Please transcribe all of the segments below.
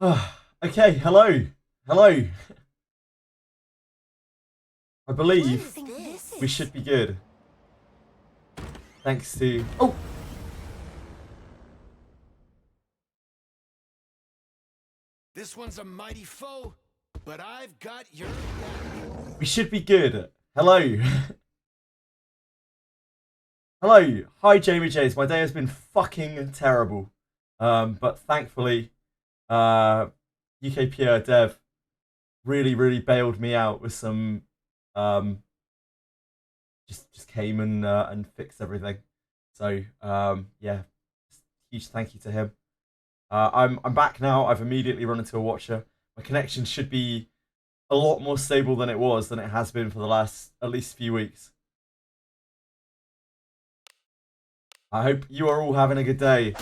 Okay, hello. Hello. I believe we should be good. Thanks to... Oh! This one's a mighty foe, but I've got your back. We should be good. Hello. Hello. Hi, Jamie Jays. My day has been fucking terrible. But thankfully, UK Pure Dev really bailed me out with some... just came and fixed everything. So, yeah. Huge thank you to him. I'm back now. I've immediately run into a watcher. My connection should be a lot more stable than it has been for the last at least few weeks. I hope you are all having a good day.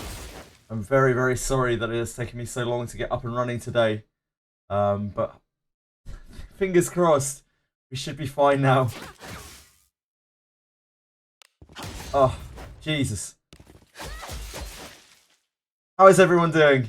I'm very sorry that it has taken me so long to get up and running today. But fingers crossed, we should be fine now. Oh, Jesus. How is everyone doing?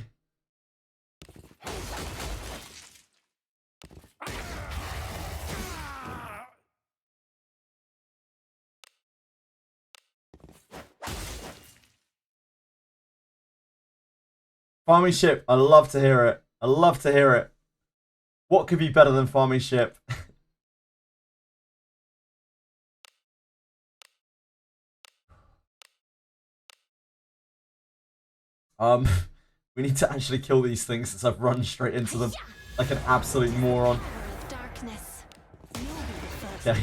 Farming ship, I love to hear it. I love to hear it. What could be better than farming ship? We need to actually kill these things since I've run straight into them like an absolute moron. Okay.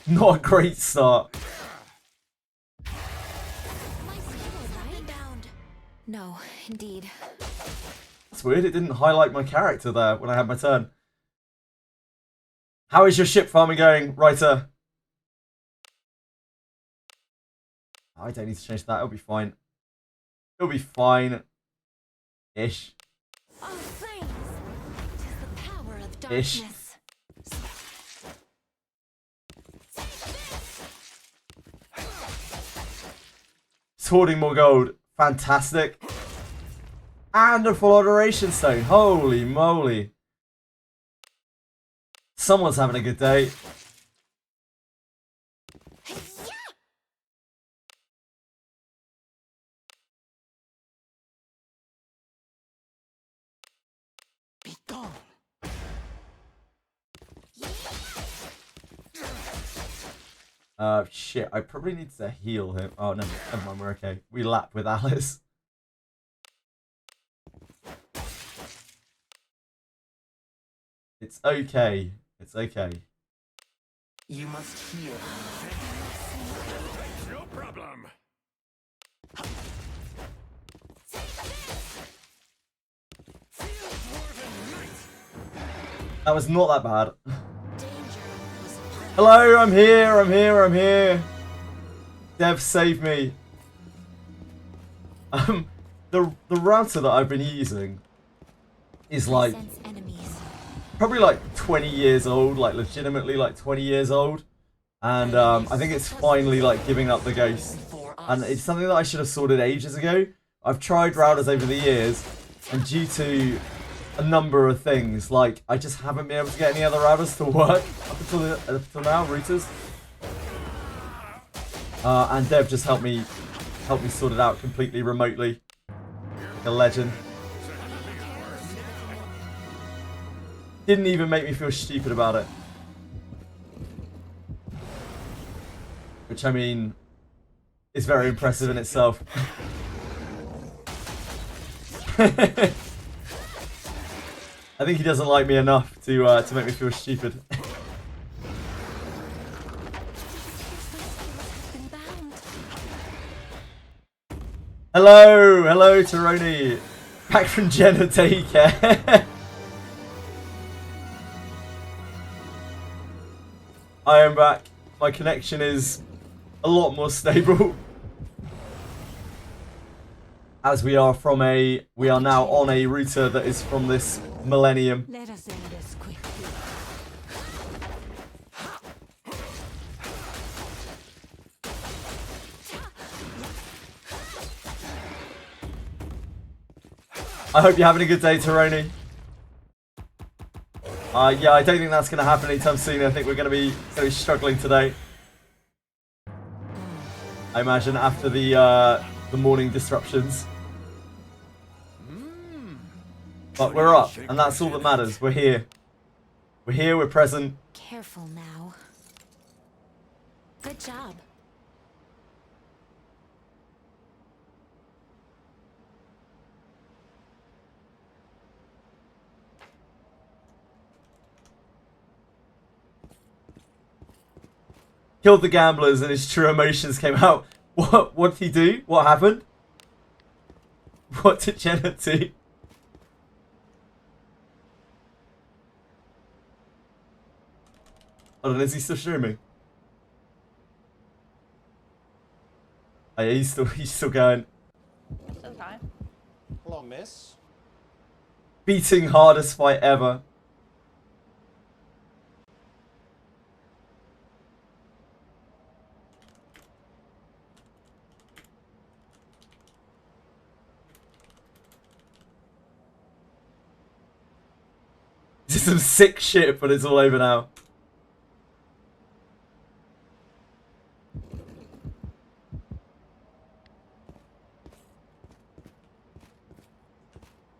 Not a great start. No, indeed. That's weird, it didn't highlight my character there when I had my turn. How is your ship farming going, writer? I don't need to change that, it'll be fine. It'll be fine. Ish. Ish. It's hoarding more gold. Fantastic. And a full adoration stone. Holy moly. Someone's having a good day. Be gone. Shit, I probably need to heal him. Oh, no, never mind, we're okay. We lap with Alice. It's okay. It's okay. You must heal. No problem. That was not that bad. Hello, I'm here. Dev, save me. The router that I've been using is like probably like 20 years old, like legitimately like 20 years old, and I think it's finally like giving up the ghost, and it's something that I should have sorted ages ago. I've tried routers over the years, and due to a number of things, like I just haven't been able to get any other routers to work up until now, routers. And Dev just helped me sort it out completely remotely. Like a legend. Didn't even make me feel stupid about it. Which, I mean, is very impressive in itself. I think he doesn't like me enough to make me feel stupid. Hello, Taroni. Back from Jenna, take care. I am back. My connection is a lot more stable. As we are now on a router that is from this millennium. Let us end this quickly. I hope you're having a good day, Taroni. Yeah, I don't think that's going to happen anytime soon. I think we're going to be struggling today. I imagine after the morning disruptions. But we're up, and that's all that matters. We're here. We're here, we're present. Careful now. Good job. Killed the gamblers and his true emotions came out. What did he do? What happened? What did Jenna do? I don't know, is he still streaming? Oh, yeah, he's still going. Still going. Hello, miss. Beating hardest fight ever. This is some sick shit, but it's all over now.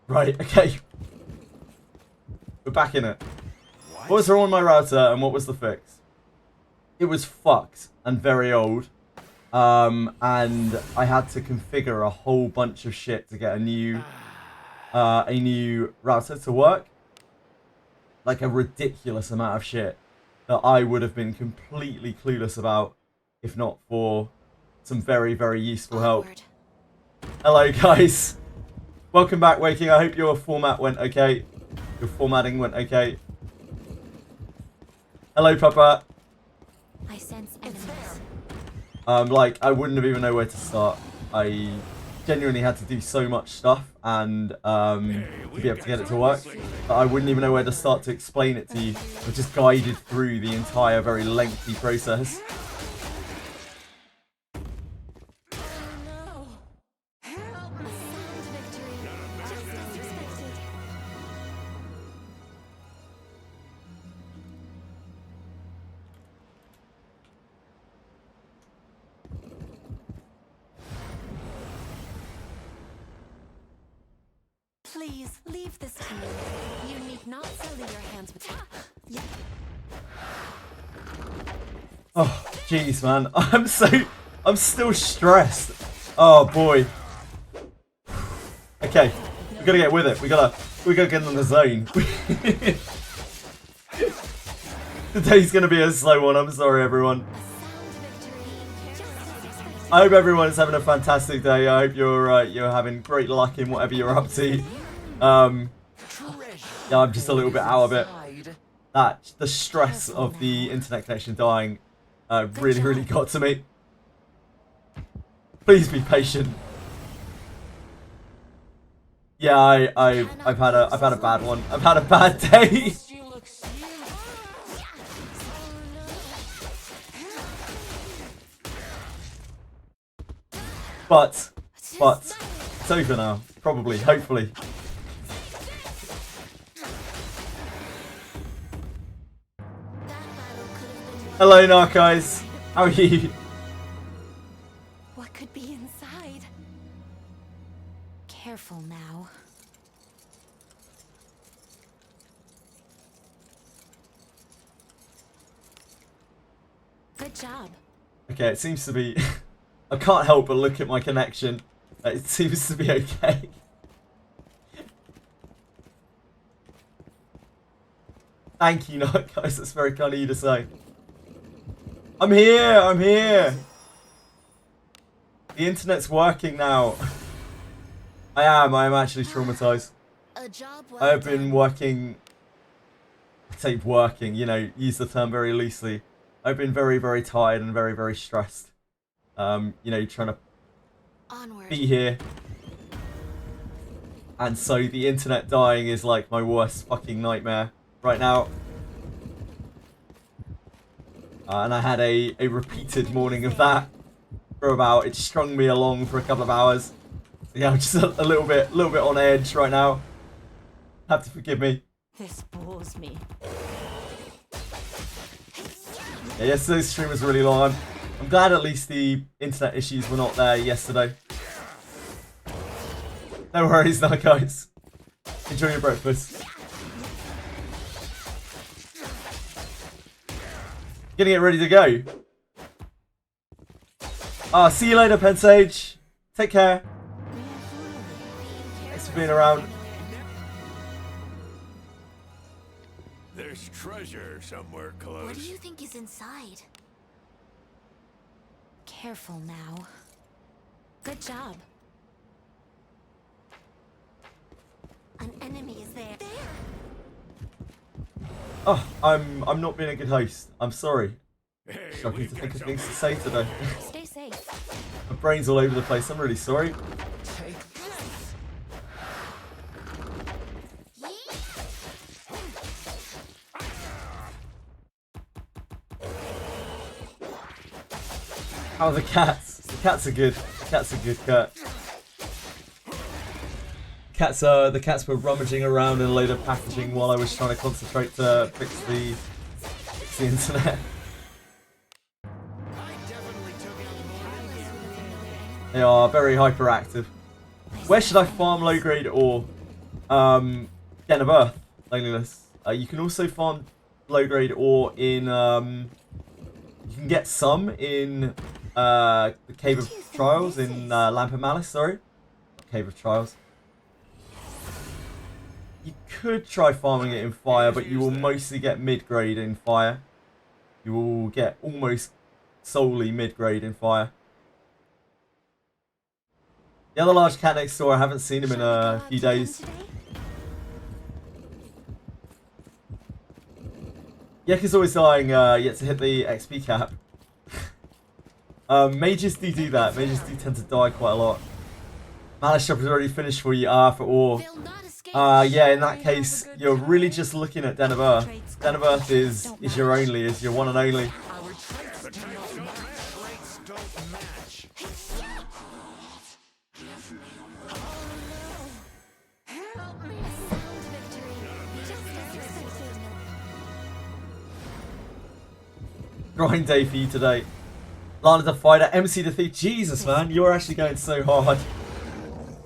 Right, okay. We're back in it. What was wrong with my router and what was the fix? It was fucked and very old. And I had to configure a whole bunch of shit to get a new router to work. Like a ridiculous amount of shit that I would have been completely clueless about if not for some very, very useful help. Hello, guys. Welcome back, Waking. I hope your format went okay. Your formatting went okay. Hello, Papa. I sense enemies. Like, I wouldn't have even know where to start. I genuinely had to do so much stuff and to be able to get it to work that I wouldn't even know where to start to explain it to you. I just guided through the entire very lengthy process. Please leave this to me. You need not sully your hands with that. Yeah. Oh, jeez, man. I'm still stressed. Oh boy. Okay, we gotta get with it. We gotta get in the zone. Today's gonna be a slow one. I'm sorry, everyone. I hope everyone is having a fantastic day. I hope you're having great luck in whatever you're up to. Yeah, I'm just a little bit out of it. The stress of the internet connection dying really got to me. Please be patient. Yeah, I've had a bad one. I've had a bad day. But it's over now. Probably, hopefully. Hello, Narcos. How are you? What could be inside? Careful now. Good job. Okay, it seems to be... I can't help but look at my connection. It seems to be okay. Thank you, Narcos. That's very kind of you to say. I'm here! I'm here! The internet's working now. I am actually traumatized. A job well I have been working... I say working, you know, use the term very loosely. I've been very tired and very stressed. You know, trying to Onward. be here. And so the internet dying is like my worst fucking nightmare right now. And I had a repeated morning of that for about, it strung me along for a couple of hours. Yeah, I'm just a little bit on edge right now. Have to forgive me. This bores me. Yeah, yesterday's stream was really long. I'm glad at least the internet issues were not there yesterday. No worries now, guys. Enjoy your breakfast. Getting it ready to go. See you later, Pensage. Take care. Thanks for being around. There's treasure somewhere close. What do you think is inside? Careful now. Good job. An enemy is there. Oh, I'm not being a good host. I'm sorry. Hey, Struggling we've to got think of something. things to say today. Stay safe. My brain's all over the place. I'm really sorry. Take this. How are the cats? The cats are good. The cats are good, cat. The cats were rummaging around in a load of packaging while I was trying to concentrate to fix the internet. I definitely took out more than you. They are very hyperactive. Where should I farm low grade ore? Den of Earth, loneliness. You can also farm low grade ore in you can get some in the Cave of Trials in Lamp of Malice, sorry. Not Cave of Trials. You could try farming it in Fire, but you will mostly get mid-grade in Fire. You will get almost solely mid-grade in Fire. The other large cat next door, I haven't seen him in a few days. Yek is always dying yet to hit the XP cap. Mages do that. Mages do tend to die quite a lot. Malice Shop is already finished for you, for ore. Yeah, in that case, you're really just looking at Den of Earth. Den of Earth is your only, is your one and only. Our traits don't match. Help me. A sound victory. Just as expected. Grind day for you today. Lana the Fighter, MC the Thief. Jesus, man, you're actually going so hard.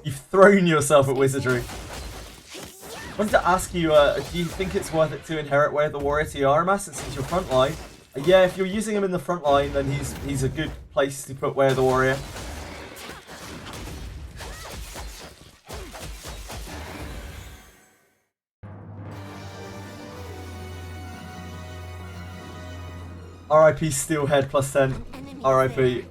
You've thrown yourself at Wizardry. I wanted to ask you, do you think it's worth it to inherit Way of the Warrior to your Armas since he's your front line? Yeah, if you're using him in the front line, then he's a good place to put Way of the Warrior. RIP Steelhead plus 10. RIP.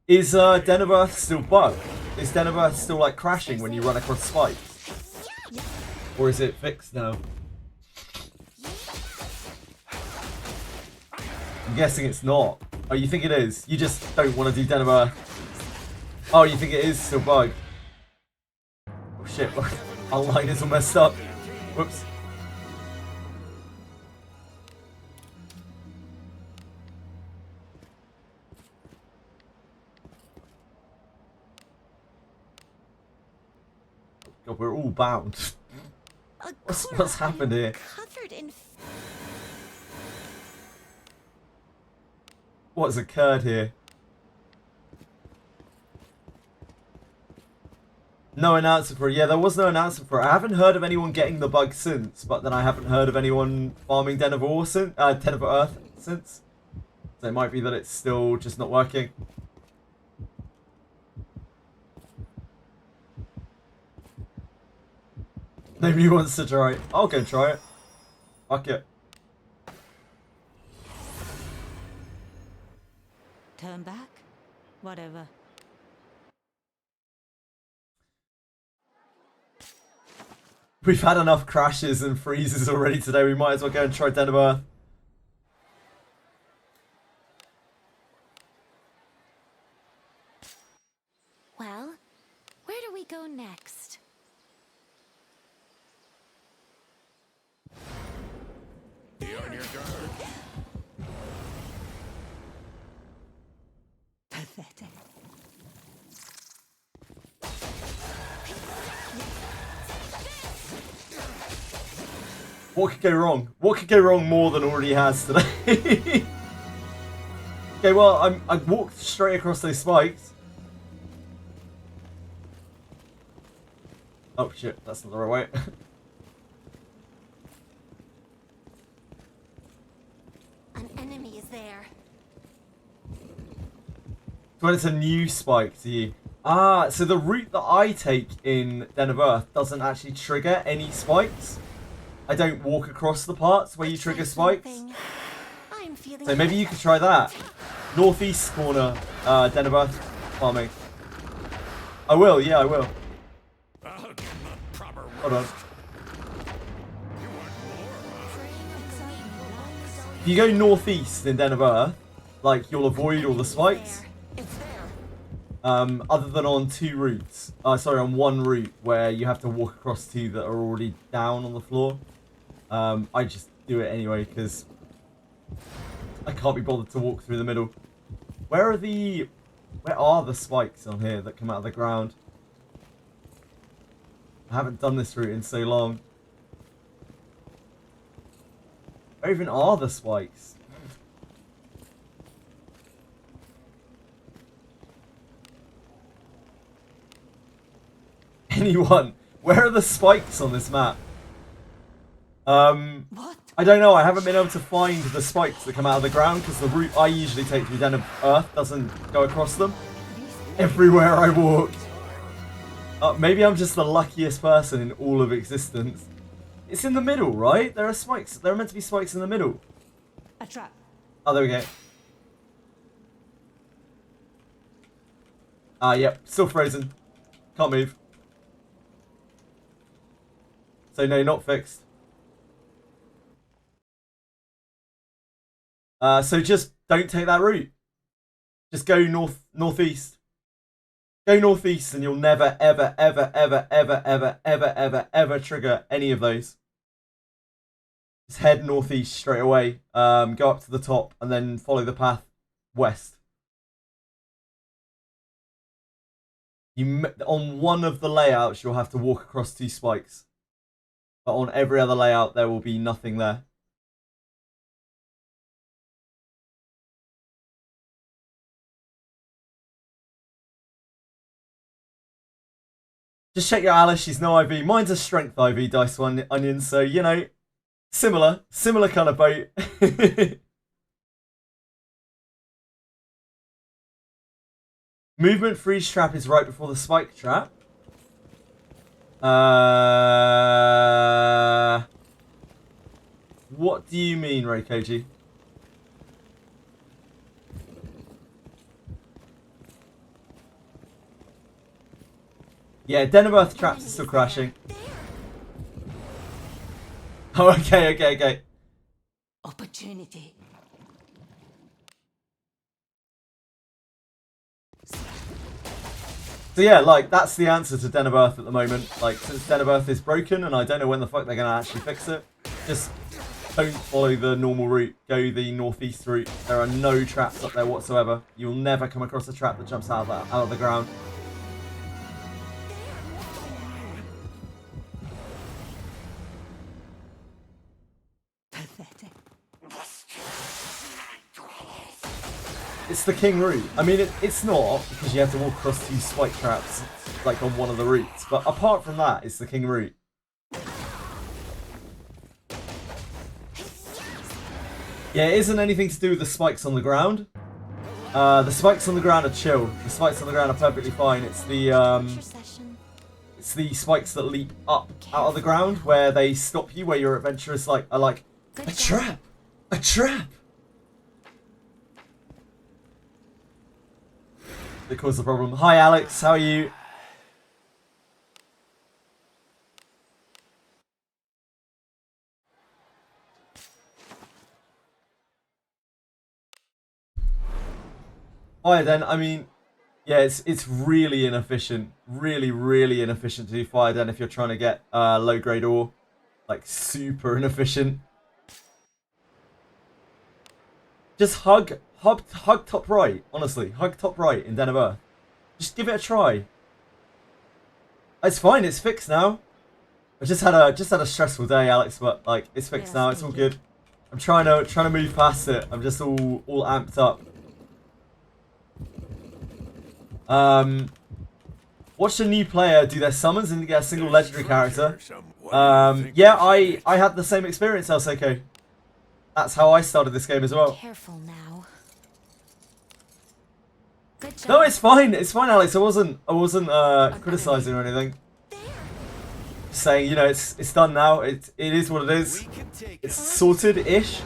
Is Den of Earth still bugged? Is Den of Earth still like crashing when you run across spikes? Or is it fixed now? I'm guessing it's not. Oh, you think it is? You just don't want to do Den of Earth. Oh, you think it is still bugged? Oh shit, our line is all messed up. Whoops. God, we're all bound. What's happened here? Covered in What has occurred here? No announcement for it. Yeah, there was no announcement for it. I haven't heard of anyone getting the bug since, but then I haven't heard of anyone farming Den of Earth since. So it might be that it's still just not working. Nobody wants to try it. I'll go try it. Fuck it. turn back. Whatever. We've had enough crashes and freezes already today. We might as well go and try Den of Earth. Well, where do we go next? Be on your guard. What could go wrong? What could go wrong more than already has today? Okay, well, I walked straight across those spikes. Oh shit, that's not the right way. An enemy is there. So when it's a new spike to you. Ah, so the route that I take in Den of Earth doesn't actually trigger any spikes. I don't walk across the parts where you trigger spikes. I'm feeling So maybe you could try that. Northeast corner, Den of Earth farming. I will, yeah, I will. Hold on. If you go northeast in Den of Earth, like, you'll avoid all the spikes. It's there. Other than on two routes. Sorry, on one route where you have to walk across two that are already down on the floor. I just do it anyway because I can't be bothered to walk through the middle. Where are the spikes on here that come out of the ground? I haven't done this route in so long. Where even are the spikes? Anyone? Where are the spikes on this map? What? I don't know. I haven't been able to find the spikes that come out of the ground because the route I usually take through Den of Earth doesn't go across them. Everywhere I walk. Maybe I'm just the luckiest person in all of existence. It's in the middle, right? There are spikes. There are meant to be spikes in the middle. A trap. Oh, there we go. Yep. Still frozen. Can't move. So no, not fixed. So just don't take that route. Just go northeast. Go northeast and you'll never, ever, ever, ever, ever, ever, ever, ever, ever trigger any of those. Just head northeast straight away. Go up to the top and then follow the path west. On one of the layouts, you'll have to walk across two spikes. But on every other layout, there will be nothing there. Just check your Alice, she's no IV. Mine's a strength IV, Dice One Onion, so, you know, similar kind of boat. Movement freeze trap is right before the spike trap. What do you mean, Reikoji? Yeah, Den of Earth traps are still crashing. Oh, okay. Opportunity. So yeah, like, that's the answer to Den of Earth at the moment. Like, since Den of Earth is broken and I don't know when the fuck they're going to actually fix it, just don't follow the normal route. Go the northeast route. There are no traps up there whatsoever. You'll never come across a trap that jumps out of the ground. It's the king route. I mean, it's not, because you have to walk across two spike traps, like, on one of the routes. But apart from that, it's the king route. Yeah, it isn't anything to do with the spikes on the ground. The spikes on the ground are chill. The spikes on the ground are perfectly fine. It's the spikes that leap up out of the ground, where they stop you, where your adventurers are like, a trap! A trap! That caused the problem. Hi Alex, how are you? Fire Den, I mean, yeah, it's really inefficient. Really inefficient to do Fire Den if you're trying to get low grade ore. Like, super inefficient. Just hug top right, honestly. Hug top right in Den of Earth. Just give it a try. It's fine, it's fixed now. I just had a stressful day, Alex, but like it's fixed now. It's all good. I'm trying to move past it. I'm just all amped up. Watch a new player do their summons and get a single legendary character. Yeah, I had the same experience, Elseko. That's how I started this game as well. Careful now. Good job. No, it's fine. It's fine, Alex. I wasn't criticizing or anything. Just saying, you know, it's done now. It is what it is. It's sorted-ish.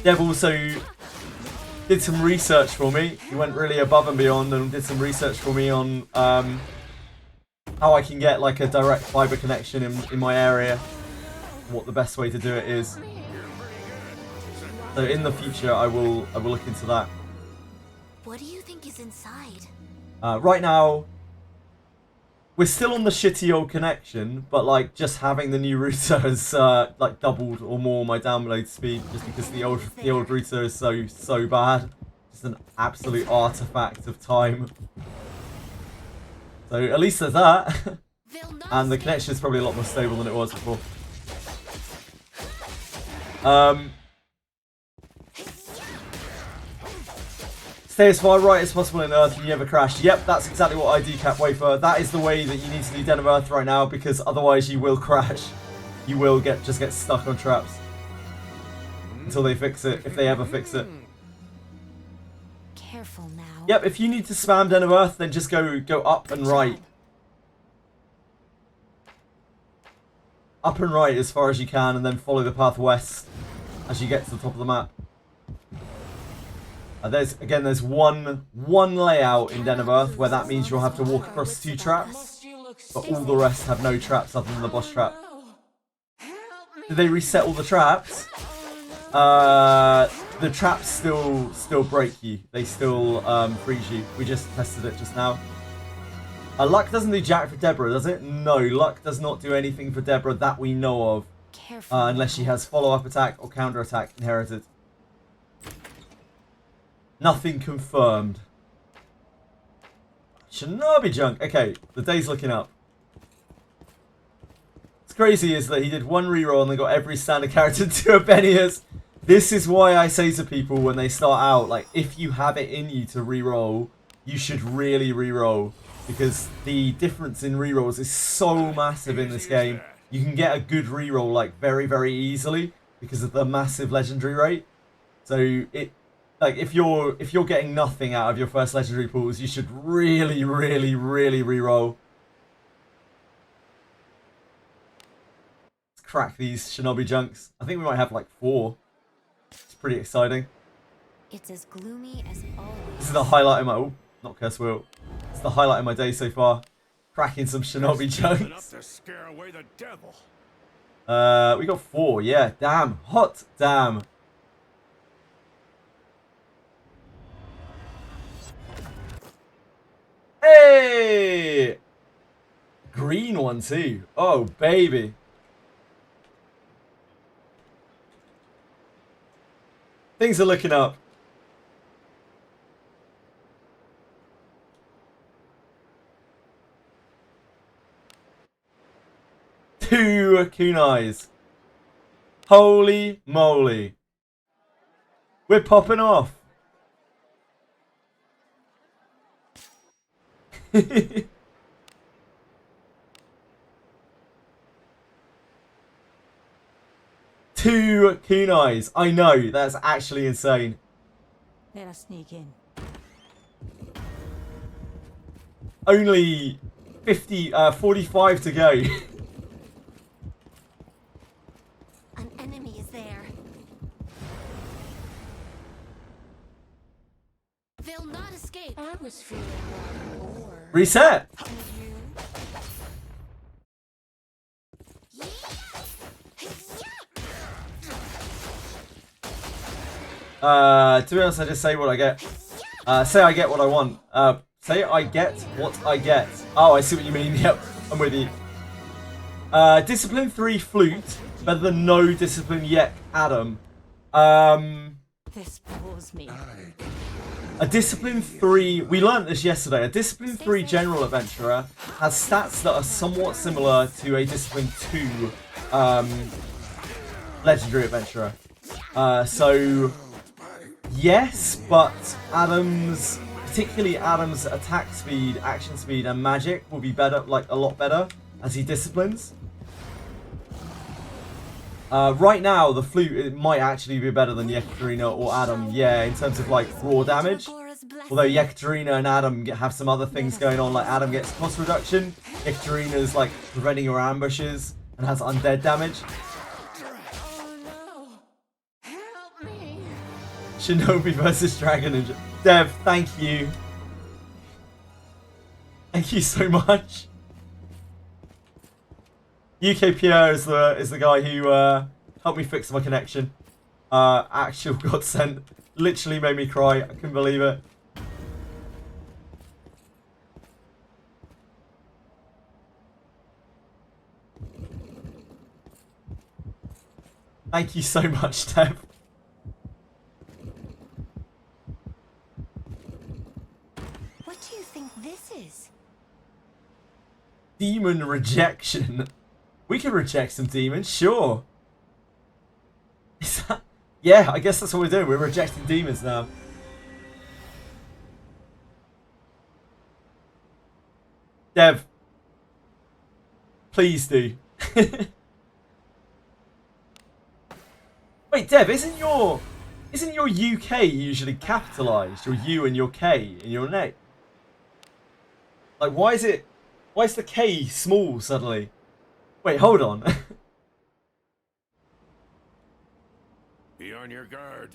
Dev also did some research for me. He went really above and beyond and did some research for me on how I can get like a direct fiber connection in my area. What the best way to do it is. So in the future, I will look into that. What do you think is inside? Right now, we're still on the shitty old connection, but like just having the new router has like doubled or more my download speed, just because the old router is so bad. Just an absolute artifact of time. So at least there's that, and the connection is probably a lot more stable than it was before. Stay as far right as possible in Earth and you never crash. Yep, that's exactly what I do, Cap Wafer. That is the way that you need to do Den of Earth right now, because otherwise you will crash. You will just get stuck on traps. Until they fix it, if they ever fix it. Careful now. Yep, if you need to spam Den of Earth, then just go up and right. Up and right as far as you can, and then follow the path west as you get to the top of the map. There's one layout in Den of Earth where that means you'll have to walk across 2 traps, but all the rest have no traps other than the boss trap. Did they reset all the traps? The traps still break you. They still freeze you. We just tested it just now. Luck doesn't do jack for Deborah, does it? No, Luck does not do anything for Deborah that we know of, unless she has follow-up attack or counter-attack inherited. Nothing confirmed. Shinobi junk. Okay, the day's looking up. What's crazy is that he did 1 reroll and they got every standard character to a Benias. This is why I say to people when they start out, like, if you have it in you to reroll, you should really reroll. Because the difference in rerolls is so massive in this game. You can get a good reroll, like, very, very easily because of the massive legendary rate. So like if you're getting nothing out of your first legendary pools, you should really, really, really reroll. Let's crack these Shinobi junks. I think we might have like 4. It's pretty exciting. It's as gloomy as always. This is the highlight of my not curse wheel. It's the highlight of my day so far. Cracking some Shinobi junks. To scare away the devil. We got 4. Yeah, damn, hot damn. Hey! Green one too. Oh, baby. Things are looking up. Two kunais. Holy moly. We're popping off. Two kunais. I know, that's actually insane. Let us sneak in. Only 45 to go. An enemy is there. They'll not escape. I was feeling more. Reset. To be honest, I just say what I get. Say I get what I want. Say I get what I get. Oh, I see what you mean. Yep, I'm with you. Discipline 3 flute. Better than no discipline yet, Adam. This bores me. A Discipline 3, we learnt this yesterday, a Discipline 3 General Adventurer has stats that are somewhat similar to a Discipline 2 Legendary Adventurer. So, yes, but Adam's, particularly Adam's attack speed, action speed, and magic will be better, like a lot better, as he disciplines. Right now, the flute, it might actually be better than Yekaterina or Adam, yeah, in terms of like raw damage. Although Yekaterina and Adam have some other things going on, like Adam gets cost reduction, Yekaterina's like preventing your ambushes and has undead damage. Oh no! Help me! Shinobi versus Dragon Ninja. Dev, thank you. Thank you so much. UK Pierre is the guy who helped me fix my connection. Actual godsend. Literally made me cry. I couldn't believe it. Thank you so much, Dev. What do you think this is? Demon rejection. We can reject some demons, sure. Is that... Yeah, I guess that's what we're doing. We're rejecting demons now. Dev. Please do. Wait, Dev, isn't your UK usually capitalized? Your U and your K in your name? Like, why is the K small suddenly? Wait, hold on. Be on your guard.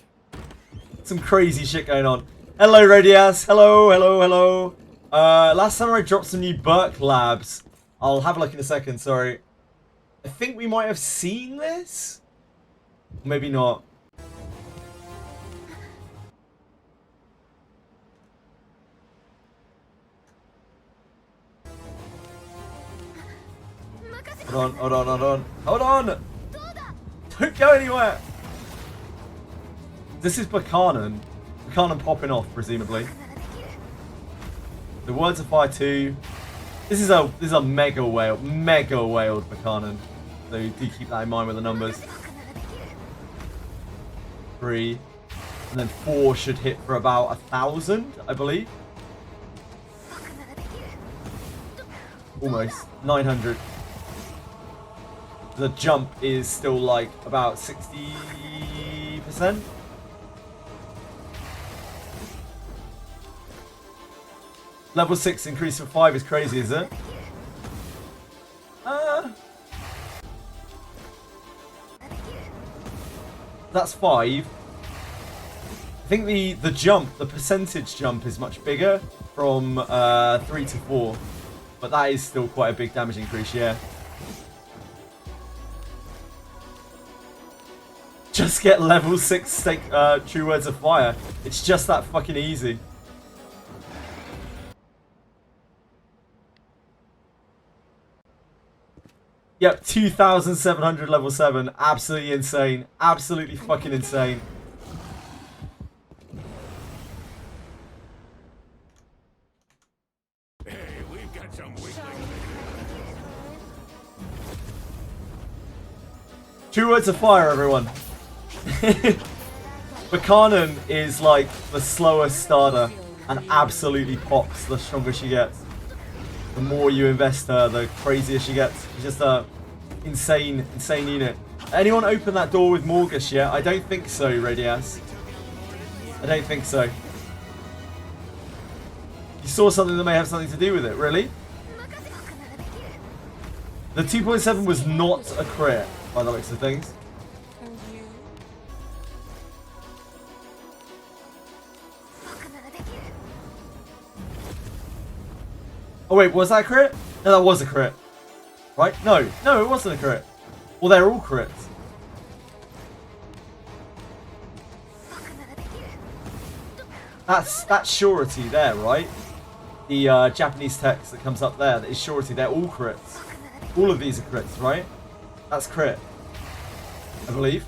Some crazy shit going on. Hello, Radias. Hello, hello, hello. Last time I dropped some new Burke Labs. I'll have a look in a second, sorry. I think we might have seen this? Maybe not. Hold on, hold on, hold on. Hold on! Don't go anywhere! This is Buchanan. Buchanan popping off, presumably. The Words of Fire 2. This is a mega whaled Buchanan. So do keep that in mind with the numbers. 3. And then 4 should hit for about 1,000, I believe. Almost. 900. The jump is still like about 60%. Level 6 increase from 5 is crazy, is it? That's 5. I think the jump, the percentage jump is much bigger from 3 to 4. But that is still quite a big damage increase, yeah. Just get level 6 True Words of Fire. It's just that fucking easy. Yep, 2,700 level 7. Absolutely insane. Absolutely fucking insane. Hey, we've got some weaklings. True Words of Fire, everyone. Buchanan is like the slowest starter and absolutely pops the stronger she gets. The more you invest her, the crazier she gets. She's just a insane unit. Anyone open that door with Morgus yet? I don't think so, Radias. I don't think so. You saw something that may have something to do with it, really? The 2.7 was not a crit, by the looks of things. Oh wait, was that a crit? No, that was a crit. Right? No, it wasn't a crit. Well, they're all crits. That's surety there, right? The Japanese text that comes up there, that is surety. They're all crits. All of these are crits, right? That's crit, I believe.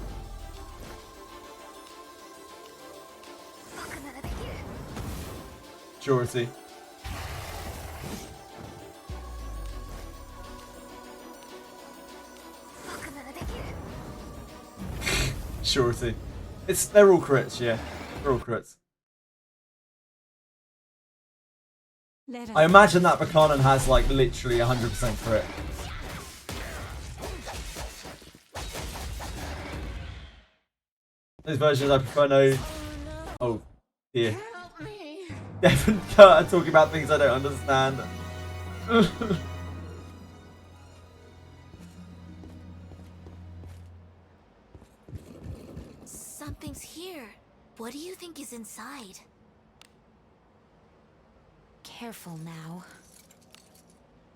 Surety. Surety. They're all crits, yeah. They're all crits. Let us I imagine that Buchanan has like literally 100% crit. Those versions I prefer no. Oh dear. Help me. Dev and Kurt are talking about things I don't understand. Something's here. What do you think is inside? Careful now.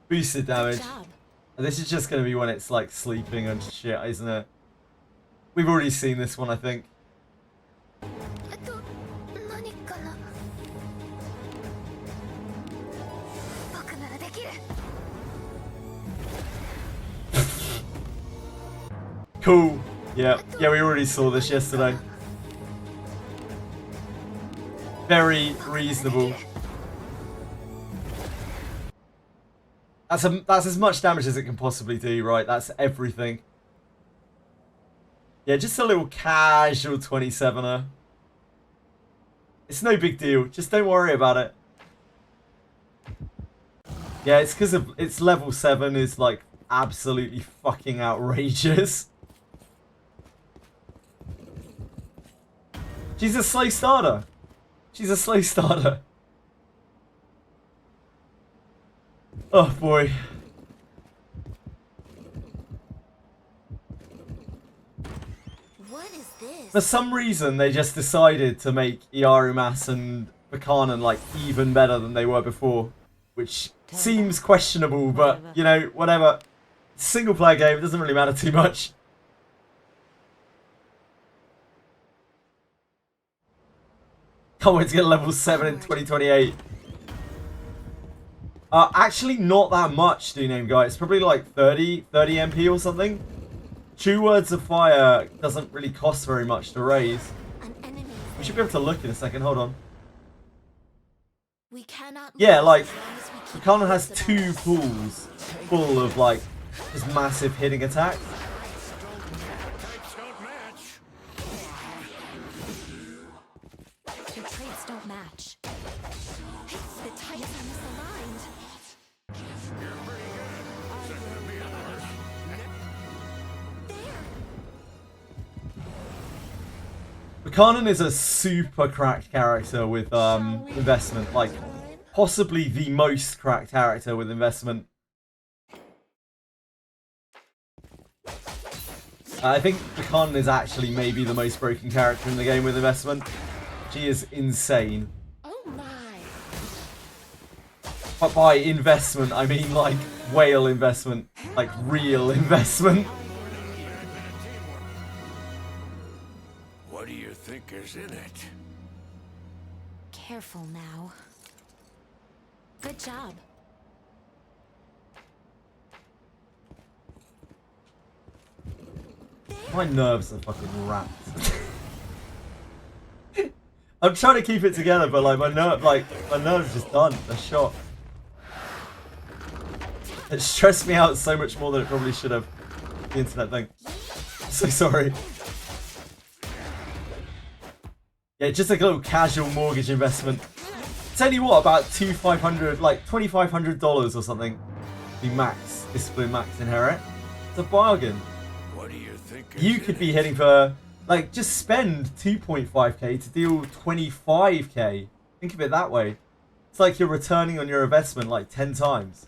Boosted Good damage. job. And this is just going to be when it's like sleeping and shit, isn't it? We've already seen this one, I think. Cool. Yeah, we already saw this yesterday. Very reasonable. That's as much damage as it can possibly do, right? That's everything. Yeah, just a little casual 27er. It's no big deal. Just don't worry about it. Yeah, it's because of its level 7 is like absolutely fucking outrageous. She's a slow starter. She's a slow starter. Oh boy. What is this? For some reason, they just decided to make Iarumas and Buchanan like even better than they were before. Which seems questionable, but you know, whatever. Single player game, it doesn't really matter too much. Can't wait to get level 7 in 2028. Actually not that much, do you name guy? It's probably like 30 MP or something. True Words of Fire doesn't really cost very much to raise. An enemy. We should be able to look in a second, hold on. We cannot Yeah, lose like, as long as we keep Buchanan has close to 2 us. pools full of like just massive hitting attacks. Types don't match. Your traits don't match. The types are misaligned. Buchanan is a super cracked character with investment, like possibly the most cracked character with investment. I think Buchanan is actually maybe the most broken character in the game with investment. She is insane. Oh my. But by investment, I mean like whale investment, like real investment. What do you think is in it? Careful now. Good job. My nerves are fucking wrapped. I'm trying to keep it together, but like my nerves just done. They're shot. It stressed me out so much more than it probably should have. The internet thing. So sorry. Yeah, just like a little casual mortgage investment. Tell you what, about $2,500, like $2,500 or something. The max discipline, max inherit. It's a bargain. What do you think is You in could be it? hitting for, like, just spend 2.5k to deal 25k. Think of it that way. It's like you're returning on your investment like 10 times.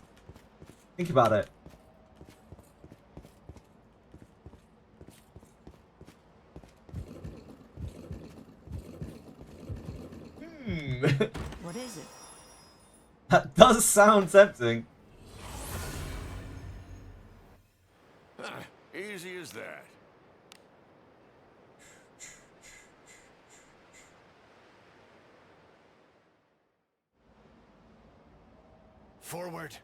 Think about it. What is it? That does sound tempting. Easy as that. Forward.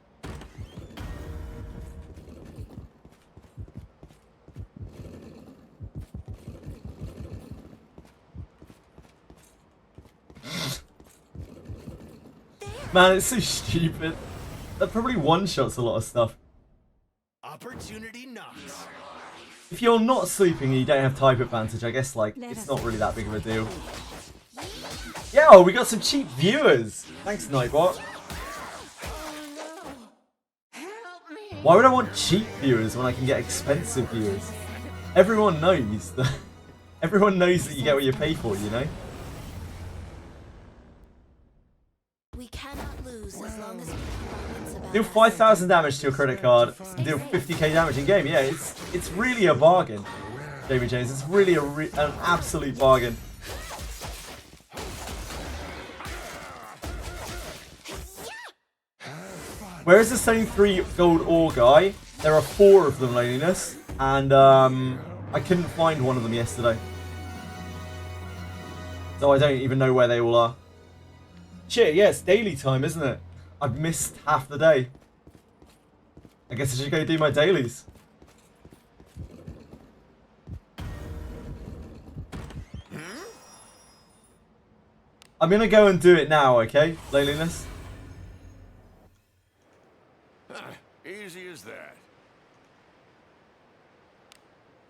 Man, it's so stupid. That probably one-shots a lot of stuff. Opportunity knocks. If you're not sleeping and you don't have type advantage, I guess, like, it's not really that big of a deal. Yo, we got some cheap viewers. Thanks, Nightbot. Why would I want cheap viewers when I can get expensive viewers? Everyone knows that. Everyone knows that you get what you pay for, you know? We cannot lose as long as we Deal 5,000 damage to your credit card, and deal 50k damage in game. Yeah, it's really a bargain, Jamie James. It's really an absolute bargain. Where is the same 3 gold ore guy? There are 4 of them, Loneliness, and I couldn't find one of them yesterday, so I don't even know where they all are. Shit, yeah, it's daily time, isn't it? I've missed half the day. I guess I should go do my dailies. I'm gonna go and do it now, okay? Loneliness. Easy as that.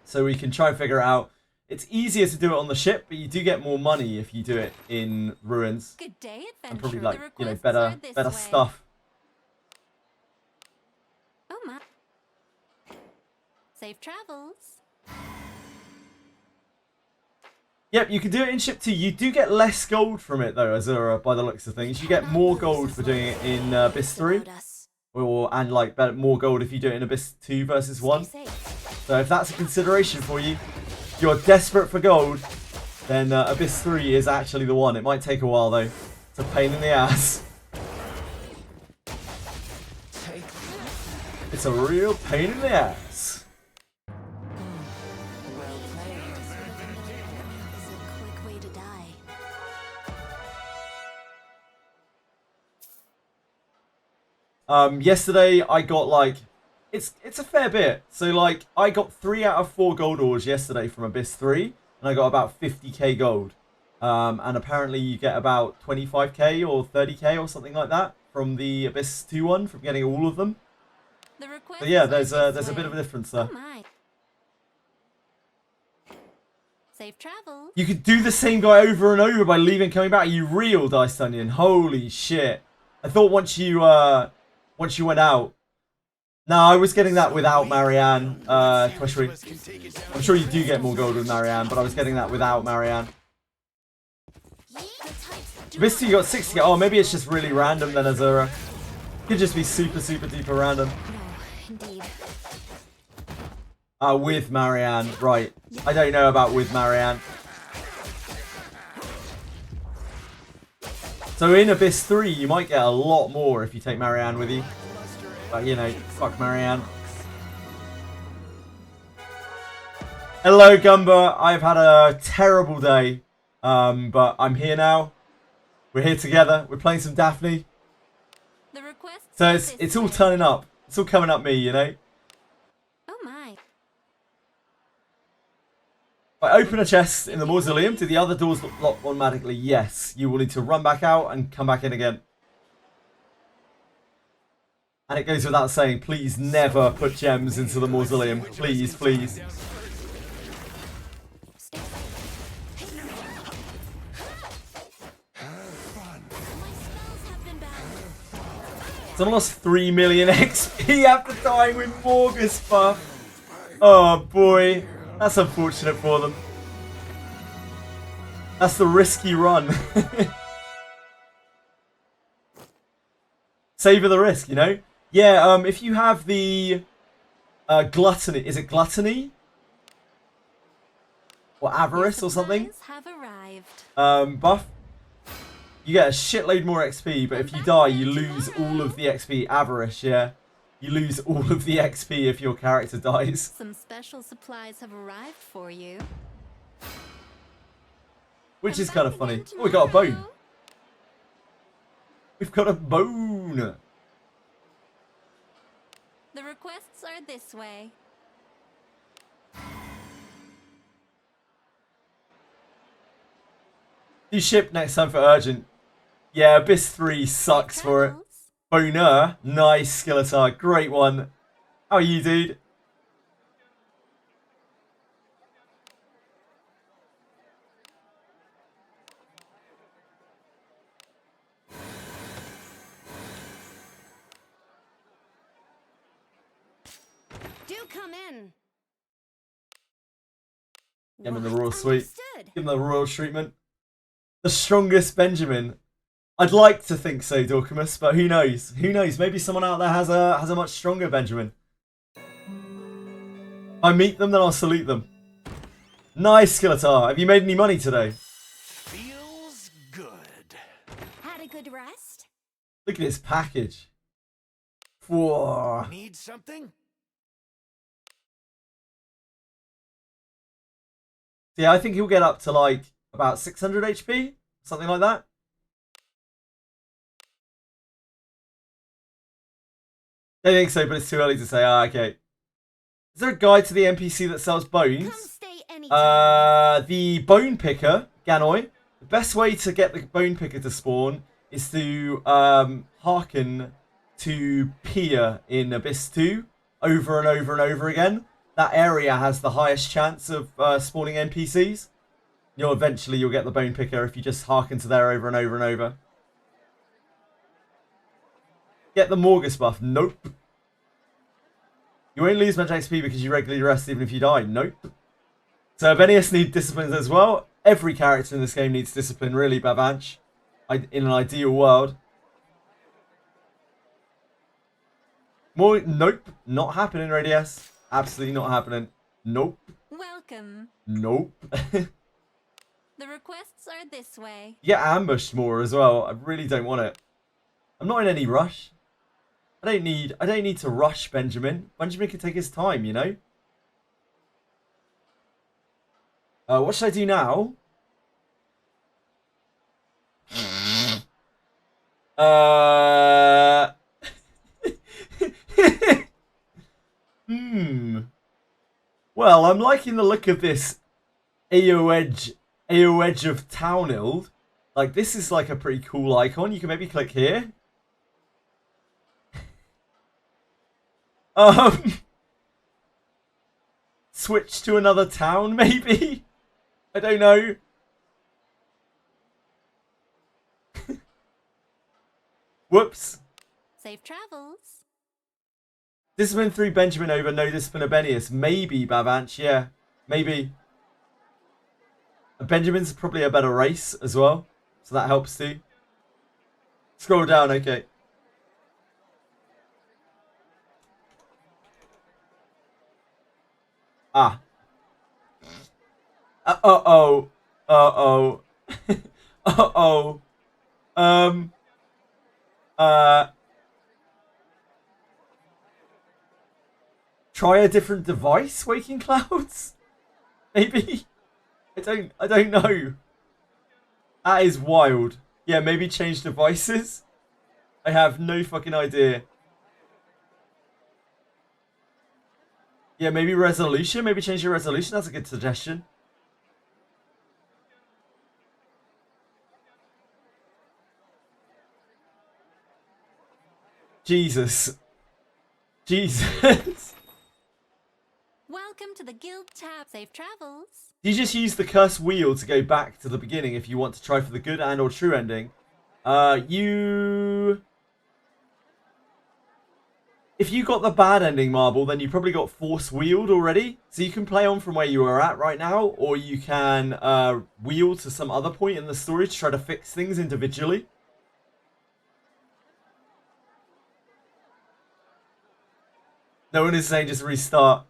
So we can try and figure it out. It's easier to do it on the ship, but you do get more money if you do it in ruins. Good day, adventurer. And probably, like, The you know, requests are this better way. stuff. Oh my. Safe travels. Yep, you can do it in ship 2. You do get less gold from it though, Azura, by the looks of things. You get more gold for doing it in Abyss 3. And like more gold if you do it in Abyss 2 versus 1. So if that's a consideration for you, if you're desperate for gold, then Abyss 3 is actually the one. It might take a while though. It's a pain in the ass. It's a real pain in the ass. Is a quick way to die. Yesterday I got like, it's a fair bit. So like I got 3 out of 4 gold ores yesterday from Abyss 3, and I got about 50k gold. And apparently you get about 25k or 30k or something like that from the Abyss 2 one, from getting all of them. So yeah, there's a bit of a difference there. Oh my. Safe travels. You could do the same guy over and over by leaving, coming back. You real Dice Onion. Holy shit! I thought once you went out. No, I was getting that without Marianne. Twishry. I'm sure you do get more gold with Marianne, but I was getting that without Marianne. Misty, you got 60. Oh, maybe it's just really random then, Azura. Could just be super duper random. No, indeed. With Marianne, right. I don't know about with Marianne. So in Abyss 3, you might get a lot more if you take Marianne with you. But, you know, fuck Marianne. Hello, Gumba. I've had a terrible day. But I'm here now. We're here together. We're playing some Daphne. The request. So it's all turning up. It's all coming up me, you know. Oh my. If I open a chest in the mausoleum, do the other doors lock automatically? Yes. You will need to run back out and come back in again. And it goes without saying, please never put gems into the mausoleum. Please, please. Someone lost 3 million XP after dying with Morgus buff. Oh boy. That's unfortunate for them. That's the risky run. Savor the risk, you know? Yeah, if you have the gluttony, is it gluttony? Or avarice or something? Have arrived. Buff, you get a shitload more XP, but if you die, you lose all of the XP. Avarice, yeah. You lose all of the XP if your character dies. Some special supplies have arrived for you. Which is kind of funny. Oh, we got a bone. We've got a bone. The requests are this way. Do ship next time for urgent. Yeah, Abyss 3 sucks for it. Boner, nice, Skeletor, great one. How are you, dude? Do come in. Give him the What? royal suite. Understood. Give him the royal treatment. The strongest Benjamin. I'd like to think so, Dorcamus, but who knows? Who knows? Maybe someone out there has a much stronger Benjamin. If I meet them, then I'll salute them. Nice, Skeletor. Have you made any money today? Feels good. Had a good rest? Look at this package. Whoa. Need something? Yeah, I think he'll get up to like about 600 HP, something like that. I think so, but it's too early to say. Ah, okay. Is there a guide to the NPC that sells Come bones? stay anytime. The bone picker, Ganoi. The best way to get the bone picker to spawn is to hearken to Pia in Abyss 2 over and over and over again. That area has the highest chance of spawning NPCs. You'll get the bone picker if you just hearken to there over and over and over. Get the Morgus buff. Nope. You won't lose much XP because you regularly rest even if you die. Nope. So if any of us need disciplines as well, every character in this game needs discipline, really, Babanch. In an ideal world. More, nope. Not happening, Radius. Absolutely not happening. Nope. Welcome. Nope. The requests are this way. Get ambushed more as well. I really don't want it. I'm not in any rush. I don't need to rush Benjamin. Benjamin can take his time, you know? What should I do now? Well, I'm liking the look of this AO Edge of Townhild. Like, this is like a pretty cool icon. You can maybe click here. Switch to another town, maybe? I don't know. Whoops. Safe travels. Discipline 3 Benjamin over no discipline Abenius. Maybe, Babanch, yeah. Maybe. Benjamin's probably a better race as well. So that helps too. Scroll down, okay. Ah. Uh-oh. Uh-oh. Uh-oh. Try a different device, Waking Clouds? Maybe? I don't know. That is wild. Yeah, maybe change devices? I have no fucking idea. Yeah, maybe resolution? Maybe change your resolution? That's a good suggestion. Jesus. Jesus. Welcome to the guild tab. Safe travels. You just use the cursed wheel to go back to the beginning if you want to try for the good and or true ending. If you got the bad ending marble, then you probably got force wheeled already. So you can play on from where you are at right now, or you can wheel to some other point in the story to try to fix things individually. No one is saying just restart.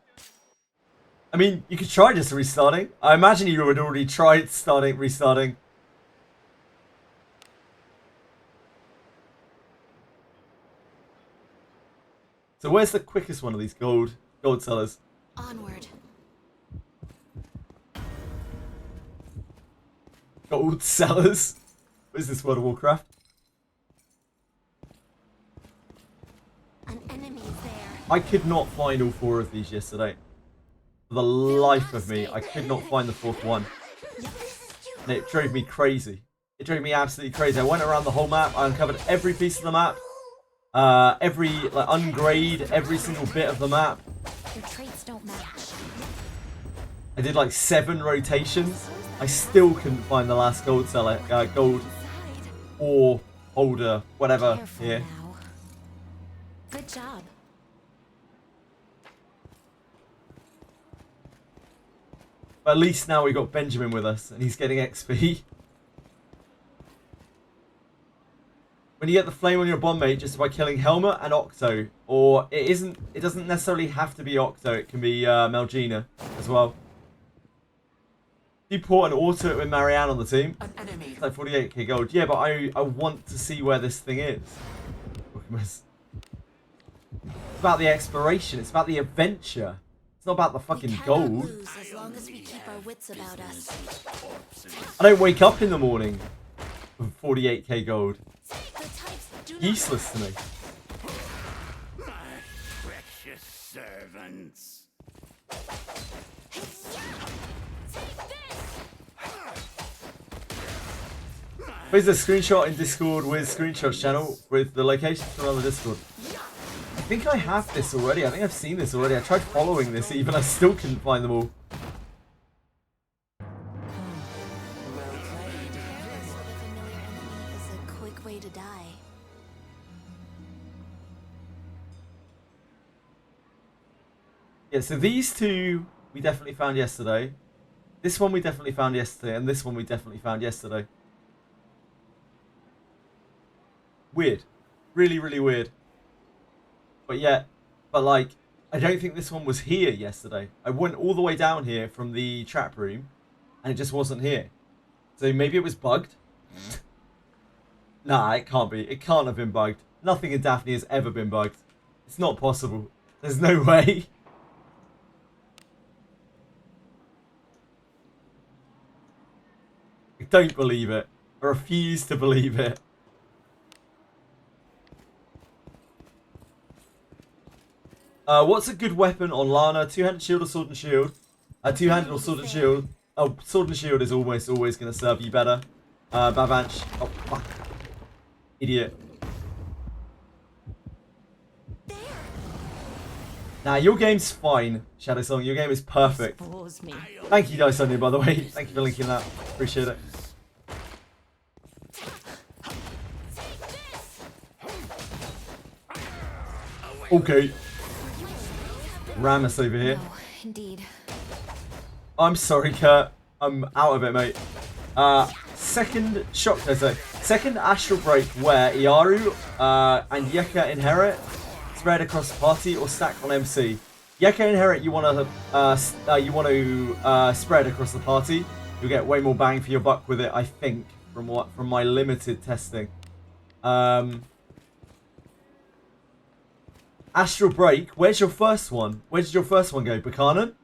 I mean, you could try just restarting. I imagine you would already tried restarting. So where's the quickest one of these gold sellers? Onward. Gold sellers? What is this, World of Warcraft? An enemy is there. I could not find all 4 of these yesterday. For the life of me, I could not find the 4th one. And it drove me crazy. It drove me absolutely crazy. I went around the whole map. I uncovered every piece of the map. Every, like, ungrade every single bit of the map. Your traits don't match. I did like 7 rotations. I still couldn't find the last gold seller, gold or holder, whatever. Careful Here. now. Good job. But at least now we got Benjamin with us, and he's getting XP. When you get the flame on your bond mate just by killing Helmet and Octo, or it doesn't necessarily have to be Octo. It can be Melgina as well. You port an auto it with Marianne on the team. It's like 48k gold. Yeah, but I want to see where this thing is. It's about the exploration. It's about the adventure. It's not about the fucking gold. Lose as long as we keep our wits about us. I don't wake up in the morning with 48k gold. The types do not Useless to me. My precious servants. There's a screenshot in Discord with Screenshots channel with the locations from the Discord. I think I have this already. I think I've seen this already. I tried following this even. I still couldn't find them all. is a quick way to die. Yeah, so these two we definitely found yesterday. This one we definitely found yesterday. And this one we definitely found yesterday. Weird. Really, really weird. But yeah, but like, I don't think this one was here yesterday. I went all the way down here from the trap room, and it just wasn't here. So maybe it was bugged? Nah, it can't be. It can't have been bugged. Nothing in Daphne has ever been bugged. It's not possible. There's no way. I don't believe it. I refuse to believe it. What's a good weapon on Lana? Two-handed shield or sword and shield? Two-handed or sword and shield? Oh, sword and shield is almost always going to serve you better. Bavanch. Oh, fuck. Idiot. Nah, your game's fine, Shadow Song. Your game is perfect. Expose me. Thank you, Dysonia, by the way. Thank you for linking that. Appreciate it. Okay. Ramus over here. No, indeed. I'm sorry, Kurt. I'm out of it, mate. Second shock, second Astral Break where Iaru and Yeka inherit, spread across the party or stack on MC. Yeka inherit, you want to spread across the party. You'll get way more bang for your buck with it, I think, from my limited testing. Astral Break. Where's your first one? Where did your first one go? Buchanan?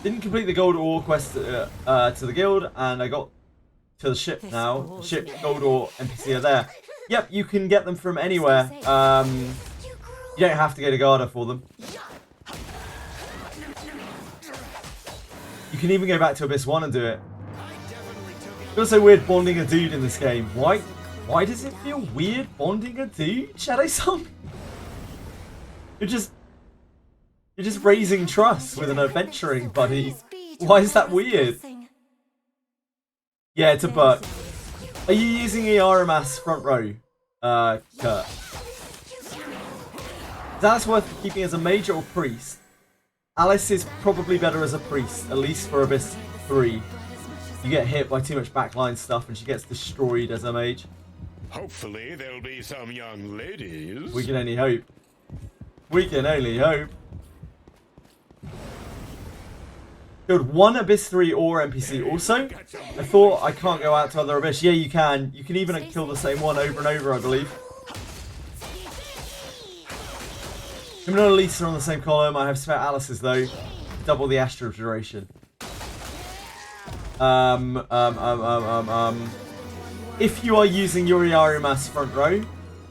Didn't complete the gold ore quest to the guild, and I got to the ship now. Ship, gold ore, NPC are there. Yep, you can get them from anywhere. You don't have to go to Garda for them. You can even go back to Abyss 1 and do it. It's also weird bonding a dude in this game. Why does it feel weird bonding a dude, Shadow Song? You're just raising trust with an adventuring buddy. Why is that weird? Yeah, it's a bug. Are you using Iaramas front row, Kurt? That's worth keeping as a mage or priest. Alice is probably better as a priest, at least for Abyss 3. You get hit by too much backline stuff and she gets destroyed as a mage. Hopefully there'll be some young ladies. We can only hope. We can only hope. Killed one Abyss 3 or NPC. Also, I thought I can't go out to other Abyss. Yeah, you can. You can even kill the same one over and over, I believe. Him and Elise are on the same column. I have spare Alice's though. Double the astral duration. If you are using Yuriari Mass front row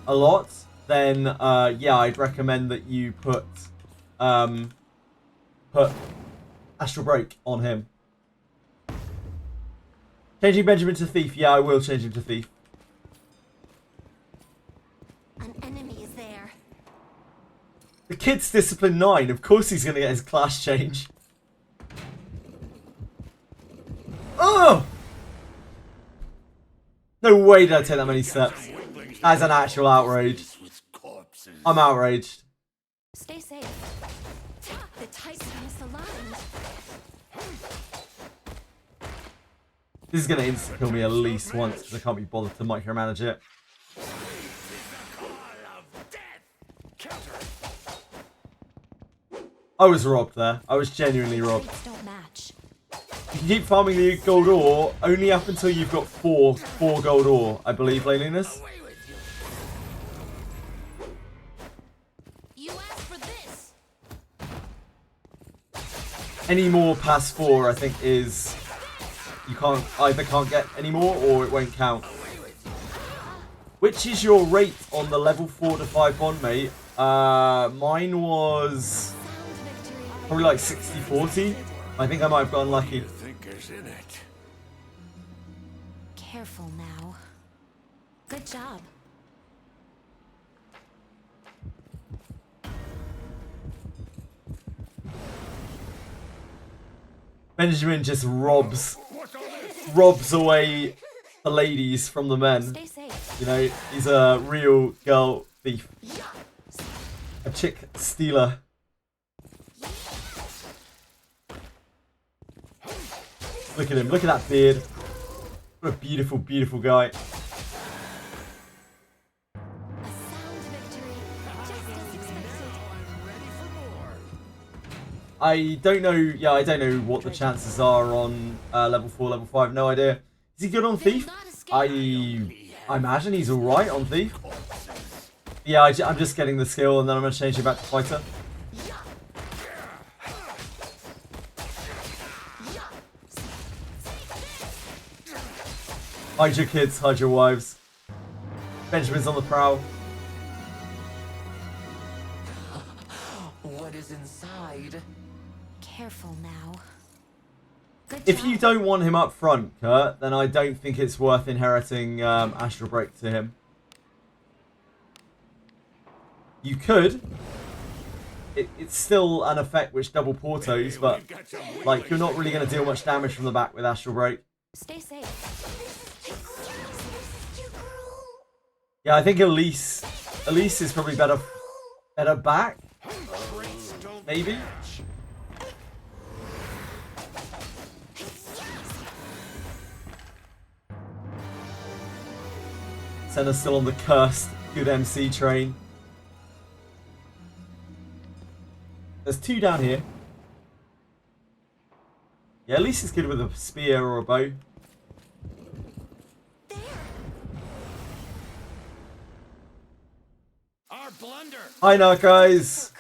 a lot, then yeah, I'd recommend that you put Astral Break on him. Changing Benjamin to thief. Yeah, I will change him to thief. An enemy is there. The kid's discipline 9. Of course he's going to get his class change. Oh! No way did I take that many steps. That's an actual outrage. I'm outraged. Stay safe. The tides are misaligned. This is going to insta-kill me at least once because I can't be bothered to micromanage it. I was robbed there. I was genuinely robbed. Don't match. You can keep farming the gold ore only up until you've got four gold ore, I believe, Laneliness. You asked for this. Any more past 4, I think, is you can't get any more or it won't count. Which is your rate on the level 4 to 5 bond, mate? Mine was probably like 60-40. I think I might have gotten lucky. Careful now. Good job. Benjamin just robs away the ladies from the men. Stay safe. You know, he's a real girl thief. A chick stealer. Look at him, look at that beard. What a beautiful, beautiful guy. A sound victory. Just as expected. I don't know, yeah, I don't know what the chances are on level 4, level 5, no idea. Is he good on Thief? I imagine he's alright on Thief. Yeah, I'm just getting the skill and then I'm going to change it back to Fighter. Hide your kids, hide your wives. Benjamin's on the prowl. What is inside? Careful now. Good If job. you don't want him up front, Kurt, then I don't think it's worth inheriting Astral Break to him. You could. It's still an effect which double portos, but like you're not really going to deal much damage from the back with Astral Break. Stay safe. Yeah, I think Elise is probably better back. Maybe. Senna's still on the cursed good MC train. There's 2 down here. Yeah, Elise is good with a spear or a bow. Our blunder. Hi now, guys.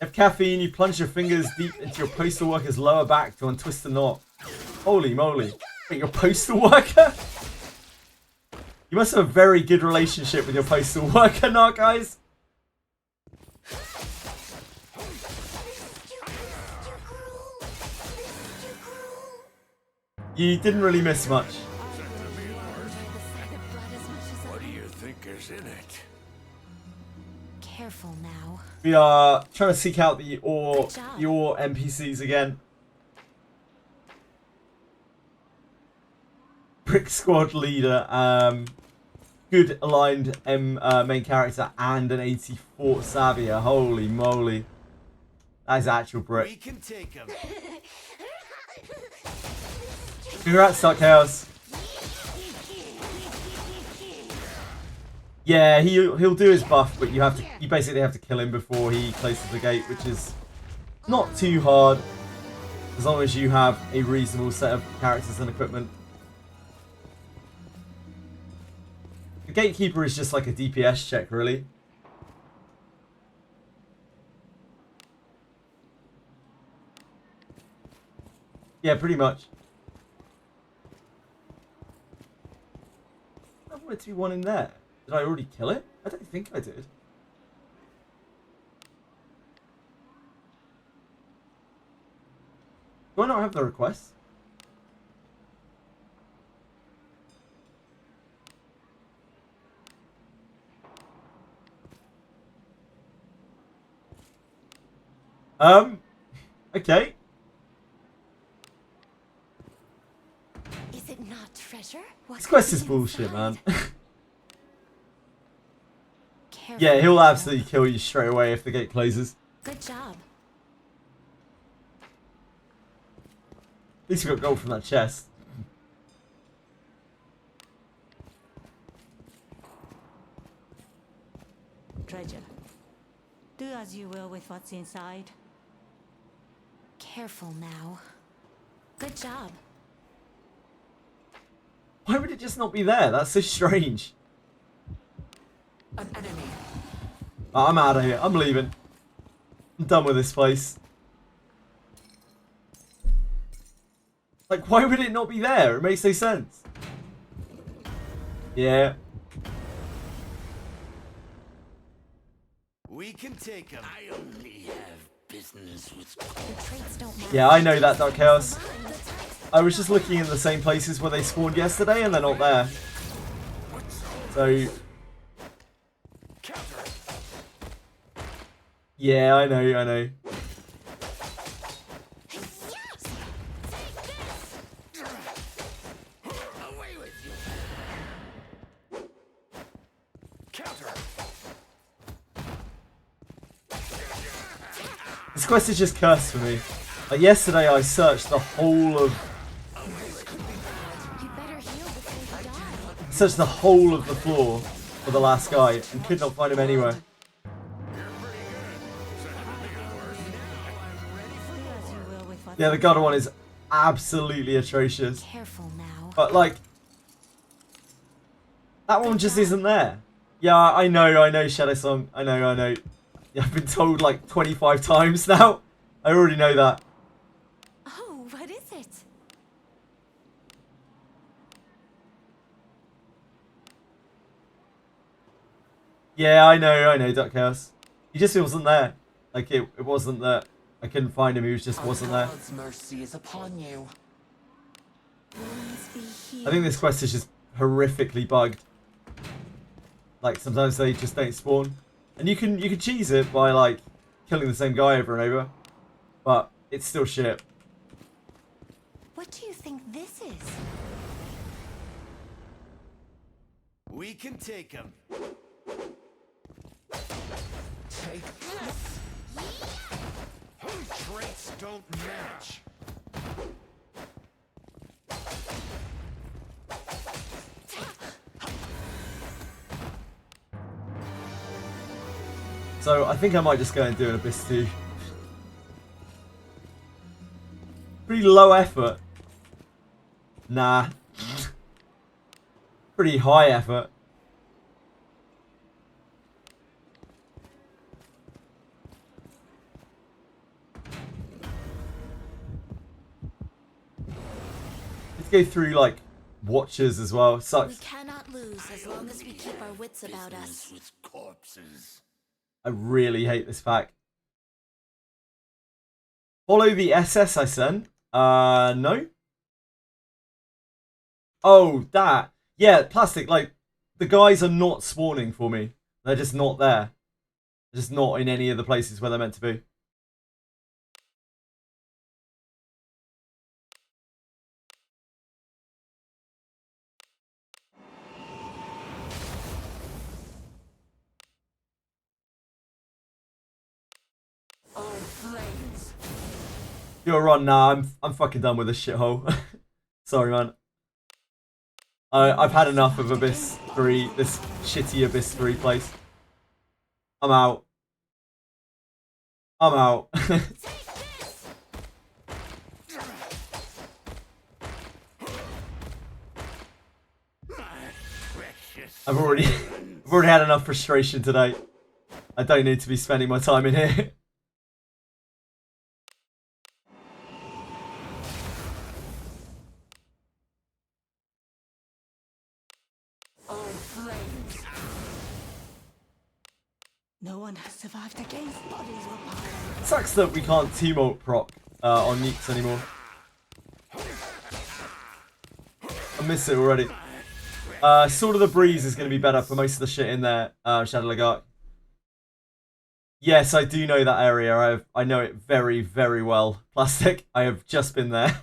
If caffeine, you plunge your fingers deep into your postal worker's lower back to untwist the knot. Holy moly. Wait, your postal worker? You must have a very good relationship with your postal worker now, guys. You didn't really miss much. What do you think is in it? Careful now. We are trying to seek out your NPCs again. Brick Squad leader, good aligned main character, and an 84 Savia. Holy moly. That is actual We brick. can take him. Congrats, Dark Chaos. Yeah, he'll do his buff, but you basically have to kill him before he closes the gate, which is not too hard as long as you have a reasonable set of characters and equipment. The gatekeeper is just like a DPS check, really. Yeah, pretty much. I wanted to be one in there. Did I already kill it? I don't think I did. Do I not have the request? Okay. Is it not treasure? What This quest could is be bullshit, man. inside? Careful Yeah, he'll now. absolutely kill you straight away if the gate closes. Good job. At least you got gold from that chest. Treasure. Do as you will with what's inside. Careful now. Good job. Why would it just not be there? That's so strange. An enemy. Oh, I'm out of here. I'm leaving. I'm done with this place. Like, why would it not be there? It makes no sense. Yeah. We can take him. I only have business with. Your traits don't matter. Yeah, I know that, Dark Chaos. Combine the types. I was just looking in the same places where they spawned yesterday and they're not there. So, Counter. yeah, I know. Yes! Take this! Away with you. Counter. This quest is just cursed for me. Like yesterday I searched the whole of You better heal before you die. searched the whole of the floor for the last guy and could not find him anywhere. Do as you will with what's Yeah, the gutter one is absolutely atrocious. Careful now. But like that one just isn't there. Yeah, I know, Shadow Song. I know. Yeah, I've been told like 25 times now. I already know that. Oh, what is it? Yeah, I know, Duck Chaos. He just wasn't there. Like it wasn't that I couldn't find him, he was just wasn't there. God's mercy is upon you. Wounds be healed. I think this quest is just horrifically bugged. Like sometimes they just don't spawn. And you can cheese it by like killing the same guy over and over. But it's still shit. What do you think this is? We can take him. Take this. Traits don't match. So I think I might just go and do an Abyss 2. Pretty low effort. Nah. Pretty high effort. Let's go through like watches as well. We Sucks. cannot lose as long as we keep our wits about us. Business with corpses. I really hate this pack. Follow the SS I sent. No. Oh, that. Yeah, plastic. Like, the guys are not spawning for me. They're just not there. They're just not in any of the places where they're meant to be. Oh, flames. You're on now. I'm fucking done with this shithole. Sorry, man. I've had enough of Abyss 3, this shitty Abyss 3 place. I'm out. I'm out. I've already had enough frustration today. I don't need to be spending my time in here. Oh, flames. No one has survived against bodies were piled. It sucks that we can't team ult proc on Neeks anymore. I miss it already. Sword of the Breeze is going to be better for most of the shit in there, Shadow Lagark. Yes, I do know that area. I know it very, very well. Plastic, I have just been there.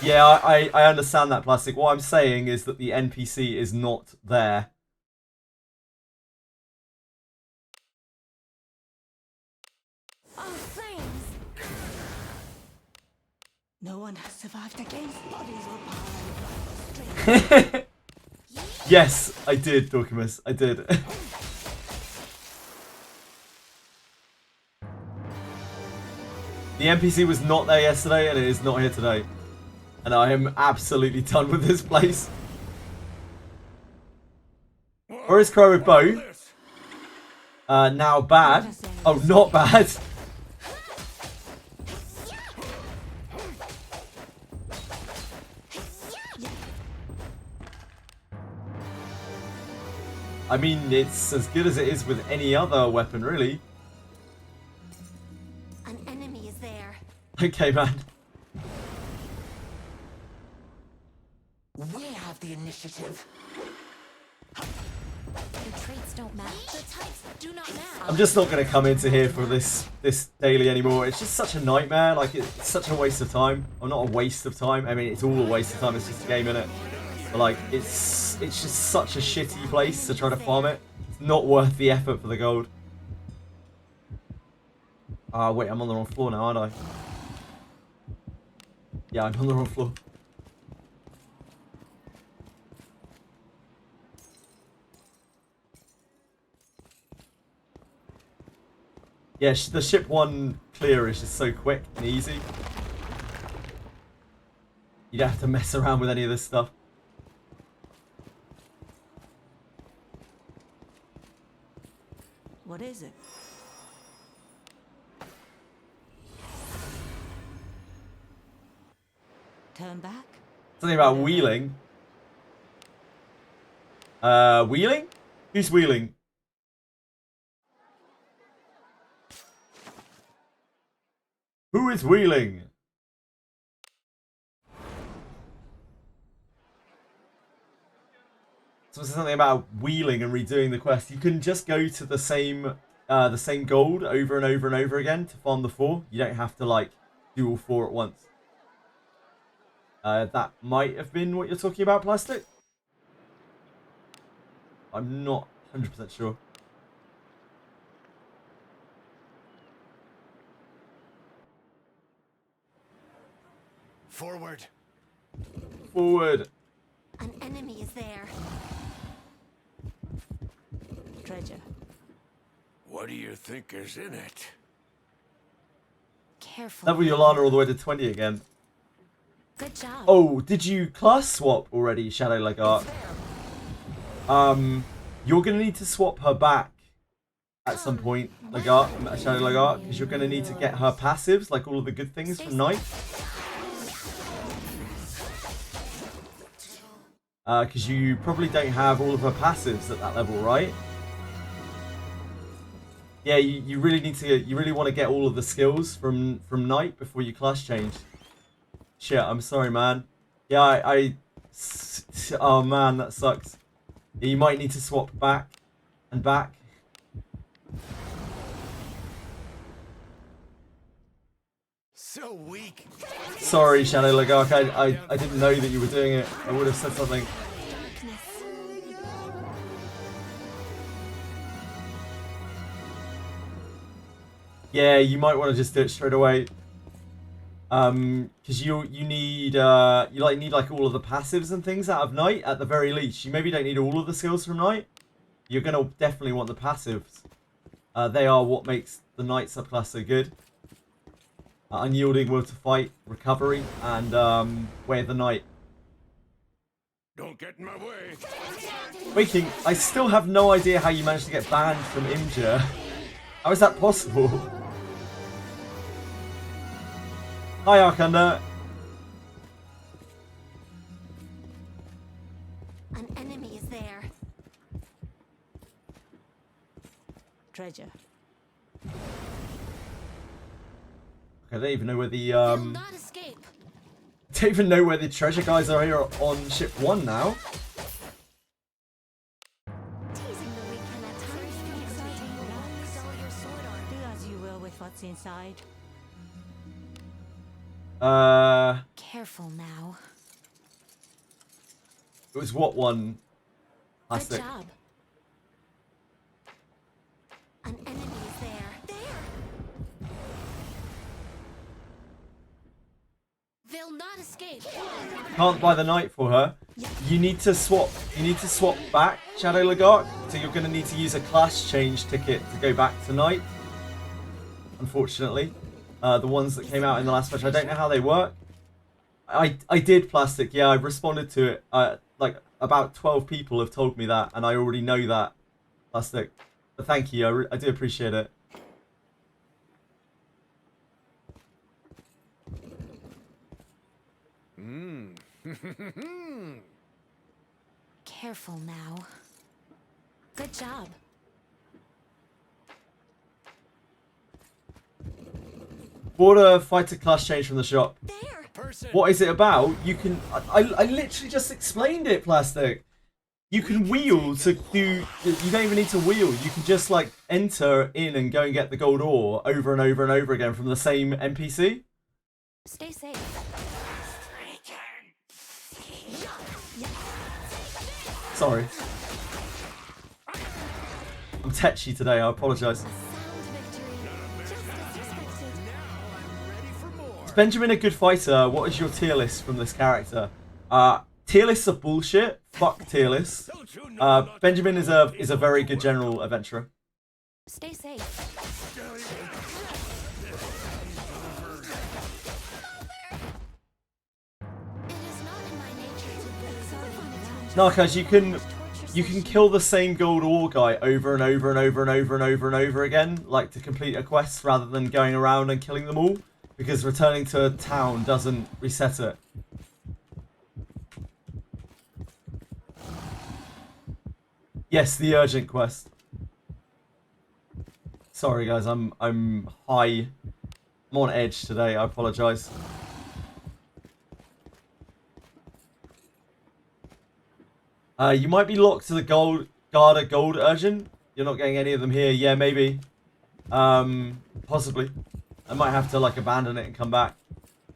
Yeah, I understand that, Plastic. What I'm saying is that the NPC is not there. Oh, flames! No one has survived against bodies or power. Yes, I did, Dorkimus. I did. The NPC was not there yesterday, and it is not here today. And I am absolutely done with this place. Or is Crow with bow? Now bad. Oh, not bad. I mean, it's as good as it is with any other weapon, really. An enemy is there. Okay, man. We have the initiative. Your traits don't match. The types do not match. I'm just not going to come into here for this daily anymore. It's just such a nightmare. Like, it's such a waste of time. Or not a waste of time. I mean, it's all a waste of time. It's just a game, innit? But, like, it's just such a shitty place to try to farm it. It's not worth the effort for the gold. Ah, wait, I'm on the wrong floor now, aren't I? Yeah, I'm on the wrong floor. Yeah, the ship 1 clear is just so quick and easy. You don't have to mess around with any of this stuff. What is it? Turn back? Something about wheeling. Wheeling? Who's wheeling? Who is wheeling? So it's something about wheeling and redoing the quest. You can just go to the same gold over and over and over again to farm the 4. You don't have to like do all 4 at once. That might have been what you're talking about, Plastic. I'm not 100% sure. Forward. Forward. An enemy is there. Treasure. What do you think is in it? Careful. Level Yolanda all the way to 20 again. Good job. Oh, did you class swap already, Shadow Lagarde? You're gonna need to swap her back at some point, Lagarde, Shadow Lagarde, because you're gonna need to get her passives, like all of the good things from Night. Because you probably don't have all of her passives at that level, right? Yeah, you really need to. You really want to get all of the skills from Night before you class change. Shit, I'm sorry, man. Yeah, oh man, that sucks. Yeah, you might need to swap back and back. So weak. Sorry, Shadow Lagarde. I didn't know that you were doing it. I would have said something. Darkness. Yeah, you might want to just do it straight away. Because you need need like all of the passives and things out of Night at the very least. You maybe don't need all of the skills from Night. You're gonna definitely want the passives. They are what makes the Night subclass so good. Unyielding, Will to Fight, Recovery, and Way of the Night. Don't get in my way. Waking, I still have no idea how you managed to get banned from Imgur. How is that possible? Hi, Arkander. An enemy is there. Treasure. I don't even know where the Will not escape. don't even know where the treasure guys are here on ship 1 now. inside. Careful now. It was what one? Good Plastic. job. An enemy is there. There! They'll not escape. Can't buy the knight for her. You need to swap. You need to swap back Shadow Lagark. So you're going to need to use a class change ticket to go back to knight. Unfortunately, the ones that came out in the last patch, I don't know how they work. I did plastic. Yeah, I responded to it. Like about 12 people have told me that, and I already know that plastic. But thank you. I do appreciate it. Careful now. Good job. Bought a fighter class change from the shop. There! Person. What is it about? You can... I literally just explained it, plastic. You can wheel to do... You don't even need to wheel. You can just, like, enter in and go and get the gold ore over and over and over again from the same NPC. Stay safe. Sorry. I'm tetchy today, I apologise. A sound victory. Just as expected. Now I'm ready for more. Is Benjamin a good fighter? What is your tier list from this character? Tier lists are bullshit. Fuck tier lists. Don't you know I'm not Benjamin is a very good general adventurer. Stay safe. It is not in my nature to bring someone Narcos, you can kill the same gold ore guy over and over and over and over and over and over again, like to complete a quest rather than going around and killing them all, because returning to a town doesn't reset it. Yes, the urgent quest. Sorry guys, I'm high. I'm on edge today, I apologise. You might be locked to the Garda Gold Urgent. You're not getting any of them here. Yeah, maybe. Possibly. I might have to like abandon it and come back.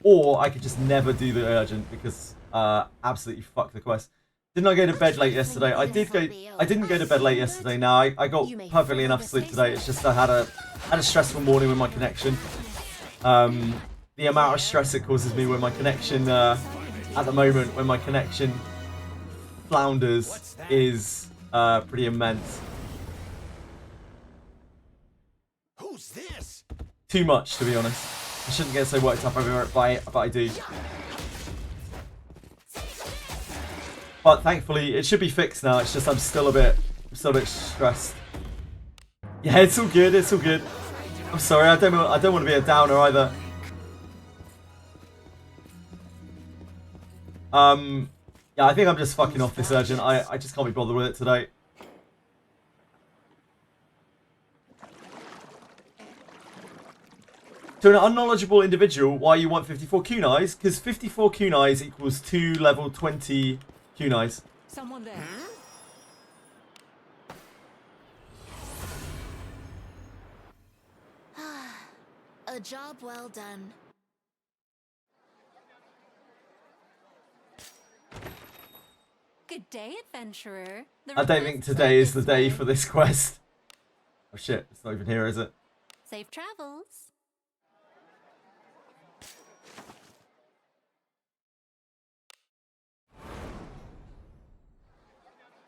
Or I could just never do the Urgent because absolutely fuck the quest. Didn't I go to bed late yesterday? I didn't go to bed late yesterday. No, I got perfectly enough sleep today. It's just I had a stressful morning with my connection. The amount of stress it causes me when my connection at the moment when my connection flounders is pretty immense. Who's this? Too much, to be honest. I shouldn't get so worked up over it, but I do. But thankfully, it should be fixed now. It's just I'm still a bit stressed. Yeah, it's all good. It's all good. I'm sorry. I don't want to be a downer either. Yeah, I think I'm just fucking off this urgent. I just can't be bothered with it today. To an unknowledgeable individual, why you want 54 kunais? Because 54 kunais equals 2 level 20 kunais. Someone there. A job well done. Good day, adventurer. I don't think today is the day for this quest. Oh shit, it's not even here, is it? Safe travels.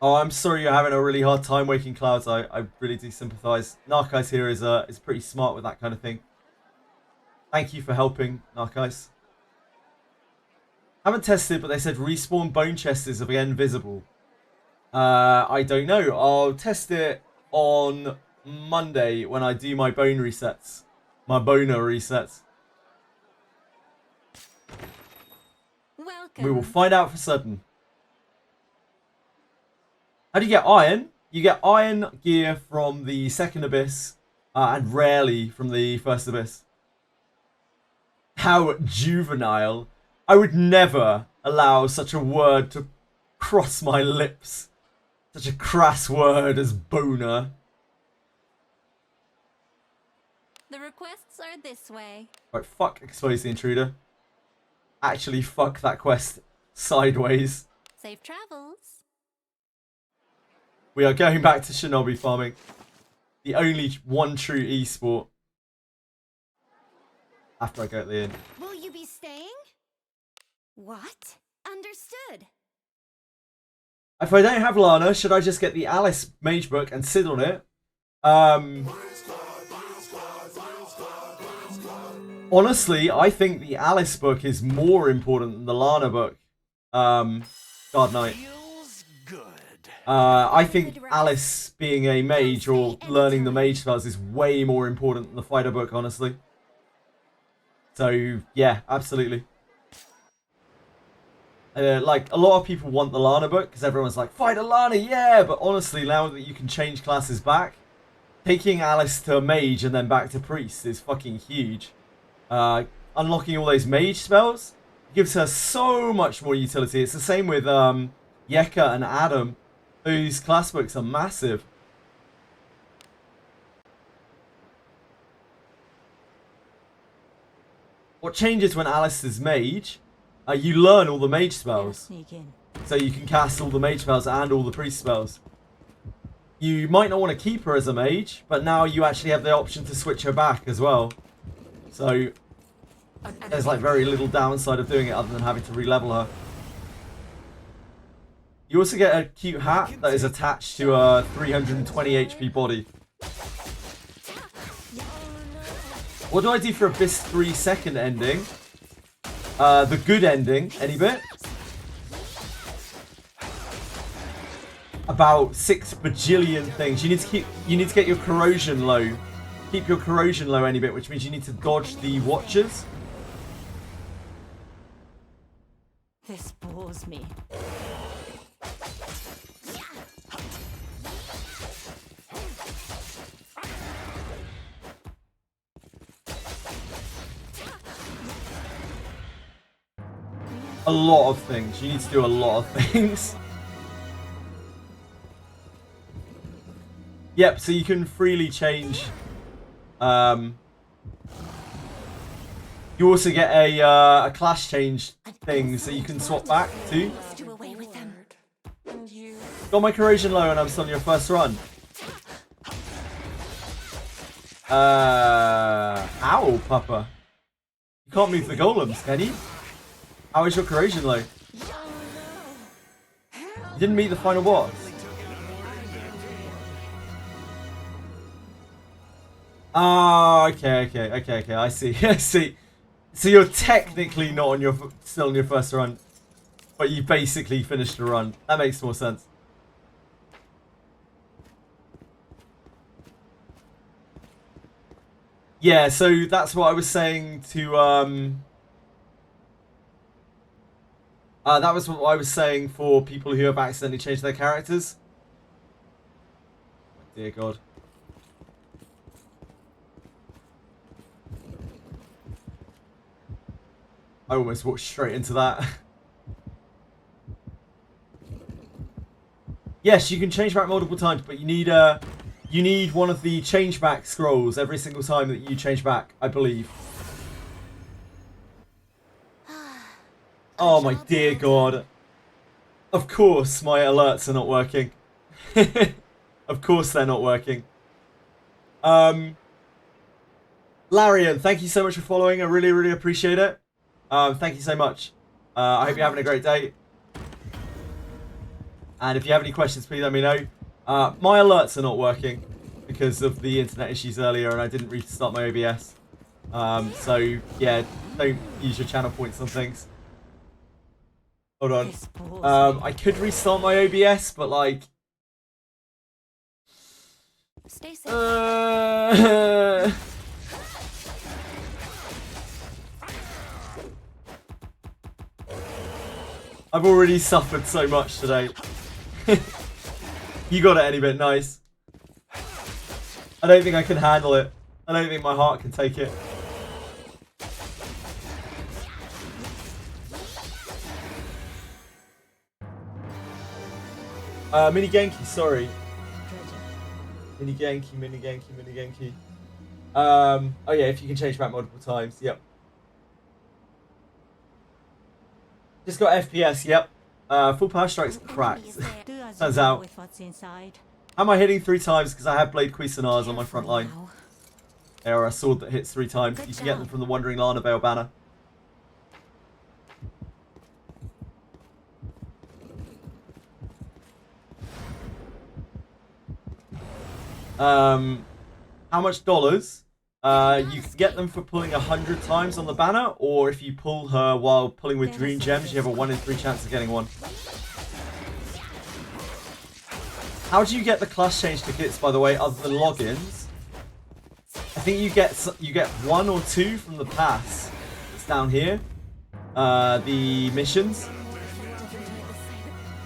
Oh, I'm sorry you're having a really hard time waking clouds. I really do sympathise. Narcos here is pretty smart with that kind of thing. Thank you for helping, Narcos. Haven't tested, but they said respawn bone chests are again visible. I don't know. I'll test it on Monday when I do my bone resets. My boner resets. Welcome. We will find out for certain. How do you get iron? You get iron gear from the second abyss, and rarely from the first abyss. How juvenile. I would never allow such a word to cross my lips. Such a crass word as boner. The requests are this way. Right, fuck expose the intruder. Actually, fuck that quest sideways. Safe travels. We are going back to shinobi farming. The only one true esport. After I go at the inn. Will you be staying? What? Understood. If I don't have Lana, should I just get the Alice mage book and sit on it? Honestly, I think the Alice book is more important than the Lana book. God Knight. Feels good. I think Alice being a mage or learning the mage spells is way more important than the fighter book, honestly. So, yeah, absolutely. Like, a lot of people want the Lana book because everyone's like, fighter Lana, yeah! But honestly, now that you can change classes back, taking Alice to a mage and then back to priest is fucking huge. Unlocking all those mage spells gives her so much more utility. It's the same with Yeka and Adam. Those class books are massive. What changes when Alice is mage? You learn all the mage spells. Sneak in. So you can cast all the mage spells and all the priest spells. You might not want to keep her as a mage, but now you actually have the option to switch her back as well. So there's like very little downside of doing it other than having to re-level her. You also get a cute hat that is attached to a 320 HP body. What do I do for Abyss 3 second ending? The good ending, any bit? About 6 bajillion things. You need to get your corrosion low. Keep your corrosion low any bit, which means you need to dodge the watchers. This bores me. A lot of things. You need to do a lot of things. Yep, so you can freely change. You also get a class change thing, so you can swap back too. Do away with them. Got my corrosion low and I'm still on your first run. Ow, Papa. You can't move the golems, can you? How is your corrosion low? You didn't meet the final boss. Oh, okay. I see. I see. So you're technically not on your still on your first run, but you basically finished the run. That makes more sense. Yeah, so that's what I was saying to that was what I was saying for people who have accidentally changed their characters. Oh, dear God. I almost walked straight into that. Yes, you can change back multiple times, but you need one of the change back scrolls every single time that you change back, I believe. Oh my dear God. Of course my alerts are not working. Of course they're not working. Larian, thank you so much for following. I really, really appreciate it. Thank you so much. I hope you're having a great day. And if you have any questions, please let me know. My alerts are not working because of the internet issues earlier and I didn't restart my OBS. So, yeah, don't use your channel points on things. Hold on. I could restart my OBS, but like... Stay safe. I've already suffered so much today. You got it any bit, nice. I don't think I can handle it. I don't think my heart can take it. Mini Genki, sorry. Mini Genki. Oh yeah, if you can change map multiple times, yep. Just got FPS, yep. Full power strike's cracked. Do as Turns you will out. with what's inside. How am I hitting 3 times? Because I have Blade Cuisinards on my front line. Now. They are a sword that hits 3 times. Good You can get them job. from the Wandering Lana Veil banner. How much dollars? You can get them for pulling 100 times on the banner, or if you pull her while pulling with Dream Gems, you have a 1 in 3 chance of getting one. How do you get the class change tickets, by the way, other than logins? I think you get 1 or 2 from the pass. It's down here. The missions.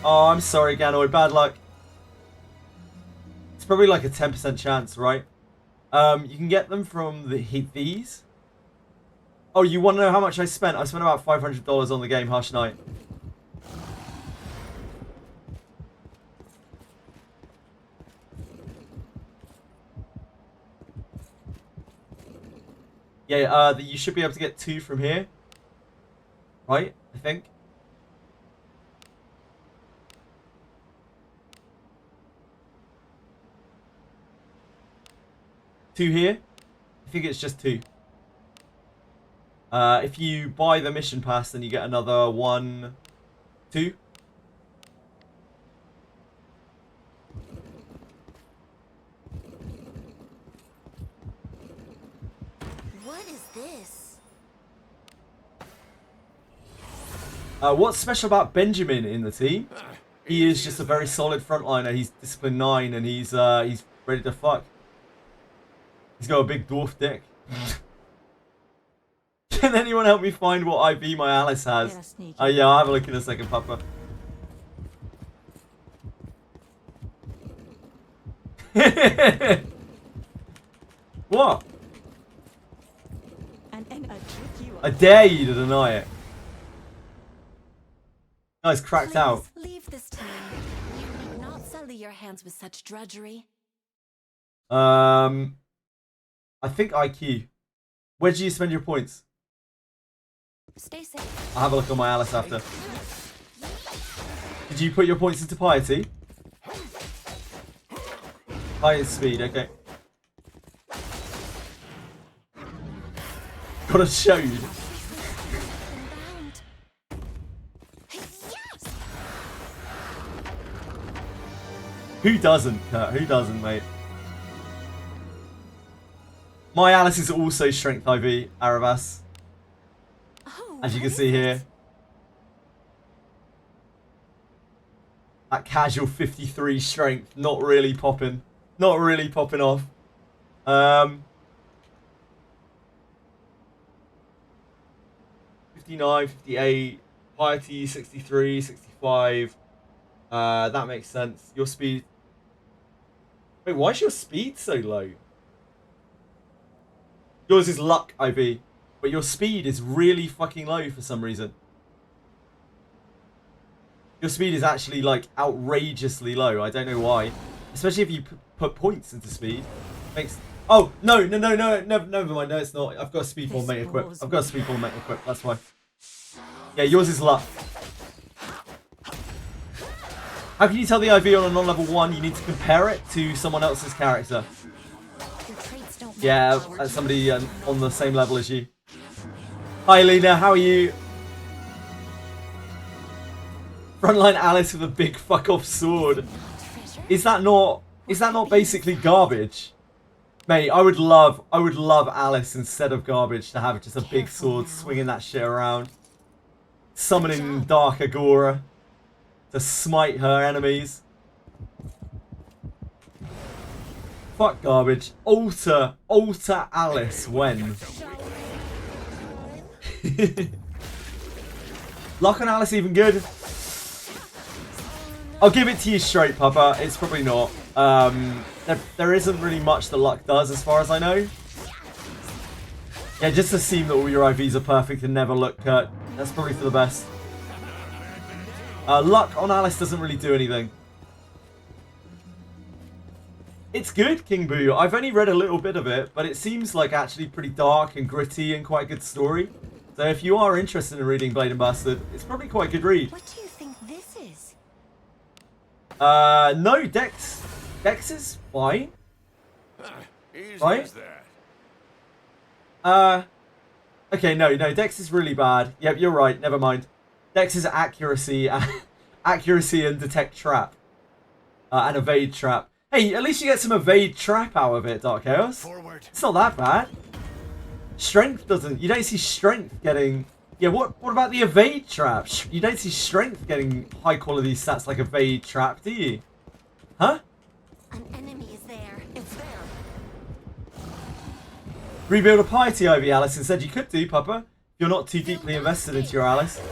Oh, I'm sorry, Ganoid. Bad luck. It's probably like a 10% chance, right? You can get them from these. Oh, you want to know how much I spent? I spent about $500 on the game Hush Night. Yeah, you should be able to get 2 from here. Right, I think. Two here. I think it's just 2. If you buy the mission pass, then you get another 1, 2. What is this? What's special about Benjamin in the team? He is just a very solid frontliner. He's discipline 9 and he's ready to fuck. He's got a big dwarf dick. Can anyone help me find what IV my Alice has? Yeah, I'll have a look in a second, Papa. What? I dare you to deny it. Guy's cracked Please, out. leave this team. You need not sully your hands with such drudgery. I think IQ. Where do you spend your points? Stay safe. I'll have a look on my Alice after. Did you put your points into piety? Highest speed, okay. Got a showed. Yes! Who doesn't, Kurt? Who doesn't, mate? My Alice is also strength IV, Aravas. Oh, As you can what see is here. this? That casual 53 strength, not really popping. Not really popping off. 59, 58, piety 63, 65. That makes sense. Your speed. Wait, why is your speed so low? Yours is luck, IV. But your speed is really fucking low for some reason. Your speed is actually, like, outrageously low. I don't know why. Especially if you put points into speed. Makes... Oh, no, never mind. No, it's not. I've got a speed ball mate equip. I've got a speed ball mate equip. That's why. Yeah, yours is luck. How can you tell the IV on a non-level 1? You need to compare it to someone else's character. Your traits don't Yeah, match. somebody on the same level as you. Hi, Lena. How are you? Frontline Alice with a big fuck off sword. Treasure? Is that not basically garbage? Mate, I would love Alice instead of garbage to have just a big Careful sword now. swinging that shit around. Summoning Dark Agora to smite her enemies. Fuck garbage. Alter Alice when? Luck on Alice even good? I'll give it to you straight, Papa. It's probably not. There isn't really much that luck does as far as I know. Yeah, just assume that all your IVs are perfect and never look Kurt. That's probably for the best. Luck on Alice doesn't really do anything. It's good, King Boo. I've only read a little bit of it, but it seems like actually pretty dark and gritty and quite a good story. So if you are interested in reading Blade and Bastard, it's probably quite a good read. What do you think this is? No, Dex. Dex is fine. Easy Right? as that. Okay, no, Dex is really bad. Yep, you're right, never mind. Dex is accuracy, accuracy and detect trap. And evade trap. Hey, at least you get some evade trap out of it, Dark Chaos. Forward. It's not that bad. Strength doesn't. You don't see strength getting. Yeah, what about the evade trap? You don't see strength getting high quality stats like evade trap, do you? Huh? An enemy is there. It's there. Rebuild a piety Ivy, Alice, and said you could do, Papa. You're not too deeply invested into your Alice.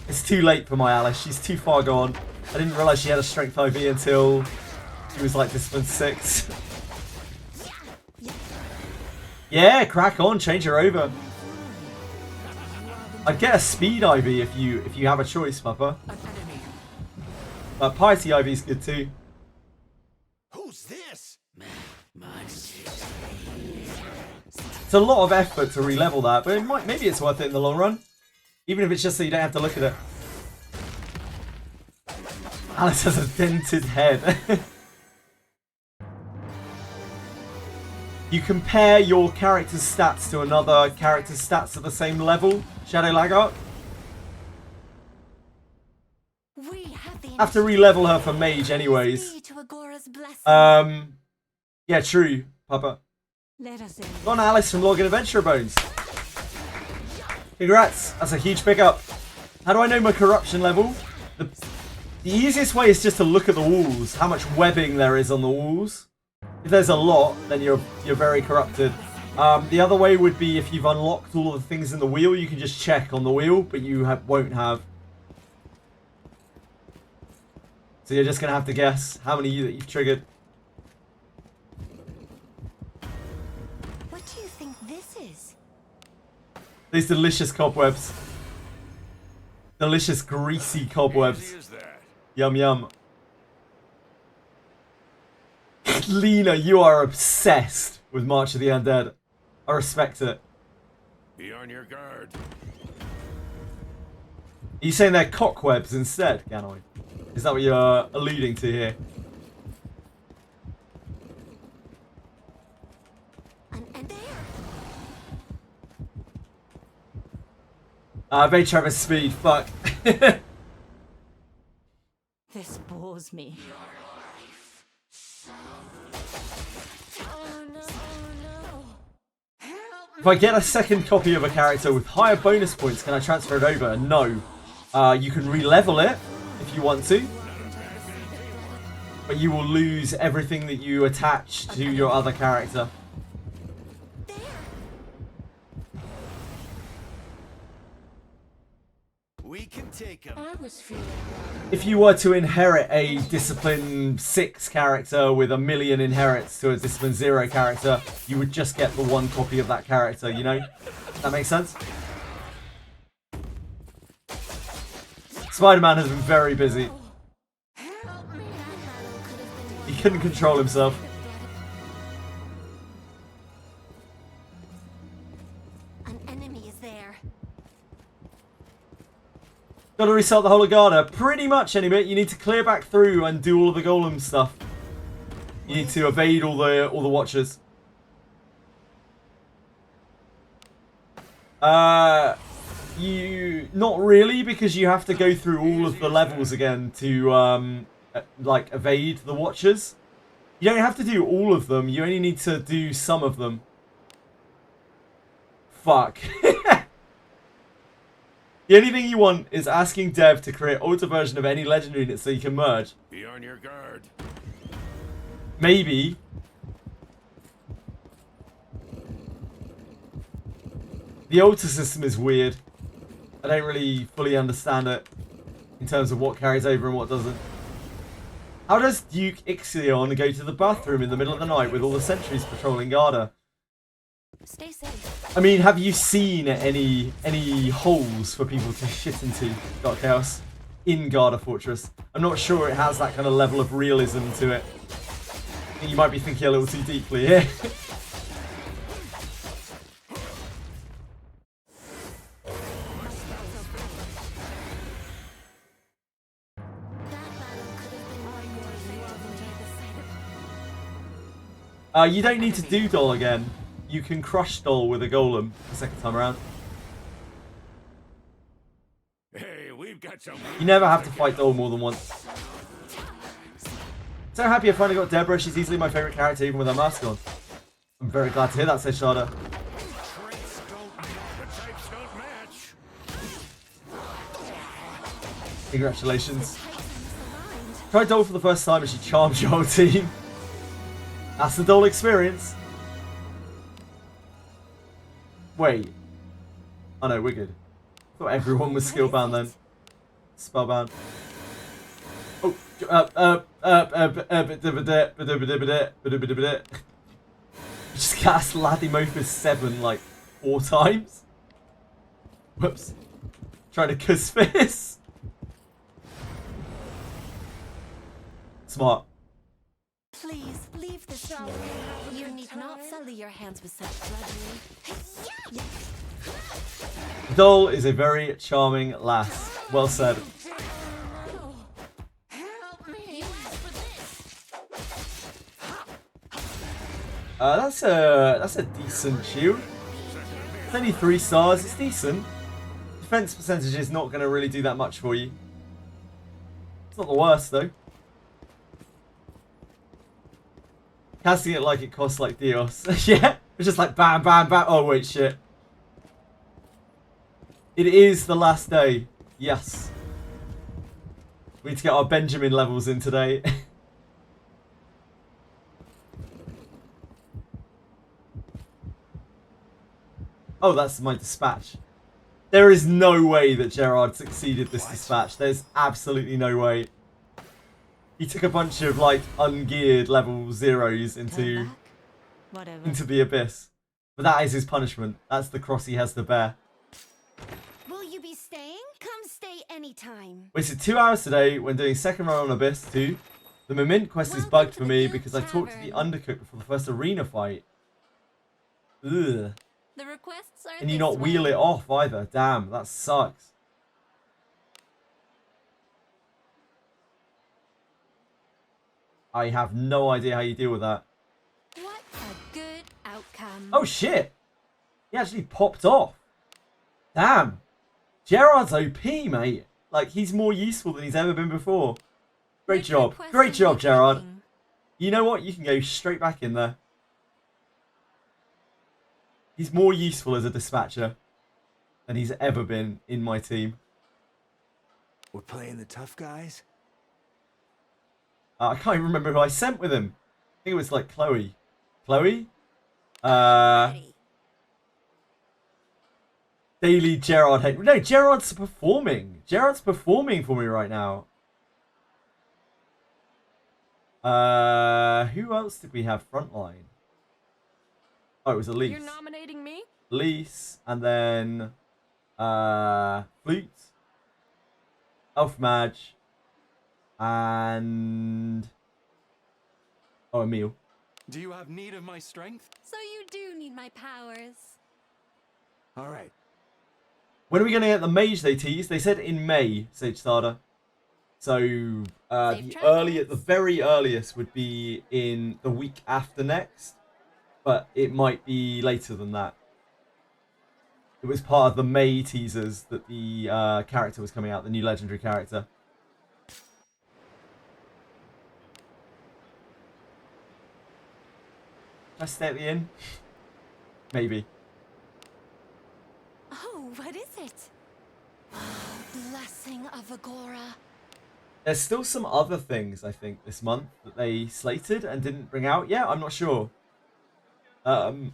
It's too late for my Alice. She's too far gone. I didn't realise she had a strength IV until she was like Discipline 6. Yeah, crack on, change her over. I'd get a speed IV if you have a choice, Papa. But piety IV is good too. Who's this? It's a lot of effort to re-level that, but maybe it's worth it in the long run. Even if it's just so you don't have to look at it. Alice has a dented head. You compare your character's stats to another character's stats at the same level, Shadow Laggart. We have the Have to re-level her for mage anyways. Key to Agora's blessing. Yeah, true, Papa. Let us in. Gone Alice from Login Adventurer Bones. Congrats, that's a huge pickup. How do I know my corruption level? The easiest way is just to look at the walls, how much webbing there is on the walls. If there's a lot, then you're very corrupted. The other way would be if you've unlocked all of the things in the wheel, you can just check on the wheel, but you won't have. So you're just going to have to guess how many that you've triggered. What do you think this is? These delicious cobwebs. Delicious greasy cobwebs. Easy as that. Yum yum. Lena, you are obsessed with March of the Undead. I respect it. Be on your guard. Are you saying they're cockwebs instead, Ganoi? Is that what you're alluding to here? And there. Evade Travis speed, fuck. This bores me. Oh no! Oh no! If I get a second copy of a character with higher bonus points, can I transfer it over? No. You can re-level it if you want to. But you will lose everything that you attach to your other character. We can take him. If you were to inherit a Discipline 6 character with 1 million inherits to a Discipline 0 character, you would just get the one copy of that character, you know? That makes sense? Spider-Man has been very busy. He couldn't control himself. An enemy is there. Gotta restart the whole of Garda. Pretty much, anyway. You need to clear back through and do all of the golem stuff. You need to evade all the watchers. You not really, because you have to go through all of the levels again to like evade the watchers. You don't have to do all of them. You only need to do some of them. Fuck. The only thing you want is asking Dev to create alter version of any legendary unit so you can merge. Be on your guard. Maybe. The alter system is weird. I don't really fully understand it in terms of what carries over and what doesn't. How does Duke Ixion go to the bathroom in the middle of the night with all the sentries patrolling Garda? Stay safe. I mean, have you seen any holes for people to shit into, Dark Chaos? in Garda Fortress. I'm not sure it has that kind of level of realism to it. I think you might be thinking a little too deeply here. You don't need to do Doll again. You can crush Doll with a golem the second time around. Hey, we've got some. You never have to fight Doll more than once. So happy I finally got Deborah. She's easily my favourite character even with her mask on. I'm very glad to hear that, says Shada. The types don't match. Congratulations. Tried Doll for the first time and she charmed your whole team. That's the Doll experience. Wait. Oh no, we're good. I thought everyone was skillbound then. Spellbound. Oh, just cast Lathimophis 7 like 4 times. Whoops. Trying to cuss this. Smart. Please leave the shop. You need not sully your hands with such drudgery. Doll is a very charming lass. Well said. Help me! That's a decent shield. It's only 3 stars. It's decent. Defense percentage is not going to really do that much for you. It's not the worst though. Casting it like it costs like Dios. Yeah, it's just like bam, bam, bam. Oh wait, shit. It is the last day. Yes. We need to get our Benjamin levels in today. Oh, that's my dispatch. There is no way that Gerard succeeded this dispatch. There's absolutely no way. He took a bunch of like ungeared level 0s into the abyss. But that is his punishment. That's the cross he has to bear. Will you be staying? Come stay anytime. Wasted 2 hours today when doing second run on Abyss 2. The Moment quest is bugged for me because I talked to the Undercook before the first arena fight. Ugh. The requests are And you not wheel it off either. Damn, that sucks. I have no idea how you deal with that. What a good outcome. Oh shit! He actually popped off. Damn. Gerard's OP, mate. Like, he's more useful than he's ever been before. Great job. Great job, Gerard. You know what? You can go straight back in there. He's more useful as a dispatcher than he's ever been in my team. We're playing the tough guys? I can't even remember who I sent with him. I think it was like Chloe. Chloe? Daily Gerard hate. No, Gerard's performing. Gerard's performing for me right now. Who else did we have frontline? Oh, it was Elise. You're nominating me? Elise, and then Flute, Elf Madge, and Emil. Do you have need of my strength? So you do need my powers. All right. When are we going to get the mage they teased? They said in May, Sage Starter. So the very earliest would be in the week after next, but it might be later than that. It was part of the May teasers that the character was coming out, the new legendary character. Should I stay at the inn? Maybe. Oh, what is it? Oh, blessing of Agora. There's still some other things, I think, this month that they slated and didn't bring out yet. I'm not sure. Do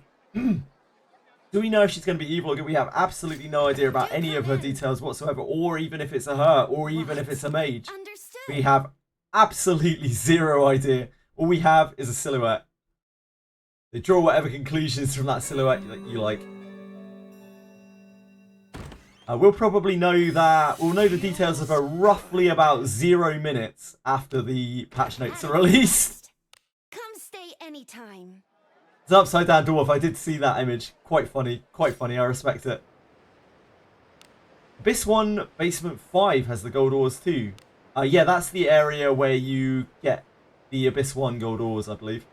we know if she's going to be evil or good? We have absolutely no idea about any of her details whatsoever, or even if it's a her, or even if it's a mage. Understood. We have absolutely zero idea. All we have is a silhouette. They draw whatever conclusions from that silhouette that you like. We'll probably know that. We'll know the details of her roughly about 0 minutes after the patch notes are released. Come stay anytime. It's an upside down dwarf. I did see that image. Quite funny. Quite funny. I respect it. Abyss 1 Basement 5 has the gold ores too. Yeah, that's the area where you get the Abyss 1 gold ores, I believe.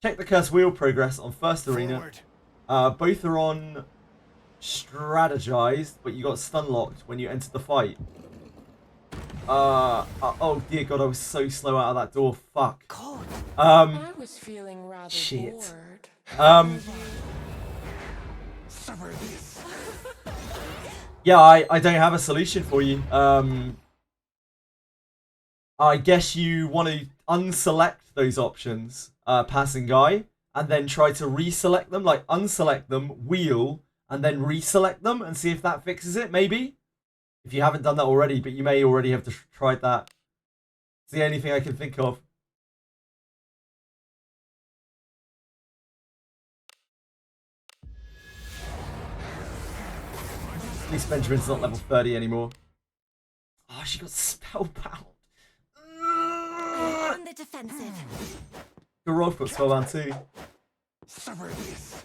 Check the cursed wheel progress on first arena. Forward. Both are on strategized, but you got stun locked when you entered the fight. Oh dear God, I was so slow out of that door. Fuck. I was feeling rather Shit. bored. Summer this. Yeah, I don't have a solution for you. I guess you want to unselect those options, passing guy, and then try to reselect them, like unselect them, wheel, and then reselect them and see if that fixes it, maybe? If you haven't done that already, but you may already have tried that. It's the only thing I can think of. At least Benjamin's not level 30 anymore. Oh, she got spellbound. On the defensive. The Rolf got spellbound too. Summer this.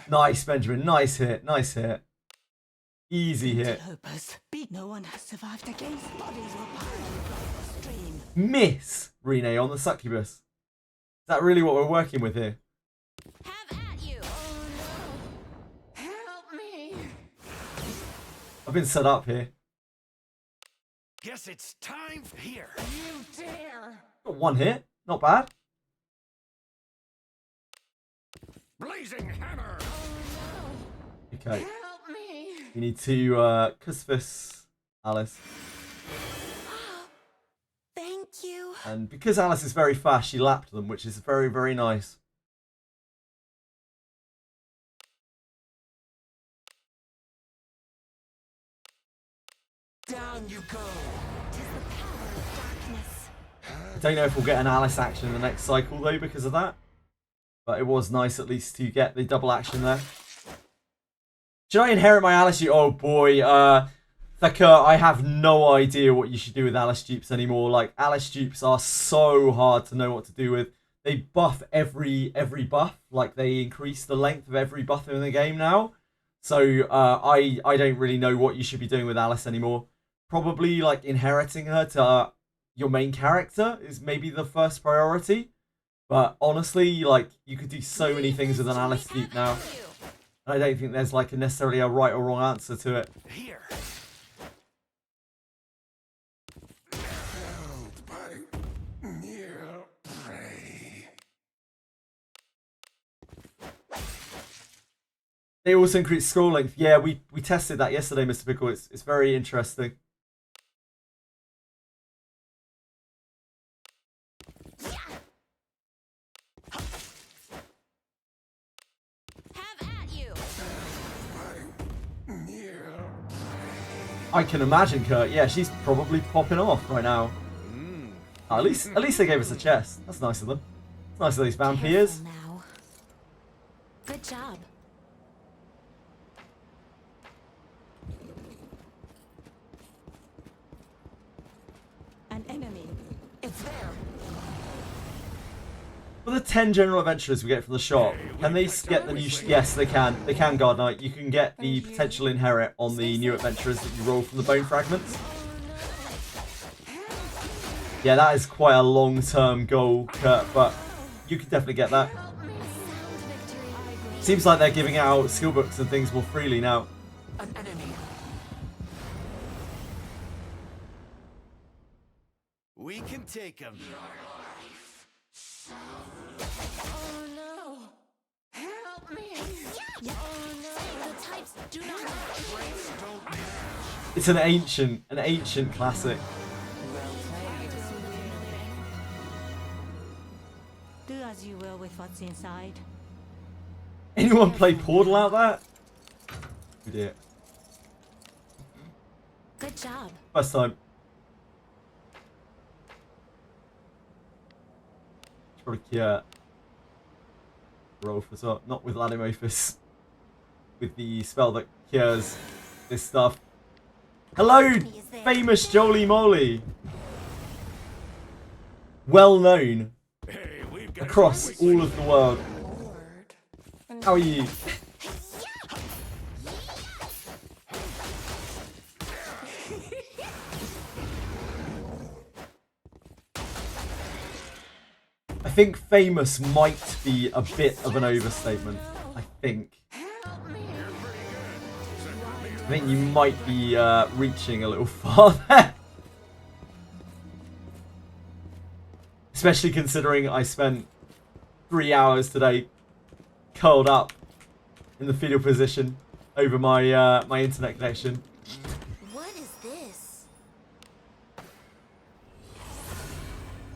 Nice, Benjamin. Nice hit. Nice hit. Easy hit. Hopers. No one has survived against bodies were piling across the stream. Miss Rene on the succubus. Is that really what we're working with here? Have at you. Help me! I've been set up here. Guess it's time here. You dare! Got one hit. Not bad. Blazing hammer! Okay. Help me! We need to Cusfus Alice. Thank you. And because Alice is very fast, she lapped them, which is very, very nice. Down you go. Tis the power of darkness. I don't know if we'll get an Alice action in the next cycle, though, because of that. But it was nice, at least, to get the double action there. Should I inherit my Alice? Oh, boy. Theka, I have no idea what you should do with Alice dupes anymore. Like, Alice dupes are so hard to know what to do with. They buff every buff. Like, they increase the length of every buff in the game now. So, I don't really know what you should be doing with Alice anymore. Probably, like, inheriting her to your main character is maybe the first priority. But, honestly, like, you could do so many things with an Alice dupe now. I don't think there's, like, necessarily a right or wrong answer to it. Here. They also increase scroll length. Yeah, we tested that yesterday, Mr. Pickle. It's very interesting. Have at you. I can imagine Kurt. Yeah, she's probably popping off right now. At least they gave us a chest. That's nice of them. It's nice of these vampires. Careful now. Good job. An enemy. It's there. For the 10 general adventurers we get from the shop, can they get the new... Yes, they can. They can, Guard Knight. You can get the potential inherit on the new adventurers that you roll from the bone fragments. Yeah, that is quite a long-term goal, Kurt, but you can definitely get that. Seems like they're giving out skill books and things more freely now. An enemy. We can take him. Oh no! Help me! Oh no. The types do not match. It's an ancient classic. Do as you will with what's inside. Anyone play Portal out there? We did. Good job. First time. Probably Rolf as well. Not with Ladimophis. with the spell that cures this stuff. Hello, famous Jolie Moly. Well known Hey, we've got across all of the world. Lord. How are you? I think famous might be a bit of an overstatement. I think. Help me. I think you might be reaching a little far there. Especially considering I spent 3 hours today curled up in the fetal position over my my internet connection. What is this?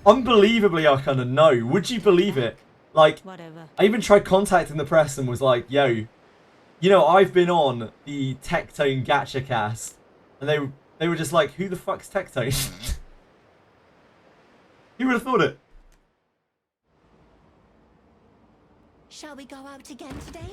Unbelievably, I kind of know. Would you believe it? Like, Whatever. I even tried contacting the press and was like, yo, you know, I've been on the Tectone Gacha cast. And they were just like, who the fuck's Tectone? Who would have thought it? Shall we go out again today?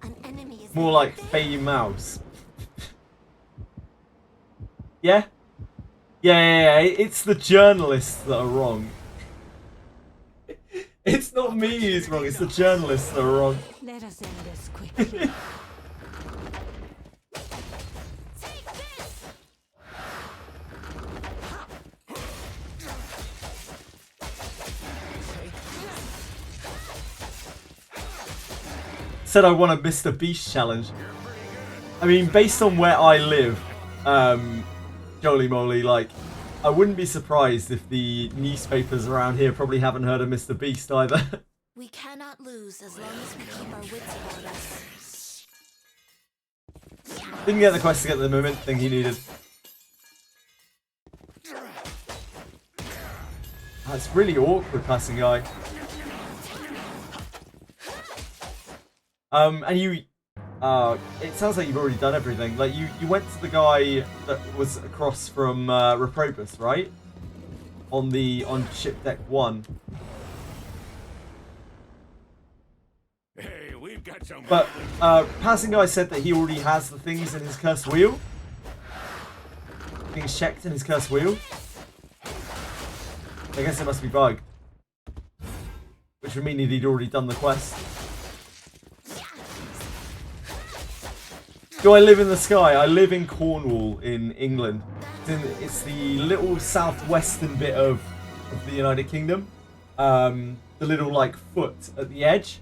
An enemy is More like Faye Mouse. Yeah? Yeah, it's the journalists that are wrong. It's not me who's wrong, it's the journalists that are wrong. Let us end this quickly. Take this! Said I want a Mr. Beast challenge. I mean, based on where I live, Jolly Moly, like, I wouldn't be surprised if the newspapers around here probably haven't heard of Mr. Beast either. We cannot lose as long as we keep our wits about us. Didn't get the quest to get the moment thing he needed. That's really awkward, passing guy. And you, it sounds like you've already done everything. Like you went to the guy that was across from Reprobus, right? On ship deck 1. Hey, we've got some. But passing guy said that he already has the things in his cursed wheel. Things checked in his cursed wheel. I guess it must be bugged. Which would mean that he'd already done the quest. Do I live in the sky? I live in Cornwall in England. It's the little southwestern bit of the United Kingdom. The little like foot at the edge.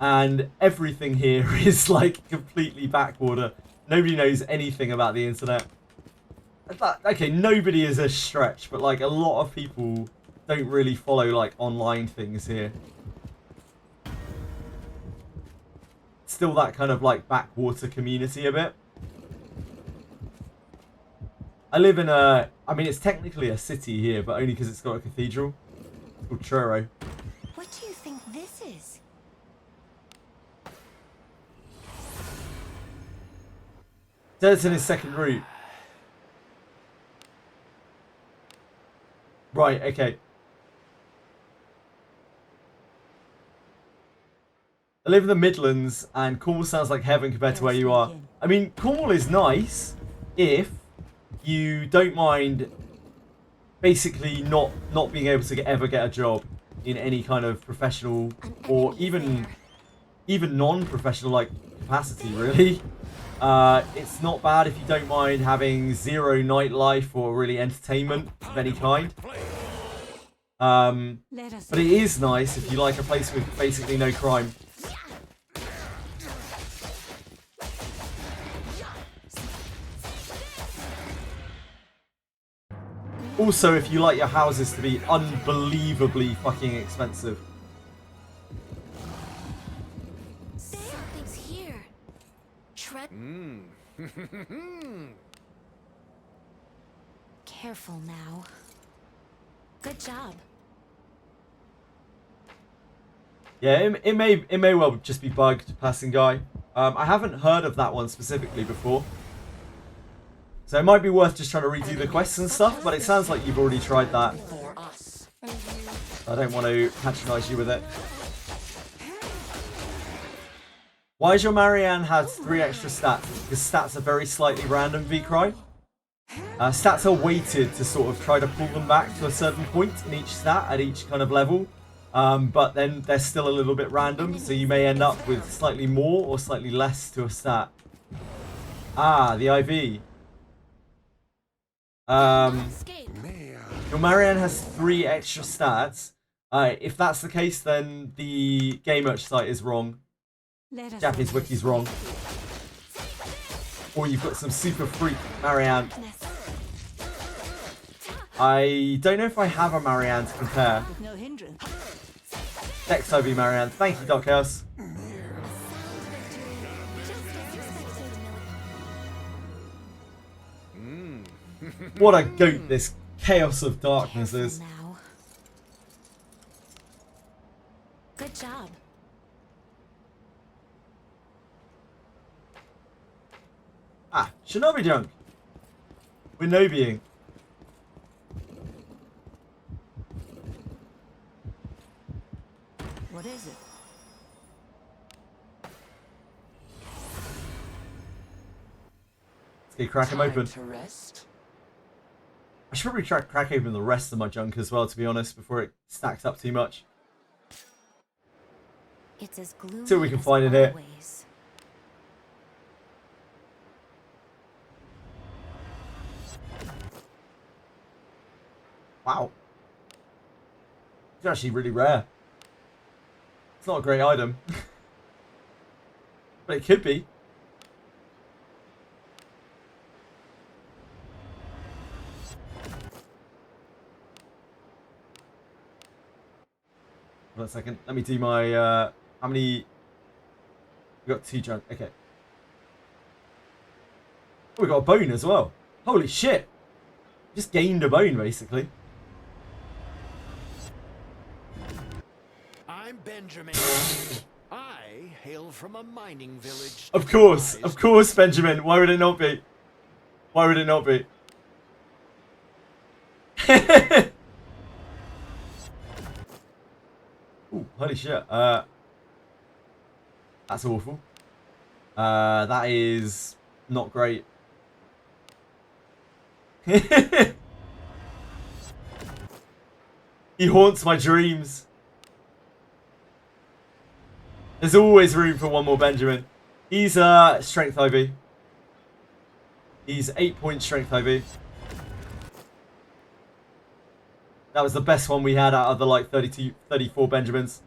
And everything here is like completely backwater. Nobody knows anything about the internet. Okay, nobody is a stretch, but like a lot of people don't really follow like online things here. Still that kind of like backwater community a bit. I live in I mean it's technically a city here, but only because it's got a cathedral. It's called Truro. What do you think this is? That's in his second route. Right, okay. I live in the Midlands, and Cornwall sounds like heaven compared to where you are. I mean, Cornwall is nice if you don't mind basically not being able to ever get a job in any kind of professional or even non-professional like capacity, really. It's not bad if you don't mind having zero nightlife or really entertainment of any kind. But it is nice if you like a place with basically no crime. Also, if you like your houses to be unbelievably fucking expensive. Something's here. Tread. Careful now. Good job. Yeah, it may well just be bugged, passing guy. I haven't heard of that one specifically before. So it might be worth just trying to redo the quests and stuff, but it sounds like you've already tried that. For us. I don't want to patronise you with it. Why does your Marianne have 3 extra stats? Because stats are very slightly random, V-Cry. Stats are weighted to sort of try to pull them back to a certain point in each stat at each kind of level. But then they're still a little bit random, so you may end up with slightly more or slightly less to a stat. Ah, the IV. Your Marianne has 3 extra stats. If that's the case, then the game merch site is wrong. Let us Japanese wiki's wrong. Or you've got some super freak Marianne. I don't know if I have a Marianne to compare. with no hindrance. Dex IV Marianne. Thank you, Doc House. What a goat this Chaos of Darkness is. Now. Good job. Ah, Shinobi Junk. We're Nobiing. What is it? Let's get crack him open. To rest. I should probably try to crack open the rest of my junk as well, to be honest, before it stacks up too much. It's as gloomy See what we can as find in here. always. Wow. It's actually really rare. It's not a great item. But it could be. Hold on a second. Let me do my, how many... We got 2 junk. Okay. Oh, we got a bone as well. Holy shit. Just gained a bone, basically. I'm Benjamin. I hail from a mining village. Of course, Benjamin. Why would it not be? Why would it not be? Ooh, holy shit. That's awful. That is not great. He haunts my dreams. There's always room for one more Benjamin. He's strength IV. He's 8-point strength IV. That was the best one we had out of the like 32, 34 Benjamins.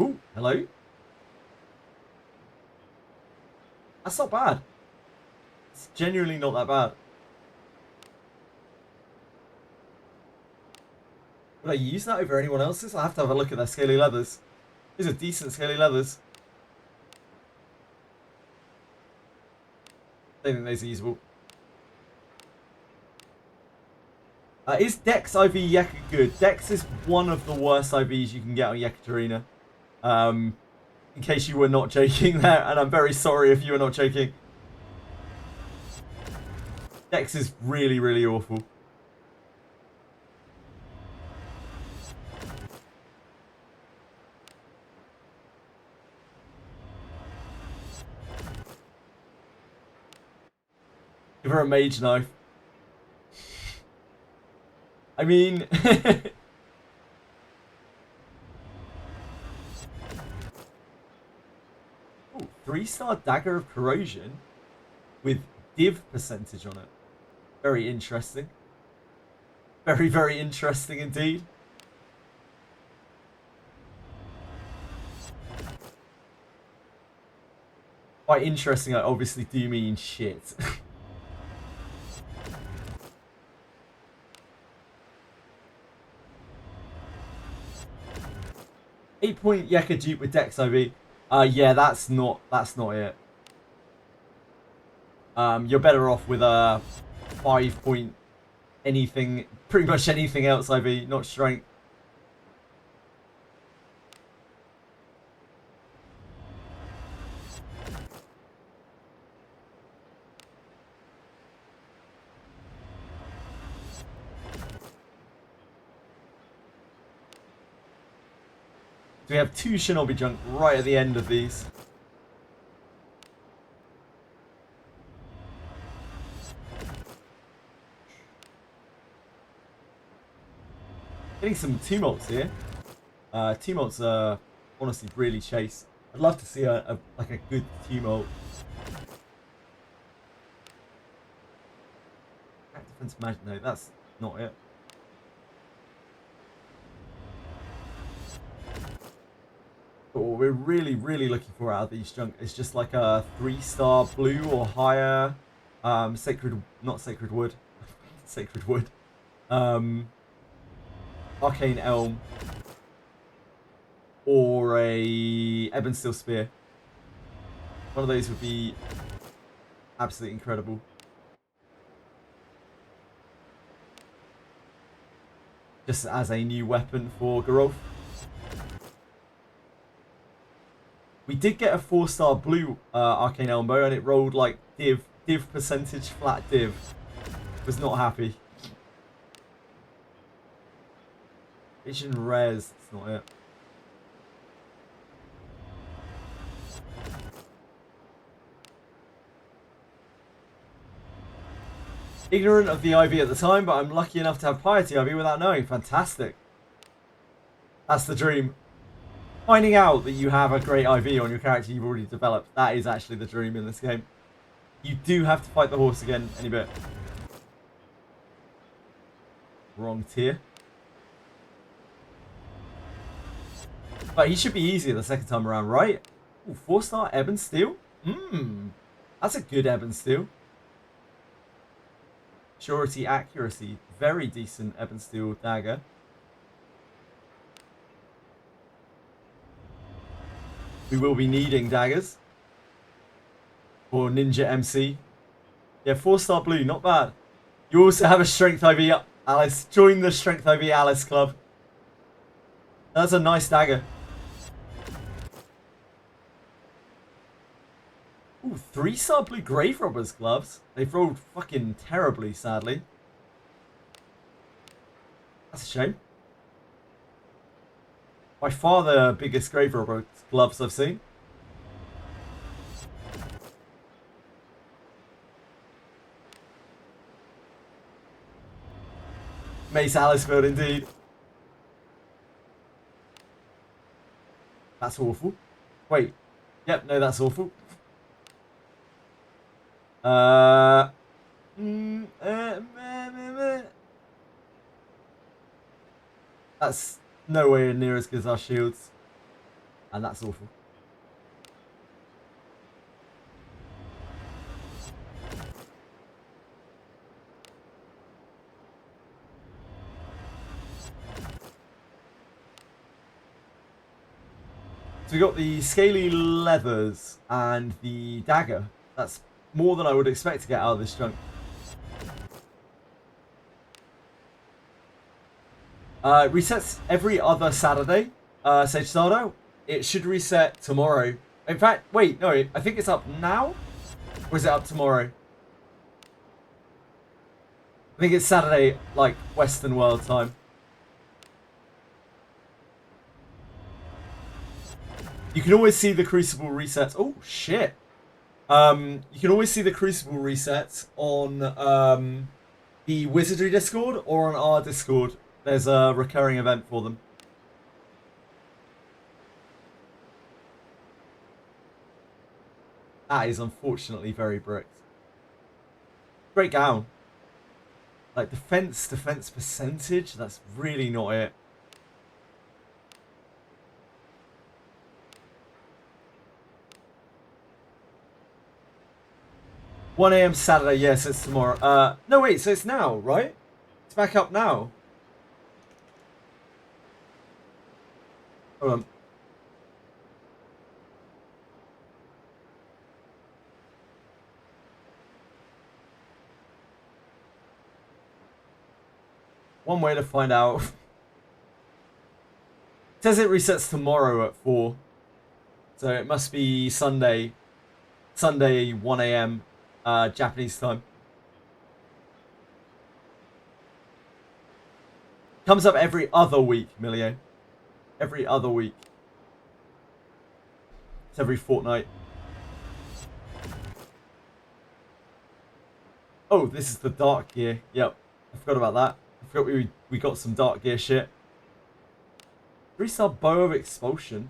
Ooh, hello. That's not bad. It's genuinely not that bad. Would I use that over anyone else's? I have to have a look at their scaly leathers. These are decent scaly leathers. I don't think those are usable. Is Dex IV Yeka good? Dex is one of the worst IVs you can get on Yekaterina. In case you were not joking there, and I'm very sorry if you were not joking. Dex is really, really awful. Give her a mage knife. I mean... Ooh, 3-star Dagger of Corrosion with div percentage on it. Very interesting. Very, very interesting indeed. By interesting, I obviously do mean shit. 8-point Yeka dupe with Dex IV. Yeah, that's not it. You're better off with a 5 point anything, pretty much anything else IV, not strength. So we have 2 Shinobi junk right at the end of these. Getting some tumults here. Tumults are honestly really chase. I'd love to see a good tumult. Defense magic. No, that's not it. But what we're really looking for out of these junk is just like a 3-star blue or higher. Not sacred wood. Sacred wood. Arcane Elm, or a Ebon Steel Spear. One of those would be absolutely incredible. Just as a new weapon for Geralf. We did get a 4-star blue Arcane Elm bow, and it rolled like div percentage flat div. Was not happy. Vision Res, that's not it. Ignorant of the IV at the time, but I'm lucky enough to have Piety IV without knowing. Fantastic. That's the dream. Finding out that you have a great IV on your character you've already developed, that is actually the dream in this game. You do have to fight the horse again any bit. Wrong tier. But he should be easier the second time around, right? Ooh, 4-star Ebon Steel? That's a good Ebon Steel. Surety, accuracy. Very decent Ebon Steel dagger. We will be needing daggers. For Ninja MC. Yeah, 4-star blue, not bad. You also have a Strength IV, Alice. Join the Strength IV Alice Club. That's a nice dagger. Ooh, 3-star blue Grave Robber's gloves. They've rolled fucking terribly, sadly. That's a shame. By far the biggest Grave Robber gloves I've seen. Mace Alice build indeed. That's awful. Wait. Yep, no, that's awful. That's nowhere near as good as our shields. And that's awful. So we got the scaly leathers and the dagger. That's more than I would expect to get out of this junk. Resets every other Saturday. Sage Sardo. It should reset tomorrow. In fact, wait, no, I think it's up now? Or is it up tomorrow? I think it's Saturday, like, Western World time. You can always see the Crucible resets. Oh, shit. You can always see the Crucible resets on the Wizardry Discord or on our Discord. There's a recurring event for them. That is unfortunately very bricked. Great gown. Like defense percentage, that's really not it. $1 AM Saturday, yes, it's tomorrow. No wait, so it's now, right? It's back up now. Hold on. one way to find out. It says it resets tomorrow at 4. So it must be Sunday 1 a.m. Japanese time. Comes up every other week, Millie. Every other week. It's every fortnight. Oh, this is the dark gear. Yep. I forgot about that. I forgot we got some dark gear shit. 3-star bow of expulsion.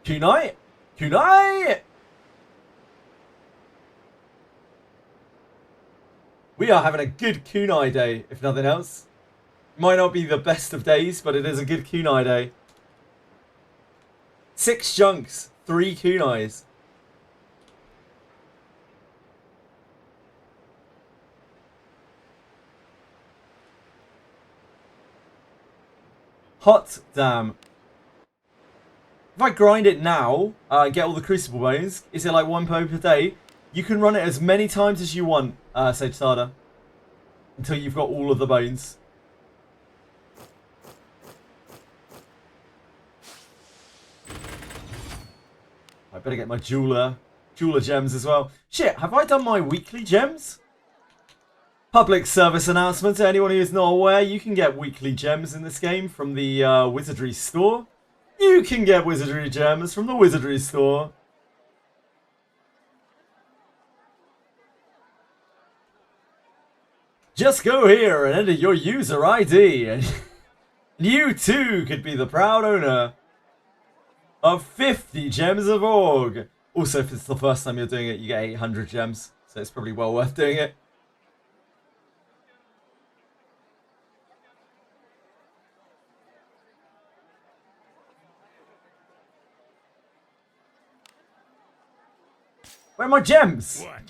Kunai? Kunai! We are having a good kunai day, if nothing else. Might not be the best of days, but it is a good kunai day. 6 junks, 3 kunais. Hot damn. If I grind it now, get all the crucible bones, is it like 1 per day? You can run it as many times as you want, Sage Sada. Until you've got all of the bones. I better get my jeweler gems as well. Shit, have I done my weekly gems? Public service announcement to anyone who is not aware, you can get weekly gems in this game from the Wizardry store. You can get Wizardry gems from the Wizardry store. Just go here and enter your user ID, and you too could be the proud owner of 50 gems of org. Also, if it's the first time you're doing it, you get 800 gems, so it's probably well worth doing it. Where are my gems? What?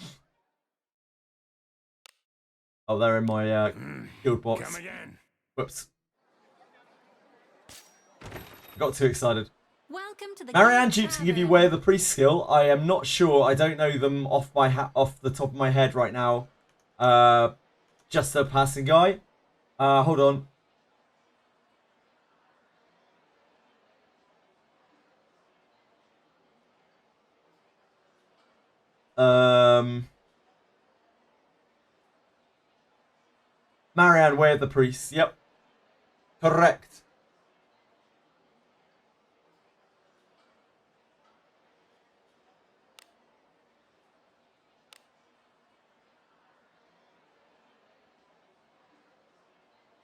Oh, they're in my guild box. Come again. Whoops. Got too excited. Welcome to the Marianne Guild dupes can give you Tavern. Way of the Priest skill. I am not sure. I don't know them off the top of my head right now. Just a passing guy. Hold on. Marianne, Way of the Priest. Yep. Correct.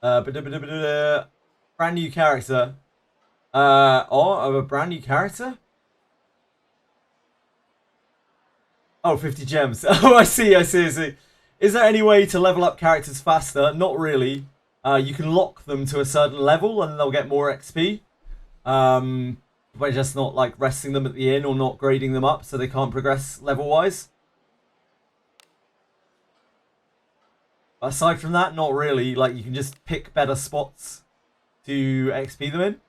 Brand new character. Of a brand new character? Oh, 50 gems. Oh, I see. Is there any way to level up characters faster? Not really. You can lock them to a certain level and they'll get more XP. By just not like resting them at the inn or not grading them up so they can't progress level-wise. Aside from that, not really. Like, you can just pick better spots to XP them in.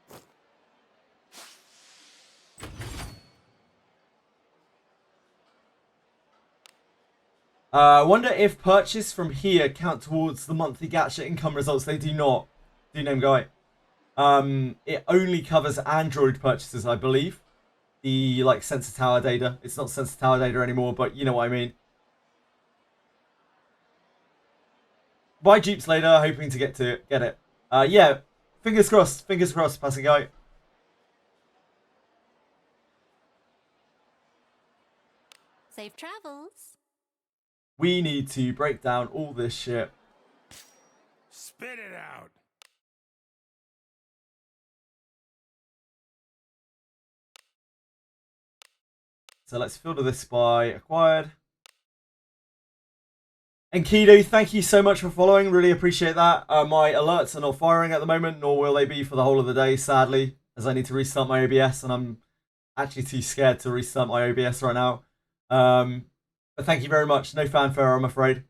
I wonder if purchase from here count towards the monthly gacha income results. They do not. Do name guy. It only covers Android purchases, I believe. The like Sensor Tower data. It's not Sensor Tower data anymore, but you know what I mean. Buy dupes later, hoping to get it. Yeah, fingers crossed, passing guy. Safe travels. We need to break down all this shit. Spit it out. So let's filter this by acquired. And Kido, thank you so much for following. Really appreciate that. My alerts are not firing at the moment, nor will they be for the whole of the day, sadly, as I need to restart my OBS, and I'm actually too scared to restart my OBS right now. But thank you very much. No fanfare, I'm afraid.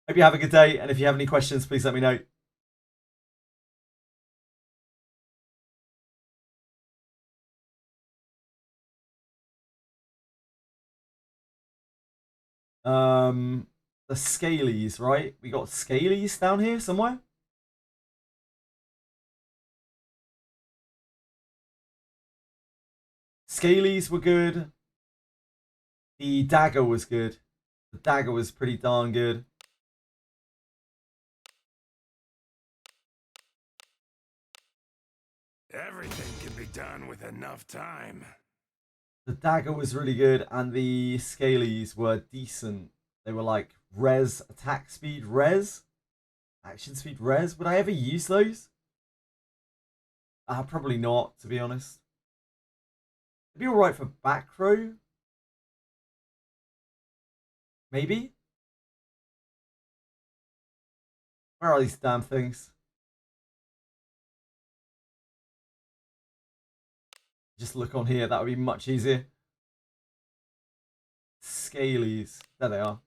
Hope you have a good day, and if you have any questions, please let me know. The Scalies, right? We got Scalies down here somewhere. Scalies were good. The dagger was good. The dagger was pretty darn good. Everything can be done with enough time. The dagger was really good, and the Scalies were decent. They were like res, attack speed, res, action speed, res. Would I ever use those? Probably not, to be honest. It'd be alright for back row. Maybe? Where are these damn things? Just look on here, that would be much easier. Scalies. There they are.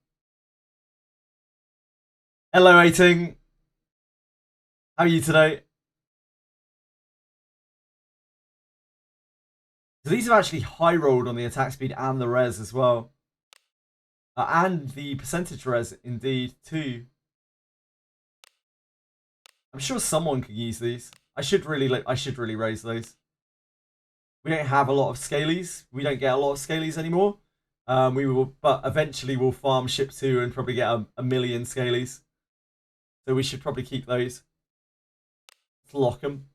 Hello, 18. How are you today? So these have actually high rolled on the attack speed and the res as well. And the percentage res indeed too. I'm sure someone could use these. I should really raise those. We don't have a lot of Scalies. We don't get a lot of Scalies anymore. But eventually we'll farm ship 2 and probably get a million Scalies. So we should probably keep those. Let's lock them.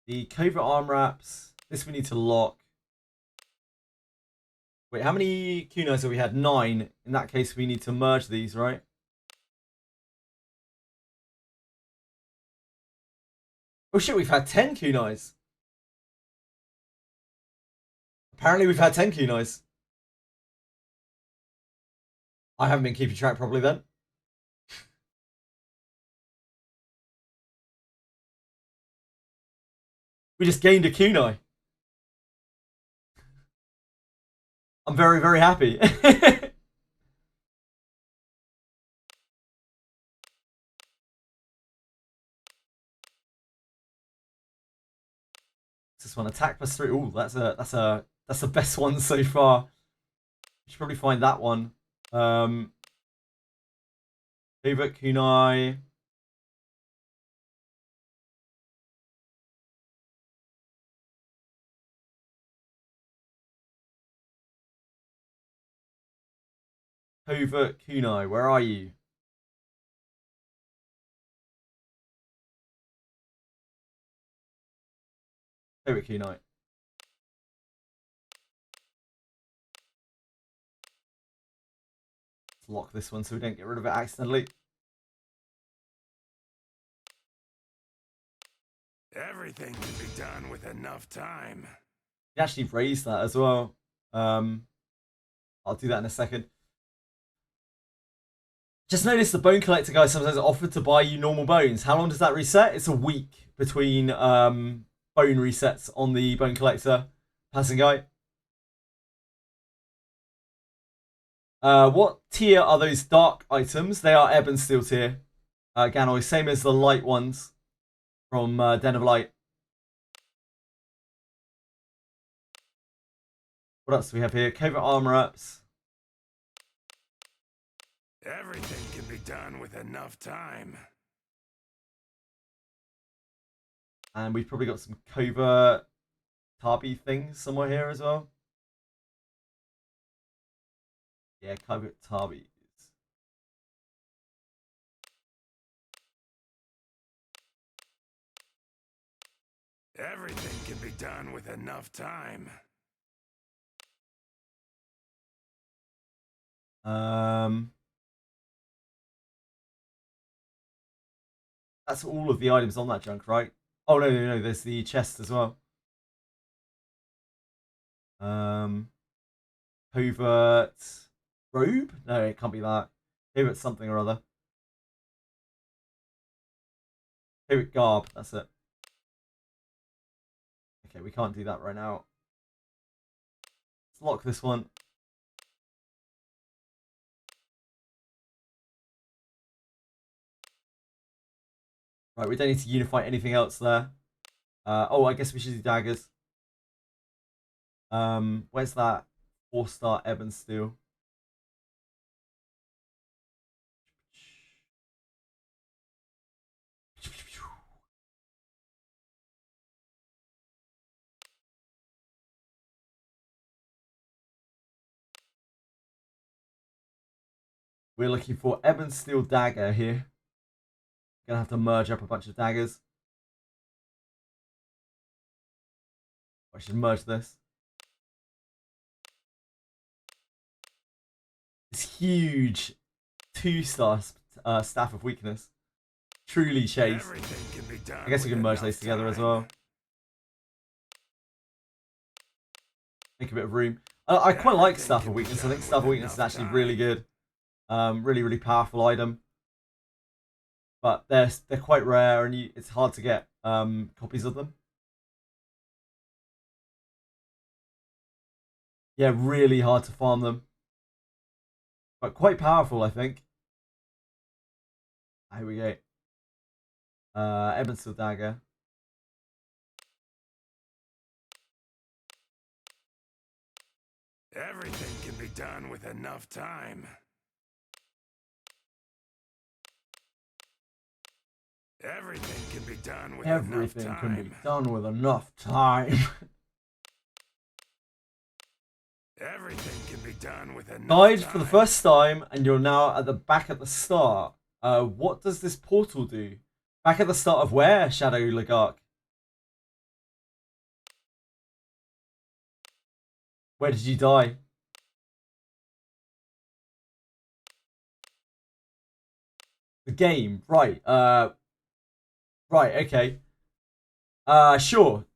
The covert arm wraps. This we need to lock. Wait, how many kunais have we had? 9. In that case, we need to merge these, right? Oh shit, we've had 10 kunais. Apparently we've had 10 kunais. I haven't been keeping track properly then. We just gained a kunai. I'm very, very happy. This one, attack +3. Ooh, that's the best one so far. We should probably find that one. Favorite kunai. Covert kunai, where are you? Covert kunai. Let's lock this one so we don't get rid of it accidentally. Everything can be done with enough time. You actually raised that as well. I'll do that in a second. Just notice the bone collector guy sometimes offered to buy you normal bones. How long does that reset? It's a week between bone resets on the bone collector passing guy. What tier are those dark items? They are ebb and steel tier. Ganoi, same as the light ones from Den of Light. What else do we have here? Covert armor ups. Everything can be done with enough time. And we've probably got some covert Tabi things somewhere here as well. Yeah, covert Tabi. Everything can be done with enough time. That's all of the items on that junk, right? Oh no, there's the chest as well. Covert robe? No, it can't be that. Covert something or other. Covert garb, that's it. Okay, we can't do that right now. Let's lock this one. Right, we don't need to unify anything else there. Oh, I guess we should do daggers. Where's that 4-star Ebon Steel? We're looking for Ebon Steel dagger here. Gonna have to merge up a bunch of daggers. I should merge this. This huge 2-star staff of weakness. Truly chase. I guess we can merge those together as well. Make a bit of room. I quite like staff of weakness. I think staff of weakness is actually really good. Really powerful item. But they're quite rare, and it's hard to get copies of them. Yeah, really hard to farm them. But quite powerful, I think. Here we go. Ebon Steel dagger. Everything can be done with enough time. Everything can be done with enough time. Everything can be done with enough time. Everything can be done with enough Died time. for the first time, and you're now at the back at the start. What does this portal do? Back at the start of where, Shadow Lagark? Where did you die? The game, right? Right, okay. Sure.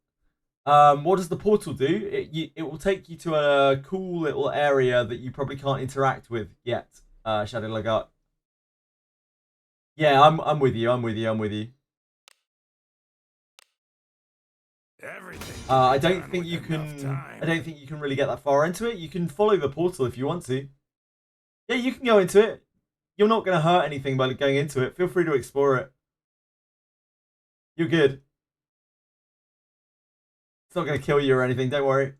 What does the portal do? It will take you to a cool little area that you probably can't interact with yet, Shadow Lagark. Yeah, I'm with you. I'm with you. I'm with you. I don't think you can. I don't think you can really get that far into it. You can follow the portal if you want to. Yeah, you can go into it. You're not going to hurt anything by going into it. Feel free to explore it. You're good. It's not going to kill you or anything. Don't worry.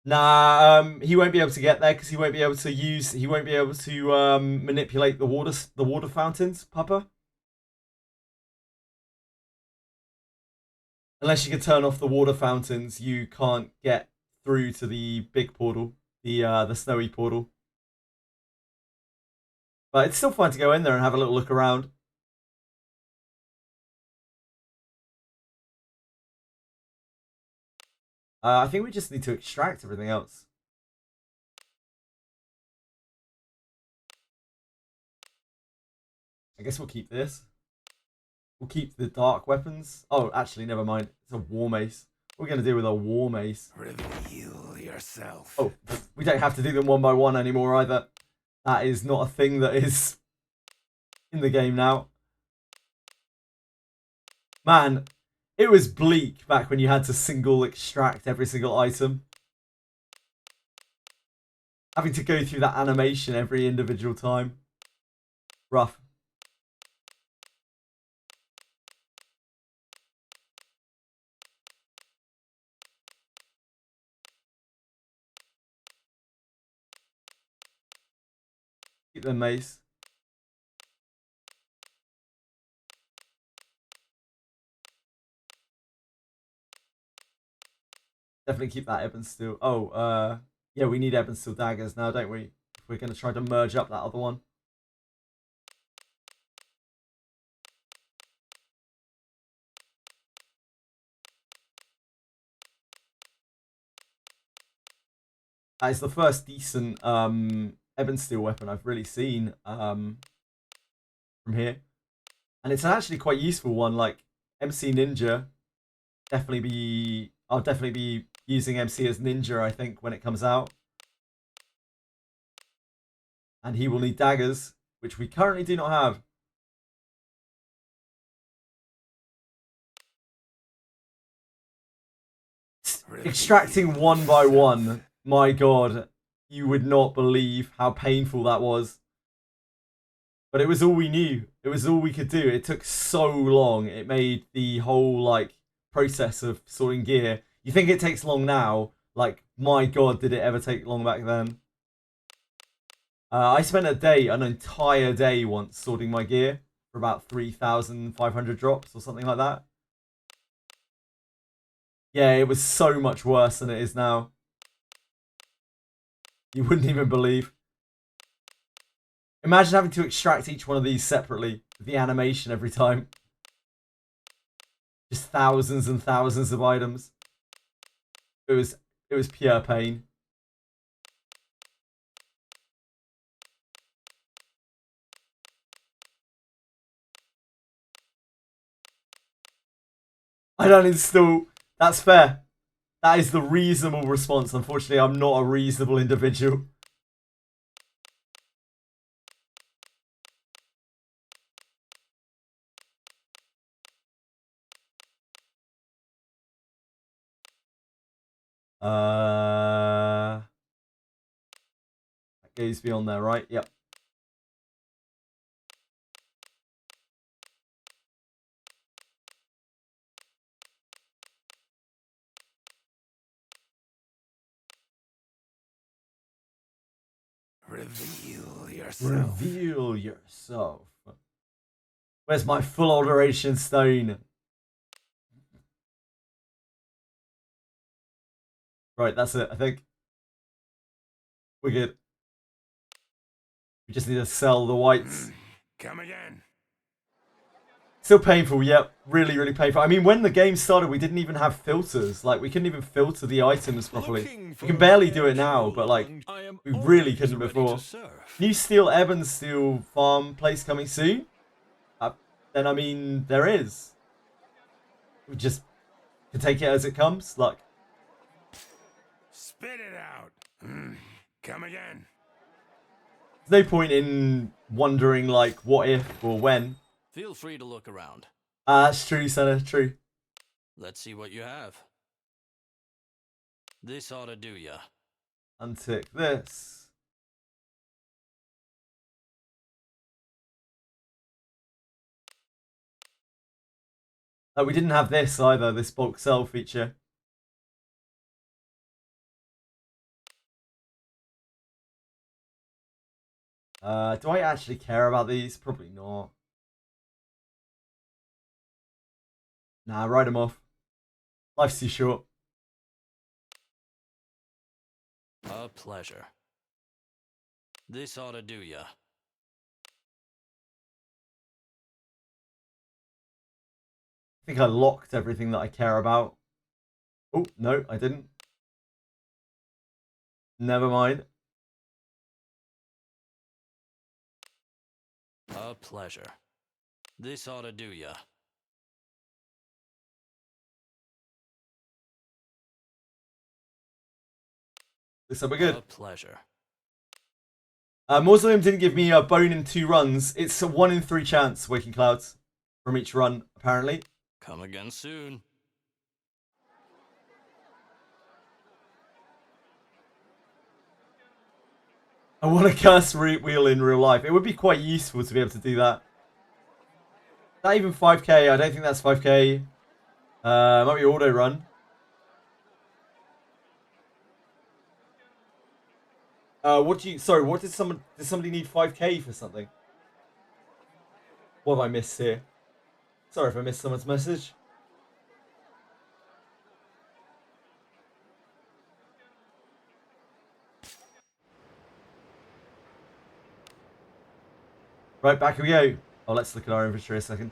Nah, he won't be able to get there because he won't be able to use. He won't be able to manipulate the water fountains, Papa. Unless you can turn off the water fountains, you can't get through to the big portal, the snowy portal. But it's still fun to go in there and have a little look around. I think we just need to extract everything else. I guess we'll keep this. We'll keep the dark weapons. Oh, actually, never mind. It's a war mace. What are we going to do with a war mace? Reveal yourself. Oh, we don't have to do them one by one anymore either. That is not a thing that is in the game now. Man, it was bleak back when you had to single extract every single item. Having to go through that animation every individual time. Rough. Keep the mace. Definitely keep that Ebon Steel. Oh, yeah, we need Ebon Steel daggers now, don't we? If we're going to try to merge up that other one. That is the first decent Ebon Steel weapon I've really seen from here. And it's actually quite useful one, like MC Ninja. I'll definitely be using MC as Ninja, I think, when it comes out. And he will need daggers, which we currently do not have. Extracting one by one, my god, you would not believe how painful that was. But it was all we knew. It was all we could do. It took so long. It made the whole like process of sorting gear. You think it takes long now? Like, my God, did it ever take long back then? I spent an entire day once sorting my gear for about 3,500 drops or something like that. Yeah, it was so much worse than it is now. You wouldn't even believe. Imagine having to extract each one of these separately with the animation every time. Just thousands and thousands of items. It was pure pain. I don't install. That's fair. That is the reasonable response. Unfortunately, I'm not a reasonable individual. That goes beyond there, right? Yep. Reveal yourself. Reveal yourself. Where's my full alteration stone? Right, that's it, I think. We're good. We just need to sell the whites. Come again. Still painful, yep. Really, really painful. I mean, when the game started, we didn't even have filters. Like, we couldn't even filter the items properly. We can barely do it now, but, like, we really couldn't before. New Steel Ebon Steel farm place coming soon? Then, I mean, there is. We just can take it as it comes. Like, Spit it out. Come again. there's no point in wondering, like, what if or when. Feel free to look around. That's true, Senna, true. Let's see what you have. This ought to do ya. Untick this. We didn't have this either, this bulk sell feature. Do I actually care about these? Probably not. Nah, write them off. Life's too short. A pleasure. This ought to do ya. I think I locked everything that I care about. Oh, no, I didn't. Never mind. A pleasure. This ought to do ya. Looks like we're good. A pleasure. Mausoleum didn't give me a bone in 2 runs. It's a 1 in 3 chance, Waking Clouds, from each run, apparently. Come again soon. I want a curse wheel in real life. It would be quite useful to be able to do that. Not even 5k. I don't think that's 5k. Might be auto run. Sorry, what did somebody need 5k for something? What have I missed here? Sorry if I missed someone's message. Right, back we go. Oh, let's look at our inventory a second.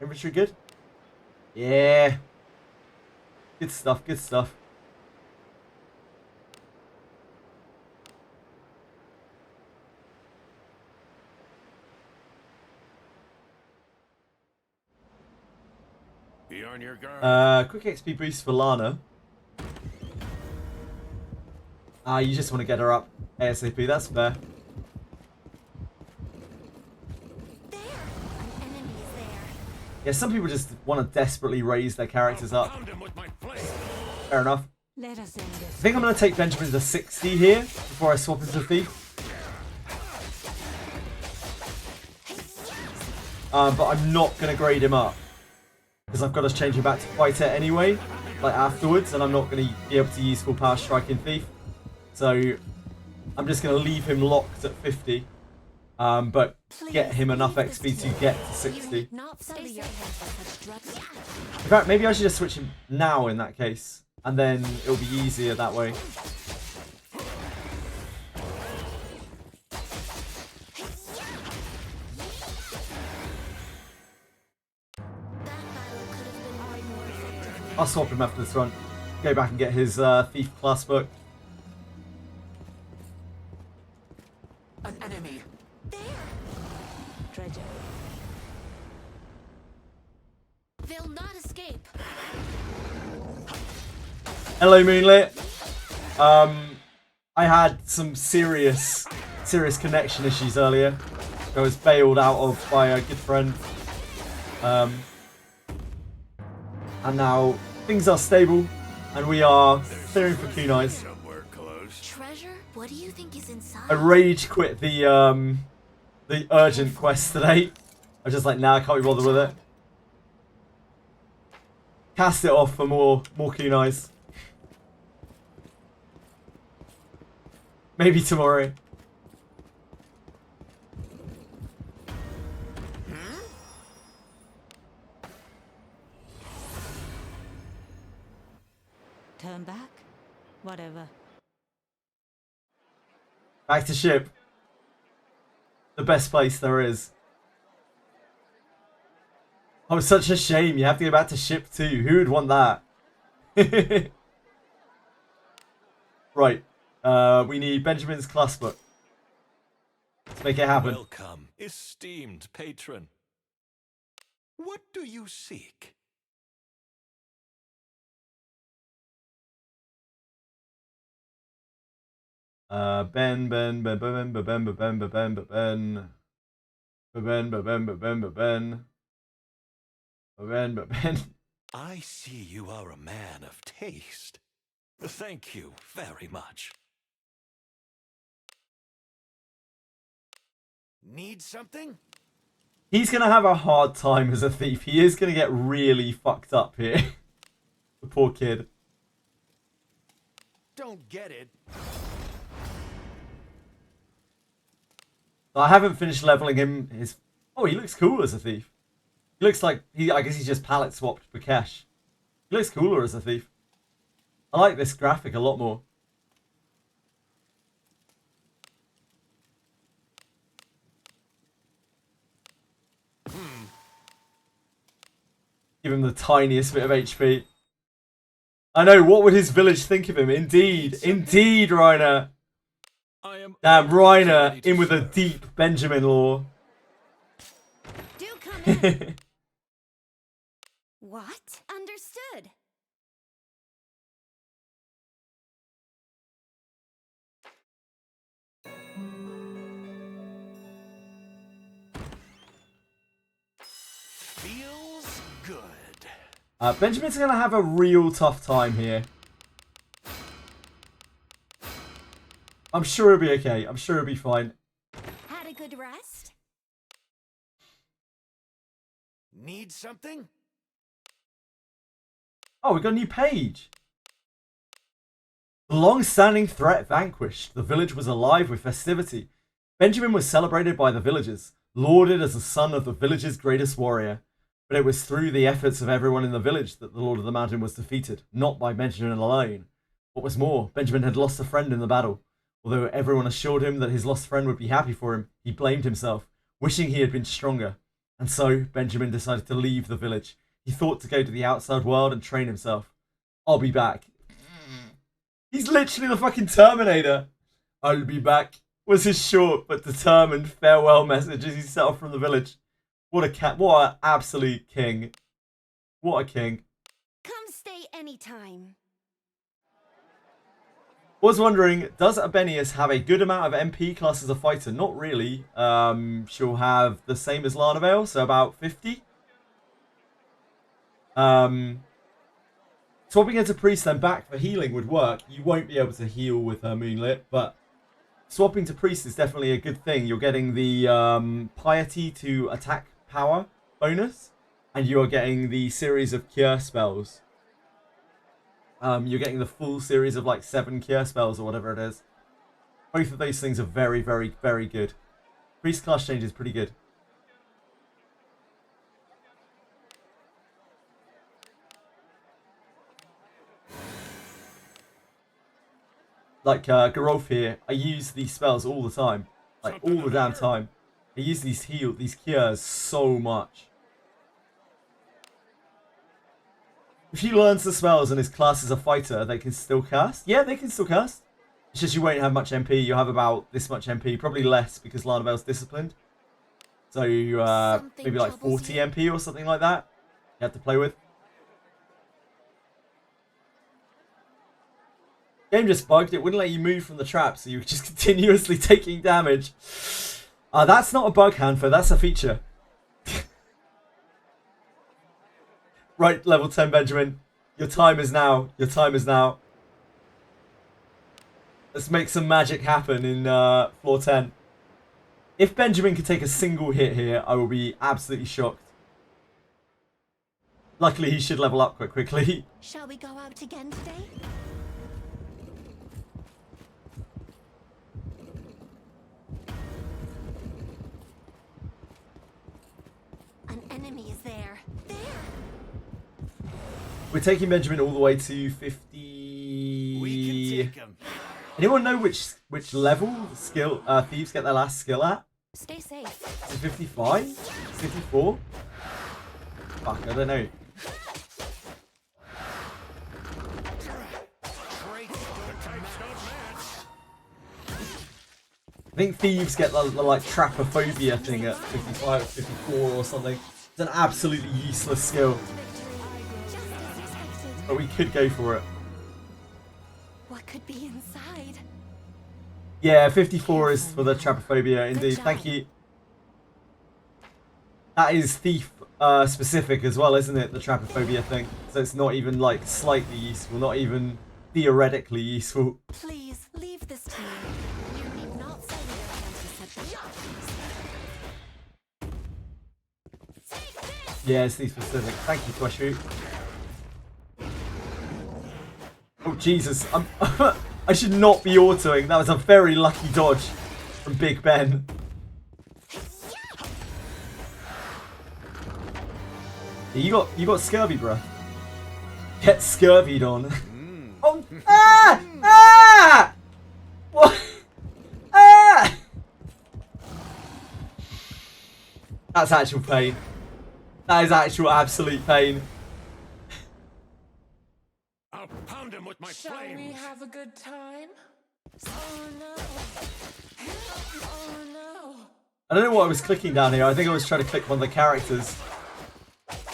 Inventory good? Yeah. Good stuff, good stuff. Be on your guard. Quick XP boost for Lana. You just want to get her up ASAP, that's fair. There! An enemy is there. Yeah, some people just want to desperately raise their characters up. Pound him with my blade. Fair enough. Let us end I this. think I'm going to take Benjamin to 60 here before I swap into Thief. but I'm not going to grade him up. Because I've got to change him back to fighter anyway, like afterwards, and I'm not going to be able to use full power strike in Thief. So I'm just going to leave him locked at 50, but get him enough XP to get to 60. In fact, maybe I should just switch him now in that case, and then it'll be easier that way. I'll swap him after this run. Go back and get his Thief class book. An enemy. Treasure. They'll not escape. Hello, Moonlit. I had some serious connection issues earlier. I was bailed out of by a good friend. And now things are stable, and we are clearing for Kunai's. Somewhere close. Treasure? What do you think is inside? I rage quit the urgent quest today. I was just like, nah, I can't be bothered with it. Cast it off for more Kunai's. Maybe tomorrow. Turn back? Whatever. Back to ship. The best place there is. Oh, such a shame. You have to go back to ship too. Who would want that? Right. We need Benjamin's class book. Let's make it happen. Welcome, esteemed patron. What do you seek? Ben. I see you are a man of taste. Thank you very much. Need something? He's going to have a hard time as a thief. He is going to get really fucked up here. The poor kid. Don't get it. I haven't finished leveling him. Oh, he looks cool as a thief. He looks like I guess he's just palette swapped Bakesh. He looks cooler as a thief. I like this graphic a lot more. Give him the tiniest bit of HP. I know, what would his village think of him? Indeed, Reiner. Damn, Reiner in with a deep Benjamin lore. Do come in. What? Understood. Feels good. Benjamin's going to have a real tough time here. I'm sure he'll be okay. I'm sure he'll be fine. Had a good rest? Need something? Oh, we got a new page. The long-standing threat vanquished. The village was alive with festivity. Benjamin was celebrated by the villagers, lauded as the son of the village's greatest warrior. But it was through the efforts of everyone in the village that the Lord of the Mountain was defeated, not by Benjamin alone. What was more, Benjamin had lost a friend in the battle. Although everyone assured him that his lost friend would be happy for him, he blamed himself, wishing he had been stronger. And so, Benjamin decided to leave the village. He thought to go to the outside world and train himself. I'll be back. He's literally the fucking Terminator. I'll be back was his short but determined farewell message as he set off from the village. What a cat! What an absolute king! What a king! Come stay anytime. Was wondering, does Abenius have a good amount of MP class as a fighter? Not really. She'll have the same as Larnavale, so about 50. Swapping into priest then back for healing would work. You won't be able to heal with her Moonlit, but swapping to priest is definitely a good thing. You're getting the piety to attack power bonus, and you are getting the series of cure spells. You're getting the full series of like 7 cure spells or whatever it is. Both of those things are very, very, very good. Priest class change is pretty good. Like Geralf here, I use these spells all the time. Like all the damn time. I use these cures so much. If he learns the spells and his class is a fighter, they can still cast. Yeah, they can still cast. It's just you won't have much MP. You'll have about this much MP. Probably less because Lanabelle's disciplined. So maybe like 40 MP or something like that. You have to play with. Game just bugged. It wouldn't let you move from the trap, so you were just continuously taking damage. That's not a bug, Hanfo. That's a feature. Right, level 10, Benjamin. Your time is now. Your time is now. Let's make some magic happen in floor 10. If Benjamin could take a single hit here, I will be absolutely shocked. Luckily, he should level up quite quickly. Shall we go out again today? An enemy is there. There! We're taking Benjamin all the way to 50... We can take him. Anyone know which level skill thieves get their last skill at? Stay safe. Is it 55? 54? Fuck, I don't know. I think thieves get the like trapophobia thing at 55, 54 or something. It's an absolutely useless skill. Just as expected. But we could go for it. What could be inside? Yeah, 54 is for the trapophobia, indeed. Thank you. That is thief specific as well, isn't it? The trapophobia thing. So it's not even like slightly useful, not even theoretically useful. Please leave this team. You need not sully your hands with such. Yeah, it's thief specific. Thank you, Tweshu. Oh Jesus! I should not be autoing. That was a very lucky dodge from Big Ben. You got scurvy, bruh. Get scurvied on. Oh, what? That's actual pain. That is actual absolute pain. I'll pound him with my Shall we flames. have a good time? Oh no. Oh no. I don't know what I was clicking down here. I think I was trying to click one of the characters.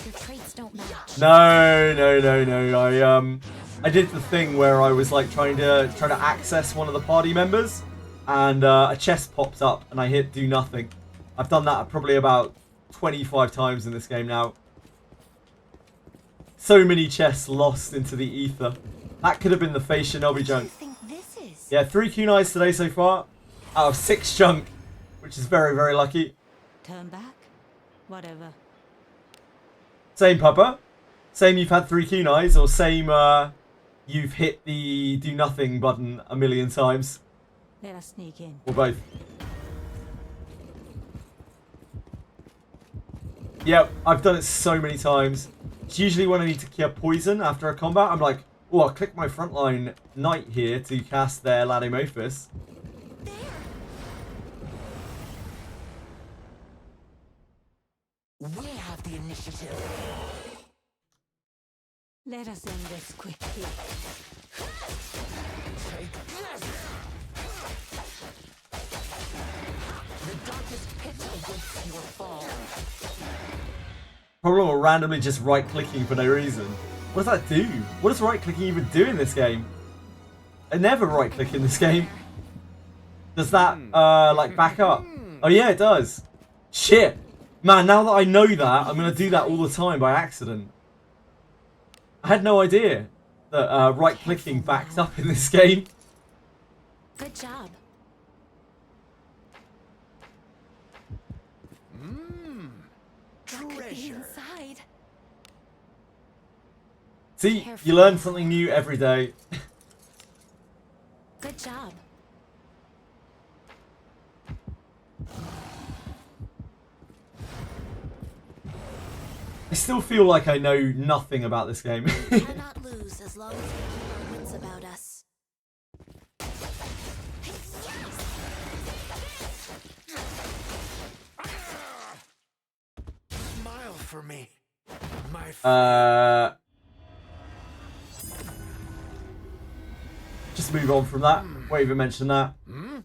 Your traits don't match. No. I did the thing where I was like trying to access one of the party members, and a chest popped up, and I hit do nothing. I've done that probably about 25 times in this game now. So many chests lost into the ether. That could have been the face Shinobi junk. What do you think this is? Yeah, 3 kunais today so far, out of 6 junk, which is very, very lucky. Turn back? Whatever. Same, Papa. Same you've had 3 kunais, or same you've hit the do nothing button a million times. Let us sneak in. Or both. Yep, I've done it so many times. It's usually when I need to cure poison after a combat. I'm like, oh, I'll click my frontline knight here to cast their Ladomophis. We have the initiative. Let us end this quickly. Take this! The darkest pit awaits your fall. Problem with randomly just right-clicking for no reason. What does that do? What does right-clicking even do in this game? I never right-click in this game. Does that, like, back up? Oh yeah, it does. Shit. Man, now that I know that, I'm going to do that all the time by accident. I had no idea that right-clicking backs up in this game. Good job. could be treasure. inside. See, Careful. you learn something new every day. Good job. I still feel like I know nothing about this game. Cannot lose as long as we keep our wits about us. Smile for me, my friend. Just move on from that. Won't even mention that. That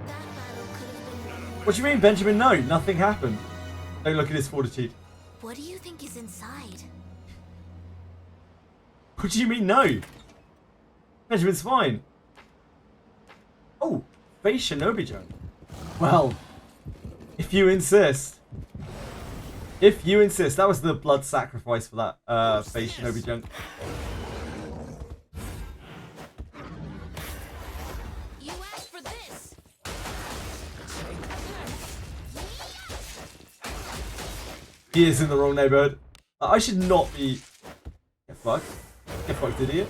battle could have been won more. What do you mean, Benjamin? No, nothing happened. Don't look at his fortitude. What do you think is inside? What do you mean, no? Benjamin's fine. Oh, face Shinobi Junk. Well, if you insist. If you insist. That was the blood sacrifice for that face Shinobi Junk. You asked for this. He is in the wrong neighborhood. I should not be... Get fucked. Get fucked, idiot.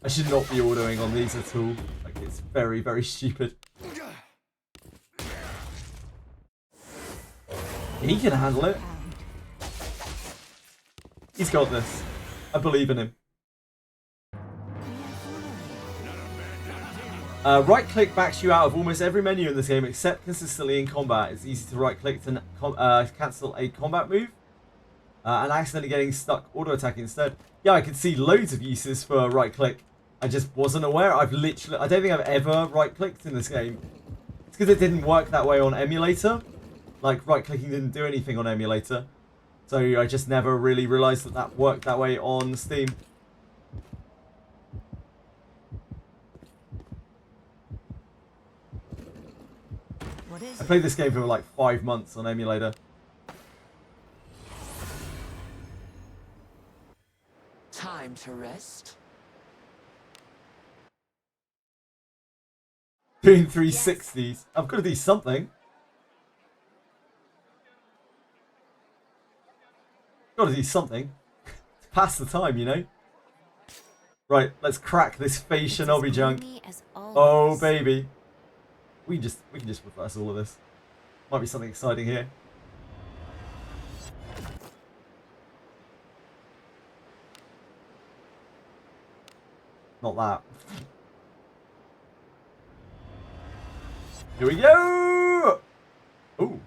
I should not be ordering on these at all. Like, it's very, very stupid. He can handle it. He's got this. I believe in him. Right click backs you out of almost every menu in this game except consistently in combat. It's easy to right click to cancel a combat move and accidentally getting stuck auto attacking instead. Yeah, I can see loads of uses for right click. I just wasn't aware. I don't think I've ever right clicked in this game. It's because it didn't work that way on emulator. Like right clicking didn't do anything on emulator. So I just never really realized that that worked that way on Steam. What is I it? played this game for like 5 months on emulator. Time to rest. Doing 360s. I've got to do something. Got to do something. To pass the time, you know. Right, let's crack this face It's as Shinobi junk. gloomy as Oh always. baby. We can just reverse all of this. Might be something exciting here. Not that. Here we go! Ooh.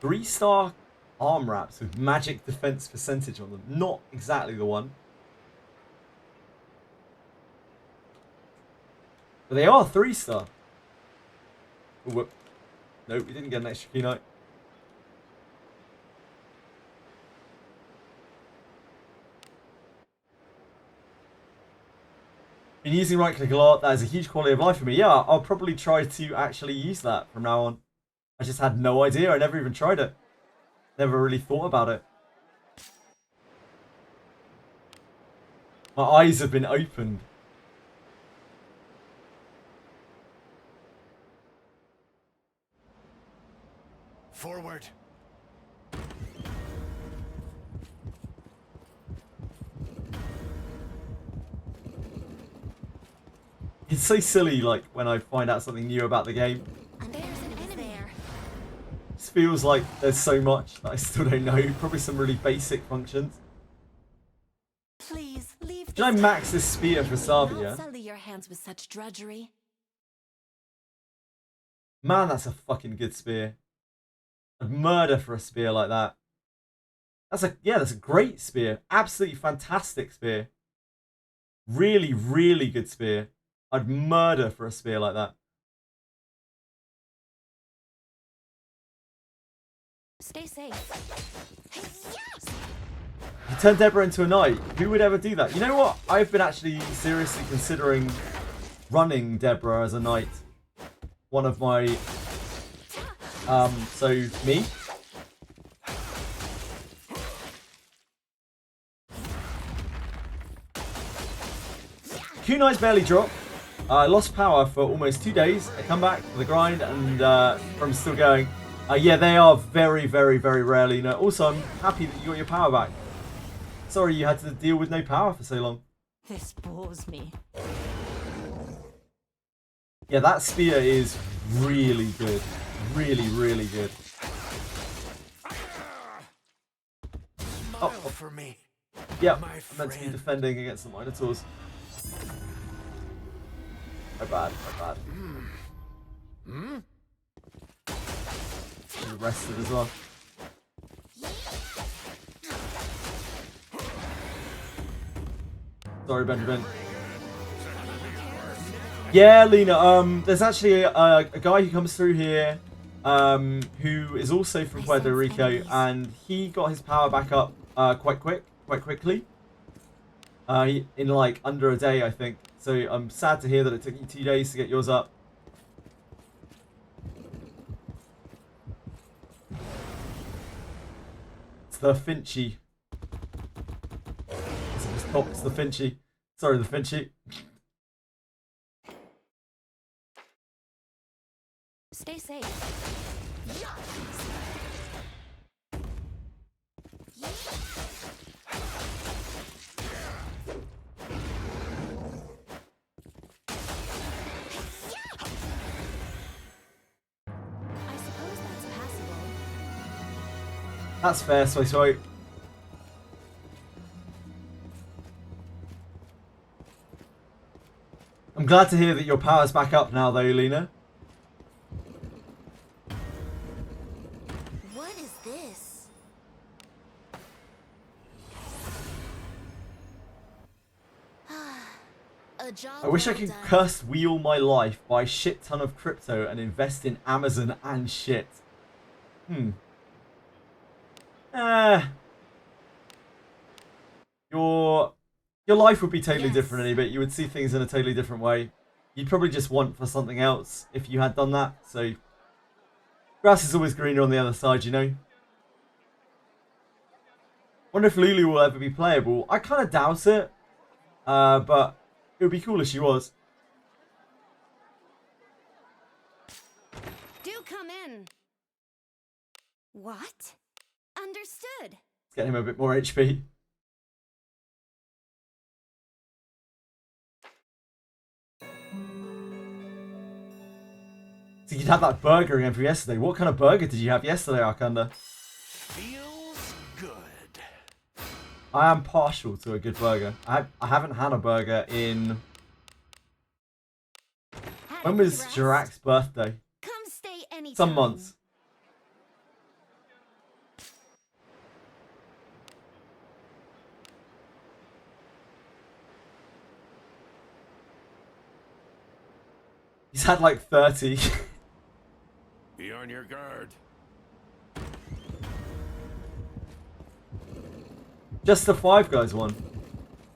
3-star arm wraps with magic defense percentage on them. Not exactly the one. But they are 3-star. Oh, whoop. Nope, we didn't get an extra Kunai. Been using right click a lot. That is a huge quality of life for me. Yeah, I'll probably try to actually use that from now on. I just had no idea. I never even tried it. Never really thought about it. My eyes have been opened. Forward. It's so silly, like, when I find out something new about the game. And there's an enemy there. It feels like there's so much that I still don't know. Probably some really basic functions. Please leave. Should I max this spear for Do Saga, not yeah? sully your hands with such drudgery. Man, that's a fucking good spear. I'd murder for a spear like that. That's a great spear. Absolutely fantastic spear. Really, really good spear. I'd murder for a spear like that. Stay safe. You turn Deborah into a knight. Who would ever do that? You know what? I've been actually seriously considering running Deborah as a knight. One of my... so, me? Kunai's barely dropped. I lost power for almost 2 days. I come back for the grind and I'm still going. Yeah, they are very, very, very rarely. No. Also, I'm happy that you got your power back. Sorry you had to deal with no power for so long. This bores me. Yeah, that spear is really good. Really, really good. Smile for me. Yeah, My I'm meant to be friend. defending against the Minotaurs. My bad, my bad. And rested as well. Sorry, Benjamin. Yeah, Lena. There's actually a guy who comes through here, who is also from Puerto Rico, and he got his power back up quite quickly. In like under a day, I think. So I'm sad to hear that it took you 2 days to get yours up. It's the Finchy. It's the Finchy. Sorry, the Finchy. Stay safe. I suppose that's passable. That's fair, so. I'm glad to hear that your power's back up now, though, Lena. What is this? A job I wish I well could done. curse wheel my life, buy a shit ton of crypto, and invest in Amazon and shit. Your life would be totally different, but you would see things in a totally different way. You'd probably just want for something else if you had done that. So, grass is always greener on the other side, you know. Wonder if Lulu will ever be playable. I kind of doubt it, but it would be cool if she was. Do come in. What? Understood. Let's get him a bit more HP. So you'd have that burger again from yesterday. What kind of burger did you have yesterday, Arkanda? Feels good. I am partial to a good burger. I haven't had a burger in... When was Jirak's birthday? Come stay anytime. Some months. He's had like 30. Be on your guard. Just the Five Guys one.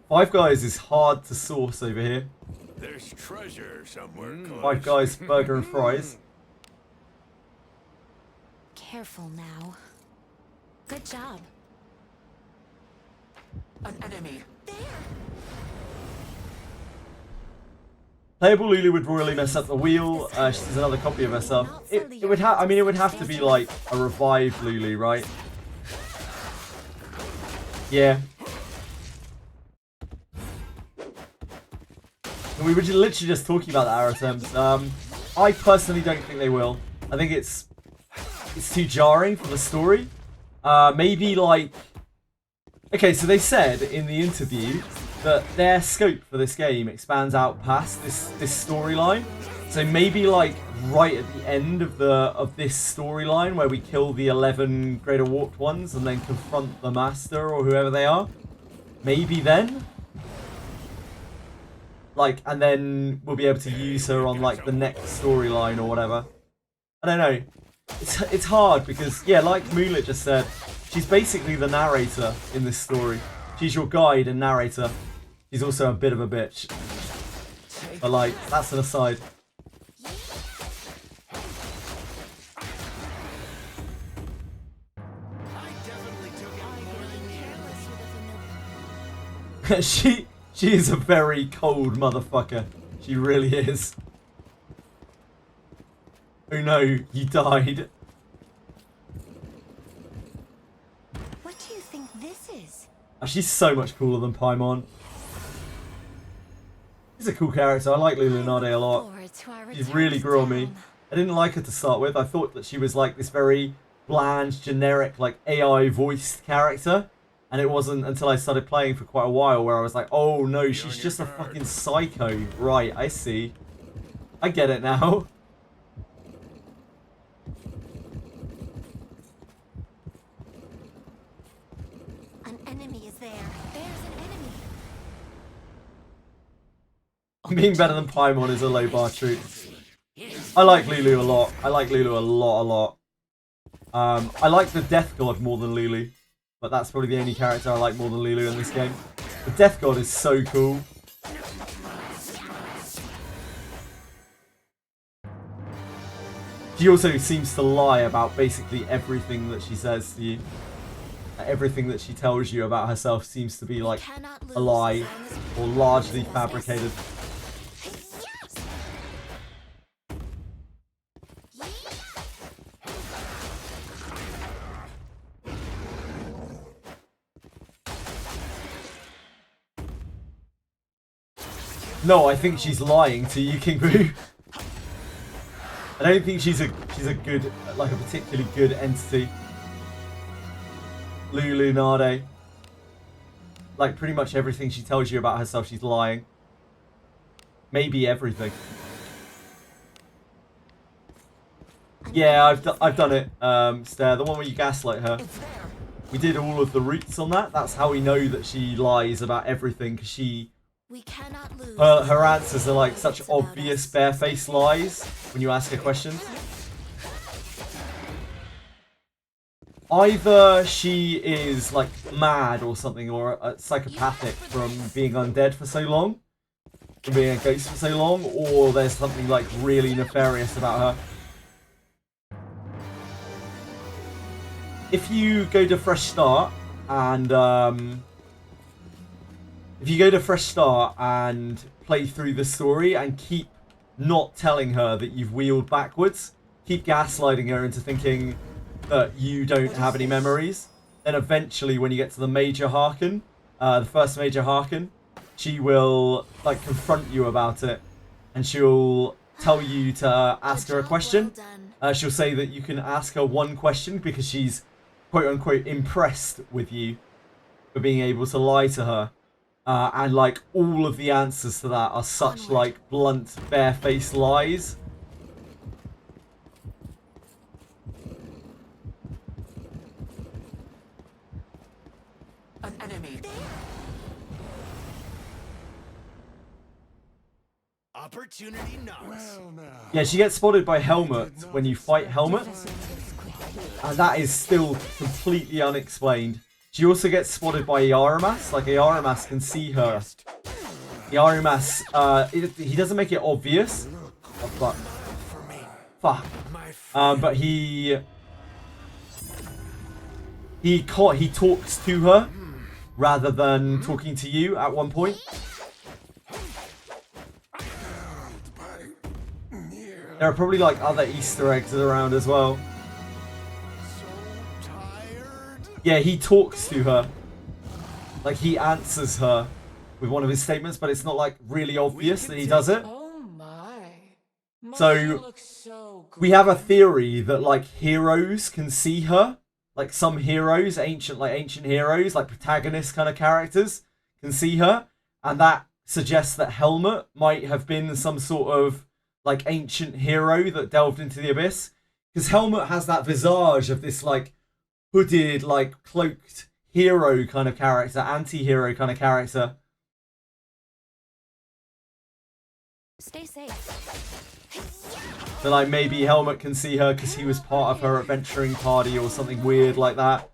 Five Guys is hard to source over here. There's treasure somewhere close. Five Guys burger and fries. Careful now. Good job. An enemy. There. Playable Lulu would royally mess up the wheel. She's another copy of herself. It would have. I mean, it would have to be like a revived Lulu, right? Yeah. And we were literally just talking about the arrow terms. I personally don't think they will. I think it's too jarring for the story. Maybe like. Okay, so they said in the interview that their scope for this game expands out past this storyline. So maybe like right at the end of this storyline where we kill the 11 Greater Warped ones and then confront the Master or whoever they are. Maybe then. Like, and then we'll be able to use her on like the next storyline or whatever. I don't know. It's hard because, yeah, like Moonlit just said, she's basically the narrator in this story. She's your guide and narrator. She's also a bit of a bitch. But like, that's an aside. I definitely took it more than you. she She is a very cold motherfucker. She really is. Oh no, you died. What do you think this is? Oh, she's so much cooler than Paimon. She's a cool character. I like Lulunade a lot. Forward to our She return really to grew on me. town. I didn't like her to start with. I thought that she was like this very bland, generic, like AI voiced character. And it wasn't until I started playing for quite a while where I was like, oh no, she's just a fucking psycho. Right, I see. I get it now. An enemy is there. There's an enemy. Being better than Paimon is a low bar truth. I like Lulu a lot. I like Lulu a lot. I like the Death God more than Lulu. But that's probably the only character I like more than Lulu in this game. The Death God is so cool. She also seems to lie about basically everything that she says to you. Everything that she tells you about herself seems to be like a lie or largely fabricated. No, I think she's lying to you, King Boo. I don't think she's a good, like a particularly good entity. Lulunade. Like pretty much everything she tells you about herself, she's lying. Maybe everything. Yeah, I've done it. Stare, the one where you gaslight her. We did all of the routes on that. That's how we know that she lies about everything, because she. We cannot lose. Her answers are like such obvious barefaced lies when you ask her questions. Either she is like mad or something, or psychopathic from being undead for so long, from being a ghost for so long, or there's something like really nefarious about her. If you go to Fresh Start and play through the story and keep not telling her that you've wheeled backwards, keep gaslighting her into thinking that you don't have any memories, then eventually when you get to the Major Harken, the first Major Harken, she will like confront you about it, and she'll tell you to ask her a question. She'll say that you can ask her one question because she's quote unquote impressed with you for being able to lie to her. And like all of the answers to that are such like blunt, barefaced lies. An enemy. Opportunity knocks. Yeah, she gets spotted by Helmut when you fight Helmut. And that is still completely unexplained. She also gets spotted by Yaramas. Like, Yaramas can see her. Yaramas, he doesn't make it obvious. Oh, fuck. But he talks to her rather than talking to you at one point. There are probably like other Easter eggs around as well. Yeah, he talks to her. Like, he answers her with one of his statements, but it's not like really obvious that he does it. Oh my. So we have a theory that like heroes can see her. Like some heroes, ancient heroes, like protagonist kind of characters can see her. And that suggests that Helmut might have been some sort of like ancient hero that delved into the abyss. Because Helmut has that visage of this like hooded, like cloaked hero kind of character, anti-hero kind of character. Stay safe. So like maybe Helmut can see her because he was part of her adventuring party or something weird like that.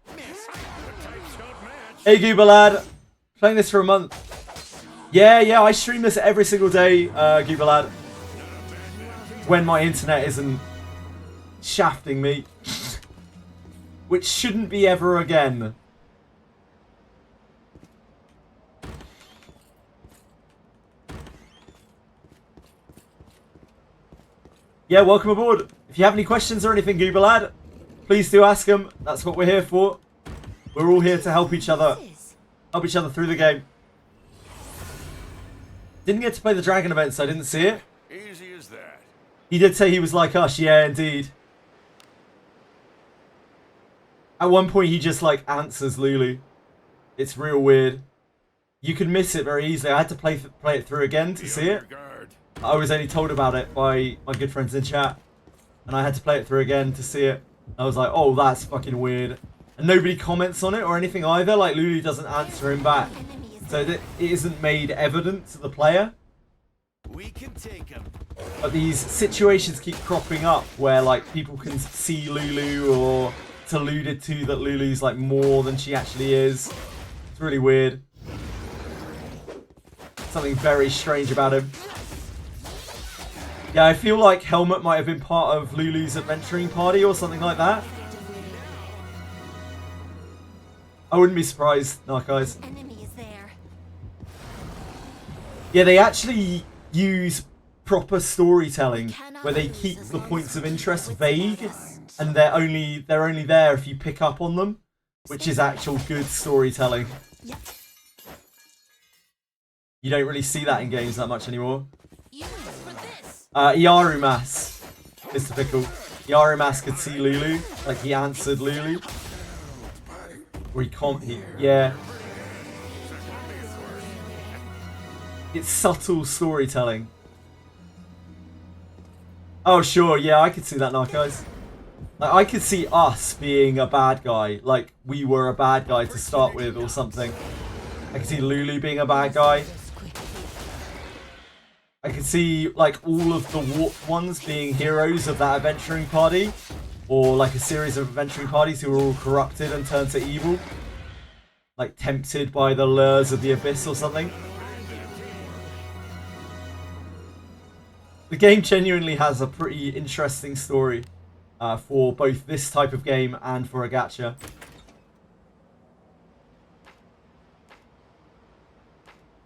Hey Goober lad, playing this for a month. Yeah, I stream this every single day, Goober lad. When my internet isn't shafting me. Which shouldn't be ever again. Yeah, welcome aboard. If you have any questions or anything, Google lad, please do ask them. That's what we're here for. We're all here to help each other. Help each other through the game. Didn't get to play the dragon event, so I didn't see it. Easy as that. He did say he was like us. Yeah, indeed. At one point, he just like answers Lulu. It's real weird. You can miss it very easily. I had to play it through again to see it. I was only told about it by my good friends in chat. And I had to play it through again to see it. I was like, oh, that's fucking weird. And nobody comments on it or anything either. Like, Lulu doesn't answer him back. So that it isn't made evident to the player. We can take him. But these situations keep cropping up where, like, people can see Lulu or it's alluded to that Lulu's, like, more than she actually is. It's really weird. Something very strange about him. Yeah, I feel like Helmet might have been part of Lulu's adventuring party or something like that. I wouldn't be surprised, guys. Yeah, they actually use proper storytelling where they keep the points of interest vague, and they're only there if you pick up on them, which is actual good storytelling. You don't really see that in games that much anymore. Iarumas, Mr. Pickle. Iarumas could see Lulu, like he answered Lulu. Or he can't, yeah. It's subtle storytelling. Oh, sure, yeah, I could see that now, guys. Like, I could see us being a bad guy, like we were a bad guy to start with or something. I could see Lulu being a bad guy. I could see, like, all of the warped ones being heroes of that adventuring party. Or, like, a series of adventuring parties who were all corrupted and turned to evil. Like, tempted by the lures of the abyss or something. The game genuinely has a pretty interesting story for both this type of game and for a gacha.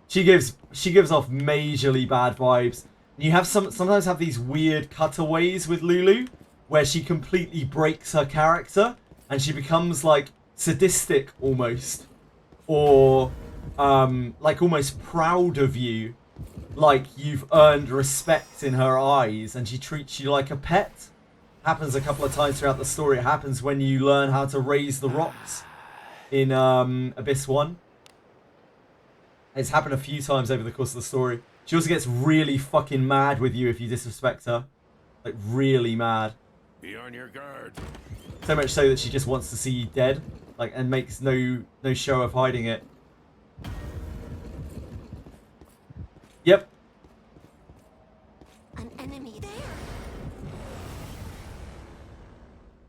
She gives off majorly bad vibes. You have sometimes have these weird cutaways with Lulu where she completely breaks her character and she becomes like sadistic almost, or like almost proud of you, like you've earned respect in her eyes, and she treats you like a pet. Happens a couple of times throughout the story. It happens when you learn how to raise the rocks in Abyss 1. It's happened a few times over the course of the story. She also gets really fucking mad with you if you disrespect her. Like, really mad. Be on your guard. So much so that she just wants to see you dead. Like, and makes no show of hiding it. Yep. An enemy there.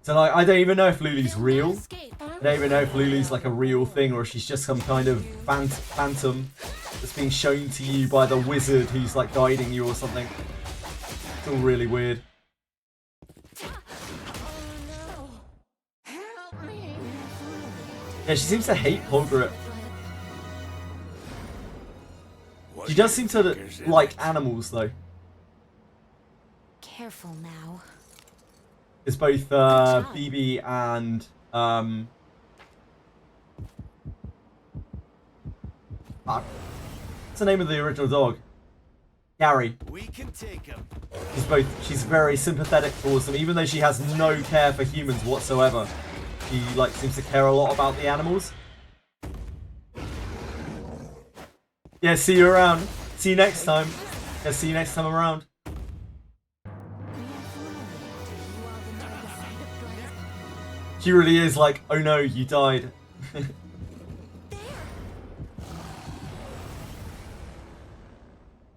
So, like, I don't even know if Lulu's real. I don't even know if Lulu's like a real thing or if she's just some kind of phantom that's being shown to you by the wizard who's like guiding you or something. It's all really weird. Yeah, she seems to hate Pogret. She does seem to like animals though. Careful now. It's both BB and what's the name of the original dog? Gary. We can take him. She's very sympathetic towards them, even though she has no care for humans whatsoever. She like seems to care a lot about the animals. Yeah, see you around. See you next time. Yeah, see you next time around. She really is like, oh no, you died.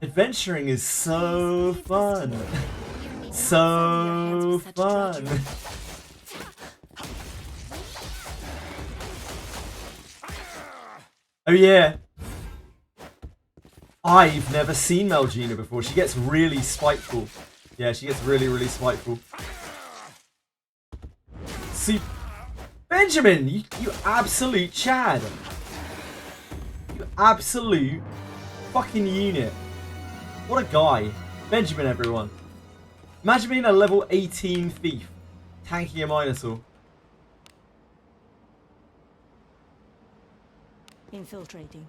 Adventuring is so fun. So fun. Oh yeah. I've never seen Melgina before. She gets really spiteful. Yeah, she gets really, really spiteful. See, Benjamin, you absolute Chad. You absolute fucking unit. What a guy. Benjamin, everyone. Imagine being a level 18 thief, tanking a Minotaur. Infiltrating.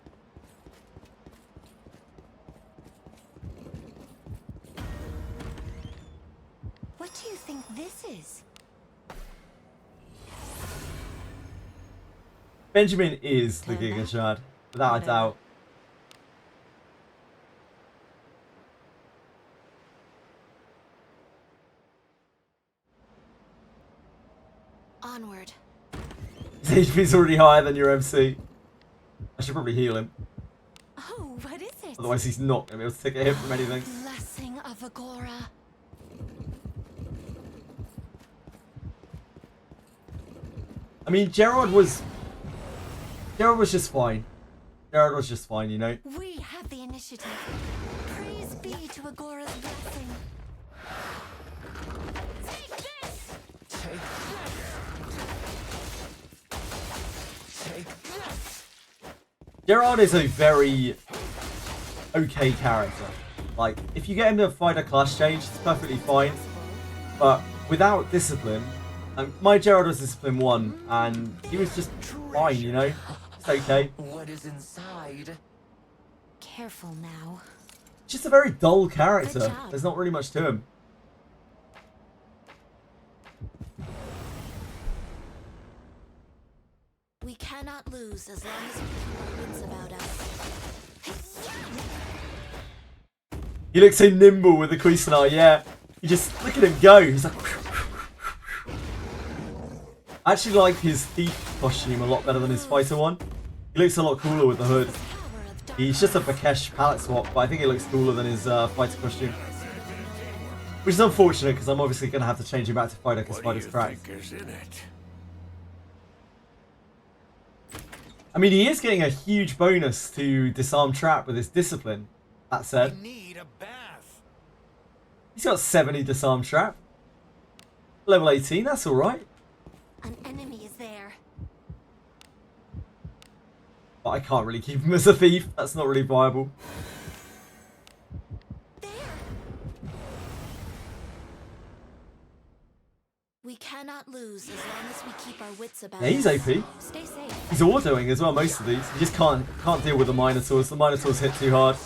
What do you think this is? Benjamin is the Turn Giga back. Shard, without a Whatever. doubt. Onward. His HP's already higher than your MC. I should probably heal him. Oh, what is it? Otherwise he's not going to be able to take a hit from anything. Blessing of Agora. I mean, Gerard was just fine. Gerard was just fine, you know. We have the initiative. Praise be to Agora's blessing. Take this! Take this! Take this! Gerard is a very okay character. Like, if you get him to fight a class change, it's perfectly fine. But without discipline, my Gerard was discipline 1, and he was just fine, you know. It's okay. What is inside? Careful now. Just a very dull Good character. job. There's not really much to him. We cannot lose as long as we keep our wits about us. He looks so nimble with the Cuisinart, yeah. You just look at him go. He's like. I actually like his thief costume a lot better than his fighter one. He looks a lot cooler with the hood. He's just a Bakesh palette swap, but I think it looks cooler than his fighter costume. Which is unfortunate because I'm obviously going to have to change him back to fighter because fighter's cracked. I mean, he is getting a huge bonus to disarm trap with his discipline. That said, Need a bath. he's got 70 disarm trap. Level 18, that's alright. An enemy is there. But I can't really keep him as a thief. That's not really viable. There! We cannot lose as long as we keep our wits about Yeah, he's us. OP. Stay safe. He's autoing as well, most of these. You just can't deal with the Minotaurs. The Minotaurs hit too hard.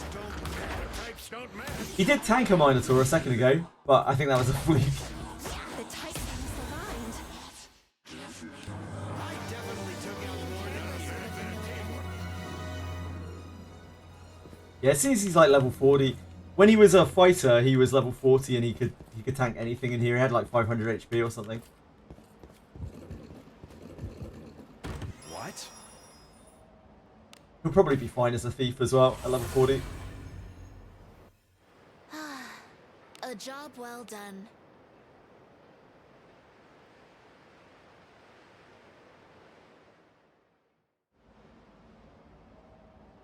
Types don't match. He did tank a Minotaur a second ago, but I think that was a fluke. The Titans aligned. I definitely took out more than you. Yeah, as soon as he's like level 40. When he was a fighter, he was level 40 and he could tank anything in here. He had like 500 HP or something. What? He'll probably be fine as a thief as well at level 40. A job well done.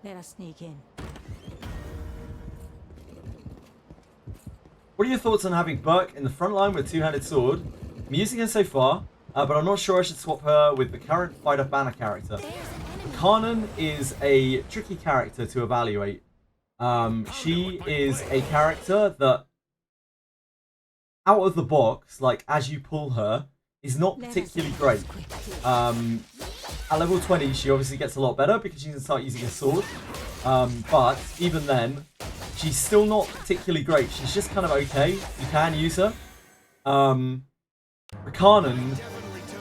Let us sneak in. What are your thoughts on having Burke in the front line with two-handed sword? I'm using her so far, but I'm not sure I should swap her with the current fighter banner character. There's an enemy. Kanan is a tricky character to evaluate. She is a character that, out of the box, like as you pull her, is not particularly great. At level 20, she obviously gets a lot better because she can start using a sword. But even then, she's still not particularly great. She's just kind of okay. You can use her. Kanan,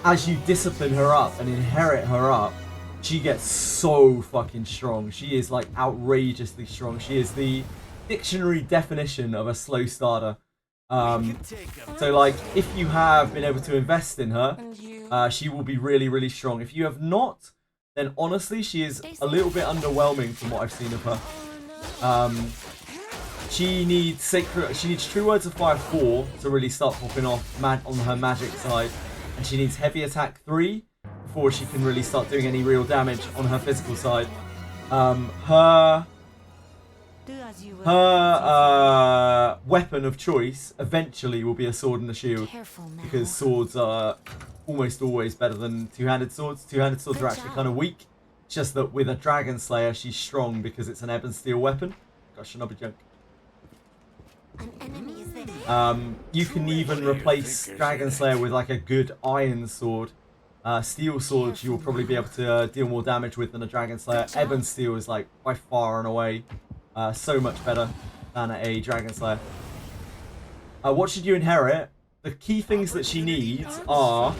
as you discipline her up and inherit her up, she gets so fucking strong. She is like outrageously strong. She is the dictionary definition of a slow starter. So like, if you have been able to invest in her, she will be really, really strong. If you have not, then honestly, she is a little bit underwhelming from what I've seen of her. She needs True Words of Fire 4 to really start popping off on her magic side, and she needs Heavy Attack 3 before she can really start doing any real damage on her physical side. Her weapon of choice eventually will be a sword and a shield, Careful now. because swords are almost always better than two-handed swords. Two-handed swords Good are actually job. kind of weak. It's just that with a Dragon Slayer, she's strong because it's an Ebb and Steel weapon. Got Shinobi Junk. An enemy is there. You can even replace Dragon Slayer with like a good iron sword. Steel sword you will probably be able to deal more damage with than a Dragon Slayer. Ebon Steel is like by far and away so much better than a Dragon Slayer. What should you inherit? The key things that she needs are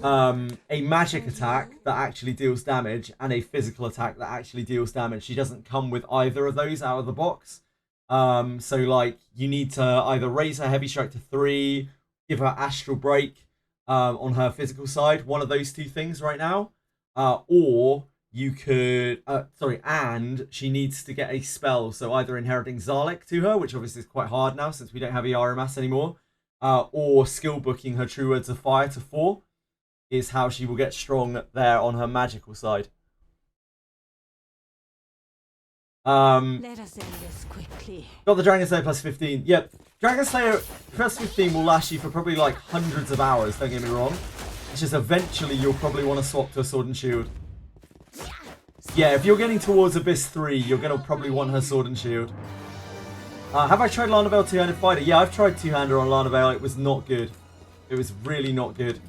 a magic attack that actually deals damage and a physical attack that actually deals damage. She doesn't come with either of those out of the box. So like you need to either raise her heavy strike to 3, give her astral break on her physical side, one of those two things right now, or you could and she needs to get a spell, so either inheriting Zalek to her, which obviously is quite hard now since we don't have Yaramas anymore, or skill booking her True Words of Fire to 4 is how she will get strong there on her magical side. Let us end this quickly. Got the Dragon Slayer plus 15. Yep, Dragon Slayer plus 15 will last you for probably like hundreds of hours, don't get me wrong. It's just eventually you'll probably want to swap to a Sword and Shield. Yeah, if you're getting towards Abyss 3, you're going to probably want her Sword and Shield. Have I tried Lana Vale Two-Handed Fighter? Yeah, I've tried Two-Hander on Lana Vale. It was not good. It was really not good.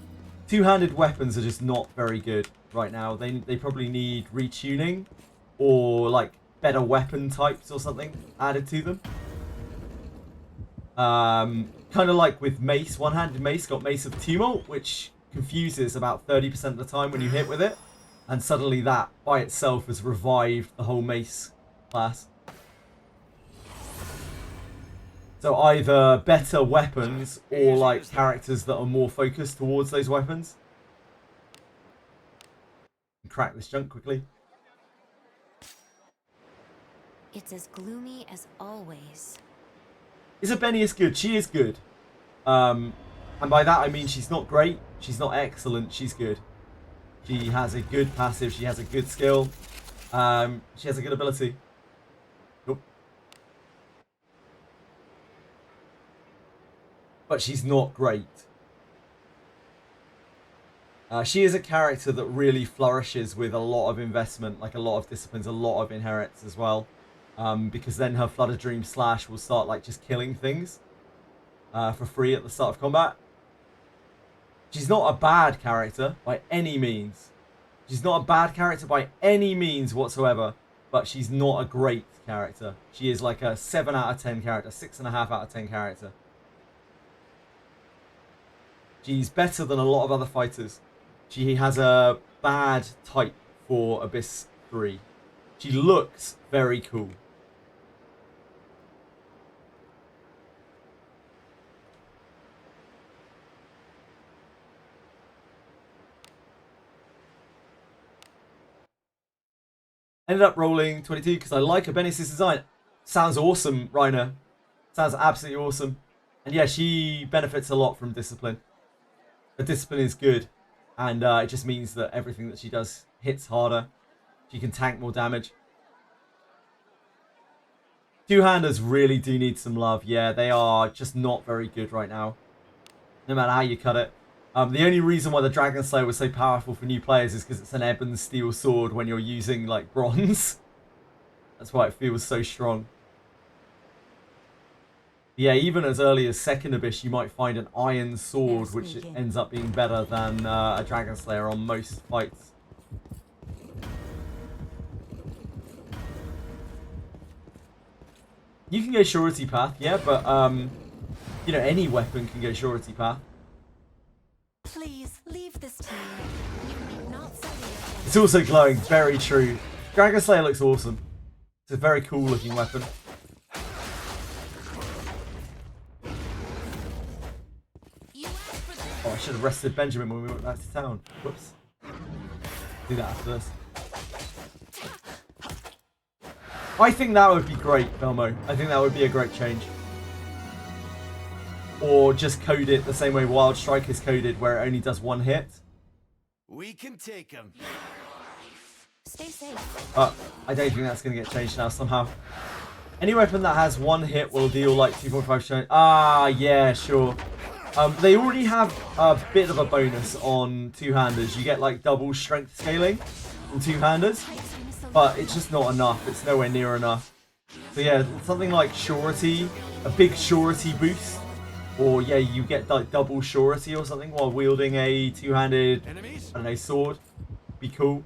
Two-handed weapons are just not very good right now. They probably need retuning or like better weapon types or something added to them. Kind of like with Mace. One-handed Mace got Mace of Tumult, which confuses about 30% of the time when you hit with it. And suddenly that by itself has revived the whole Mace class. So either better weapons or like characters that are more focused towards those weapons. Crack this junk quickly. It's as gloomy as always. Isabeni is good. She is good. And by that I mean she's not great. She's not excellent. She's good. She has a good passive. She has a good skill. She has a good ability. Nope. But she's not great. She is a character that really flourishes with a lot of investment, like a lot of disciplines, a lot of inherits as well. Because then her Flood of Dream Slash will start like just killing things for free at the start of combat. She's not a bad character by any means. She's not a bad character by any means whatsoever, but she's not a great character. She is like a 7 out of 10 character, 6.5 out of 10 character. She's better than a lot of other fighters. She has a bad type for Abyss 3. She looks very cool. Ended up rolling 22 because I like Abenis' design. Sounds awesome, Reiner. Sounds absolutely awesome. And yeah, she benefits a lot from discipline. Her discipline is good. And it just means that everything that she does hits harder. She can tank more damage. Two-handers really do need some love. Yeah, they are just not very good right now. No matter how you cut it. The only reason why the Dragon Slayer was so powerful for new players is because it's an ebon steel sword when you're using like bronze. That's why it feels so strong. Yeah, even as early as second Abyss, you might find an iron sword, which ends up being better than a Dragon Slayer on most fights. You can go surety path, yeah, but you know, any weapon can go surety path. Please leave this to me. You need not sully your hands. It's also glowing, very true. Dragon Slayer looks awesome. It's a very cool looking weapon. Oh, I should have rested Benjamin when we went back to town. Whoops. Do that after this. I think that would be great, Velmo. I think that would be a great change. Or just code it the same way Wild Strike is coded, where it only does one hit. We can take him. Stay safe. I don't think that's going to get changed now somehow. Any weapon that has one hit will deal like 2.5 strength. Ah, yeah, sure. They already have a bit of a bonus on two-handers. You get like double strength scaling from two-handers. But it's just not enough. It's nowhere near enough. So yeah, something like surety a big surety boost, or yeah, you get like double surety or something while wielding a two-handed, I don't know, sword. Be cool.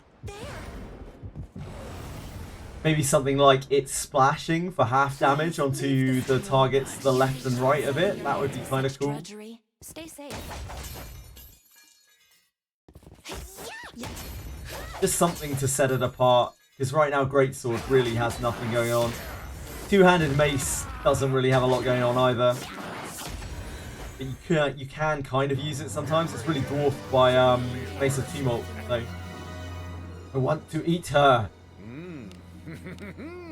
Maybe something like it's splashing for half damage onto the targets to the left and right of it. That would be kind of cool. Drudgery. Stay safe. Just something to set it apart. Because right now Greatsword really has nothing going on. Two-handed mace doesn't really have a lot going on either. But you can kind of use it sometimes. It's really dwarfed by Mace of Tumult. So I want to eat her.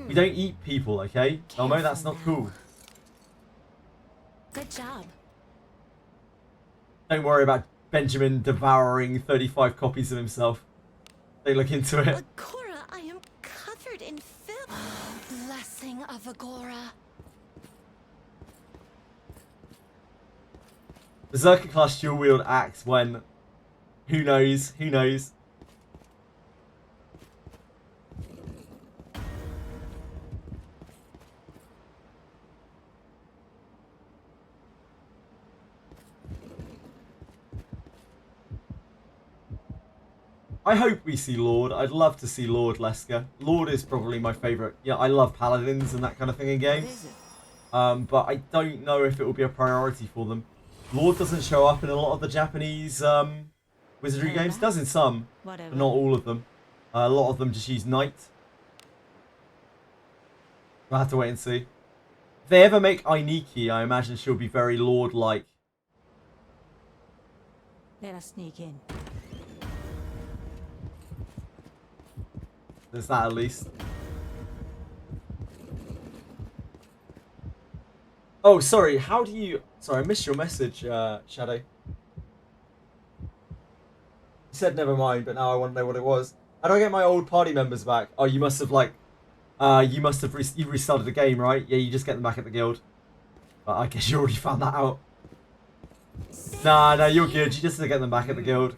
We don't eat people, okay? Elmo, that's not cool. Good job. Don't worry about Benjamin devouring 35 copies of himself. They look into it. Agora, I am covered in filth. Blessing of Agora. Berserker class dual wield axe when... Who knows? Who knows? I hope we see Lord. I'd love to see Lord Lesker. Lord is probably my favourite. Yeah, I love paladins and that kind of thing in games. But I don't know if it will be a priority for them. Lord doesn't show up in a lot of the Japanese Wizardry games. It does in some, but not all of them. A lot of them just use Knight. We'll have to wait and see. If they ever make Ainiki, I imagine she'll be very Lord-like. Let us sneak in. There's that at least. Oh, sorry. How do you... Sorry, I missed your message, Shadow. You said never mind, but now I want to know what it was. How do I get my old party members back? Oh, you must have, like... you restarted the game, right? Yeah, you just get them back at the guild. But I guess you already found that out. Nah, no, you're good. You just have to get them back at the guild.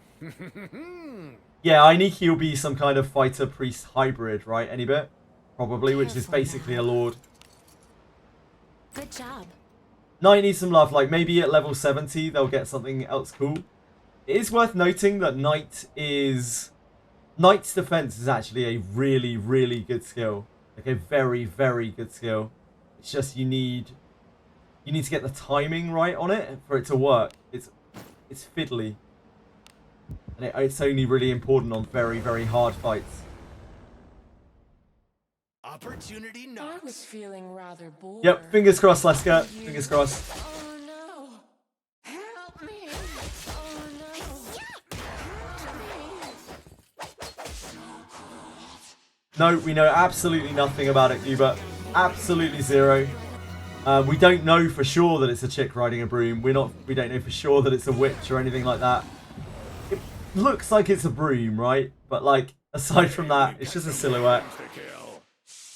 Yeah, Ainiki will be some kind of fighter-priest hybrid, right? Any bit? Probably, which is basically a lord. Good job. Knight needs some love. Like, maybe at level 70, they'll get something else cool. It is worth noting that Knight's defense is actually a really, really good skill. Like, a very, very good skill. It's just you need to get the timing right on it for it to work. It's fiddly. And it's only really important on very, very hard fights. Opportunity I knocks. was feeling rather bored. Yep, fingers crossed, Lesker. Fingers crossed. Oh no! Help me! Oh no! Help me! No, we know absolutely nothing about it, Hubert. Absolutely zero. We don't know for sure that it's a chick riding a broom. We don't know for sure that it's a witch or anything like that. It looks like it's a broom, right? But like, aside from that, it's just a silhouette.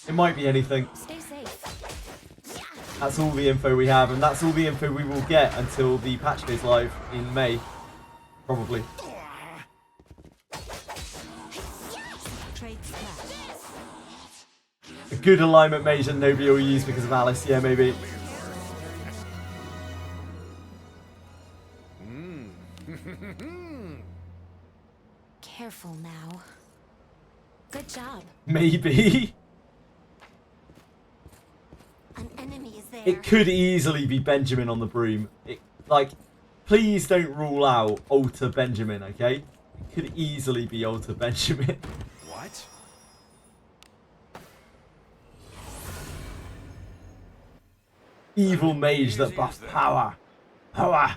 It might be anything. Stay safe. That's all the info we have, and that's all the info we will get until the patch goes live in May. Probably. A good alignment mage that nobody will use because of Alice. Yeah, maybe. Careful now. Good job. Maybe. An enemy is there. It could easily be Benjamin on the broom. Please don't rule out Alter Benjamin, okay? It could easily be Alter Benjamin. What? Evil mage that buffs power. Power.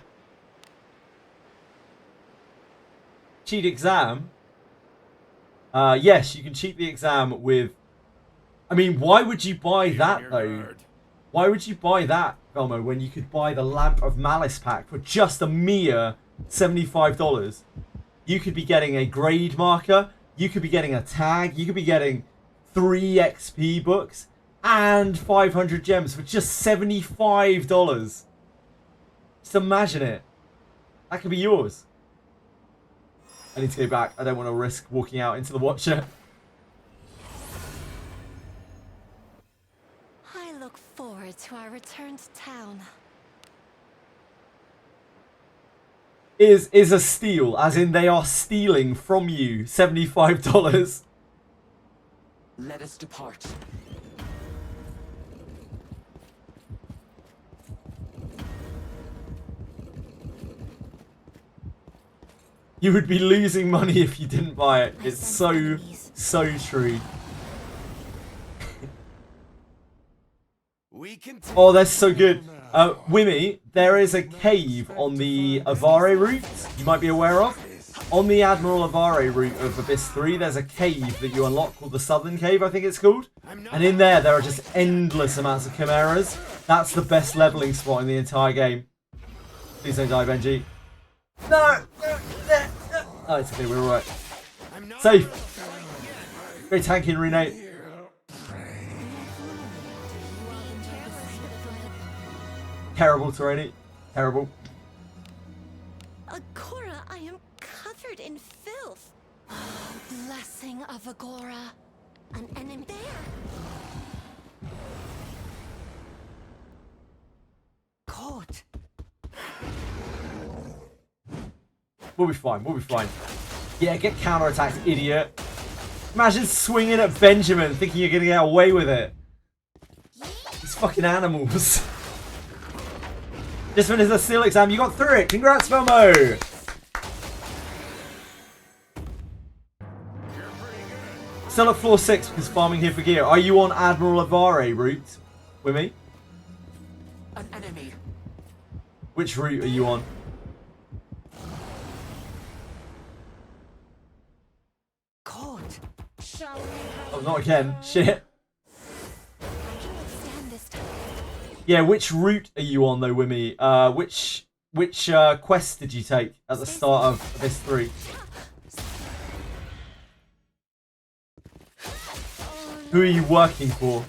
Cheat exam? Yes, you can cheat the exam with... I mean, why would you buy that, though? Why would you buy that, Velmo, when you could buy the Lamp of Malice pack for just a mere $75? You could be getting a grade marker, you could be getting a tag, you could be getting 3 XP books, and 500 gems for just $75. Just imagine it. That could be yours. I need to go back. I don't want to risk walking out into the Watcher. I look forward to our return to town. is a steal, as in they are stealing from you $75. Let us depart. You would be losing money if you didn't buy it. It's so true. We can Oh, that's so good. Wimmy, there is a cave on the Avare route you might be aware of. On the Admiral Avare route of Abyss 3, there's a cave that you unlock called the Southern Cave, I think it's called. And in there are just endless amounts of chimeras. That's the best leveling spot in the entire game. Please don't die, Benji. No! Oh, it's okay, we're alright. Safe! Great tanking, Renate. Terrible, Terrainy. Terrible. Agora, I am covered in filth. Oh, blessing of Agora. An enemy there. Caught. We'll be fine, we'll be fine. Yeah, get counterattacked, idiot. Imagine swinging at Benjamin thinking you're gonna get away with it. These fucking animals. Just finished the seal exam, you got through it. Congrats, Momo! Still at floor 6 because farming here for gear. Are you on Admiral Avare route, Wimmy? An enemy. Which route are you on? Caught. Oh, not again. Shit. I can withstand this time. Yeah, which route are you on though, Wimmy? Which quest did you take at the start of Abyss 3? Who are you working for?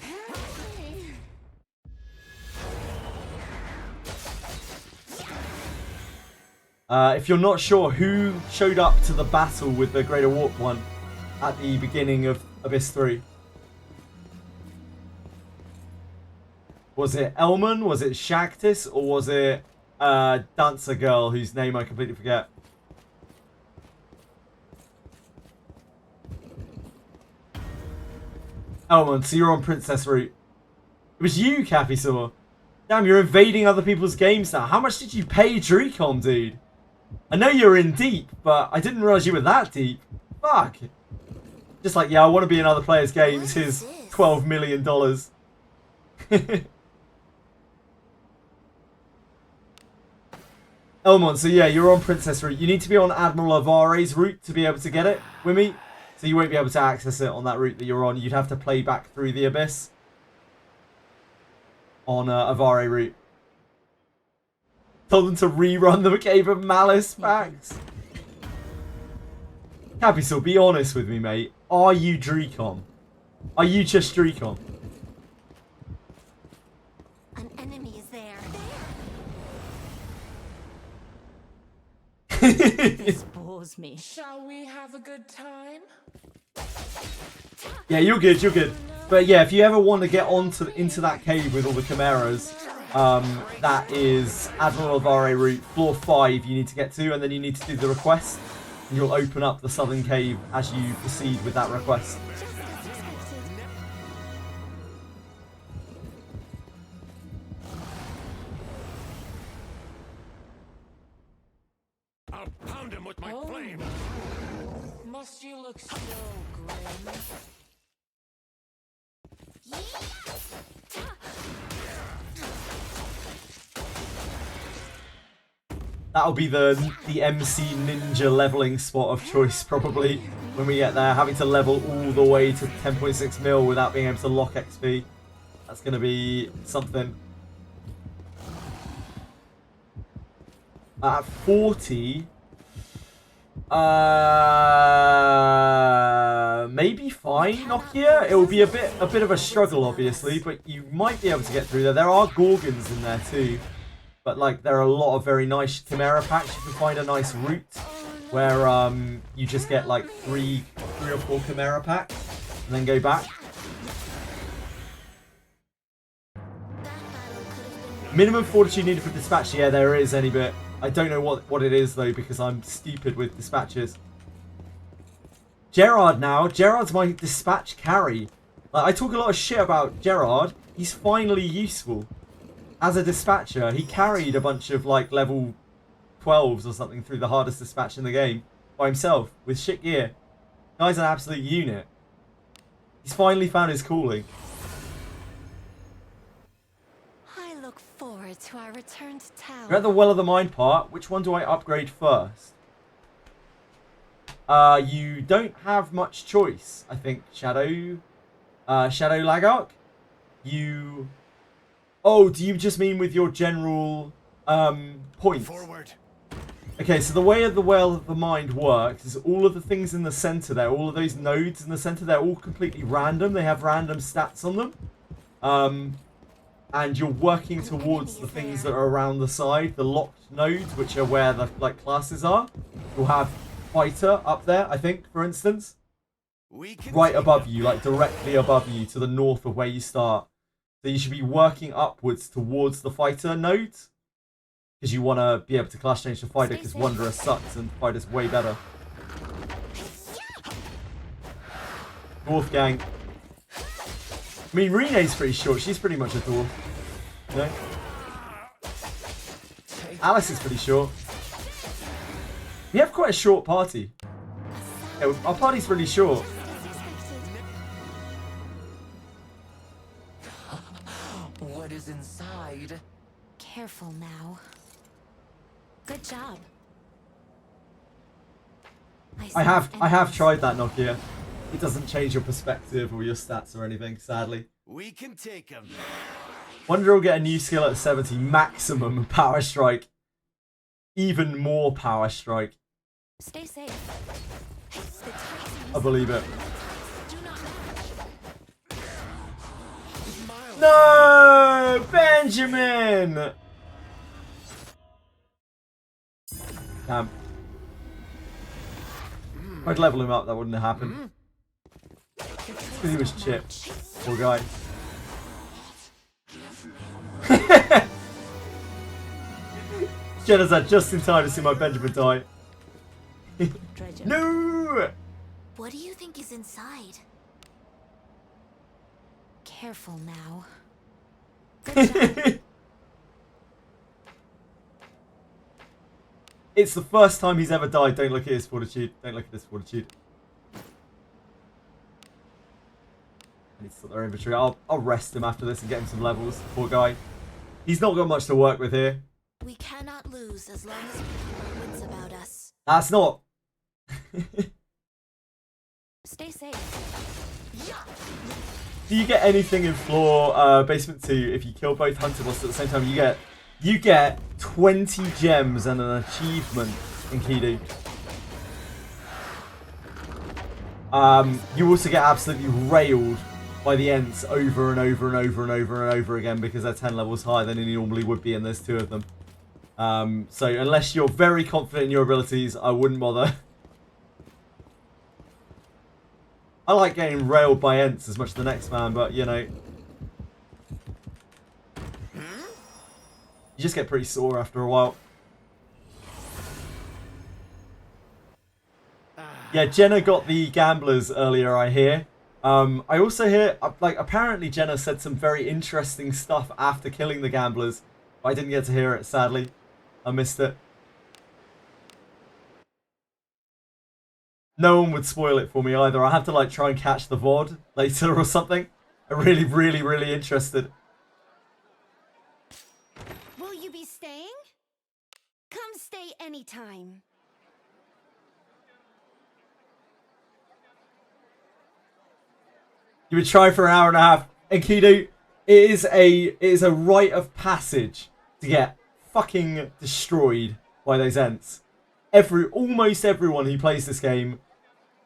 If you're not sure, who showed up to the battle with the Greater Warp one at the beginning of Abyss 3? Was it Elman? Was it Shaktis? Or was it Dancer Girl, whose name I completely forget? Elman, so you're on Princess route. It was you, Capisaur. Damn, you're invading other people's games now. How much did you pay Dreecom, dude? I know you're in deep, but I didn't realize you were that deep. Fuck. Just like, yeah, I want to be in other players' games. Here's $12 million. Elmon, so yeah, you're on Princess route. You need to be on Admiral Avare's route to be able to get it, Wimmy. So you won't be able to access it on that route that you're on. You'd have to play back through the Abyss on Avare route. Told them to rerun the Cave of Malice packs. Capital, be honest with me, mate. Are you Dreecom? Are you just Dreecom? An enemy is there. This bores me. Shall we have a good time? Yeah, you're good, you're good. But yeah, if you ever want to get into that cave with all the chimeras, that is Admiral Avare route, floor 5 you need to get to, and then you need to do the request. And you'll open up the southern cave as you proceed with that request. I'll pound him with my flame. Must you look so grim? That'll be the MC Ninja leveling spot of choice, probably, when we get there. Having to level all the way to 10.6 mil without being able to lock XP. That's going to be something. At 40... maybe fine, Nokia. It will be a bit of a struggle, obviously, but you might be able to get through there. There are Gorgons in there too. But like, there are a lot of very nice Chimera packs. You can find a nice route where you just get like three or four Chimera packs and then go back. Minimum fortitude needed for dispatch. Yeah, there is any bit. I don't know what it is, though, because I'm stupid with dispatches. Gerard now. Gerard's my dispatch carry. Like, I talk a lot of shit about Gerard. He's finally useful. As a dispatcher, he carried a bunch of, like, level 12s or something through the hardest dispatch in the game by himself with shit gear. Guy's an absolute unit. He's finally found his calling. I look forward to our return to town. We're at the Well of the Mind part. Which one do I upgrade first? You don't have much choice, I think. Shadow Lagark? You... Oh, do you just mean with your general, points? Forward. Okay, so the way of the Well of the Mind works is all of the things in the center there, all of those nodes in the center, they're all completely random. They have random stats on them. And you're working towards the things that are around the side, the locked nodes, which are where the, like, classes are. You'll have Fighter up there, I think, for instance. Right above you, like directly above you, to the north of where you start. So you should be working upwards towards the Fighter nodes. Because you want to be able to class change to Fighter, because Wanderer sucks and Fighter's way better. Dwarf gang. I mean, Rene's pretty short. She's pretty much a dwarf. You know? Alice is pretty short. We have quite a short party. Yeah, our party's really short. What is inside? Careful now. Good job. I have tried that, Nokia. It doesn't change your perspective or your stats or anything, sadly. We can take them. Wonder will get a new skill at 70. Maximum Power Strike. Even more Power Strike. Stay safe. I believe it. No! Benjamin! Damn. I'd level him up, that wouldn't have happened. Because he was chipped. Poor guy. Jenna's had just in time to see my Benjamin die. No! What do you think is inside? Careful now. Good job. It's the first time he's ever died. Don't look at his fortitude. Don't look at his fortitude. I need to sort their inventory. I'll rest him after this and get him some levels. Poor guy. He's not got much to work with here. We cannot lose as long as people are wits about us. That's not. Stay safe. Do you get anything in floor basement 2 if you kill both hunter bosses at the same time? You get 20 gems and an achievement in Kidu. You also get absolutely railed by the Ents over and over and over and over and over again because they're 10 levels higher than you normally would be, and there's 2 of them. So unless you're very confident in your abilities, I wouldn't bother. I like getting railed by Ents as much as the next man, but you know. You just get pretty sore after a while. Yeah, Jenna got the gamblers earlier, I hear. I also hear, like, apparently Jenna said some very interesting stuff after killing the gamblers. But I didn't get to hear it, sadly. I missed it. No one would spoil it for me either. I have to, like, try and catch the VOD later or something. I'm really, really, really interested. Will you be staying? Come stay anytime. You would try for an hour and a half. And Kido, it is a rite of passage to get fucking destroyed by those Ents. Almost everyone who plays this game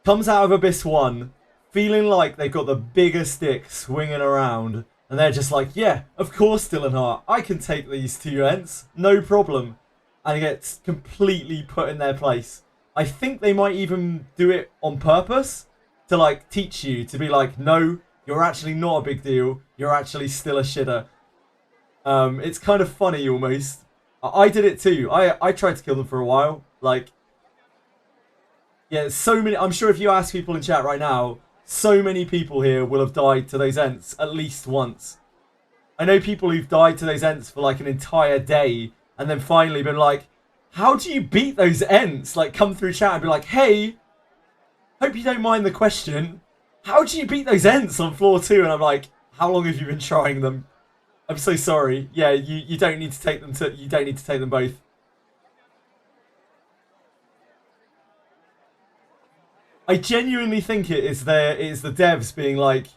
comes out of Abyss 1 feeling like they've got the biggest stick swinging around. And they're just like, yeah, of course, Dylan Hart, I can take these 2 Ents, no problem. And it gets completely put in their place. I think they might even do it on purpose to, like, teach you to be like, no, you're actually not a big deal. You're actually still a shitter. It's kind of funny almost. I did it too. I tried to kill them for a while. Like, yeah, so many. I'm sure if you ask people in chat right now, so many people here will have died to those Ents at least once. I know people who've died to those Ents for like an entire day and then finally been like, how do you beat those Ents? Like, come through chat and be like, hey, hope you don't mind the question. How do you beat those Ents on floor 2? And I'm like, how long have you been trying them? I'm so sorry. Yeah, you don't need to take them you don't need to take them both. I genuinely think it is the devs being like,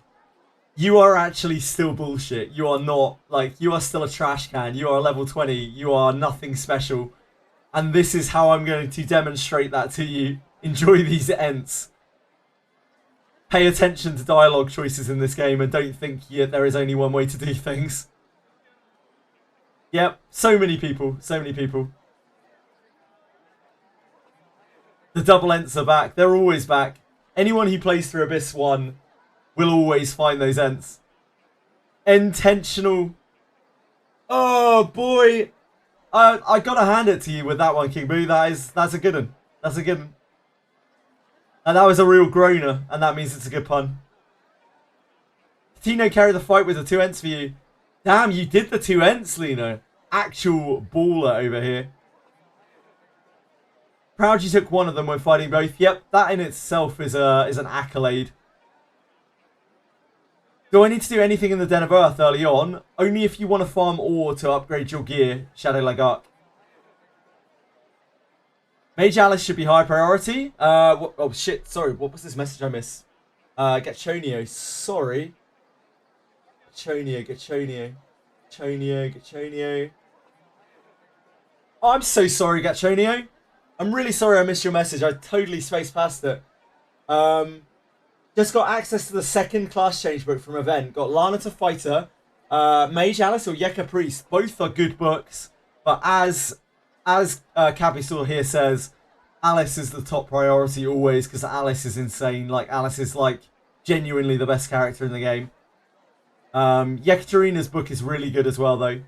you are actually still bullshit. You are not, like, you are still a trash can. You are level 20. You are nothing special. And this is how I'm going to demonstrate that to you. Enjoy these Ents. Pay attention to dialogue choices in this game and don't think there is only one way to do things. Yep, so many people. So many people. The double Ents are back. They're always back. Anyone who plays through Abyss 1 will always find those Ents. Intentional. Oh boy. I gotta hand it to you with that one, King Boo. That's a good one. That's a good one. And that was a real groaner, and that means it's a good pun. Tino carried the fight with the 2 Ents for you. Damn, you did the 2 Ents, Lino. Actual baller over here. Proud you took one of them when fighting both. Yep, that in itself is an accolade. Do I need to do anything in the Den of Earth early on? Only if you want to farm ore to upgrade your gear, Shadow Lagark. Mage Alice should be high priority. Oh shit, sorry, what was this message I missed? Gachonio, sorry. Gachonio. Oh, I'm so sorry, Gachonio. I'm really sorry I missed your message. I totally spaced past it. Just got access to the second class change book from event. Got Lana to Fighter, Mage Alice or Yeka Priest. Both are good books, but as Capisol here says, Alice is the top priority always because Alice is insane. Like, Alice is like genuinely the best character in the game. Yekaterina's book is really good as well though.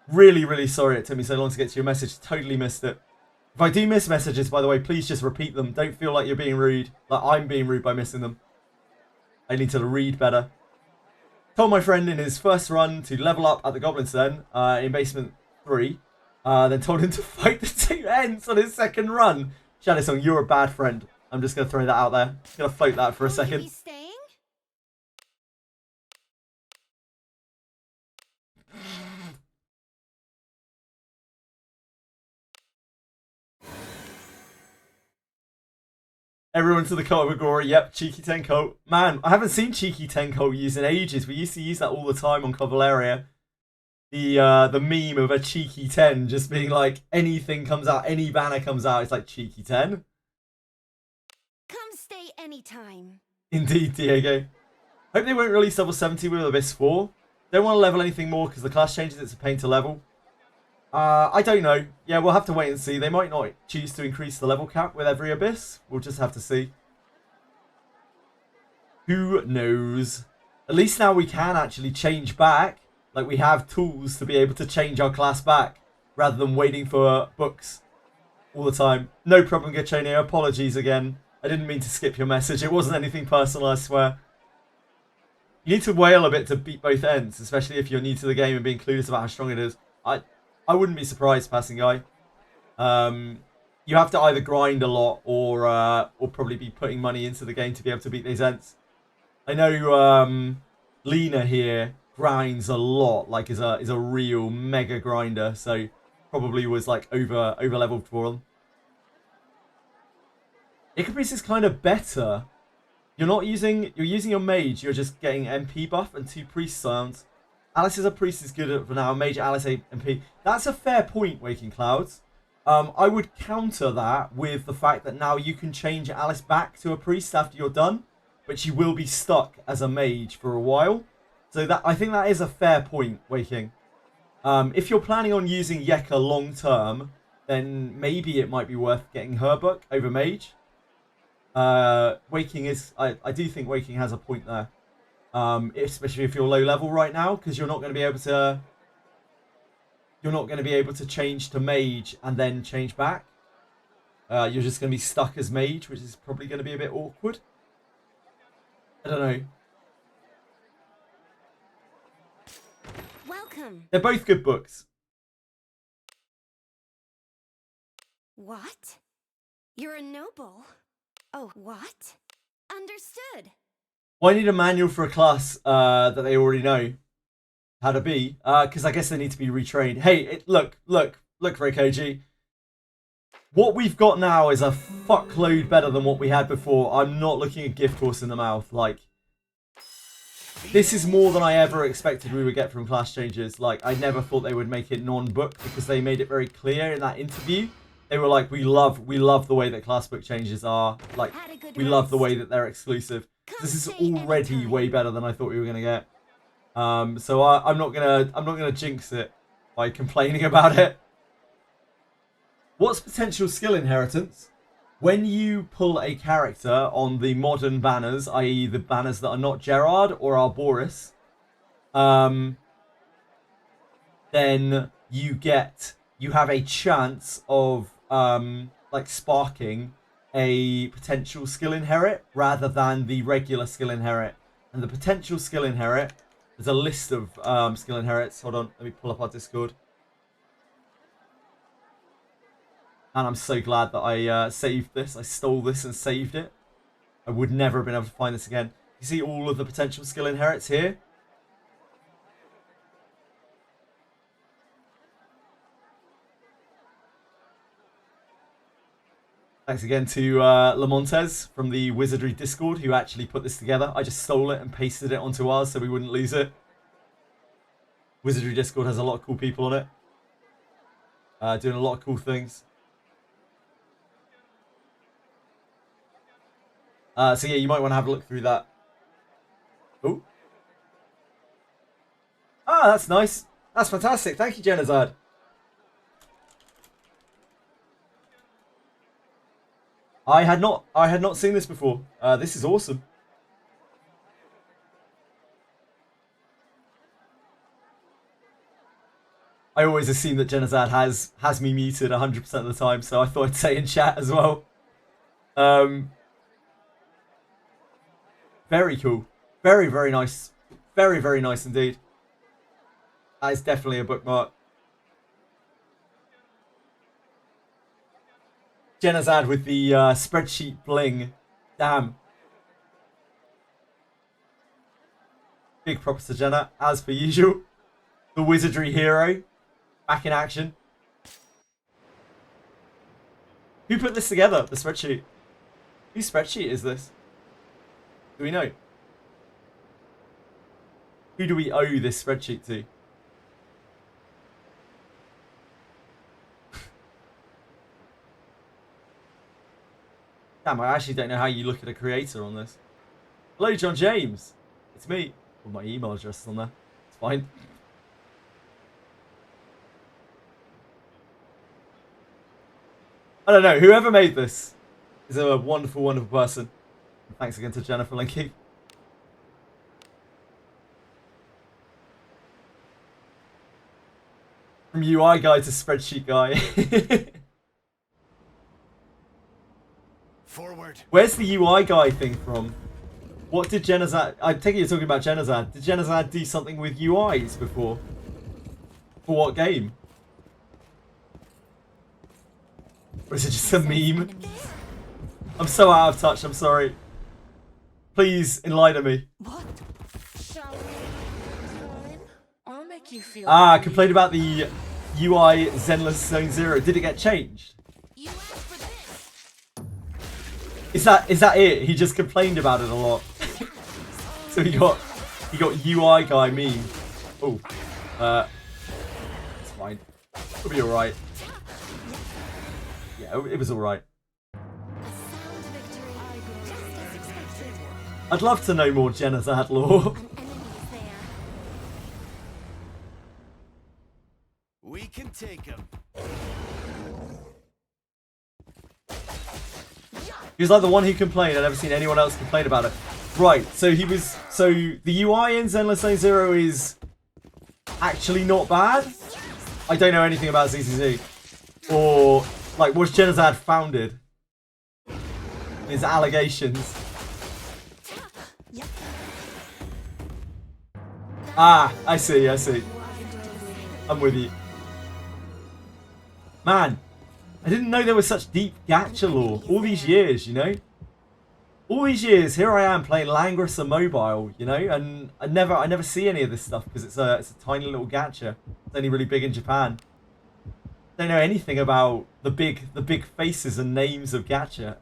Really, really sorry it took me so long to get to your message. Totally missed it. If I do miss messages, by the way, please just repeat them. Don't feel like you're being rude. Like I'm being rude by missing them. I need to read better. Told my friend in his first run to level up at the Goblin's Den in Basement 3. Then told him to fight the 2 Ents on his second run. Shadow Song, you're a bad friend. I'm just going to throw that out there. Going to float that for a second. Staying? Everyone to the cult of Agora. Yep, Cheeky Tenko. Man, I haven't seen Cheeky Tenko used in ages. We used to use that all the time on Cavaleria. The meme of a Cheeky 10 just being like, anything comes out, any banner comes out, it's like Cheeky 10. Come stay anytime. Indeed, Diego. Hope they won't release level 70 with Abyss 4. Don't want to level anything more because the class changes, it's a pain to level. I don't know. Yeah, we'll have to wait and see. They might not choose to increase the level cap with every Abyss. We'll just have to see. Who knows? At least now we can actually change back. Like, we have tools to be able to change our class back rather than waiting for books all the time. No problem, Gachonio. Apologies again. I didn't mean to skip your message. It wasn't anything personal, I swear. You need to wail a bit to beat both Ents, especially if you're new to the game and being clueless about how strong it is. I wouldn't be surprised, passing guy. You have to either grind a lot or probably be putting money into the game to be able to beat these Ents. I know Lena here grinds a lot, like is a real mega grinder, so probably was like over leveled for them. Icapriest is kind of better. You're using your mage, you're just getting MP buff and 2 priest sounds. Alice as a priest is good for now. Mage Alice MP. That's a fair point, Waking Clouds. I would counter that with the fact that now you can change Alice back to a priest after you're done, but she will be stuck as a mage for a while. So that I think that is a fair point, Waking. If you're planning on using Yeka long term, then maybe it might be worth getting her book over mage. Waking is, I do think Waking has a point there. Especially if you're low level right now, because you're not going to be able to you're not going to be able to change to mage and then change back. You're just going to be stuck as mage, which is probably going to be a bit awkward. I don't know. Welcome. They're both good books. What? You're a noble? Oh, what? Understood. Well, I need a manual for a class that they already know how to be, because I guess they need to be retrained. Hey, look, Reikoji. What we've got now is a fuckload better than what we had before. I'm not looking a gift horse in the mouth. Like, this is more than I ever expected we would get from class changes. Like, I never thought they would make it non-book because they made it very clear in that interview. They were like, we love the way that class book changes are. Like, we love the way that they're exclusive. This is already way better than I thought we were gonna get. So I'm not gonna jinx it by complaining about it. What's potential skill inheritance? When you pull a character on the modern banners, i.e. the banners that are not Gerard or Arboris, then you have a chance of like sparking a potential skill inherit rather than the regular skill inherit. And the potential skill inherit, there's a list of skill inherits. Hold on, let me pull up our Discord. And I'm so glad that I saved this. I stole this and saved it. I would never have been able to find this again. You see all of the potential skill inherits here? Thanks again to Lamontes from the Wizardry Discord who actually put this together. I just stole it and pasted it onto ours so we wouldn't lose it. Wizardry Discord has a lot of cool people on it. Doing a lot of cool things. So yeah, you might want to have a look through that. Oh. Ah, that's nice. That's fantastic. Thank you, Genazad. I had not seen this before. This is awesome. I always assume that Genazad has me muted 100% of the time, so I thought I'd say in chat as well. Very cool. Very, very nice. Very, very nice indeed. That is definitely a bookmark. Genazad with the spreadsheet bling. Damn. Big props to Jenna, as per usual. The Wizardry hero. Back in action. Who put this together, the spreadsheet? Whose spreadsheet is this? Do we know? Who do we owe this spreadsheet to? Damn, I actually don't know how you look at a creator on this. Hello, John James. It's me. Well, my email address is on there. It's fine. I don't know. Whoever made this is a wonderful, wonderful person. Thanks again to Jennifer Linky. From UI guy to spreadsheet guy. Forward. Where's the UI guy thing from? What did Genazad... I take it you're talking about Genazad. Did Genazad do something with UIs before? For what game? Or is it just a meme? I'm so out of touch, I'm sorry. Please enlighten me. What? Shall we time? I'll make you feel. I complained about the UI Zenless Zone Zero. Did it get changed? You asked for this. Is that it? He just complained about it a lot. So he got UI guy meme. Oh, it's fine. It'll be alright. Yeah, it was alright. I'd love to know more Genazad lore. We can take him. He was like the one who complained. I've never seen anyone else complain about it. Right, so the UI in Zenless Zone Zero is actually not bad. I don't know anything about ZZZ. Or, like, was Genozad founded? His allegations. Ah, I see. I'm with you. Man, I didn't know there was such deep gacha lore all these years, you know? All these years, here I am playing Langrisser Mobile, you know? And I never see any of this stuff because it's a tiny little gacha. It's only really big in Japan. Don't know anything about the big faces and names of gacha.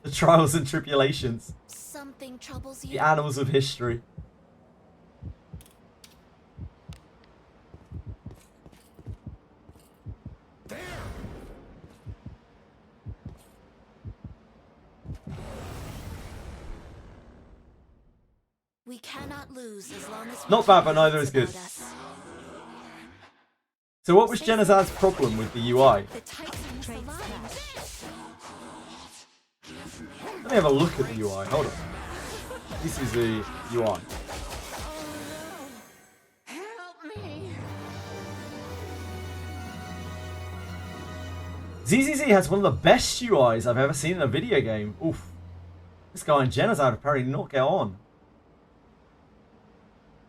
The trials and tribulations. Something troubles you. The annals of history. There! We cannot lose as long as Not bad, but neither is good. So what was Genozad's problem with the UI? The Titans alive. Let me have a look at the UI. Hold on. This is the UI. Help me. ZZZ has one of the best UIs I've ever seen in a video game. Oof. This guy and Genozad apparently not get on.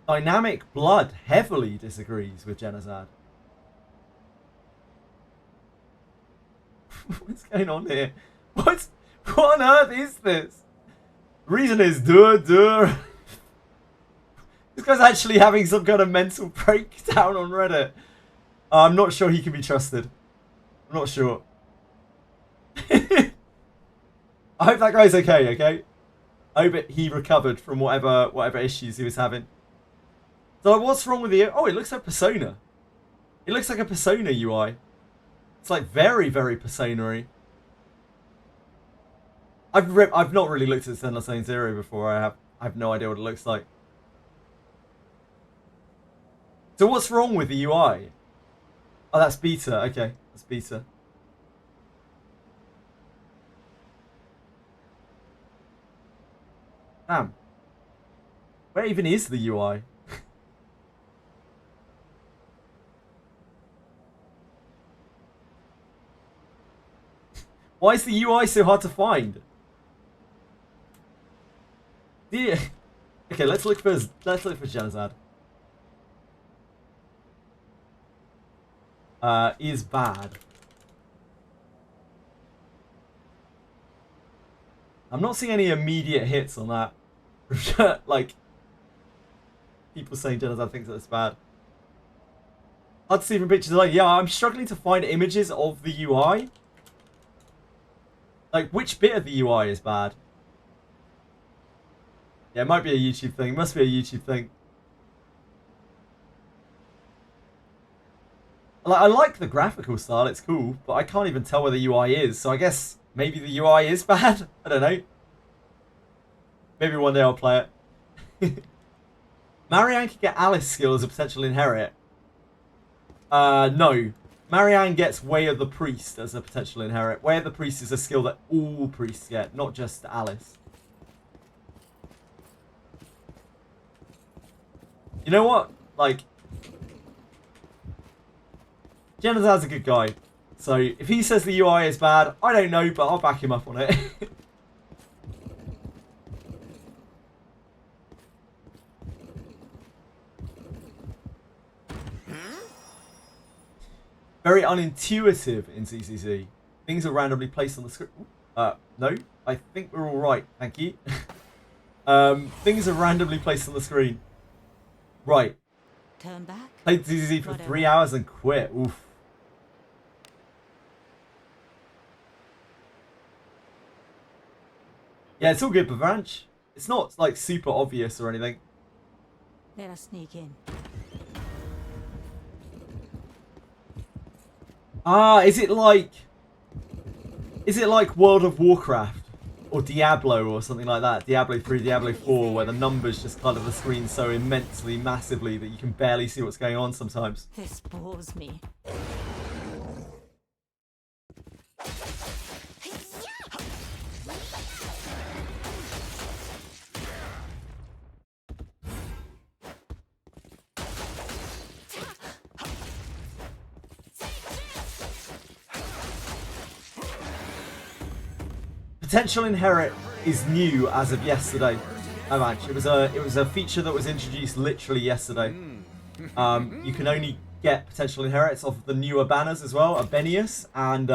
Dynamic Blood heavily disagrees with Genozad. What's going on here? What on earth is this? Reason is duh. This guy's actually having some kind of mental breakdown on Reddit. I'm not sure he can be trusted. I'm not sure. I hope that guy's okay? I hope he recovered from whatever issues he was having. So what's wrong with the... Oh, it looks like Persona. It looks like a Persona UI. It's like very, very Persona-y. I've not really looked at Zenless Lane Zero before. I have no idea what it looks like. So what's wrong with the UI? Oh, that's beta. Okay, that's beta. Damn. Where even is the UI? Why is the UI so hard to find? Yeah. Okay, let's look for Genozad. Is bad. I'm not seeing any immediate hits on that. Like people saying Genozad thinks that it's bad. Hard to see from pictures. Like, yeah, I'm struggling to find images of the UI. Like, which bit of the UI is bad? Yeah, it might be a YouTube thing. It must be a YouTube thing. Like, I like the graphical style. It's cool. But I can't even tell where the UI is. So I guess maybe the UI is bad. I don't know. Maybe one day I'll play it. Marianne can get Alice skill as a potential inherit. No. Marianne gets Way of the Priest as a potential inherit. Way of the Priest is a skill that all priests get, not just Alice. You know what? Like, Genozad's a good guy. So, if he says the UI is bad, I don't know, but I'll back him up on it. Very unintuitive in CCC. Things are randomly placed on the screen. No. I think we're all right. Thank you. Things are randomly placed on the screen. Right. Turn back. Played CCC for 3 hours and quit. Oof. Yeah, it's all good, Bavranch. It's not, like, super obvious or anything. Let us sneak in. Ah, is it like World of Warcraft or Diablo or something like that? Diablo 3, Diablo 4, where the numbers just clutter the screen so immensely, massively that you can barely see what's going on sometimes. This bores me. Potential Inherit is new as of yesterday. Oh man, it was a feature that was introduced literally yesterday. You can only get Potential Inherits off the newer banners as well, Abenius and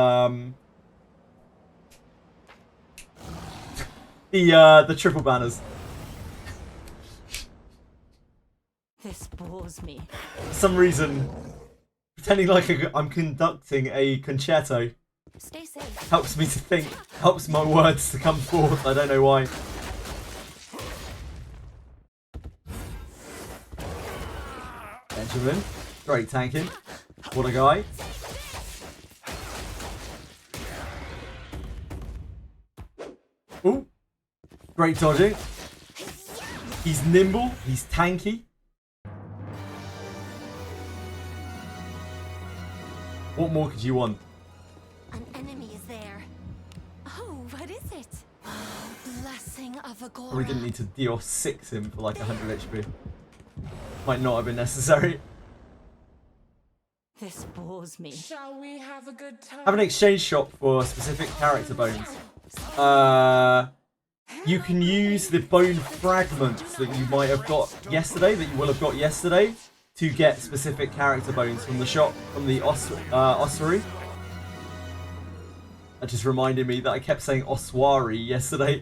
the triple banners. This bores me. For some reason, pretending like I'm conducting a concerto Stay safe. helps me to think, helps my words to come forth. I don't know why. Benjamin, great tanking. What a guy. Ooh, great dodging. He's nimble, he's tanky. What more could you want? An enemy is there. Oh, what is it? Oh, blessing of Agora. Probably didn't need to deal 6 him for like 100 HP. Might not have been necessary. This bores me. Shall we have a good time? Have an exchange shop for specific character bones. You can use the bone fragments that you might have got yesterday, that you will have got yesterday, to get specific character bones from the shop, from the ossuary. That just reminded me that I kept saying ossuary yesterday,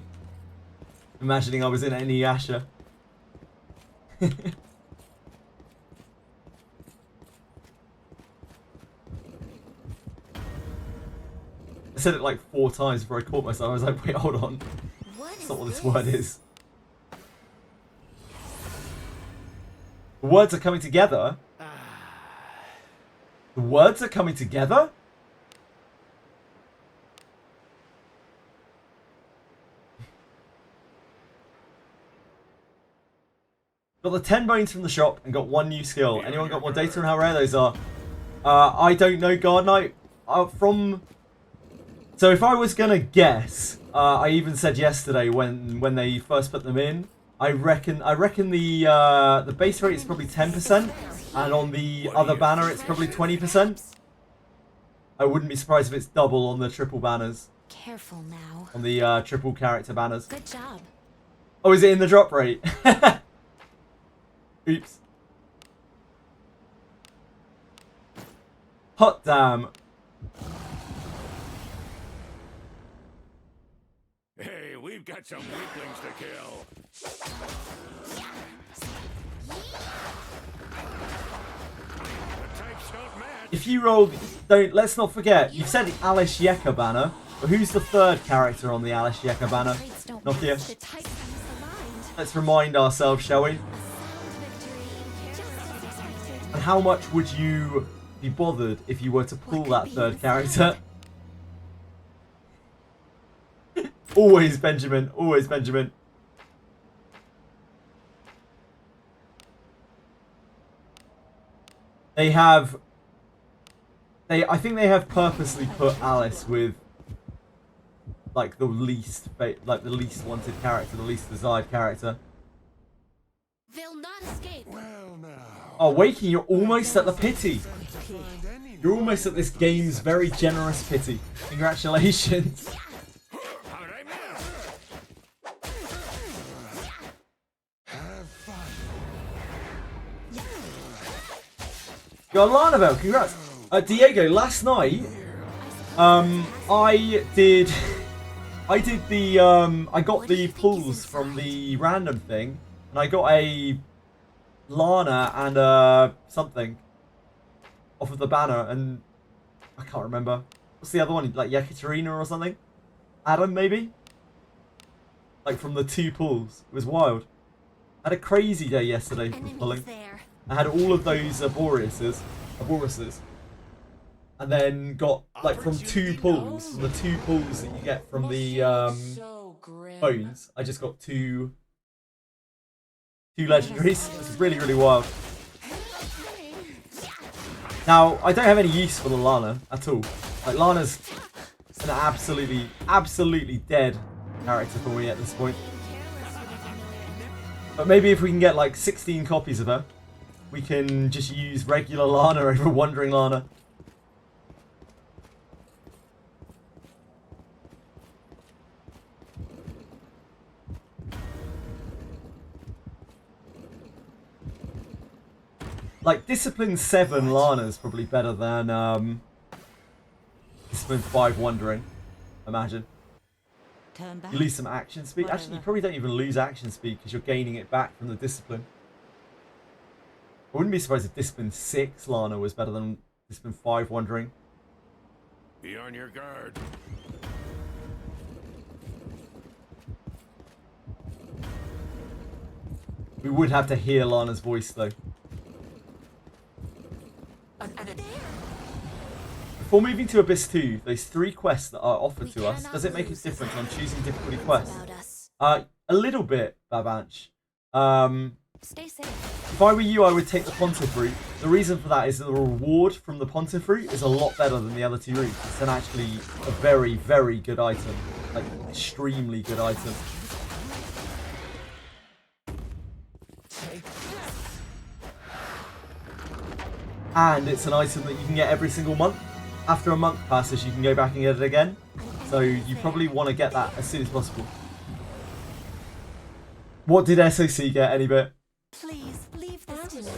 imagining I was in any Asher. I said it like 4 times before I caught myself. I was like, wait, hold on. That's not what this word is. The words are coming together? The words are coming together? Got the 10 bones from the shop and got 1 new skill. Anyone got more data on how rare those are? I don't know, Guard Knight. So if I was gonna guess, I even said yesterday when they first put them in, I reckon the base rate is probably 10%, and on the other banner it's probably 20%. I wouldn't be surprised if it's double on the triple banners. Careful now. On the triple character banners. Good job. Oh, is it in the drop rate? Oops. Hot damn. Hey, we've got some weaklings to kill. The types don't match. If you roll, let's not forget, you've said the Alice Yeka banner, but who's the 3rd character on the Alice Yeka banner? Traits don't Nokia. match. The types are misaligned. Let's remind ourselves, shall we? A sound victory. Just as expected. And how much would you be bothered if you were to pull that 3rd character? Always Benjamin, always Benjamin. I think they have purposely put Alice with like the least wanted character, the least desired character. They'll not escape. Well, now. Oh, Waking, you're almost at the pity. You're almost at this game's very generous pity. Congratulations. How'd I miss? Have fun. Got Lanabelle, congrats. Diego, last night, I got the pulls from the random thing, and I got a Lana and something off of the banner, and I can't remember. What's the other one? Like Yekaterina or something? Adam, maybe? Like from the 2 pulls. It was wild. I had a crazy day yesterday for Enemies pulling. there. I had all of those Aboriuses, and then got like from 2 pulls, from the 2 pulls that you get from the So grim. bones. I just got two legendaries. It's really, really wild. Now I don't have any use for the Lana at all. Like Lana's an absolutely dead character for me at this point. But maybe if we can get like 16 copies of her, we can just use regular Lana over Wandering Lana. Like, Discipline 7 Lana's probably better than Discipline 5 Wandering. Imagine. Turn back. You lose some action speed. Actually, you probably don't even lose action speed because you're gaining it back from the Discipline. I wouldn't be surprised if Discipline 6 Lana was better than Discipline 5 Wandering. Be on your guard. We would have to hear Lana's voice though. Before moving to Abyss 2, those 3 quests that are offered to us, does it make a difference on choosing difficulty quests? A little bit, Babanch. Stay safe. If I were you, I would take the Pontiff route. The reason for that is that the reward from the Pontiff route is a lot better than the other 2 routes. It's an actually a very, very good item. Like, extremely good item. And it's an item that you can get every single month. After a month passes, you can go back and get it again. So you probably want to get that as soon as possible. What did SOC get, any bit? Please leave this to me.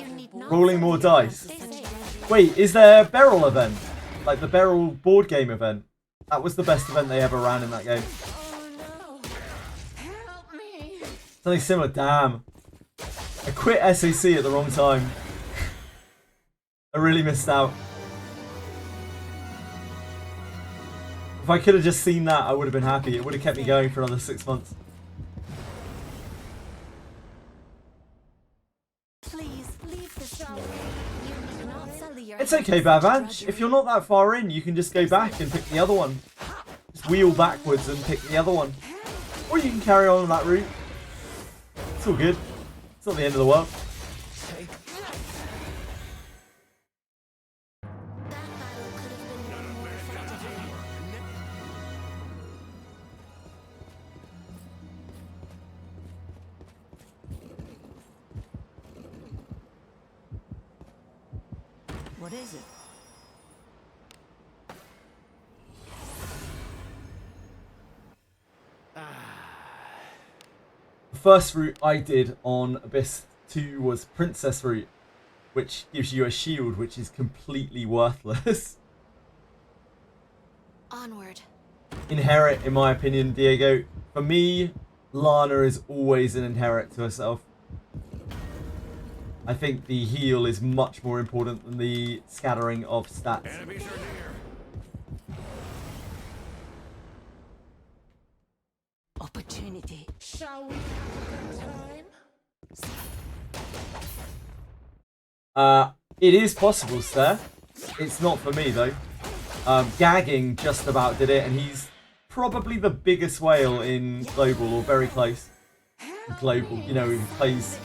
You need not Rolling more dice. Stay safe. Wait, is there a Beryl event? Like the Beryl board game event? That was the best event they ever ran in that game. Oh no. Help me. Something similar. Damn. I quit SOC at the wrong time. I really missed out. If I could have just seen that, I would have been happy. It would have kept me going for another 6 months. Please leave the show. You need not sully your It's hands okay, with such Bavanch. drudgery. If you're not that far in, you can just go back and pick the other one. Just wheel backwards and pick the other one. Or you can carry on that route. It's all good. It's not the end of the world. That battle could have been won more effectively. What is it? The first route I did on Abyss 2 was Princess route, which gives you a shield which is completely worthless. Onward. Inherit, in my opinion, Diego. For me, Lana is always an inherit to herself. I think the heal is much more important than the scattering of stats. Enemies are near. Opportunity. Shall we have a good time? It is possible, sir. It's not for me, though. Gagging just about did it, and he's probably the biggest whale in Global, or very close. Global, you know, who is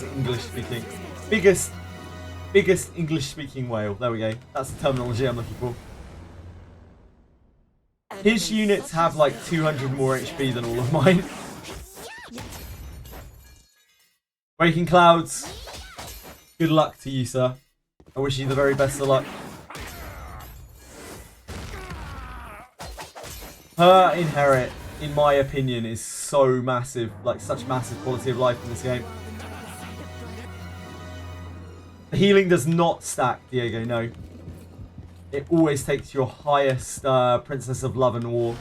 English speaking. Biggest English speaking whale. There we go. That's the terminology I'm looking for. His units have like 200 more HP than all of mine. Waking Clouds. Good luck to you, sir. I wish you the very best of luck. Her inherit, in my opinion, is so massive. Like, such massive quality of life in this game. The healing does not stack, Diego, no. It always takes your highest Princess of Love and War.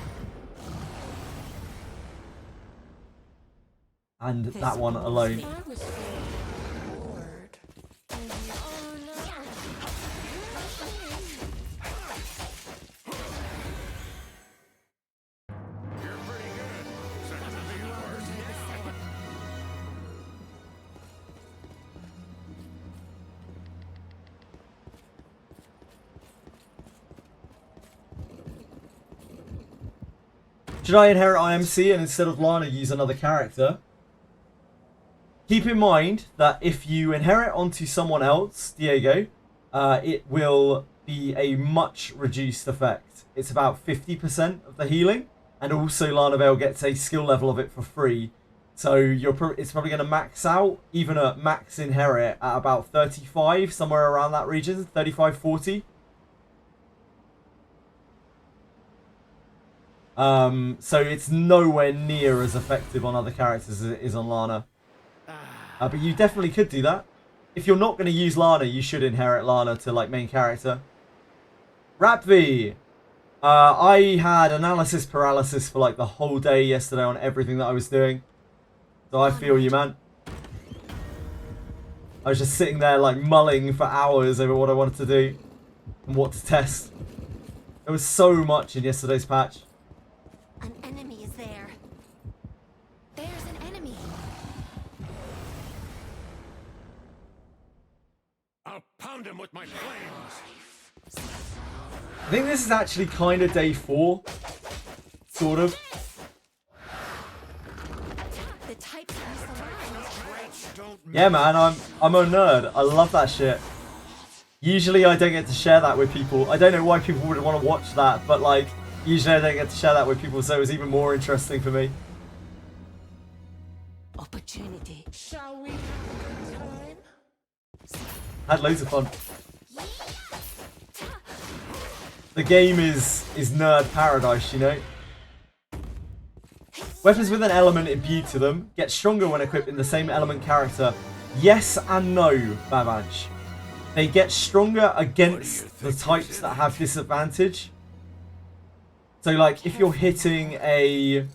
And that one alone. I was feeling bored. Oh no. You're pretty good. Second to me, of course. Should I inherit IMC and instead of Lana use another character? Keep in mind that if you inherit onto someone else, Diego, it will be a much reduced effect. It's about 50% of the healing, and also Lana Vale gets a skill level of it for free. So it's probably going to max out, even at max inherit, at about 35, somewhere around that region, 35, 40. So it's nowhere near as effective on other characters as it is on Lana. But you definitely could do that. if you're not going to use Lana, you should inherit Lana to like main character. Rapvi. I had analysis paralysis for like the whole day yesterday on everything that I was doing. So I feel you, man. I was just sitting there like mulling for hours over what I wanted to do and what to test. There was so much in yesterday's patch. An enemy is there. There's an enemy. I'll pound him with my flames. I think this is actually kind of day 4. Sort of. The types misaligned. Yeah, man, I'm a nerd. I love that shit. Usually I don't get to share that with people. I don't know why people would want to watch that, but like, usually I don't get to share that with people, so it was even more interesting for me. Opportunity. Shall we have a good time? Had loads of fun. The game is nerd paradise, you know? Weapons with an element imbued to them get stronger when equipped in the same element character. Yes and no, Babanch. They get stronger against the types that have disadvantage. So like, if you're hitting a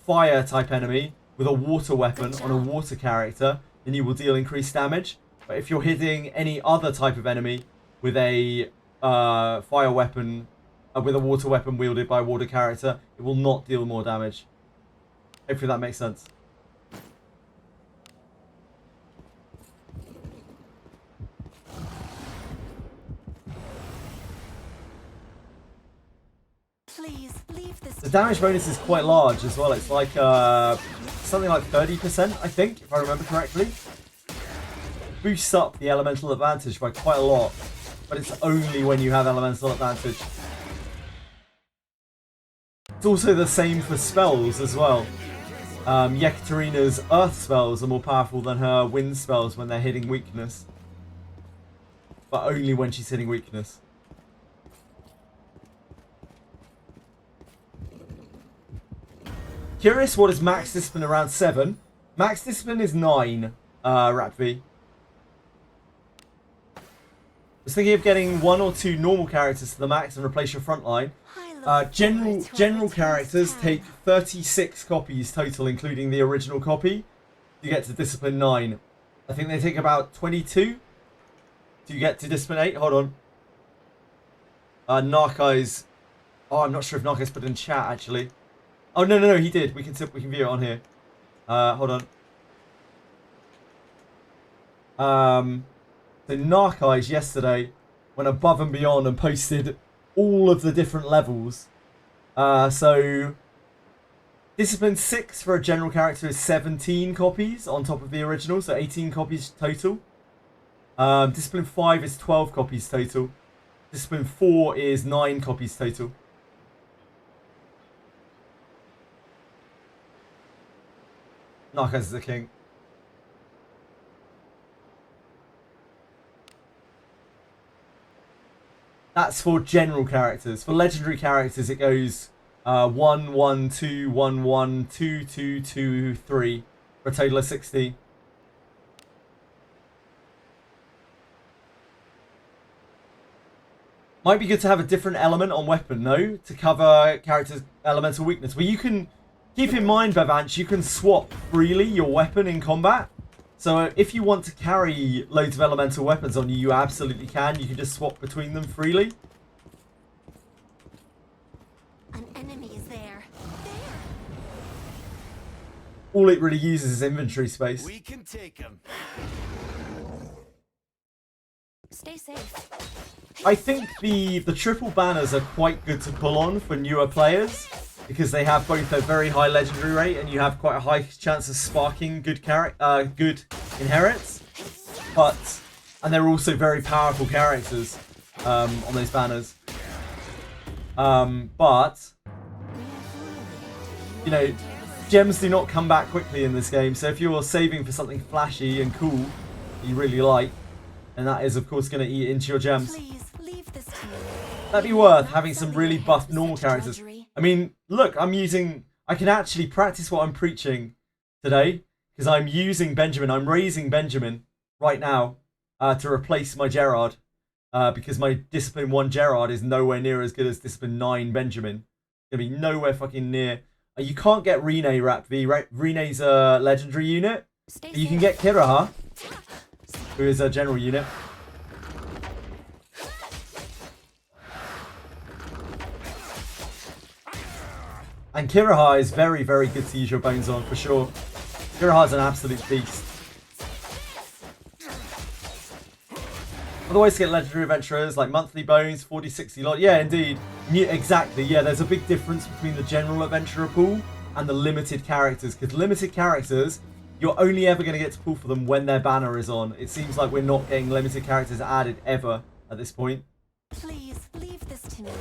fire type enemy with a water weapon on a water character, then you will deal increased damage. But if you're hitting any other type of enemy with a fire weapon, with a water weapon wielded by a water character, it will not deal more damage. Hopefully that makes sense. Please leave this. The damage bonus is quite large as well. It's like something like 30%, I think, if I remember correctly. Boosts up the elemental advantage by quite a lot, but it's only when you have elemental advantage. It's also the same for spells as well. Yekaterina's earth spells are more powerful than her wind spells when they're hitting weakness. But only when she's hitting weakness. Curious, what is max discipline around 7? Max discipline is 9, Rapvi. I was thinking of getting 1 or 2 normal characters to the max and replace your front line. General characters take 36 copies total, including the original copy. You get to discipline 9. I think they take about 22 to get to discipline 8. Hold on. Narkai's. Oh, I'm not sure if Narkai's put in chat actually. Oh no, he did. We can view it on here. Hold on. So Narkai's yesterday went above and beyond and posted all of the different levels. So discipline 6 for a general character is 17 copies on top of the original, so 18 copies total. Discipline 5 is 12 copies total. Discipline 4 is 9 copies total. Narcos is the king. That's for general characters. For legendary characters, it goes 1, 1, 2, 1, 1, 2, 2, 2, 3 for a total of 60. Might be good to have a different element on weapon, though, to cover characters' elemental weakness. Well, you can keep in mind, Bavanch, you can swap freely your weapon in combat. So if you want to carry loads of elemental weapons on you, you absolutely can. You can just swap between them freely. An enemy is there. There. All it really uses is inventory space. We can take him. Stay safe. I think the triple banners are quite good to pull on for newer players, because they have both a very high legendary rate and you have quite a high chance of sparking good inherits. And they're also very powerful characters on those banners. But you know, gems do not come back quickly in this game. So if you're saving for something flashy and cool that you really like, and that is of course going to eat into your gems. That'd be worth having some really buffed normal characters. I mean, look, I can actually practice what I'm preaching today, because I'm using Benjamin. I'm raising Benjamin right now. to replace my Gerard. Because my Discipline 1 Gerard is nowhere near as good as Discipline 9 Benjamin. Gonna be nowhere fucking near. You can't get Rene Rap V. Rene's a legendary unit. But you can get Kiraha, who is a general unit. And Kiraha is very, very good to use your bones on, for sure. Kiraha's an absolute beast. Otherwise, to get legendary adventurers like monthly bones, 40, 60 lot. Yeah, indeed. Exactly. Yeah, there's a big difference between the general adventurer pool and the limited characters. Because limited characters, you're only ever going to get to pull for them when their banner is on. It seems like we're not getting limited characters added ever at this point. Please, leave this to me.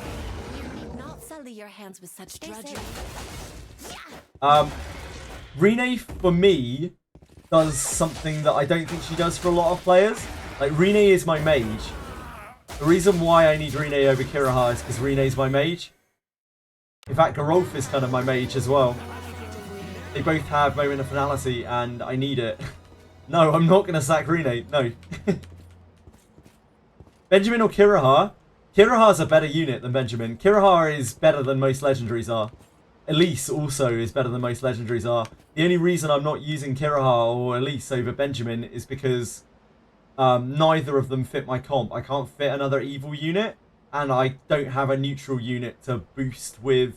You need not sully your hands with such drudgery. Rene, for me, does something that I don't think she does for a lot of players. Like, Rene is my mage. The reason why I need Rene over Kiraha is because Rene's my mage. In fact, Geralf is kind of my mage as well. They both have moment of finality, and I need it. No, I'm not going to sack Rene. No. Benjamin or Kiraha? Kiraha's a better unit than Benjamin. Kiraha is better than most legendaries are. Elise also is better than most legendaries are. The only reason I'm not using Kiraha or Elise over Benjamin is because neither of them fit my comp. I can't fit another evil unit, and I don't have a neutral unit to boost with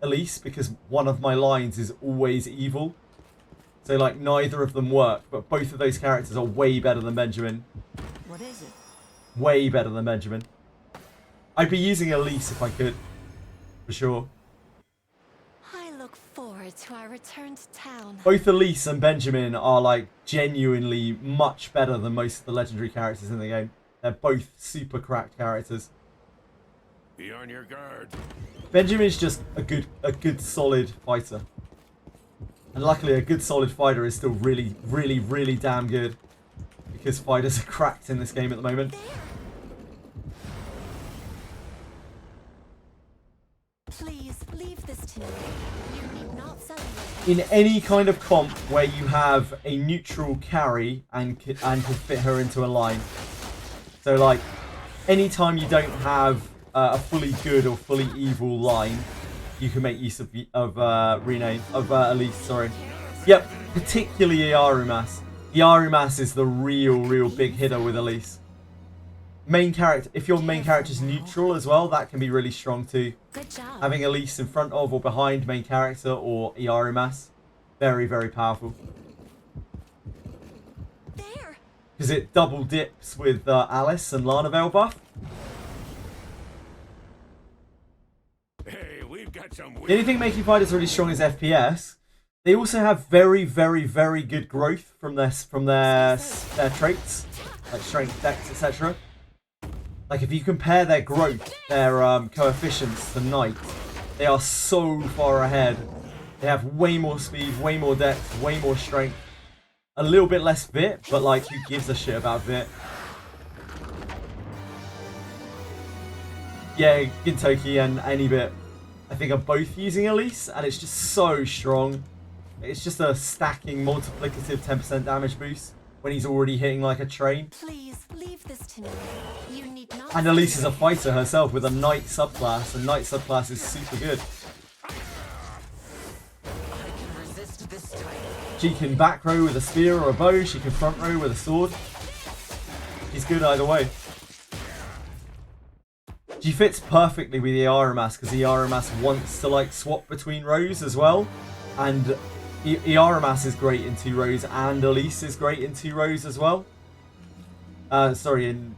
Elise because one of my lines is always evil. So, like, neither of them work, but both of those characters are way better than Benjamin. What is it? Way better than Benjamin. I'd be using Elise if I could, for sure. I look forward to our return to town. Both Elise and Benjamin are, like, genuinely much better than most of the legendary characters in the game. They're both super cracked characters. Be on your guard. Benjamin's just a good solid fighter. And luckily a good solid fighter is still really, really, really damn good. Because fighters are cracked in this game at the moment. Please, leave this to me. You need not celebrate. In any kind of comp where you have a neutral carry and can fit her into a line. So, like, anytime you don't have a fully good or fully evil line, you can make use of Elise, sorry. Yep, particularly Iarumas. Iarumas is the real big hitter with Elise. Main character, if your main character's neutral as well, that can be really strong too. Good job. Having Elise in front of or behind main character or Iarumas, very, very powerful. There. Because it double dips with Alice and Lanavel buff. Hey, we've got some. The only thing making fighters really strong is FPS. They also have very, very, very good growth from their traits, like strength, dex, etc. Like, if you compare their growth, their coefficients to Knight, they are so far ahead. They have way more speed, way more depth, way more strength. A little bit less Vit, but, like, who gives a shit about Vit? Yeah, Gintoki and Anibit, I think, are both using Elise, and it's just so strong. It's just a stacking, multiplicative 10% damage boost when he's already hitting like a train. Please, leave this to me. You need not. And Elise is a fighter herself with a Knight subclass, and Knight subclass is super good. I can resist this time. She can back row with a spear or a bow, she can front row with a sword. She's good either way. She fits perfectly with the Iarumas because the Iarumas wants to, like, swap between rows as well. And Iarumas is great in 2 rows, and Elise is great in 2 rows as well. Iarumas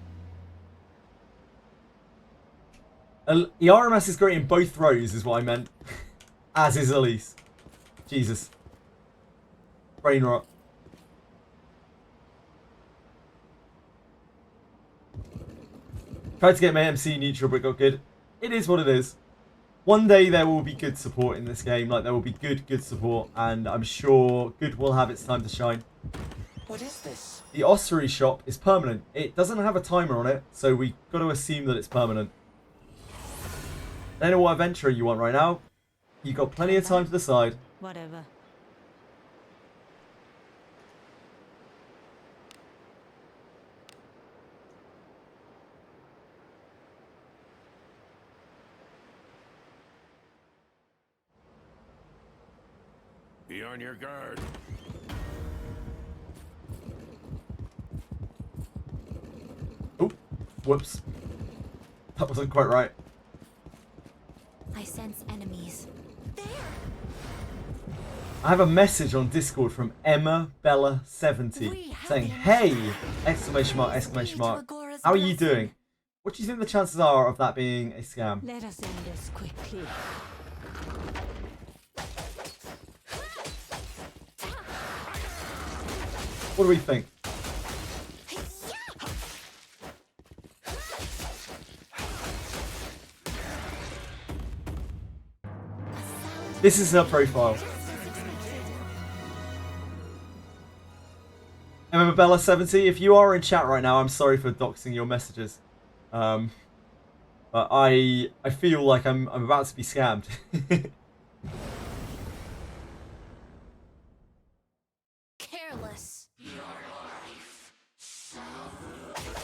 is great in both rows, is what I meant. As is Elise. Jesus. Brain rot. Tried to get my MC neutral, but got good. It is what it is. One day there will be good support in this game. Like, there will be good support, and I'm sure good will have its time to shine. What is this? The ossuary shop is permanent. It doesn't have a timer on it, so we got to assume that it's permanent. I don't know what adventurer you want right now. You got plenty of time to decide. Whatever. Be on your guard. Oh, whoops. That wasn't quite right. I sense enemies. There! I have a message on Discord from Emma Bella 70 saying, "Hey!" Exclamation mark, exclamation mark. How are you doing? What do you think the chances are of that being a scam? Let us end this quickly. What do we think? This is her profile. Emma Bella 70, if you are in chat right now, I'm sorry for doxing your messages. But I feel like I'm about to be scammed. Careless.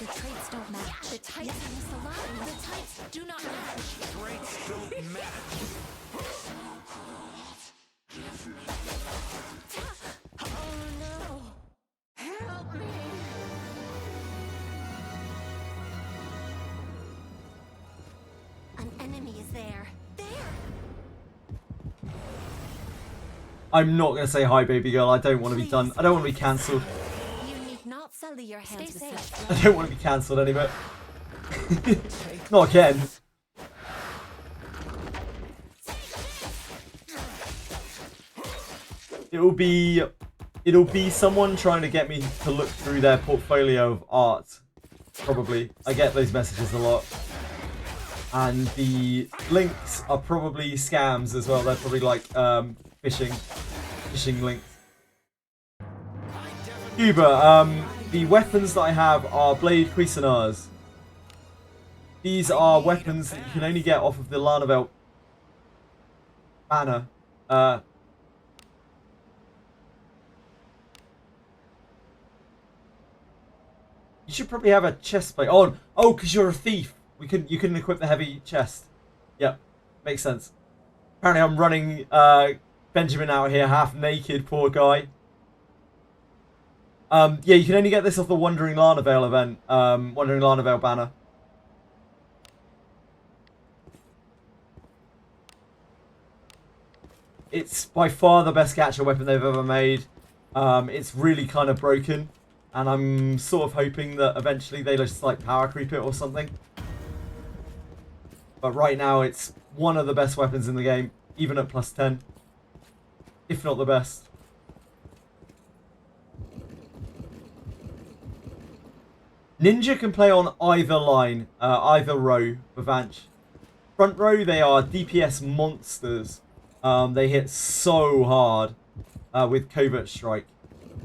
Your traits don't match. The types in this alive. The types do not match. Traits don't match. Oh no! Help me! An enemy is there. There! I'm not gonna say hi, baby girl. I don't want to be done. I don't want to be cancelled. You need not sully your hands with such I don't want to be cancelled anyway. Not again. It'll be someone trying to get me to look through their portfolio of art. Probably. I get those messages a lot. And the links are probably scams as well. They're probably like phishing links. Cuba, the weapons that I have are blade cuisinards. These are weapons that you can only get off of the Lanavel banner. You should probably have a chest plate on. Oh, because you're a thief. You couldn't equip the heavy chest. Yep, makes sense. Apparently I'm running Benjamin out here half naked, poor guy. Yeah, you can only get this off the Wandering Lanavel event. Wandering Lanavel banner. It's by far the best gacha weapon they've ever made. It's really kind of broken. And I'm sort of hoping that eventually they just like power creep it or something. But right now it's one of the best weapons in the game, even at plus 10. If not the best. Ninja can play on either line, either row for Vanch. Front row, they are DPS monsters. They hit so hard with Covert Strike.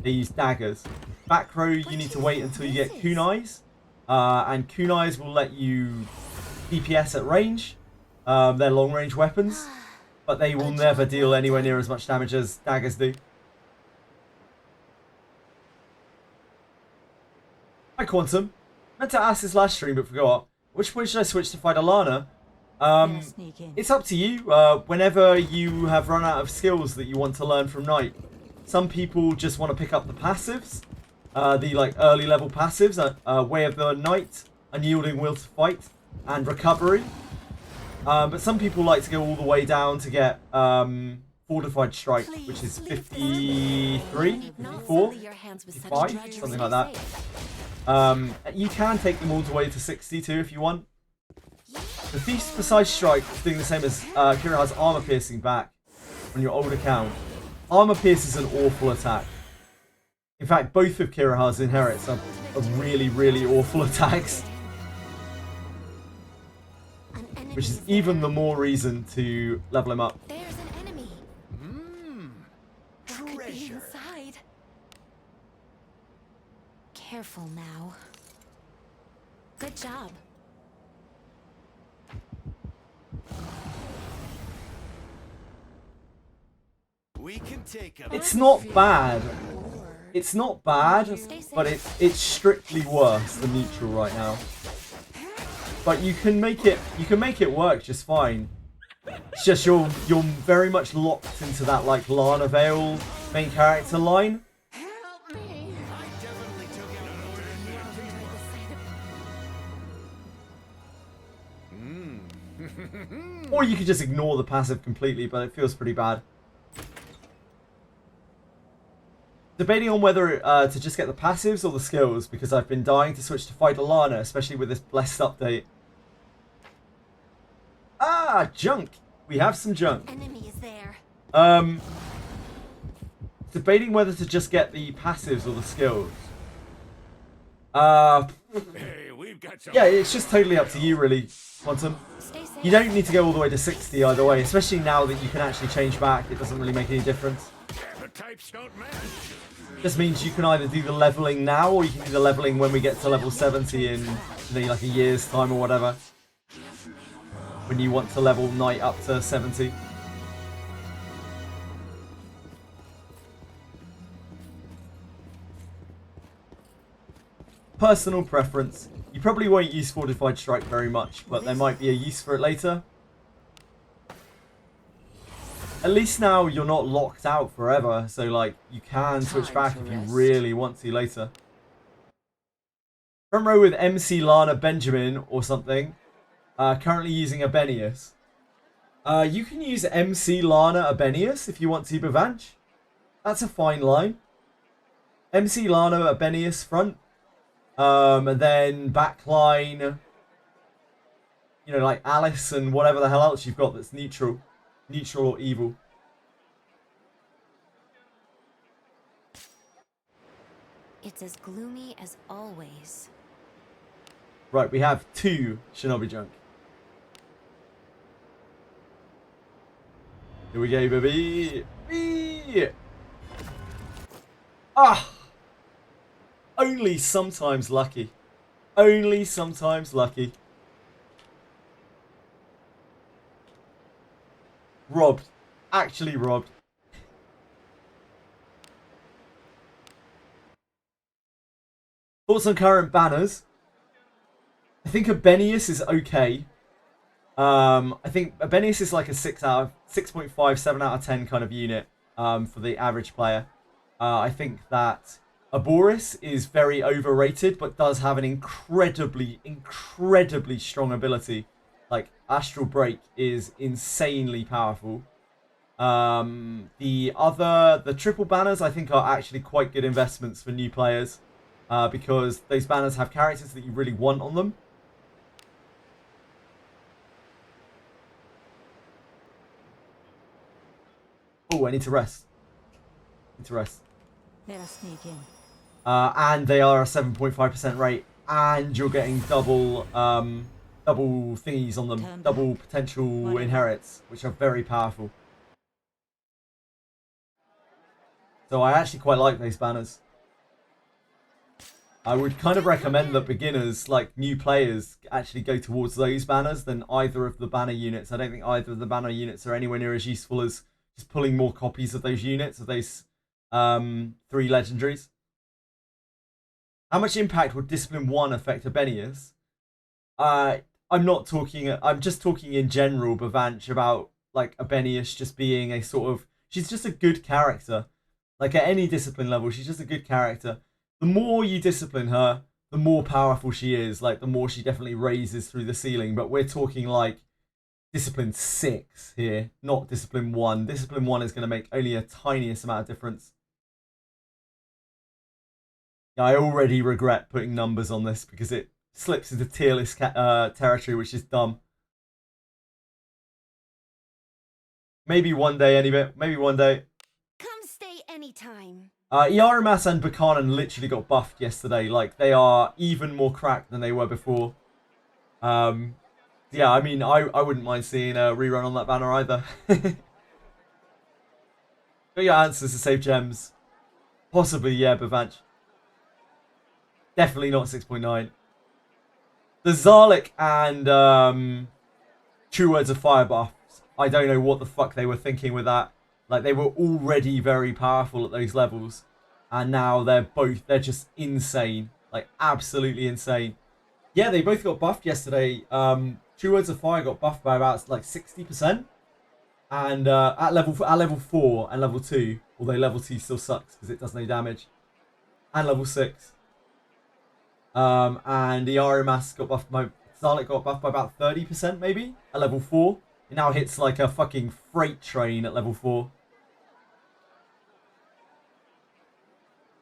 They use daggers. Back row, you need to wait until you get kunais. And kunais will let you DPS at range. They're long range weapons. But they will never deal anywhere near as much damage as daggers do. Hi Quantum. Meant to ask this last stream but forgot. Which point should I switch to fight Alana? It's up to you. Whenever you have run out of skills that you want to learn from Knight. Some people just want to pick up the passives. The like early level passives. Way of the Knight, Unyielding Will to Fight, and Recovery. But some people like to go all the way down to get Fortified Strike, which is 53, 54, 55, something like that. You can take them all the way to 62 if you want. The Thief's Precise Strike is doing the same as Kiraha's Armor Piercing back on your old account. Armor Pierce is an awful attack. In fact, both of Kiraha's inherits are really, really awful attacks. Which is even the more reason to level him up. There's an enemy. Treasure. Inside. Careful now. Good job. We can take a It's not bad. It's not bad, but it's strictly worse than neutral right now. But you can make it work just fine. It's just you're very much locked into that like Lana Vale main character line. Help me. I definitely took out an order. Or you could just ignore the passive completely, but it feels pretty bad. Debating on whether to just get the passives or the skills, because I've been dying to switch to fight Lana, especially with this blessed update. Ah, junk. We have some junk. Enemy is there. Debating whether to just get the passives or the skills. Hey, we've got some. Yeah, it's just totally up to you, really, Quantum. Stay safe. You don't need to go all the way to 60 either way, especially now that you can actually change back. It doesn't really make any difference. The types don't match. Just means you can either do the leveling now, or you can do the leveling when we get to level 70 in like a year's time or whatever. When you want to level Knight up to 70. Personal preference. You probably won't use Fortified Strike very much, but there might be a use for it later. At least now you're not locked out forever, so like you can switch back if you really want to later. Front row with MC Lana Benjamin or something. Currently using Abenius. You can use MC Lana Abenius if you want to, Bavanch. That's a fine line. MC Lana Abenius front. And then backline. You know, like Alice and whatever the hell else you've got that's neutral. Neutral or evil. It's as gloomy as always. Right, we have 2 Shinobi Junk. Here we go, baby. Whee! Ah! Only sometimes lucky. Only sometimes lucky. Robbed. Actually robbed. Thoughts on current banners? I think Abenius is okay. I think Abenius is like a 6.5, 7 out of 10 kind of unit for the average player. I think that Aboris is very overrated, but does have an incredibly, incredibly strong ability. Like, Astral Break is insanely powerful. The triple banners I think are actually quite good investments for new players. Because those banners have characters that you really want on them. Oh, I need to rest. Let us sneak in. And they are a 7.5% rate. And you're getting double thingies on them. Double potential inherits, which are very powerful. So I actually quite like those banners. I would kind of recommend that beginners, like new players, actually go towards those banners than either of the banner units. I don't think either of the banner units are anywhere near as useful as just pulling more copies of those units, of those 3 legendaries. How much impact would Discipline 1 affect Abenius? I'm just talking in general, Bavanch, about like Abenius just being a sort of... She's just a good character. Like at any discipline level, she's just a good character. The more you discipline her, the more powerful she is. Like, the more she definitely raises through the ceiling. But we're talking, like, Discipline 6 here, not Discipline 1. Discipline 1 is going to make only a tiniest amount of difference. Yeah, I already regret putting numbers on this because it slips into tier list territory, which is dumb. Maybe one day, anyway. Maybe one day. Come stay anytime. Iaramas and Buchanan literally got buffed yesterday. Like, they are even more cracked than they were before. Yeah, I mean, I wouldn't mind seeing a rerun on that banner either. Got your answers to save gems. Possibly, yeah, Bavanch. Definitely not 6.9. The Zarlik and True Words of Fire buffs. I don't know what the fuck they were thinking with that. Like, they were already very powerful at those levels. And now they're just insane. Like, absolutely insane. Yeah, they both got buffed yesterday. True Words of Fire got buffed by about, like, 60%. And at level 4 and level 2, although level 2 still sucks because it does no damage, and level 6. And the Arimas got buffed by Zarlik got buffed by about 30% maybe at level 4. It now hits like a fucking freight train at level 4.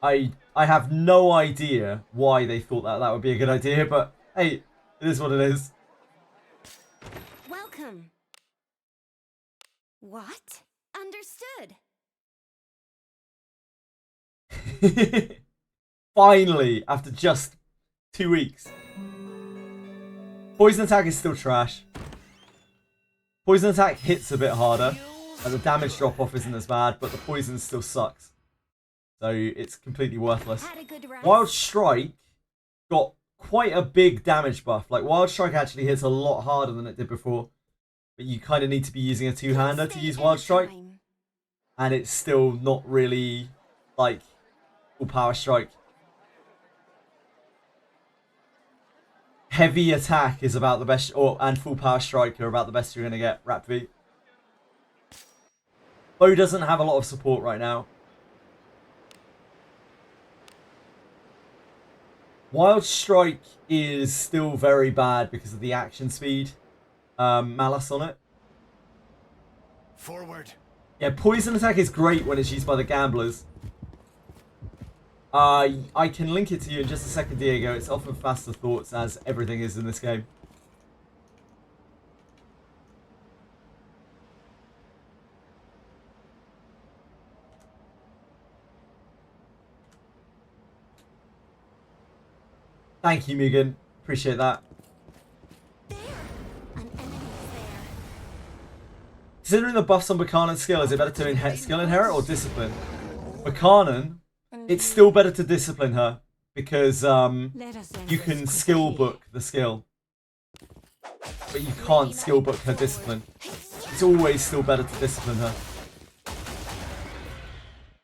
I have no idea why they thought that would be a good idea, but hey, it is what it is. Welcome. What? Understood. Finally, after just 2 weeks. Poison attack is still trash. Poison attack hits a bit harder, and the damage drop off isn't as bad, but the poison still sucks. So it's completely worthless. Wild Strike got quite a big damage buff. Like Wild Strike actually hits a lot harder than it did before. But you kind of need to be using a two-hander to use Wild Strike. And it's still not really like full power strike. Heavy attack is about the best, and full power strike are about the best you're going to get. Rap V. Bo doesn't have a lot of support right now. Wild Strike is still very bad because of the action speed malice on it. Forward. Yeah, Poison Attack is great when it's used by the gamblers. I can link it to you in just a second, Diego. It's often faster thoughts, as everything is in this game. Thank you, Megan. Appreciate that. There. An enemy is there. Considering the buffs on Buchanan's skill, is it better to skill inherit or discipline? Buchanan, it's still better to discipline her because you can skill book the skill, but you can't skill book her discipline. It's always still better to discipline her.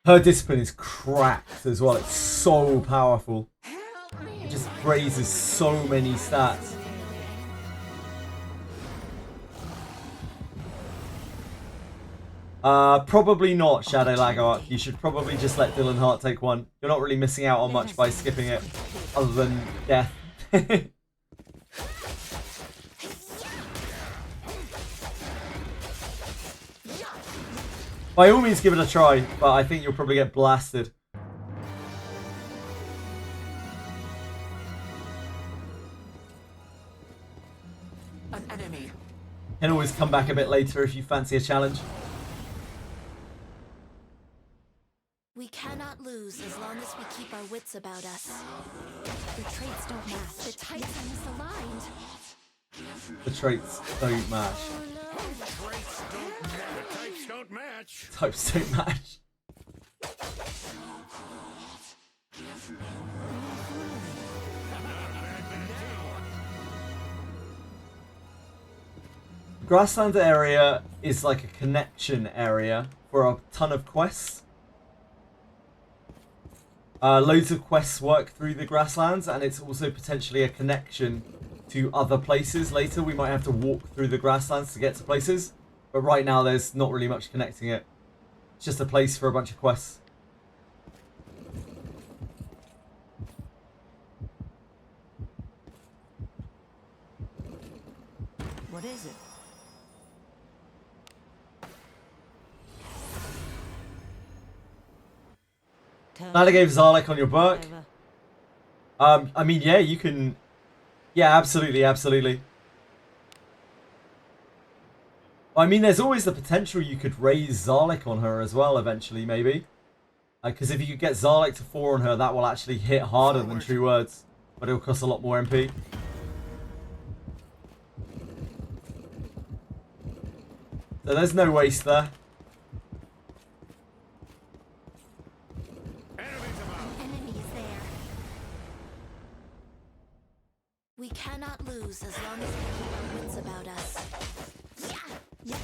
Her discipline is cracked as well. It's so powerful. It just raises so many stats. Probably not, Shadow Lagark. You should probably just let Dylan Hart take one. You're not really missing out on much by skipping it, other than death. By all means, give it a try, but I think you'll probably get blasted. An enemy. Can always come back a bit later if you fancy a challenge. We cannot lose as long as we keep our wits about us. The traits don't match. The Titan is aligned. The traits don't match. Types don't match. Types don't match. Grassland area is like a connection area for a ton of quests. Loads of quests work through the grasslands, and it's also potentially a connection to other places later. We might have to walk through the grasslands to get to places, but right now there's not really much connecting it. It's just a place for a bunch of quests. What is it? Nala gave Zarlik on your book. I mean, yeah, you can. Yeah, absolutely, absolutely. I mean, there's always the potential you could raise Zarlik on her as well, eventually, maybe. Because if you could get Zarlik to 4 on her, that will actually hit harder than True Words. But it'll cost a lot more MP. So there's no waste there. We cannot lose as long as we keep our wits about us. Yeah.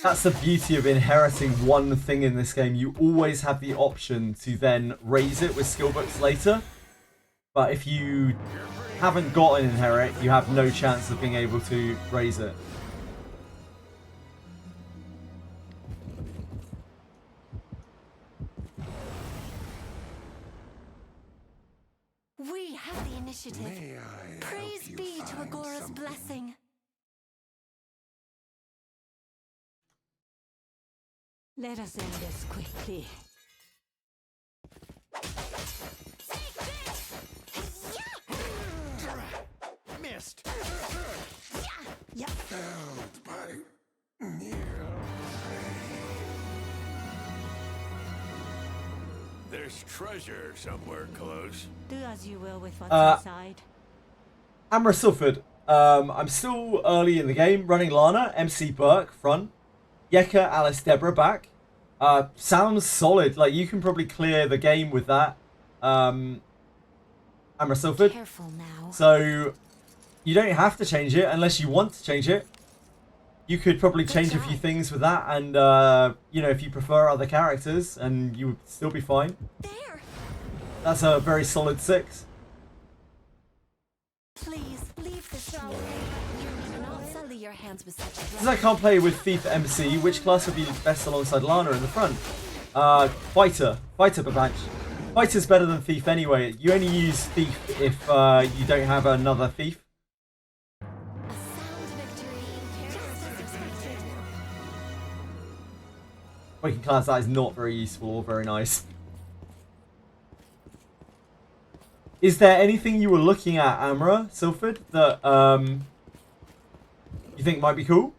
That's the beauty of inheriting one thing in this game. You always have the option to then raise it with skill books later. But if you haven't got an inherit, you have no chance of being able to raise it. We have the initiative. Praise be to Agora's blessing. Let us end this quickly. Missed. Yeah. There's treasure somewhere close. Do as you will with what's inside. Amra Sulford. I'm still early in the game. Running Lana, MC Burke, front. Yeka, Alice, Deborah, back. Sounds solid. Like, you can probably clear the game with that. Amra Sulford. Careful now. So, you don't have to change it unless you want to change it. You could probably change a few things with that, and you know, if you prefer other characters, and you would still be fine. There. That's a very solid 6. Please leave this show. You do not sully your hands with such a Since I can't play with Thief MC, which class would be best alongside Lana in the front? Fighter. Fighter, Babanch. Fighter's better than Thief anyway. You only use Thief if you don't have another Thief. Waking class, that is not very useful or very nice. Is there anything you were looking at, Amra Silford, that you think might be cool?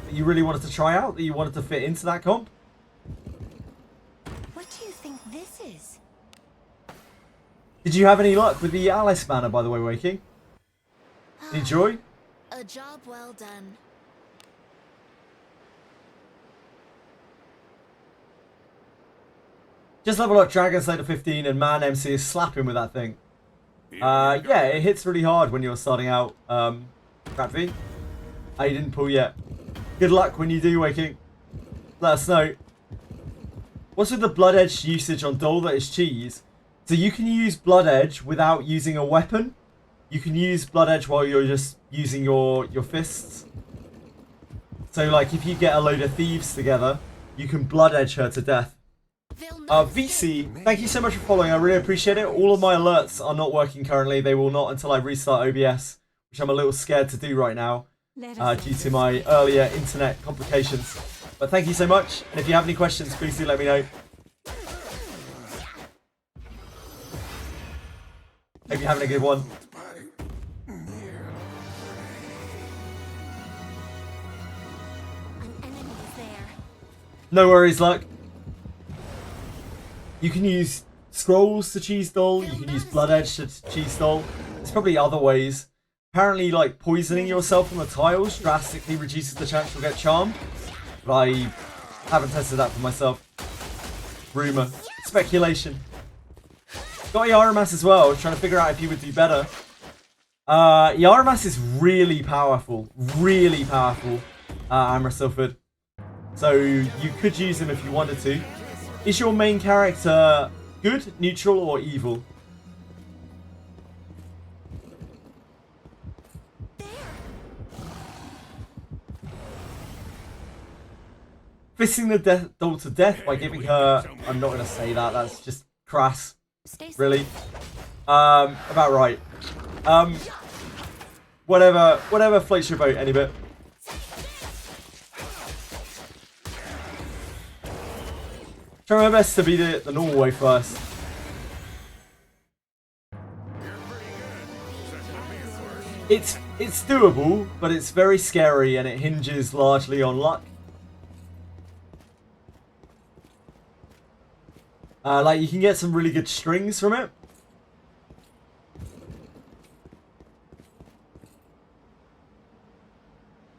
That you really wanted to try out? That you wanted to fit into that comp? What do you think this is? Did you have any luck with the Alice banner, by the way, Waking? Any joy? A job well done. Just level up Dragon Slayer 15 and Man MC is slapping with that thing. Yeah, it hits really hard when you're starting out, Rapvi. You didn't pull yet. Good luck when you do, Waking. Let us know. What's with the Blood Edge usage on Dole that is cheese? So you can use Blood Edge without using a weapon. You can use Blood Edge while you're just using your fists. So like if you get a load of thieves together, you can Blood Edge her to death. VC, thank you so much for following. I really appreciate it. All of my alerts are not working currently. They will not until I restart OBS, which I'm a little scared to do right now due to my earlier internet complications. But thank you so much. And if you have any questions, please do let me know. Hope you're having a good one. An enemy is there. No worries, Luck. You can use scrolls to cheese Dole. You can use Blood Edge to cheese Dole. There's probably other ways. Apparently, like, poisoning yourself on the tiles drastically reduces the chance you'll get charmed. But I haven't tested that for myself. Rumour. Speculation. Got Yaramas as well, trying to figure out if he would do better. Yaramas is really powerful. Really powerful, Amra Silford. So you could use him if you wanted to. Is your main character good, neutral, or evil? Fisting the doll to death by giving her... I'm not going to say that, that's just crass. Really? About right. Whatever floats your boat any bit. Try my best to beat it the normal way first. It's doable, but it's very scary and it hinges largely on luck. Like, you can get some really good strings from it.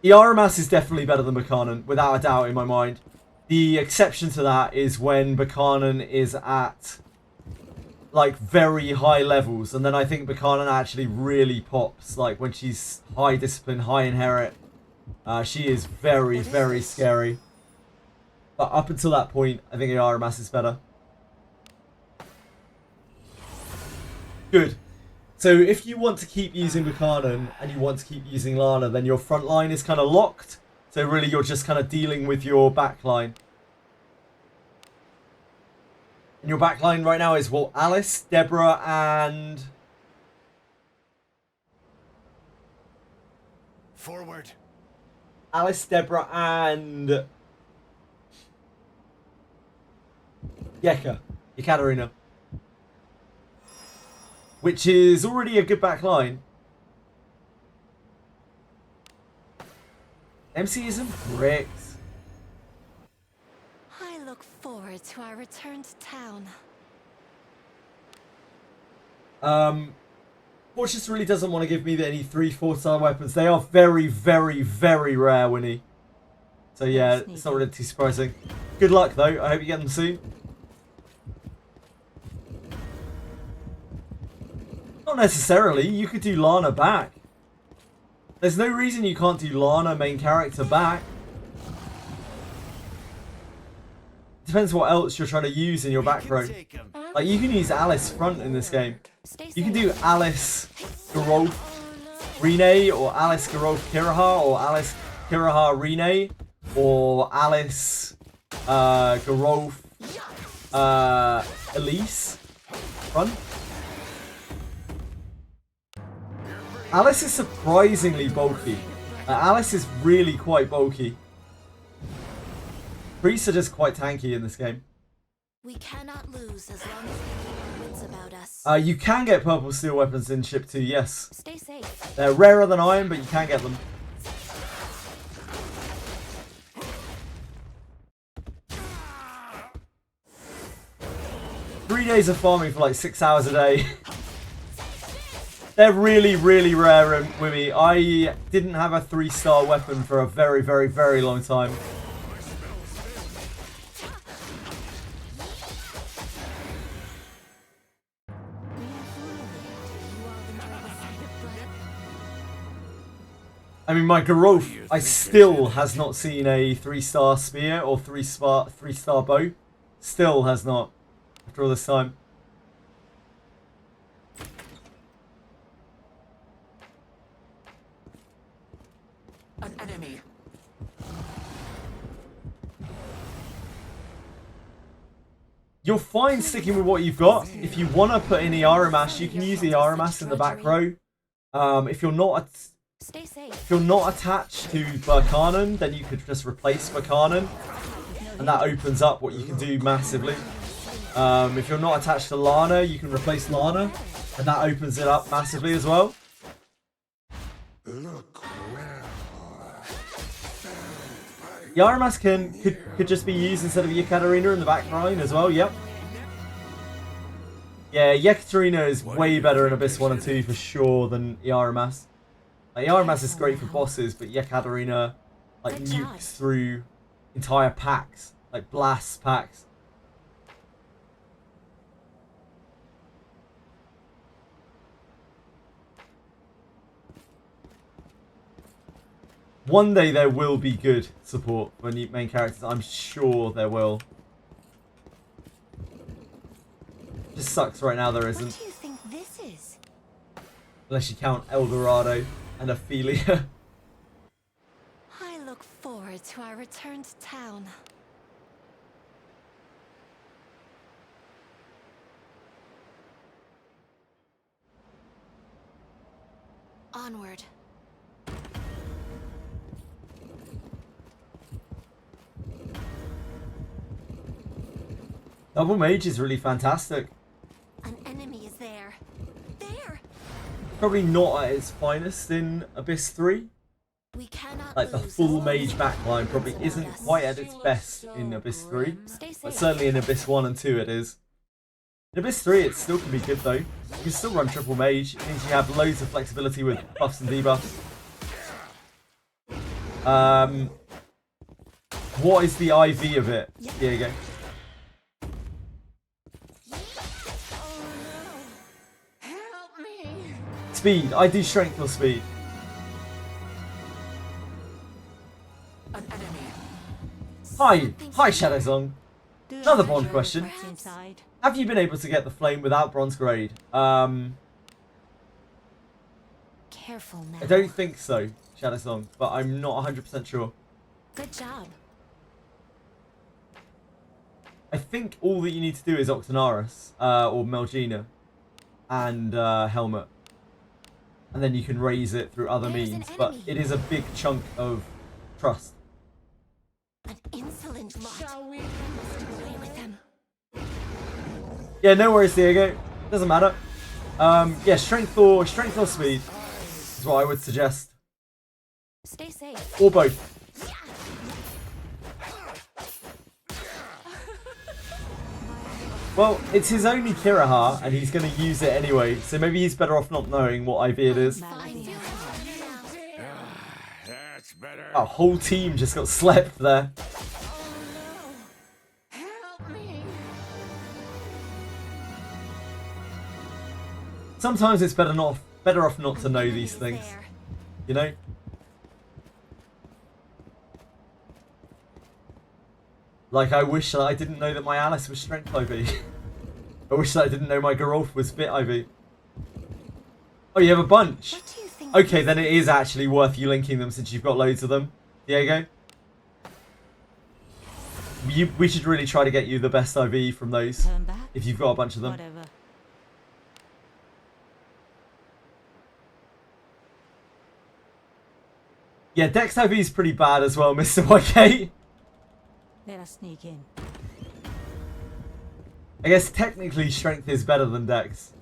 Yaramas is definitely better than Buchanan, without a doubt in my mind. The exception to that is when Buchanan is at, like, very high levels. And then I think Buchanan actually really pops, like, when she's high discipline, high inherit, She is very, very scary. But up until that point, I think Aramas is better. Good. So if you want to keep using Buchanan and you want to keep using Lana, then your front line is kind of locked. So really you're just kind of dealing with your back line. And your back line right now is, well, Alice, Deborah, and... Forward. Alice, Deborah, and... Yekaterina. Which is already a good back line. MC isn't bricked. I look forward to our return to town. Fortress really doesn't want to give me any 3-4-star weapons. They are very, very, very rare, Winnie. So yeah, it's not really too surprising. Good luck though. I hope you get them soon. Not necessarily. You could do Lana back. There's no reason you can't do Lana main character back. Depends what else you're trying to use in your back row. Like, you can use Alice front in this game. You can do Alice Gerolf Rene, or Alice Gerolf Kiraha, or Alice Kiraha Rene, or Alice Gerolf Elise front. Alice is surprisingly bulky. Alice is really quite bulky. Priests are just quite tanky in this game. We cannot lose as long as we keep our wits about us. You can get purple steel weapons in Ship 2, yes. Stay safe. They're rarer than iron, but you can get them. Three days of farming for like 6 hours a day. They're really, really rare with me. I didn't have a 3-star weapon for a very, very, very long time. I mean, my Gerolf, I still has not seen a 3-star spear or 3-star bow. Still has not, after all this time. An enemy. You're fine sticking with what you've got. If you want to put in the Aramas, you can use the Aramas in the back row. If you're not attached to Buchanan, then you could just replace Buchanan, and that opens up what you can do massively. If you're not attached to Lana, you can replace Lana, and that opens it up massively as well. The Aramas could just be used instead of Yekaterina in the back line as well, yep. Yeah, Yekaterina is way better in Abyss 1 and 2 for sure than Aramas. Like, Aramas is great for bosses, but Yekaterina like nukes through entire packs, like blasts packs. One day there will be good support for main characters. I'm sure there will. Just sucks right now there isn't. What do you think this is? Unless you count Eldorado and Ophelia. I look forward to our return to town. Onward. Double Mage is really fantastic. An enemy is there. There. Probably not at its finest in Abyss 3. We cannot Like the full mage backline probably isn't quite at its best in Abyss 3. But certainly in Abyss 1 and 2 it is. In Abyss 3 it still can be good though. You can still run triple mage. It means you have loads of flexibility with buffs and debuffs. What is the IV of it? Here you go. Speed. I do strength or speed. Hi, Shadow Song. Do as Another you Bond will question. with what's inside. Have you been able to get the flame without bronze grade? Careful now. I don't think so, Shadow Song, but I'm not 100% sure. Good job. I think all that you need to do is Octonaris, or Melgina, and Helmet. And then you can raise it through other There's an means, but enemy. it is a big chunk of trust. An insolent lot. Shall we? Must do away with them. Yeah, no worries, Diego. Doesn't matter. Yeah, strength or speed is what I would suggest, Stay safe. or both. Well, it's his only Kiraha, and he's going to use it anyway, so maybe he's better off not knowing what IV it is. Fine. Feel calm now. That's better. Our whole team just got slept there. Help me. Sometimes it's better off not to know these things, There. you know? Like, I wish that I didn't know that my Alice was strength IV. I wish that I didn't know my Geralf was fit IV. Oh, you have a bunch? What do you think? Okay, then it is actually worth you linking them since you've got loads of them. Diego? We should really try to get you the best IV from those, Turn back. if you've got a bunch of them. Whatever. Yeah, Dex IV is pretty bad as well, Mr. YK. Let us sneak in. I guess technically strength is better than Dex,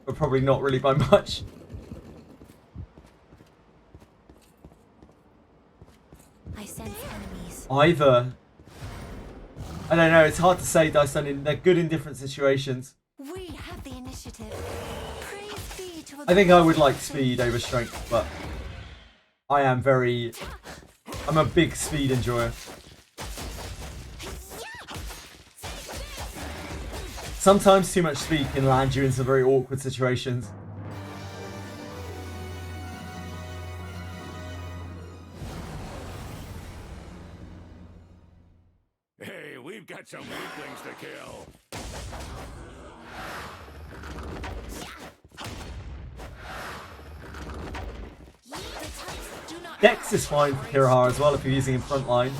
but probably not really by much. I sense enemies. Either. I don't know, it's hard to say, Dice Dungeon. They're good in different situations. We have the initiative. Praise be to I think I would like speed over strength, but I am I'm a big speed enjoyer. Sometimes too much speed can land you in some very awkward situations. Hey, we've got some weaklings to kill. Dex is fine for Kiraha as well if you're using him front line.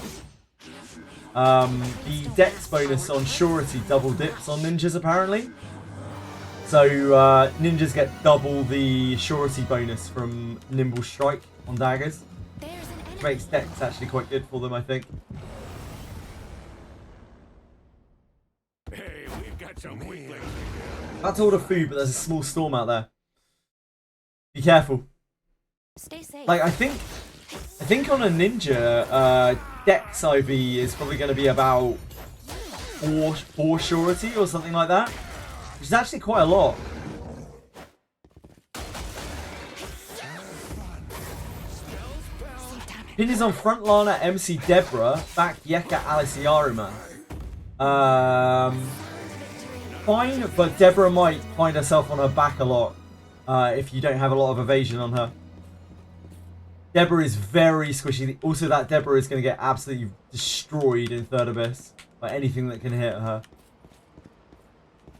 The Dex bonus on Surety double dips on ninjas apparently. So ninjas get double the Surety bonus from Nimble Strike on daggers. There's an enemy. Which makes Dex actually quite good for them, I think. Hey, we've got some weaklings. That's all the food, but there's a small storm out there. Be careful. Stay safe. Like, I think on a ninja, Dex IV is probably going to be about 4 Surety or something like that. Which is actually quite a lot. Pin is on frontliner MC Deborah, back Yeka Aliciarima. Fine, but Deborah might find herself on her back a lot if you don't have a lot of evasion on her. Deborah is very squishy. Also, that Deborah is going to get absolutely destroyed in Third Abyss by anything that can hit her.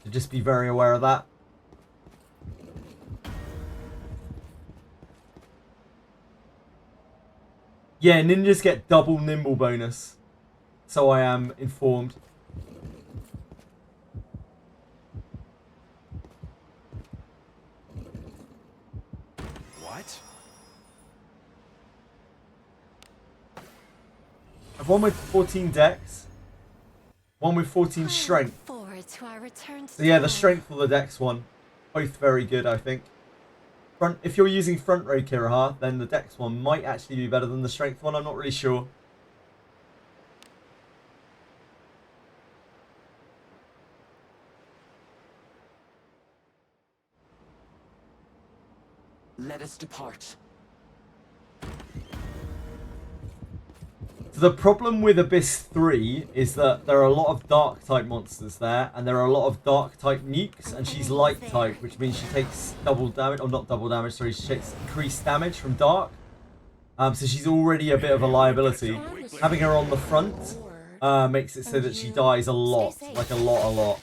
So just be very aware of that. Yeah, ninjas get double nimble bonus. So I am informed. What? I've one with 14 dex. One with 14 strength. Forward to our return. So yeah, the strength or the dex one. Both very good, I think. If you're using front row Kiraha, then the dex one might actually be better than the strength one. I'm not really sure. Let us depart. So the problem with Abyss 3 is that there are a lot of dark type monsters there, and there are a lot of dark type nukes, and she's light type, which means she takes double damage, or not double damage, sorry, she takes increased damage from dark. So she's already a bit of a liability. Having her on the front makes it so that she dies a lot, like a lot.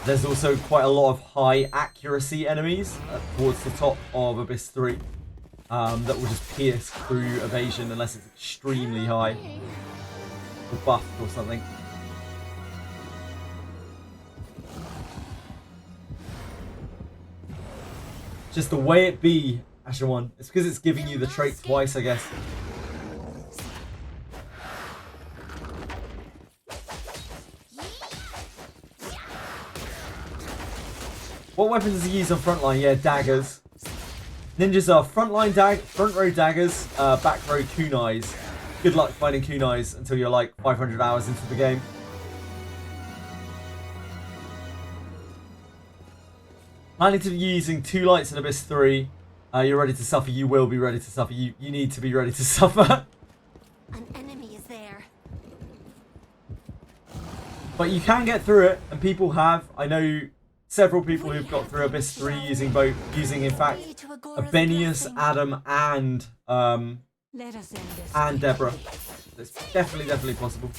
There's also quite a lot of high accuracy enemies towards the top of Abyss 3 that will just pierce through evasion unless it's extremely high or buffed or something. Just the way it be, Asher 1. It's because it's giving you the trait twice, I guess. What weapons does he use on frontline? Yeah, daggers. Ninjas are front row daggers, back row kunais. Good luck finding kunais until you're like 500 hours into the game. Planning to be using 2 lights in Abyss 3. You're ready to suffer. You will be ready to suffer. You need to be ready to suffer. An enemy is there. But you can get through it, and people have. I know several people who've got through Abyss 3 using in fact Abenius, Adam, and Deborah. It's definitely possible.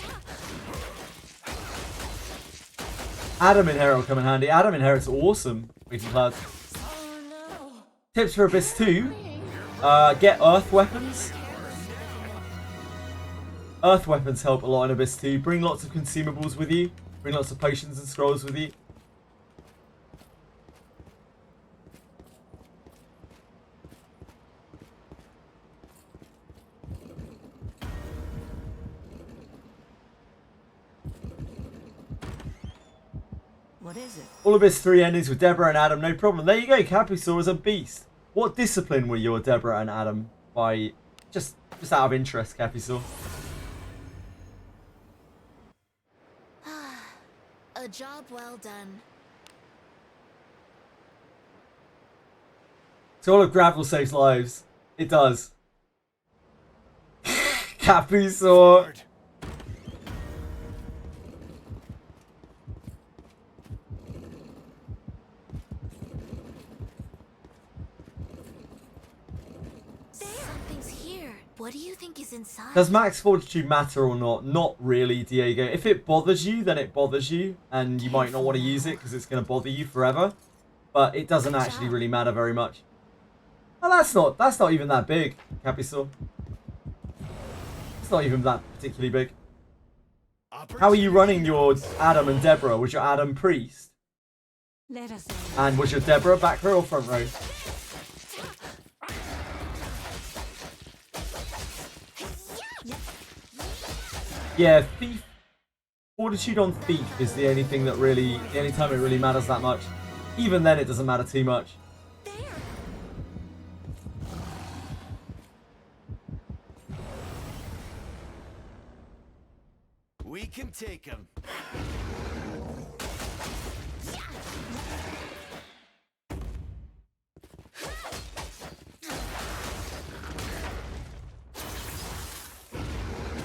Adam Inherit will come in handy. Adam Inherit's awesome. Weekly Clouds. Tips for Abyss 2. Get earth weapons. Earth weapons help a lot in Abyss 2. Bring lots of consumables with you. Bring lots of potions and scrolls with you. What is it? All Abyss 3 endings with Deborah and Adam, no problem. There you go, Capusaur is a beast. What discipline were your Deborah and Adam by just out of interest, Capusaur? A job well done. So all of gravel saves lives. It does. Capusaur. Something's here. What do you think is inside? Does max fortitude matter or not? Not really, Diego. If it bothers you, then it bothers you, and you might not want to use it because it's going to bother you forever. But it doesn't actually really matter very much. Oh, that's not even that big, Capusaur. It's not even that particularly big. How are you running your Adam and Deborah? Was your Adam priest? And was your Deborah back row or front row? Yeah, thief. Fortitude on thief is the only thing that really, the only time it really matters that much. Even then, it doesn't matter too much. We can take him.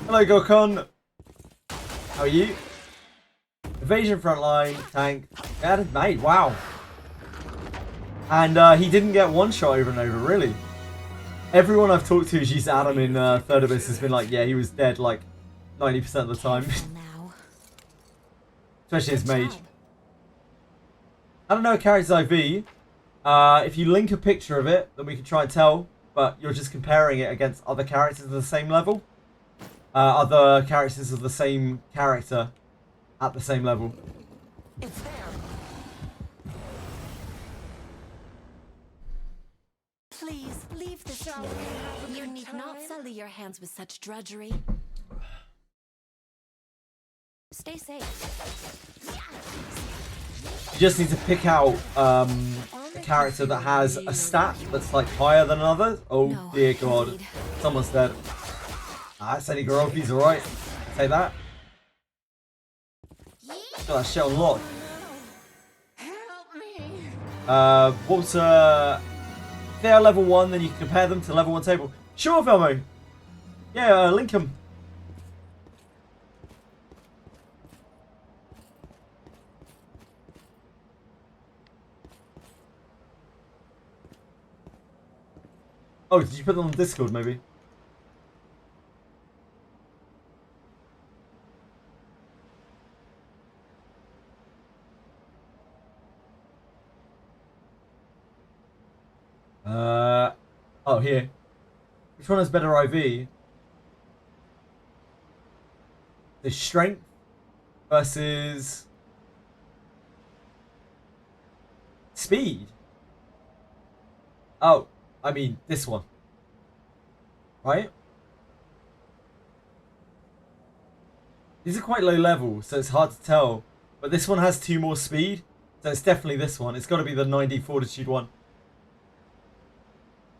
Hello, Gokon. How are you? Evasion frontline, tank. Added mate, wow. And he didn't get one shot over and over, really. Everyone I've talked to who's used Adam in Third Abyss has been like, yeah, he was dead like 90% of the time. Especially his mage. I don't know a character's IV. If you link a picture of it, then we can try and tell. But you're just comparing it against other characters at the same level. Other characters of the same character at the same level. It's there. Please, leave this to me. You need not sully your hands with such drudgery. Stay safe. You just need to pick out a character that has a stat that's like higher than another. Oh No, dear God. indeed. Someone's dead. That's any girl, he's alright. Take that. Got that shit unlocked. Help me. What's if they are level 1, then you can compare them to level 1 table. Sure, Velmo. Yeah, link them. Oh, did you put them on Discord, maybe? Oh, here. Which one has better IV? The strength versus speed. Oh, I mean this one. Right? These are quite low level, so it's hard to tell. But this one has 2 more speed, so it's definitely this one. It's got to be the 90 fortitude one.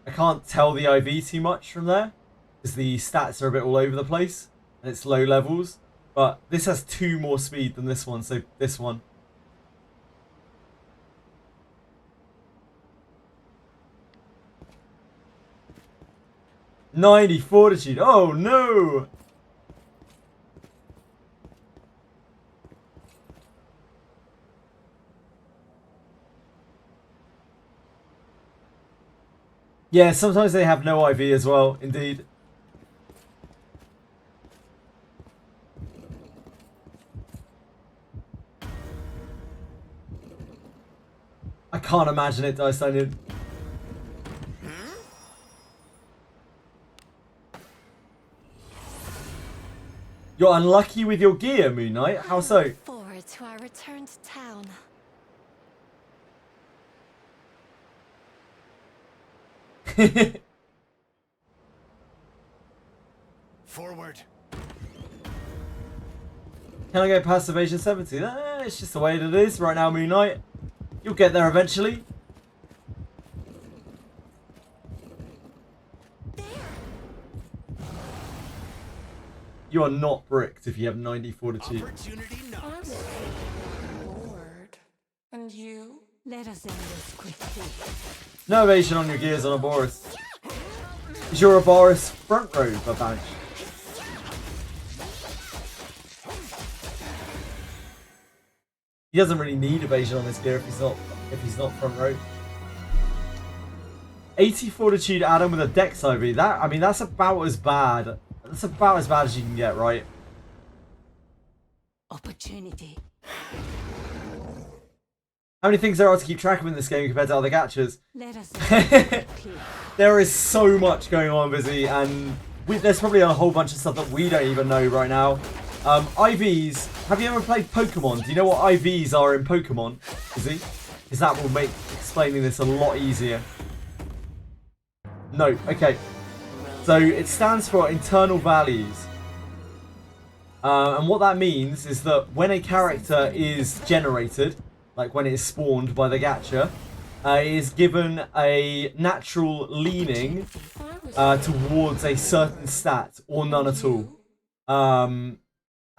I can't tell the IV too much from there, because the stats are a bit all over the place, and it's low levels. But this has 2 more speed than this one, so this one. "90 fortitude. Oh no! Yeah, sometimes they have no IV as well, indeed. I can't imagine it, Dice Onion. You're unlucky with your gear, Moon Knight. How so? Look forward to our return to town. Forward. Can I go past Evasion 70? It's just the way it is right now, Moon Knight. You'll get there eventually. You are not bricked if you have 90 fortitude. Opportunity knocks. Bored. And you? Let us end this quickly. No evasion on your gears on a Boris. Is your Boris front row for bench? He doesn't really need evasion on his gear if he's not front row. 80 fortitude Adam with a dex IV. That's about as bad. That's about as bad as you can get, right? Opportunity. How many things there are to keep track of in this game compared to other gachas? Let us end this quickly. There is so much going on, Busy, and there's probably a whole bunch of stuff that we don't even know right now. IVs. Have you ever played Pokemon? Do you know what IVs are in Pokemon, Busy? Because that will make explaining this a lot easier. No, okay. So it stands for internal values. And what that means is that when a character is generated, like when it is spawned by the gacha, it is given a natural leaning towards a certain stat or none at all.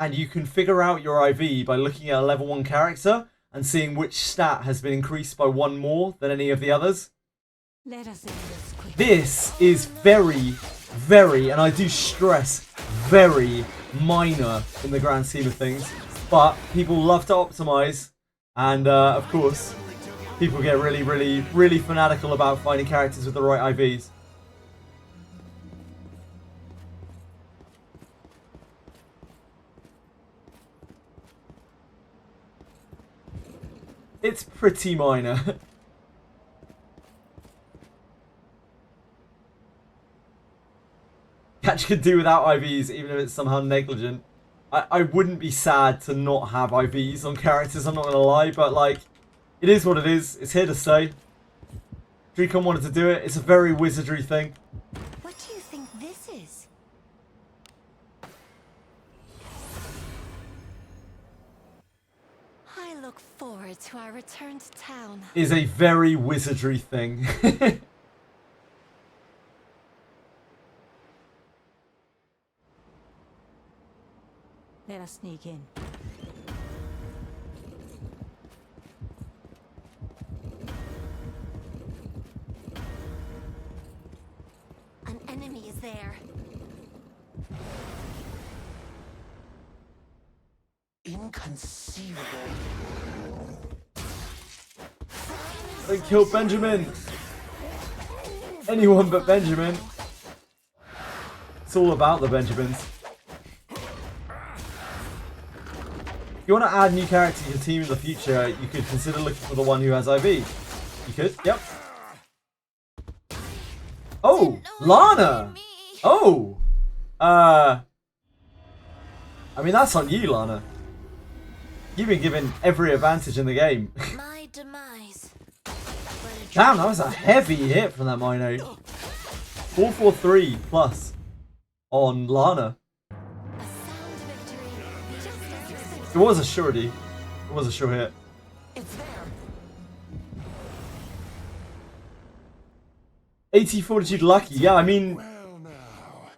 And you can figure out your IV by looking at a level 1 character and seeing which stat has been increased by 1 more than any of the others. Let us end this quickly. This is very, very, and I do stress, very minor in the grand scheme of things. But people love to optimize, and of course, people get really, really, really fanatical about finding characters with the right IVs. It's pretty minor. Catch could do without IVs, even if it's somehow negligent. I wouldn't be sad to not have IVs on characters, I'm not gonna lie, but like, it is what it is. It's here to stay. Dreecon wanted to do it. It's a very wizardry thing. What do you think this is? I look forward to our return to town. Is a very wizardry thing. Let us sneak in. An enemy is there. Inconceivable. They killed Benjamin. Anyone but Benjamin. It's all about the Benjamins. If you want to add new characters to your team in the future, you could consider looking for the one who has IV. You could, yep. Lana! Me. Oh! I mean, that's on you, Lana. You've been given every advantage in the game. My demise. Damn, that was a heavy hit from that Mino. 443 plus on Lana. A sound victory. Just as It was a surety. It was a sure hit. It's there. 80 fortitude lucky. Yeah, I mean, Well, now,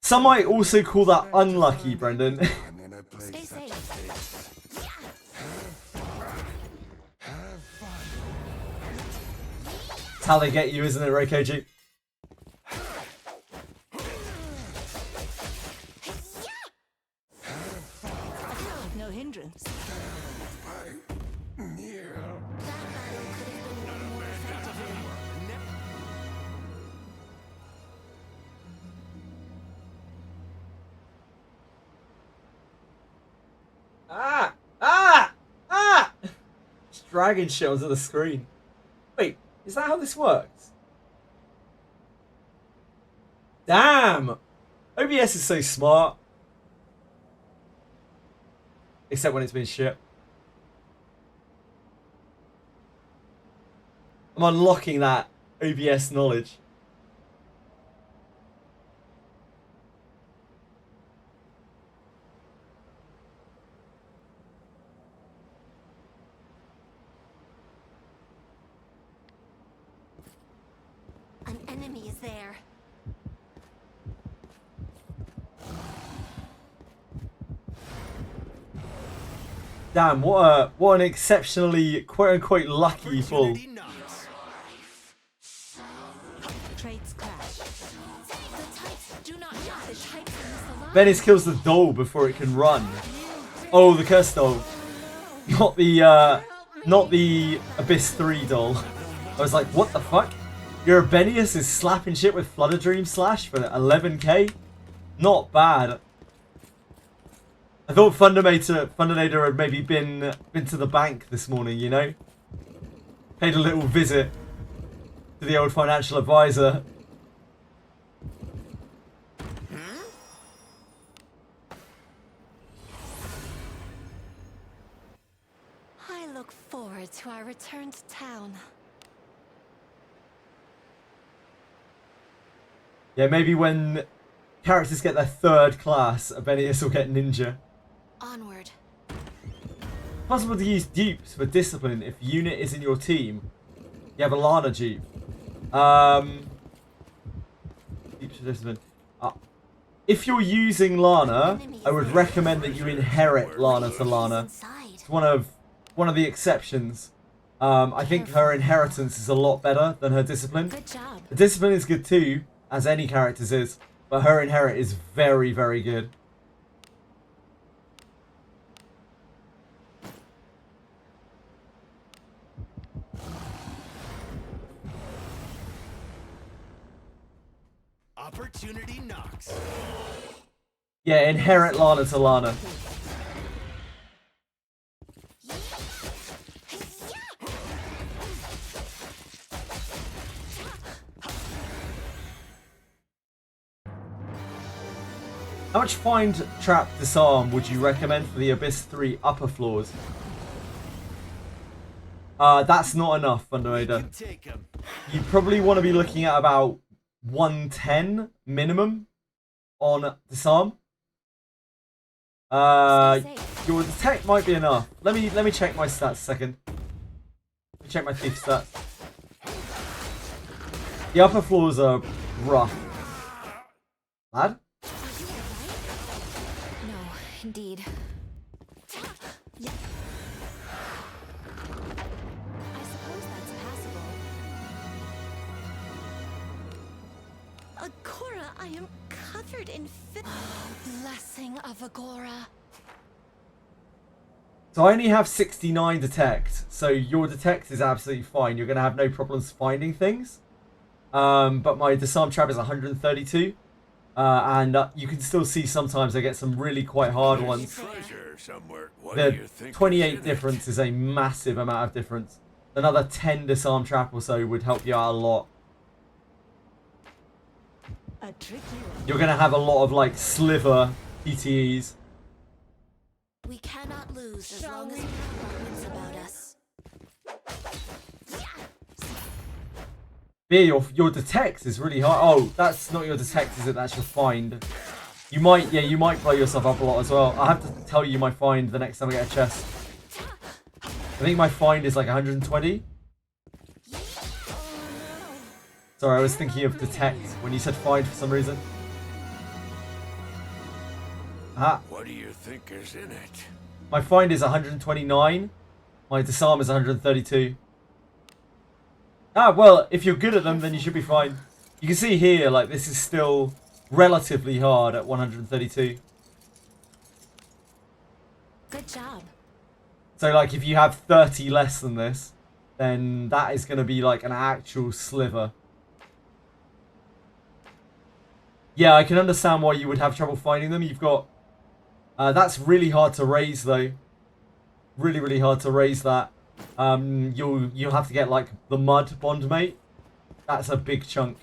some might also call that unlucky, Brendan. I'm in a place Stay such safe. as this. Have fun. It's how they get you, isn't it, Reikoji? No hindrance. Near. Ah! Ah! Ah! It's dragging shit onto the screen. Wait, is that how this works? Damn! OBS is so smart. Except when it's been shit. I'm unlocking that OBS knowledge. An enemy is there. Damn, what an exceptionally quote-unquote lucky fall. Opportunity knocks. Traits clash. The types do not have the types in this alliance. Venice kills the doll before it can run. Oh, the curse doll. Not the Abyss 3 doll. I was like, what the fuck? Your Benius is slapping shit with Flutter Dream Slash for 11k? Not bad. I thought Fundinator had maybe been to the bank this morning, you know? Paid a little visit to the old financial advisor. I look forward to our return to town. Yeah, maybe when characters get their 3rd class, Benius will get ninja. Onward. Possible to use dupes for discipline if unit is in your team. You have a Lana dupe. Dupes for discipline. If you're using Lana, I would recommend that you inherit Lana to Lana. It's one of the exceptions. I think her inheritance is a lot better than her discipline. Good job. The discipline is good too, as any character's is, but her inherit is very, very good. Opportunity knocks. Yeah, inherit Lana to Lana. How much Find, Trap, Disarm would you recommend for the Abyss 3 upper floors? That's not enough, Fundinator. Take him. You probably want to be looking at about 110 minimum on Disarm. Your detect might be enough. Let me check my stats a second. Let me check my thief stats. The upper floors are rough. Lad? No, indeed. I suppose that's passable. Agora, I am covered in blessing of Agora. So I only have 69 detect, so your detect is absolutely fine. You're going to have no problems finding things. But my disarm trap is 132. And you can still see sometimes I get some really quite hard ones. Treasure somewhere. What The do you think? 28 difference is a massive amount of difference. Another 10 disarm trap or so would help you out a lot. A tricky one. You're gonna have a lot of like sliver PTEs. We cannot lose as long as we keep our wits about us. Beer, your detect is really high. Oh, that's not your detect, is it? That's your find. You might, yeah, you might blow yourself up a lot as well. I have to tell you my find the next time I get a chest. I think my find is like 120. Sorry, I was thinking of detect when you said find for some reason. Ah. What do you think is in it? My find is 129. My disarm is 132. Ah, well, if you're good at them, then you should be fine. You can see here, like, this is still relatively hard at 132. Good job. So, like, if you have 30 less than this, then that is going to be, like, an actual sliver. Yeah, I can understand why you would have trouble finding them. You've got... that's really hard to raise, though. Really, really hard to raise that. You'll have to get, like, the mud bondmate. That's a big chunk.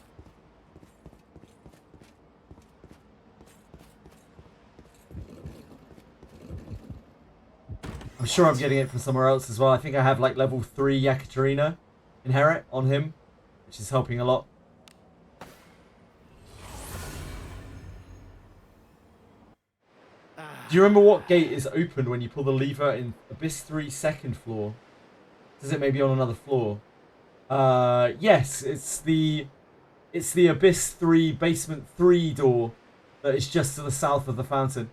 I'm sure I'm getting it from somewhere else as well. I think I have, like, level 3 Yekaterina inherit on him, which is helping a lot. Do you remember what gate is opened when you pull the lever in Abyss 3 second floor? Is it maybe on another floor? Yes, it's the Abyss 3 basement 3 door that is just to the south of the fountain.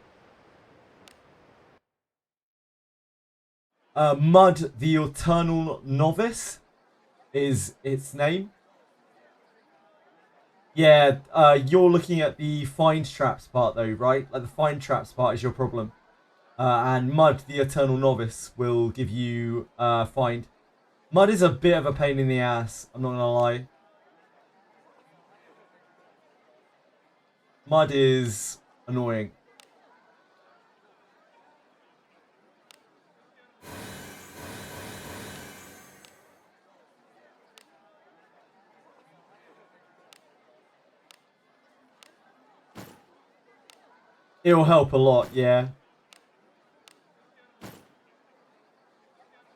Mud, the Eternal Novice is its name. Yeah, you're looking at the find traps part though, right? Like the find traps part is your problem. And Mud, the Eternal Novice, will give you find. Mud is a bit of a pain in the ass, I'm not gonna lie. Mud is annoying. It'll help a lot, yeah.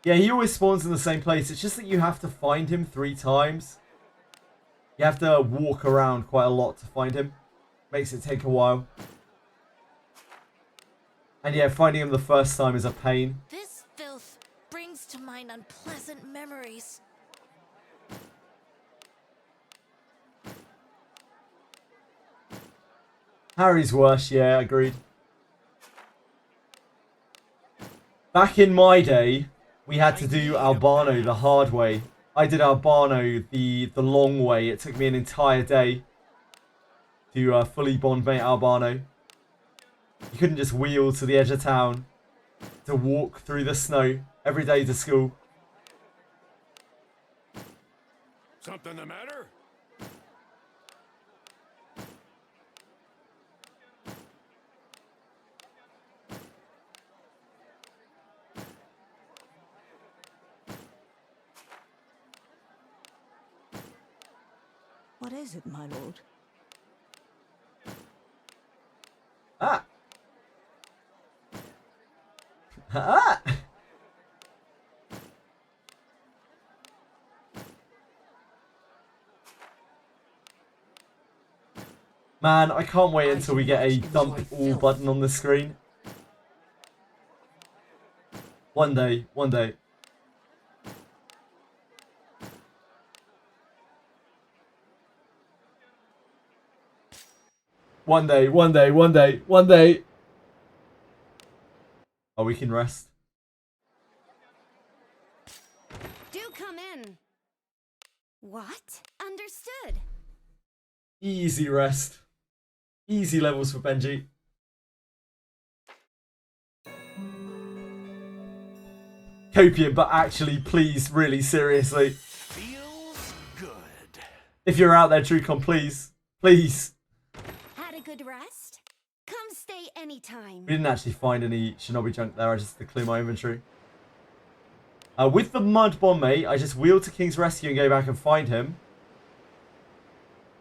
Yeah, he always spawns in the same place. It's just that you have to find him 3 times. You have to walk around quite a lot to find him. Makes it take a while. And yeah, finding him the first time is a pain. This filth brings to mind unpleasant memories. Harry's worse, yeah, agreed. Back in my day, we had to do Albano the hard way. I did Albano the long way. It took me an entire day to fully bondmate Albano. You couldn't just wheel to the edge of town to walk through the snow every day to school. Something the matter? What is it, my lord? Ah! Ah! Man, I can't wait until we get a dump all button on the screen. One day, one day. One day, one day, one day, one day. Oh, we can rest. Do come in. What? Understood. Easy rest. Easy levels for Benji. Copium, but actually, please, really, seriously. Feels good. If you're out there, Trucon, please. Please. Had a good rest? Come stay anytime. We didn't actually find any Shinobi junk there, I just had to clear my inventory. With the Mud Bomb, mate, I just wheel to King's Rescue and go back and find him.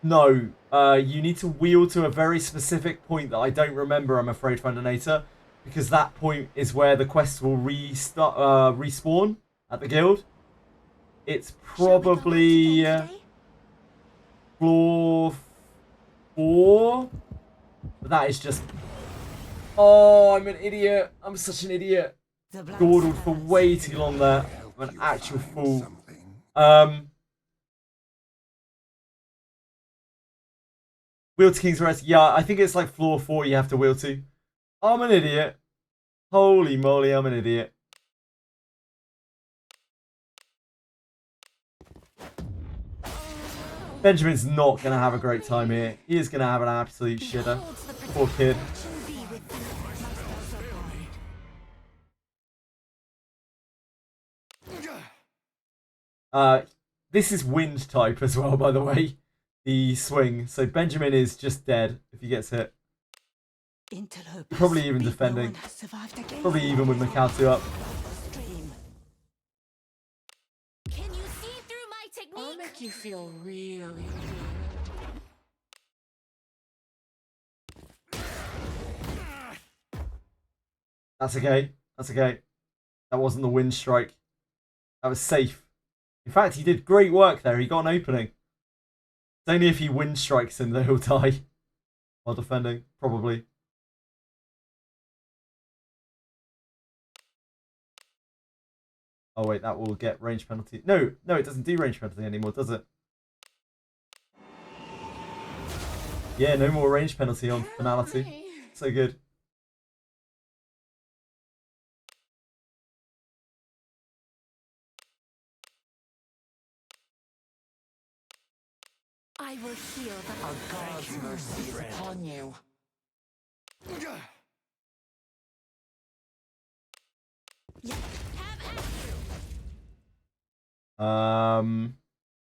No, you need to wheel to a very specific point that I don't remember, I'm afraid, Fundinator, because that point is where the quests will respawn at the guild. It's probably floor 4, but that is just... Oh, I'm an idiot. I'm such an idiot. Dawdled for way too long there. I'm an actual fool. Wheel to King's Rest. Yeah, I think it's like floor 4 you have to wheel to. I'm an idiot. Holy moly, I'm an idiot. Benjamin's not going to have a great time here. He is going to have an absolute shitter. Poor kid. This is wind type as well, by the way. The swing. So Benjamin is just dead if he gets hit. Probably even defending. Probably even with Mikautu up. Can you see through my technique? I'll make you feel really That's okay. That's okay. That wasn't the wind strike. That was safe. In fact, he did great work there. He got an opening. It's only if he wind strikes him that he'll die while defending, probably. Oh wait, that will get range penalty. No, it doesn't do range penalty anymore, does it? Yeah, no more range penalty on finality. So good. I will heal the Our God's mercy is upon you.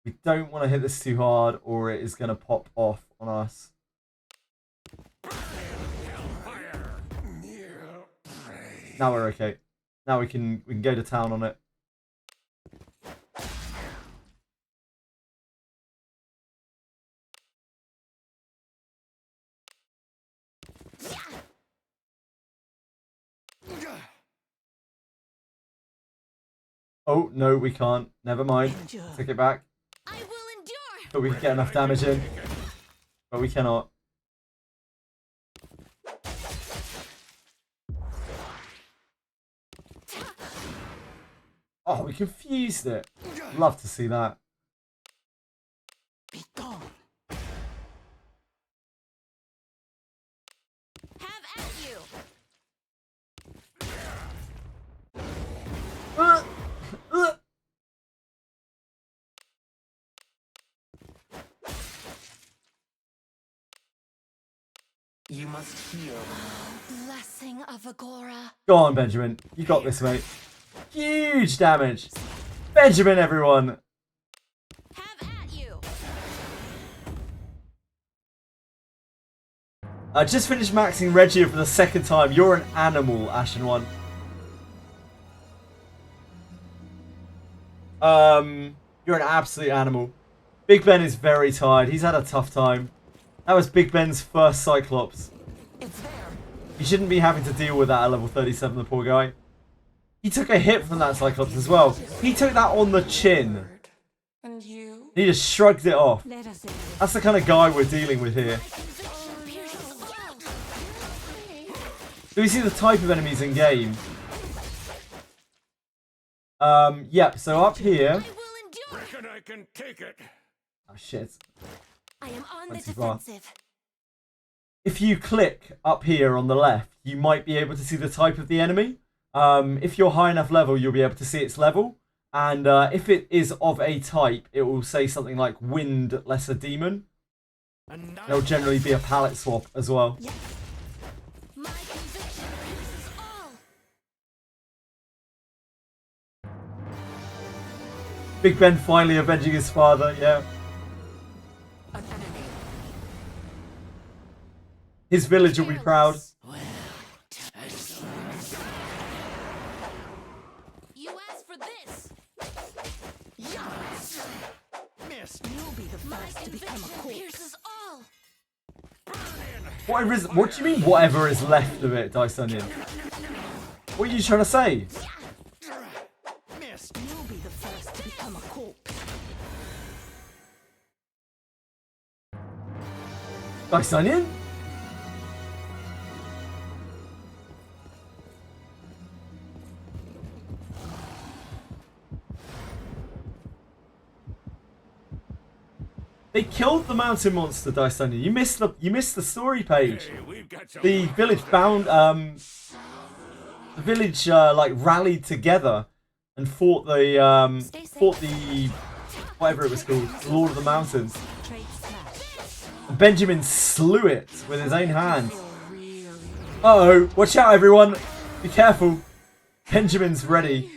We don't want to hit this too hard, or it is going to pop off on us. Now we're okay. Now we can go to town on it. Oh, no, we can't. Never mind. Take it back. I will endure. But we can get enough damage in. But we cannot. Oh, we confused it. Love to see that. Be gone. Have at you. You must heal. Blessing of Agora. Go on, Benjamin. You got this, mate. Huge damage. Benjamin, everyone. Have at you. I just finished maxing Regia for the second time. You're an animal, Ashen One. You're an absolute animal. Big Ben is very tired. He's had a tough time. That was Big Ben's first Cyclops. It's there. He shouldn't be having to deal with that at level 37, the poor guy. He took a hit from that Cyclops as well. He took that on the chin. And you? He just shrugged it off. That's the kind of guy we're dealing with here. Do we see the type of enemies in game? Yep, so up here... Reckon I can take it. Oh shit. I am on the Went too far. defensive. If you click up here on the left, you might be able to see the type of the enemy. If you're high enough level, you'll be able to see its level. And if it is of a type, it will say something like Wind Lesser Demon. There'll generally be a palette swap as well. Yeah. My conviction pierces all. Big Ben finally avenging his father, yeah. An enemy. His village will be proud. You asked for this. Miss. missed. You'll be the My first to become a conviction corpse. pierces all. What do you mean whatever is left of it, Dice Onion? What are you trying to say? Missed. You'll be the first to become a corpse. Dice Onion? They killed the mountain monster, Dice Onion. You missed the story page. Hey, we've got some The village like rallied together and fought the whatever it was called, the Lord of the Mountains. Trade smash. And Benjamin slew it with his own hands. Uh-oh, watch out everyone. Be careful. Benjamin's ready.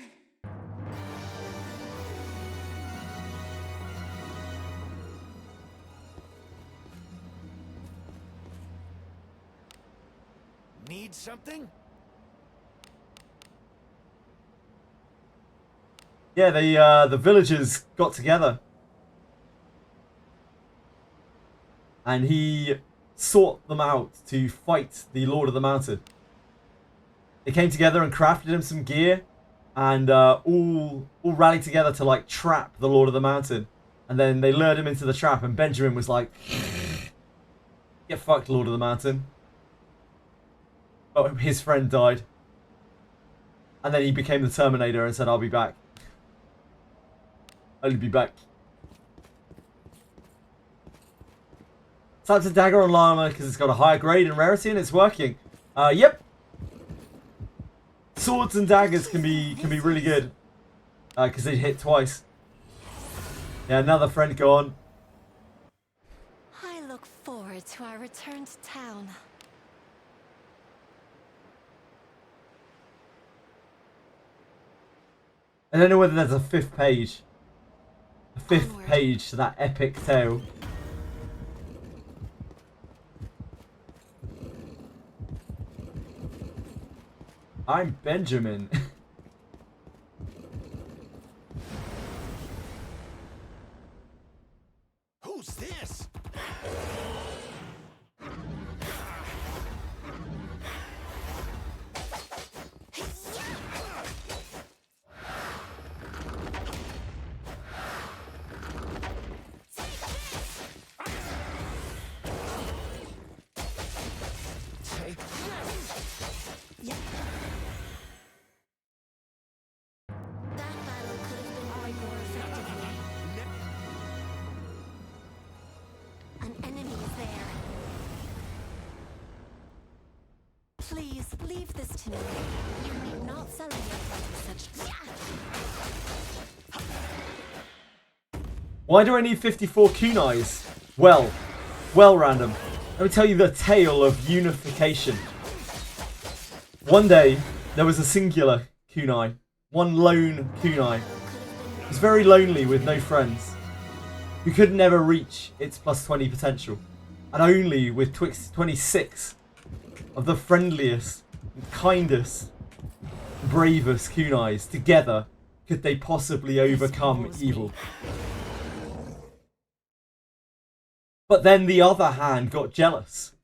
Need something? Yeah, the villagers got together. And he sought them out to fight the Lord of the Mountain. They came together and crafted him some gear. And all rallied together to like trap the Lord of the Mountain. And then they lured him into the trap and Benjamin was like, get fucked, Lord of the Mountain. Oh, his friend died. And then he became the Terminator and said, I'll be back. I'll be back. Slapped a dagger on llama because it's got a higher grade and rarity and it's working. Yep. Swords and daggers can be really good. Because they hit twice. Yeah, another friend gone. I look forward to our return to town. I don't know whether there's a fifth page. A fifth Onward. page to that epic tale. I'm Benjamin. Who's this? Take That battle could have been won more effectively. An enemy is there. Please leave this to me. You need not celebrate such. Why do I need 54 kunais? Well, random. Let me tell you the tale of unification. One day, there was a singular kunai. One lone kunai. It was very lonely with no friends. Who could never reach its plus 20 potential. And only with 26 of the friendliest, kindest, bravest kunais together could they possibly overcome evil. But then the other hand got jealous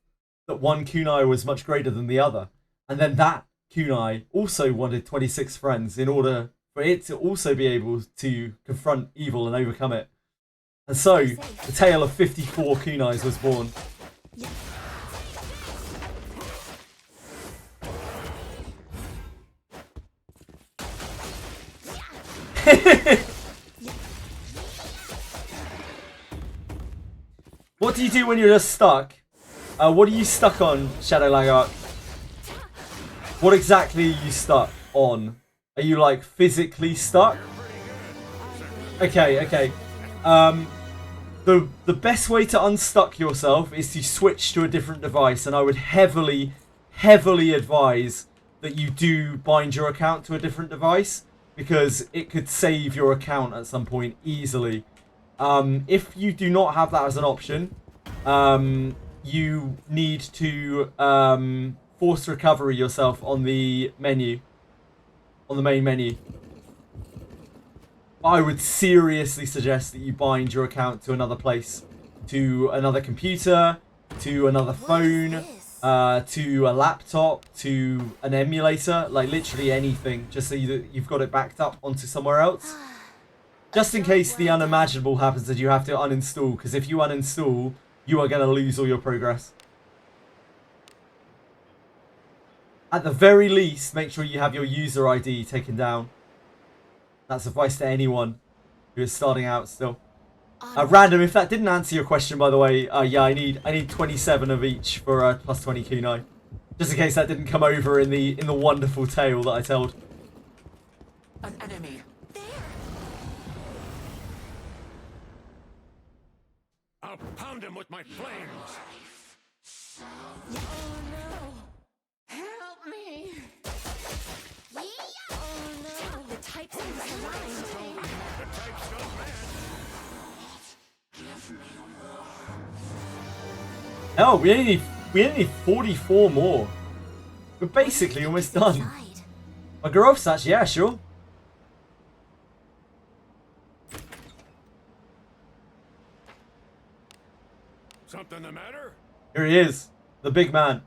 that one kunai was much greater than the other. And then that kunai also wanted 26 friends in order for it to also be able to confront evil and overcome it. And so, the tale of 54 kunais was born. What do you do when you're just stuck? What are you stuck on, Shadow Lagark? What exactly are you stuck on? Are you like physically stuck? Okay. The best way to unstuck yourself is to switch to a different device, and I would heavily advise that you do bind your account to a different device because it could save your account at some point easily. If you do not have that as an option, you need to force recovery yourself on the menu, on the main menu. I would seriously suggest that you bind your account to another place, to another computer, to another phone, to a laptop, to an emulator, like literally anything, just so you've got it backed up onto somewhere else. Just in case the unimaginable happens that you have to uninstall, because if you uninstall, you are going to lose all your progress. At the very least, make sure you have your user ID taken down. That's advice to anyone who is starting out still. Random, if that didn't answer your question, by the way, yeah, I need 27 of each for plus 20 kunai. Just in case that didn't come over in the wonderful tale that I told. An enemy. I'll pound him with my flames. Oh no! Help me! Oh no! The types are misaligned. The types don't match. Oh, we only need 44 more. We're basically almost done. My growth stats, yeah, sure. Something the matter? Here he is, the big man.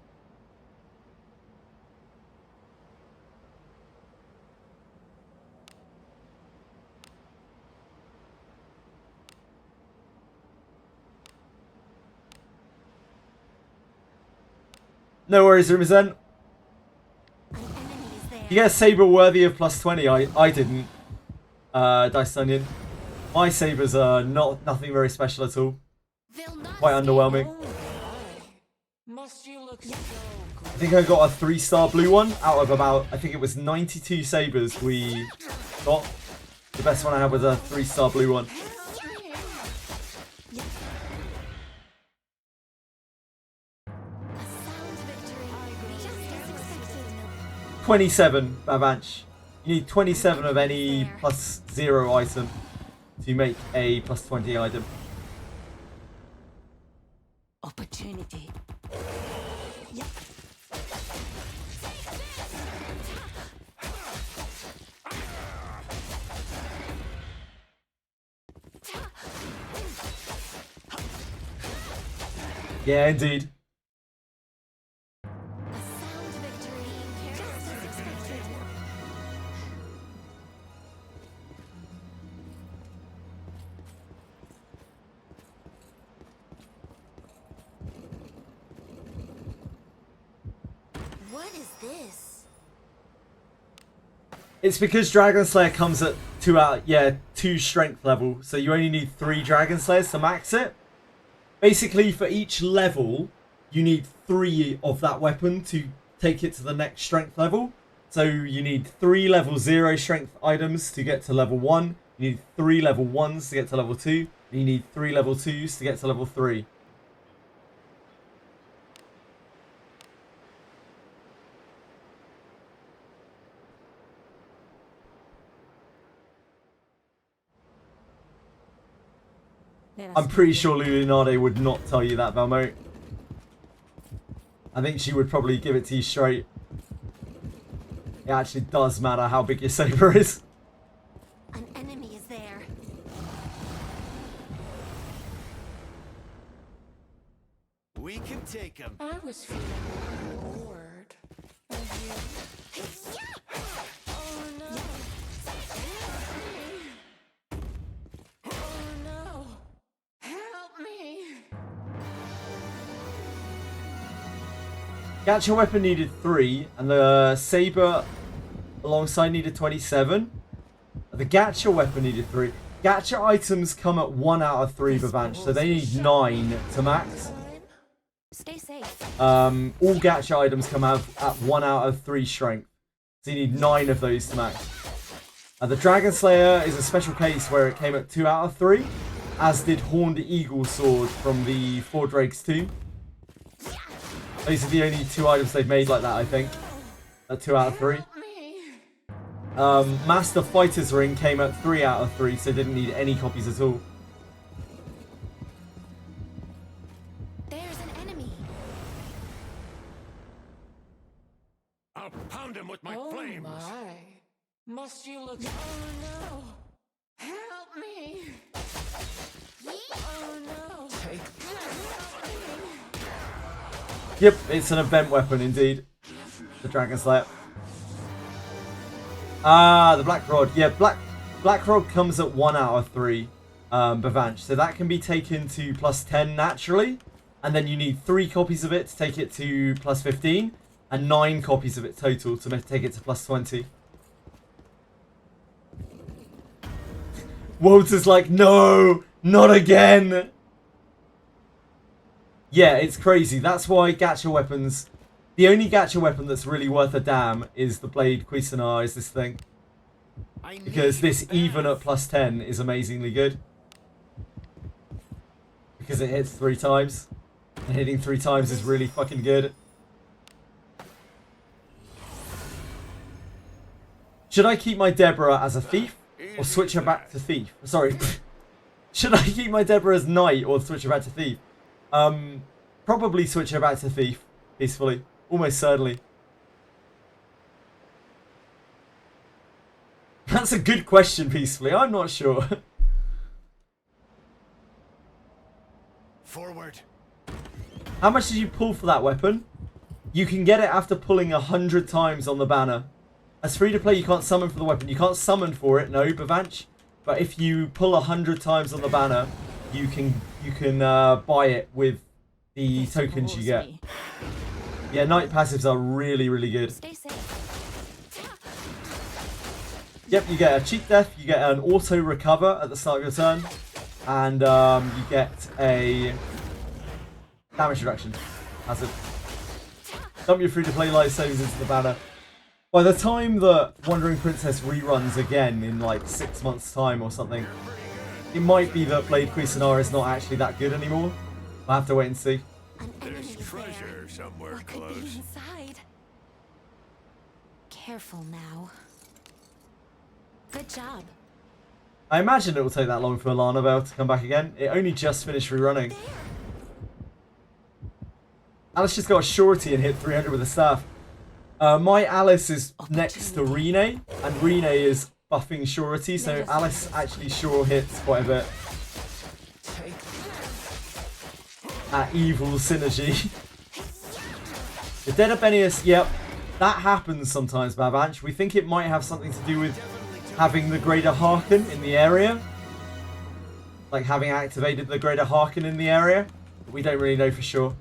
No worries, Rumisen. You get a saber worthy of plus 20. I didn't. Dice Onion. My sabers are nothing very special at all. Quite underwhelming. Must you look so I think I got a 3-star blue one out of about, I think it was 92 sabers we got. The best one I had was a 3-star blue one. A sound victory. Just as expected. 27, Babanch. You need 27 of any plus 0 item to make a plus 20 item. Opportunity. Yeah, indeed. A sound victory. Just as expected. What is this? It's because Dragon Slayer comes at 2 strength level, so you only need 3 Dragon Slayers to max it. Basically, for each level, you need 3 of that weapon to take it to the next strength level. So you need 3 level 0 strength items to get to level 1. You need 3 level 1s to get to level 2. And you need 3 level 2s to get to level 3. I'm pretty sure Lunade would not tell you that, Valmo. I think she would probably give it to you straight. It actually does matter how big your saber is. An enemy is there. We can take him. I was feeling bored. And you... Oh no! Oh no! Help me! Gacha weapon needed 3, and the saber alongside needed 27. The gacha weapon needed 3. Gacha items come at 1 out of 3 Babanch, so they need 9 to max. Stay safe. All gacha items come out at 1 out of 3 strength, so you need 9 of those to max. The Dragon Slayer is a special case where it came at 2 out of 3, as did Horned Eagle Sword from the Four Drakes 2. These are the only 2 items they've made like that, I think. At 2 out of 3. Master Fighter's Ring came at 3 out of 3, so didn't need any copies at all. There's an enemy. I'll pound him with my Oh flames. my. Must you look... Oh no! Help me! Oh no! Yep, it's an event weapon indeed. The Dragon Slayer. Ah, the Black Rod. Yeah, Black Rod comes at 1 out of 3 Bavanch. So that can be taken to plus 10 naturally. And then you need 3 copies of it to take it to plus 15. And 9 copies of it total to take it to plus 20. Walter's like, no, not again. Yeah, it's crazy. That's why gacha weapons... The only gacha weapon that's really worth a damn is the Blade Cuisinart, is this thing. Because this even at plus 10 is amazingly good. Because it hits 3 times. And hitting 3 times is really fucking good. Should I keep my Deborah as a thief? Or switch her back to thief? Sorry. Should I keep my Deborah as knight or switch her back to thief? Probably switch her back to thief. Peacefully. Almost certainly. That's a good question, peacefully. I'm not sure. Forward. How much did you pull for that weapon? You can get it after pulling 100 times on the banner. As free to play, you can't summon for the weapon. You can't summon for it, no, Bavanch. But if you pull 100 times on the banner, you can buy it with the tokens you get. Yeah, knight passives are really, really good. Stay safe. Yep, you get a cheat death, you get an auto recover at the start of your turn, and you get a damage reduction. That's it. Dump your free-to-play life saves into the banner. By the time that Wandering Princess reruns again in like 6 months' time or something, it might be that Blade Cuisinart is not actually that good anymore. I'll have to wait and see. There's treasure somewhere what could be inside? Careful now. Good job. I imagine it will take that long for Alana Bell to come back again. It only just finished rerunning. Alice just got a shorty and hit 300 with a staff. My Alice is next to Rene, and Rene is buffing Surety, so Alice actually sure hits quite a bit. Evil synergy. The Dead Abenius, yep, that happens sometimes, Bavanch. We think it might have something to do with having the Greater Hearken in the area. Like having activated the Greater Hearken in the area. But we don't really know for sure.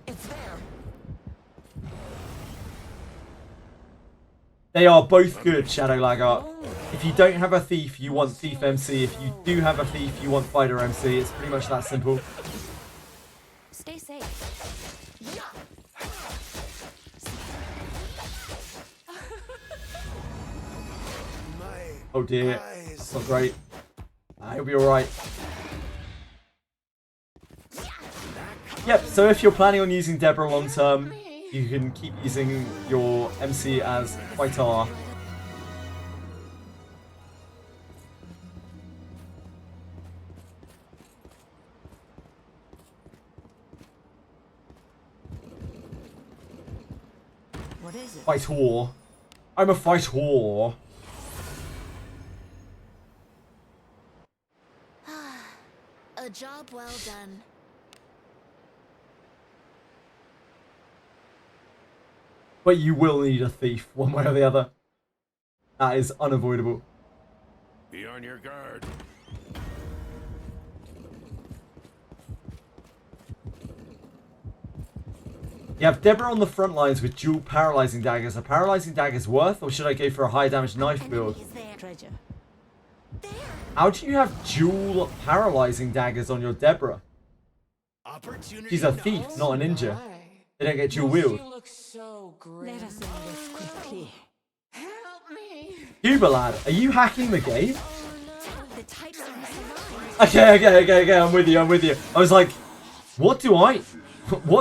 They are both good, Shadow Laggart. If you don't have a thief, you want Thief MC. If you do have a thief, you want Fighter MC. It's pretty much that simple. Stay safe. Oh dear, that's not great. He'll be alright. Yep, so if you're planning on using Deborah long term, you can keep using your MC as Fighter. What is it? Fight whore. I'm a fight whore. A job well done. But you will need a thief, one way or the other. That is unavoidable. Be on your guard. You have Deborah on the front lines with dual paralyzing daggers. Are paralyzing daggers worth, or should I go for a high damage knife build? Treasure. How do you have dual paralyzing daggers on your Deborah? She's a thief, not a ninja. They don't get dual wield. You look so great. Let us end this quickly. Help me! Cuba lad, are you hacking the game? The types are misaligned. Okay, I'm with you. I was like, what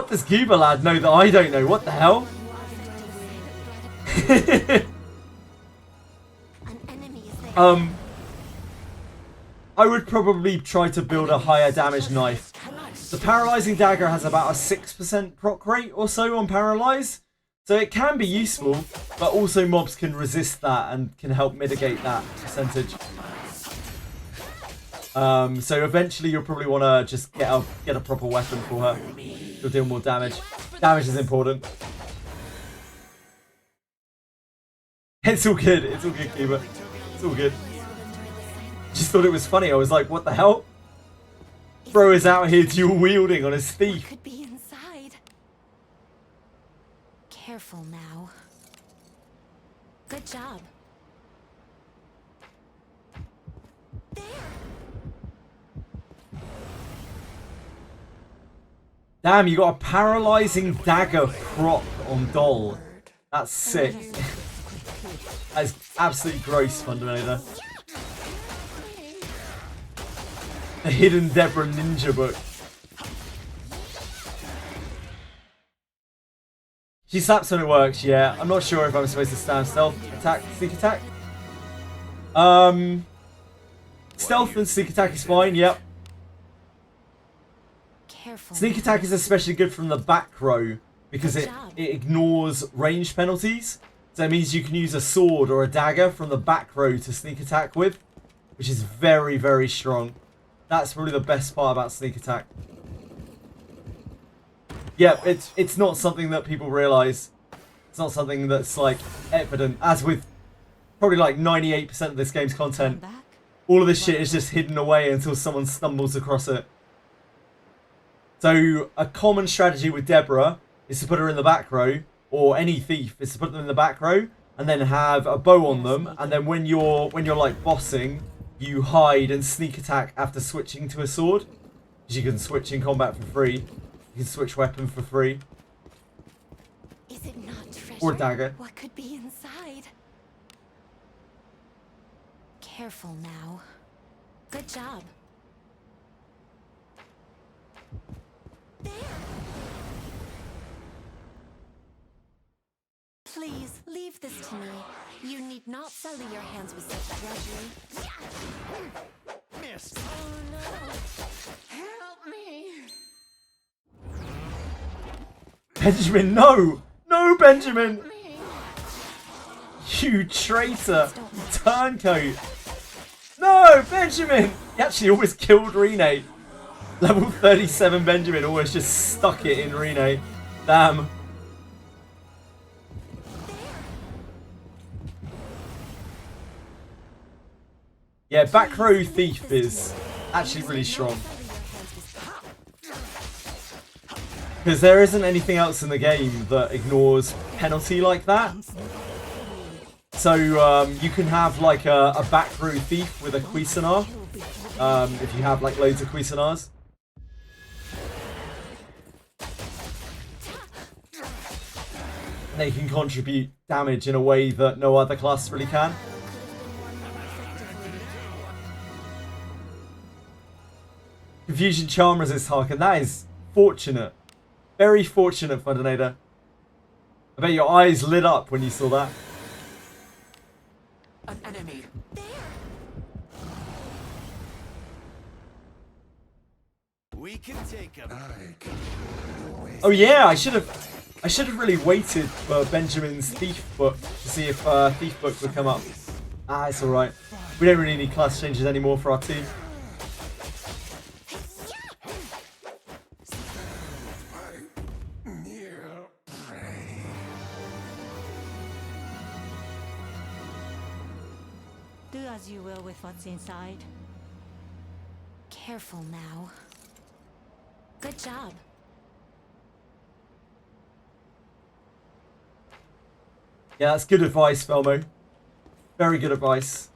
does Cuba lad know that I don't know? What the hell? An enemy is there. I would probably try to build a higher damage knife. The paralyzing dagger has about a 6% proc rate or so on paralyze, so it can be useful, but also mobs can resist that and can help mitigate that percentage. So eventually you'll probably want to just get a proper weapon for her. You'll deal more damage. Damage is important. It's all good. It's all good, Kiba. It's all good. Just thought it was funny. I was like, what the hell? Bro is out here dual wielding on his thief. Could be inside. Careful now. Good job. There. Damn, you got a paralyzing dagger prop on Doll. That's sick. That is absolutely gross, Fundaminator. The Hidden Deborah Ninja book. She slaps when it works, yeah. I'm not sure if I'm supposed to stand stealth, attack, sneak attack. Stealth and sneak attack is fine, yep. Careful. Sneak attack is especially good from the back row because it ignores range penalties. So it means you can use a sword or a dagger from the back row to sneak attack with, which is very, very strong. That's probably the best part about sneak attack. Yeah, it's not something that people realise. It's not something that's like evident. As with probably like 98% of this game's content, all of this shit is just hidden away until someone stumbles across it. So a common strategy with Deborah is to put her in the back row, or any thief is to put them in the back row, and then have a bow on them, and then when you're like bossing, you hide and sneak attack after switching to a sword, because you can switch in combat for free. You can switch weapon for free. Is it not treasure? Or a dagger. What could be inside? Careful now. Good job. There. Please leave this to me. You need not sully your hands with such drudgery. Missed. Oh no! Help me! Benjamin, no! No, Benjamin! Me! You traitor! Turncoat! No, Benjamin! He actually almost killed Rene. Level 37 Benjamin almost just stuck it in Rene. Damn. Yeah, back row thief is actually really strong. Because there isn't anything else in the game that ignores penalty like that. So you can have like a back row thief with a Cuisinart. If you have like loads of Cuisinarts. They can contribute damage in a way that no other class really can. Confusion charm resist Harken. That is fortunate. Very fortunate, Fundaminator. I bet your eyes lit up when you saw that. An enemy. We can take him. Oh yeah, I should have really waited for Benjamin's thief book to see if thief book would come up. Ah, it's all right. We don't really need class changes anymore for our team. Do as you will with what's inside. Careful now. Good job. Yeah, that's good advice, Felmo. Very good advice.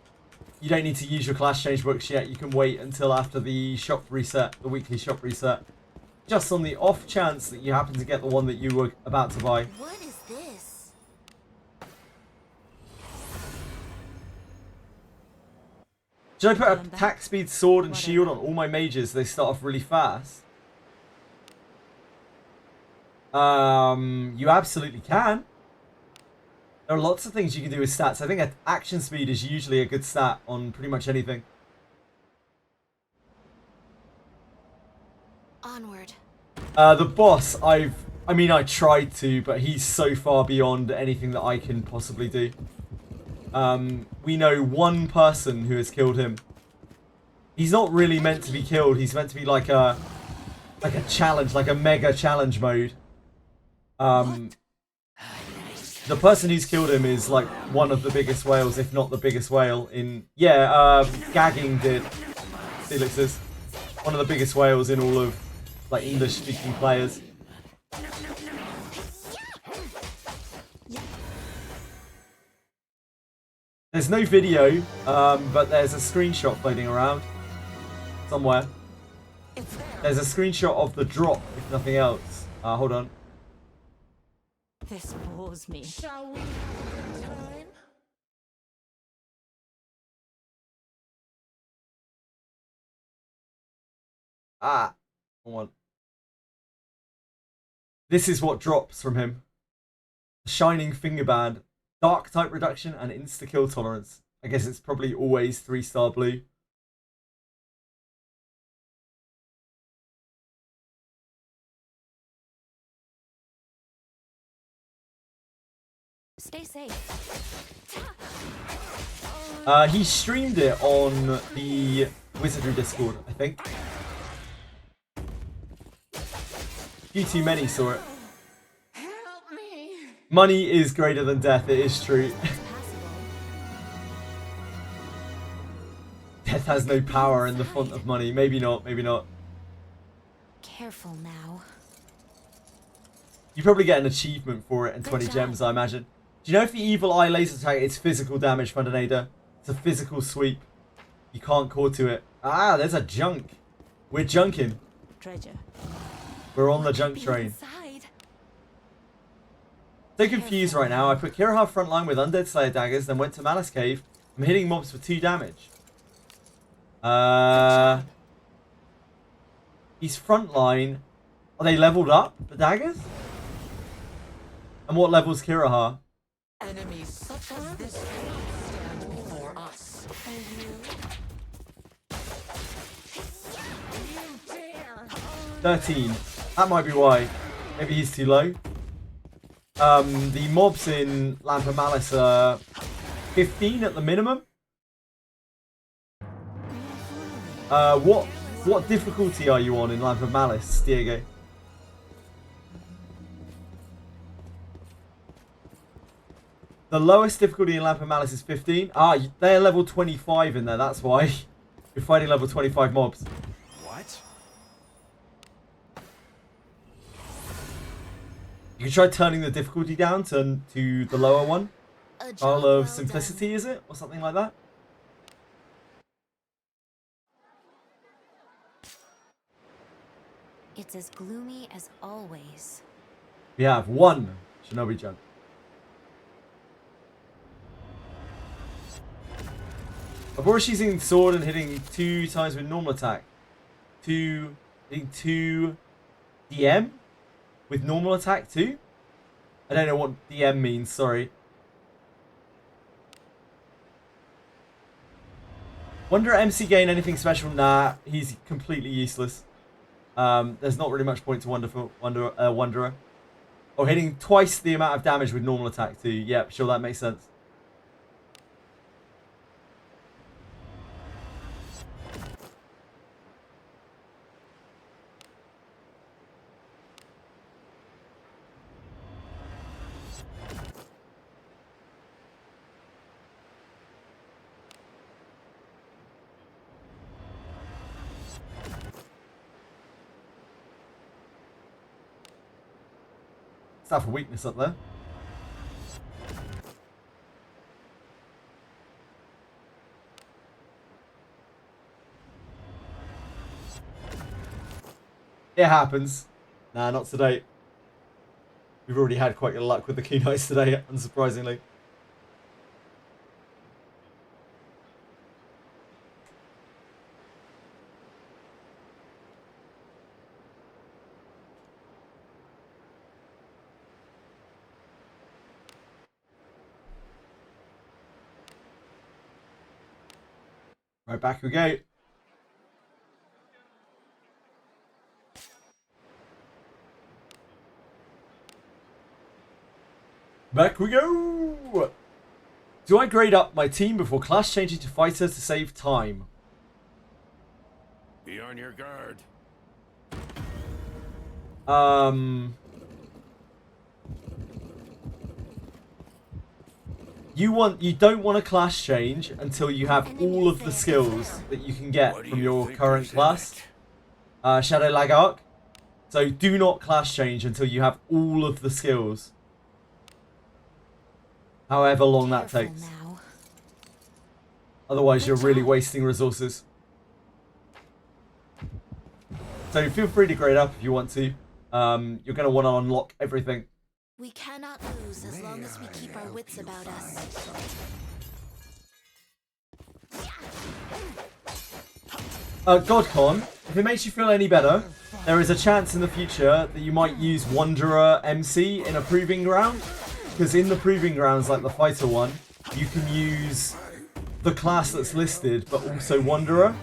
You don't need to use your class change books yet. You can wait until after the shop reset, the weekly shop reset. Just on the off chance that you happen to get the one that you were about to buy. What is this? Should I put a attack speed, sword, and shield on all my mages so they start off really fast? You absolutely can. There are lots of things you can do with stats. I think action speed is usually a good stat on pretty much anything. Onward. The boss, I tried to, but he's so far beyond anything that I can possibly do. We know one person who has killed him. He's not really meant to be killed. He's meant to be like a challenge, like a mega challenge mode. The person who's killed him is like one of the biggest whales, if not the biggest whale in... Yeah, Gagging did. Felix is one of the biggest whales in all of like English-speaking players. There's no video, but there's a screenshot floating around somewhere. There's a screenshot of the drop, if nothing else. Hold on. This bores me. Shall we have a good time? Hold on. This is what drops from him. Shining Fingerband, Dark type reduction, and insta-kill tolerance. I guess it's probably always 3-star blue. Stay safe. He streamed it on the Wizardry Discord, I think. Few too many saw it. Help me. Money is greater than death, it is true. Death has no power in the font of money. Maybe not, maybe not. Careful now. You probably get an achievement for it and 20 gems, I imagine. Do you know if the Evil Eye laser attack is physical damage, Fundinator? It's a physical sweep. You can't core to it. Ah, there's a junk. We're junking. Treasure. We're on the junk train. So confused right now. I put Kiraha frontline with Undead Slayer daggers, then went to Malice Cave. I'm hitting mobs for 2 damage. He's frontline. Are they leveled up, the daggers? And what level's Kiraha? Enemies such as this one stand before us. You dare! 13. That might be why. Maybe he's too low. The mobs in Lamp of Malice are 15 at the minimum. What difficulty are you on in Lamp of Malice, Diego? The lowest difficulty in Lamp of Malice is 15. Ah, they're level 25 in there, that's why. You're fighting level 25 mobs. What? You can try turning the difficulty down to the lower one. Trial of Simplicity, is it? Or something like that? It's as gloomy as always. We have 1 Shinobi junk. Aborish using sword and hitting 2 times with normal attack. Hitting 2 DM with normal attack too? I don't know what DM means, sorry. Wonder MC gain anything special? Nah, he's completely useless. There's not really much point to Wanderer. Oh, hitting twice the amount of damage with normal attack too. Yep, sure, that makes sense. Staff of weakness up there. It happens. Nah, not today. We've already had quite a luck with the Kunais today, unsurprisingly. Right, back we go. Back we go! Do I grade up my team before class changing to fighter to save time? Be on your guard. You don't want to class change until you have all of the skills that you can get What do from you your think current is in class. it? Shadow Lag Arc. So do not class change until you have all of the skills. However long that Careful takes. now. Otherwise, Good you're really job. wasting resources. So feel free to grade up if you want to. You're going to want to unlock everything. We cannot lose as long as we keep our wits about us. GodCon, if it makes you feel any better, there is a chance in the future that you might use Wanderer MC in a proving ground. Because in the proving grounds, like the fighter one, you can use the class that's listed, but also Wanderer.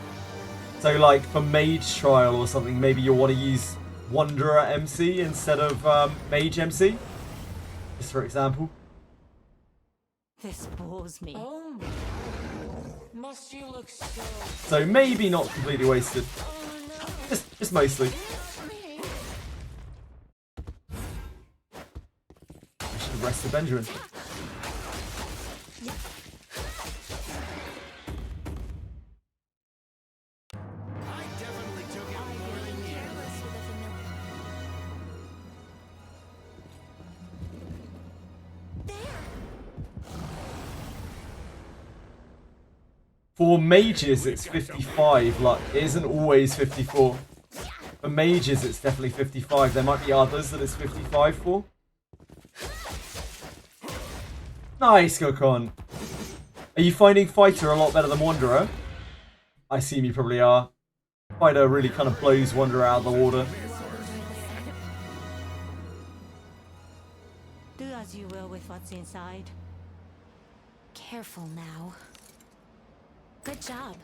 So like for Mage Trial or something, maybe you'll want to use Wanderer MC instead of Mage MC. Just for example. This bores me. Oh, must you look so... So maybe not completely wasted. Just mostly. I should have rested Benjamin. I definitely took it more than you. Careless with a familiar. For mages, it's 55 luck. It isn't always 54. For mages, it's definitely 55. There might be others that it's 55 for. Nice, Gokon. Are you finding Fighter a lot better than Wanderer? I assume you probably are. Fighter really kind of blows Wanderer out of the water. Do as you will with what's inside. Careful now. Good job.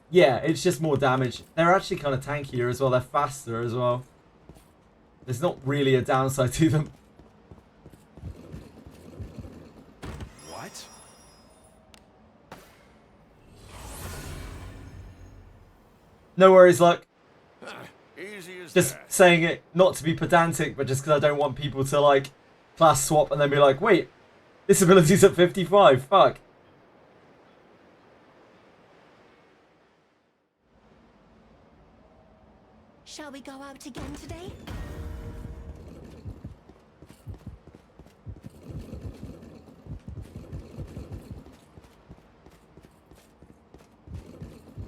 Yeah, it's just more damage. They're actually kind of tankier as well. They're faster as well. There's not really a downside to them. What? No worries, Luck. Easy as Just that. saying it not to be pedantic, but just because I don't want people to like class swap and then be like, wait, this ability's at 55. Fuck. Shall we go out again today?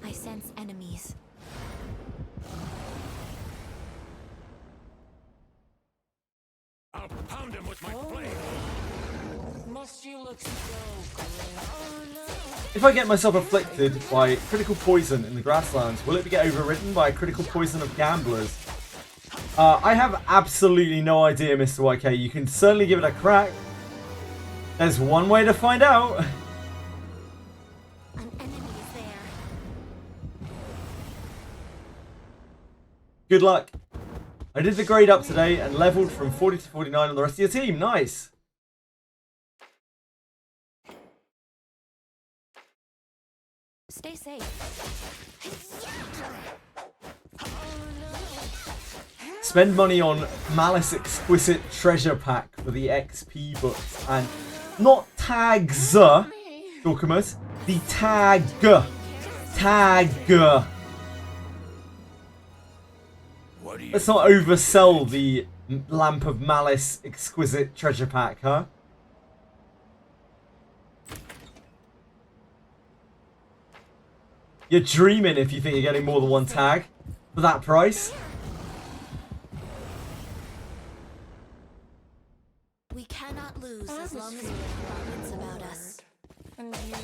I sense enemies. I'll pound him with my blade. Must you look so grim? Oh no. If I get myself afflicted by critical poison in the grasslands, will it get overridden by a critical poison of gamblers? I have absolutely no idea, Mr. YK. You can certainly give it a crack. There's one way to find out. An enemy is there. Good luck. I did the grade up today and leveled from 40 to 49 on the rest of your team. Nice. Stay safe. Spend money on Malice Exquisite Treasure Pack for the XP books and not tags, Dorkamus. The tag. Tag. What do you Let's not oversell the Lamp of Malice Exquisite Treasure Pack, huh? You're dreaming if you think you're getting more than one tag for that price. We cannot lose as long as we keep our wits about us. And you...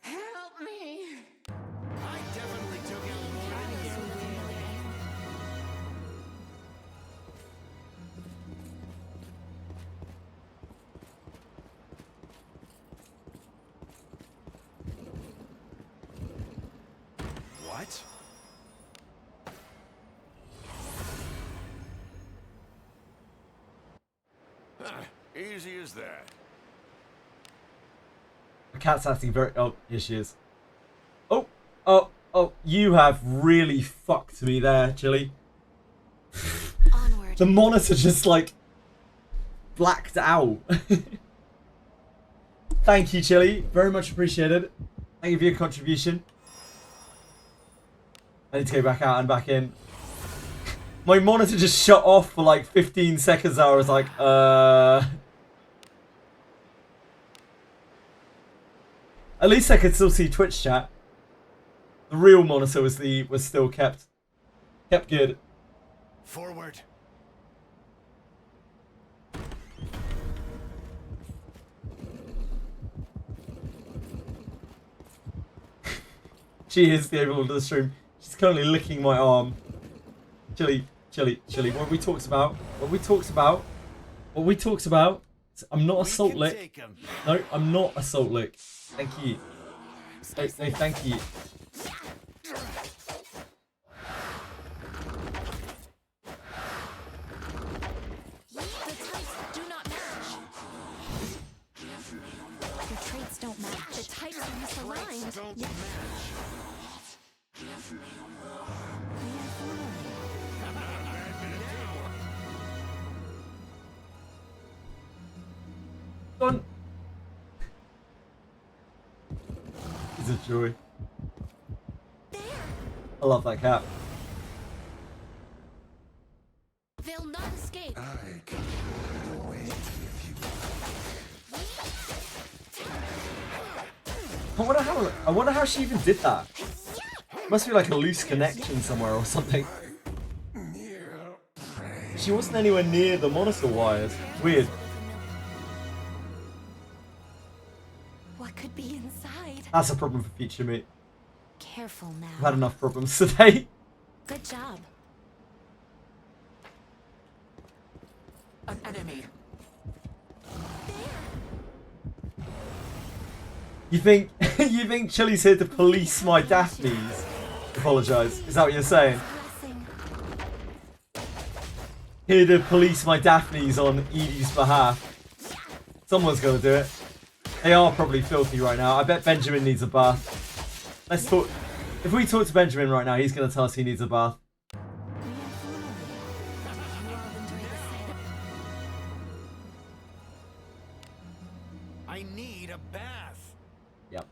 Help me! I definitely took it more than you. What? Easy as that. The cat's acting very... Oh, here she is. Oh, oh, oh. You have really fucked me there, Chili. Onward. The monitor just, like, blacked out. Thank you, Chili. Very much appreciated. Thank you for your contribution. I need to go back out and back in. My monitor just shut off for like 15 seconds. I was like, At least I could still see Twitch chat. The real monitor was still kept good. Forward. She is the overlord of the stream. She's currently licking my arm. Chili. What we talked about? I'm not a salt lick. No, I'm not a salt lick. Thank you. No, thank you. The types do not match. Your traits don't match. The types are misaligned. Don't Yeah. Done. It's a joy. I love that cat. They'll not escape. I can wait if you I wonder how she even did that. Must be like a loose connection somewhere or something. She wasn't anywhere near the monitor wires. Weird. What could be inside? That's a problem for future me. Careful now. I've had enough problems today. Good job. An enemy. You think Chili's here to police my Daphnes? Apologise. Is that what you're saying? Blessing. Here to police my Daphnes on Edie's behalf. Someone's got to do it. They are probably filthy right now. I bet Benjamin needs a bath. Let's talk. If we talk to Benjamin right now, he's going to tell us he needs a bath. I need a bath. Yep.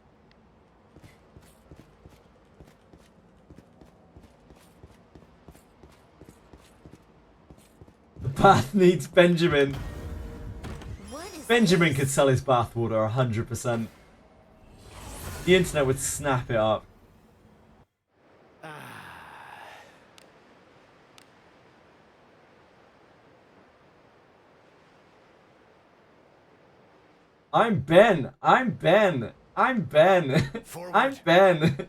The bath needs Benjamin. What is Benjamin this? could sell his bathwater 100%. The internet would snap it up. I'm Ben. I'm Ben. I'm Ben. I'm Ben.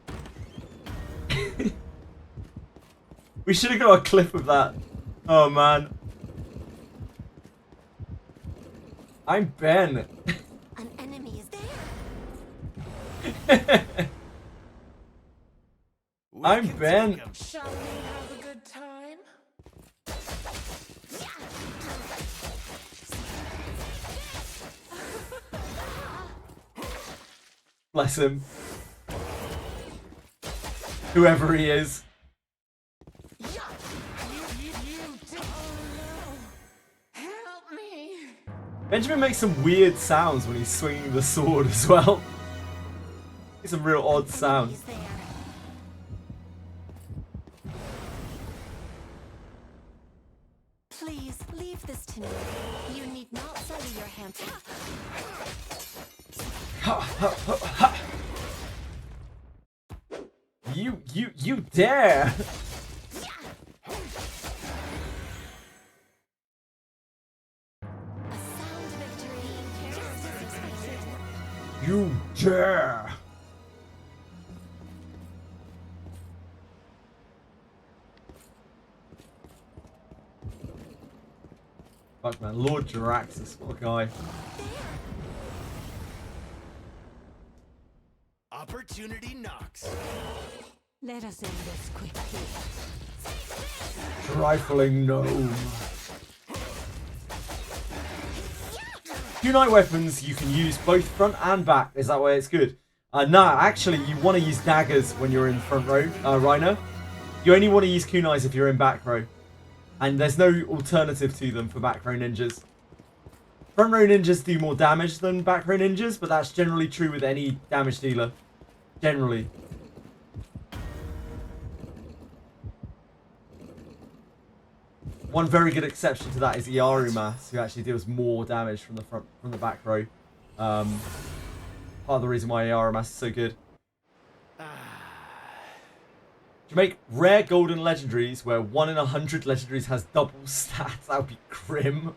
We should have got a clip of that. Oh man. I'm Ben. An enemy is there. I'm Ben. Shall we have a good time? Bless him. Whoever he is. Help me! Benjamin makes some weird sounds when he's swinging the sword as well. It's some real odd sounds. He's there. Please leave this to me. You need not sully your hands. You dare! A sound victory. Just as expected. You dare! Fuck man, Lord Jiraxis, what a guy. Opportunity knocks. Let us end this quickly. Trifling gnome. Kunai weapons you can use both front and back. Is that why it's good? Nah, actually, you want to use daggers when you're in front row, Rhino. You only want to use kunais if you're in back row. And there's no alternative to them for back row ninjas. Front row ninjas do more damage than back row ninjas, but that's generally true with any damage dealer. Generally. One very good exception to that is Iarumas, who actually deals more damage from the back row. Part of the reason why Iarumas is so good. To make rare golden legendaries where 1 in 100 legendaries has double stats, that would be grim.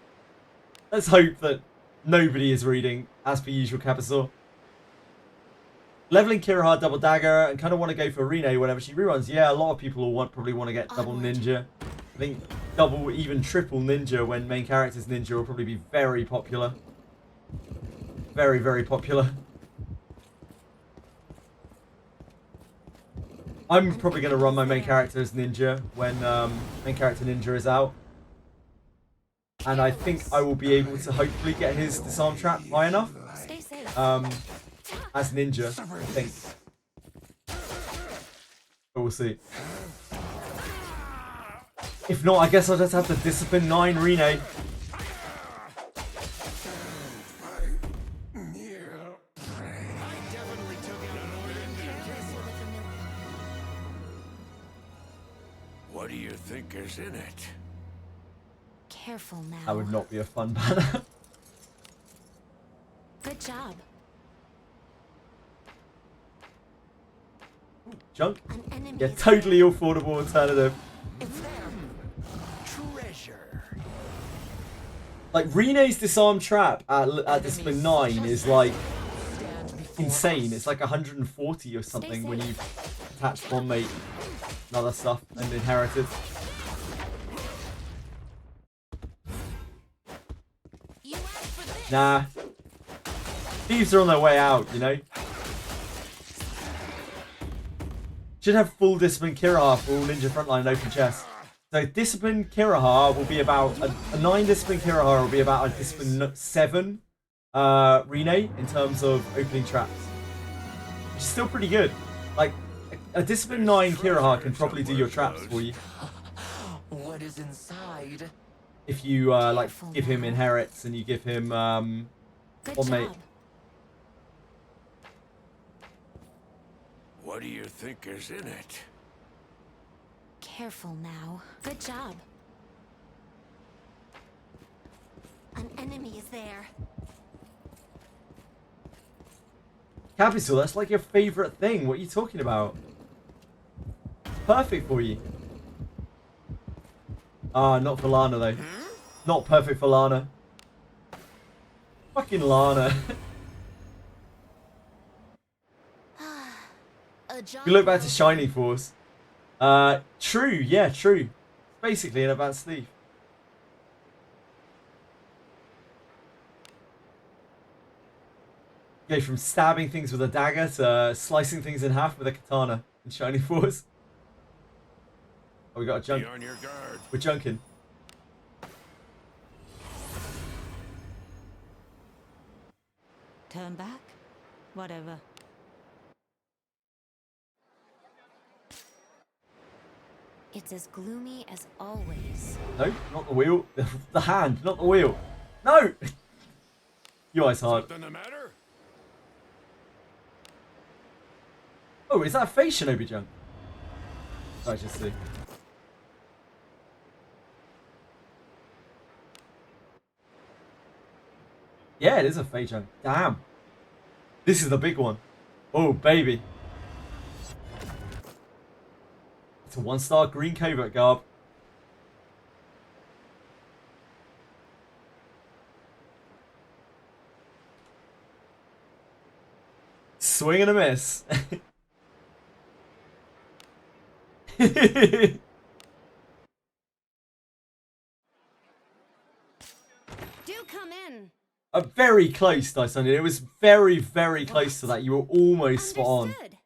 Let's hope that nobody is reading, as per usual, Capasaur. Leveling Kirihara double dagger and kind of want to go for Rine whenever she reruns. Yeah, a lot of people will probably want to get double ninja. I think double, even triple ninja when main character's ninja will probably be very popular. Very, very popular. I'm probably going to run my main character as ninja when main character ninja is out. And I think I will be able to hopefully get his disarm trap high enough. Stay safe. As ninja, I think. But we'll see. If not, I guess I'll just have to discipline 9 Rine. What do you think is in it? Careful now. That would not be a fun banner. Good job. Junk? An enemy Yeah, is totally affordable alternative. It's them. Treasure. Like, Rine's disarm trap at discipline 9 is like insane. It's like 140 or something when you attach one mate and other stuff and inherited. You asked for this. Nah. Thieves are on their way out, you know? Should have full discipline Kirihara for all ninja frontline and open chest. So discipline Kirihara will be about a 9 discipline Kirihara will be about a discipline 7 Rine in terms of opening traps. Which is still pretty good. Like a discipline 9 Kirihara can probably do your traps for you. What is inside? If you like give him inherits and you give him Good one mate. job. What do you think is in it? Careful now. Good job. An enemy is there. Capital, that's like your favourite thing. What are you talking about? Perfect for you. Ah, not for Lana though. Not perfect for Lana. Fucking Lana. You look back to Shining Force. True, yeah, true. Basically an advanced thief. Go from stabbing things with a dagger to slicing things in half with a katana in Shining Force. Oh, we got a junk. Be on your guard. We're junking. Turn back? Whatever. It's as gloomy as always. No, not the wheel. The hand, not the wheel. No! Your eyes hard. Something the matter? Oh, is that a face Shinobi junk? I just see. Yeah, it is a face junk. Damn. This is the big one. Oh, baby. It's a 1-star green covert garb. Swing and a miss. Do come in. Very close, Dice Onion. It was very, very close to that. You were almost spot on. Understood.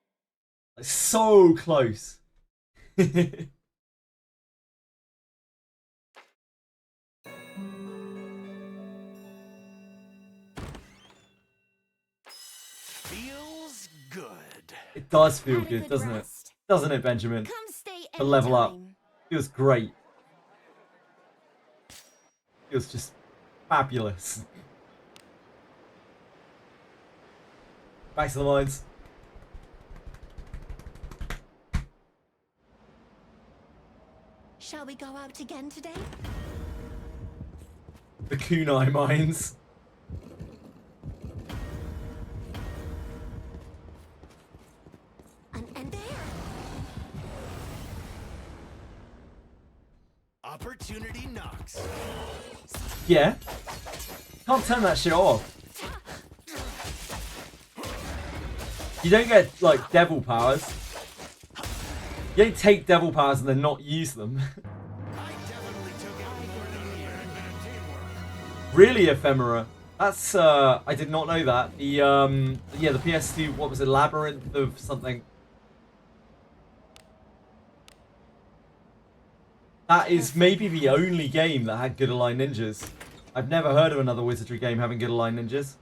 So close. Feels good. It does feel Had a good, good doesn't it? rest. Doesn't it, Benjamin? Come stay To level up. anytime. Feels great. Feels just fabulous. Back to the mines. Shall we go out again today? The Kunai mines. And there. Opportunity knocks. Yeah. Can't turn that shit off. You don't get, like, devil powers. You don't take devil powers and then not use them. I definitely took out more than here. Really, ephemera. That's, I did not know that. The, yeah, the PS2, what was it, Labyrinth of something. That is maybe the only game that had good aligned ninjas. I've never heard of another Wizardry game having good aligned ninjas.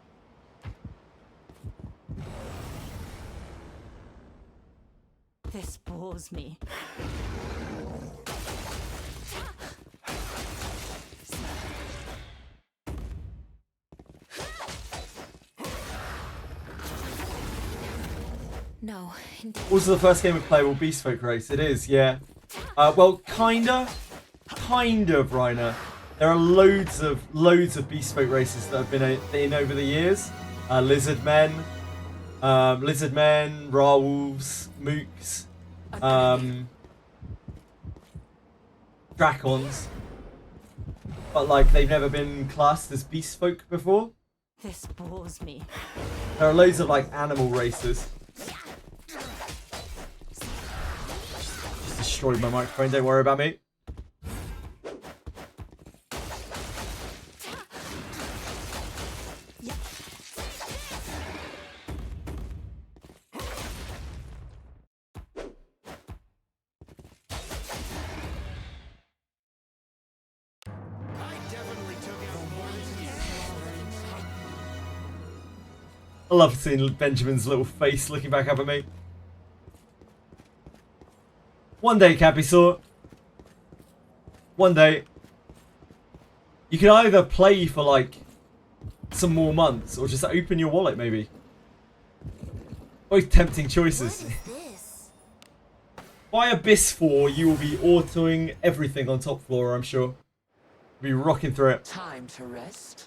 This bores me. No, indeed. Also the first game of playable Beast Folk race. It is, yeah. Well, kinda, Reiner. There are loads of Beast Folk races that have been in over the years. Lizard Men, Rawwolves, Mooks, Dracons. But like they've never been classed as Beast Folk before. This bores me. There are loads of like animal races. Just destroyed my microphone, don't worry about me. I love seeing Benjamin's little face looking back up at me. One day, Capisaur. One day. You can either play for like some more months or just open your wallet maybe. Both tempting choices. What is this? By Abyss 4, you will be autoing everything on top floor, I'm sure. Be rocking through it. Time to rest.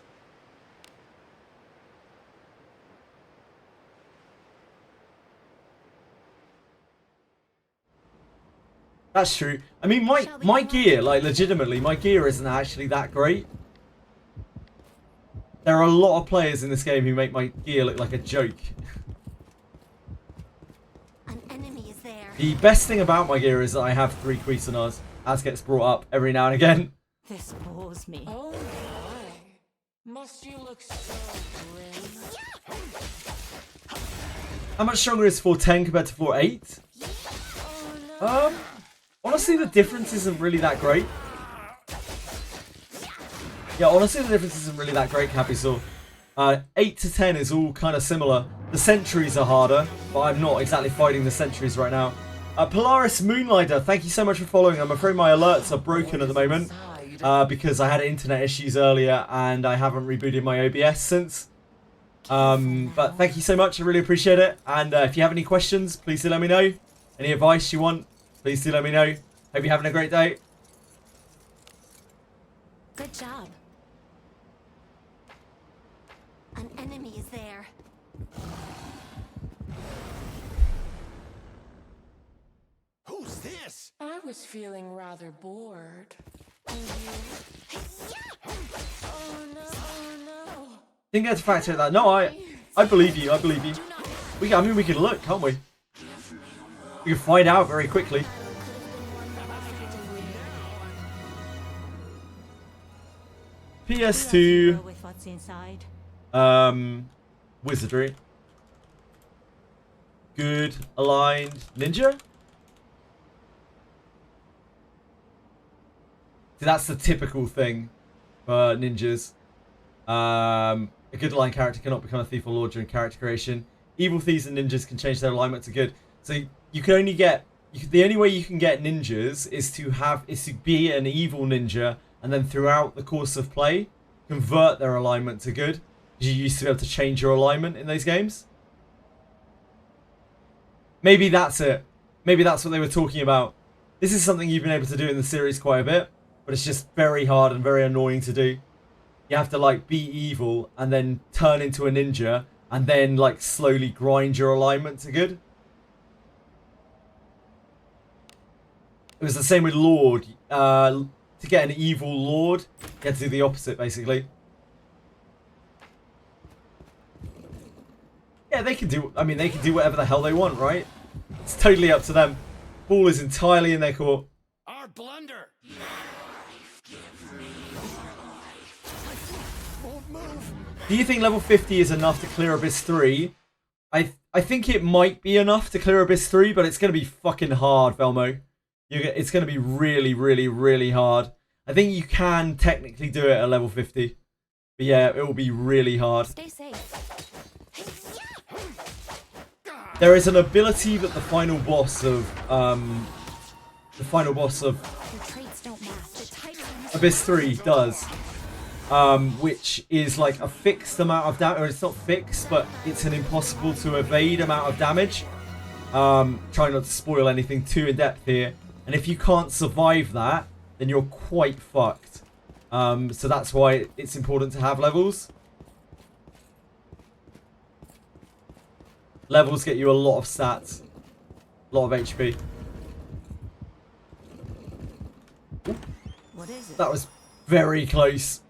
That's true. I mean, my gear, like legitimately, my gear isn't actually that great. There are a lot of players in this game who make my gear look like a joke. An enemy is there. The best thing about my gear is that I have 3 Cuisinards, as gets brought up every now and again. This bores me. Oh my. Must you look so grim? How much stronger is 410 compared to 48? Honestly, the difference isn't really that great. Yeah, honestly, the difference isn't really that great, Capisaur. 8 to 10 is all kind of similar. The sentries are harder, but I'm not exactly fighting the sentries right now. Polaris Moonlighter, thank you so much for following. I'm afraid my alerts are broken at the moment because I had internet issues earlier and I haven't rebooted my OBS since. But thank you so much, I really appreciate it. And if you have any questions, please do let me know. Any advice you want, please do let me know. Hope you're having a great day. Good job. An enemy is there. Who's this? I was feeling rather bored. And you? Oh no, oh no. Didn't get to factor that. No, I believe you. I believe you. I mean, we can look, can't we? We can find out very quickly. PS2. With what's inside. Wizardry. good aligned ninja. So that's the typical thing for ninjas. A good aligned character cannot become a thief or lord during character creation. Evil thieves and ninjas can change their alignment to good. So you can only get the only way you can get ninjas is to be an evil ninja, and then throughout the course of play convert their alignment to good. You used to be able to change your alignment in those games. Maybe that's it. Maybe that's what they were talking about. This is something you've been able to do in the series quite a bit, but it's just very hard and very annoying to do. You have to like be evil and then turn into a ninja and then like slowly grind your alignment to good. It was the same with Lord. To get an evil Lord, you had to do the opposite basically. Yeah, they can do, I mean, they can do whatever the hell they want, right? It's totally up to them. Ball is entirely in their court. Our blunder. Won't move. Do you think level 50 is enough to clear Abyss 3? I think it might be enough to clear Abyss 3, but it's going to be fucking hard, Velmo. It's going to be really, really, really hard. I think you can technically do it at level 50. But yeah, it will be really hard. Stay safe. There is an ability that the final boss of Your traits don't match. The Titans Abyss 3 does, which is like a fixed amount of damage, or it's not fixed, but it's an impossible to evade amount of damage. Trying not to spoil anything too in depth here, and if you can't survive that, then you're quite fucked. So that's why it's important to have levels. Levels get you a lot of stats, a lot of HP. Ooh, What is it? that was very close.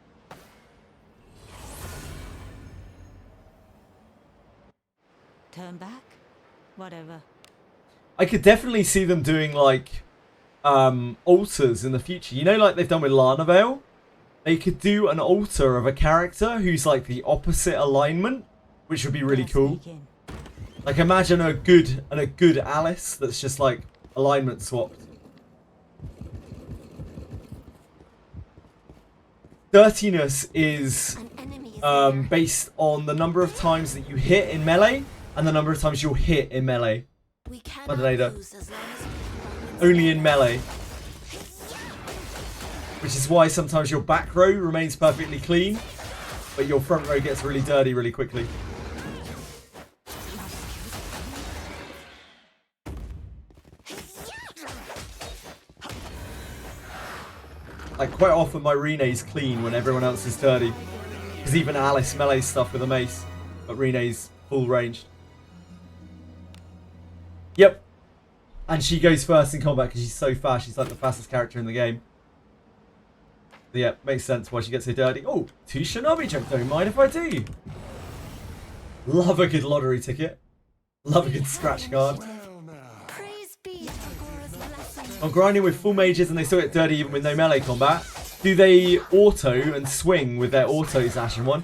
Turn back? Whatever. I could definitely see them doing like alters in the future. You know, like they've done with Lana Vale? They could do an alter of a character who's like the opposite alignment, which would be really Gotta cool. sneak in. Like imagine a good Alice that's just like alignment swapped. Dirtiness is an enemy is there. based on the number of times that you hit in melee and the number of times you'll hit in melee. We cannot Adelaida. lose as long as we keep our wits Only in about melee. Which is why sometimes your back row remains perfectly clean, but your front row gets really dirty really quickly. Like quite often my Rene's clean when everyone else is dirty. Because even Alice melee stuff with a mace, but Rene's full ranged. Yep. And she goes first in combat because she's so fast. She's like the fastest character in the game. So yeah, makes sense why she gets so dirty. Oh, 2 Shinobi jump. Don't mind if I do. Love a good lottery ticket. Love a good scratch card. Praise be to Gora's blessing. I'm grinding with full mages and they still get dirty even with no melee combat. Do they auto and swing with their autos, Ashen One?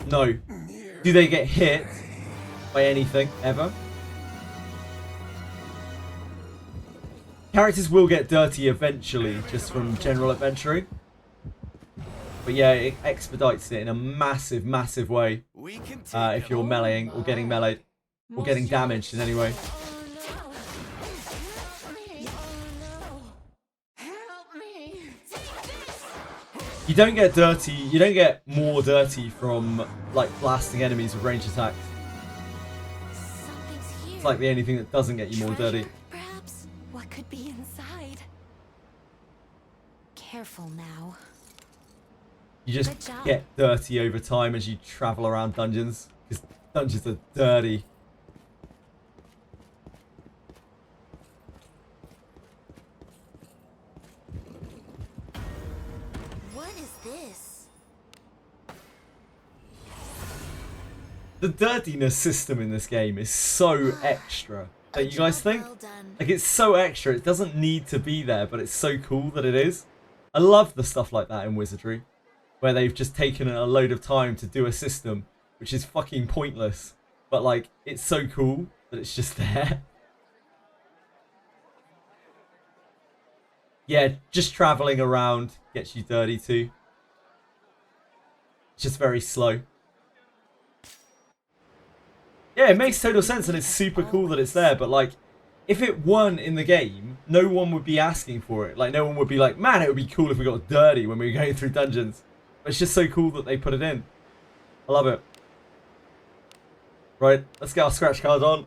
No. Do they get hit by anything, ever? Characters will get dirty eventually, just from general adventuring. But yeah, it expedites it in a massive, massive way. We can take If you're meleeing or getting meleeed. Or getting damaged in any way. Help me! You don't get dirty, you don't get more dirty from like blasting enemies with ranged attacks. Something's here. It's like the only thing that doesn't get you more dirty. Treasure, perhaps. What could be inside? Careful now. You just Good job. get dirty over time as you travel around dungeons. Because dungeons are dirty. What is this? The dirtiness system in this game is so extra. Don't you guys think? Well done. Like, it's so extra. It doesn't need to be there, but it's so cool that it is. I love the stuff like that in Wizardry, where they've just taken a load of time to do a system which is fucking pointless. But like, it's so cool that it's just there. Yeah, just traveling around gets you dirty too. It's just very slow. Yeah, it makes total sense and it's super cool that it's there, but like, if it weren't in the game, no one would be asking for it. Like, no one would be like, man, it would be cool if we got dirty when we were going through dungeons. But it's just so cool that they put it in. I love it. Right, let's get our scratch cards on.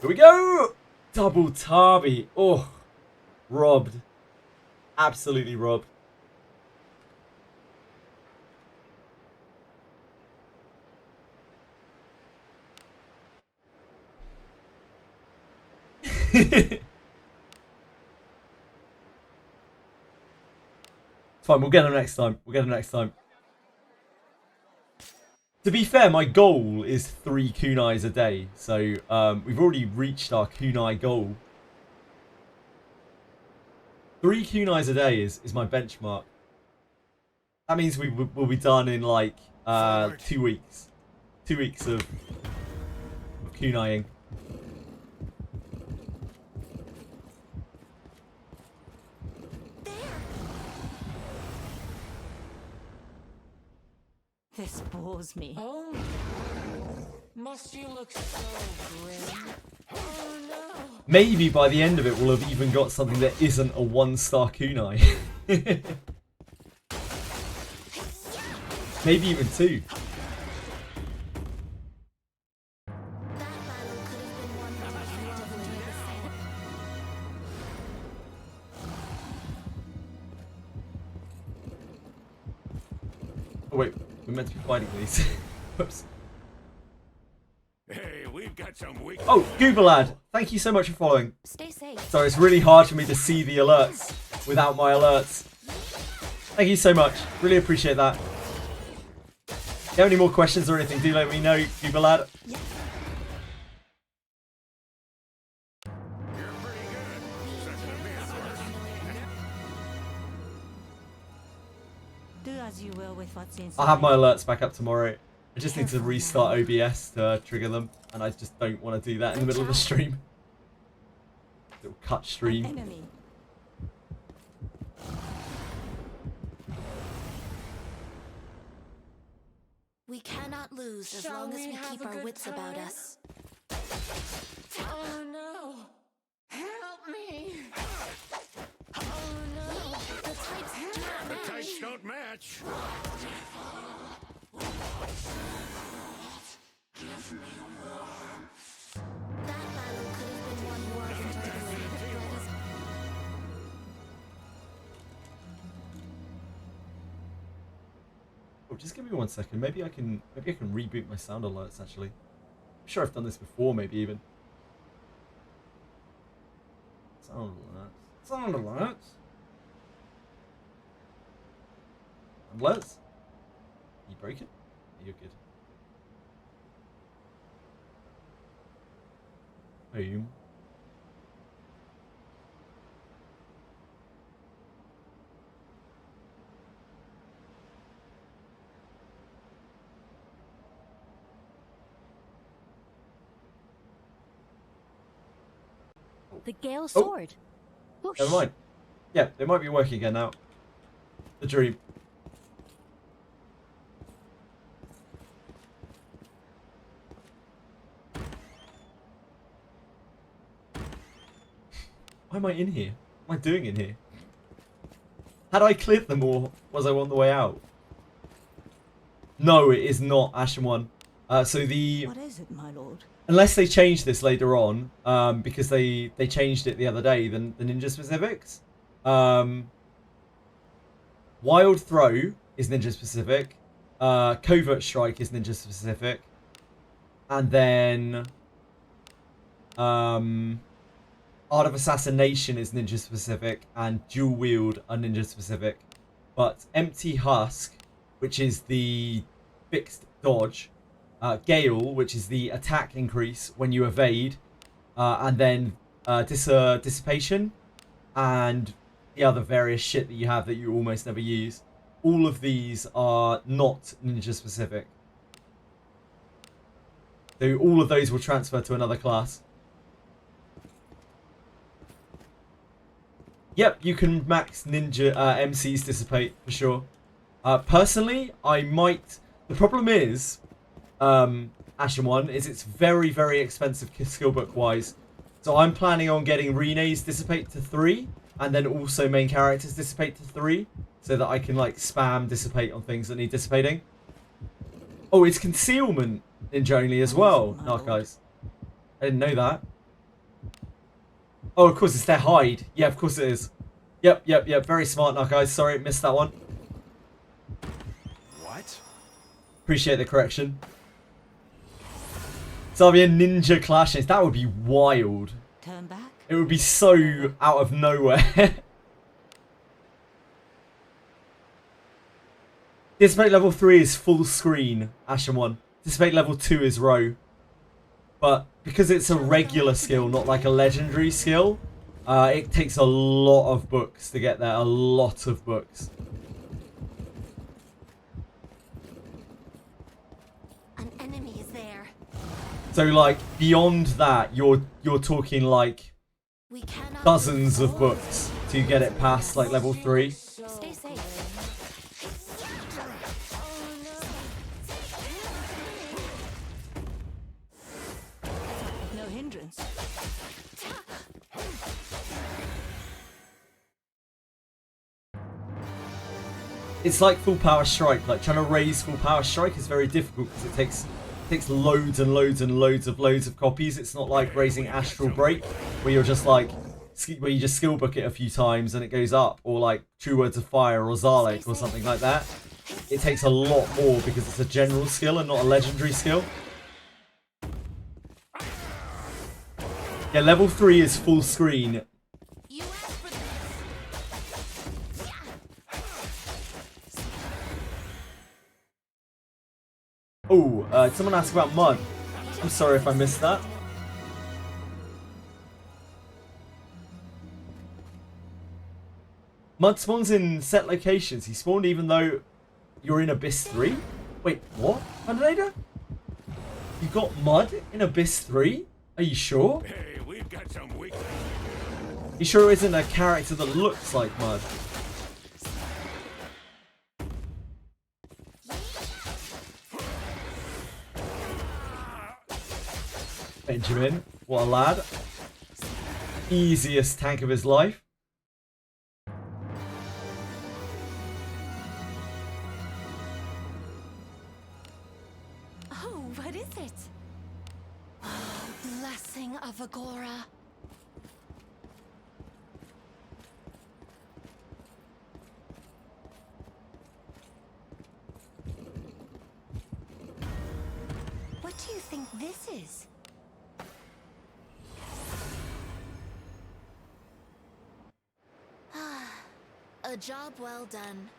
Here we go! Double Tarby. Oh, robbed. Absolutely robbed. It's fine, we'll get them next time. We'll get them next time. To be fair, my goal is 3 kunais a day. So we've already reached our kunai goal. 3 kunais a day is my benchmark. That means we'll be done in like 2 weeks. 2 weeks of kunaiing. This bores me. Oh, must you look so grim? Oh no! Maybe by the end of it, we'll have even got something that isn't a 1-star kunai. Maybe even 2. Oh wait, we're meant to be fighting these. Whoops. Hey, we've got some weak. Oh, Goober Lad, thank you so much for following. Stay safe. Sorry, it's really hard for me to see the alerts without my alerts. Thank you so much. Really appreciate that. If you have any more questions or anything, do let me know, Goober Lad. Do as you will with what's inside. I'll have my alerts back up tomorrow. I just need to restart OBS to trigger them, and I just don't want to do that in the middle of the stream. Little cut stream. Enemy. We cannot lose as Shall long as we we have keep a our good wits about time? us. Oh no! Help me! Oh no! The types do not match. Types don't match. That battle could have been won more enjoyably. That is Oh, just give me 1 second. Maybe I can reboot my sound alerts actually. I'm sure I've done this before, maybe even. Sound alerts. Sound alerts. Alerts. You break it? You're good. Boom. the Gale Oh. Sword. Whoosh. Never mind. Yeah, they might be working again now. The dream. Why am I in here? What am I doing in here? Had I cleared them or was I on the way out? No, it is not Ashen One. So the... What is it, my lord? Unless they change this later on, because they changed it the other day, the ninja specifics. Wild Throw is ninja specific. Covert Strike is ninja specific. And then... Art of Assassination is ninja specific, and Dual Wield are ninja specific. But Empty Husk, which is the fixed dodge, Gale, which is the attack increase when you evade, and then Dissipation, and the other various shit that you have that you almost never use. all of these are not ninja specific. So all of those will transfer to another class. Yep, you can max ninja MC's dissipate for sure. Personally, I might. The problem is, Ashen One, is it's very, very expensive skill book wise. So I'm planning on getting Rene's dissipate to 3, and then also main characters dissipate to 3, so that I can like spam dissipate on things that need dissipating. Oh, it's concealment ninja only as well, Narc guys. I didn't know that. Oh, of course, it's their hide. Yeah, of course it is. Yep. Very smart, Narc guys. Sorry, missed that one. What? Appreciate the correction. So that'll be a ninja clashes. That would be wild. Turn back. It would be so out of nowhere. Dissipate level 3 is full screen, Ashen One. Dissipate level 2 is row. But because it's a regular skill, not like a legendary skill, it takes a lot of books to get there. A lot of books. An enemy is there. So like beyond that, you're talking like We cannot dozens of books to get it past like level 3. stay safe. No hindrance. It's like full power strike. Like trying to raise full power strike is very difficult because it takes loads and loads and loads of copies. It's not like raising Astral Break where you're just like where you just skill book it a few times and it goes up, or like True Words of Fire or Zalek or something like that. It takes a lot more because it's a general skill and not a legendary skill. Yeah, level 3 is full screen. You asked for this. Oh, someone asked about mud. I'm sorry if I missed that. Mud spawns in set locations. He spawned even though you're in Abyss 3? Wait, what? Undernader? You got mud in Abyss 3? Are you sure? Hey, we've got some weak. You sure it isn't a character that looks like mud? Benjamin, what a lad. Easiest tank of his life. Oh, what is it? Oh, blessing of Agora. What do you think this is? A job well done.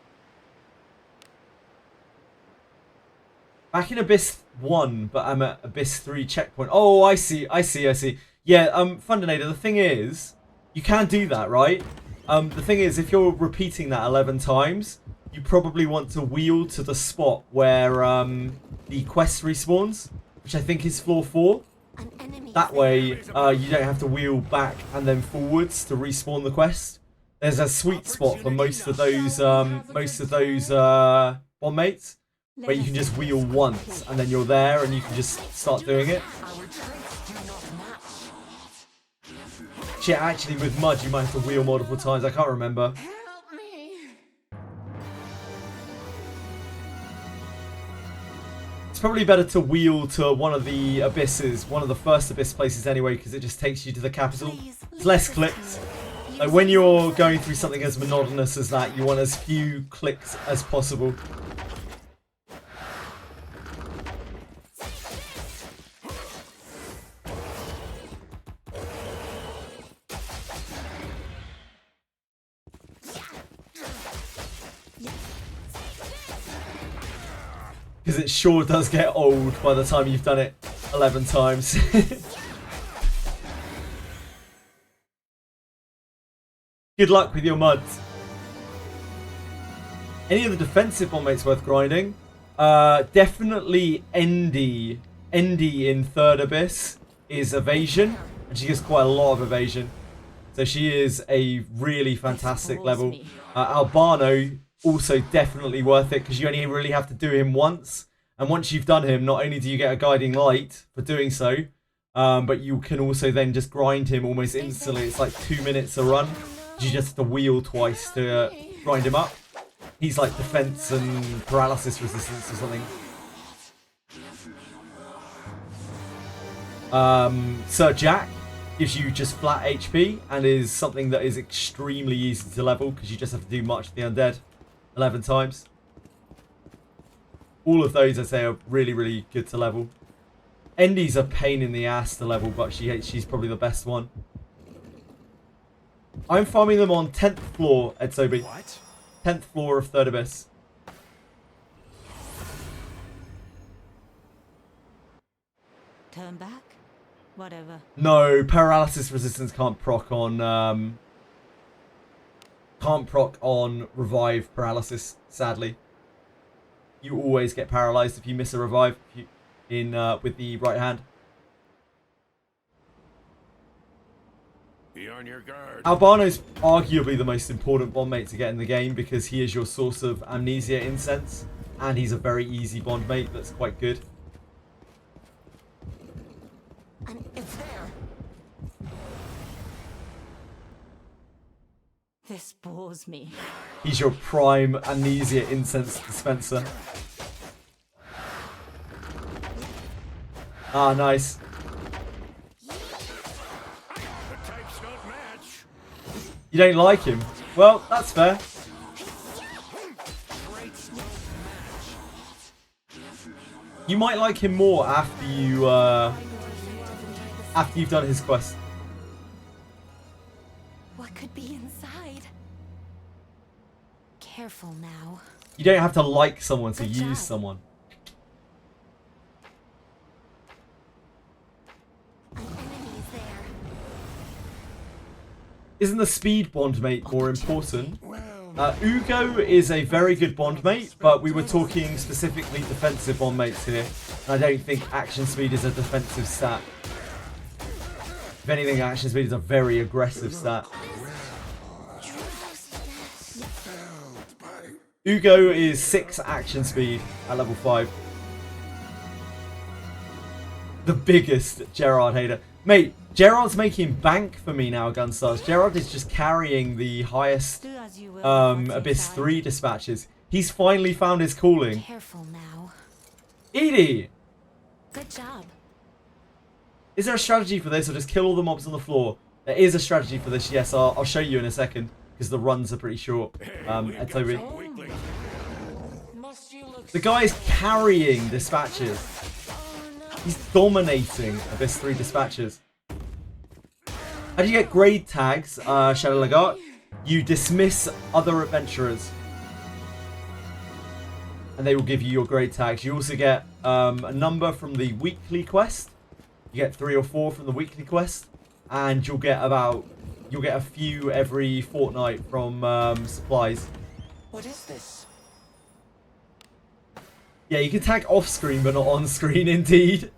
Back in Abyss 1, but I'm at Abyss 3 checkpoint. Oh, I see. Yeah, Fundinator, the thing is, you can do that, right? The thing is, if you're repeating that 11 times, you probably want to wheel to the spot where the quest respawns, which I think is floor 4. An enemy That way, you don't have to wheel back and then forwards to respawn the quest. There's a sweet spot for most of those bomb mates, where you can just wheel once and then you're there and you can just start doing it. Shit, actually with mud you might have to wheel multiple times. I can't remember. Help me. It's probably better to wheel to one of the abysses, one of the first abyss places anyway, because it just takes you to the capital. It's less clicks. Like when you're going through something as monotonous as that, you want as few clicks as possible. Because it sure does get old by the time you've done it 11 times. Good luck with your muds. Any of the defensive bond mates worth grinding? Definitely Endy. Endy in Third Abyss is evasion, and she gets quite a lot of evasion. So she is a really fantastic level. Albano, also definitely worth it, because you only really have to do him once. And once you've done him, not only do you get a guiding light for doing so, but you can also then just grind him almost instantly. It's like 2 minutes a run. You just have to wheel twice to grind him up. He's like defense and paralysis resistance or something. Sir Jack gives you just flat HP and is something that is extremely easy to level because you just have to do March the Undead 11 times. All of those, I say, are really, really good to level. Endy's a pain in the ass to level, but she's probably the best one. I'm farming them on 10th floor, Edsobi. What? 10th floor of Third Abyss. Turn back? Whatever. No, paralysis resistance can't proc on revive paralysis, sadly. You always get paralyzed if you miss a revive with the right hand. Be on your guard. Albano's arguably the most important bond mate to get in the game because he is your source of amnesia incense, and he's a very easy bond mate that's quite good. It's there. This bores me. He's your prime amnesia incense dispenser. Ah, nice. You don't like him? Well, that's fair. You might like him more after you've done his quest. What could be inside? Careful now. You don't have to like someone to Good use job. someone. An enemy is there. Isn't the speed bond mate more important? Ugo is a very good bond mate, but we were talking specifically defensive bond mates here. And I don't think action speed is a defensive stat. If anything, action speed is a very aggressive stat. Ugo is 6 action speed at level 5. The biggest Gerard hater. Mate, Gerard's making bank for me now, Gunstars. Gerard is just carrying the highest Do as you will with what's Abyss inside. 3 dispatches. He's finally found his calling. Careful now. Edie! Good job. Is there a strategy for this, or just kill all the mobs on the floor? There is a strategy for this, yes. I'll show you in a second, because the runs are pretty short. Toby. Must you look The guy is carrying dispatches. He's dominating Abyss 3 dispatches. How do you get grade tags, Shadow Lagarde? You dismiss other adventurers. And they will give you your grade tags. You also get a number from the weekly quest. You get 3 or 4 from the weekly quest. And you'll get a few every fortnight from supplies. What is this? Yeah, you can tag off screen but not on screen indeed.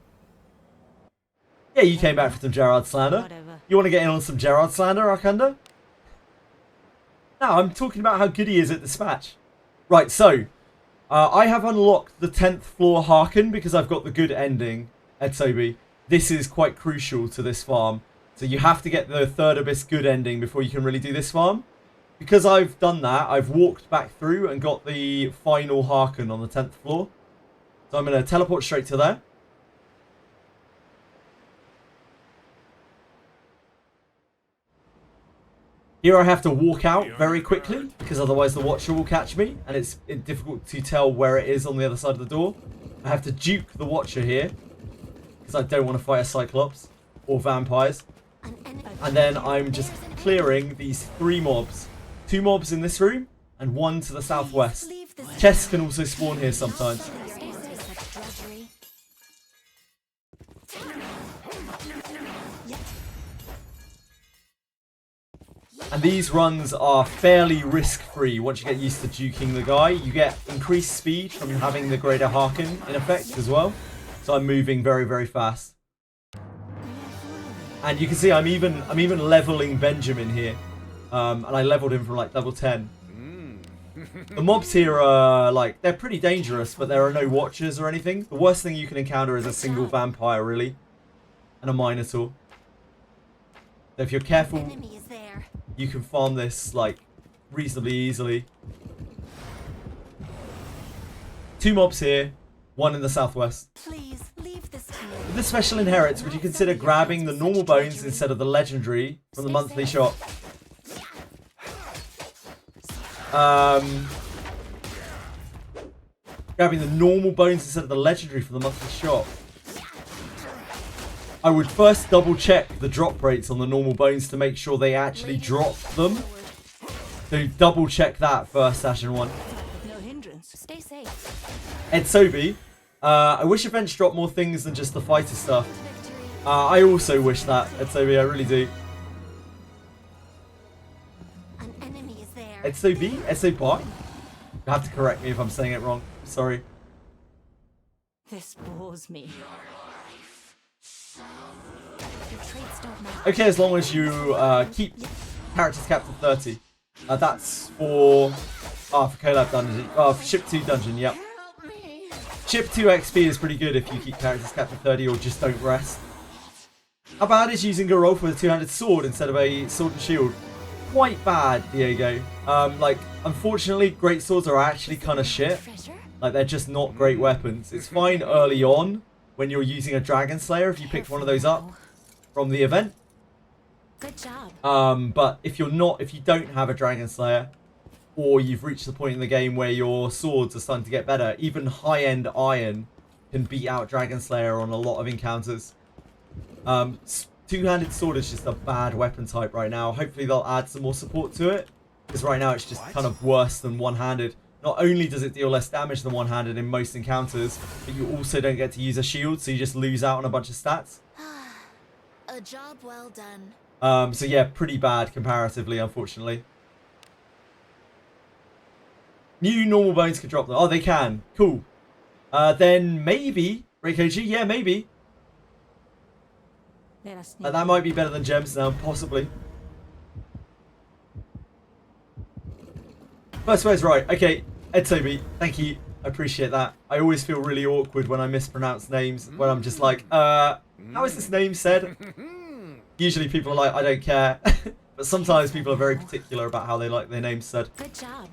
Yeah, you came back for some Gerard slander. Whatever. You want to get in on some Gerard slander, Arkanda? No, I'm talking about how good he is at dispatch. Right, so I have unlocked the 10th floor Harken because I've got the good ending, Edsobi. This is quite crucial to this farm. So you have to get the Third Abyss good ending before you can really do this farm. Because I've done that, I've walked back through and got the final Harken on the 10th floor. So I'm going to teleport straight to there. Here I have to walk out very quickly, because otherwise the Watcher will catch me, and it's difficult to tell where it is on the other side of the door. I have to juke the Watcher here, because I don't want to fight a Cyclops or vampires. And then I'm just clearing these 3 mobs. 2 mobs in this room, and 1 to the southwest. Chests can also spawn here sometimes. And these runs are fairly risk-free once you get used to juking the guy. You get increased speed from having the greater Harken in effect as well. So I'm moving very, very fast. And you can see I'm even leveling Benjamin here. And I leveled him from like level 10. The mobs here are like, they're pretty dangerous, but there are no watchers or anything. The worst thing you can encounter is a single vampire, really. And a Minotaur. So if you're careful, you can farm this like reasonably easily. 2 mobs here, 1 in the southwest. Please leave this to me. With the special inherits, would you consider grabbing the normal bones instead of the legendary from the monthly shop? Grabbing the normal bones instead of the legendary from the monthly shop. I would first double check the drop rates on the normal bones to make sure they actually drop them. So double check that first, Ashen One. No hindrance. Stay safe. Ed Sobi, I wish events dropped more things than just the fighter stuff. I also wish that, Ed Sobi, I really do. An enemy is there. Ed Sobi? Ed Sobi? You have to correct me if I'm saying it wrong. Sorry. This bores me. Your traits don't matter. Okay, as long as you keep characters capped to 30. That's for collab dungeon. For ship 2 dungeon, yep. Ship 2 XP is pretty good if you keep characters capped to 30 or just don't rest. How bad is using a roll with a 2-handed sword instead of a sword and shield? Quite bad, Diego. Like, unfortunately, great swords are actually kind of shit. Like, they're just not great weapons. It's fine early on when you're using a Dragon Slayer if you picked one of those up from the event. Good job. But if you don't have a Dragon Slayer, or you've reached the point in the game where your swords are starting to get better, even high-end iron can beat out Dragon Slayer on a lot of encounters. 2-handed sword is just a bad weapon type right now. Hopefully they'll add some more support to it, because right now it's just kind of worse than one-handed. Not only does it deal less damage than one-handed in most encounters, but you also don't get to use a shield, so you just lose out on a bunch of stats. A job well done. So yeah, pretty bad comparatively, unfortunately. New normal bones can drop them. Oh, they can. Cool. Then maybe, Reikoji, yeah, maybe. That might be better than gems now, possibly. First word's right. Okay, Ed Toby, thank you. I appreciate that. I always feel really awkward when I mispronounce names, when I'm just like, how is this name said? Usually people are like, I don't care. But sometimes people are very particular about how they like their names said. Good job.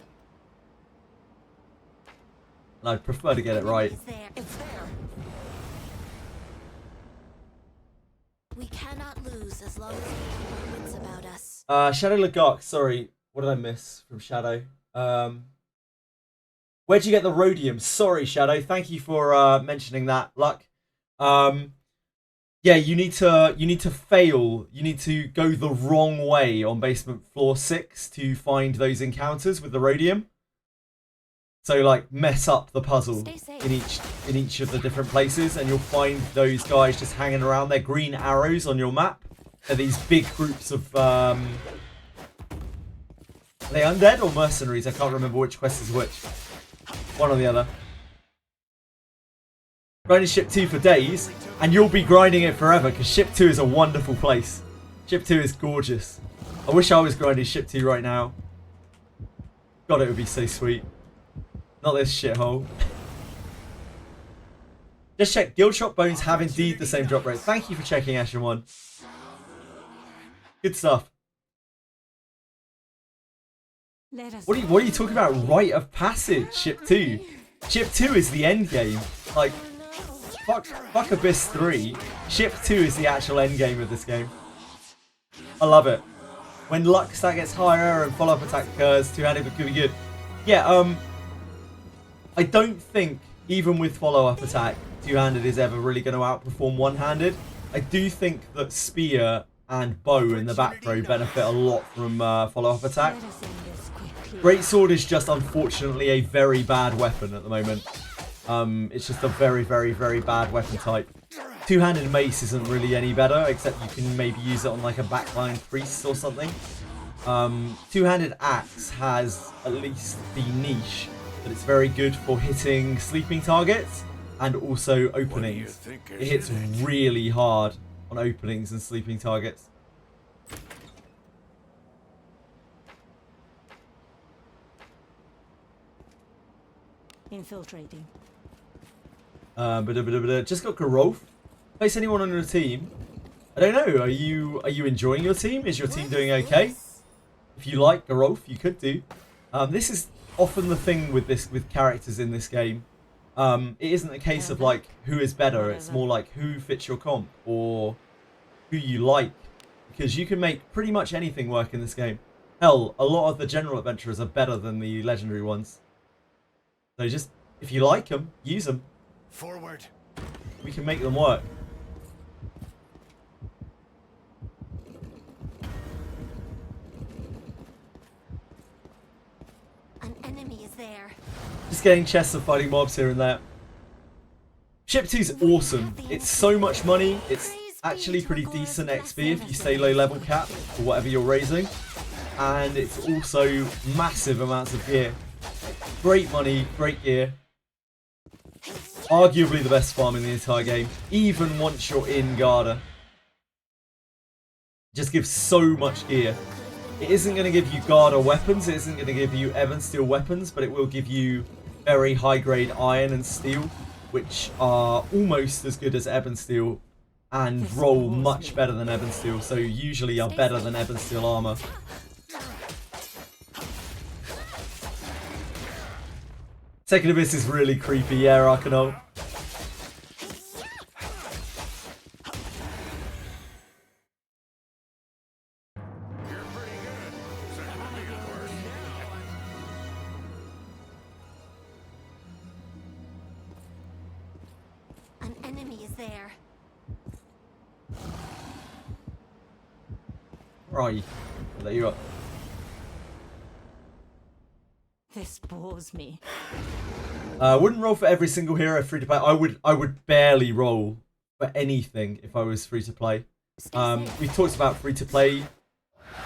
And I'd prefer to get it right. It's there. We cannot lose as long as we keep our wits about us. Shadow Lagark, sorry. What did I miss from Shadow? Where'd you get the rhodium? Sorry, Shadow. Thank you for mentioning that, Luck. Yeah, you need to fail. You need to go the wrong way on basement floor 6 to find those encounters with the rhodium. So like mess up the puzzle in each of the different places, and you'll find those guys just hanging around. They're green arrows on your map. They're these big groups of are they undead or mercenaries? I can't remember which quest is which. One or the other. Grinding ship 2 for days, and you'll be grinding it forever because ship 2 is a wonderful place. Ship 2 is gorgeous. I wish I was grinding ship 2 right now. God, it would be so sweet. Not this shithole. Just check. Guild shop bones have indeed the same drop rate. Thank you for checking, Ashen One. Good stuff. What are you talking about? Rite of passage, ship 2. Ship 2 is the end game. Like, fuck Abyss 3. Ship 2 is the actual end game of this game. I love it. When luck stat gets higher and follow-up attack occurs, two-handed could be good. Yeah, I don't think, even with follow-up attack, two-handed is ever really going to outperform one-handed. I do think that spear and bow in the back row benefit a lot from follow-up attack. Greatsword is just unfortunately a very bad weapon at the moment. It's just a very, very, very bad weapon type. Two-handed mace isn't really any better, except you can maybe use it on like a backline priest or something. Two-handed axe has at least the niche that it's very good for hitting sleeping targets and also openings. It hits really hard on openings and sleeping targets. Infiltrating. Just got Garolf. Place anyone on your team. I don't know. Are you enjoying your team? Is your team doing okay? If you like Garolf, you could do. This is often the thing with characters in this game. It isn't a case of like who is better. It's more like who fits your comp or who you like, because you can make pretty much anything work in this game. Hell, a lot of the general adventurers are better than the legendary ones. So just if you like them, use them. Forward. We can make them work. An enemy is there. Just getting chests of fighting mobs here and there. Ship 2 is awesome. It's so much money. It's actually pretty decent XP if you stay low level cap for whatever you're raising. And it's also massive amounts of gear. Great money, great gear. Arguably the best farm in the entire game, even once you're in Garda. Just gives so much gear. It isn't going to give you Garda weapons, it isn't going to give you Ebon Steel weapons, but it will give you very high grade iron and steel, which are almost as good as Ebon Steel and roll much better than Ebon Steel, so usually are better than Ebon Steel armor. Second Abyss is really creepy, yeah, Arcanol. An enemy is there. Where are you? There you are. This bores me. Wouldn't roll for every single hero free to play. I would barely roll for anything if I was free to play. We've talked about free to play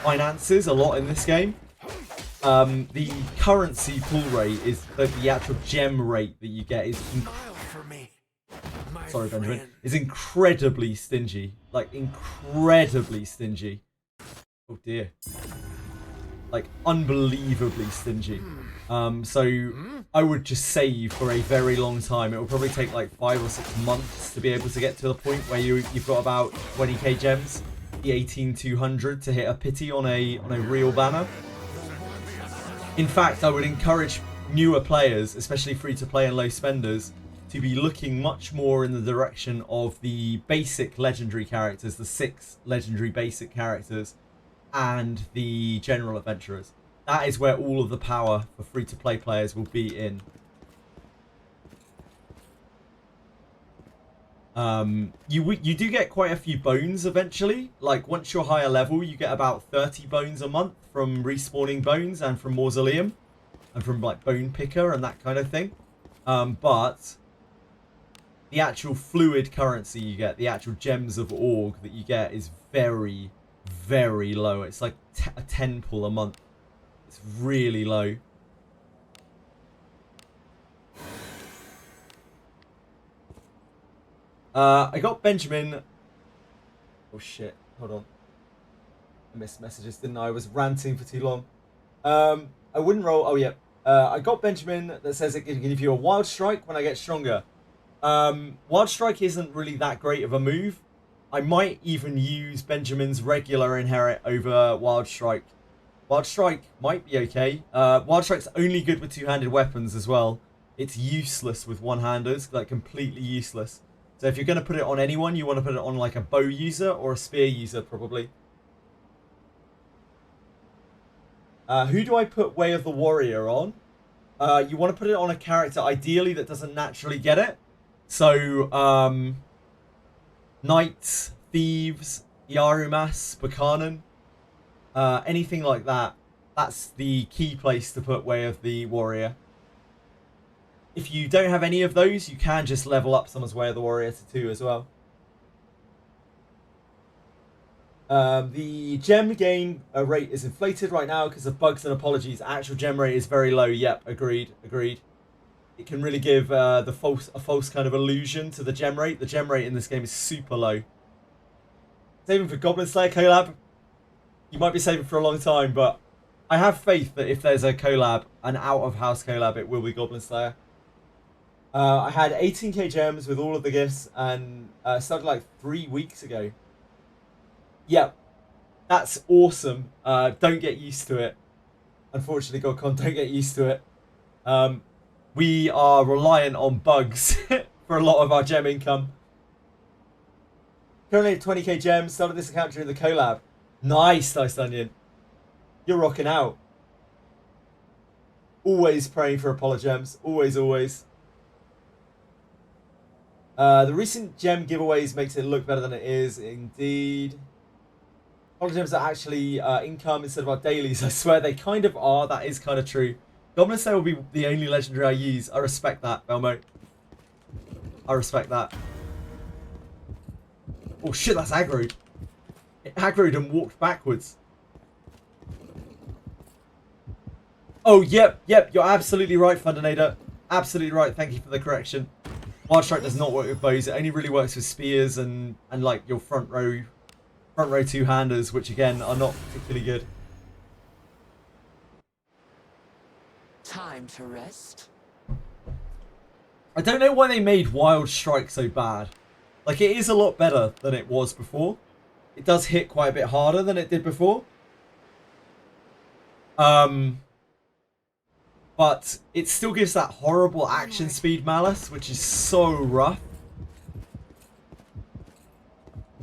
finances a lot in this game. The currency pool rate is the actual gem rate that you get is sorry Benjamin, is incredibly stingy. Like incredibly stingy. Oh dear. Like unbelievably stingy. So I would just save for a very long time. It will probably take like 5 or 6 months to be able to get to the point where you've got about 20k gems, the 18,200 to hit a pity on a real banner. In fact, I would encourage newer players, especially free to play and low spenders, to be looking much more in the direction of the basic legendary characters, the 6 legendary basic characters, and the general adventurers. That is where all of the power for free-to-play players will be in. You do get quite a few bones eventually. Like once you're higher level, you get about 30 bones a month from respawning bones and from Mausoleum and from like Bone Picker and that kind of thing. But the actual fluid currency you get, the actual gems of Org that you get is very, very low. It's like a 10 pull a month. It's really low. I got Benjamin. Oh shit, hold on. I missed messages, didn't I? I was ranting for too long. I wouldn't roll. Oh yeah. I got Benjamin that says it can give you a Wild Strike when I get stronger. Wild Strike isn't really that great of a move. I might even use Benjamin's regular inherit over Wild Strike. Wild Strike might be okay. Wild Strike's only good with two-handed weapons as well. It's useless with one-handers, like completely useless. So if you're going to put it on anyone, you want to put it on like a bow user or a spear user probably. Who do I put Way of the Warrior on? You want to put it on a character ideally that doesn't naturally get it. So, Knights, Thieves, Yarumas, Buchanan. Anything like that. That's the key place to put Way of the Warrior. If you don't have any of those, you can just level up someone's Way of the Warrior to 2 as well. The gem gain rate is inflated right now because of bugs and apologies. Actual gem rate is very low. Yep, agreed. It can really give a false kind of illusion to the gem rate. The gem rate in this game is super low. Saving for Goblin Slayer collab. You might be saving for a long time, but I have faith that if there's a collab, an out-of-house collab, it will be Goblin Slayer. I had 18k gems with all of the gifts and started like 3 weeks ago. Yep, that's awesome. Don't get used to it. Unfortunately, Godcon, don't get used to it. We are reliant on bugs for a lot of our gem income. Currently at 20k gems. Started this account during the collab. Nice, Dice Onion. You're rocking out. Always praying for Apollo gems. Always. The recent gem giveaways makes it look better than it is. Indeed. Apollo gems are actually income instead of our dailies. I swear they kind of are. That is kind of true. Goblin Slayer will be the only legendary I use. I respect that, Belmo. I respect that. Oh shit, that's aggroed. It aggroed and walked backwards. Oh, yep. You're absolutely right, Thundernader. Absolutely right. Thank you for the correction. Wild Strike does not work with bows. It only really works with spears and like your front row two-handers, which again are not particularly good. Time to rest. I don't know why they made Wild Strike so bad. Like, it is a lot better than it was before. It does hit quite a bit harder than it did before. But it still gives that horrible action speed malice, which is so rough.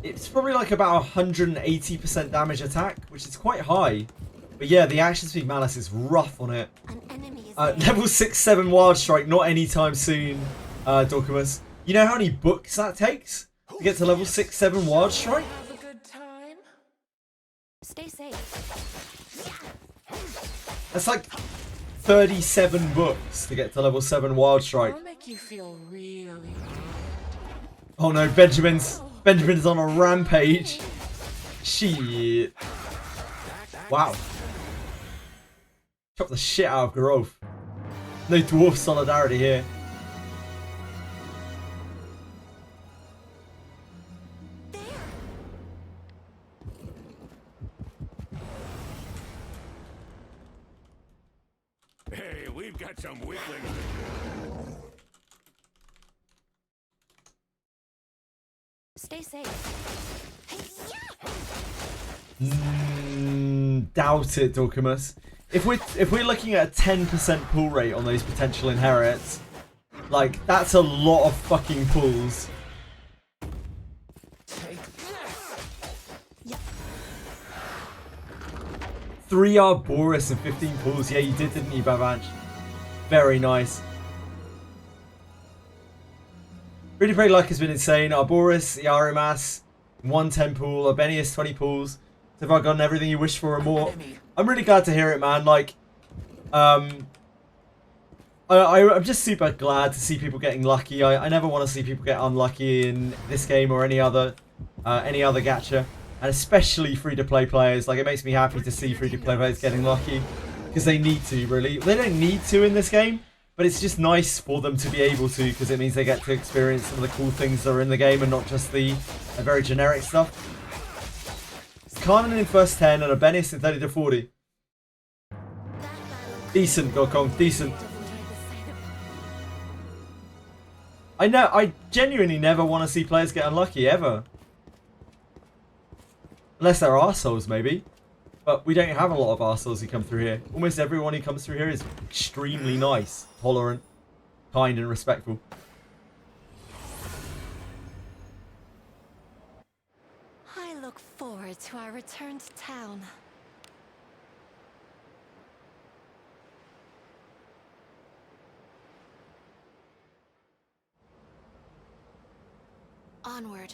It's probably like about 180% damage attack, which is quite high. But yeah, the action speed malice is rough on it. An enemy is Level 6-7 Wild Strike, not anytime soon, Dorkamus. You know how many books that takes to get to level 6-7 Wild Strike? Have a good time. Stay safe. That's like 37 books to get to level 7 Wild Strike. I'll make you feel really. Oh no, Benjamin's on a rampage. Shit. Wow. Chop the shit out of growth. No dwarf solidarity here. Hey, we've got some weaklings. Stay safe. Doubt it, Dorkamus. If we're looking at a 10% pull rate on those potential inherits, like that's a lot of fucking pulls. Take this. 3 Arboris and 15 pulls. Yeah, you did, didn't you, Bavanch? Very nice. Free to play luck has been insane. Arboris, Yarimas, 110 pool, Arbenius 20 pools. So far gotten everything you wish for and more. I'm really glad to hear it, man. Like, I'm just super glad to see people getting lucky. I never want to see people get unlucky in this game or any other gacha, and especially free-to-play players. Like, it makes me happy to see free-to-play players getting lucky because they need to. Really, they don't need to in this game, but it's just nice for them to be able to because it means they get to experience some of the cool things that are in the game and not just the very generic stuff. Kanan in first 10 and a Bennis in 30 to 40. Decent, Gokong, decent. I genuinely never want to see players get unlucky, ever. Unless they're arseholes, maybe. But we don't have a lot of arseholes who come through here. Almost everyone who comes through here is extremely nice, tolerant, kind and respectful. I look forward to our return to town. Onward.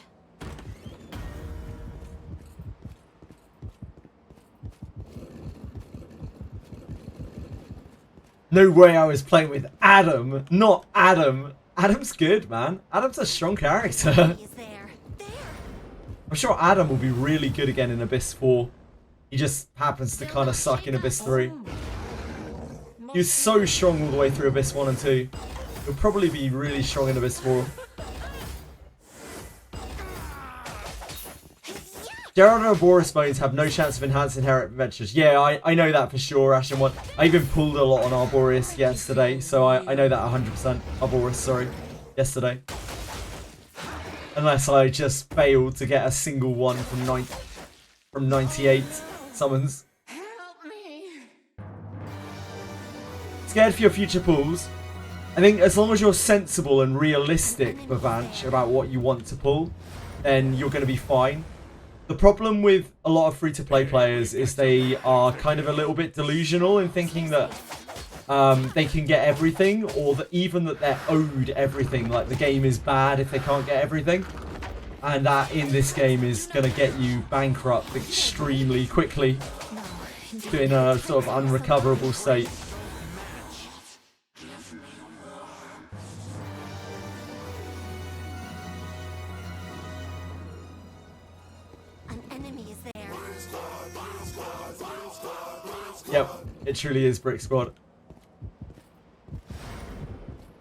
No way I was playing with Adam, not Adam. Adam's good, man. Adam's a strong character. He's there. There. I'm sure Adam will be really good again in Abyss 4. He just happens to kind of suck in Abyss 3. He was so strong all the way through Abyss 1 and 2. He'll probably be really strong in Abyss 4. Gerald and Ouroboros bones have no chance of enhanced inherent adventures. Yeah, I know that for sure, Ashen One. I even pulled a lot on Ouroboros yesterday, so I know that 100%. Ouroboros, sorry. Yesterday. Unless I just failed to get a single one from 98 summons. Help me. Scared for your future pulls? I think as long as you're sensible and realistic, Bavanch, about what you want to pull, then you're going to be fine. The problem with a lot of free-to-play players is they are kind of a little bit delusional in thinking that they can get everything, or that even that they're owed everything. Like the game is bad if they can't get everything, and that in this game is going to get you bankrupt extremely quickly in a sort of unrecoverable state. An enemy is there. Yep, it truly is Brick Squad.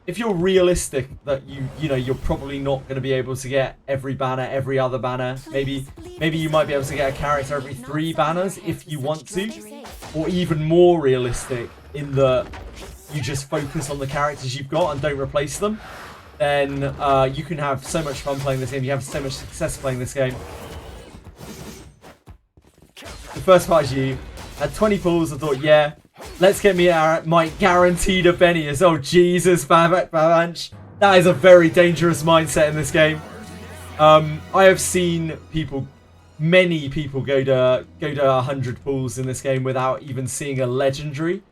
If you're realistic that you know you're probably not going to be able to get every banner, every other banner. Maybe you might be able to get a character every 3 banners if you want to, or even more realistic in that you just focus on the characters you've got and don't replace them. Then you can have so much fun playing this game. You have so much success playing this game. The first part is you had 20 pulls. I thought, yeah. Let's get me my guaranteed a Benny as oh Jesus, Bavanch. That is a very dangerous mindset in this game. I have seen many people go to 100 pulls in this game without even seeing a legendary.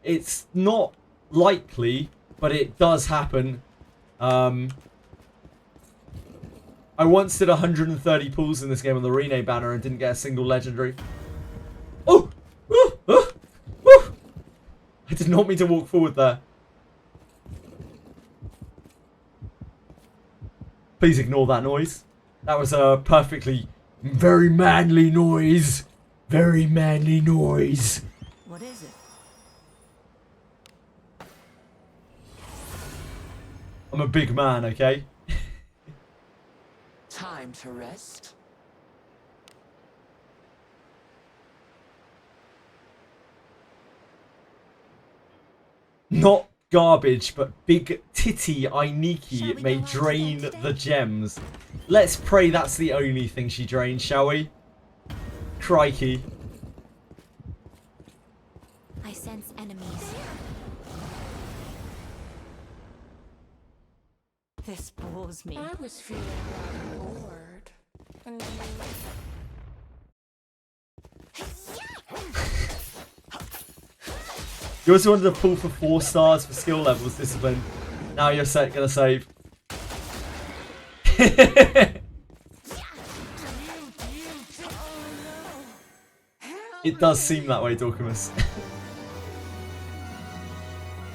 It's not likely, but it does happen. I once did 130 pulls in this game on the Renee banner and didn't get a single legendary. Oh! I did not mean to walk forward there. Please ignore that noise. That was a perfectly very manly noise. Very manly noise. What is it? I'm a big man, okay? Time to rest. Not garbage, but big titty Ainiki may drain the gems. Let's pray that's the only thing she drains, shall we? Crikey. I sense enemies. This bores me. I was feeling rather bored. And you... You also wanted to pull for 4 stars for skill levels, discipline. Now you're gonna save. It does seem that way, Dorcamus.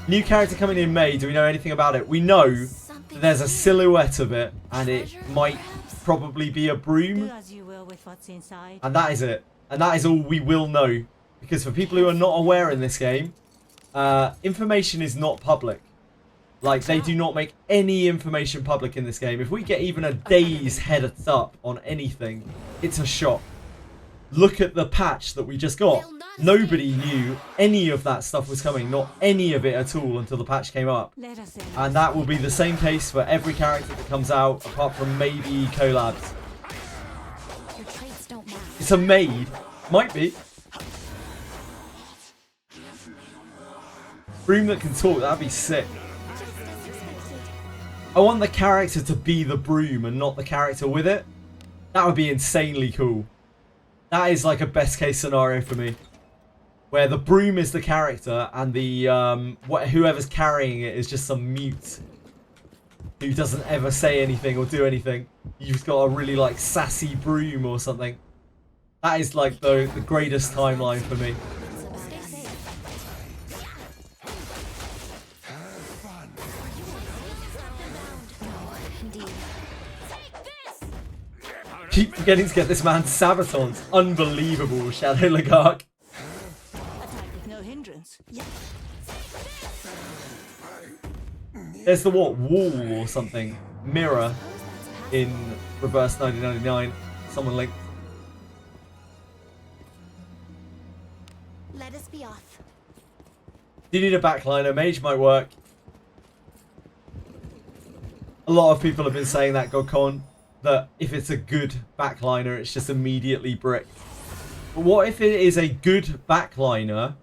New character coming in May. Do we know anything about it? We know that there's a silhouette of it, and it might probably be a broom. Do as you will with what's inside. And that is it. And that is all we will know. Because for people who are not aware in this game, information is not public. Like, they do not make any information public in this game. If we get even a day's heads up on anything, it's a shock. Look at the patch that we just got. Nobody knew any of that stuff was coming. Not any of it at all until the patch came up. And that will be the same case for every character that comes out, apart from maybe collabs. Your traits don't matter. It's a maid. Might be. Broom that can talk, that'd be sick. I want the character to be the broom and not the character with it. That would be insanely cool. That is like a best case scenario for me. Where the broom is the character and the whoever's carrying it is just some mute who doesn't ever say anything or do anything. You've got a really like sassy broom or something. That is like the greatest timeline for me. keep forgetting to get this man Sabatons. Unbelievable, Shadow Lagark. Attack with no hindrance. There's the what? Wall or something. Mirror in Reverse 1999. Someone linked. Let us be off. Do you need a backliner? Mage might work. A lot of people have been saying that, Godcon, that if it's a good backliner, it's just immediately bricked. But what if it is a good backliner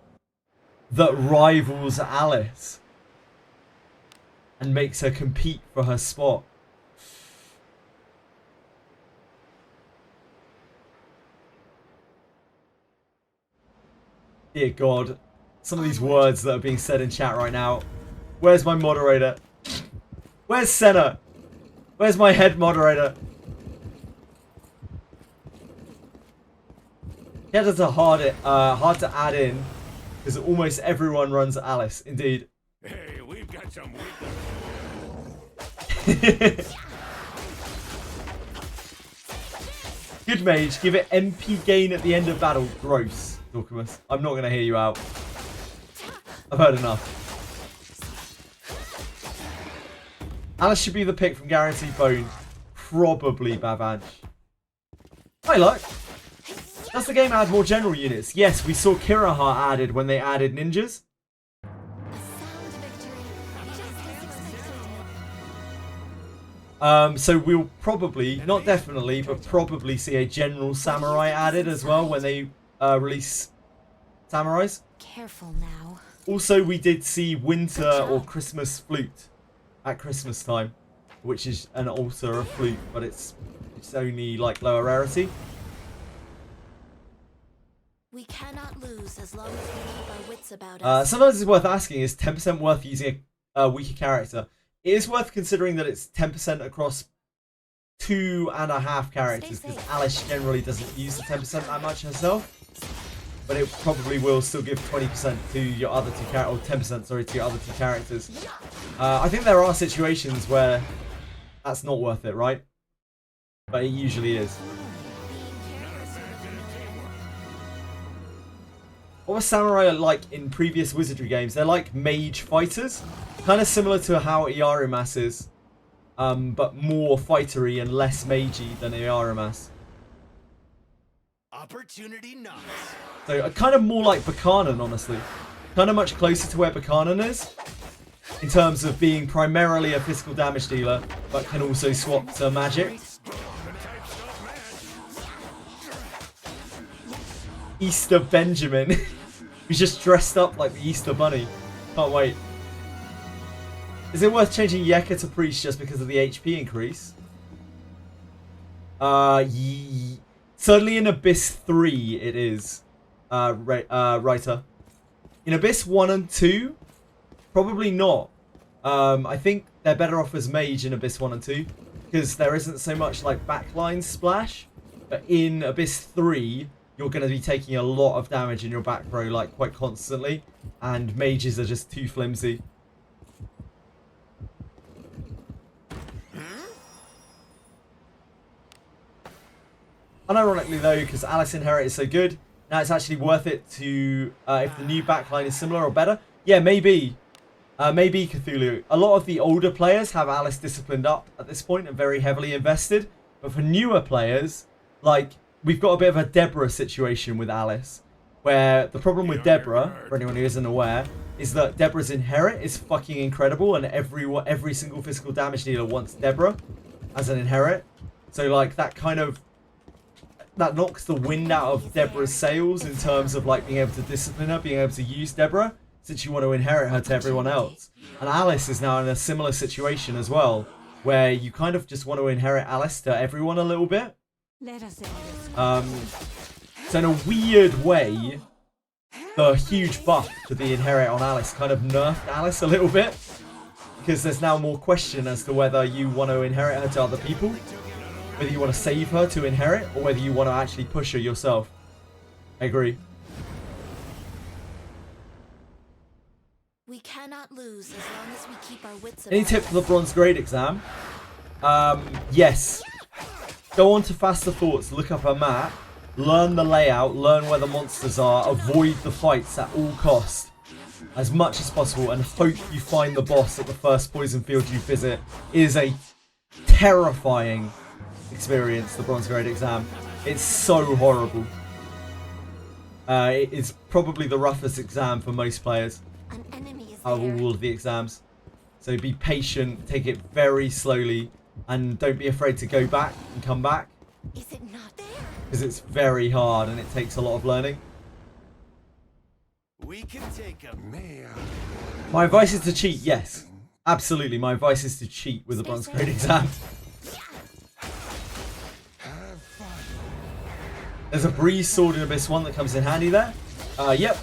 that rivals Alice and makes her compete for her spot? Dear God, some of these words that are being said in chat right now. Where's my moderator? Where's Senna? Where's my head moderator? Shadows are hard to add in because almost everyone runs Alice. Indeed. Hey, we've got some. Good mage, give it MP gain at the end of battle. Gross, Dorcamus. I'm not going to hear you out. I've heard enough. Alice should be the pick from Guaranteed Bone. Probably Bavanch. Hi, Luck. Does the game add more general units? Yes, we saw Kiraha added when they added ninjas. So we'll probably, not definitely, but probably see a general samurai added as well when they release samurais. Careful now. Also, we did see winter or Christmas flute at Christmas time, which is an altar of flute, but it's only like lower rarity. We cannot lose as long as we keep our wits about us. Sometimes it's worth asking, is 10% worth using a weaker character? It is worth considering that it's 10% across 2.5 characters, because Alice generally doesn't use the 10% that much herself. But it probably will still give 20% to your other two characters, or 10%, sorry, to your other two characters. I think there are situations where that's not worth it, right? But it usually is. What was Samurai like in previous Wizardry games? They're like mage fighters. Kind of similar to how Iarimas is. But more fightery and less magey than Iarimas. Opportunity knocks. So kind of more like Buchanan, honestly. Kind of much closer to where Buchanan is. In terms of being primarily a physical damage dealer, but can also swap to magic. Easter Benjamin. He's just dressed up like the Easter Bunny. Can't wait. Is it worth changing Yeka to Priest just because of the HP increase? Certainly in Abyss 3 it is. Writer. In Abyss 1 and 2, probably not. I think they're better off as mage in Abyss 1 and 2. Because there isn't so much like backline splash. But in Abyss 3, you're going to be taking a lot of damage in your back row like quite constantly. And mages are just too flimsy. Unironically though, because Alice Inherit is so good, now it's actually worth it to, if the new backline is similar or better. Yeah, maybe. Maybe Cthulhu. A lot of the older players have Alice disciplined up at this point and very heavily invested. But for newer players, like, we've got a bit of a Deborah situation with Alice. Where the problem with Deborah, for anyone who isn't aware, is that Deborah's Inherit is fucking incredible. And every single physical damage dealer wants Deborah as an Inherit. So, like, that knocks the wind out of Deborah's sails in terms of like being able to discipline her, being able to use Deborah, since you want to inherit her to everyone else. And Alice is now in a similar situation as well, where you kind of just want to inherit Alice to everyone a little bit. So in a weird way, the huge buff to the inherit on Alice kind of nerfed Alice a little bit, because there's now more question as to whether you want to inherit her to other people, whether you want to save her to inherit, or whether you want to actually push her yourself. I agree. We cannot lose as long as we keep our wits about Any tip for the Bronze Grade exam? Yes. go on to Faster Thoughts, look up a map, learn the layout, learn where the monsters are, avoid the fights at all costs as much as possible, and hope you find the boss at the first poison field you visit. It is a terrifying experience, the bronze grade exam. It's so horrible. It is probably the roughest exam for most players An enemy is out of all of the exams. So be patient, take it very slowly, and don't be afraid to go back and come back, Is it not there? because it's very hard and it takes a lot of learning. We can take a My advice is to cheat, yes. Absolutely, my advice is to cheat with the bronze grade exam. There's a breeze sword in Abyss 1 that comes in handy there. Yep.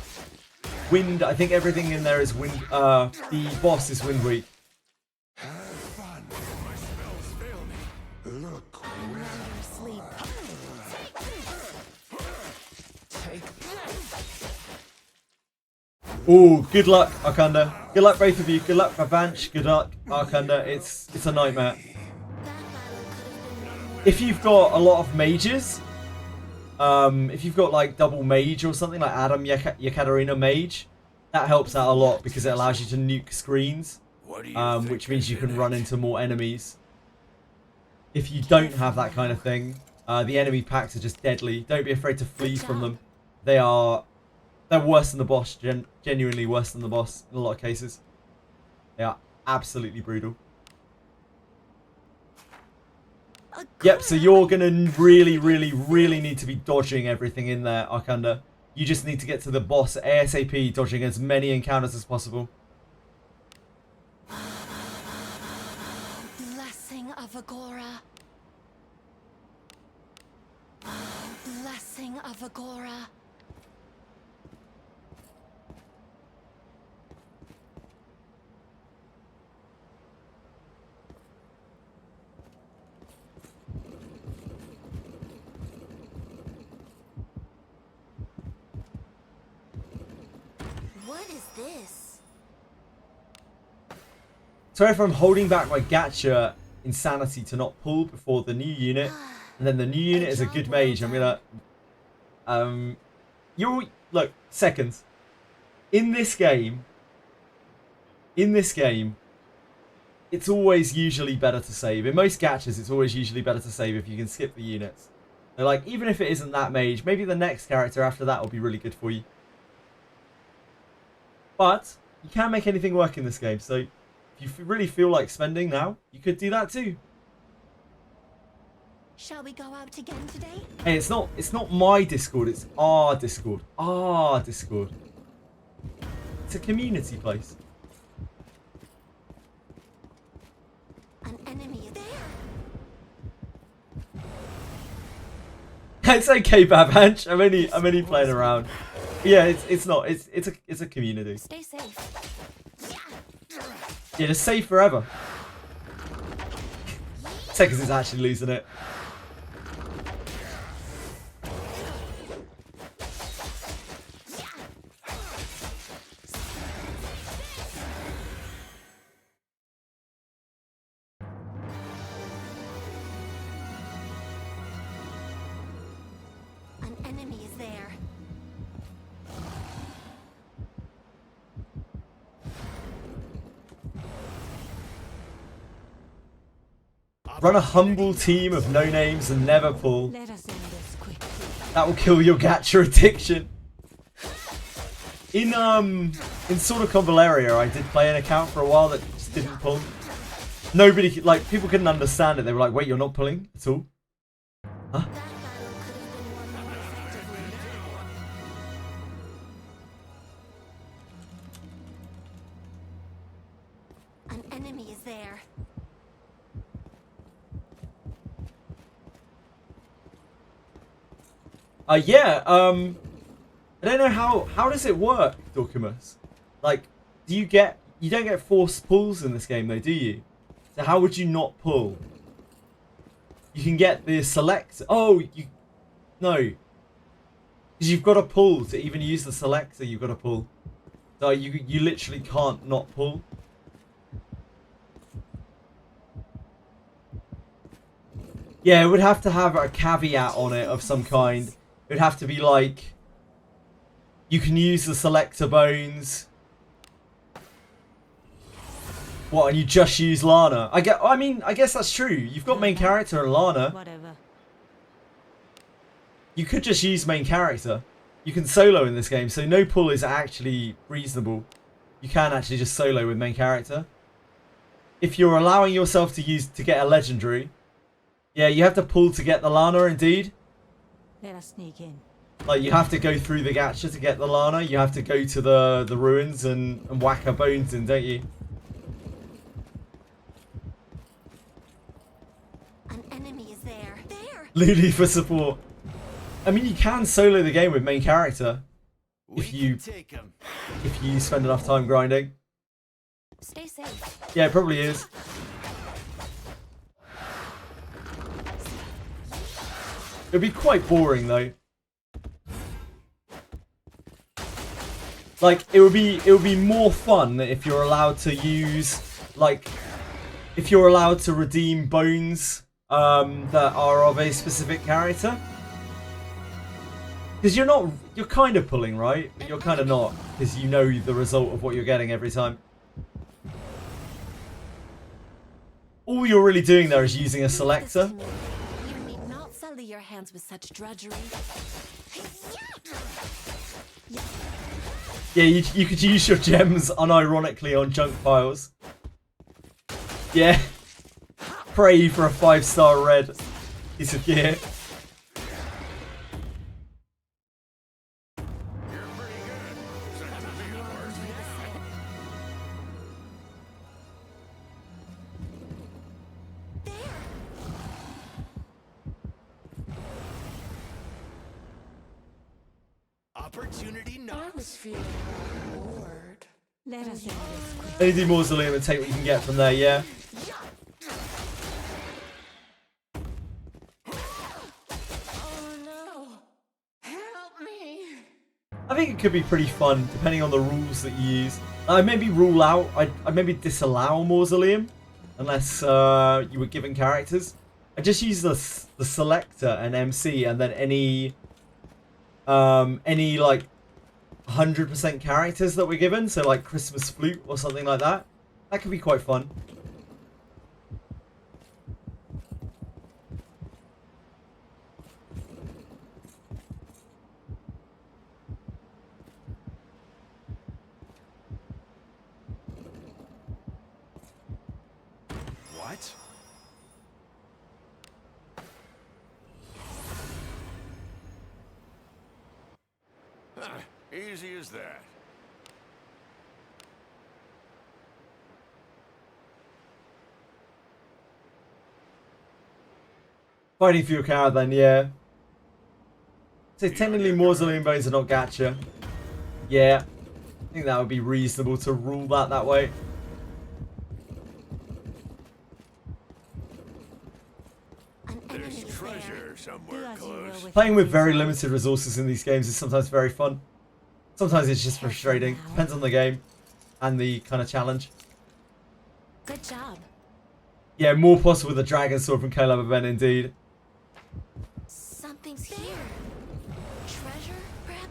Wind, I think everything in there is wind. The boss is wind weak. Sleep. Ooh, good luck, Arkanda. Good luck, both of you. Good luck, Vavanch. Good luck, Arkanda. It's a nightmare. If you've got a lot of mages, if you've got like double mage or something like Adam Yekaterina mage, that helps out a lot because it allows you to nuke screens, which means you can run into more enemies. If you don't have that kind of thing, the enemy packs are just deadly. Don't be afraid to flee from them. They're worse than the boss, genuinely worse than the boss in a lot of cases. They are absolutely brutal. Yep, so you're going to really need to be dodging everything in there, Arkanda. You just need to get to the boss ASAP, dodging as many encounters as possible. Blessing of Agora. Blessing of Agora. What is this? Sorry if I'm holding back my gacha insanity to not pull before the new unit. And then the new unit is a good mage. I'm gonna... Look, seconds. In this game, it's always usually better to save. In most gachas, it's always usually better to save if you can skip the units. So, like, even if it isn't that mage, maybe the next character after that will be really good for you. But you can make anything work in this game, so if you really feel like spending now, you could do that too. Shall we go out again today? Hey, it's not my Discord, it's our Discord. Our Discord. It's a community place. An enemy is there. It's okay, Babanch. I'm only playing around. Yeah, it's a community. Stay safe. Yeah, just save forever. Seconds is actually losing it. An enemy is there. Run a humble team of no names and never pull. Let us end this quickly. That will kill your gacha addiction. In Sword of Convaleria, I did play an account for a while that just didn't pull. Nobody, like, people couldn't understand it. They were like, wait, you're not pulling at all? Huh? That battle could have been won more effectively. An enemy is there. Yeah, I don't know how does it work, Dorkimus? Like, you don't get forced pulls in this game though, do you? So how would you not pull? You can get the select. Oh, no. Because you've got to pull to even use the selector. You've got to pull. So you literally can't not pull. Yeah, it would have to have a caveat on it of some kind. It would have to be like, you can use the selector bones. What, and you just use Lana? I mean, I guess that's true. You've got main character and Lana. Whatever. You could just use main character. You can solo in this game, so no pull is actually reasonable. You can actually just solo with main character. If you're allowing yourself to get a legendary, yeah, you have to pull to get the Lana, indeed. Let us sneak in. Like, you have to go through the gacha to get the Lana. You have to go to the ruins and whack her bones in, don't you? An enemy is there. There! Lulu for support. I mean, you can solo the game with main character. If you spend enough time grinding. Stay safe. Yeah, it probably is. It'd be quite boring though. Like, it would be more fun if you're allowed to use, like, if you're allowed to redeem bones that are of a specific character. Because you're kind of pulling, right? But you're kind of not, because you know the result of what you're getting every time. All you're really doing there is using a selector. You need not sully your hands with such drudgery. Yeah, you could use your gems unironically on junk piles. Yeah. Pray for a 5-star red piece of gear. Opportunity I knocks. was feeling bored. Let us end this. Only do mausoleum and take what you can get from there, yeah. Oh no! Help me! I think it could be pretty fun, depending on the rules that you use. I maybe rule out, I maybe disallow mausoleum, unless you were given characters. I just use the selector and MC, and then any like 100% characters that we're given, so like Christmas Flute or something like that. That could be quite fun. What? Easy as that. Fighting for your card then, yeah. So technically mausoleum bones are not gacha. Yeah. I think that would be reasonable to rule that way. There's treasure somewhere close. Playing with very limited resources in these games is sometimes very fun. Sometimes it's just frustrating. Depends on the game and the kind of challenge. Good job. Yeah, more possible with the dragon sword from Caleb event indeed. Something's here. Treasure, perhaps?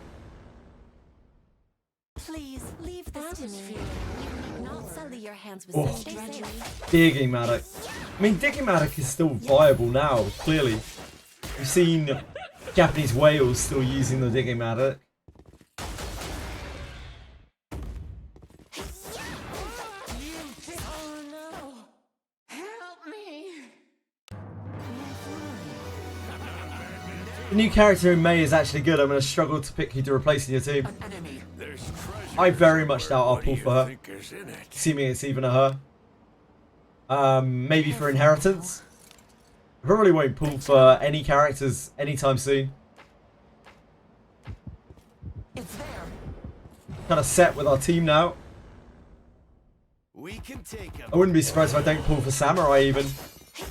Please, leave this to me. You need not sully your hands with such drudgery. Digging Matic. I mean, Digging Matic is still viable now, clearly. We've seen Japanese whales still using the Digging Matic. Oh no! Help me! The new character in May is actually good. I'm going to struggle to pick who to replace in your team. There's treasure. I very much doubt I'll pull for her. Think is in it? Assuming it's even a her. Maybe for inheritance. I probably won't pull for any characters anytime soon. It's there! Kind of set with our team now. We can take him. I wouldn't be surprised if I don't pull for Samurai even.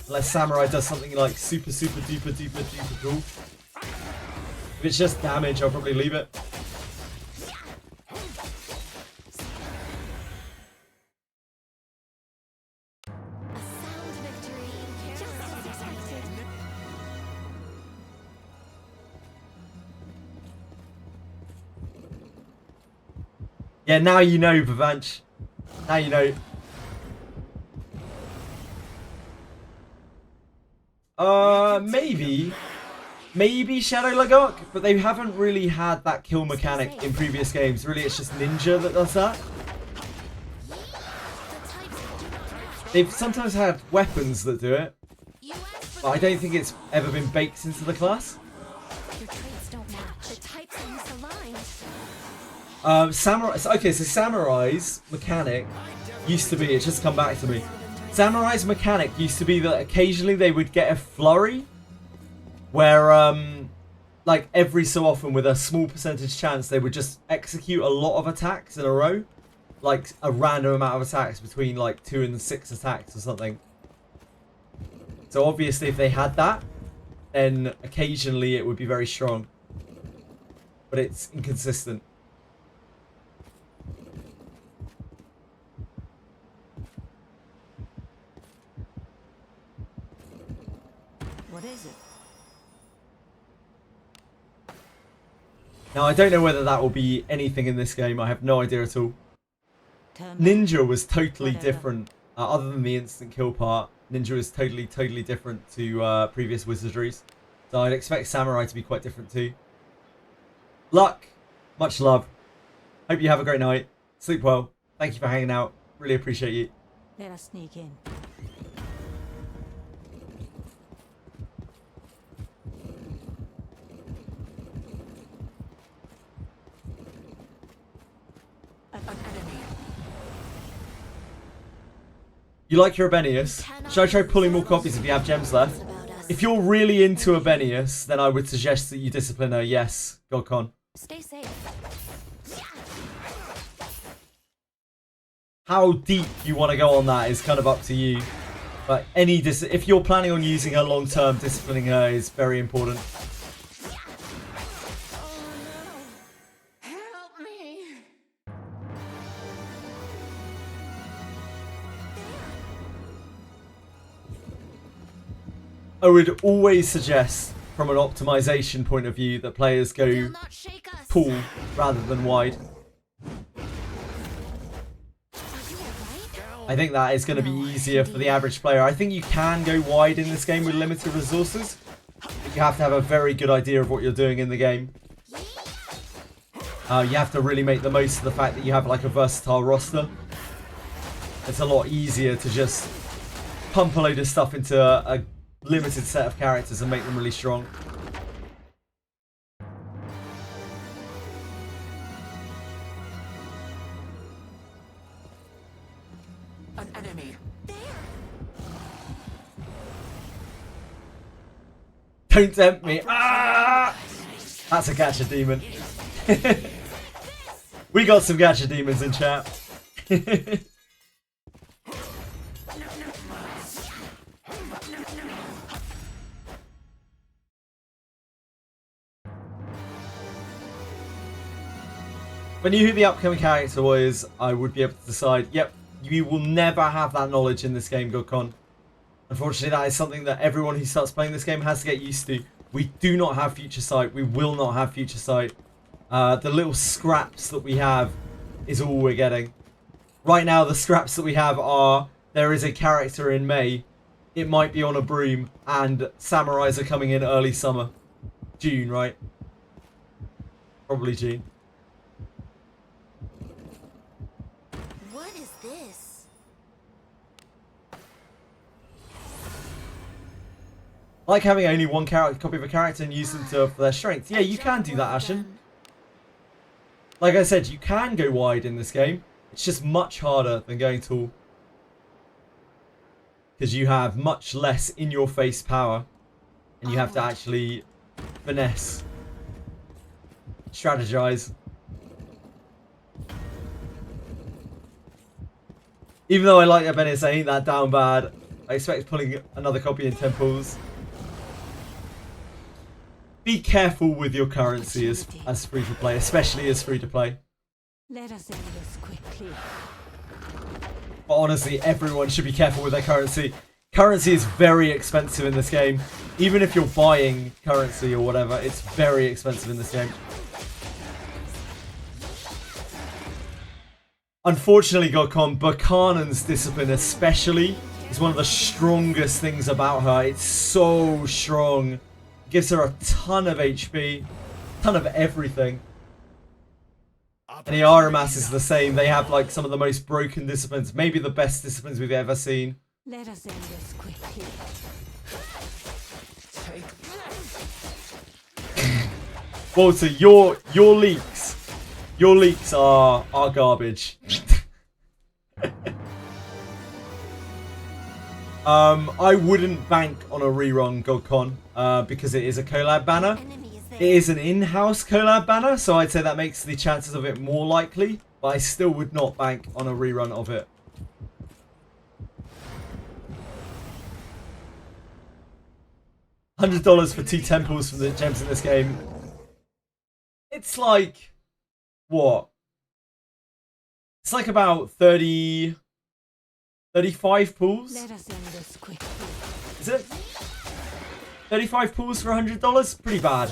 Unless Samurai does something like super duper cool. If it's just damage, I'll probably leave it. A sound victory. Just as expected. Yeah, now you know, Bavanch. Now you know. Maybe Shadow Lagark, but they haven't really had that kill mechanic in previous games. Really, it's just Ninja that does that. They've sometimes had weapons that do it, but I don't think it's ever been baked into the class. Your traits don't match. The types are misaligned. Samurai. Okay, so Samurai's mechanic used to be. It's just come back to me. Samurai's mechanic used to be that occasionally they would get a flurry, where like every so often with a small percentage chance they would just execute a lot of attacks in a row, like a random amount of attacks between like 2 and 6 attacks or something. So obviously if they had that, then occasionally it would be very strong, but it's inconsistent. What is it? Now I don't know whether that will be anything in this game. I have no idea at all. Ninja was totally different. Other than the instant kill part, Ninja was totally different to previous Wizardries. So I'd expect Samurai to be quite different too. Luck, much love. Hope you have a great night. Sleep well. Thank you for hanging out. Really appreciate you. Let us sneak in. You like your Abenius? Should I try pulling more copies if you have gems left? If you're really into Abenius, then I would suggest that you discipline her. Yes, Godcon. Stay safe. How deep you want to go on that is kind of up to you. But if you're planning on using her long term, disciplining her is very important. Help me. I would always suggest, from an optimization point of view, that players go Will not shake us. tall rather than wide. I think that is going to be easier for the average player. I think you can go wide in this game with limited resources, but you have to have a very good idea of what you're doing in the game. You have to really make the most of the fact that you have like a versatile roster. It's a lot easier to just pump a load of stuff into a limited set of characters and make them really strong. An enemy. Don't tempt me. Ah! That's a gacha demon. We got some gacha demons in chat. If I knew who the upcoming character was, I would be able to decide, yep, you will never have that knowledge in this game, Godcon. Unfortunately, that is something that everyone who starts playing this game has to get used to. We do not have future sight. We will not have future sight. The little scraps that we have is all we're getting. Right now, the scraps that we have are, there is a character in May, it might be on a broom, and samurais are coming in early summer. June, right? Probably June. What is this? Like having only one copy of a character and use them for their strength. Yeah, you can do that, Ashen. Like I said, you can go wide in this game. It's just much harder than going tall. Because you have much less in-your-face power. And you have to actually finesse. Strategize. Even though I like Abenius, I ain't that down bad. I expect pulling another copy in temples. Be careful with your currency as free to play, especially as free to play. Let us end this quickly. But honestly, everyone should be careful with their currency. Currency is very expensive in this game. Even if you're buying currency or whatever, it's very expensive in this game. Unfortunately, Godcon, Buchanan's discipline especially is one of the strongest things about her. It's so strong. It gives her a ton of HP, ton of everything. And the Aramas is the same. They have like some of the most broken disciplines, maybe the best disciplines we've ever seen. Let us end this quickly. Walter, your leaks are garbage. I wouldn't bank on a rerun Godcon because it is a collab banner. It is an in-house collab banner, so I'd say that makes the chances of it more likely, but I still would not bank on a rerun of it. $100 for 2 temples from the gems in this game. It's like, what? It's like about 35 pools. Let us end this quickly. Is it? 35 pools for $100? Pretty bad.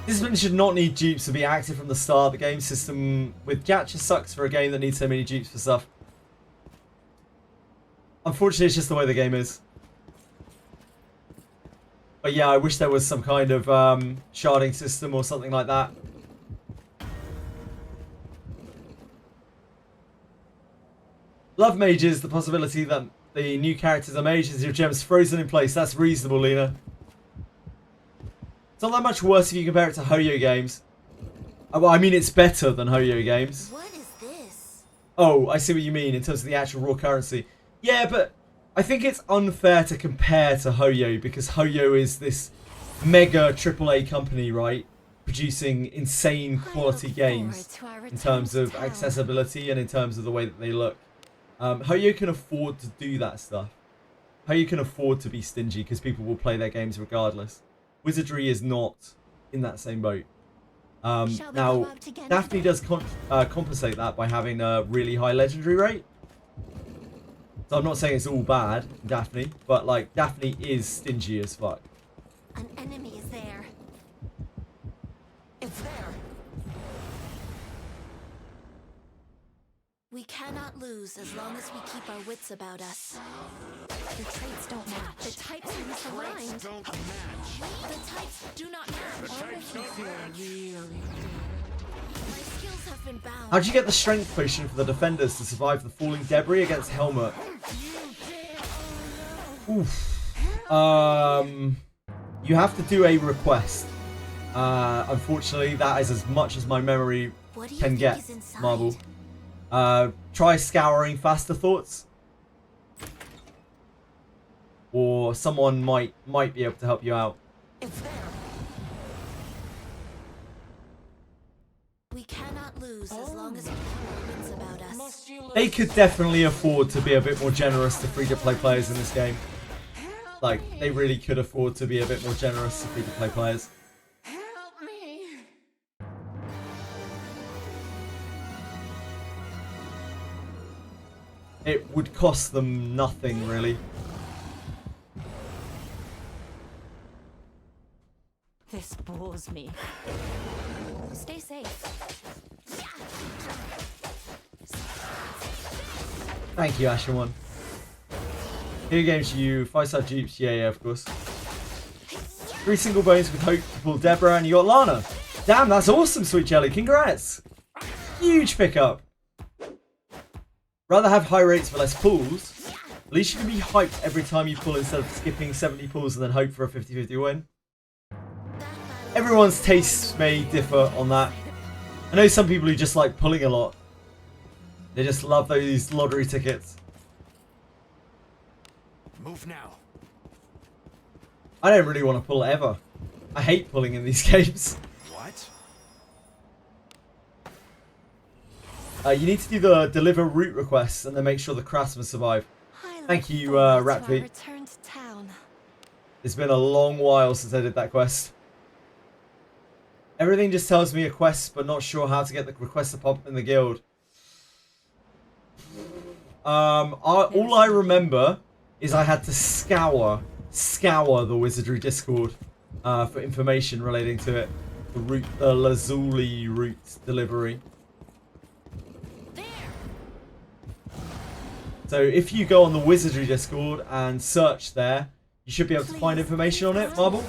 Discipline should not need dupes to be active from the start. The game system with gacha sucks for a game that needs so many dupes for stuff. Unfortunately, it's just the way the game is. But yeah, I wish there was some kind of sharding system or something like that. Love mages, the possibility that the new characters are mages, your gems frozen in place. That's reasonable, Lena. It's not that much worse if you compare it to Hoyo games. Well, I mean, it's better than Hoyo games. What is this? Oh, I see what you mean in terms of the actual raw currency. Yeah, but I think it's unfair to compare to Hoyo because Hoyo is this mega AAA company, right? Producing insane quality games in terms of accessibility and in terms of the way that they look. Hoyo can afford to do that stuff. Hoyo can afford to be stingy because people will play their games regardless. Wizardry is not in that same boat. Now, Daphne does compensate that by having a really high legendary rate. So I'm not saying it's all bad, Daphne, but like Daphne is stingy as fuck. An enemy is there. It's there. We cannot lose as long as we keep our wits about us. The traits don't match. The types are misaligned. Don't match. The types do not match. My skills have been bound. How'd you get the strength potion for the defenders to survive the falling debris against Helmut? Oof. You have to do a request. Unfortunately, that is as much as my memory can get, Marble. Try scouring faster thoughts. Or someone might be able to help you out. It's there. We cannot lose as long as we keep our wits about us. They could definitely afford to be a bit more generous to free-to-play players in this game. Like, they really could afford to be a bit more generous to free-to-play players. Help me. It would cost them nothing, really. This bores me. Stay safe. Thank you, Ashen1. Here games for you. 5-star dupes. Yeah, of course. 3 single bones with hope to pull Deborah, and you got Lana. Damn, that's awesome, Sweet Jelly. Congrats. Huge pickup. Rather have high rates for less pulls. At least you can be hyped every time you pull instead of skipping 70 pulls and then hope for a 50-50 win. Everyone's tastes may differ on that. I know some people who just like pulling a lot. They just love those lottery tickets. Move now. I don't really want to pull ever. I hate pulling in these games. What? You need to do the deliver route requests and then make sure the craftsmen survive. Thank you, Ratpete. Return to town. It's been a long while since I did that quest. Everything just tells me a quest, but not sure how to get the request to pop up in the guild. All I remember is I had to scour the Wizardry Discord for information relating to it. The Lazuli route delivery. So if you go on the Wizardry Discord and search there, you should be able to find information on it, Marble.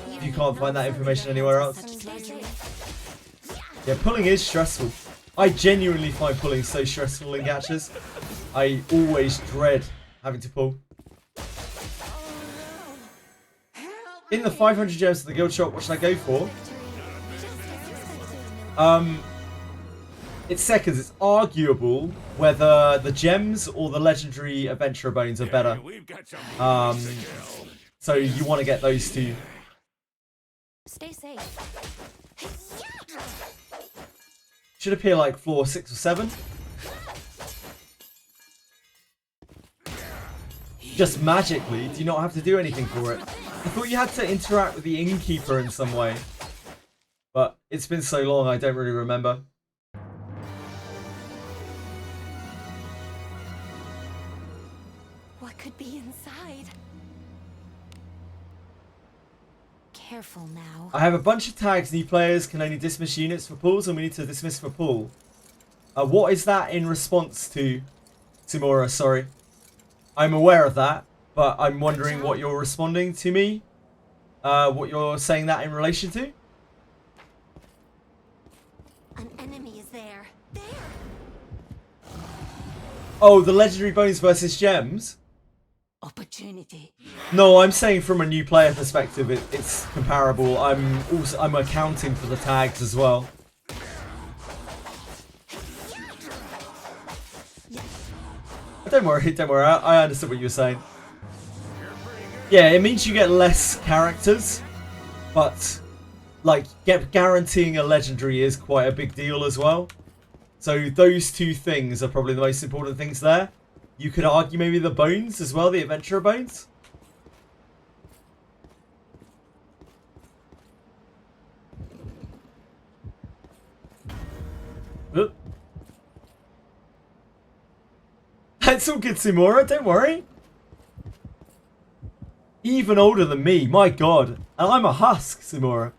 If you can't find that information anywhere else. Yeah, pulling is stressful. I genuinely find pulling so stressful in gachas. I always dread having to pull. In the 500 gems of the guild shop, what should I go for? It's seconds. It's arguable whether the gems or the legendary adventurer bones are better. So you want to get those two. Stay safe. Should appear like floor 6 or 7. Just magically, do you not have to do anything for it? I thought you had to interact with the innkeeper in some way. But it's been so long, I don't really remember. What could be inside? Careful now. I have a bunch of tags. New players can only dismiss units for pulls, and we need to dismiss for pull. What is that in response to, Timura? Sorry. I'm aware of that, but I'm wondering what you're responding to me. What you're saying that in relation to? An enemy is there. There. Oh, the legendary bones versus gems? Opportunity. No, I'm saying from a new player perspective, it's comparable. I'm accounting for the tags as well. Don't worry. I understood what you were saying. Yeah, it means you get less characters, but like guaranteeing a legendary is quite a big deal as well. So those two things are probably the most important things there. You could argue maybe the bones as well, the adventurer bones. Oop. It's all good, Simura, don't worry. Even older than me, my god. And I'm a husk, Simura.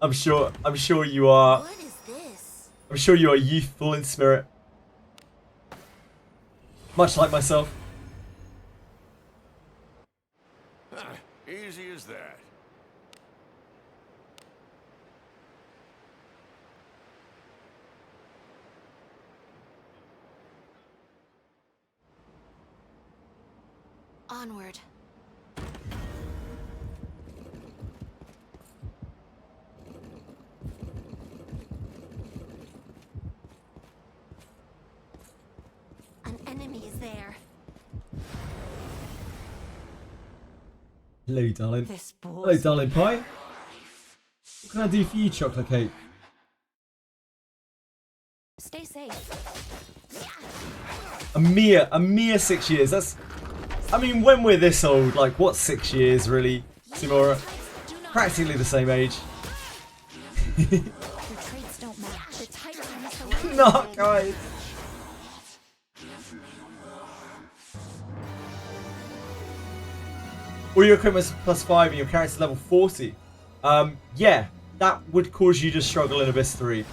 I'm sure you are. What is this? I'm sure you are youthful in spirit. Much like myself. Easy as that. Onward. An enemy is there. Hello, darling. This Hello, darling pie. What can I do for you, chocolate cake? Stay safe. A mere 6 years. That's. I mean, when we're this old, like, what's 6 years, really, Simura? Practically the same age. Your traits don't match. The Titan is the one. No, guys. All your equipment's +5 and your character's level 40. Yeah, that would cause you to struggle in Abyss 3.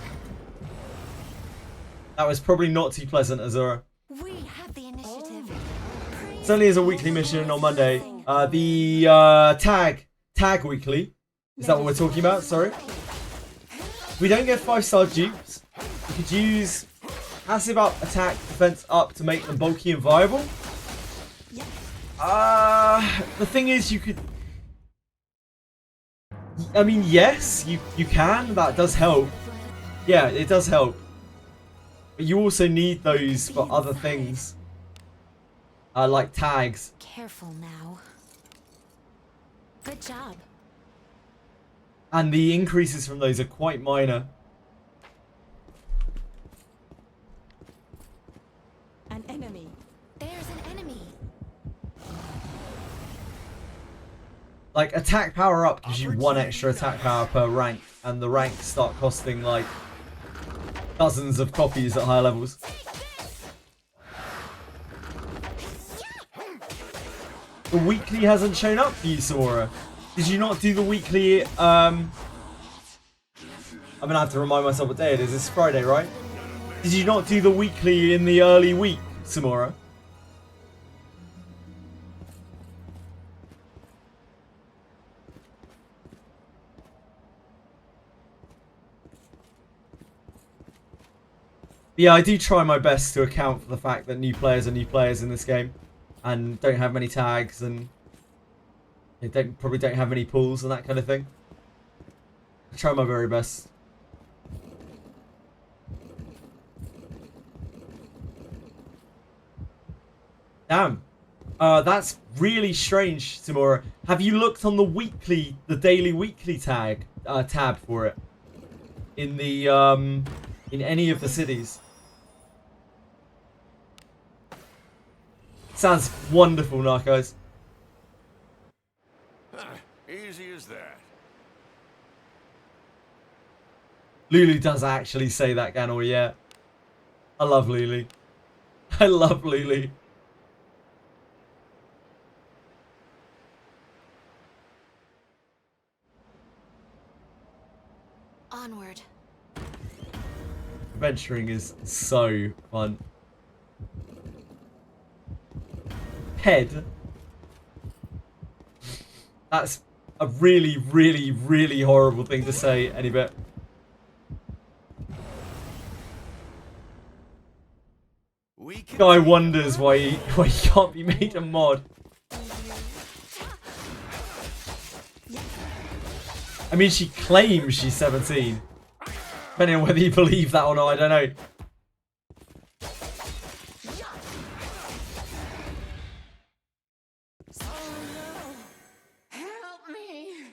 That was probably not too pleasant, Azura. We have the initiative. It's only as a weekly mission on Monday. The tag weekly. Is that what we're talking about? Sorry. We don't get 5-star dupes. We could use passive up, attack, defense up to make them bulky and viable. The thing is, you could. I mean, yes, you can. That does help. Yeah, it does help. But you also need those for other things. Like tags. Careful now. Good job. And the increases from those are quite minor. An enemy. There's an enemy. Like, attack power up gives you 1 extra attack power per rank. And the ranks start costing, like, dozens of copies at higher levels. The weekly hasn't shown up for you, Samora. Did you not do the weekly? I'm gonna have to remind myself what day it is. It's Friday, right? Did you not do the weekly in the early week, Samora? Yeah, I do try my best to account for the fact that new players are new players in this game and don't have many tags and they probably don't have many pulls and that kind of thing. I try my very best. Damn. That's really strange, Timura. Have you looked on the daily weekly tab for it? In the, in any of the cities? Sounds wonderful, Narcos. Easy as that. Lulu does actually say that, Ganor, yeah. I love Lulu. I love Lulu. Onward. Adventuring is so fun. Head. That's a really, really, really horrible thing to say, any bit. Guy wonders why he can't be made a mod. I mean, she claims she's 17. Depending on whether you believe that or not, I don't know. Help me!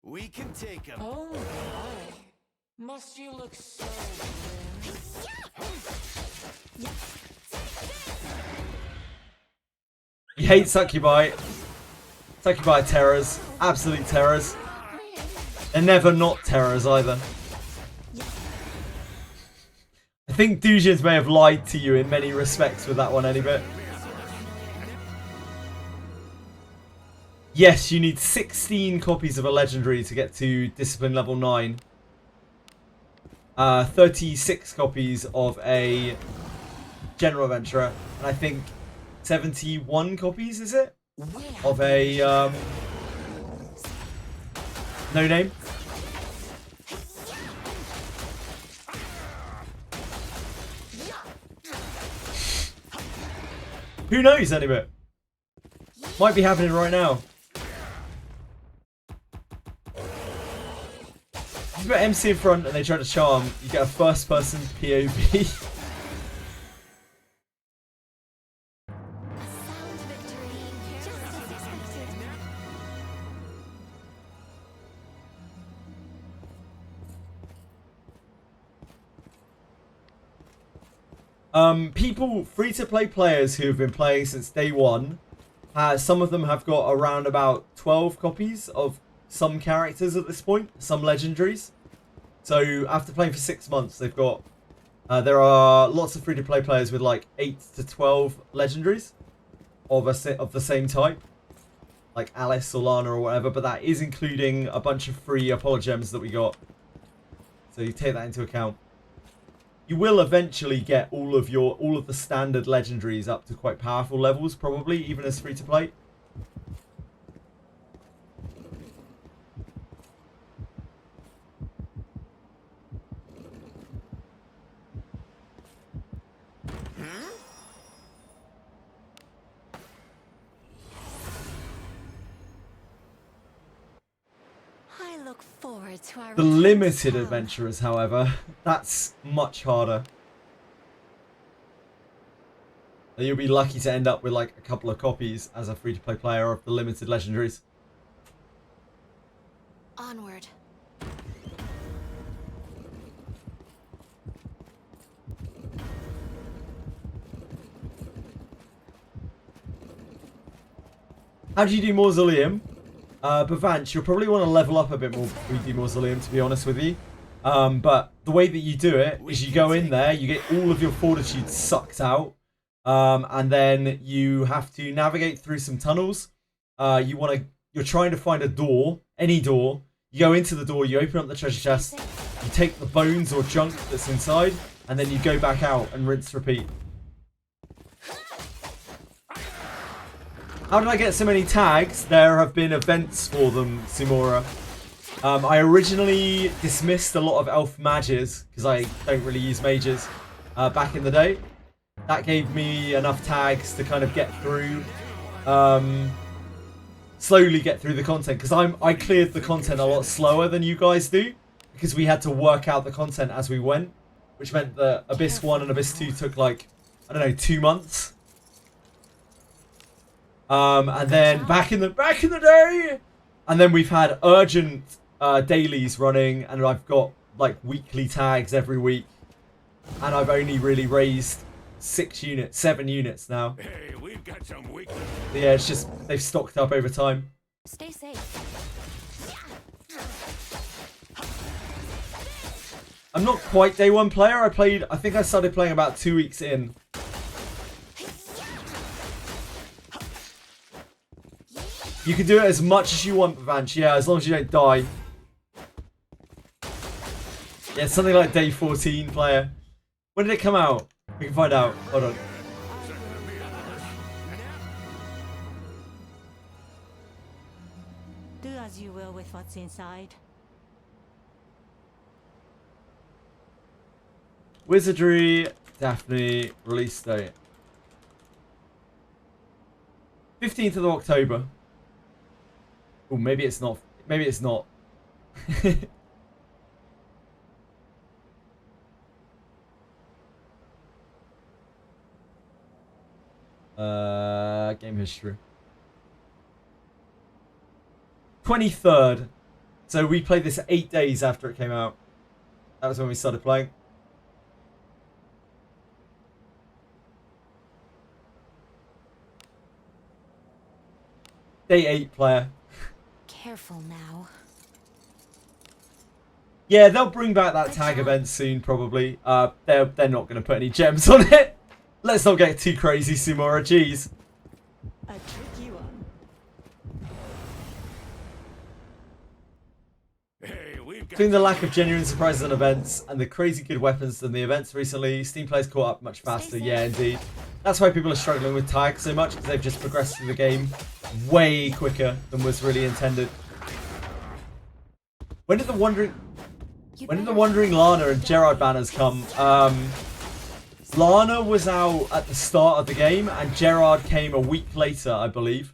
We can take him. Oh my! Must you look so grim? He hates succubi. Succubi terrors. Absolute terrors. They're never not terrors either. I think Dujins may have lied to you in many respects with that one, any bit. Yes, you need 16 copies of a legendary to get to discipline level 9. 36 copies of a general adventurer, and I think 71 copies, is it? Of a no name. Who knows, any bit? Might be happening right now. If you put MC in front and they try to charm, you get a first person POV. People, free-to-play players who have been playing since day one, some of them have got around about 12 copies of some characters at this point, some legendaries. So after playing for 6 months, they've got, there are lots of free-to-play players with like 8 to 12 legendaries of the same type, like Alice or Lana or whatever, but that is including a bunch of free Apologems that we got. So you take that into account. You will eventually get all of the standard legendaries up to quite powerful levels, probably, even as free to play. I look forward to our The limited adventurers, however, that's much harder. And you'll be lucky to end up with like a couple of copies as a free-to-play player of the limited legendaries. Onward. How do you do Mausoleum? But Vance, you'll probably want to level up a bit more before you do Mausoleum, to be honest with you. But the way that you do it is you go in there, you get all of your fortitude sucked out, and then you have to navigate through some tunnels. You're trying to find a door, any door. You go into the door, you open up the treasure chest, you take the bones or junk that's inside, and then you go back out and rinse, repeat. How did I get so many tags? There have been events for them, Simora. I originally dismissed a lot of elf mages because I don't really use mages back in the day. That gave me enough tags to kind of get through, slowly get through the content, because I cleared the content a lot slower than you guys do because we had to work out the content as we went, which meant that Abyss 1 and Abyss 2 took like, I don't know, 2 months. And then back in the day, and then we've had urgent dailies running, and I've got like weekly tags every week, and I've only really raised 7 units now. Hey, we've got some weak. Yeah, it's just they've stocked up over time. Stay safe. I'm not quite day one player. I think I started playing about 2 weeks in. You can do it as much as you want, Vance. Yeah, as long as you don't die. Yeah, it's something like day 14 player. When did it come out? We can find out. Hold on. Do as you will with what's inside. Wizardry, Daphne, release date. 15th of October. Oh, maybe it's not. Maybe it's not. Game history. 23rd. So we played this 8 days after it came out. That was when we started playing. Day 8 player. Careful now. Yeah, they'll bring back that tag event soon, probably. They're not going to put any gems on it. Let's not get too crazy, Simora. Jeez. A tricky one. Hey, we've got Between the lack of genuine surprises and events and the crazy good weapons than the events recently, Steam players caught up much faster. Yeah, indeed. That's why people are struggling with tags so much, because they've just progressed through the game way quicker than was really intended. When did the Wandering Lana and Gerard banners come? Lana was out at the start of the game, and Gerard came a week later, I believe.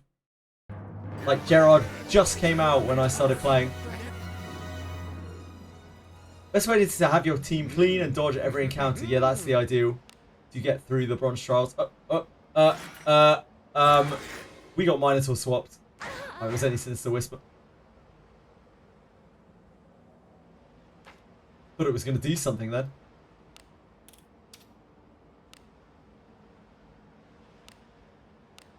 Like, Gerard just came out when I started playing. Best way is to have your team clean and dodge every encounter. Yeah, that's the ideal. To get through the bronze trials. We got Minotaur swapped. It was any Sinister Whisper. Thought it was going to do something then.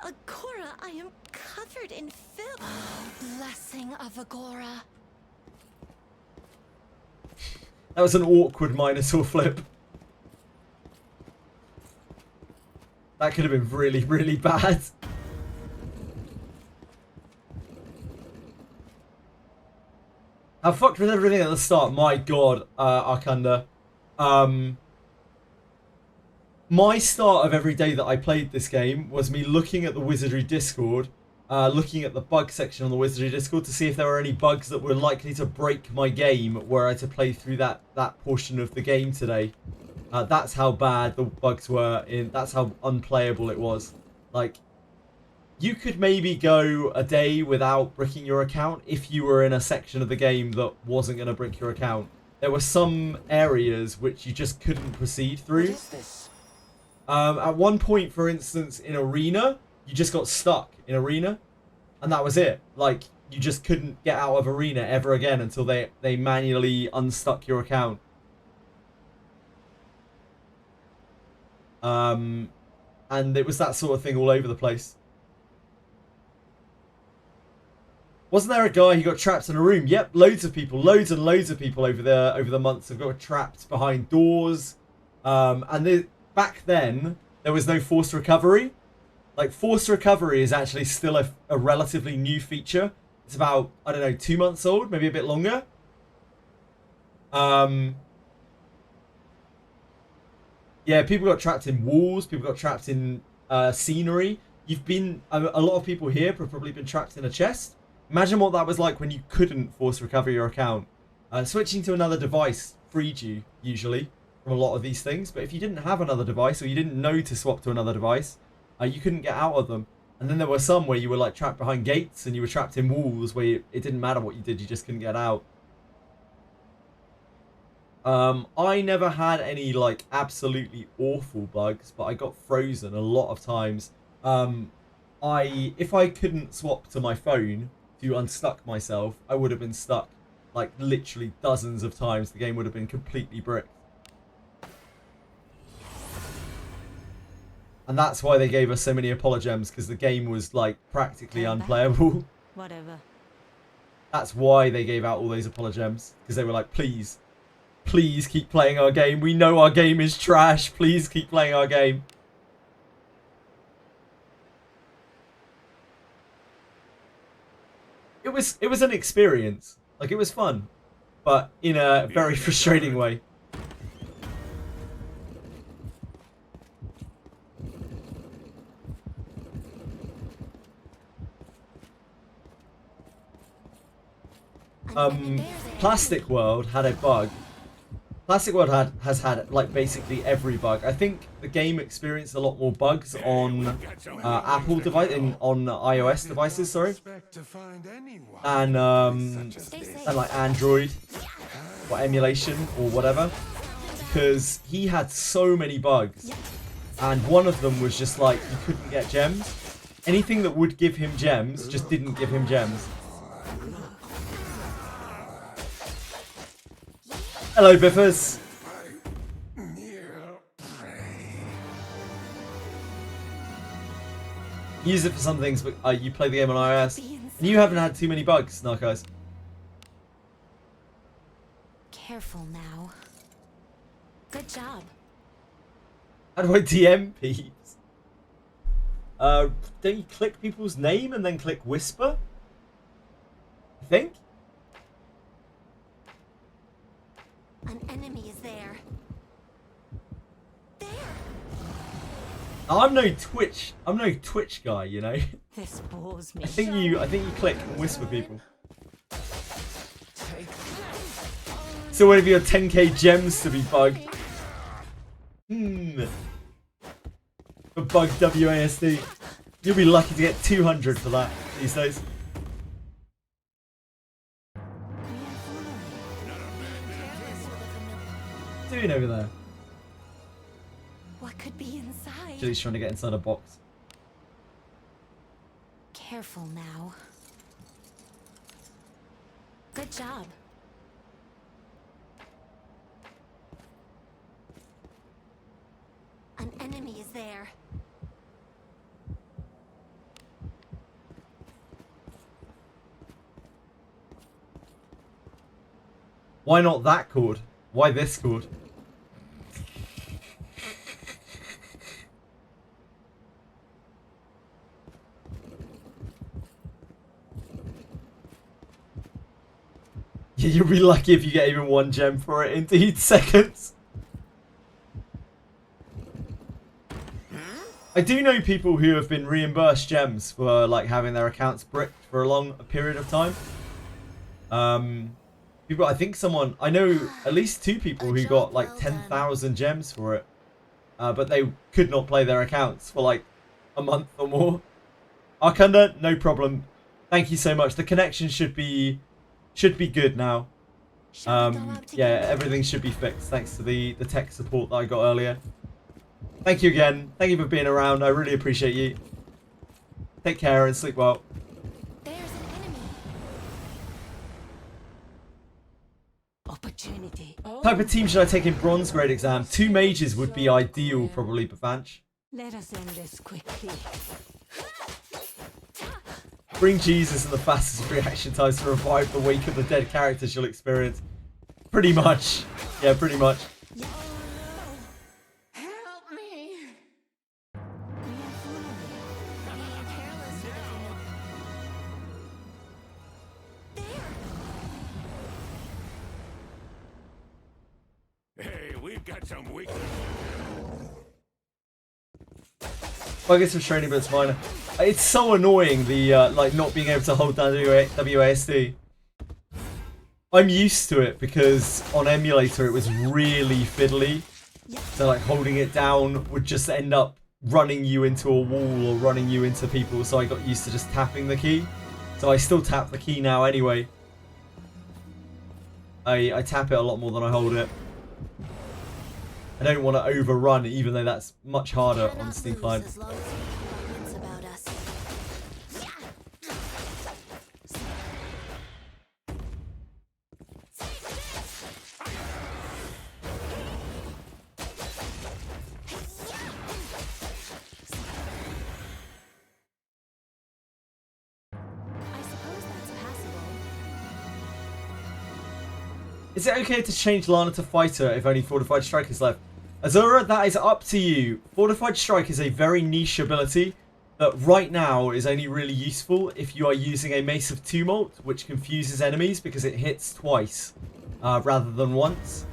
Agora, I am covered in filth. Blessing of Agora. That was an awkward Minotaur flip. That could have been really, really bad. I fucked with everything at the start. My god, Arkanda. My start of every day that I played this game was me looking at the Wizardry Discord, looking at the bug section on the Wizardry Discord to see if there were any bugs that were likely to break my game were I to play through that portion of the game today. That's how bad the bugs were. That's how unplayable it was. Like, you could maybe go a day without bricking your account if you were in a section of the game that wasn't going to brick your account. There were some areas which you just couldn't proceed through. What is this? At one point, for instance, in Arena, you just got stuck in Arena, and that was it. Like, you just couldn't get out of Arena ever again until they manually unstuck your account. And it was that sort of thing all over the place. Wasn't there a guy who got trapped in a room? Yep, loads of people, loads and loads of people over the months have got trapped behind doors. Back then, there was no forced recovery. Like, forced recovery is actually still a relatively new feature. It's about, I don't know, 2 months old, maybe a bit longer. Yeah, people got trapped in walls. People got trapped in scenery. A lot of people here have probably been trapped in a chest. Imagine what that was like when you couldn't force recover your account. Switching to another device freed you, usually, from a lot of these things. But if you didn't have another device, or you didn't know to swap to another device, you couldn't get out of them. And then there were some where you were like trapped behind gates, and you were trapped in walls where it didn't matter what you did, you just couldn't get out. I never had any like absolutely awful bugs, but I got frozen a lot of times. If I couldn't swap to my phone to unstuck myself, I would have been stuck like literally dozens of times. The game would have been completely bricked. And that's why they gave us so many apologems, because the game was like practically unplayable. Whatever. That's why they gave out all those apologems, because they were like, please keep playing our game. We know our game is trash. Please keep playing our game. It was an experience. Like, it was fun, but in a very frustrating way. Plastic World had a bug. Plastic World has had like basically every bug. I think the game experienced a lot more bugs on Apple device on iOS devices, sorry, and like Android or emulation or whatever, because he had so many bugs, and one of them was just like you couldn't get gems. Anything that would give him gems just didn't give him gems. Hello, Biffers. Use it for some things, but you play the game on iOS. And you haven't had too many bugs, Narcos. Careful now. Good job. How do I DM peeps? Don't you click people's name and then click whisper? I think? An enemy is there. There. I'm no Twitch guy, you know. This bores me. I think you click and whisper people. So one of your 10k gems to be bugged. For bug WASD. You'll be lucky to get 200 for that these days. What are you doing over there? What could be inside? Julie's trying to get inside a box. Careful now. Good job. An enemy is there. Why not that chord? Why this chord? Yeah, you'll be lucky if you get even one gem for it in 8 seconds. I do know people who have been reimbursed gems for like having their accounts bricked for a long period of time. I think I know at least 2 people who got like 10,000 gems for it, but they could not play their accounts for like a month or more. Arkunda, no problem. Thank you so much. The connection should be good now. Yeah, everything should be fixed thanks to the tech support that I got earlier. Thank you again. Thank you for being around. I really appreciate you. Take care and sleep well. There's an enemy. Opportunity. Type of team should I take in bronze grade exam? 2 mages would be ideal, probably, Bavanch. Let us end this quickly. Bring Jesus in the fastest reaction times to revive the wake of the dead characters you'll experience. Pretty much. Yeah, pretty much. Help me! Being careless with Hey, we've got some weakness. I get some training, but it's minor. It's so annoying, the like not being able to hold down WASD. I'm used to it because on emulator it was really fiddly. So like holding it down would just end up running you into a wall or running you into people. So I got used to just tapping the key. So I still tap the key now anyway. I tap it a lot more than I hold it. I don't want to overrun, even though that's much harder on Steam Client. as long as we keep our wits about us. I suppose that's passable. Is it okay to change Lana to fighter if only Fortified Strike is left? Azura, that is up to you. Fortified Strike is a very niche ability that right now is only really useful if you are using a Mace of Tumult, which confuses enemies because it hits twice rather than once.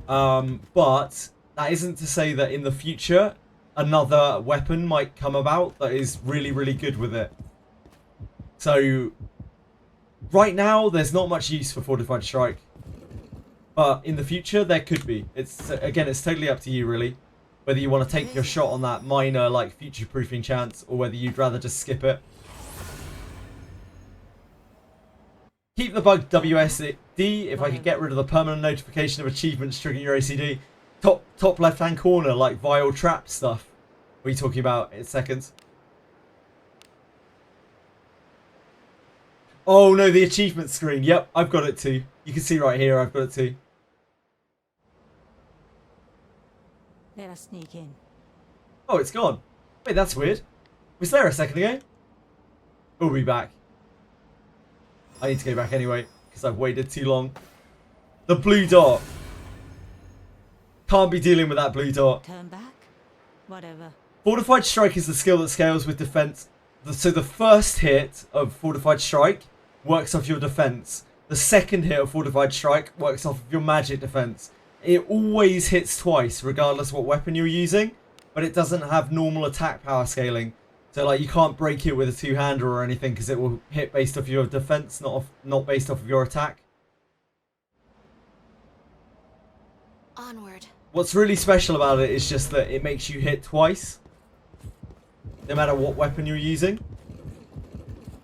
But that isn't to say that in the future another weapon might come about that is really, really good with it. So right now there's not much use for Fortified Strike. But in the future, there could be. It's totally up to you, really. Whether you want to take your shot on that minor, like, future-proofing chance, or whether you'd rather just skip it. Keep the bug WSD. If I could get rid of the permanent notification of achievements triggering your ACD. Top left-hand corner, like vile trap stuff. What are you talking about in seconds? Oh, no, the achievement screen. Yep, I've got it too. You can see right here, I've got it too. Let us sneak in. Oh, it's gone. Wait, that's weird. Was there a second ago? We'll be back. I need to go back anyway, because I've waited too long. The blue dot. Can't be dealing with that blue dot. Turn back? Whatever. Fortified Strike is the skill that scales with defense. So the first hit of Fortified Strike works off your defense. The second hit of Fortified Strike works off of your magic defense. It always hits twice, regardless what weapon you're using, but it doesn't have normal attack power scaling. So like you can't break it with a two-hander or anything because it will hit based off your defense, not based off of your attack. Onward. What's really special about it is just that it makes you hit twice, no matter what weapon you're using.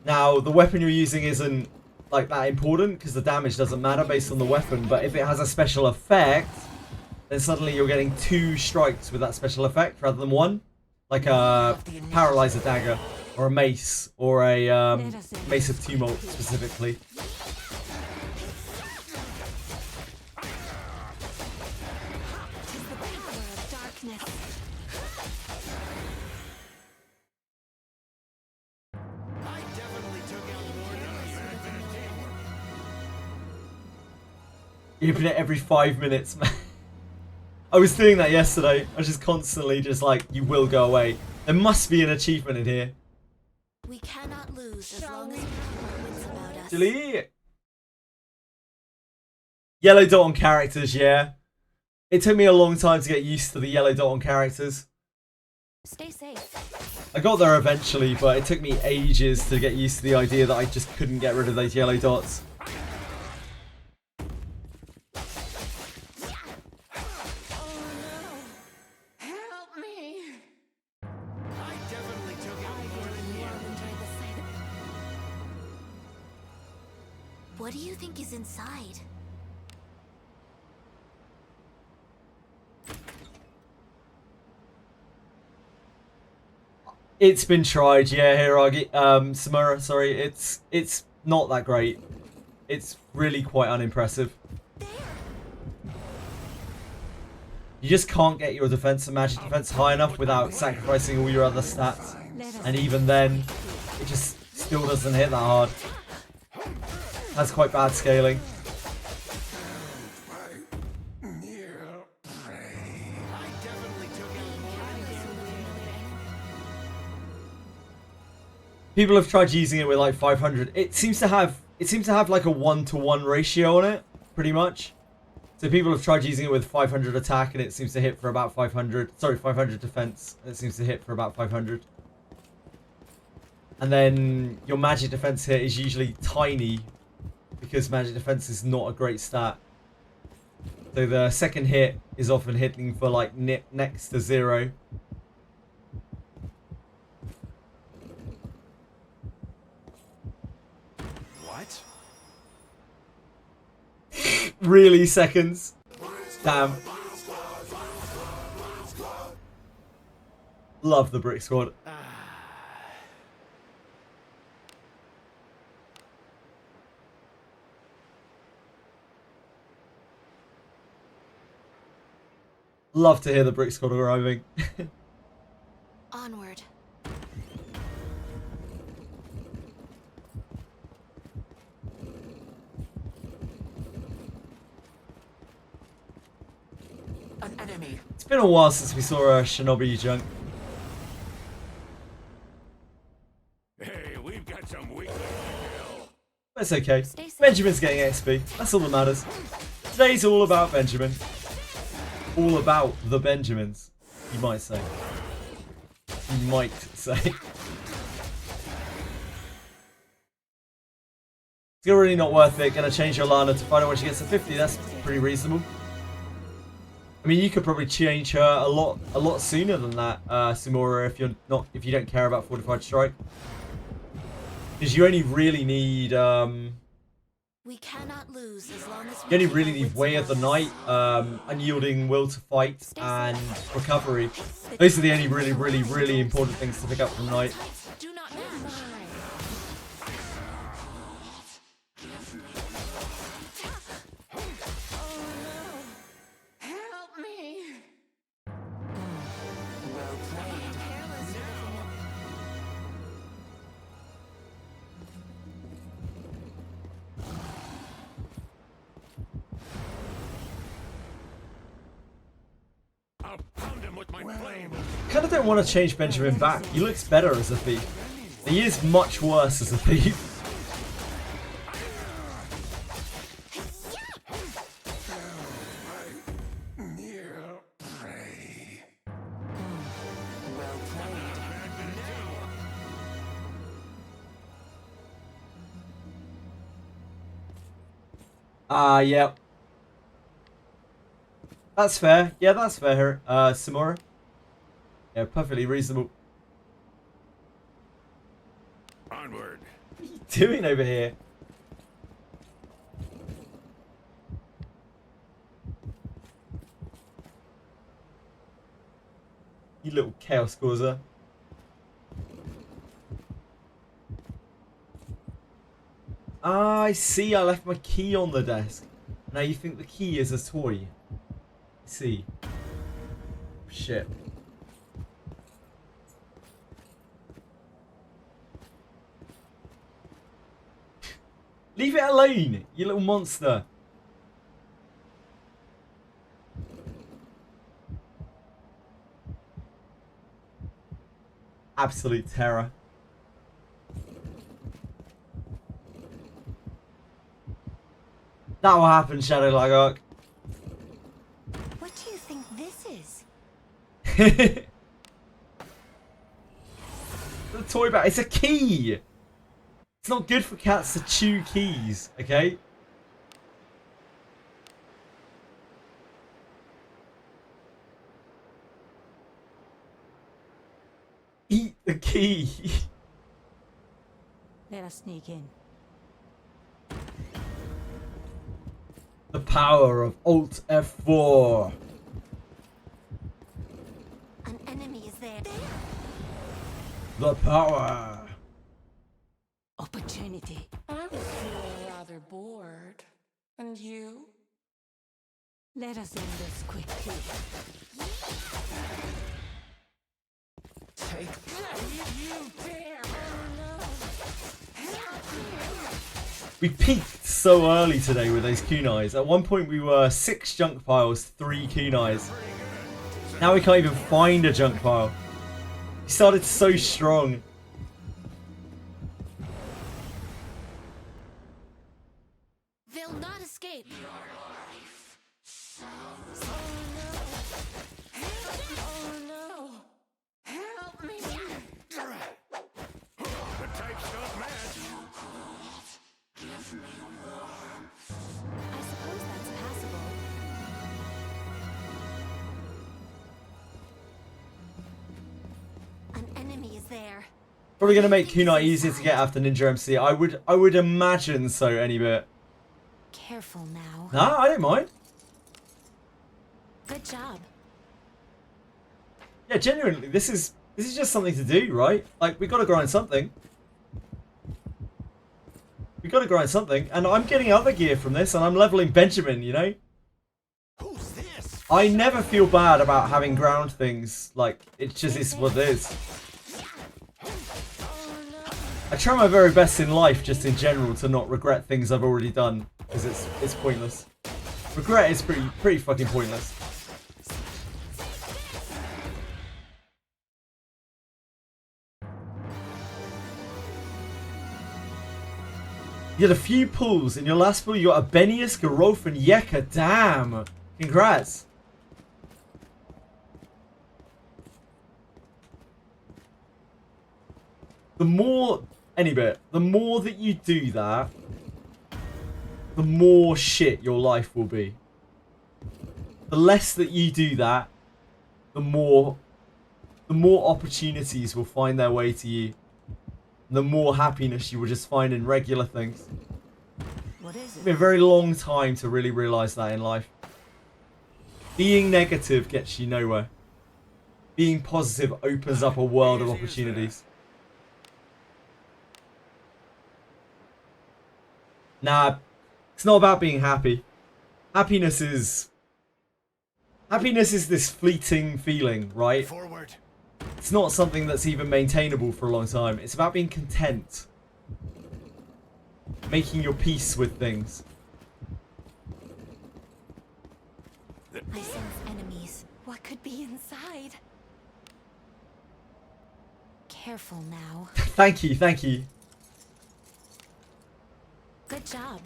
Now, the weapon you're using isn't like that important because the damage doesn't matter based on the weapon, but if it has a special effect, then suddenly you're getting 2 strikes with that special effect rather than 1. Like a Paralyzer Dagger, or a Mace, or a Mace of Tumult specifically. You open it every 5 minutes, man. I was doing that yesterday. I was just constantly just like, you will go away. There must be an achievement in here. We cannot lose as long as we keep our wits about us. Actually, yellow dot on characters, yeah. It took me a long time to get used to the yellow dot on characters. Stay safe. I got there eventually, but it took me ages to get used to the idea that I just couldn't get rid of those yellow dots. What do you think is inside? It's been tried, yeah, Hiragi. Samura, sorry, it's not that great. It's really quite unimpressive. You just can't get your defense and magic defense high enough without sacrificing all your other stats. And even then, it just still doesn't hit that hard. That's quite bad scaling. People have tried using it with like 500. It seems to have like a 1-to-1 ratio on it, pretty much. So people have tried using it with 500 attack, and it seems to hit for about 500. Sorry, 500 defense. And it seems to hit for about 500. And then your magic defense hit is usually tiny, because magic defense is not a great stat. So the second hit is often hitting for like next to 0. What? Really, seconds? Damn. Love the Brick Squad. Love to hear the Brick Squad arriving. Onward. An enemy. It's been a while since we saw a Shinobi junk. Hey, we've got some weak. That's okay. Benjamin's getting XP. That's all that matters. Today's all about Benjamin. All about the Benjamins, you might say. You might say. It's really not worth it. Gonna change your Lana to find out when she gets to 50. That's pretty reasonable. I mean, you could probably change her a lot sooner than that, Samura, if you don't care about Fortified Strike. Because you only really need We cannot lose as long as you only really need Way of the Night, Unyielding Will to Fight, and Recovery. Those are the only really important things to pick up from Night. do not match. Help me. Well played. Careless. I'll pound him with my flame. Kind of don't want to change Benjamin back. He looks better as a thief. He is much worse as a thief. Well played. Yeah. That's fair. Yeah, that's fair, Samura. Yeah, perfectly reasonable. Onward. What are you doing over here? You little chaos causer. Ah, I see. I left my key on the desk. Now you think the key is a toy. I see. Shit. Leave it alone, you little monster. Absolute terror. That will happen, Shadow Lagark. What do you think this is? The toy bag. It's a key. It's not good for cats to chew keys, okay? Eat the key. Let us sneak in. The power of Alt F4. An enemy is there. The power. Opportunity. I was feeling rather bored. And you? Let us end this quickly. Take that, you dare! Oh no! We peaked so early today with those kunais. At one point we were 6 junk piles, 3 kunais. Now we can't even find a junk pile. We started so strong. They'll not escape. Oh no! Help me! The types don't match. I suppose that's passable. An enemy is there. Probably gonna make kunai easier to get after Ninja MC. I would imagine so any bit. Careful now. Nah, I don't mind. Good job. Yeah, genuinely, this is just something to do, right? Like, we gotta grind something. We gotta grind something, and I'm getting other gear from this, and I'm leveling Benjamin, you know? Who's this? I never feel bad about having ground things. Like, it just is what it is. I try my very best in life, just in general, to not regret things I've already done, because it's pointless. Regret is pretty fucking pointless. You had a few pulls. In your last pull, you got a Benius, Garolf, and Yeka. Damn. Congrats. The more that you do that, the more shit your life will be. The less that you do that, the more opportunities will find their way to you. The more happiness you will just find in regular things. What is It's it? been a very long time to really realise that in life. Being negative gets you nowhere. Being positive opens up a world of opportunities. Nah, it's not about being happy. Happiness is this fleeting feeling, right? Forward. It's not something that's even maintainable for a long time. It's about being content. Making your peace with things. I sense enemies. What could be inside? Careful now. Thank you, thank you. Good job.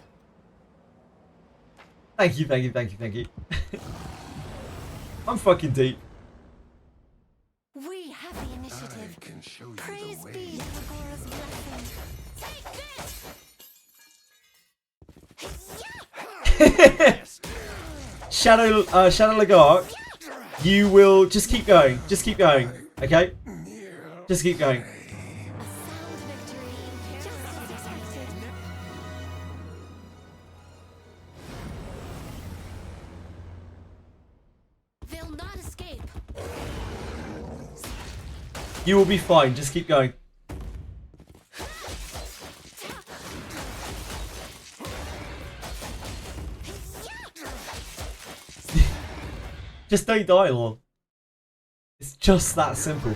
Thank you, thank you, thank you, thank you. I'm fucking deep. We have the initiative. Can show you Praise the way. be Agora's blessing. Take this! Shadow Lagark, you will just keep going. Just keep going. Okay? Just keep going. A sound victory. Just as expected. They'll not escape. You will be fine. Just keep going. Just don't die, lol. It's just that simple.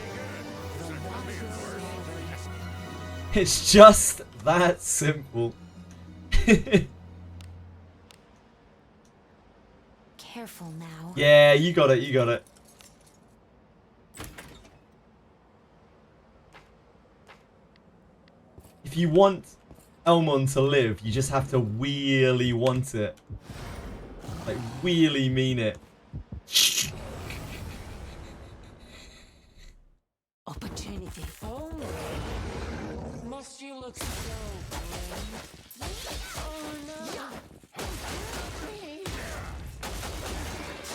It's just that simple. Careful now. Yeah, you got it, you got it. If you want Elmon to live, you just have to really want it. Like, really mean it. Opportunity. Oh no! Must you look so grim? Oh no! Help me!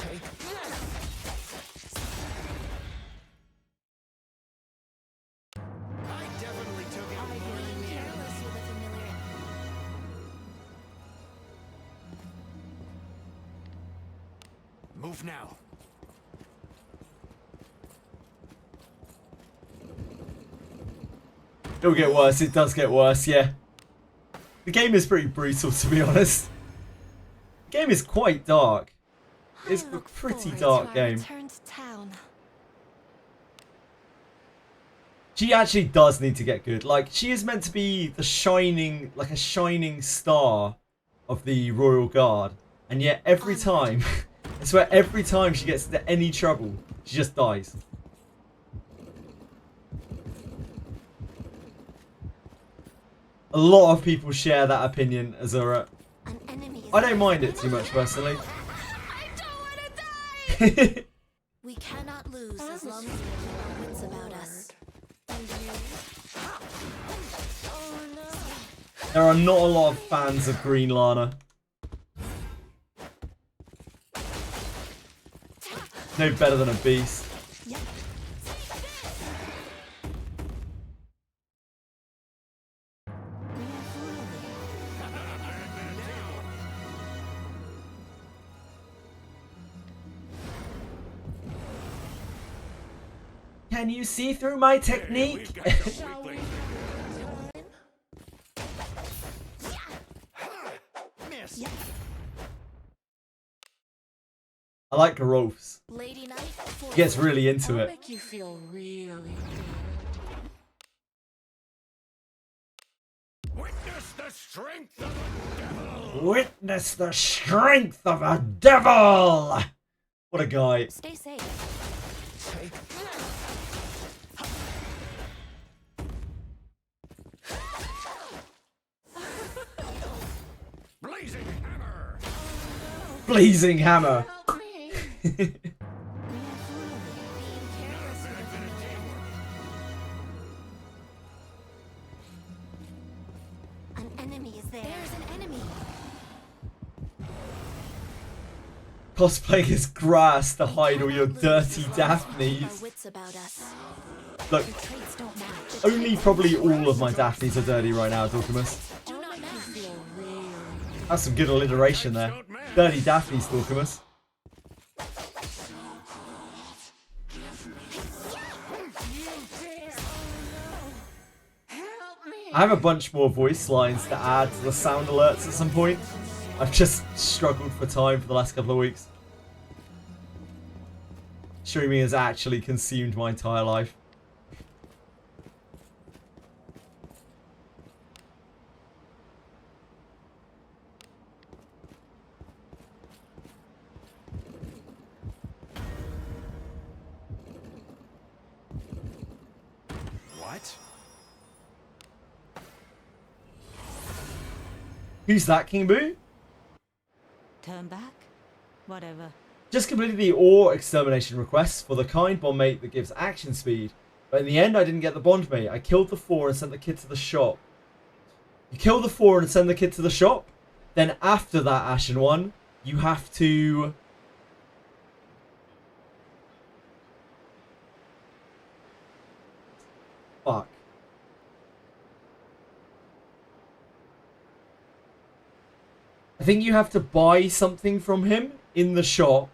Take this! I definitely took it. Being careless with a familiar. Move now. It'll get worse, it does get worse, yeah. The game is pretty brutal, to be honest. The game is quite dark. It's I a look pretty forward dark to our game. return to town. She actually does need to get good. Like, she is meant to be the shining, like a shining star of the Royal Guard. And yet every time, I swear every time she gets into any trouble, she just dies. A lot of people share that opinion, Azura. I don't mind it too much, personally. I don't want to die! We cannot lose as long as we keep our wits about us. There are not a lot of fans of Green Lana. No better than a beast. Can you see through my technique? I like Garofs. Lady Night, He gets really into I'll it. make you feel really good. Witness the strength of a devil! Witness the strength of a devil! What a guy. stay safe. Blazing hammer! Blazing hammer. Help me. Being careless with a familiar enemy. An enemy is there. There's an enemy. Cosplaying as grass to hide all your Cannot lose dirty as long as we keep our Daphnes. wits about us. Look, Your traits don't match. only probably all of my Daphnes are dirty right now, Dorkamus. Do not match. Feel really That's some good alliteration there. Dirty Daphnes, Dorkamus. I have a bunch more voice lines to add to the sound alerts at some point. I've just struggled for time for the last couple of weeks. Streaming has actually consumed my entire life. What? Who's that, King Boo? Turn back? Whatever. Just completed the ore extermination request for the kind bond mate that gives action speed. But in the end, I didn't get the bond mate. I killed the 4 and sent the kid to the shop. You kill the 4 and send the kid to the shop? Then after that Ashen one, you have to... Fuck. I think you have to buy something from him in the shop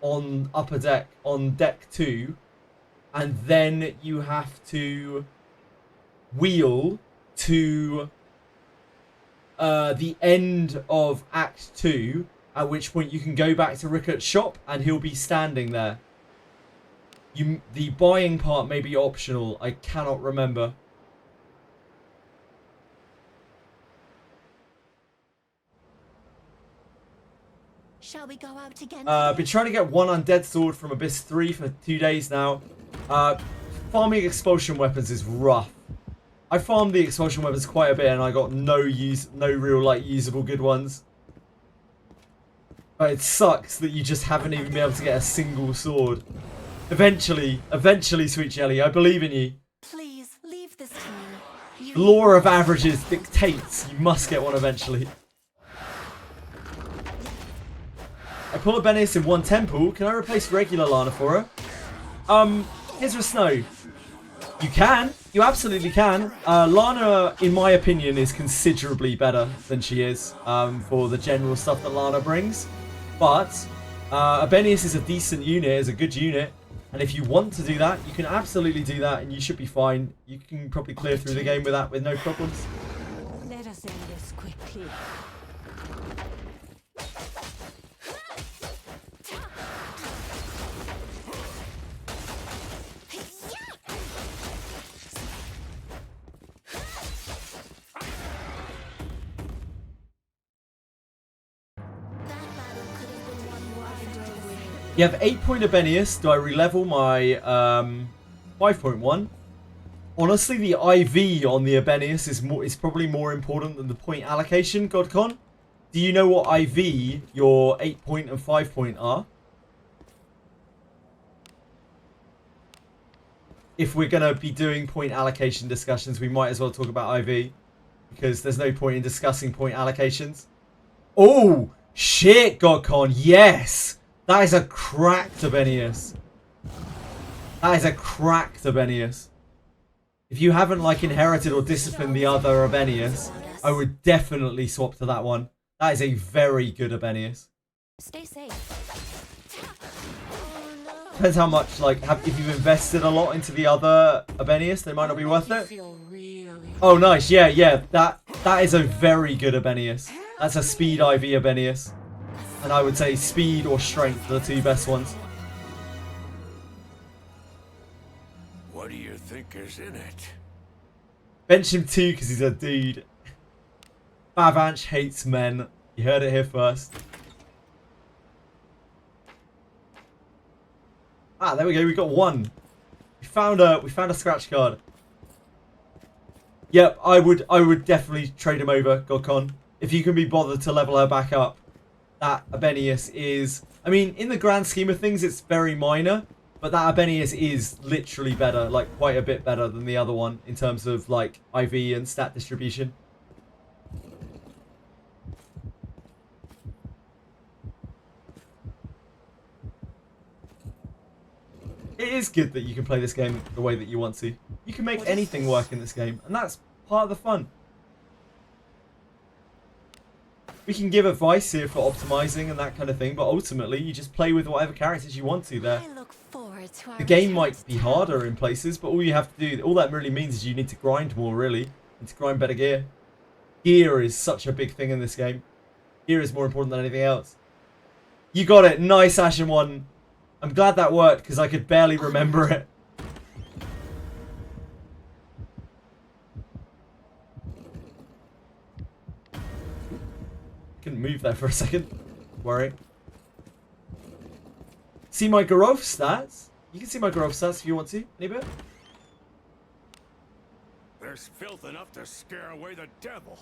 on upper deck, on deck 2, and then you have to wheel to the end of Act 2, at which point you can go back to Rickard's shop and he'll be standing there. The buying part may be optional, I cannot remember. Shall we go out again? Been trying to get one undead sword from Abyss 3 for 2 days now. Farming expulsion weapons is rough. I farmed the expulsion weapons quite a bit and I got no real like usable good ones. But it sucks that you just haven't even been able to get a single sword. Eventually, Sweet Jelly, I believe in you. Please leave this to me. The law of averages dictates you must get one eventually. I pull a Benius in one temple. Can I replace regular Lana for her? Here's a snow. You can. You absolutely can. Lana, in my opinion, is considerably better than she is for the general stuff that Lana brings. But Abenius is a decent unit, is a good unit. And if you want to do that, you can absolutely do that and you should be fine. You can probably clear through the game with that with no problems. Let us end this quickly. You have 8-point Abenius. Do I relevel my 5.1? Honestly, the IV on the Abenius is probably more important than the point allocation, Godcon. Do you know what IV your 8-point and 5-point are? If we're going to be doing point allocation discussions, we might as well talk about IV. Because there's no point in discussing point allocations. Oh, shit, Godcon. Yes! That is a cracked Abenius. That is a cracked Abenius. If you haven't, like, inherited or disciplined the other Abenius, I would definitely swap to that one. That is a very good Abenius. Stay safe. Depends how much, like, if you've invested a lot into the other Abenius, they might not be worth it. Oh, nice. Yeah, yeah. That is a very good Abenius. That's a speed IV Abenius. And I would say speed or strength are the two best ones. What do you think is in it? Bench him too because he's a dude. Bavanch hates men. You heard it here first. Ah, there we go. We got one. We found a scratch card. Yep, I would definitely trade him over, Godcon. If you can be bothered to level her back up. That Abenius is... I mean, in the grand scheme of things, it's very minor. But that Abenius is literally better. Like, quite a bit better than the other one. In terms of, like, IV and stat distribution. It is good that you can play this game the way that you want to. You can make anything work in this game. And that's part of the fun. We can give advice here for optimizing and that kind of thing, but ultimately you just play with whatever characters you want to there. The game might be harder in places, but all you have to do, all that really means is you need to grind more, really, and to grind better gear. Gear is such a big thing in this game. Gear is more important than anything else. You got it. Nice, Ashen 1. I'm glad that worked, because I could barely remember it. Couldn't move there for a second. Worry. See my growth stats? You can see my growth stats if you want to. Any bit? There's filth enough to scare away the devil.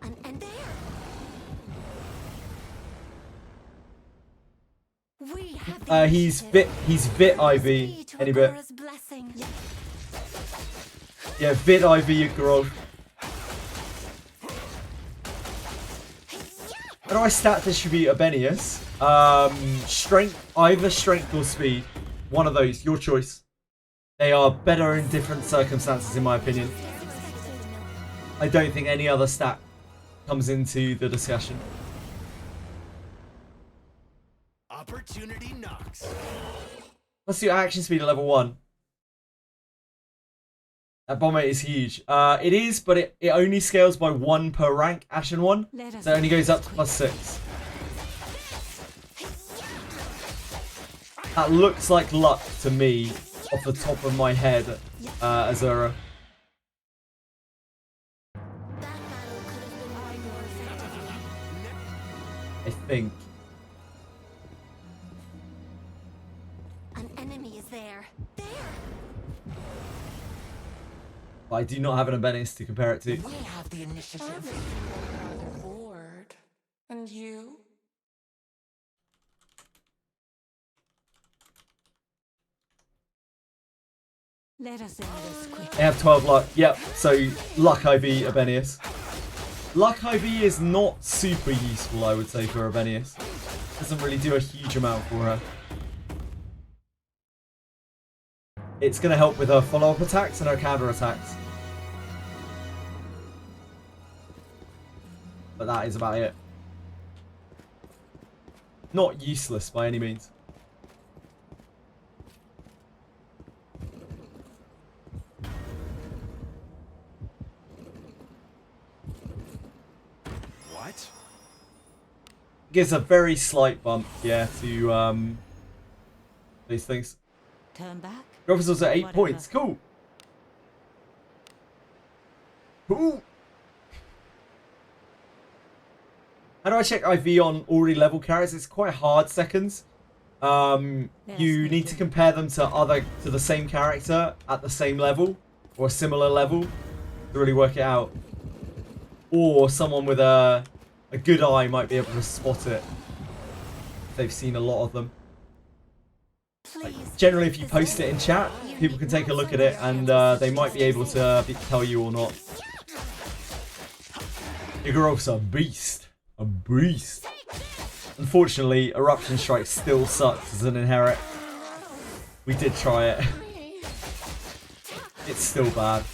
And there. We have he's Vit IV. Any bit? Yeah, Vit IV growth. How do I stat distribute Abenius? Strength, either strength or speed. One of those, your choice. They are better in different circumstances, in my opinion. I don't think any other stat comes into the discussion. Opportunity knocks. Let's do action speed at level 1. That bomber is huge. It is, but it only scales by 1 per rank, Ashen 1. So it only goes up to +6. That looks like luck to me, off the top of my head, Azura. I think. An enemy is there. There. But I do not have an Abenius to compare it to. We have the initiative. I'm rather bored. And you? Let us end this quick. They have 12 luck. Yep, so luck IV Abenius. Luck IV is not super useful, I would say, for Abenius. Doesn't really do a huge amount for her. It's going to help with her follow-up attacks and her counter attacks. But that is about it. Not useless by any means. What? Gives a very slight bump, yeah, to these things. Turn back? Your officer's at 8 Whatever. points. Cool. Cool. How do I check IV on already level characters? It's quite hard, seconds. You need to compare them to the same character at the same level or a similar level to really work it out. Or someone with a good eye might be able to spot it. They've seen a lot of them. Like, generally, if you post it in chat, people can take a look at it and they might be able to tell you or not. Igorof's a beast. A beast. Unfortunately, Eruption Strike still sucks as an inherit. We did try it. It's still bad.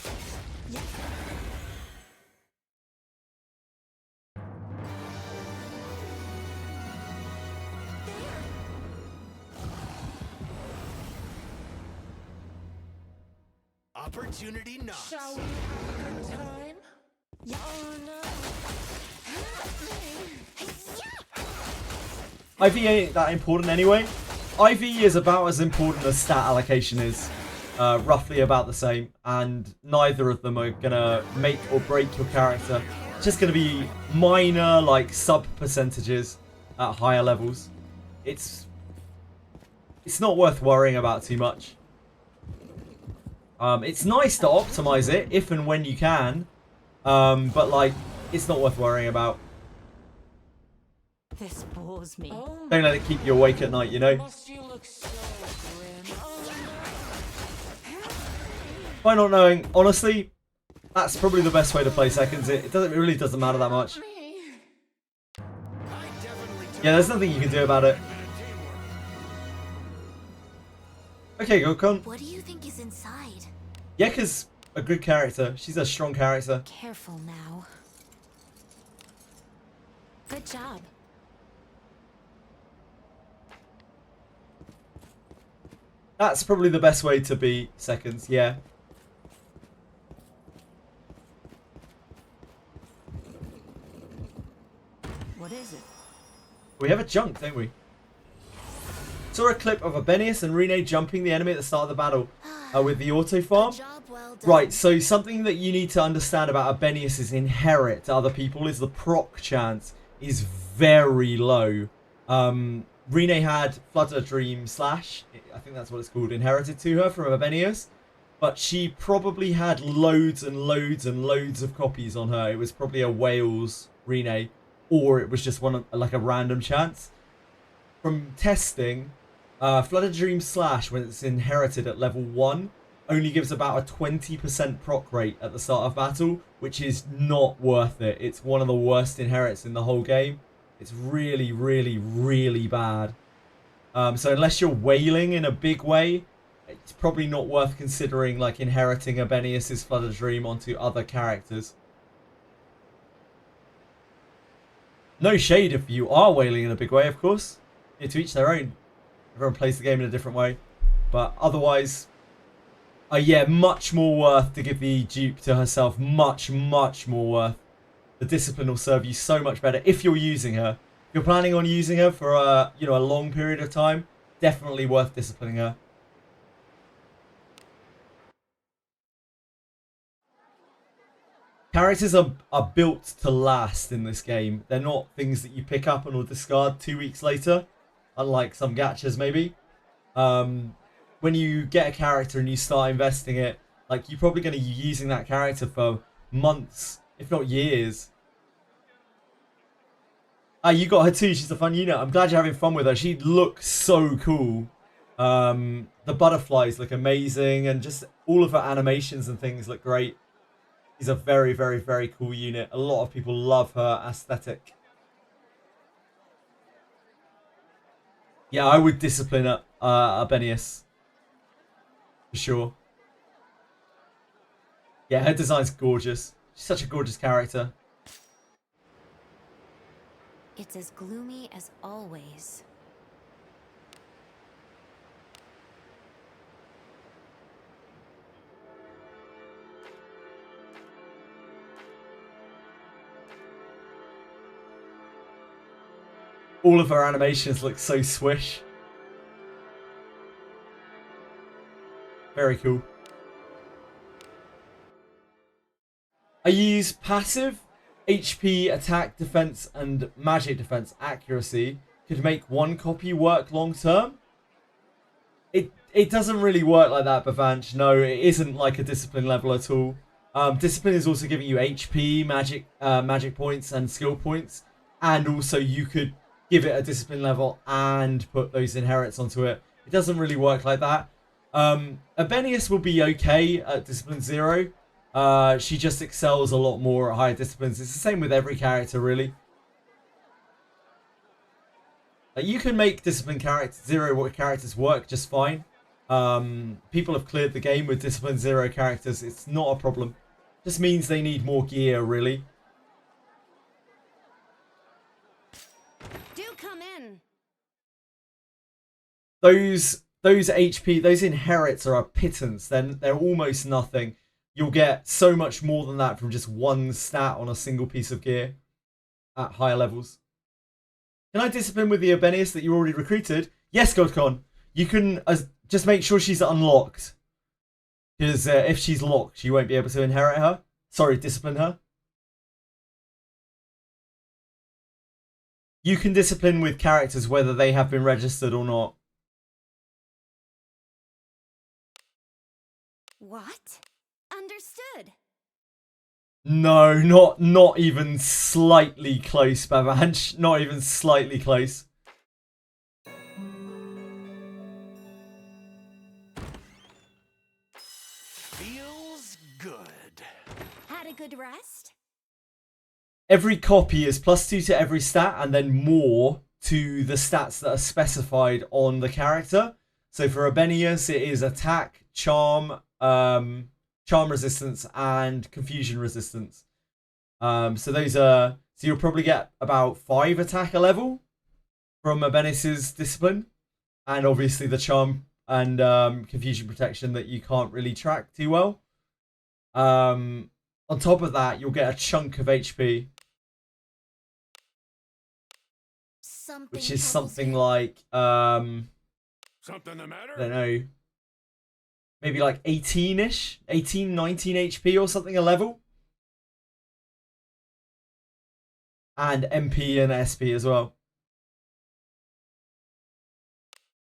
Opportunity knocks. Shall we have a good time? Oh no. IV ain't that important anyway. IV is about as important as stat allocation is. Roughly about the same. And neither of them are gonna make or break your character. It's just gonna be minor, like, sub-percentages at higher levels. It's not worth worrying about too much. It's nice to optimize it if and when you can. But, like, it's not worth worrying about. This bores me. Don't let it keep you awake at night, you know? Must you look so grim? By not knowing, honestly, that's probably the best way to play seconds. It really doesn't matter that much. Yeah, there's nothing you can do about it. Okay, Gokon. What do you think is inside? Yeka's a good character. She's a strong character. Careful now. Good job. That's probably the best way to be seconds, yeah. What is it? We have a junk, don't we? Saw a clip of Abenius and Rene jumping the enemy at the start of the battle with the auto farm. Job well done. Right, so something that you need to understand about Abenius' inherit to other people is the proc chance is very low. Rene had Flutter Dream Slash, I think that's what it's called, inherited to her from Abenius. But she probably had loads and loads and loads of copies on her. It was probably a Wales Rene, or it was just like a random chance. From testing, Flutter Dream Slash, when it's inherited at level 1, only gives about a 20% proc rate at the start of battle, which is not worth it. It's one of the worst inherits in the whole game. It's really, really, really bad. So unless you're wailing in a big way, it's probably not worth considering like inheriting Abenius' Flutter Dream onto other characters. No shade if you are wailing in a big way, of course. Yeah, to each their own. Everyone plays the game in a different way. But otherwise, yeah, much more worth to give the dupe to herself. Much, much more worth. The discipline will serve you so much better if you're using her. If you're planning on using her for a long period of time, definitely worth disciplining her. Characters are built to last in this game. They're not things that you pick up and will discard 2 weeks later, unlike some gachas maybe. When you get a character and you start investing it, like you're probably going to be using that character for months, if not years. Ah, you got her too. She's a fun unit. I'm glad you're having fun with her. She looks so cool. The butterflies look amazing, and just all of her animations and things look great. She's a very, very, very cool unit. A lot of people love her aesthetic. Yeah, I would discipline Abenius. For sure. Yeah, her design's gorgeous. She's such a gorgeous character. It's as gloomy as always. All of her animations look so swish. Very cool. I use passive HP, attack, defense, and magic defense accuracy. Could make one copy work long term. It doesn't really work like that, Bavanch. No, it isn't like a discipline level at all. Discipline is also giving you HP, magic points, and skill points. And also you could give it a discipline level and put those inherits onto it. It doesn't really work like that. Abenius will be okay at discipline 0. She just excels a lot more at higher disciplines. It's the same with every character, really. You can make discipline 0 characters work just fine. People have cleared the game with discipline 0 characters. It's not a problem. Just means they need more gear, really. Do come in. Those HP, those inherits are a pittance. Then they're almost nothing. You'll get so much more than that from just one stat on a single piece of gear at higher levels. Can I discipline with the Abenius that you already recruited? Yes, Godcon. You can just make sure she's unlocked. Because if she's locked, you won't be able to inherit her. Sorry, discipline her. You can discipline with characters whether they have been registered or not. What? Understood. No, not even slightly close, Bavanch. Not even slightly close. Feels good. Had a good rest? Every copy is +2 to every stat and then more to the stats that are specified on the character. So for Abenius, it is attack, charm, charm resistance, and confusion resistance. So those are... So you'll probably get about 5 attack a level from Abenius's discipline. And obviously the charm and confusion protection that you can't really track too well. On top of that, you'll get a chunk of HP. Which is something like... Something the matter? I don't know. Maybe like 18-ish? 18, 19 HP or something a level. And MP and SP as well.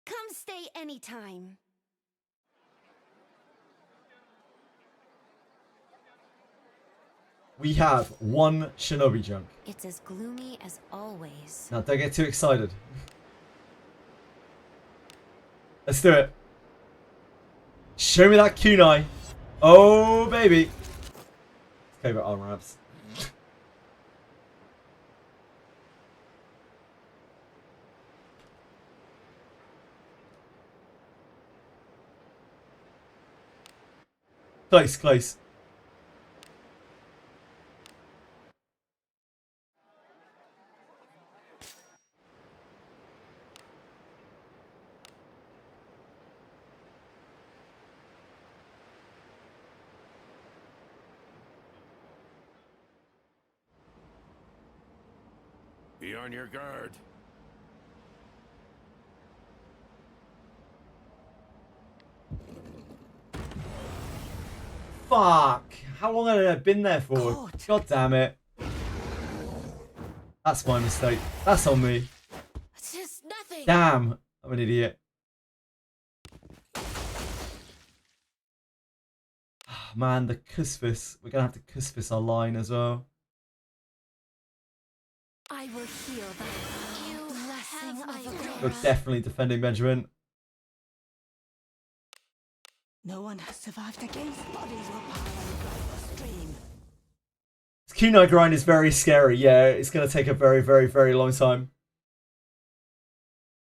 Come stay anytime. We have 1 Shinobi junk. It's as gloomy as always. Now don't get too excited. Let's do it. Show me that kunai. Oh, baby. Favorite armor wraps. Close, close. Be on your guard. Fuck! How long had I been there for? God damn it. That's my mistake. That's on me. It's just nothing. Damn! I'm an idiot. Oh, man, the Cusfis. We're gonna have to Cusfis our line as well. I will heal that. You blessing of We're definitely defending Benjamin. No one has survived against bodies will power the stream. This kunai grind is very scary. Yeah, it's gonna take a very, very, very long time.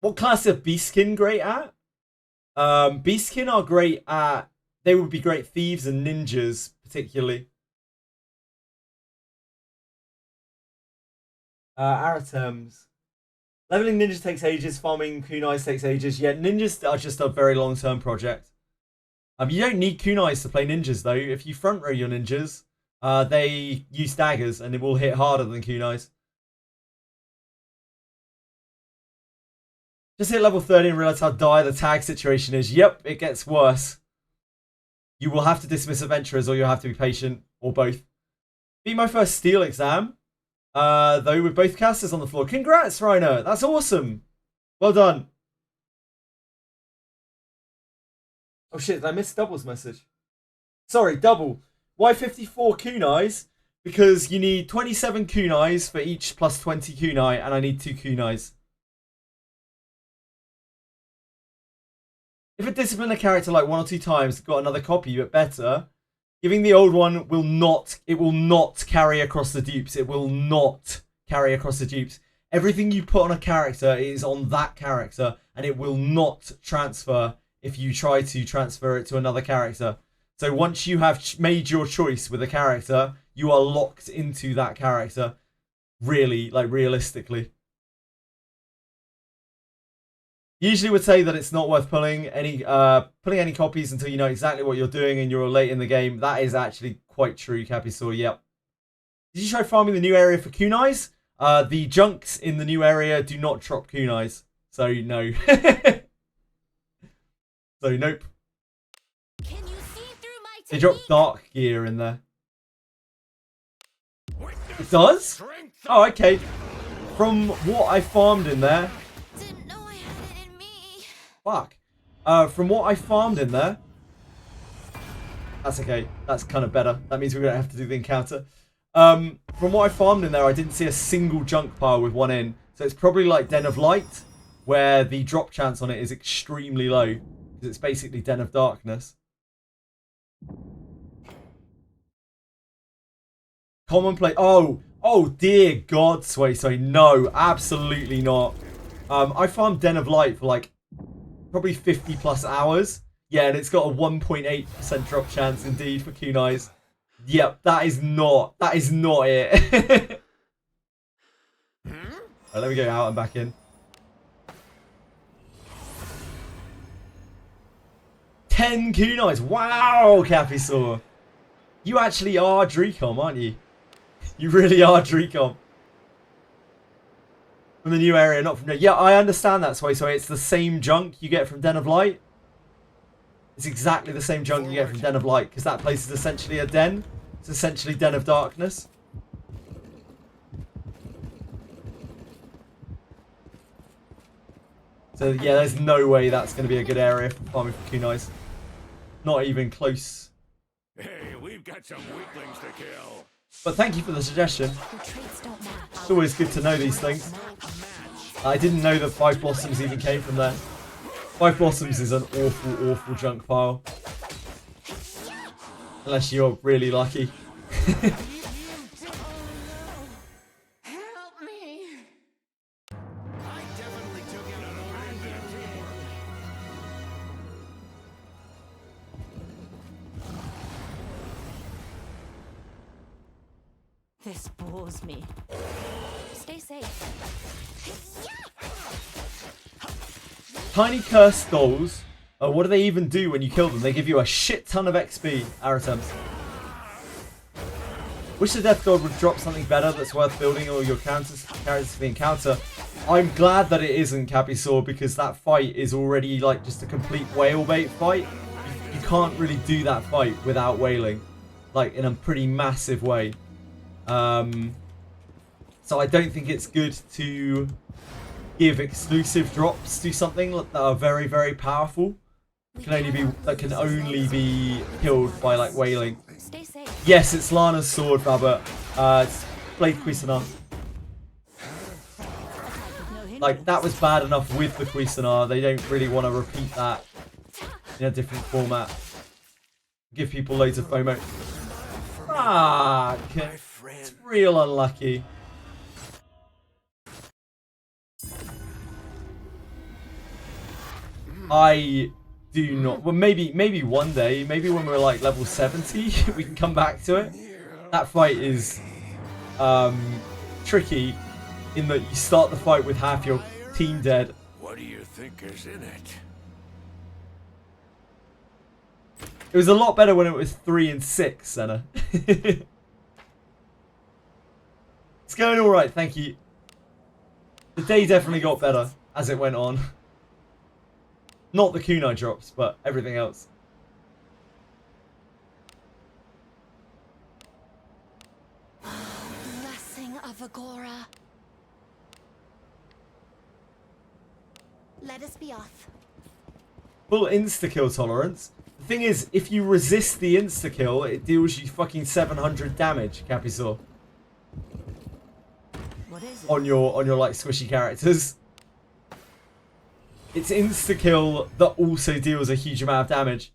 What class are Beastkin great at? Beastkin are great at... They would be great thieves and ninjas, particularly. Aratems. Leveling ninjas takes ages. Farming kunais takes ages. Yeah, ninjas are just a very long-term project. You don't need kunais to play ninjas, though. If you front row your ninjas, they use daggers, and it will hit harder than kunais. Just hit level 30 and realize how dire the tag situation is. Yep, it gets worse. You will have to dismiss adventurers, or you'll have to be patient, or both. Be my first steel exam, though, with both casters on the floor. Congrats, Rhino. That's awesome. Well done. Oh shit, I missed Double's message. Sorry, Double. Why 54 kunais? Because you need 27 kunais for each plus 20 kunai, and I need 2 kunais. If a discipline a character like 1 or 2 times, got another copy, but better, giving the old one will not carry across the dupes. It will not carry across the dupes. Everything you put on a character is on that character, and it will not transfer if you try to transfer it to another character. So once you have made your choice with a character, you are locked into that character. Really, like realistically. Usually would say that it's not worth pulling any copies until you know exactly what you're doing and you're late in the game. That is actually quite true, Capisaur. Yep. Did you try farming the new area for kunais? The junks in the new area do not drop kunais. So no. So nope. Can you see through my They drop dark gear in there. It does? Oh, okay. From what I farmed in there. Didn't know I had it in me. Fuck. From what I farmed in there. That's okay. That's kind of better. That means we don't have to do the encounter. From what I farmed in there, I didn't see a single junk pile with one in. So it's probably like Den of Light, where the drop chance on it is extremely low. Because it's basically Den of Darkness. Commonplace. Oh dear God, Sway. No, absolutely not. I farmed Den of Light for like probably 50 plus hours. Yeah, and it's got a 1.8% drop chance indeed for kunais. Yep, that is not it. Right, let me go out and back in. 10 kunais. Wow, Capisaur. You actually are Drecom, aren't you? You really are Drecom. From the new area, not from there. Yeah, I understand that, Sway. So it's the same junk you get from Den of Light. It's exactly the same junk you get from Den of Light, because that place is essentially a den. It's essentially Den of Darkness. So yeah, there's no way that's going to be a good area for farming for kunais. Not even close. Hey, we've got some weaklings to kill. But thank you for the suggestion. Your traits don't match. It's always good to know these things. I didn't know that 5 Blossoms even came from there. 5 Blossoms is an awful, awful junk pile. Unless you're really lucky. Help me. I definitely took it on over in there. This bores me. Stay safe. Tiny cursed dolls. What do they even do when you kill them? They give you a shit ton of XP. Aratems. Wish the Death God would drop something better that's worth building all your characters for the encounter. I'm glad that it isn't, Capisaur, because that fight is already like just a complete whale bait fight. You can't really do that fight without whaling, like in a pretty massive way. So I don't think it's good to give exclusive drops to something that are very, very powerful. That can only be killed by like whaling. Stay safe. Yes, it's Lana's sword, Robert. It's Blade Cuisinart. Like that was bad enough with the Cuisinart. They don't really want to repeat that in a different format. Give people loads of FOMO. Ah, it's real unlucky. I do not. Well, maybe one day, maybe when we're like level 70, we can come back to it. That fight is tricky in that you start the fight with half your team dead. What do you think is in it? It was a lot better when it was 3 and 6, Senna. It's going all right, thank you. The day definitely got better as it went on. Not the kunai drops, but everything else. of Agora. Let us be off. Full insta-kill tolerance. The thing is, if you resist the insta-kill, it deals you fucking 700 damage, Capisaur. What is it? On your like squishy characters. It's insta-kill that also deals a huge amount of damage.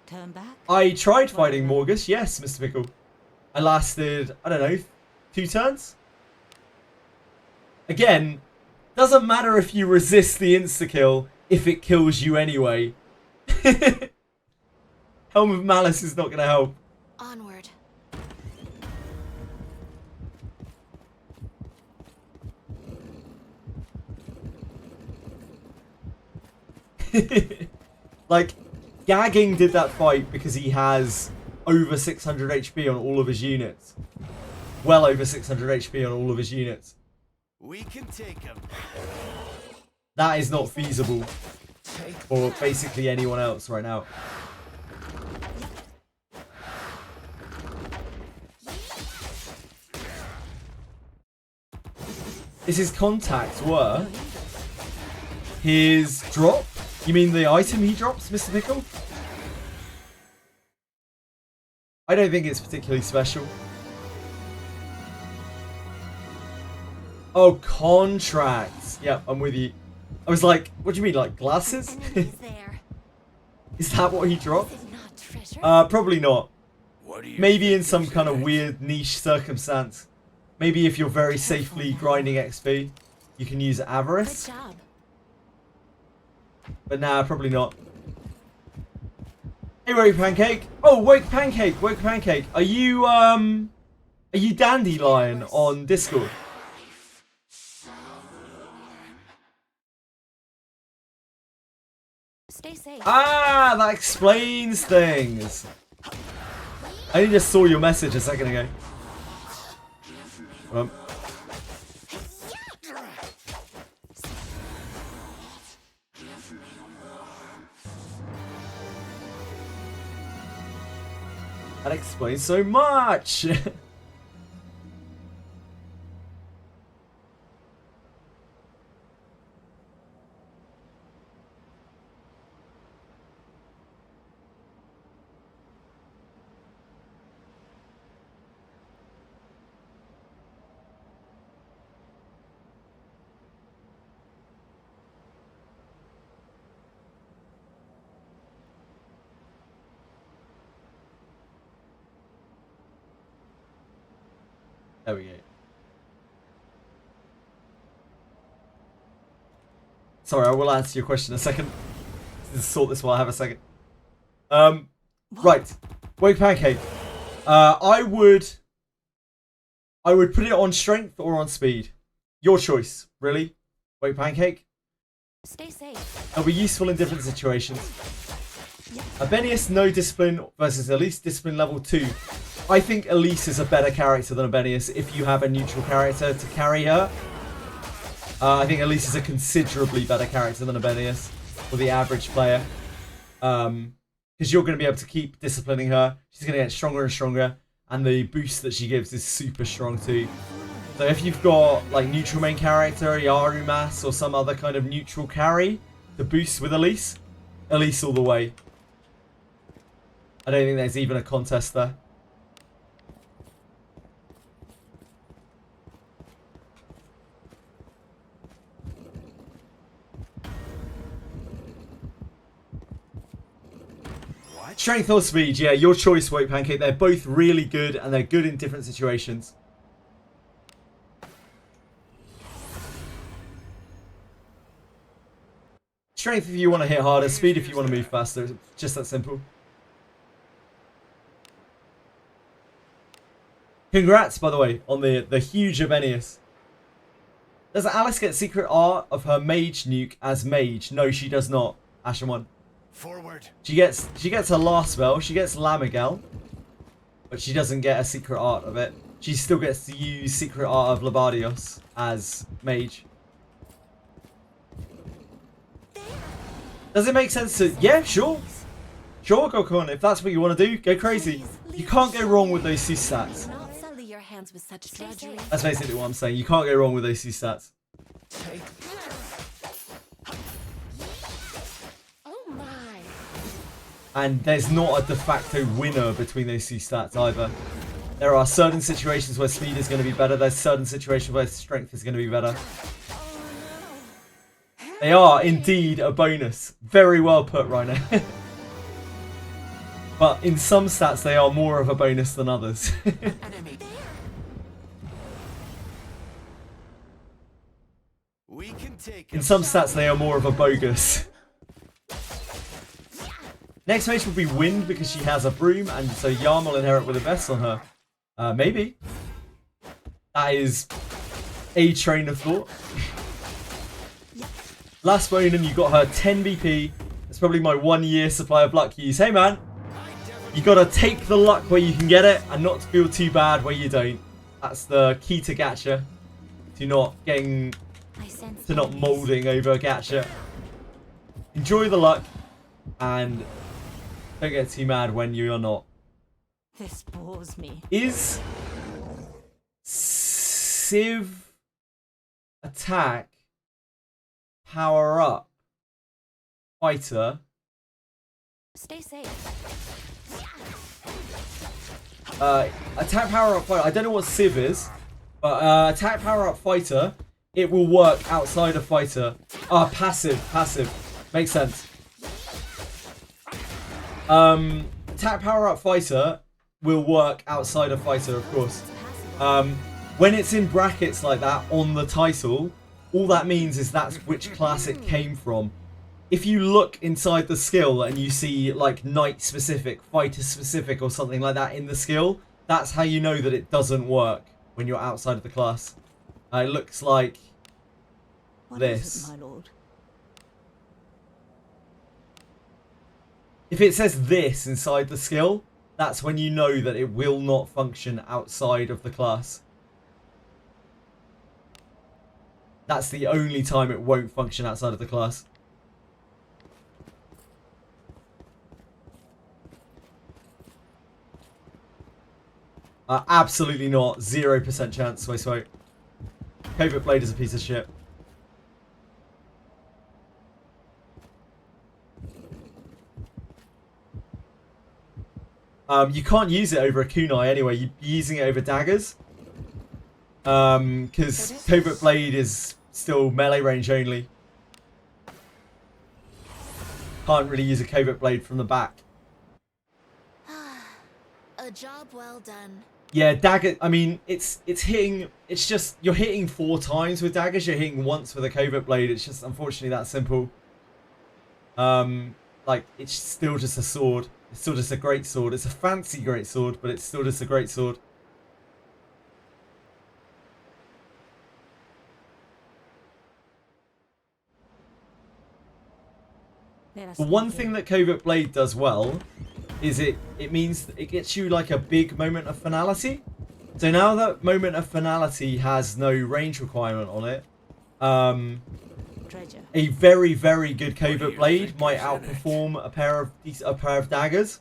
Turn back? I tried fighting Morgus, yes, Mr. Pickle. I lasted, I don't know, 2 turns? Again, doesn't matter if you resist the insta-kill if it kills you anyway. Helm of Malice is not going to help. Onward. Like, Gagging did that fight because he has over 600 HP on all of his units. Well over 600 HP on all of his units. We can take him. That is not feasible for basically anyone else right now. Is his contacts were his drop? You mean the item he drops, Mr. Pickle? I don't think it's particularly special. Oh, contracts. Yep, I'm with you. I was like, what do you mean, like glasses? Is that what he dropped? Probably not. Maybe in some kind of weird niche circumstance. Maybe if you're very safely grinding XP, you can use Avarice. Good job. But nah, probably not. Hey, Wake Pancake. Oh, Wake Pancake. Wake Pancake. Are you Dandelion on Discord? Stay safe. Ah, that explains things. I only just saw your message a second ago. That explains so much. There we go. Sorry, I will answer your question in a second. Just sort this while I have a second. Right. Wake Pancake. I would put it on strength or on speed. Your choice, really. Wake Pancake. Stay safe. It'll be useful in different situations. Abenius, no discipline versus Elise, discipline level 2. I think Elise is a better character than Abenius if you have a neutral character to carry her. I think Elise is a considerably better character than Abenius for the average player. Because you're going to be able to keep disciplining her. She's going to get stronger and stronger. And the boost that she gives is super strong too. So if you've got like neutral main character, Yaru Mass, or some other kind of neutral carry to boost with Elise, Elise all the way. I don't think there's even a contest there. Strength or speed, yeah, your choice, Wake Pancake. They're both really good, and they're good in different situations. Strength if you want to hit harder, speed if you want to move faster. It's just that simple. Congrats, by the way, on the huge Abenius. Does Alice get secret art of her mage nuke as mage? No, she does not. Ashen one. Forward. She gets her last spell. She gets La Miguel, but she doesn't get a secret art of it. She still gets to use secret art of Labadios as mage. Does it make sense to? Yeah, sure. Sure, go on. If that's what you want to do, go crazy. You can't go wrong with those 2 stats. hands with such drudgery. That's basically what I'm saying. You can't go wrong with AC stats. Take. Oh my. And there's not a de facto winner between those two stats either. There are certain situations where speed is going to be better. There's certain situations where strength is going to be better. They are indeed a bonus. Very well put, Rhino. But in some stats, they are more of a bonus than others. We can take In some stats, they are more of a bogus. Next mage will be Wind because she has a broom, and so Yarm will inherit with a vest on her. Maybe. That is a train of thought. Last Bonin, you got her 10 BP. It's probably my 1 year supply of luck use. Hey man, you gotta take the luck where you can get it and not feel too bad where you don't. That's the key to gacha. To not getting, to not molding over gacha. Enjoy the luck and don't get too mad when you are not. This bores me. Is Civ attack power up fighter? Stay safe. Attack power up fighter. I don't know what Civ is, but attack power up fighter. It will work outside of fighter. Passive. Makes sense. Attack power up fighter will work outside of fighter, of course. When it's in brackets like that on the title, all that means is that's which class it came from. If you look inside the skill and you see like knight specific, fighter specific or something like that in the skill, that's how you know that it doesn't work when you're outside of the class. It looks like this. Is it, my lord? If it says this inside the skill, that's when you know that it will not function outside of the class. That's the only time it won't function outside of the class. Absolutely not. 0% chance. Sway. Covert Blade is a piece of shit. You can't use it over a kunai anyway. You're using it over daggers. Because Covert Blade is still melee range only. Can't really use a Covert Blade from the back. A job well done. Yeah, dagger. I mean, it's hitting. It's just you're hitting 4 times with daggers. You're hitting once with a Covert Blade. It's just unfortunately that simple. Like it's still just a sword. It's still just a great sword. It's a fancy great sword, but it's still just a great sword. The one thing that Covert Blade does well is it means it gets you like a big moment of finality. So now that moment of finality has no range requirement on it, a very, very good Covert Blade might outperform a pair of daggers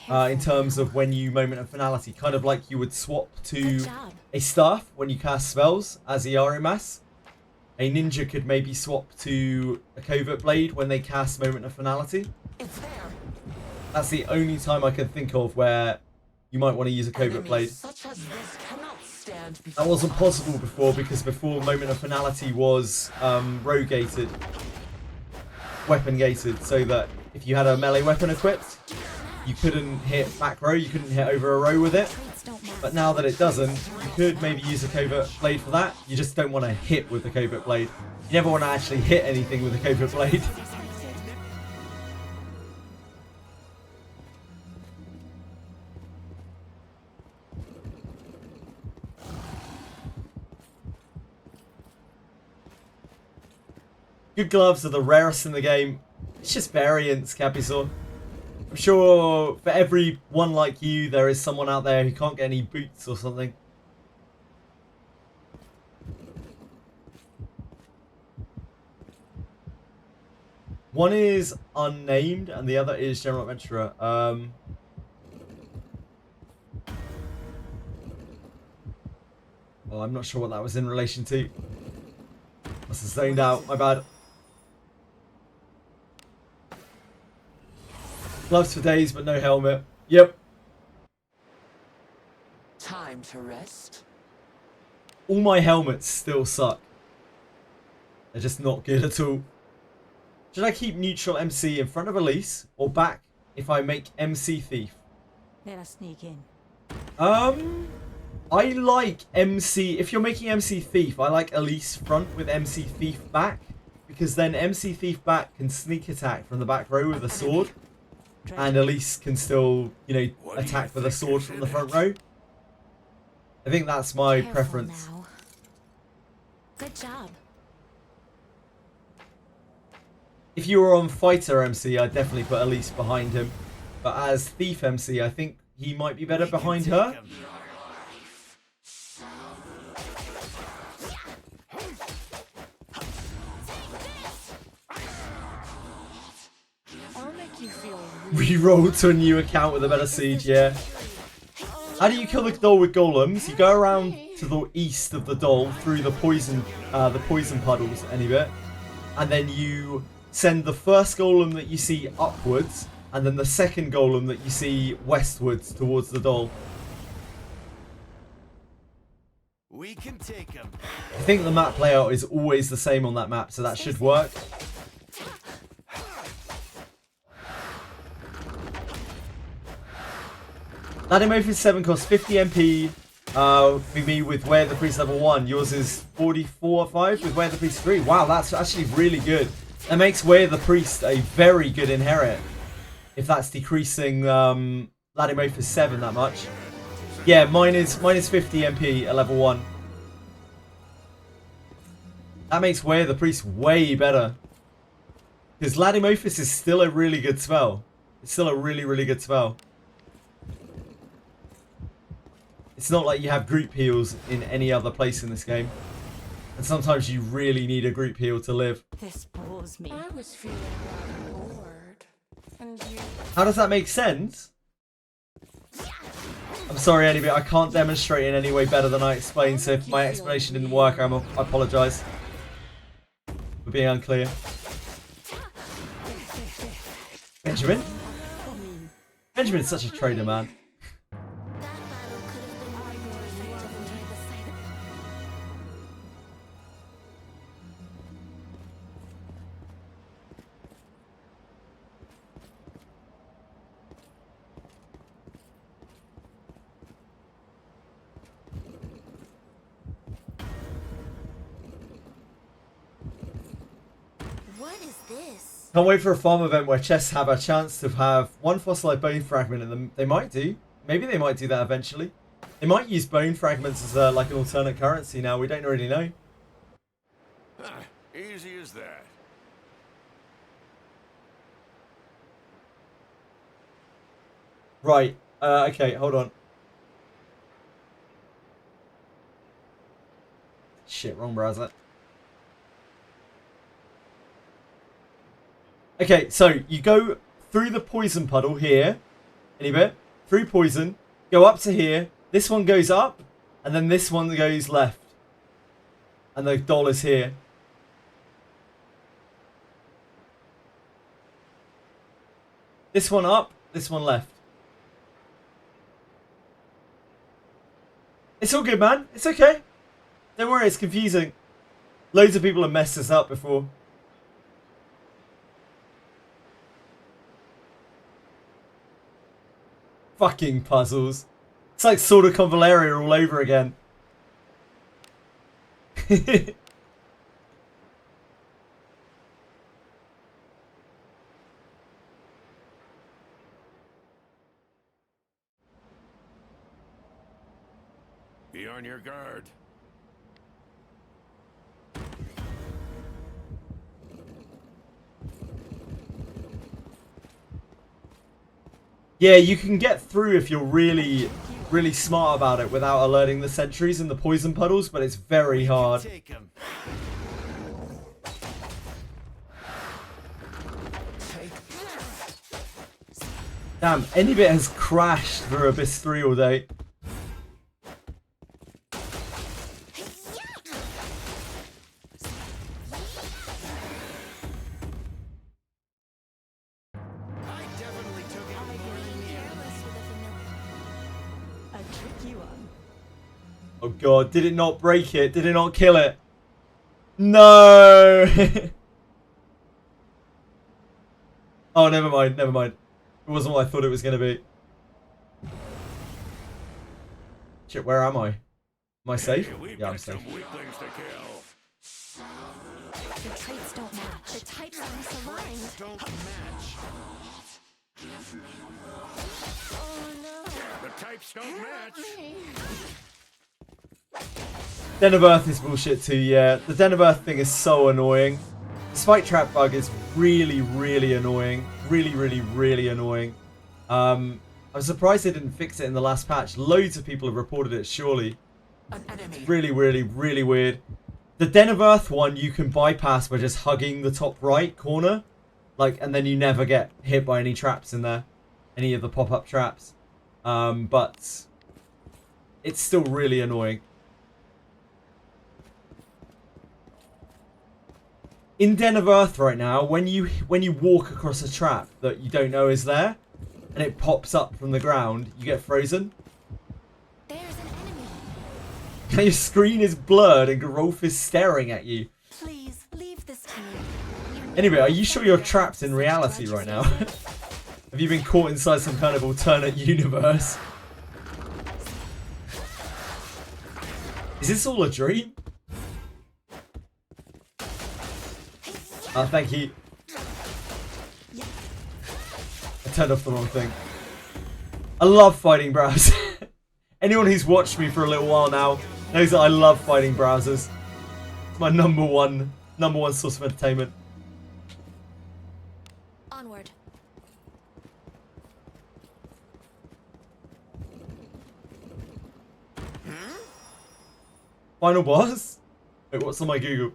in terms of when you moment of finality. Kind of like you would swap to a staff when you cast spells as Iarimas. A ninja could maybe swap to a Covert Blade when they cast moment of finality. That's the only time I can think of where you might want to use a Covert Blade. That wasn't possible before because before moment of finality was row gated, weapon gated, so that if you had a melee weapon equipped, you couldn't hit back row, you couldn't hit over a row with it. But now that it doesn't, you could maybe use a Covert Blade for that. You just don't want to hit with the Covert Blade. You never want to actually hit anything with a Covert Blade. Good gloves are the rarest in the game. It's just variants, Capizor. I'm sure for every one like you, there is someone out there who can't get any boots or something. One is unnamed and the other is General Adventurer. Oh, I'm not sure what that was in relation to. Must have zoned out. My bad. Gloves for days, but no helmet. Yep. Time to rest. All my helmets still suck. They're just not good at all. Should I keep neutral MC in front of Elise or back if I make MC Thief? Let us sneak in. I like MC, if you're making MC Thief, I like Elise front with MC Thief back, because then MC Thief back can sneak attack from the back row with a sword, and Elise can still, you know, attack with a sword from the front row. I think that's my preference. Now. Good job. If you were on Fighter MC, I'd definitely put Elise behind him, but as Thief MC, I think he might be better behind her. I'll make you feel Reroll to a new account with a better siege, yeah. How do you kill the doll with golems? You go around to the east of the doll through the poison puddles any bit, and then you send the first golem that you see upwards, and then the second golem that you see westwards towards the doll. We can take him. I think the map layout is always the same on that map, so that should work. Ladimophis 7 costs 50 MP for me with Where the Priest level 1. Yours is 44 or 5 with Where the Priest 3. Wow, that's actually really good. That makes Where the Priest a very good inherit. If that's decreasing Ladimophis 7 that much. Yeah, mine is 50 MP at level 1. That makes Where the Priest way better. Because Ladimophis is still a really good spell. It's still a really, really good spell. It's not like you have group heals in any other place in this game. And sometimes you really need a group heal to live. This bores me. I was feeling rather bored. And you... How does that make sense? I'm sorry, Annie, but I can't demonstrate in any way better than I explained, so if my explanation didn't work, I apologise for being unclear. Benjamin? Benjamin's such a traitor, man. What is this? Can't wait for a farm event where chests have a chance to have one fossilized bone fragment in them. They might do. Maybe they might do that eventually. They might use bone fragments as like an alternate currency now. We don't really know. Easy as that. Right. Okay, hold on. Shit, wrong browser. Okay, so you go through the poison puddle here, any bit, through poison, go up to here, this one goes up, and then this one goes left. And the doll is here. This one up, this one left. It's all good, man. It's okay. Don't worry, it's confusing. Loads of people have messed this up before. Fucking puzzles. It's like Sword of Convaleria all over again. Be on your guard. Yeah, you can get through if you're really smart about it without alerting the sentries in the poison puddles, but it's very hard. Take him. Damn, Anybit has crashed through Abyss 3 all day. tricky one. Oh god, did it not break it? Did it not kill it? No! Oh, never mind, never mind. It wasn't what I thought it was going to be. Shit, where am I? Am I safe? Yeah, I'm safe. Your traits don't match. The types are misaligned. Don't match. Oh no. The types don't match. Den of Earth is bullshit too, yeah. The Den of Earth thing is so annoying. The spike trap bug is really, really annoying. Really, really, really annoying. I'm surprised they didn't fix it in the last patch. Loads of people have reported it, surely. It's really, really, really weird. The Den of Earth one you can bypass by just hugging the top right corner. Like, and then you never get hit by any traps in there. Any of the pop-up traps. But it's still really annoying. In Den of Earth right now, when you walk across a trap that you don't know is there, and it pops up from the ground, you get frozen. There's an enemy. Your screen is blurred and Growth is staring at you. Please leave this team. Anyway, are you sure you're trapped in reality right now? Have you been caught inside some kind of alternate universe? Is this all a dream? Thank you. I turned off the wrong thing. I love fighting browsers. Anyone who's watched me for a little while now knows that I love fighting browsers. It's my number one source of entertainment. Onward. Final boss? Wait, what's on my Google?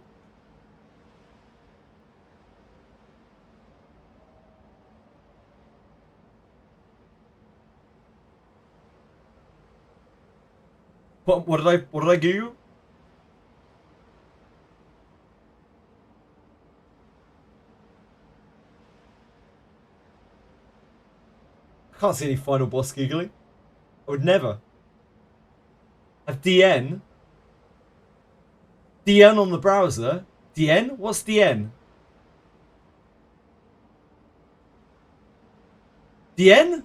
What did I Google? I can't see any final boss Googling. I would never. Have DN? DN on the browser? DN? What's DN? DN?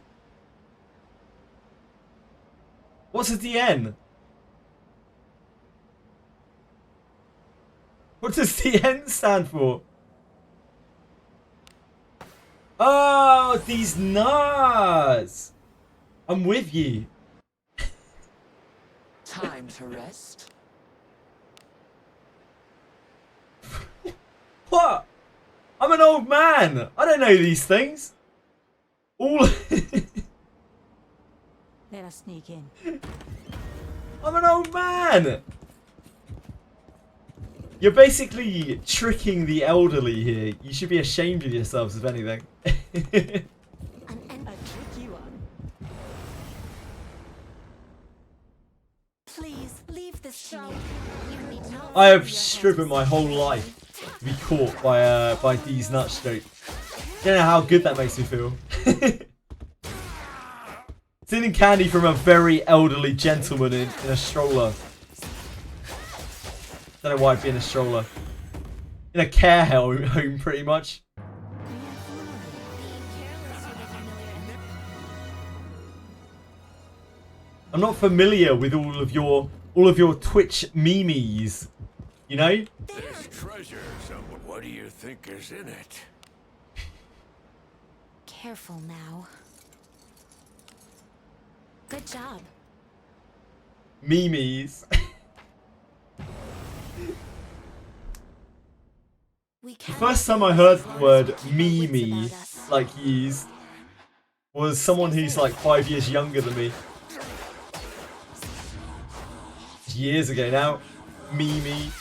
What's a DN? What does DN stand for? Oh, these nuts! I'm with you. Time to rest. What? I'm an old man. I don't know these things. All. Let us sneak in. I'm an old man. You're basically tricking the elderly here. You should be ashamed of yourselves, if anything. A tricky one. Please leave this team. You need not. I have striven my whole life to be caught by these nutstroke. You don't know how good that makes me feel. Stealing candy from a very elderly gentleman in a stroller. Don't know why I'd be in a stroller. In a care home, pretty much. I'm not familiar with all of your Twitch memes, you know? There's treasure, so what do you think is in it? Careful now. Good job. Memes. The first time I heard the word meme like used was someone who's like 5 years younger than me. Years ago now. Meme.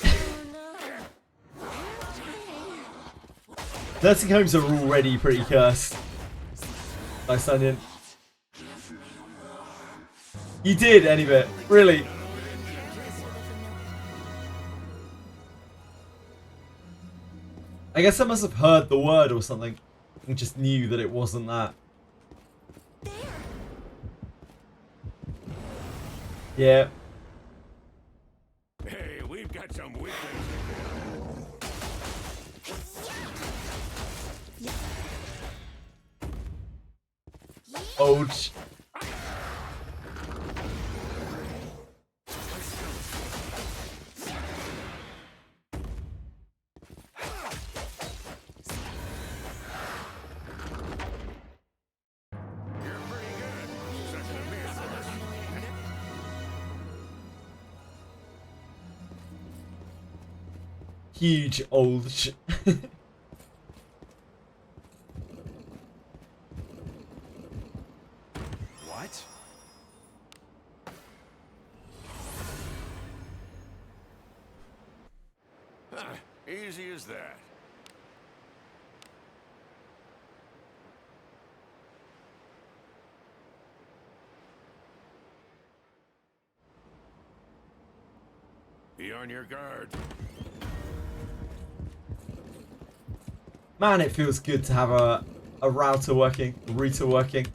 Nursing homes are already pretty cursed. Nice onion. You did, any bit. Really. I guess I must have heard the word or something and just knew that it wasn't that. Yeah. Hey, we've got some weakness. Ouch. Huge old What? Easy as that. Be on your guard. Man, it feels good to have a router working, a router working.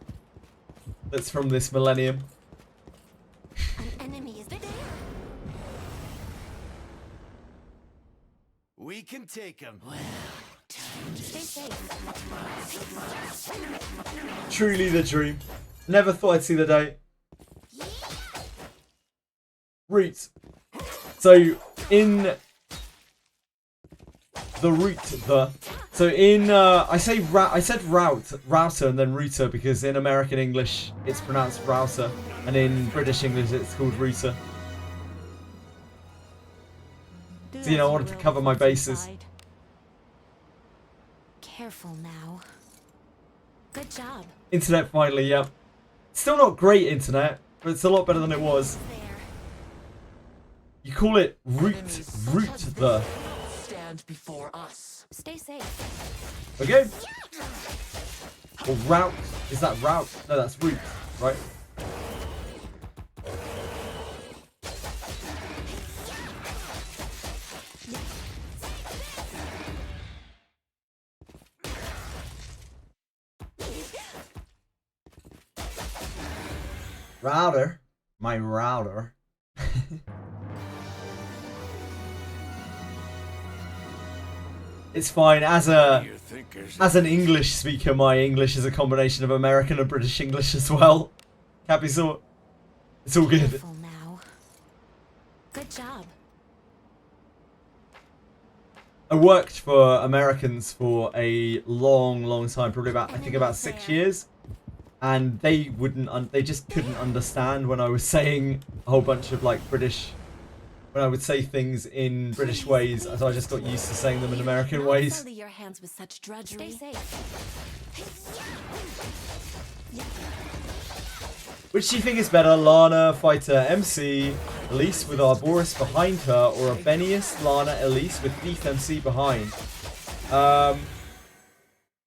That's from this millennium. An enemy is there. We can take him. Stay safe. Truly the dream. Never thought I'd see the day. Root. So in the root, so in I said router and then router because in American English it's pronounced router and in British English it's called router. Do So, you know, I as wanted to will cover with my what's bases. inside. Careful now. Good job. Internet finally, yeah. Still not great internet, but it's a lot better than it was. There. You call it root the. Stand before us. Stay safe. Okay. Or route. Is that route? No, that's root, right? Router. My router. It's fine. As an English speaker, my English is a combination of American and British English as well. Can't be so. It's all good. Careful now. Good job. I worked for Americans for a long time, probably about, I think about 6 years. And they they just couldn't understand when I was saying a whole bunch of like British, when I would say things in British ways, so I just got used to saying them in American ways. Sully your hands with such drudgery. Stay safe. Which do you think is better, Lana, Fighter, MC, Elise with Arboris behind her, or a Benius, Lana, Elise with Thief MC behind?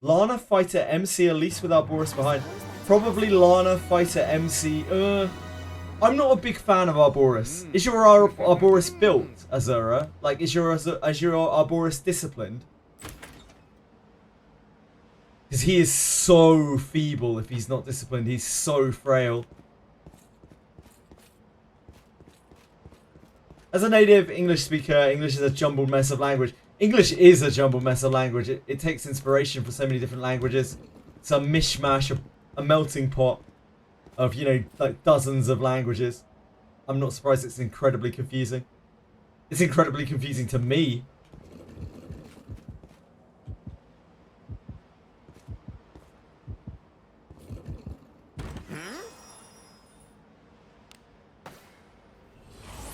Lana, Fighter, MC, Elise with Arboris behind. Probably Lana, Fighter, MC. I'm not a big fan of Arboris. Is your Arboris built, Azura? Like, is your Arboris disciplined? Because he is so feeble if he's not disciplined. He's so frail. As a native English speaker, English is a jumbled mess of language. English is a jumbled mess of language. It takes inspiration from so many different languages. It's a mishmash, a melting pot of, you know, like dozens of languages. I'm not surprised it's incredibly confusing. It's incredibly confusing to me.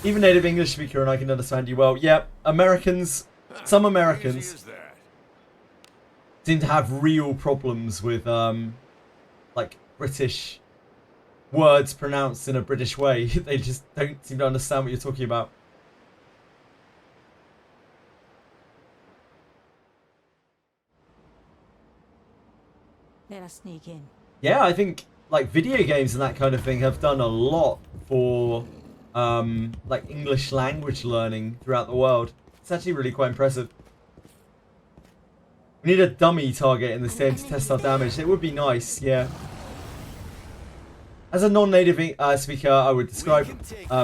Even native English speaker and I can understand you well. Yeah, Americans, some Americans seem to have real problems with like British words pronounced in a British way. They just don't seem to understand what you're talking about. Let us sneak in. Yeah, I think like video games and that kind of thing have done a lot for like English language learning throughout the world. It's actually really quite impressive. We need a dummy target in this game to test our damage. It would be nice, yeah. As a non-native speaker, I would describe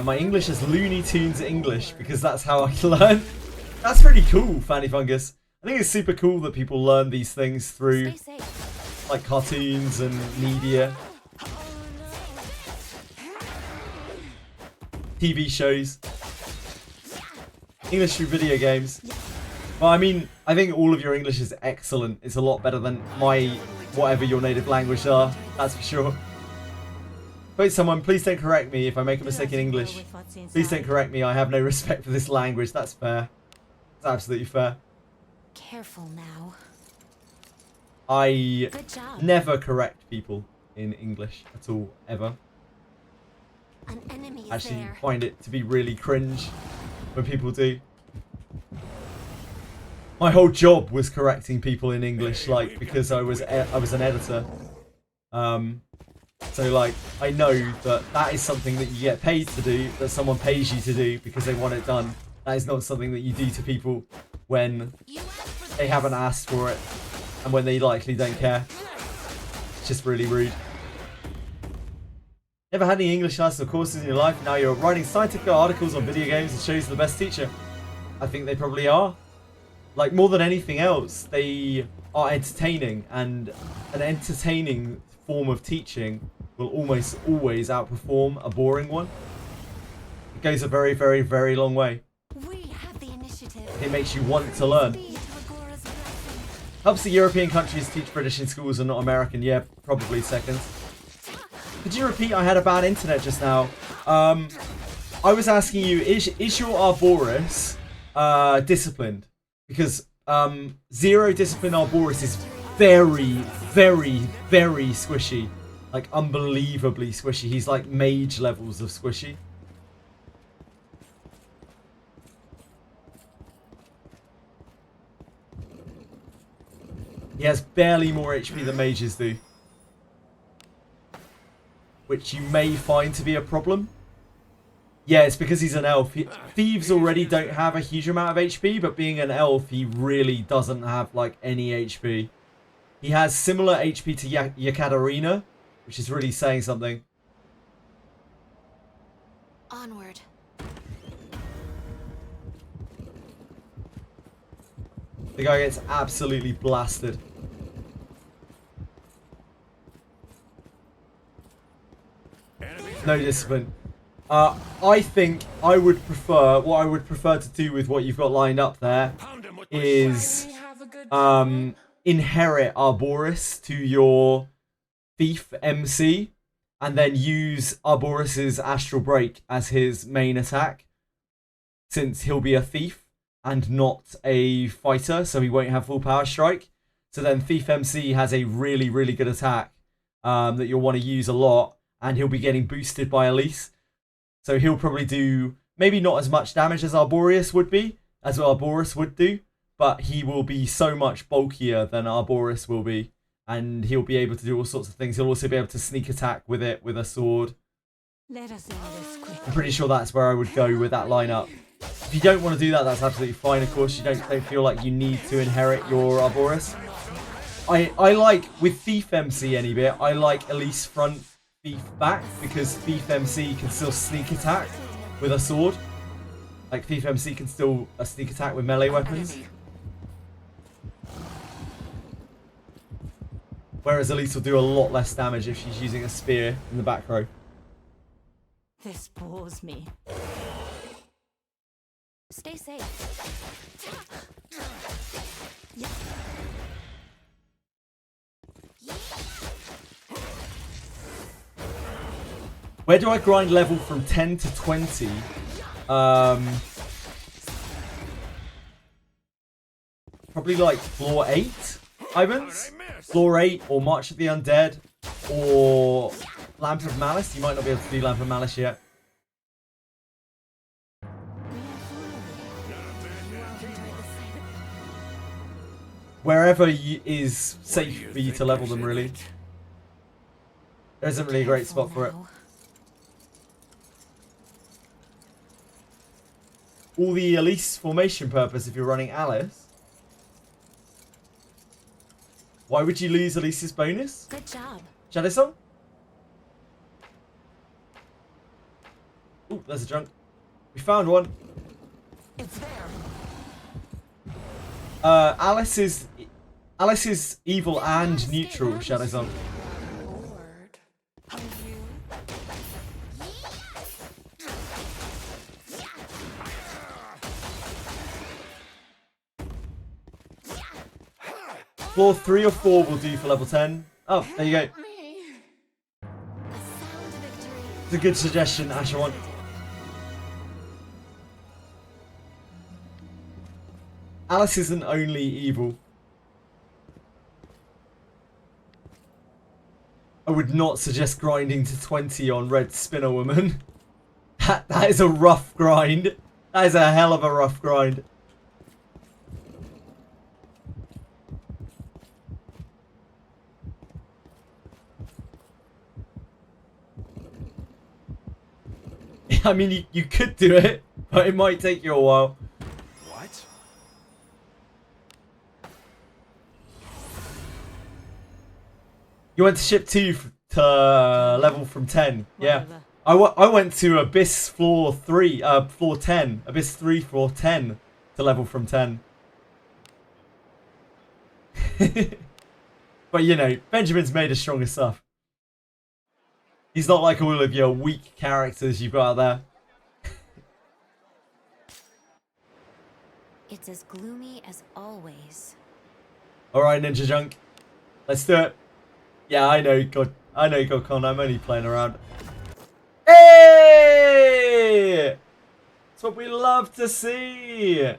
my English as Looney Tunes English because that's how I learn. That's pretty cool, Fanny Fungus. I think it's super cool that people learn these things through like cartoons and media, TV shows, English through video games. Well, I mean, I think all of your English is excellent. It's a lot better than my whatever your native language are, that's for sure. Wait, someone, please don't correct me if I make a mistake in English. Please don't correct me. I have no respect for this language. That's fair. That's absolutely fair. Careful now. I Good job. never correct people in English at all, ever. An enemy is Actually there. find it to be really cringe when people do. My whole job was correcting people in English, like, because I was an editor. So like, I know that that is something that you get paid to do, that someone pays you to do because they want it done. That is not something that you do to people when they haven't asked for it and when they likely don't care. It's just really rude. Never had any English classes or courses in your life? Now you're writing scientific articles on video games and shows the best teacher. I think they probably are. Like, more than anything else, they are entertaining, and an entertaining form of teaching will almost always outperform a boring one. It goes a very, very, very long way. We have the initiative. It makes you want to learn. Helps the European countries teach British in schools and not American. Yeah, probably second. Could you repeat? I had a bad internet just now. I was asking you, is your Arboris disciplined? Because 0 discipline Arboris is very, very, very squishy. Like, unbelievably squishy. He's like mage levels of squishy. He has barely more HP than mages do. Which you may find to be a problem. Yeah, it's because he's an elf. Thieves already don't have a huge amount of HP, but being an elf, he really doesn't have, like, any HP. He has similar HP to Yekaterina, which is really saying something. Onward. The guy gets absolutely blasted. No discipline. I think I would prefer, what I would prefer to do with what you've got lined up there is inherit Arboris to your Thief MC and then use Arboris's Astral Break as his main attack, since he'll be a thief and not a fighter, so he won't have full power strike. So then Thief MC has a really, really good attack that you'll want to use a lot, and he'll be getting boosted by Elise. So he'll probably do maybe not as much damage as Arboris would do, but he will be so much bulkier than Arboris will be, and he'll be able to do all sorts of things. He'll also be able to sneak attack with it with a sword. Let us end this quick. I'm pretty sure that's where I would go with that lineup. If you don't want to do that, that's absolutely fine. Of course, you don't feel like you need to inherit your Arboris. I like, with Thief MC any bit, I like Elise front, Thief back, because Thief MC can still sneak attack with a sword. Like, Thief MC can still sneak attack with melee weapons. Whereas Elise will do a lot less damage if she's using a spear in the back row. This bores me. Stay safe. Where do I grind level from 10 to 20? Probably like floor 8, Ivans? Floor 8 or March of the Undead or Lamp of Malice. You might not be able to do Lamp of Malice yet. Wherever is safe for you to level them, really. There isn't really a great spot for it. All the Elise formation purpose if you're running Alice. Why would you lose Elise's bonus? Good job. Shadow Song? Oh, there's a junk. We found one. It's there. Alice is evil and neutral, Shadow Song. Bored. Are you? Floor 3 or 4 will do for level 10. Oh, there you go. A sound victory. It's a good suggestion, Asher1. Alice isn't only evil. I would not suggest grinding to 20 on Red Spinner Woman. That is a rough grind. That is a hell of a rough grind. I mean, you could do it, but it might take you a while. What? You went to ship 2 to level from 10. Yeah. Whatever. I went to Abyss floor 3, floor 10. Abyss 3 floor 10 to level from 10. But you know, Benjamin's made of stronger stuff. He's not like all of your weak characters you've got out there. It's as gloomy as always. Alright, Ninja Junk. Let's do it. Yeah, I know, God, Con, I'm only playing around. Hey! That's what we love to see.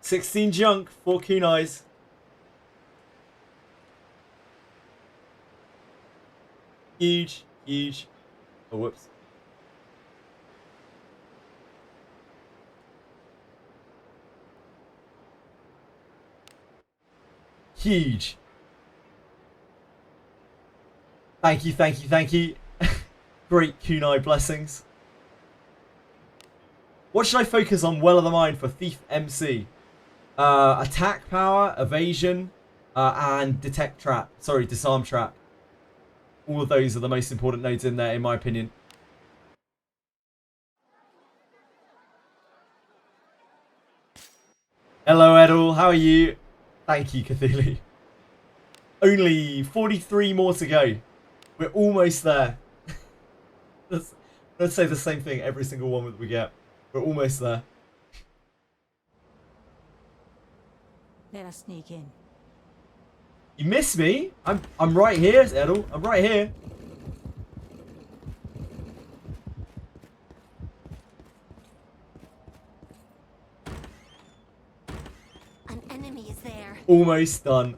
$16 junk, 4 kunais. Huge, huge. Oh, whoops. Huge. Thank you, thank you, thank you. Great kunai blessings. What should I focus on well of the mind for Thief MC? Attack power, evasion, and detect trap. Sorry, disarm trap. All of those are the most important nodes in there, in my opinion. Hello, Edel. How are you? Thank you, Cthulhu. Only 43 more to go. We're almost there. Let's say the same thing every single one that we get. We're almost there. Let us sneak in. You miss me? I'm right here, Edel. I'm right here. An enemy is there. Almost done.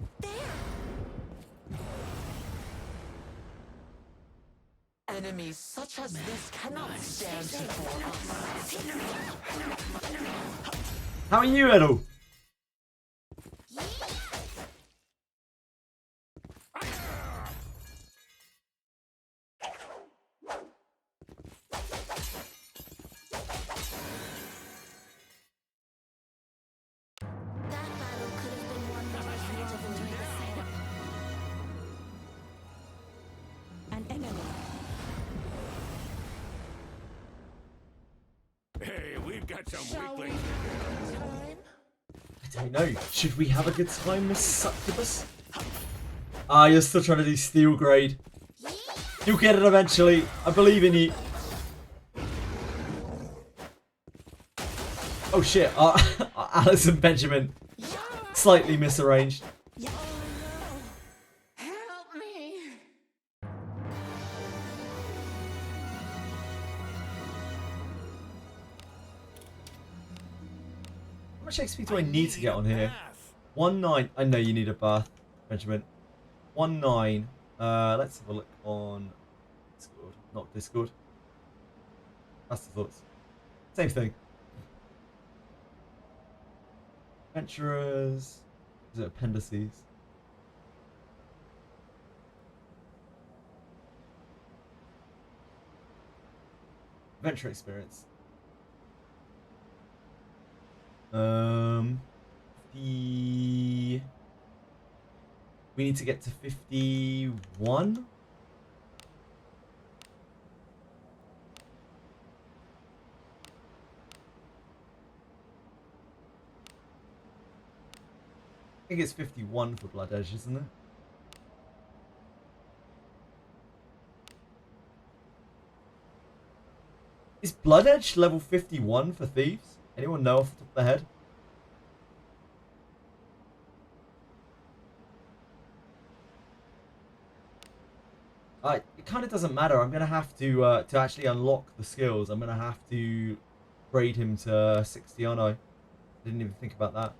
Enemies such as this cannot stand before us. How are you, Edel? That battle could have been won by if you didn't enjoy the sight of An enemy. Hey, we've got some Shall we weaklings. have time? I don't know. Should we have a good time, Miss Succubus? Ah, you're still trying to do steel grade. You'll get it eventually. I believe in you. Oh shit. Alice and Benjamin. Slightly misarranged. Oh no! Help me! How much XP do I need to get on here? 1-9. I know you need a bath, Benjamin. 1-9. Let's have a look on Discord. Not Discord. That's the thoughts. Same thing. Adventurers. Is it appendices? Adventure experience. We We need to get to 51. I think it's 51 for Blood Edge, isn't it? Is Blood Edge level 51 for Thieves? Anyone know off the top of their head? It kind of doesn't matter. I'm gonna have to actually unlock the skills. I'm gonna have to grade him to 60, aren't I? Didn't even think about that.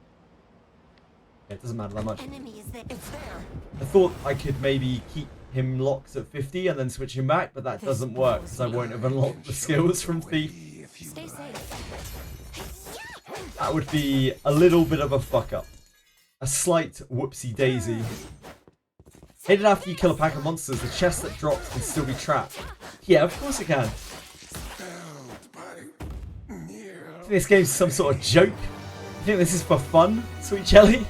Yeah, it doesn't matter that much. I thought I could maybe keep him locked at 50 and then switch him back, but that doesn't work because I won't have unlocked the skills from Thief. Stay safe. That would be a little bit of a fuck up. A slight whoopsie daisy. Hit it after you kill a pack of monsters. The chest that drops can still be trapped. Yeah, of course it can. I think this game's some sort of joke. I think this is for fun, Sweet Jelly.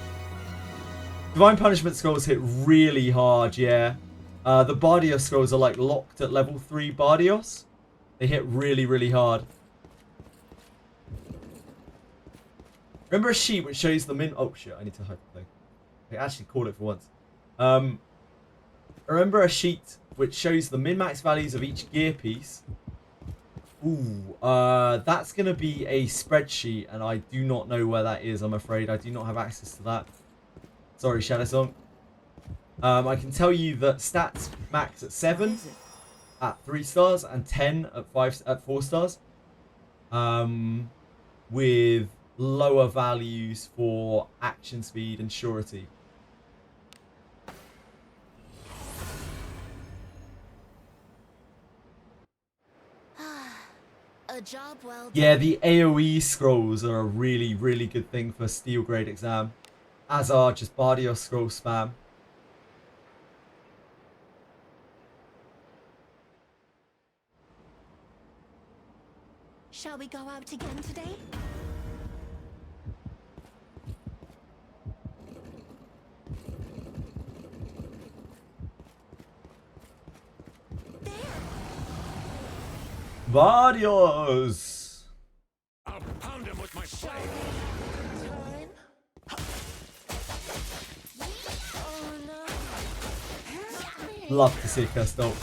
Divine Punishment scrolls hit really hard, yeah. The Bardios scrolls are like locked at level 3 Bardios. They hit really, really hard. Remember a sheet which shows the min... Oh shit, I need to hide the thing. I actually called it for once. Remember a sheet which shows the min-max values of each gear piece. Ooh, that's going to be a spreadsheet, and I do not know where that is, I'm afraid. I do not have access to that. Sorry, Shadow Song. I can tell you that stats max at 7 at 3 stars and 10 at 4 stars. With lower values for action speed and surety. A job well done. Yeah, the AoE scrolls are a really, really good thing for Steel Grade exam. As are just Bardios scroll spam. Shall we go out again today? Bardios! I'll pound him with my blade. Love to see Cursed Ult.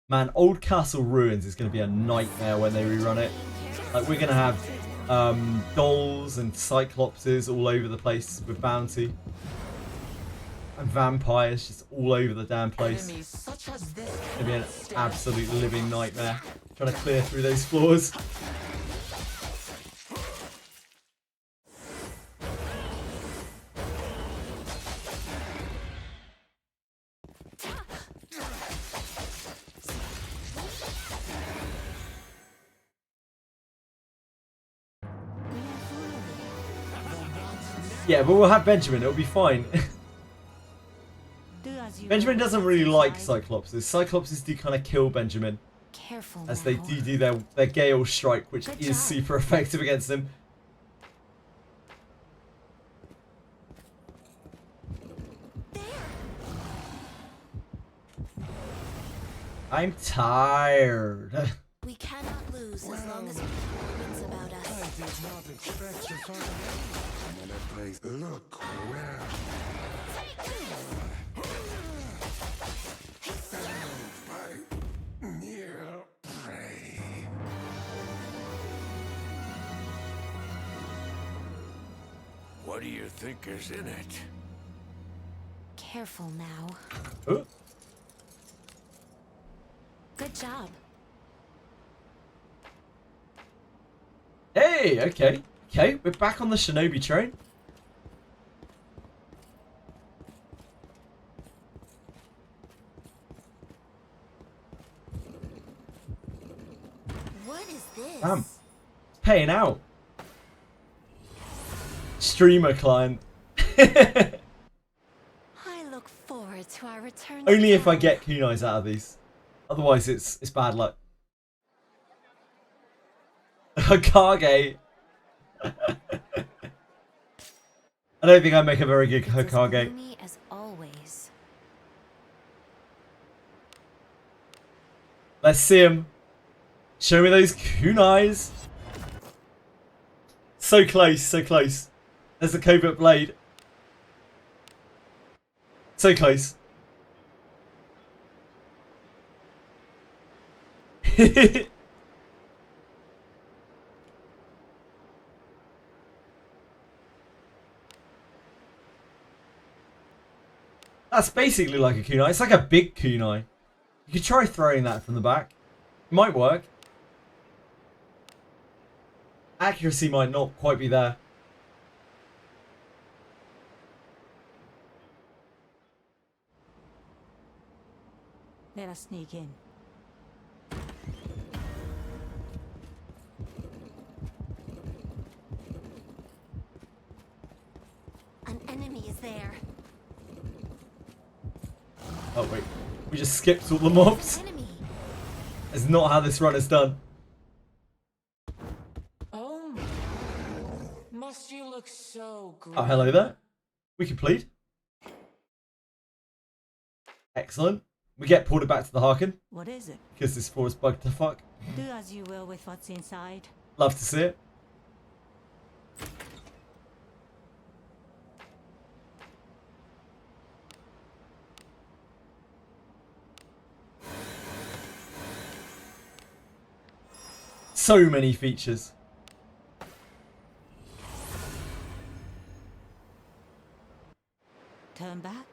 Man, Old Castle Ruins is going to be a nightmare when they rerun it. Like, we're going to have dolls and cyclopses all over the place with bounty. And vampires just all over the damn place. It's going to be an absolute living nightmare. Trying to clear through those floors. Yeah, but we'll have Benjamin, it'll be fine. Benjamin doesn't really like Cyclopses. Cyclopses do kind of kill Benjamin. Careful as now. they do their Gale Strike, which is super effective against him. I'm tired. We cannot lose as long as we keep wits about us. I did not expect to find I'm in a place. Look where. By near prey. What do you think is in it? Careful now. Oh. Good job. Hey, okay. Okay, we're back on the Shinobi train. What is this? Damn. It's paying out. Streamer client. I look forward to our return. Only if I get kunais out of these. Otherwise, it's bad luck. A Kage. I don't think I make a very good Hokage. Gloomy as always. Let's see him. Show me those kunais. So close, so close. There's the covert blade. So close. That's basically like a kunai. It's like a big kunai. You could try throwing that from the back. It might work. Accuracy might not quite be there. Let us sneak in. An enemy is there. Oh wait, we just skipped all the mobs. Enemy. That's not how this run is done. Oh, must you look so great? Oh, hello there. We can plead. Excellent. We get ported back to the Harkin What is it? because this floor is bugged to fuck. Do as you will with what's inside. Love to see it. So many features. Turn back?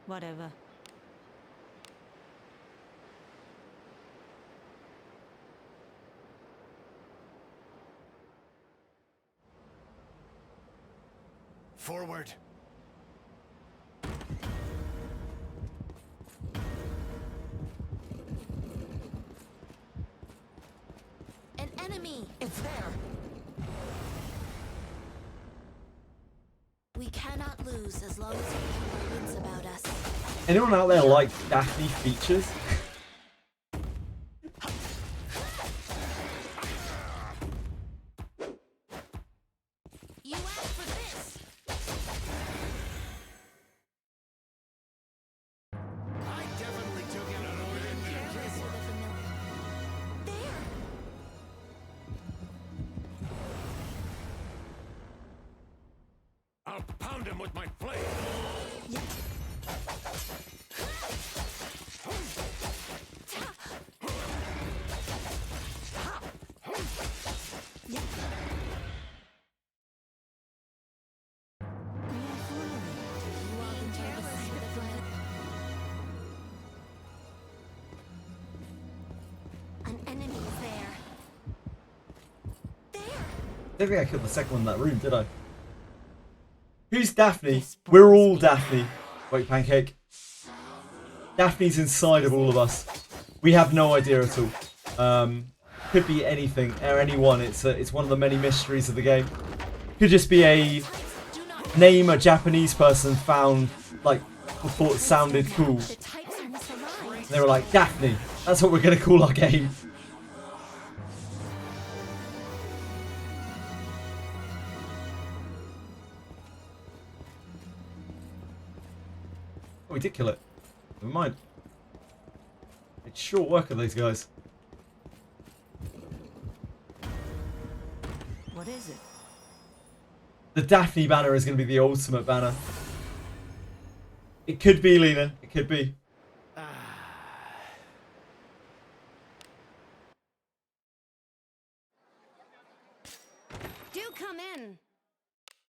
Whatever. Forward. An enemy. It's there. We cannot lose as long as we keep our wits about us. Anyone out there like Daphne features? You asked for this. I definitely took it on order. Careless with a familiar. There. I'll pound him with my blade. You are the careless with a familiar. An enemy is there. There. I don't think I killed the second one in that room, did I? Who's Daphne? This We're boy's all me. Daphne. Wait, Pancake. Daphne's inside of all of us. We have no idea at all. Could be anything or anyone. It's one of the many mysteries of the game. Could just be a name a Japanese person found, like, thought sounded cool. The types are misaligned. They were like, Daphne. That's what we're gonna call our game. Oh, we did kill it. Never mind. It's short work of these guys. What is it? The Daphne banner is going to be the ultimate banner. It could be, Lena. It could be. Do come in.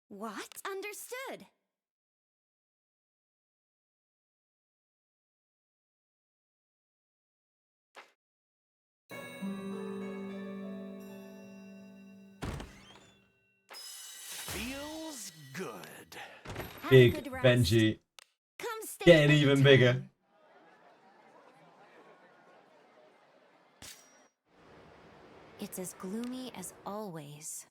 What? Understood. Feels good. Have a Big good rest. Benji. Come stay Getting even anytime. bigger. It's as gloomy as always.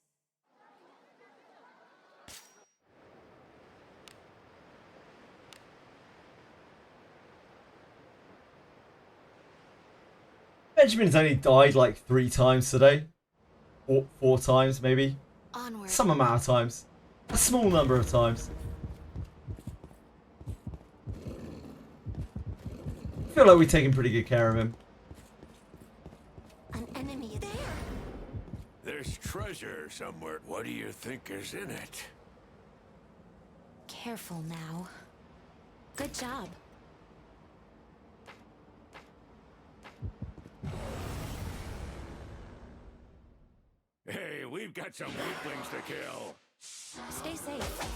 Benjamin's only died like 3 times today. Or 4 times, maybe. Onward. Some amount of times. A small number of times. I feel like we're taking pretty good care of him. An enemy is there. There's treasure somewhere. What do you think is in it? Careful now. Good job. Hey, we've got some weaklings to kill. Stay safe.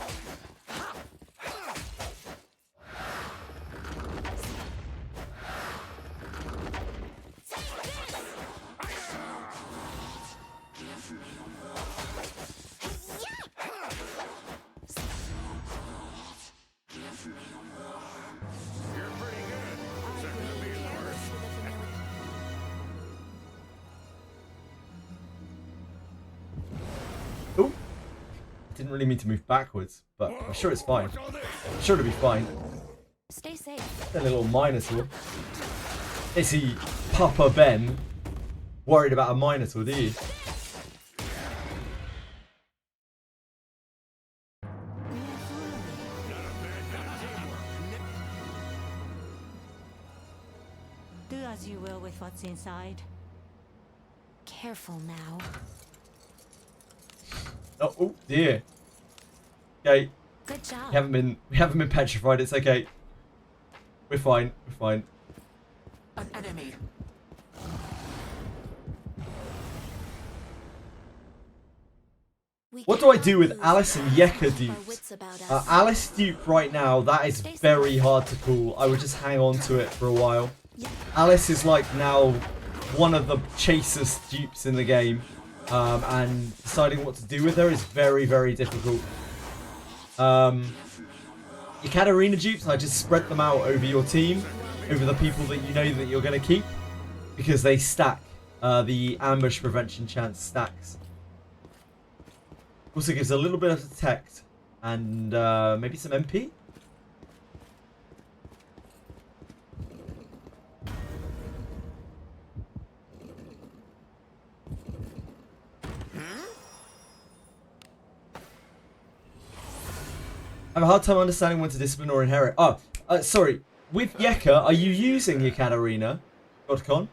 You're pretty good. Except for being the worst. Oh, didn't really mean to move backwards, but I'm sure it's fine. I'm sure it'll be fine. Stay safe. A little Minotaur. Is he Papa Ben worried about a Minotaur, do you? Do as you will with what's inside. Careful now. Oh, oh dear. Okay, Good job. we haven't been petrified. It's okay. We're fine. We're fine. An enemy. We What do I cannot do with lose Alice and as Yeka long as we keep our dupes? wits about us. Alice dupe right now, that is very hard to call. I would just hang on to it for a while. Alice is like now one of the chasers dupes in the game. And deciding what to do with her is very, very difficult. Your Katarina dupes, I just spread them out over your team, over the people that you know that you're going to keep, because they stack. The ambush prevention chance stacks. Also gives a little bit of detect and maybe some MP. I have a hard time understanding when to discipline or inherit. Oh, sorry. With Yeka, are you using your Katarina, Godcon?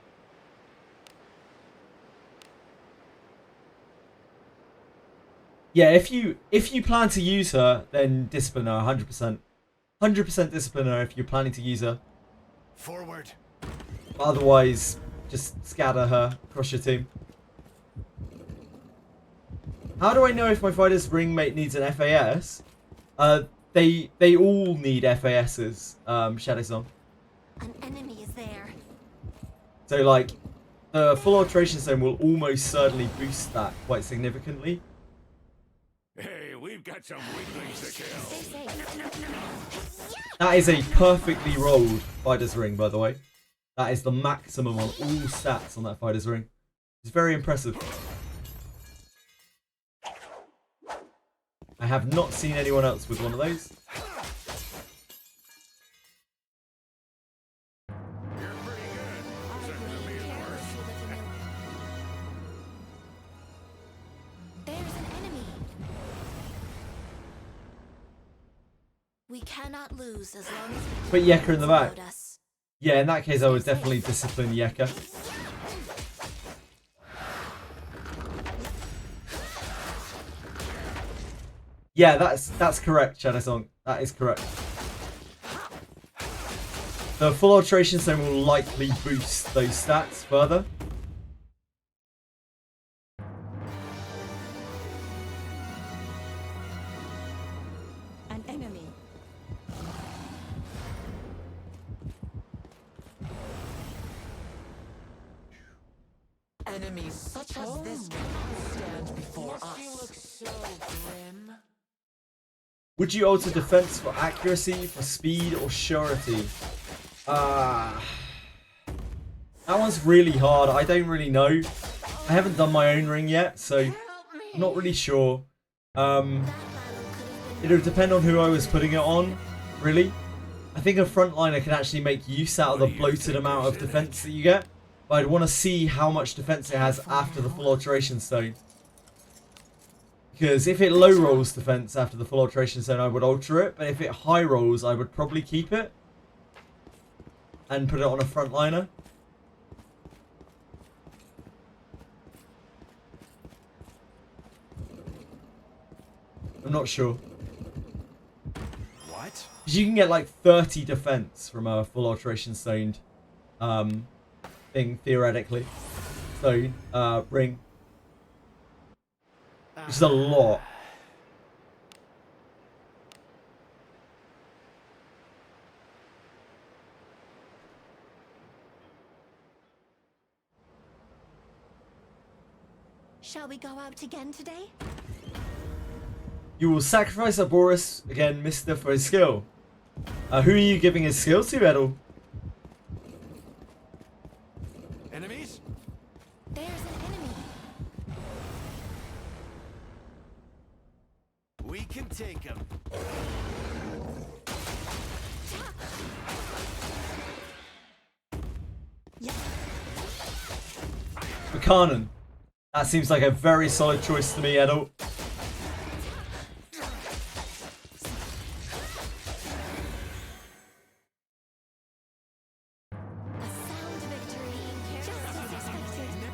Yeah, if you plan to use her, then discipline her 100%. 100% discipline her if you're planning to use her. Forward. Otherwise, just scatter her across your team. How do I know if my fighter's ringmate needs an FAS? They all need FASs, Shadow Song. An enemy is there. So like, the full alteration stone will almost certainly boost that quite significantly. Hey, we've got some weaklings to kill. Stay safe. That is a perfectly rolled fighter's ring, by the way. That is the maximum on all stats on that fighter's ring. It's very impressive. I have not seen anyone else with one of those. You're pretty good. Except for being the worst. There's an enemy. We cannot lose as long as we Put keep our Yeka in the wits back. about us. Yeah, in that case, I would definitely discipline Yeka. Yeah, that's correct, Shadow Song. That is correct. The full alteration stone will likely boost those stats further. An enemy. Enemies such as this cannot stand before us. You look so grim. Would you alter defense for accuracy, for speed, or surety? That one's really hard. I don't really know. I haven't done my own ring yet, so I'm not really sure. It'll depend on who I was putting it on, really. I think a frontliner can actually make use out of the bloated amount of defense that you get. But I'd want to see how much defense it has after the full alteration stone. Because if it low rolls defense after the full alteration zone, I would alter it. But if it high rolls, I would probably keep it. And put it on a frontliner. I'm not sure. What? Because you can get like 30 defense from a full alteration zoned thing, theoretically. Zone, ring. Which is a lot. Shall we go out again today? You will sacrifice Boris again, Mister, for his skill. Who are you giving his skill to, Edel? Enemies? There's an enemy. We can take him. Yeah. Buchanan. That seems like a very solid choice to me, Edel. A sound victory. Just as expected.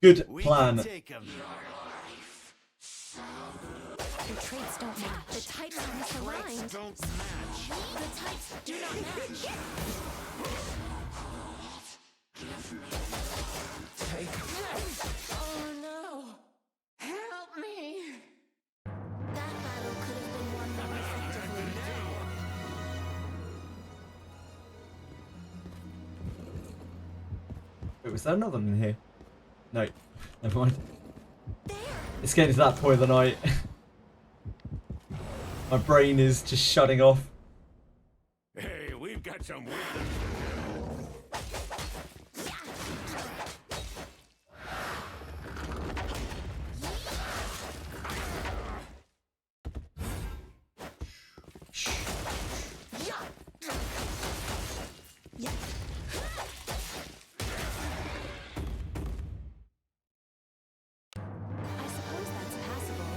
Good We plan. can take him. Your traits don't match. The types are misaligned. Don't match. The types do not match. Oh no! Help me! That battle could have been won more effectively. Wait, was there another one in here? No. Never mind. There! It's getting to that point of the night. My brain is just shutting off. Hey, we've got some wisdom. Yeah. I suppose that's passable.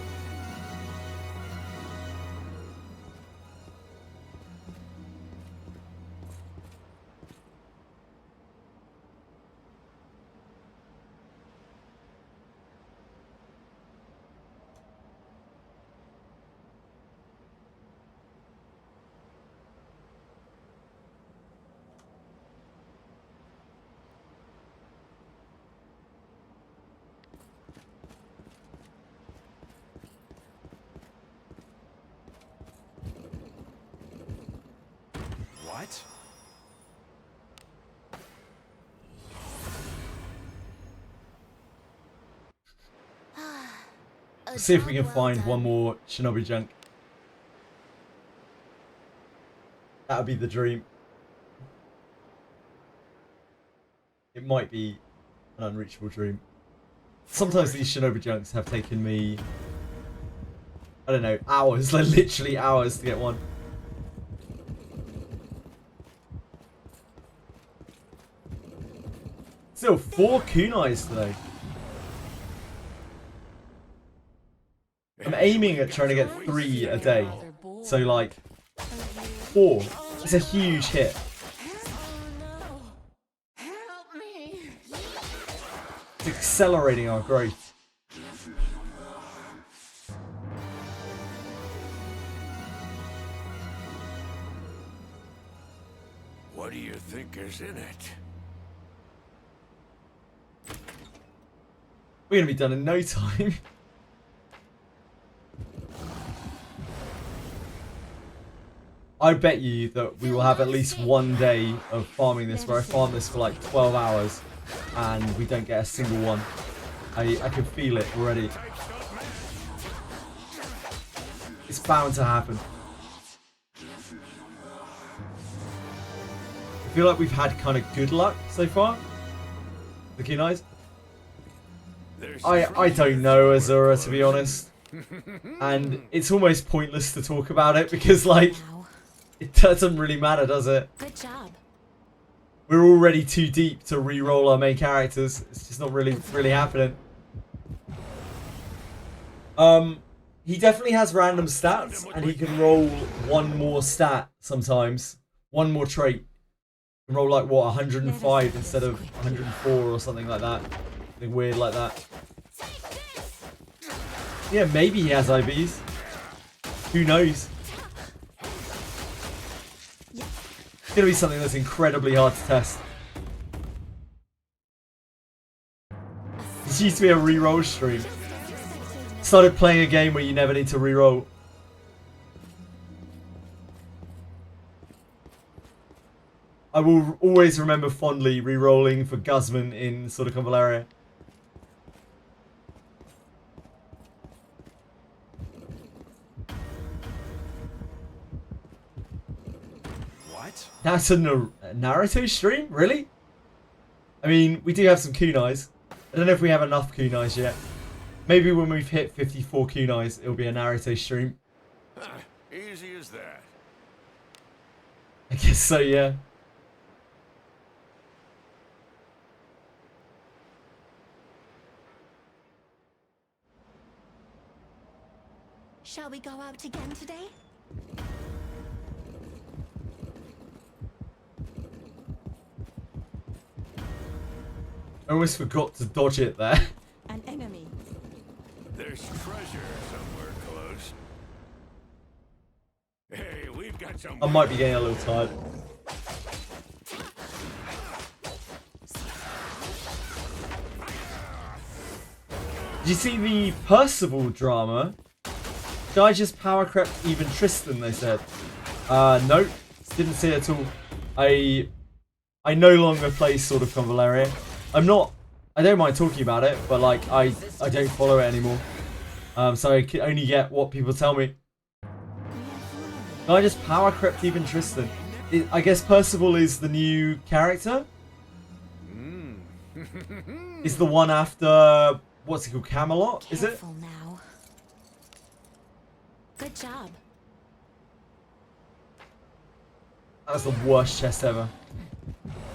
What? See if we can find one more Shinobi junk. That would be the dream. It might be an unreachable dream. Sometimes these Shinobi junks have taken me, I don't know, hours, like literally hours to get one. Still, 4 kunais today. I'm aiming at trying to get 3 a day. So like, 4. It's a huge hit. Oh no! Help me! It's accelerating our growth. What do you think is in it? We're gonna be done in no time. I bet you that we will have at least one day of farming this where I farm this for like 12 hours and we don't get a single one. I can feel it already. It's bound to happen. I feel like we've had kind of good luck so far. The kunais. I don't know Azura, to be honest. And it's almost pointless to talk about it because like Wow. it doesn't really matter, does it? Good job. we're already too deep to re-roll our main characters. It's just not really happening. He definitely has random stats, and he can roll one more stat sometimes. One more trait. He can roll like what, 105 instead of 104 or something like that. Something weird like that. Yeah, maybe he has IVs. Who knows? It's gonna be something that's incredibly hard to test. This used to be a reroll stream. Started playing a game where you never need to reroll. I will always remember fondly rerolling for Guzman in Silicon Valeria. What? That's a Naruto stream? Really? I mean, we do have some kunais. I don't know if we have enough kunais yet. Maybe when we've hit 54 kunais, it'll be a Naruto stream. Easy as that. I guess so, yeah. Shall we go out again today? I almost forgot to dodge it there. An enemy. There's treasure somewhere close. Hey, we've got some. I might be getting a little tired. Did you see the Percival drama? Guy just power crept even Tristan, they said. Nope. Didn't see it at all. I no longer play Sword of Convaleria. I don't mind talking about it, but like I don't follow it anymore. So I can only get what people tell me. Guy just power crept even Tristan. I guess Percival is the new character. Is the one after what's it called, Camelot? Is it? Careful now. Good job. That was the worst chest ever.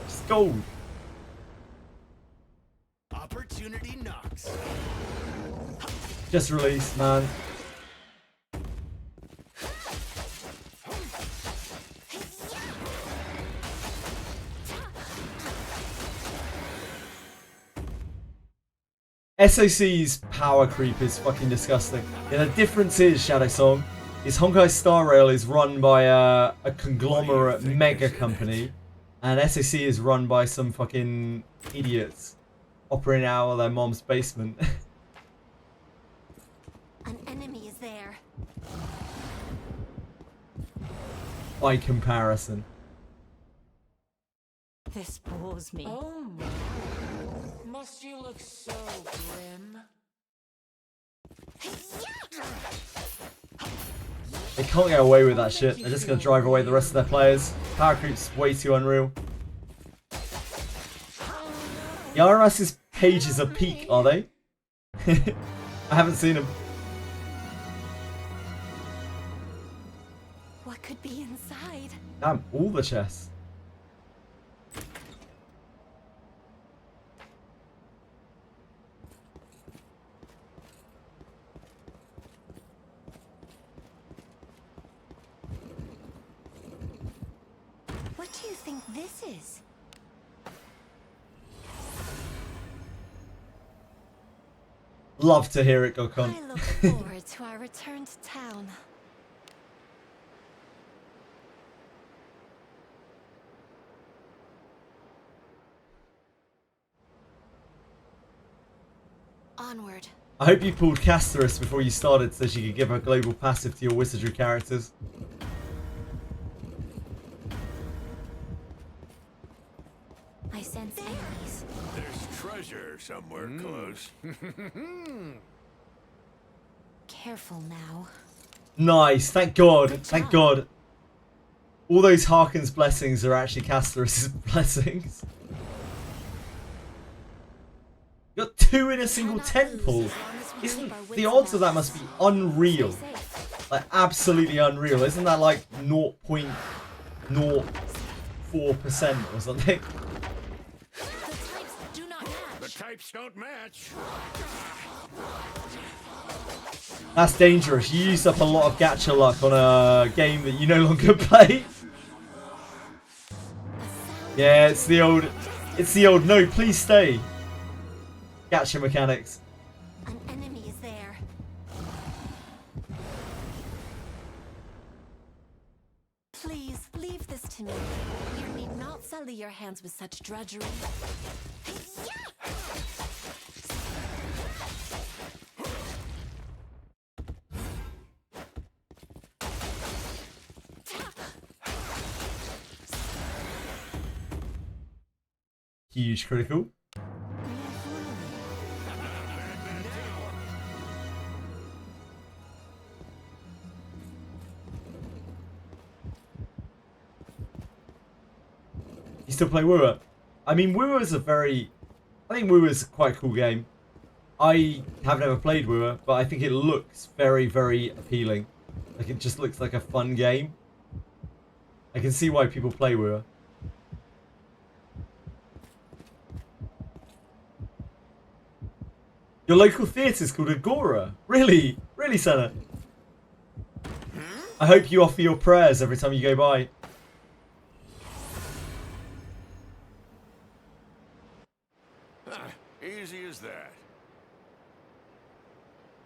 Just gold. Opportunity knocks. Just released, man. SOC's power creep is fucking disgusting. Yeah, the difference is, Shadow Song, is Honkai Star Rail is run by a conglomerate mega company, and SOC is run by some fucking idiots operating out of their mom's basement. An enemy is there. By comparison. This bores me. Oh my. Must you look so grim? They can't get away with that shit. They're just gonna drive away the rest of their players. Power creep's way too unreal. The RMS's pages are peak, are they? I haven't seen them. What could be inside? Damn, all the chests. What do you think this is? Love to hear it, Gokon. I look forward to our return to town. Onward. I hope you pulled Casterus before you started so she could give her global passive to your Wizardry characters. I sense enemies. There's treasure somewhere close. Careful now. Nice, thank God, thank God. All those Harkin's blessings are actually Casterus' blessings. You got 2 in a single temple. Isn't the odds of that must be unreal? Like absolutely unreal. Isn't that like 0.04 4% or something. The types do not The match. types don't match. That's dangerous. You used up a lot of gacha luck on a game that you no longer play. Yeah, it's the old no, please stay. Gacha mechanics. An enemy is there. Please leave this to me. You need not sully your hands with such drudgery. Huge critical. You still play Wua? I mean, Wua is I think Wua is quite a cool game. I have never played Wua, but I think it looks very, very appealing. Like, it just looks like a fun game. I can see why people play Wua. Your local theatre is called Agora. Really? Really, Senna? I hope you offer your prayers every time you go by. Easy as that.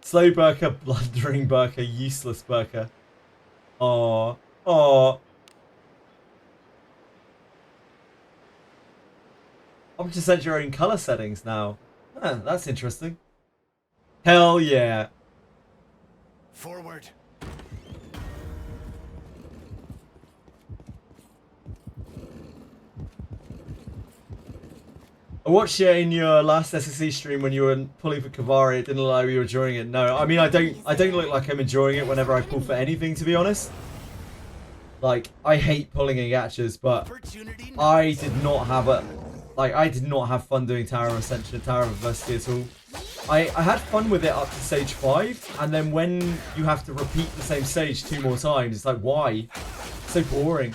Slow Burker, blundering Burker, useless Burker. Aww. Aww. I'm just set your own colour settings now. Huh, that's interesting. Hell yeah. Forward. I watched you in your last SSC stream when you were pulling for Kavari. It didn't look like you were enjoying it. No, I mean I don't look like I'm enjoying it whenever I pull for anything, to be honest. Like, I hate pulling in gachas, but I did not have fun doing Tower of Ascension and Tower of Adversity at all. I had fun with it up to stage 5, and then when you have to repeat the same stage 2 more times, it's like, why? It's so boring.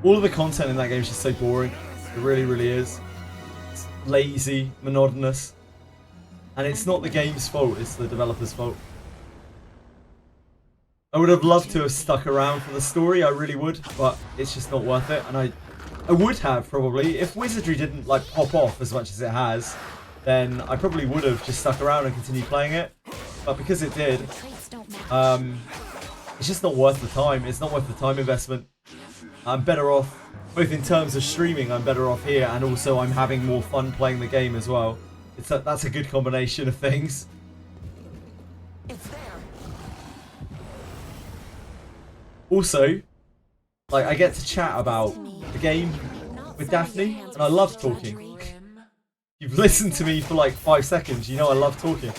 All of the content in that game is just so boring. It really, really is. It's lazy, monotonous. And it's not the game's fault, it's the developer's fault. I would have loved to have stuck around for the story, I really would, but it's just not worth it. And I would have, probably. If Wizardry didn't, like, pop off as much as it has, then I probably would have just stuck around and continued playing it. But because it did, it's just not worth the time. It's not worth the time investment. I'm better off, both in terms of streaming, I'm better off here, and also I'm having more fun playing the game as well. That's a good combination of things. It's there. Also, like, I get to chat about the game with Daphne, and I love talking. You've listened to me for like 5 seconds, you know I love talking.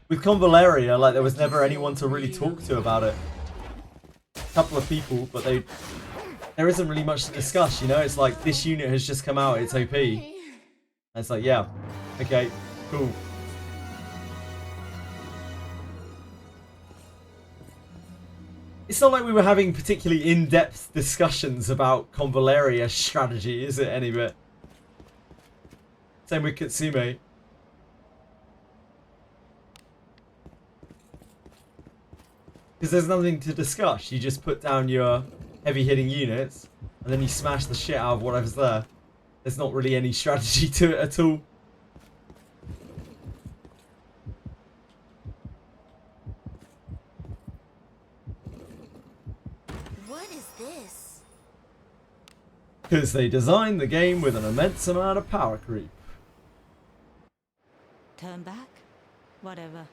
With Convaleria, like, there was never anyone to really talk to about it. A couple of people, but there isn't really much to discuss, you know? It's like, this unit has just come out, it's OP. And it's like, yeah, okay, cool. It's not like we were having particularly in-depth discussions about Convaleria strategy, is it, any bit? Same with Katsume. Because there's nothing to discuss. You just put down your heavy-hitting units, and then you smash the shit out of whatever's there. There's not really any strategy to it at all. What is this? Because they designed the game with an immense amount of power creep. Turn back? Whatever.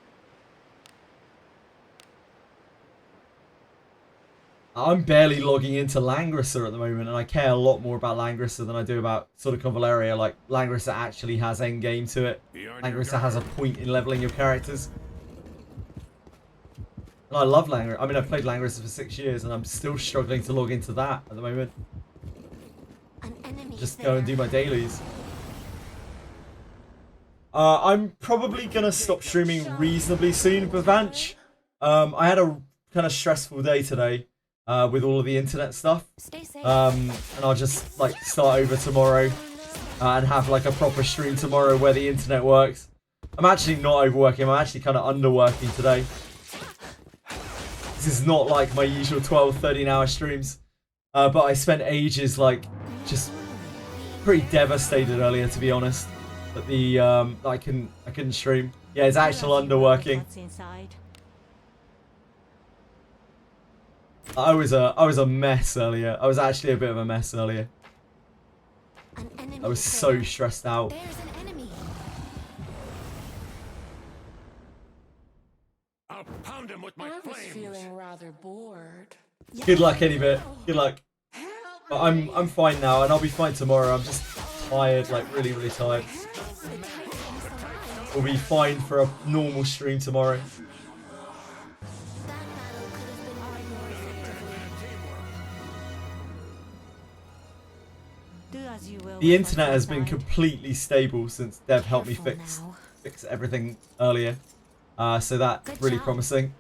I'm barely logging into Langrisser at the moment, and I care a lot more about Langrisser than I do about sort of Convaleria. Like, Langrisser actually has endgame to it. Langrisser has a point in leveling your characters. And I love Langrisser. I mean, I've played Langrisser for 6 years, and I'm still struggling to log into that at the moment. An enemy Just go and do my dailies. I'm probably gonna stop streaming reasonably soon, Bavanch. I had a kind of stressful day today with all of the internet stuff. Stay safe. And I'll just like start over tomorrow and have like a proper stream tomorrow where the internet works. I'm actually not overworking. I'm actually kind of underworking today. This is not like my usual 12, 13-hour streams. But I spent ages like just pretty devastated earlier, to be honest. But the I couldn't stream. Yeah, it's actual underworking. What's inside? I was a mess earlier. I was actually a bit of a mess earlier. An enemy I was is so there. stressed out. There's an enemy. I'll pound him with my I was flames. feeling rather bored. Good luck, any bit. Good luck. But I'm fine now, and I'll be fine tomorrow. I'm just tired, like really, really tired. We'll be fine for a normal stream tomorrow. That battle could have been won more effectively. Do as you will. The with what's internet has been inside. completely stable since Dev helped me Careful fix now. everything earlier. So that's Good really job. promising.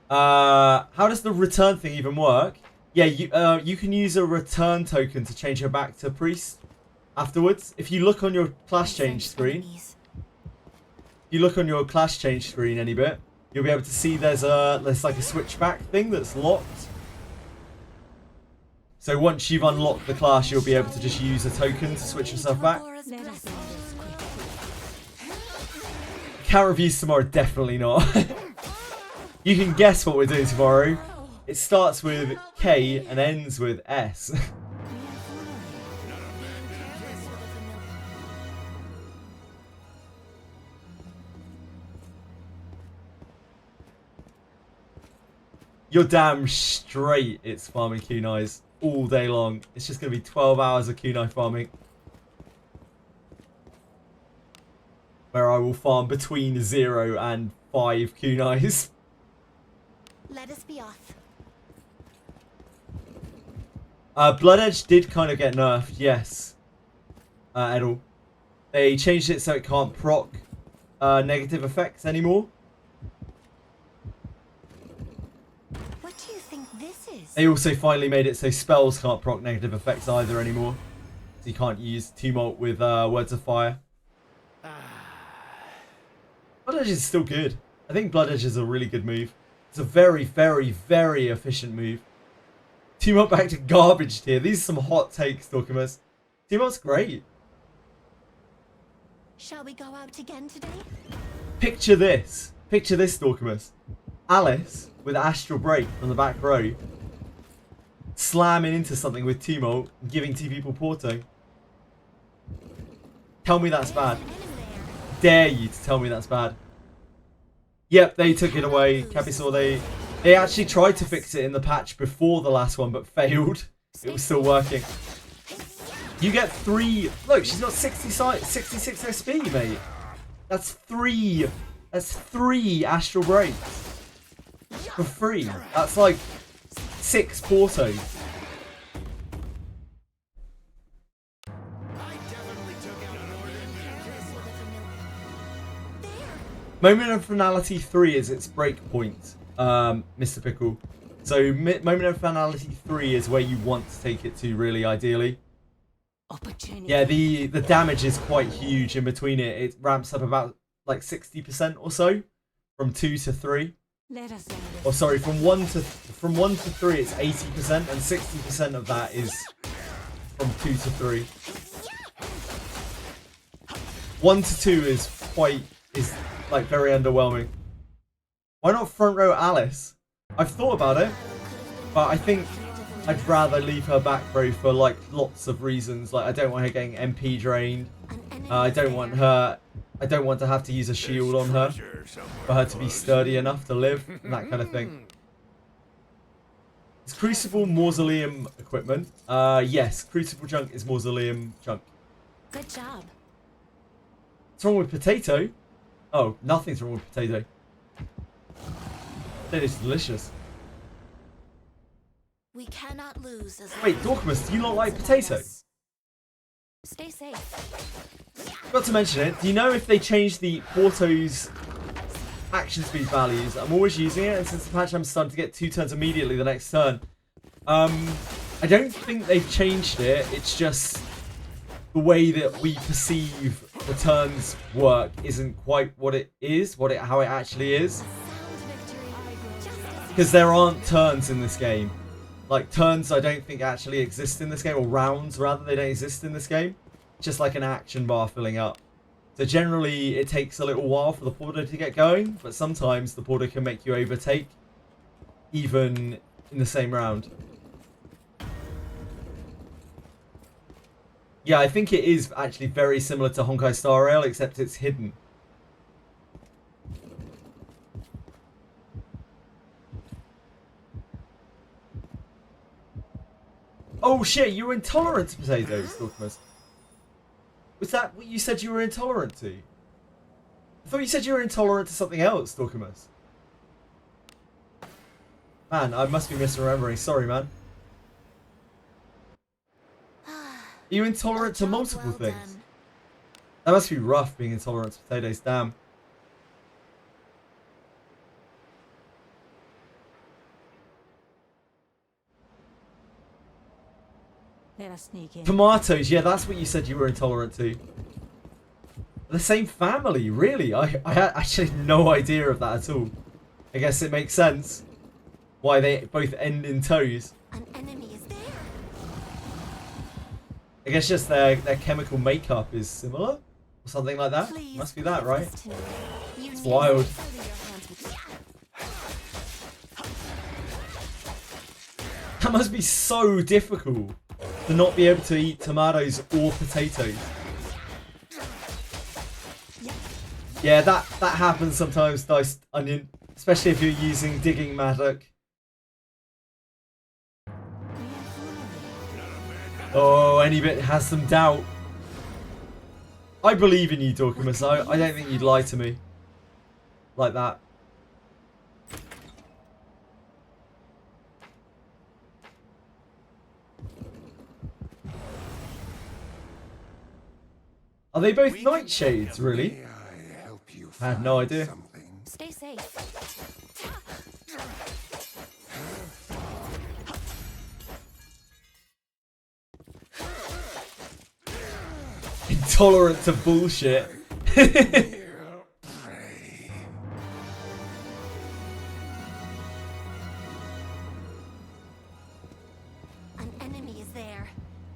How does the return thing even work? Yeah, you can use a return token to change her back to priest afterwards. If you look on your class change Sense screen, enemies. any bit, you'll be able to see there's like a switchback thing that's locked. So once you've unlocked the class, you'll be able to just use a token to switch yourself back. Laura's Let us blessing. end this quickly. Count reviews tomorrow, definitely not. You can guess what we're doing tomorrow. It starts with K and ends with S. You're damn straight it's farming kunais all day long. It's just going to be 12 hours of kunai farming. Where I will farm between 0 and 5 kunais. Let us be off. Blood Edge did kind of get nerfed, yes. Edel. They changed it so it can't proc negative effects anymore. What do you think this is? They also finally made it so spells can't proc negative effects either anymore. So you can't use Tumult with Words of Fire. Blood Edge is still good. I think Blood Edge is a really good move. It's a very, very, very efficient move. Tumult back to garbage tier. These are some hot takes, Dorkamus. Tumult's great. Shall we go out again today? Picture this. Picture this, Dorkamus. Alice with Astral Break from the back row. Slamming into something with Tumult and giving two people Porto. Tell me that's bad. An enemy there. Dare you to tell me that's bad. Yep, they took it away. Capisaur, they actually tried to fix it in the patch before the last one, but failed. It was still working. You get 3... Look, she's got 66 SP, mate. That's 3... That's 3 Astral Breaks. For free. That's like 6 Portos. Moment of Finality 3 is its break point, Mr. Pickle. So Moment of Finality 3 is where you want to take it to, really, ideally. Opportunity. Yeah, the damage is quite huge in between it. It ramps up about like 60% or so, from 2 to 3. Let us end Or this. sorry, from 1 to 3 it's 80%, and 60% of that is from 2 to 3. 1 to 2 is like very underwhelming. Why not front row Alice? I've thought about it, but I think I'd rather leave her back row for like lots of reasons. Like I don't want her getting MP drained. I don't want to have to use a shield on her for her to be sturdy enough to live and that kind of thing. Is Crucible Mausoleum equipment? Yes, Crucible junk is Mausoleum junk. Good job. What's wrong with potato? Oh, nothing's wrong with potato. Potato's delicious. We cannot lose as Wait, long as Dorkamus, do you not we like keep potato? us. Stay safe. Got to mention it. Do you know if they changed the Porto's action speed values? I'm always using it, and since the patch I'm starting to get 2 turns immediately the next turn. I don't think they've changed it. It's just the way that we perceive the turns work isn't quite what it is, how it actually is. Because there aren't turns in this game. Like, turns I don't think actually exist in this game, or rounds rather, they don't exist in this game. It's just like an action bar filling up. So generally it takes a little while for the Porto to get going, but sometimes the Porto can make you overtake even in the same round. Yeah, I think it is actually very similar to Honkai Star Rail, except it's hidden. Oh shit, you were intolerant to potatoes, Dorcas. Was that what you said you were intolerant to? I thought you said you were intolerant to something else, Dorcas. Man, I must be misremembering. Sorry, man. Are you intolerant to multiple things? That must be rough, being intolerant to potatoes. Damn. Let us sneak in. Tomatoes, yeah, that's what you said you were intolerant to. The same family, really? I actually had no idea of that at all. I guess it makes sense why they both end in toes. An enemy is there. I guess just their chemical makeup is similar or something like that. Please, Must be that, right? It's wild. That must be so difficult to not be able to eat tomatoes or potatoes. Yeah, that happens sometimes, diced onion, especially if you're using digging mattock. Oh, any bit has some doubt. I believe in you, Dorcas. I don't think you'd lie to me like that. Are they both nightshades, really? I have no idea. Stay safe. Intolerant to bullshit. An enemy is there.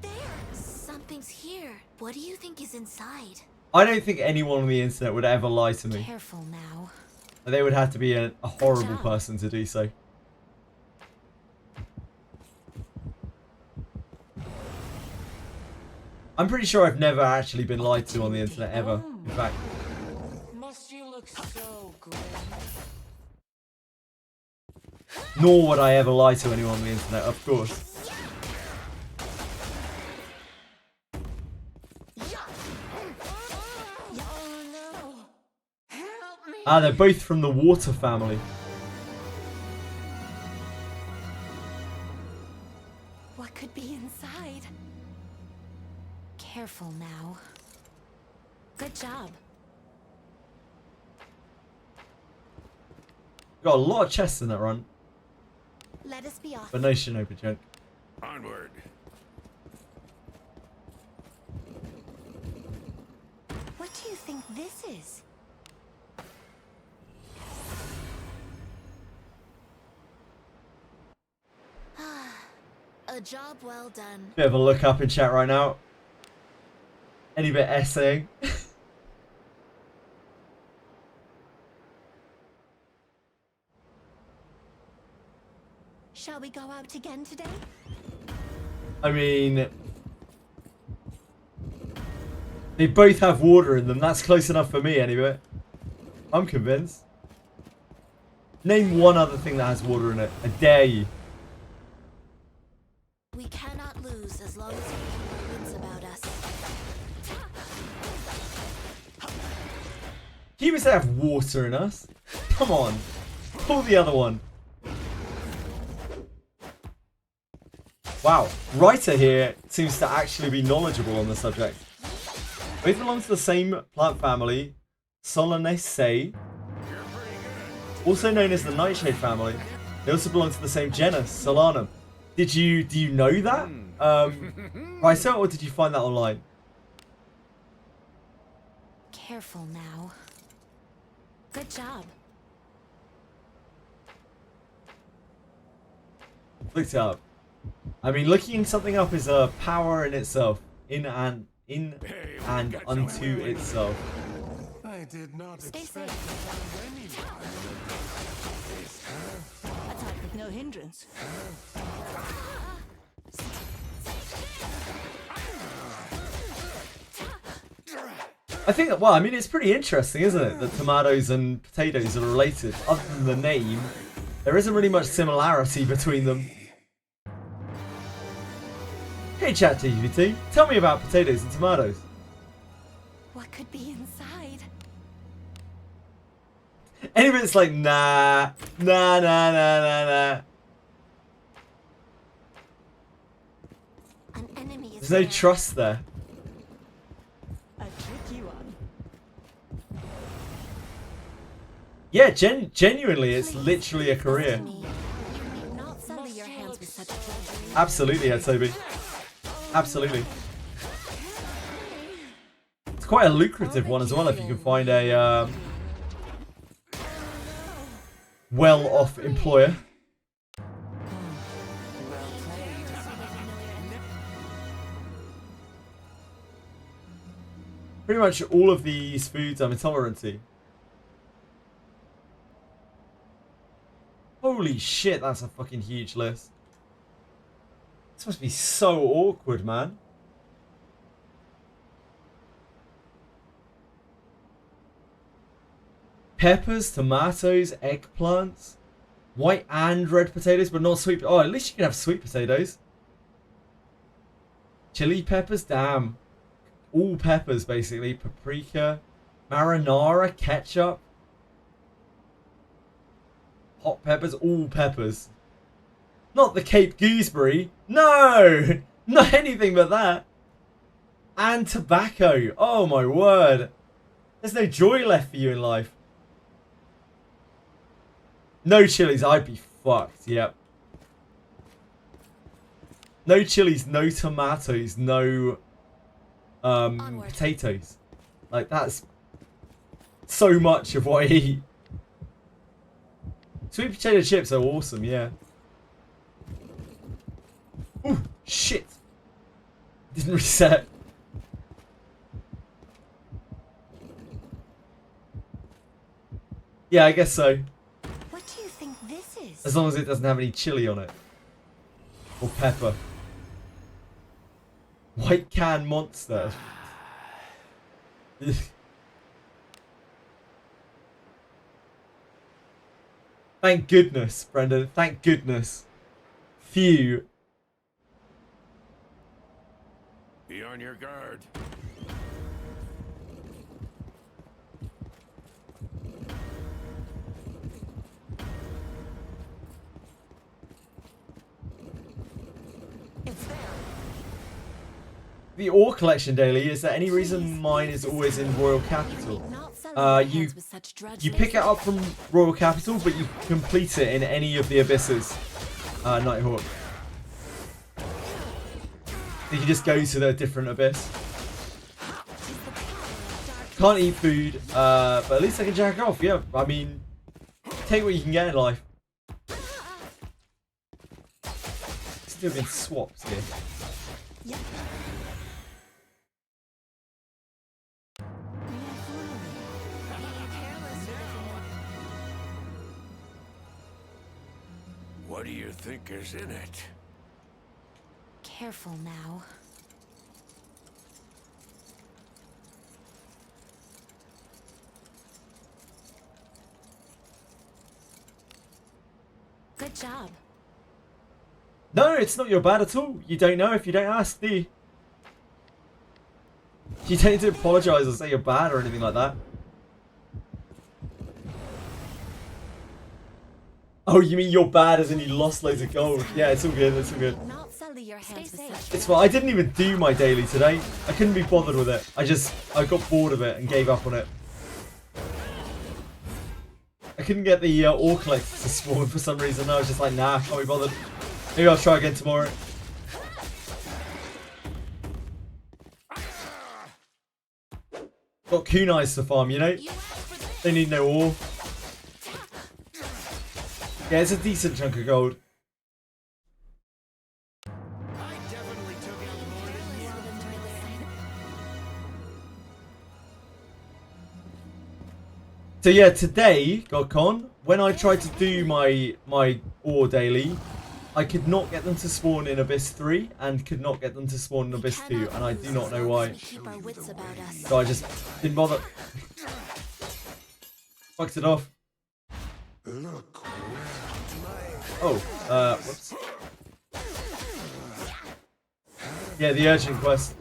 There! Something's here. What do you think is inside? I don't think anyone on the internet would ever lie to me. Careful now. They would have to be a horrible person to do so. I'm pretty sure I've never actually been lied to on the internet ever. In fact, Must you look so grim? nor would I ever lie to anyone on the internet, of course. Oh no! Help me! Ah, they're both from the water family. What could be inside? Careful now. Good job. Got a lot of chests in that run, Let us be off. but no Shinobi junk. Onward. What do you think this is? A job well done. Bit of a look up in chat right now. Any bit essaying. Shall we go out again today? I mean, they both have water in them. That's close enough for me anyway. I'm convinced. Name one other thing that has water in it. I dare you. We cannot lose as long as we keep our wits about us. Humans that have water in us. Come on. Pull the other one. Wow. Writer here seems to actually be knowledgeable on the subject. Both belong to the same plant family, Solanaceae, also known as the nightshade family. They also belong to the same genus, Solanum. Do you know that? Ryso, or did you find that online? Careful now. Good job. Looked it up. I mean, looking something up is a power in itself, in and unto itself. I did not Stay expect safe. to find anyone. Attack with no hindrance. I think that, well, I mean, it's pretty interesting, isn't it? That tomatoes and potatoes are related. Other than the name, there isn't really much similarity between them. Hey ChatGPT, tell me about potatoes and tomatoes. What could be inside? Any bit's like, nah. An enemy is There's no there. trust there. A tricky one. Yeah, genuinely, it's Please, literally a career. listen to me. You need not sully your hands with such drudgery. Absolutely, Toby. Absolutely. It's quite a lucrative one as well if you can find a well-off employer. Pretty much all of these foods I'm intolerant to. Holy shit, that's a fucking huge list. This must be so awkward, man. Peppers, tomatoes, eggplants, white and red potatoes, but not sweet. Oh, at least you can have sweet potatoes. Chili peppers, damn. All peppers, basically. Paprika, marinara, ketchup. Hot peppers, all peppers. Not the Cape Gooseberry. No! Not anything but that. And tobacco. Oh my word. There's no joy left for you in life. No chilies, I'd be fucked. Yep. No chilies, no tomatoes, no potatoes. Like, that's so much of what I eat. Sweet potato chips are awesome, yeah. Ooh, shit. Didn't reset. Yeah, I guess so. What do you think this is? As long as it doesn't have any chili on it. Or pepper. White can monster. Thank goodness, Brendan. Thank goodness. Phew. Be on your guard. It's there. The ore collection daily, is there any reason mine is always in Royal Capital? Not sully your You hands with such drudgery. pick it up from Royal Capital, but you complete it in any of the abysses. Nighthawk. You can just go to the different abyss. Can't eat food, but at least I can jack off. Yeah, I mean, take what you can get in life. Still been swapped here. Yep. What do you think is in it? Careful now. Good job. No, it's not your bad at all. You don't know if you don't ask, do you? You don't need to apologise or say you're bad or anything like that. Oh, you mean you're bad as in you lost loads of gold? Yeah, it's all good, it's all good. Not sully your hands with such. It's fine. I didn't even do my daily today. I couldn't be bothered with it. I got bored of it and gave up on it. I couldn't get the ore collector to spawn for some reason. I was just like, nah, can't be bothered. Maybe I'll try again tomorrow. Got kunais to farm, you know? They need no ore. Yeah, it's a decent chunk of gold. I definitely took out more than you. So yeah, today, Godcon, when I tried to do my ore daily, I could not get them to spawn in Abyss 3 and could not get them to spawn in Abyss 2, and I do not know why. Keep our wits about us. So I just didn't bother. Fucked it off. Oh, whoops. Yeah, the urgent quest.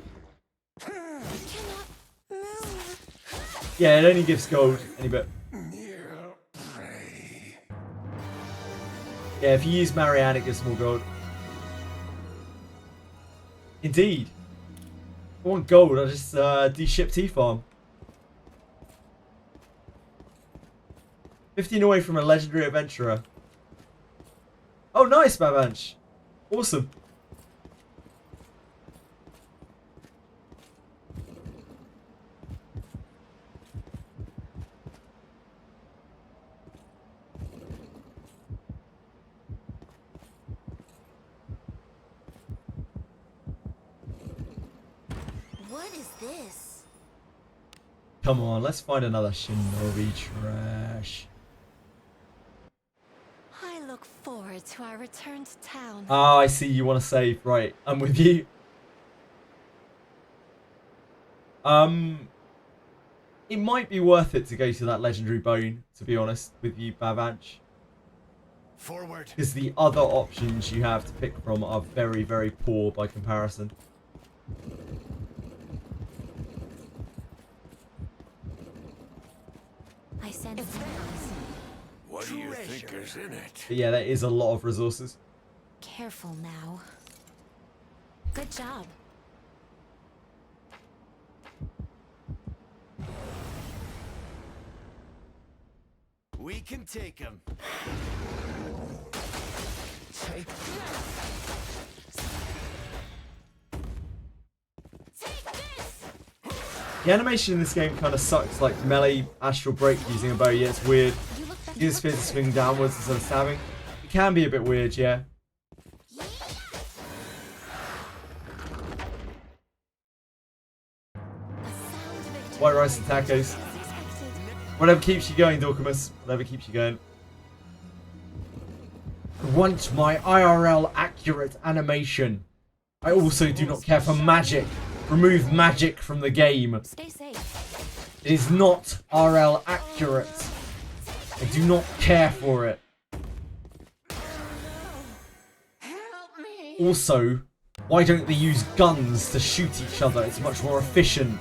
Yeah, it only gives gold any bit. Yeah, if you use Marianne, it gives more gold. Indeed. If I want gold, I'll just do ship T farm. 15 away from a legendary adventurer. Oh, nice, Babanch. Awesome. What is this? Come on, let's find another Shinobi trash. I look forward to our return to town. Ah, I see you want to save. Right, I'm with you. It might be worth it to go to that legendary bone, to be honest with you, Bavanch. Forward. Because the other options you have to pick from are very, very poor by comparison. I sense What do you think is in it? But yeah, there is a lot of resources. careful now. Good job. We can take him. The animation in this game kind of sucks, like melee astral break using a bow. Yeah, it's weird. Use spear to swing downwards instead of stabbing. It can be a bit weird, yeah. White rice and tacos. Whatever keeps you going, Dorcamus. Whatever keeps you going. I want my IRL accurate animation. I also do not care for magic. Remove magic from the game. Stay safe. It is not RL accurate. I do not care for it. Also, why don't they use guns to shoot each other? It's much more efficient.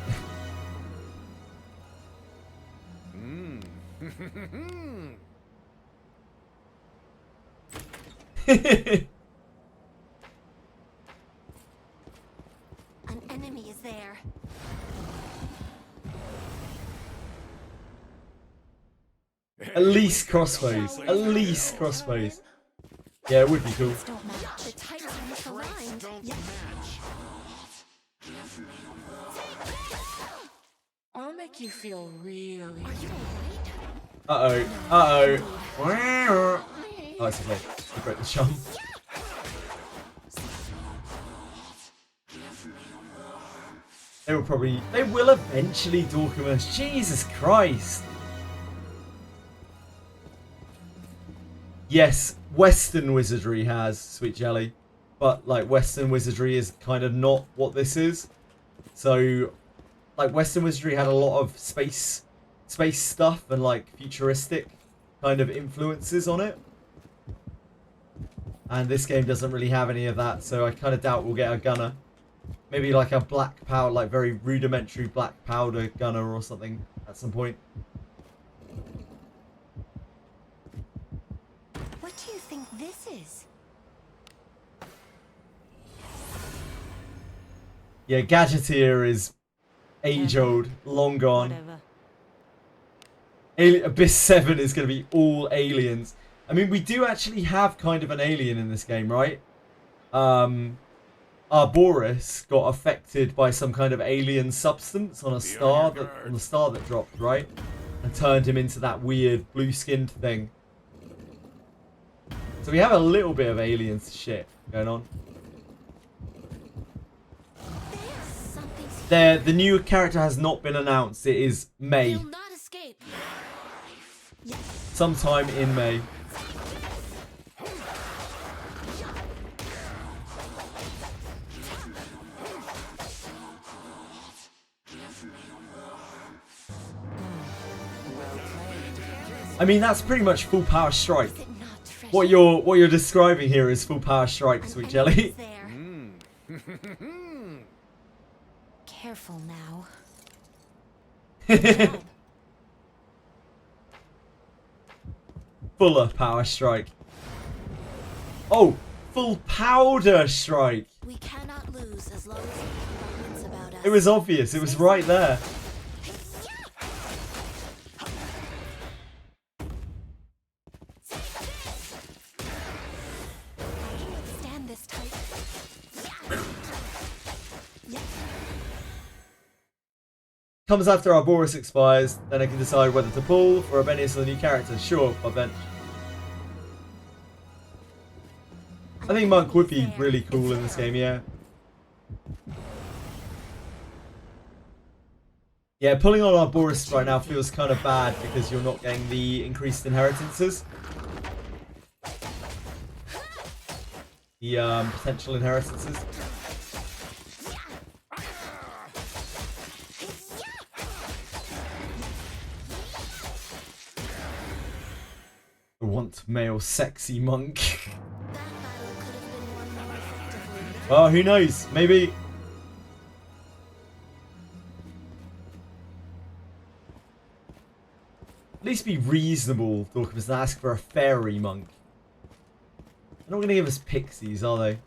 An enemy is there. At least crossbows. At least crossbows. Yeah, it would be cool. Don't match. The tights are misaligned. Don't Yeah. match. I'll make you feel really. Are you alright? Uh-oh. Uh-oh. Oh, it's okay. I broke the chum. They will eventually Dorcamus. Jesus Christ. Yes, Western Wizardry has Sweet Jelly, but like Western Wizardry is kind of not what this is. So, like Western Wizardry had a lot of space stuff and like futuristic kind of influences on it. And this game doesn't really have any of that, so I kind of doubt we'll get a gunner. Maybe like a black powder, like very rudimentary black powder gunner or something at some point. What do Yeah, Gadgeteer is age old, long gone. Whatever. Abyss 7 is going to be all aliens. I mean, we do actually have kind of an alien in this game, right? Arboris got affected by some kind of alien substance on a star that dropped, right? And turned him into that weird blue-skinned thing. So we have a little bit of aliens shit going on. The new character has not been announced. It is May. You'll not escape. Sometime in May. I mean, that's pretty much full power strike. What you're describing here is full power strike, Sweet Jelly. Careful now. Fuller power strike. Oh, full powder strike. We cannot lose as long as we keep our wits about us. It was obvious. It was right there. Stand this tight. Comes after Arboris expires, then I can decide whether to pull for Abenius or the new character. Sure, I'll bench. I think Monk would be really cool in this game, yeah. Yeah, pulling on Arboris right now feels kind of bad because you're not getting the increased inheritances. The potential inheritances. I want male sexy monk. That battle could have been won more effectively. Oh, who knows? Maybe. At least be reasonable, Dorcas, and ask for a fairy monk. They're not going to give us pixies, are they?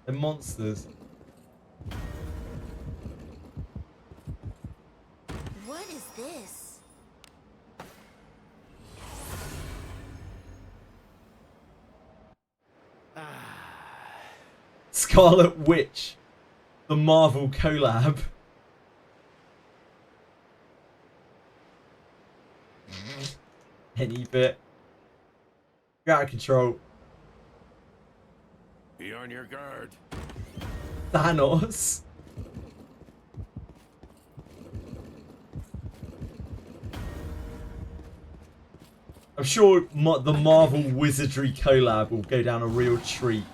They're monsters. What is this? Scarlet Witch. The Marvel collab. Any bit. You're out of control. Be on your guard. Thanos. I'm sure the Marvel Wizardry collab will go down a real treat.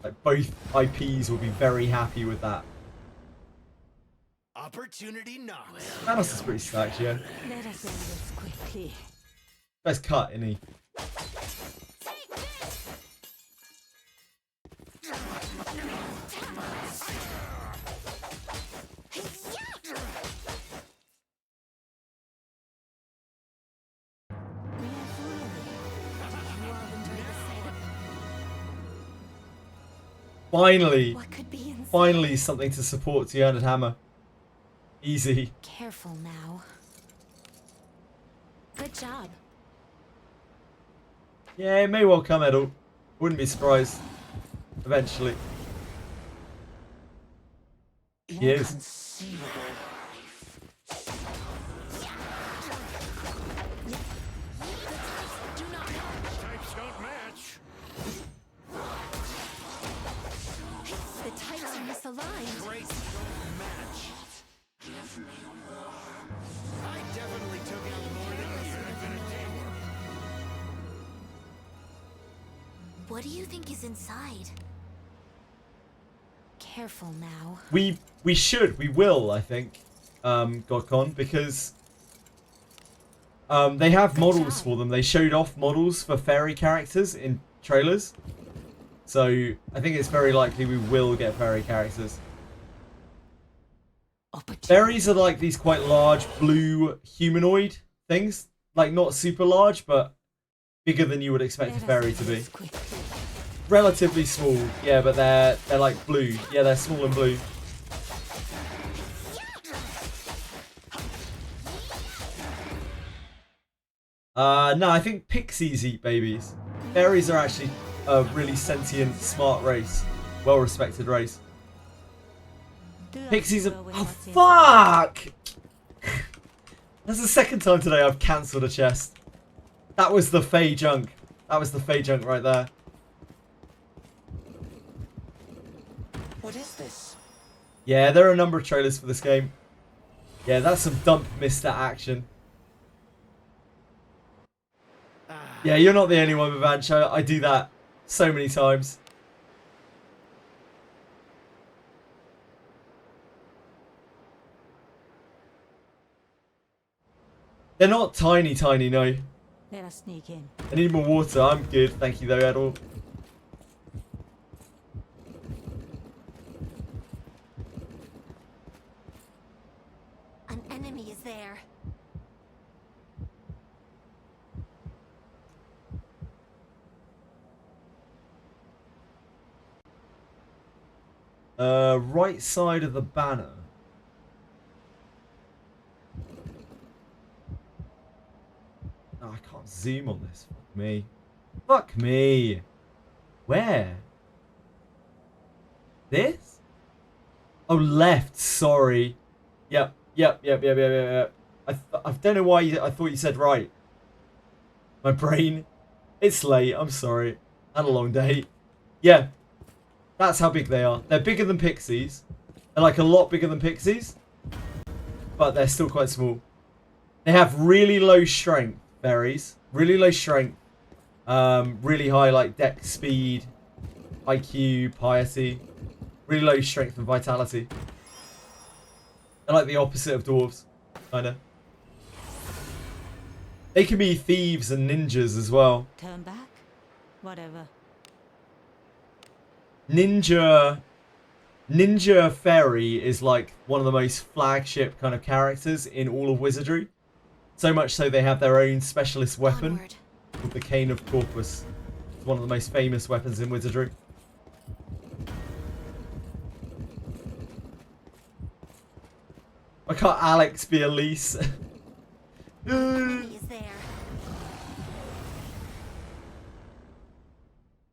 Like, both IPs will be very happy with that. Opportunity knocks. Thanos is pretty stacked, yeah. Let us end this quickly. Nice cut, isn't he? Finally, What could be inside? finally something to support Two-Handed Hammer. Easy. Careful now. Good job. Yeah, it may well come, Edel. Wouldn't be surprised. Eventually. He is. Types don't match. The types are misaligned. Great don't match. I definitely took out more than you in a day work. What do you think is inside? Careful now. We will, I think, GodCon, because they have models for them. They showed off models for fairy characters in trailers. So I think it's very likely we will get fairy characters. Fairies are like these quite large blue humanoid things. Like not super large, but bigger than you would expect a fairy to be. Relatively small, yeah, but they're like blue. Yeah, they're small and blue. No, I think pixies eat babies. Fairies are actually a really sentient, smart race. Well-respected race. Pixies are... Oh, fuck! That's the second time today I've cancelled a chest. That was the Fey junk. That was the Fey junk right there. What is this? Yeah, there are a number of trailers for this game. Yeah, that's some dump mister action. Yeah, you're not the only one with Ancho. I do that so many times. They're not tiny, no. Let us sneak in. I need more water. I'm good. Thank you, though, Edel. An enemy is there. Right side of the banner. Oh, I can't zoom on this. Fuck me. Fuck me. Where? This? Oh, left. Sorry. Yep. I don't know why I thought you said right. My brain. It's late. I'm sorry. Had a long day. Yeah. That's how big they are. They're bigger than pixies. They're like a lot bigger than pixies. But they're still quite small. They have really low strength, berries. Really low strength. Really high like dex speed, IQ, piety. Really low strength and vitality. They're like the opposite of dwarves. Kinda. They can be thieves and ninjas as well. Turn back? Whatever. Ninja Fairy is like one of the most flagship kind of characters in all of Wizardry. So much so they have their own specialist weapon Onward. called the Cane of Corpus. It's one of the most famous weapons in Wizardry. Why can't Alex be Elise? Enemy is there.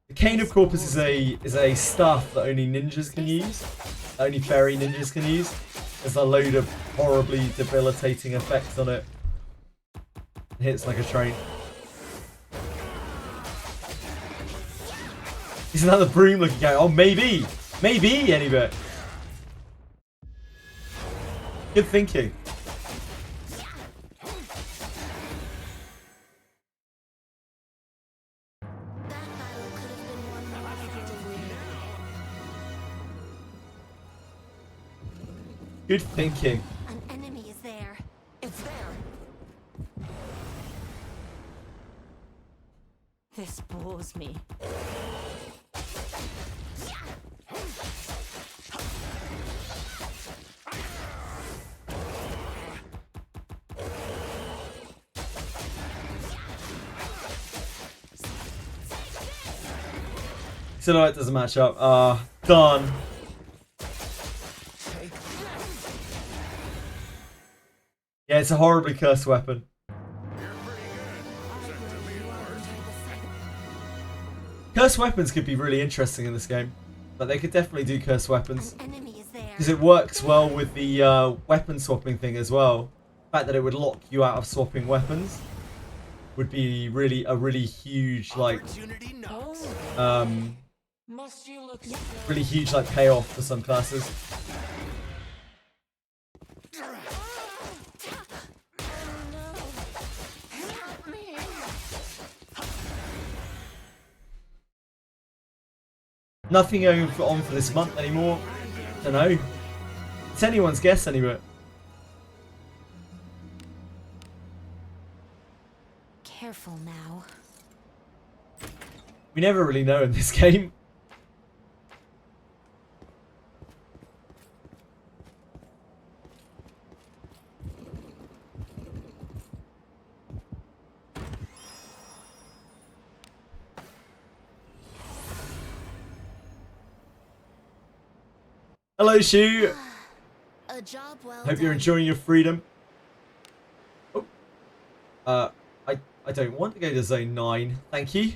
The Cane of Corpus is a staff that only ninjas can use. Only fairy ninjas can use. There's a load of horribly debilitating effects on it. It hits like a train. He's another broom looking guy. Oh, maybe. Maybe, any bit. Good thinking. That battle could have been won more effectively. Good thinking. An enemy is there. It's there. This bores me. Silhouette doesn't match up. Done. Yeah, it's a horribly cursed weapon. Cursed weapons could be really interesting in this game. But they could definitely do cursed weapons. An enemy is there. Because it works well with the weapon swapping thing as well. The fact that it would lock you out of swapping weapons would be really a really huge like Must you look really huge like payoff for some classes. Help me. Nothing going on for this month anymore. Don't know. It's anyone's guess anyway. Careful now. We never really know in this game. Hello, Shu. A job well Hope you're done. enjoying your freedom. Oh. I don't want to go to zone 9. Thank you.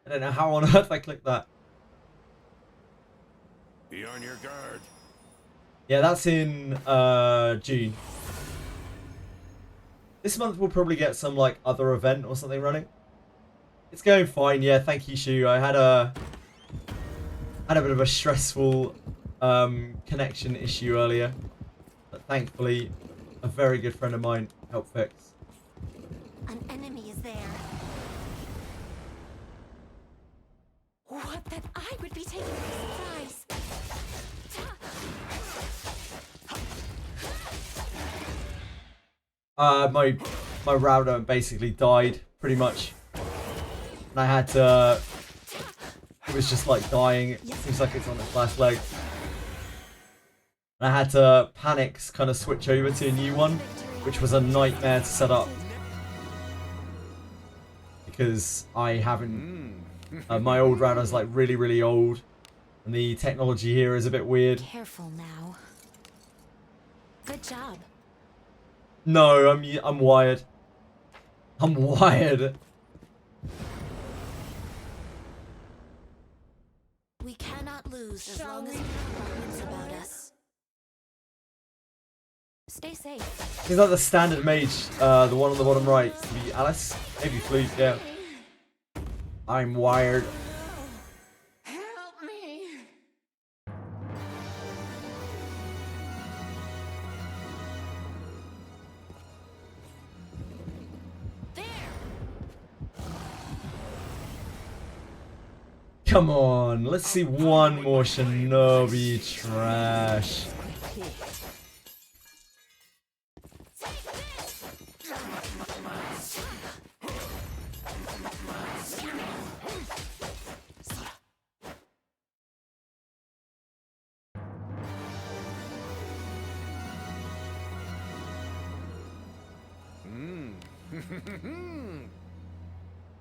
I don't know how on earth I clicked that. Be on your guard. Yeah, that's in June. This month we'll probably get some like other event or something running. It's going fine, yeah, thank you, Shu. I had a bit of a stressful connection issue earlier. But thankfully a very good friend of mine helped fix. An enemy is there. What that I would be taken by surprise. My router basically died pretty much. And I had to, it was just like dying. It seems like it's on its last leg. And I had to panic, kind of switch over to a new one, which was a nightmare to set up. Because I haven't, my old router's like really, really old. And the technology here is a bit weird. Careful now. Good job. No, I'm wired. I'm wired. We cannot lose as long as we keep our wits about us. Stay safe. He's like the standard mage, the one on the bottom right. Maybe Alice? Maybe Flute, yeah. I'm wired. Help me. Come on, let's see one more Shinobi trash.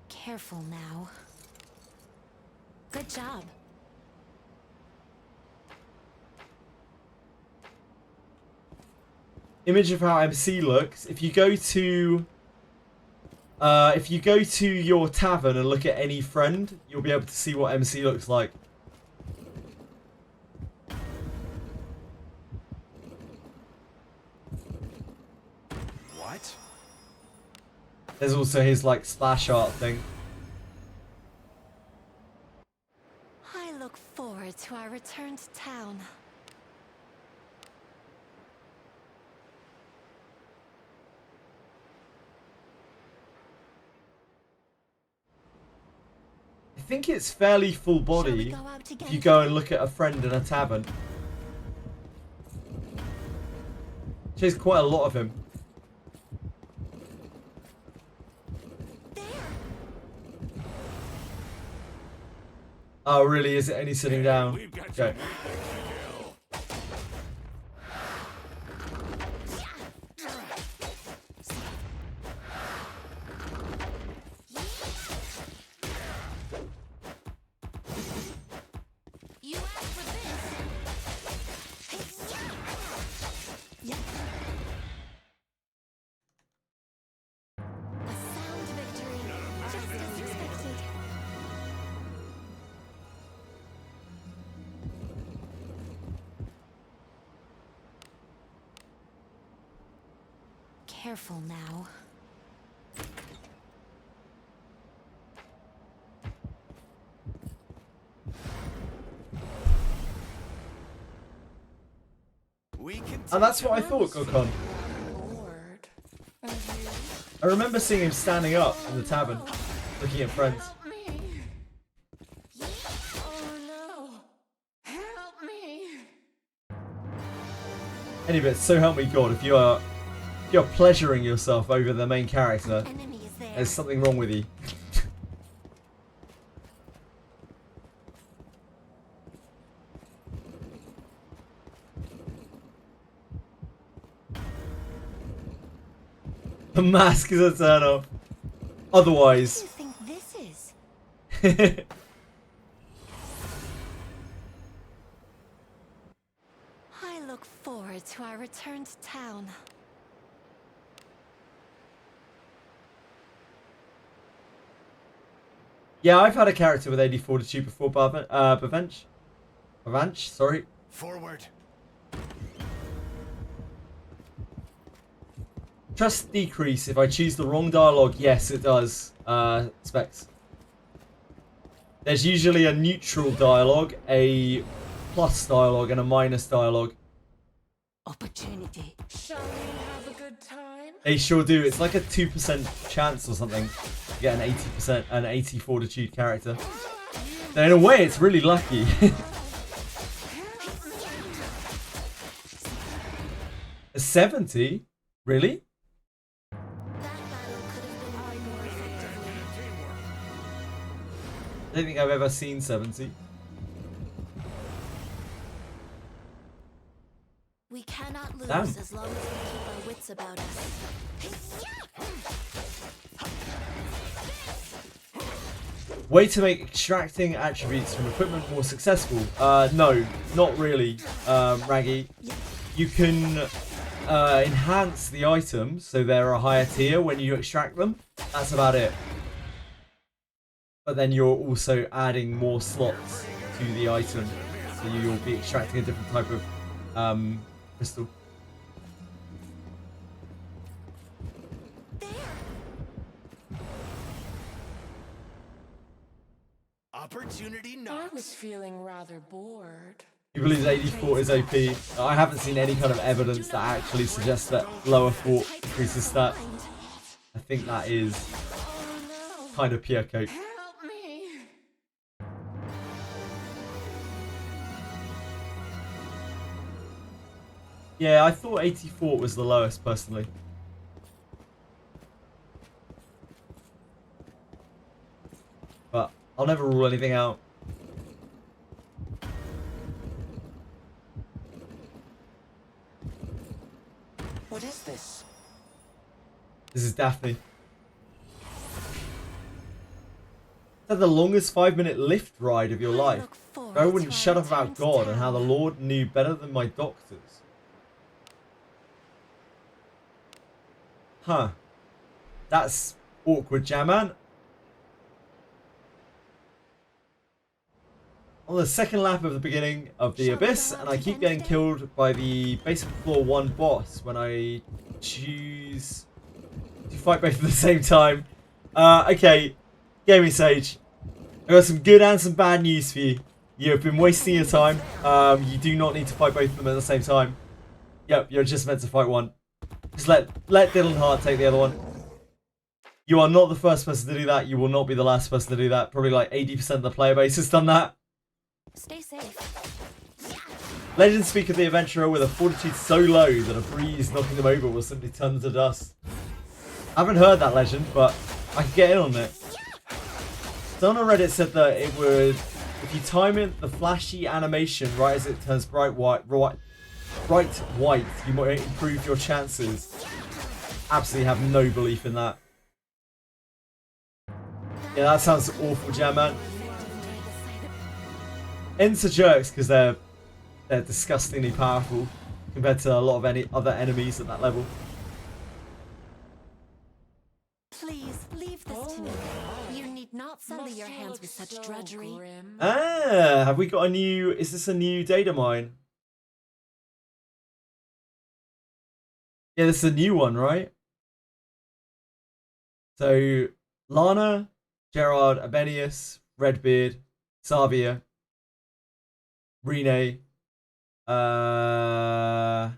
Careful now. Good job. Image of how MC looks. If you go to your tavern and look at any friend, you'll be able to see what MC looks like. What? There's also his like splash art thing. I look forward to our return to town. I think it's fairly full body if you go and look at a friend in a tavern. There's quite a lot of him. Oh really, is it only sitting down? Okay. You asked for this. Yeah. A sound victory, just as expected. Careful now. We can And that's what I thought, Gokon. Bored. And you? I remember seeing him standing up in the tavern, looking at friends. Help me. Oh no. Help me. Anyway, so help me God, if you're pleasuring yourself over the main character, Enemy is there. there's something wrong with you. The mask is a turn off. Otherwise. What do you think this is? I look forward to our return to town. Yeah, I've had a character with 80 fortitude before, Bavanch, sorry. Forward. Trust decrease if I choose the wrong dialogue. Yes, it does, Specs. There's usually a neutral dialogue, a plus dialogue, and a minus dialogue. Opportunity. Shall we have a good time? They sure do. It's like a 2% chance or something to get an 80 fortitude character. So in a way, it's really lucky. A 70? Really? That battle could have been won more effectively. I don't think I've ever seen 70. We cannot lose Damn. as long as we keep our wits about us. Way to make extracting attributes from equipment more successful. No, not really, Raggy. You can enhance the items so they're a higher tier when you extract them. That's about it. But then you're also adding more slots to the item. So you'll be extracting a different type of crystal. Opportunity I knocks. was feeling rather bored. You believe 84 is OP. I haven't seen any kind of evidence that actually suggests that lower fort increases stats. I think that is kind of pure coke. Help me! Yeah, I thought 84 was the lowest personally. But I'll never rule anything out. What is this? This is Daphne. That's the longest 5-minute lift ride of your life. I wouldn't shut up about God and how the Lord knew better than my doctors. Huh. That's awkward, Jamman. On the second lap of the beginning of the Abyss, and I keep getting killed by the basic floor 1 boss when I choose to fight both at the same time. Okay, Gaming Sage. I got some good and some bad news for you. You have been wasting your time. You do not need to fight both of them at the same time. Yep, you're just meant to fight one. Just let Dylan Hart take the other one. You are not the first person to do that. You will not be the last person to do that. Probably like 80% of the player base has done that. Stay safe. Legends speak of the adventurer with a fortitude so low that a breeze knocking them over will simply turn them to dust. I haven't heard that legend, but I can get in on it. Someone on Reddit said that it would, if you time it, the flashy animation right as it turns bright white, you might improve your chances. Absolutely have no belief in that. Yeah, that sounds awful, Jam Man. Enter jerks because they're disgustingly powerful compared to a lot of any other enemies at that level. Please leave this to me. You need not sully your hands with such drudgery. Grim. Ah, have we got a new? Is this a new data mine? Yeah, this is a new one, right? So Lana, Gerard, Abenius, Redbeard, Savia, Rene, the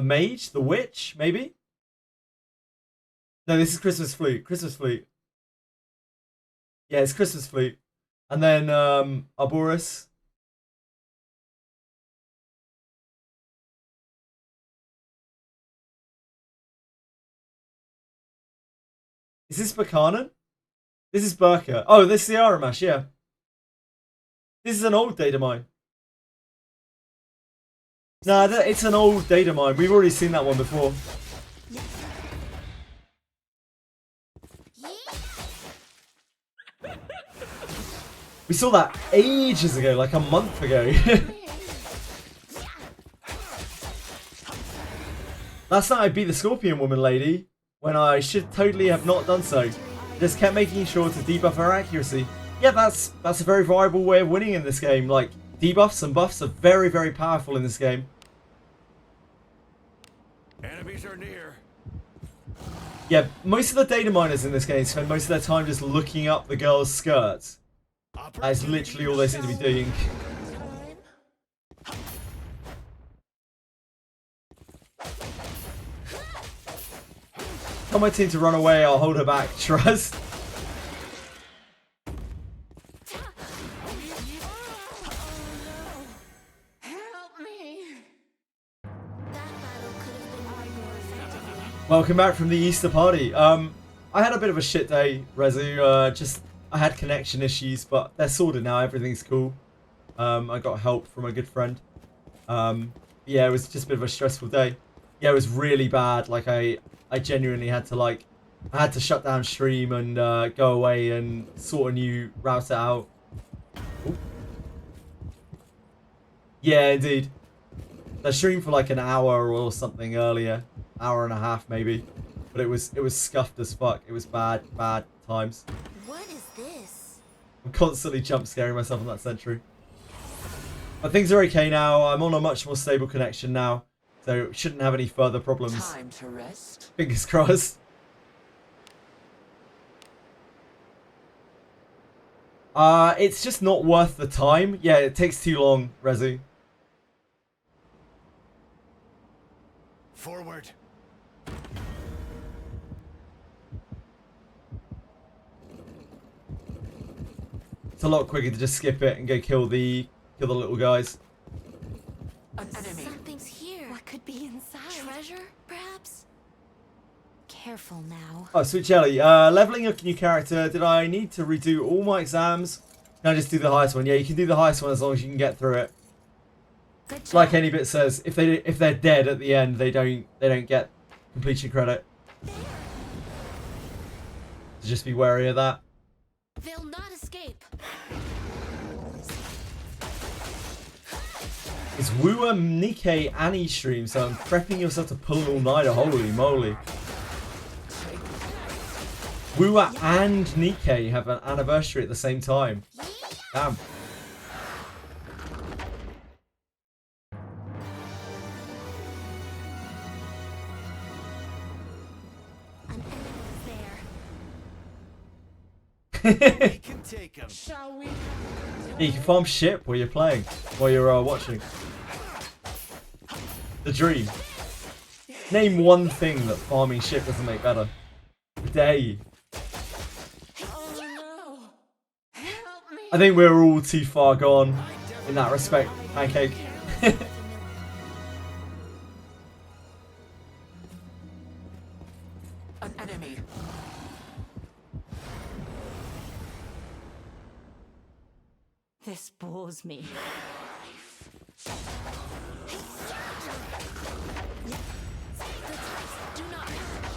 mage, the witch, maybe? No, this is Christmas Flute. Christmas Flute. Yeah, it's Christmas Flute. And then Arboris. Is this Buchanan? This is Burka. Oh, this is the Aramash, yeah. This is an old data mine. Nah, it's an old data mine. We've already seen that one before. We saw that ages ago, like a month ago. Last night I beat the Scorpion Woman lady when I should totally have not done so. Just kept making sure to debuff her accuracy. Yeah, that's a very viable way of winning in this game. Like, debuffs and buffs are very, very powerful in this game. Enemies are near. Yeah, most of the data miners in this game spend most of their time just looking up the girls' skirts. That is literally all they seem to be doing. Tell my team to run away, I'll hold her back. Trust. Welcome back from the Easter party. I had a bit of a shit day, Rezu. I had connection issues, but they're sorted now. Everything's cool. I got help from a good friend. Yeah, it was just a bit of a stressful day. Yeah, it was really bad. Like I genuinely had to I had to shut down stream and go away and sort a new router out. Ooh. Yeah, indeed. I streamed for like an hour or something earlier. Hour and a half maybe. But it was scuffed as fuck. It was bad times. What is this? I'm constantly jump scaring myself on that sentry. But things are okay now. I'm on a much more stable connection now. So shouldn't have any further problems. Time to rest. Fingers crossed. It's just not worth the time. Yeah, it takes too long, Rezu. Forward. It's a lot quicker to just skip it and go kill the little guys. An enemy. Something's here. What could be inside? Treasure, perhaps? Careful now. Oh, Sweet Jelly. Leveling a new character. Did I need to redo all my exams? Can I just do the highest one? Yeah, you can do the highest one as long as you can get through it. Good job. Like Anybit says, if they're dead at the end, they don't get completion credit. So just be wary of that. They'll not escape. It's Wua Nike Annie stream, so I'm prepping yourself to pull an all-nighter. Holy moly. Wua and Nike have an anniversary at the same time. Damn. An enemy is there. We can take him. Shall we? Yeah, you can farm ship while you're playing, while you're watching. The dream. Name one thing that farming ship doesn't make better. Dare you? Oh no! Help me! I think we're all too far gone in that respect, Pancake. An enemy. This bores me. Do not match.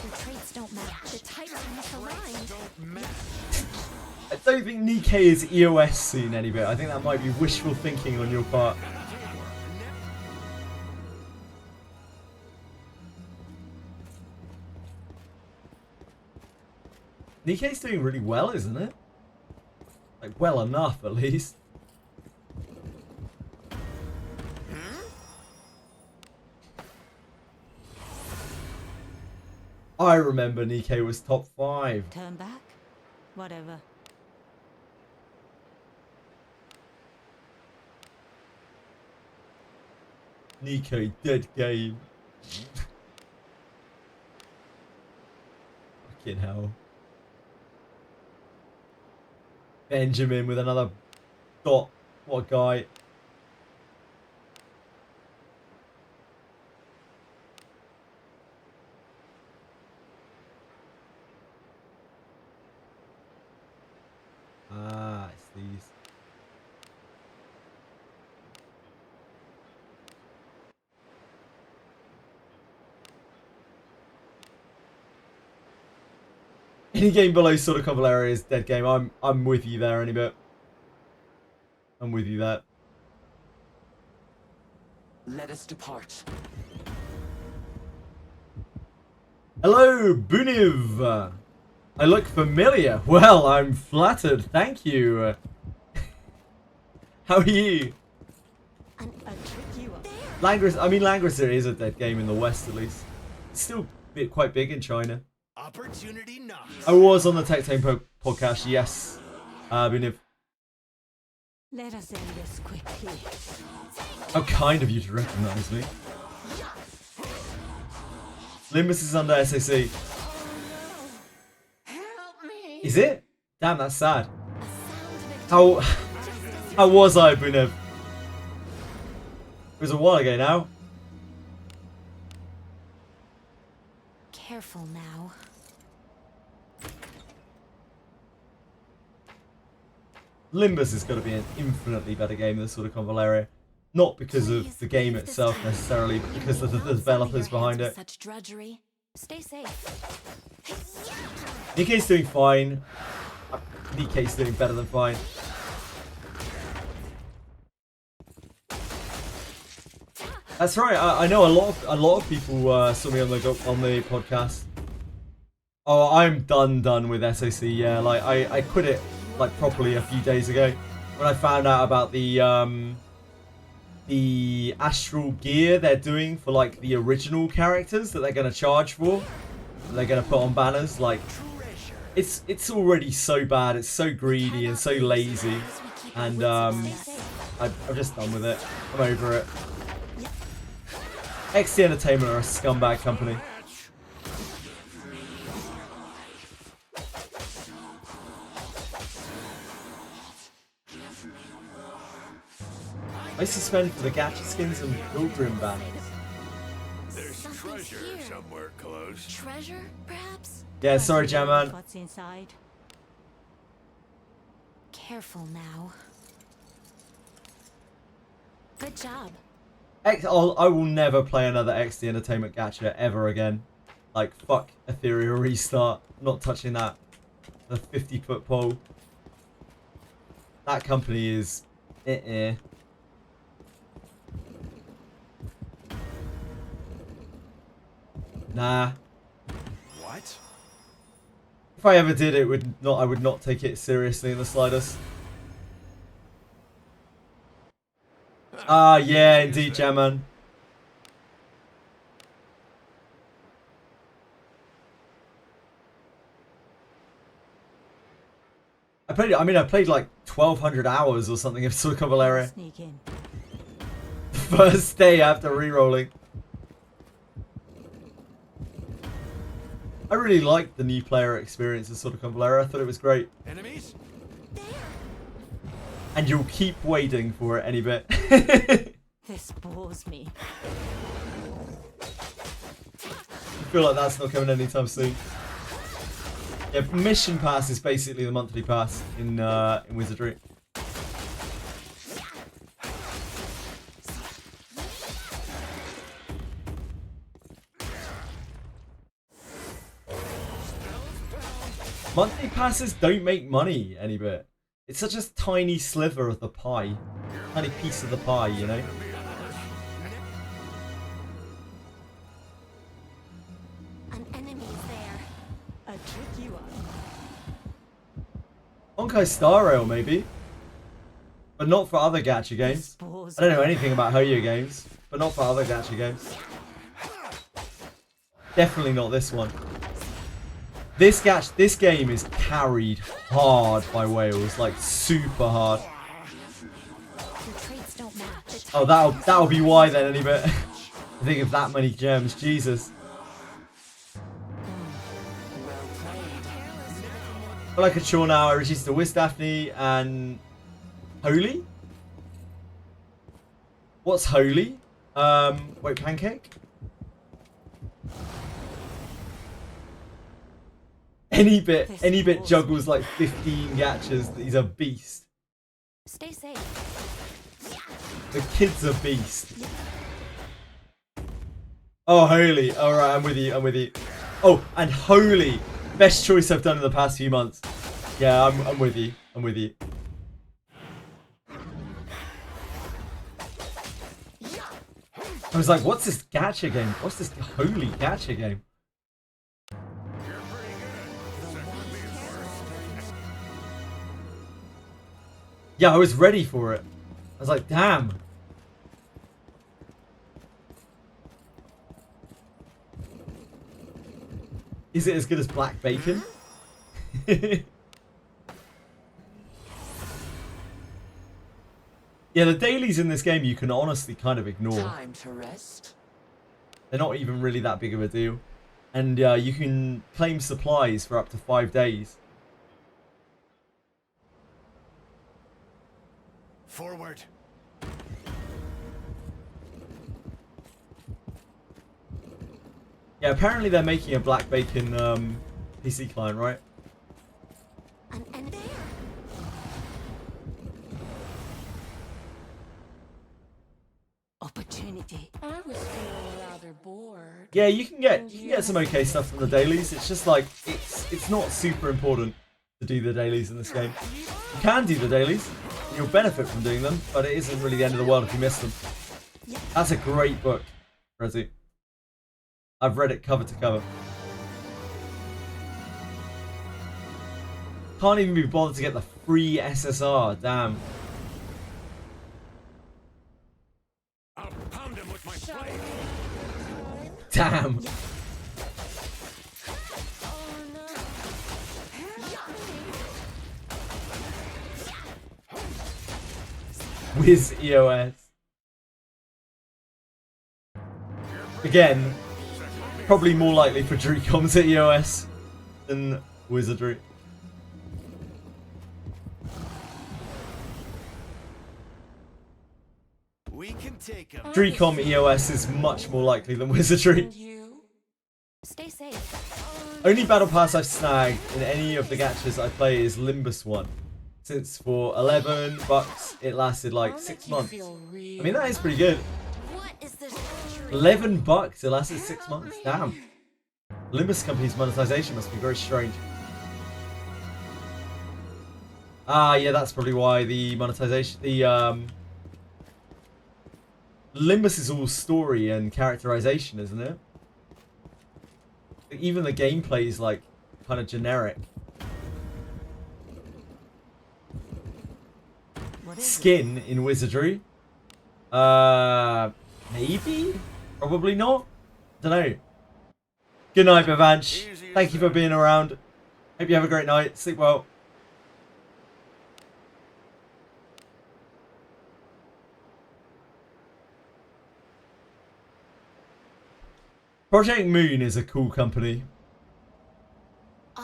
Your traits don't match. The types are misaligned. I don't think Nikkei is EOS soon any bit. I think that might be wishful thinking on your part. Nikkei's doing really well, isn't it? Like, well enough, at least. I remember Nikkei was top 5. Turn back? Whatever. Nikkei, dead game. Fucking hell. Benjamin with another dot. What a guy. Ah, it's these. Any game below sort of Cavallari is dead game. I'm with you there any bit. I'm with you there. Let us depart. Hello, Buniv. I look familiar. Well, I'm flattered. Thank you. How are you? Langrisser is a dead game in the West, at least. It's still quite big in China. Opportunity knocks. I was on the Tech Tame podcast, yes. Buniv. Let us end this quickly. How kind of you to recognize me. Limbus is under SAC. Help me. Is it? Damn, that's sad. How was I, Buniv? It was a while ago now. Careful now. Limbus has got to be an infinitely better game than sort of Convaleria. Not because of the game itself necessarily, but because of the developers behind it. Such drudgery. Stay safe. Nikkei's doing fine. Nikkei's doing better than fine. That's right. I know a lot of people saw me on the podcast. Oh, I'm done with SAC. Yeah, like I quit it like properly a few days ago when I found out about the astral gear they're doing for like the original characters that they're gonna charge for. They're gonna put on banners. Like it's already so bad. It's so greedy and so lazy, and I'm just done with it. I'm over it. XT Entertainment are a scumbag company. I used to spend for the gacha skins and pilgrim banners. There's treasure somewhere close. Treasure, perhaps? Yeah, sorry, Jamman. What's inside? Careful now. Good job. I will never play another XT Entertainment gacha ever again. Like, fuck Ethereal Restart. I'm not touching that. The 50-foot pole. That company is... Nah. What? If I ever did, I would not take it seriously in the slightest. Ah, yeah, indeed, Jamman. I played like 1,200 hours or something of Suicune Valeria. Sneak in. First day after re-rolling. I really liked the new player experience of Suicune Valeria. I thought it was great. Enemies? And you'll keep waiting for it any bit. This bores me. I feel like that's not coming anytime soon. Yeah, Mission Pass is basically the monthly pass in Wizardry. Monthly passes don't make money any bit. It's such a tiny sliver of the pie. Tiny piece of the pie, you know? An enemy is there. A tricky one. Honkai Star Rail, maybe. But not for other gacha games. I don't know anything about Hoyo games, but not for other gacha games. Definitely not this one. This game is carried hard by Wales, like super hard. Your traits don't match. Oh, that'll be why then, any bit. I think of that many gems, Jesus. I like a chore now. I reduced the Wiz Daphne and Holy. What's Holy? Wait, Pancake. Any bit juggles like 15 gachas. He's a beast. Stay safe. The kid's a beast. Oh, Holy. Alright, I'm with you. Oh, and Holy. Best choice I've done in the past few months. Yeah, I'm with you. I was like, what's this gacha game? What's this Holy gacha game? Yeah, I was ready for it. I was like, damn. Is it as good as black bacon? Yeah, the dailies in this game you can honestly kind of ignore. Time to rest. They're not even really that big of a deal. And you can claim supplies for up to 5 days. Forward. Yeah, apparently they're making a black bacon PC client, right? And there. Opportunity. I was feeling rather bored. Yeah, you can get some okay stuff from the dailies. It's just like it's not super important to do the dailies in this game. You can do the dailies, and you'll benefit from doing them, but it isn't really the end of the world if you miss them. That's a great book, Resi. I've read it cover to cover. Can't even be bothered to get the free SSR, damn. I'll pound him with my blade. Damn. Wiz EOS. Again, probably more likely for Drecoms at EOS than Wizardry. We can take him. Drecom EOS is much more likely than Wizardry. And you? Stay safe. Only battle pass I've snagged in any of the gachas I play is Limbus one. Since for $11 it lasted like 6 months. I mean that is pretty good. What is this? $11 it lasted 6 months. Damn. Limbus company's monetization must be very strange. Ah, yeah, that's probably why the monetization, Limbus is all story and characterization, isn't it? Even the gameplay is like kind of generic. Skin in Wizardry? Maybe? Probably not? Dunno. Good night, Bavanch. Thank you for being around. Hope you have a great night. Sleep well. Project Moon is a cool company.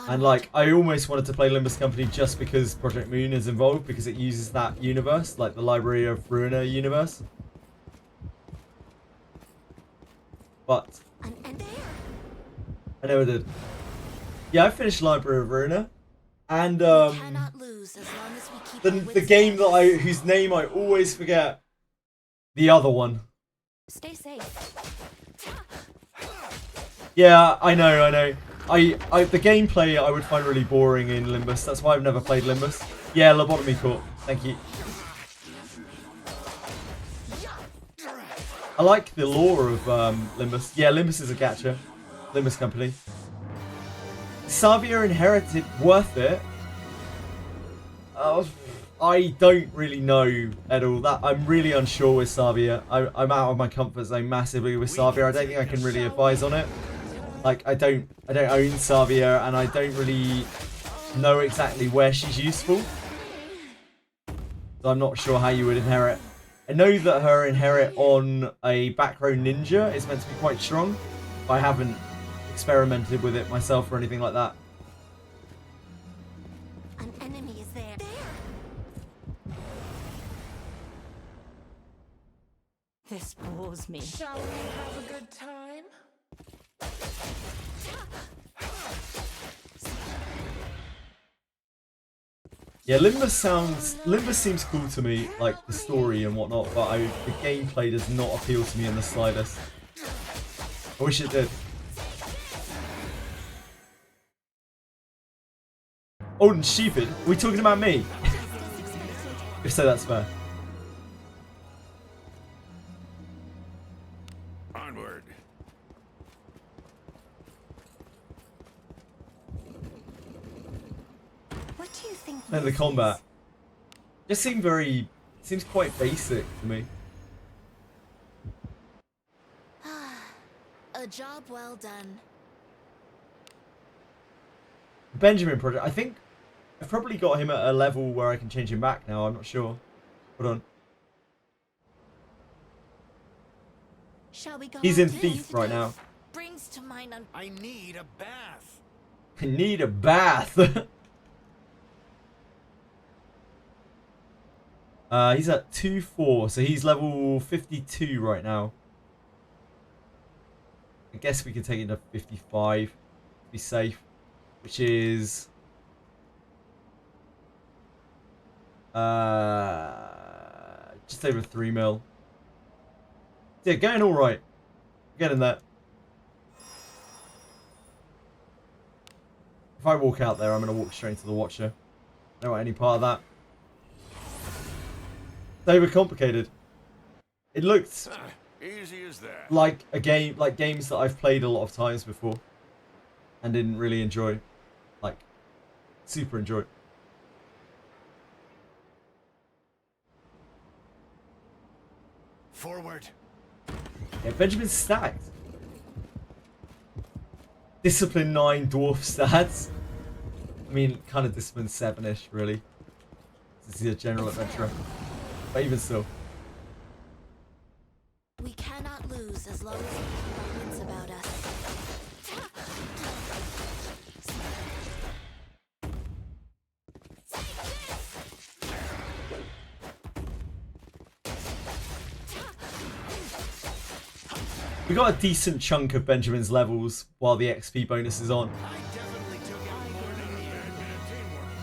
And like, I almost wanted to play Limbus Company just because Project Moon is involved, because it uses that universe, like the Library of Ruina universe. But I never did. Yeah, I finished Library of Ruina, and Cannot lose as long as we keep our the wits game about that us. whose name I always forget, the other one. Stay safe. Yeah, I know. The gameplay I would find really boring in Limbus. That's why I've never played Limbus. Yeah, lobotomy court. Thank you. I like the lore of Limbus. Yeah, Limbus is a gacha. Limbus company. Savia Inherited worth it? I don't really know at all. That I'm really unsure with Savia. I'm out of my comfort zone massively with Savia. I don't think I can really advise on it. Like I don't own Savia, and I don't really know exactly where she's useful. So I'm not sure how you would inherit. I know that her inherit on a back row ninja is meant to be quite strong, but I haven't experimented with it myself or anything like that. An enemy is there. This bores me. Shall we have a good time? Yeah, Limbus seems cool to me, like the story and whatnot, but the gameplay does not appeal to me in the slightest. I wish it did. Old and stupid? Are we talking about me? If so, that's fair. Onward. What do you think? And the this combat. is? Just seems quite basic to me. A job well done. Benjamin project. I think I've probably got him at a level where I can change him back now. I'm not sure. Hold on. Shall we go He's on in today? Thief right now. Brings to mind I need a bath. I need a bath. He's at 2-4, so he's level 52 right now. I guess we could take it to 55 to be safe, which is just over 3 mil. Yeah, going all right. Getting that. If I walk out there, I'm gonna walk straight into the Watcher. I don't want any part of that. It's overcomplicated. It looked Easy as that. like a game, like games that I've played a lot of times before, and didn't really enjoy, like, super enjoy. Forward. Yeah, Benjamin's stacked. Discipline 9 dwarf stats. I mean, kind of discipline 7-ish, really. This is a general adventurer, but even still. we cannot lose as long as we keep our wits about us. We got a decent chunk of Benjamin's levels while the XP bonus is on. I definitely took it more than the admin teamwork.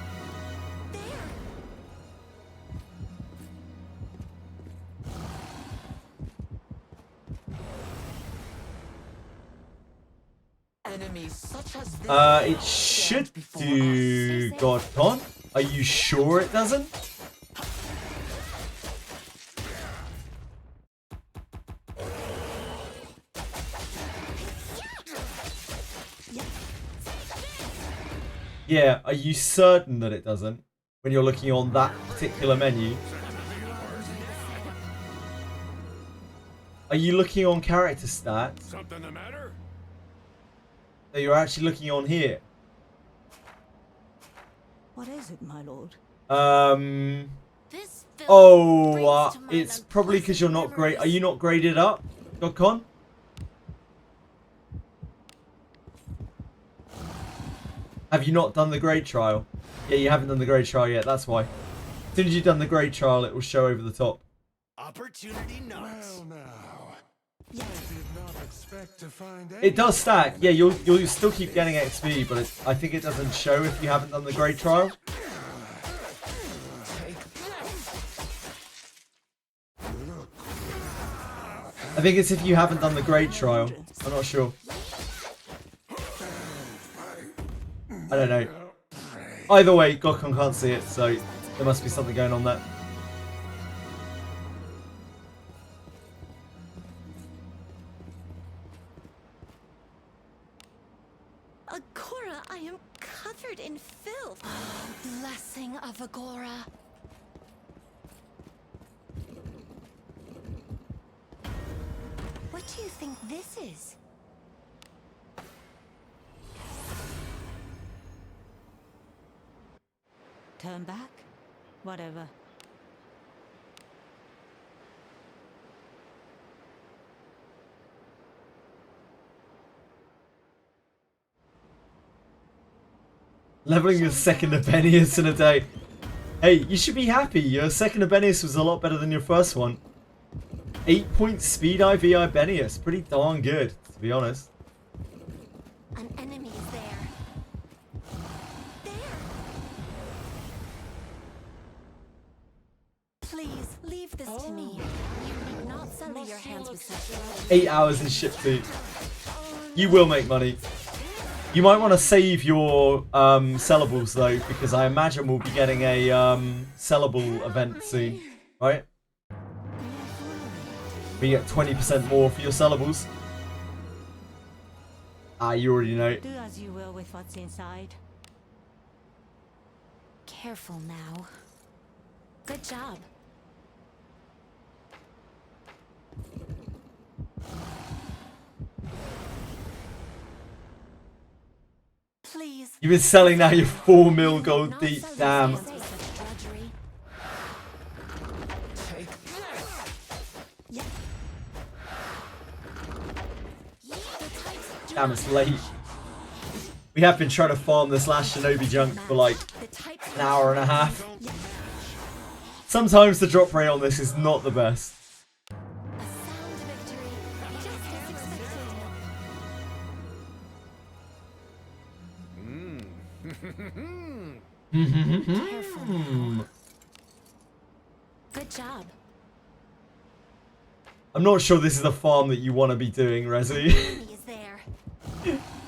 Enemies such as this It should do GodCon. Are you sure it doesn't? Yeah, are you certain that it doesn't? When you're looking on that particular menu? Are you looking on character stats? Something the matter? No, you're actually looking on here. What is it, my lord? This filth Oh, brings to mind it's probably because you're not unpleasant great. Are you not graded up, GodCon? Have you not done the grade trial? Yeah, you haven't done the grade trial yet, that's why. As soon as you've done the grade trial, it will show over the top. Opportunity knocks. Well, now. I did not expect to find It does stack. Yeah, you'll still keep getting XP, but I think it doesn't show if you haven't done the grade trial. I think it's if you haven't done the grade trial. I'm not sure. I don't know. Either way, GodCon can't see it, so there must be something going on there. Agora, I am covered in filth. Blessing of Agora. What do you think this is? Turn back? Whatever. Leveling your second Abenius in a day. Hey, you should be happy. Your second Abenius was a lot better than your first one. 8-point speed IV Ibenius. Pretty darn good, to be honest. An enemy is there. There! Please, leave this to me. You need not sully your hands with such 8 hours in ship 2. You will make money. You might want to save your sellables though, because I imagine we'll be getting a sellable event soon, right? We get 20% more for your sellables. Ah, you already know. Do as you will with what's inside. Careful now. Good job. Please. You've been selling now your 4 mil gold deep. Damn. Wizardry. Yeah. Damn, it's late. We have been trying to farm this last shinobi junk for like an hour and a half. Sometimes the drop rate on this is not the best. A sound victory, just as expected. Careful now. Good job. I'm not sure this is a farm that you want to be doing, Rezi. Enemy is there.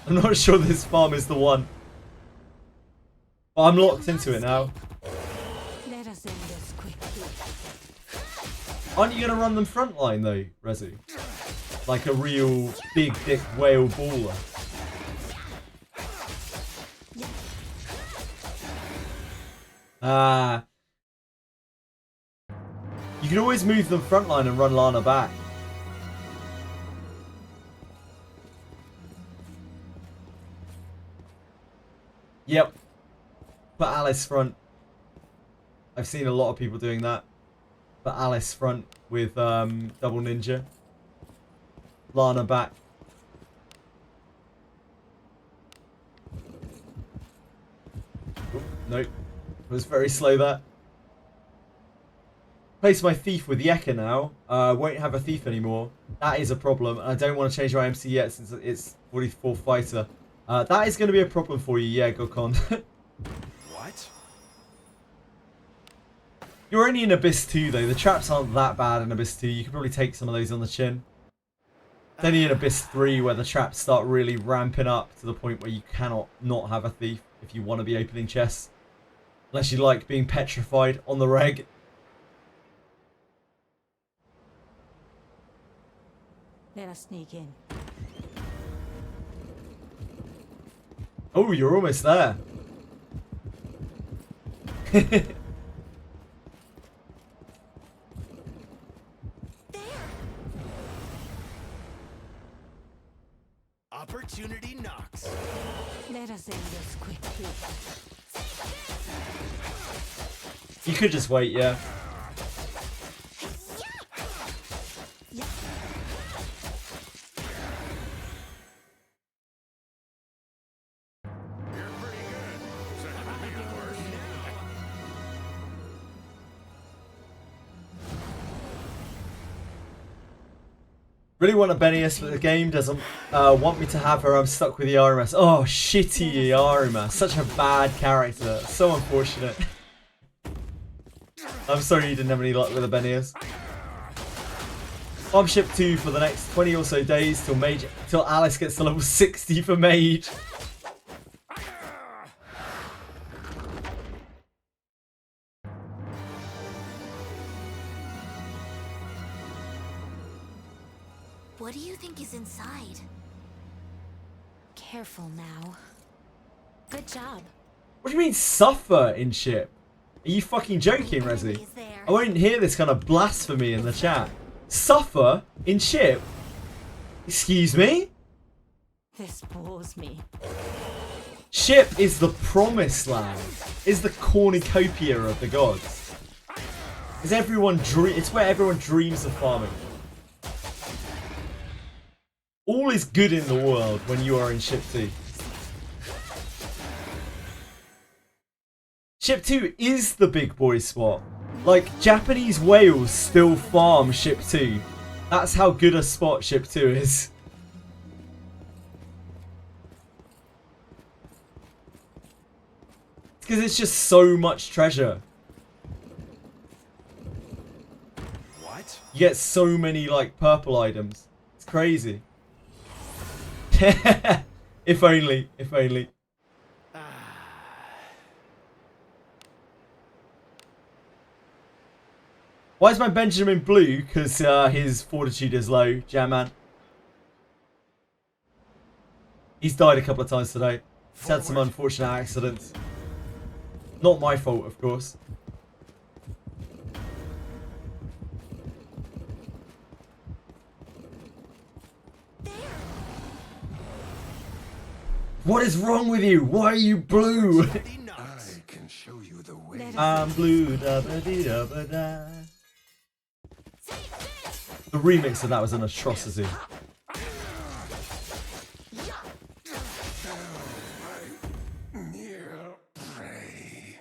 I'm not sure this farm is the one. But I'm locked into it now. Let us end this quickly. Aren't you going to run them frontline though, Rezi? Like a real big dick whale baller. Ah. You can always move them frontline and run Lana back. Yep. Put Alice front. I've seen a lot of people doing that. Put Alice front with double ninja. Lana back. Oh, nope. It was very slow there. Place my thief with Yeka now. Won't have a thief anymore. That is a problem. I don't want to change my MC yet since it's 44 fighter. That is going to be a problem for you, yeah, Gokon. What? You're only in Abyss 2 though. The traps aren't that bad in Abyss 2. You can probably take some of those on the chin. It's only in Abyss 3 where the traps start really ramping up to the point where you cannot not have a thief if you want to be opening chests. Unless you like being petrified on the reg. Let us sneak in. Oh, you're almost there. Opportunity knocks. Let us end this quickly. You could just wait, yeah. Really want a Benius, but the game doesn't want me to have her. I'm stuck with the RMS. Oh, shitty RMS. Such a bad character. So unfortunate. I'm sorry you didn't have any luck with the Benius. Farm ship 2 for the next 20 or so days till Alice gets to level 60 for Mage. What do you think is inside? Careful now. Good job. What do you mean suffer in ship? Are you fucking joking, Rezi? I won't hear this kind of blasphemy in the chat. Suffer in ship? Excuse me? This bores me. Ship is the promised land. Is the cornucopia of the gods. It's where everyone dreams of farming. All is good in the world when you are in Ship 2. Ship 2 is the big boy spot. Like, Japanese whales still farm Ship 2. That's how good a spot Ship 2 is. It's because it's just so much treasure. What? You get so many, like, purple items. It's crazy. If only, if only. Why is my Benjamin blue? Because his fortitude is low, Jamman. He's died a couple of times today. He's had some unfortunate accidents. Not my fault, of course. What is wrong with you? Why are you blue? I can show you the way. I'm blue. Da -ba -dee -da -ba -da. The remix of that was an atrocity. Near prey.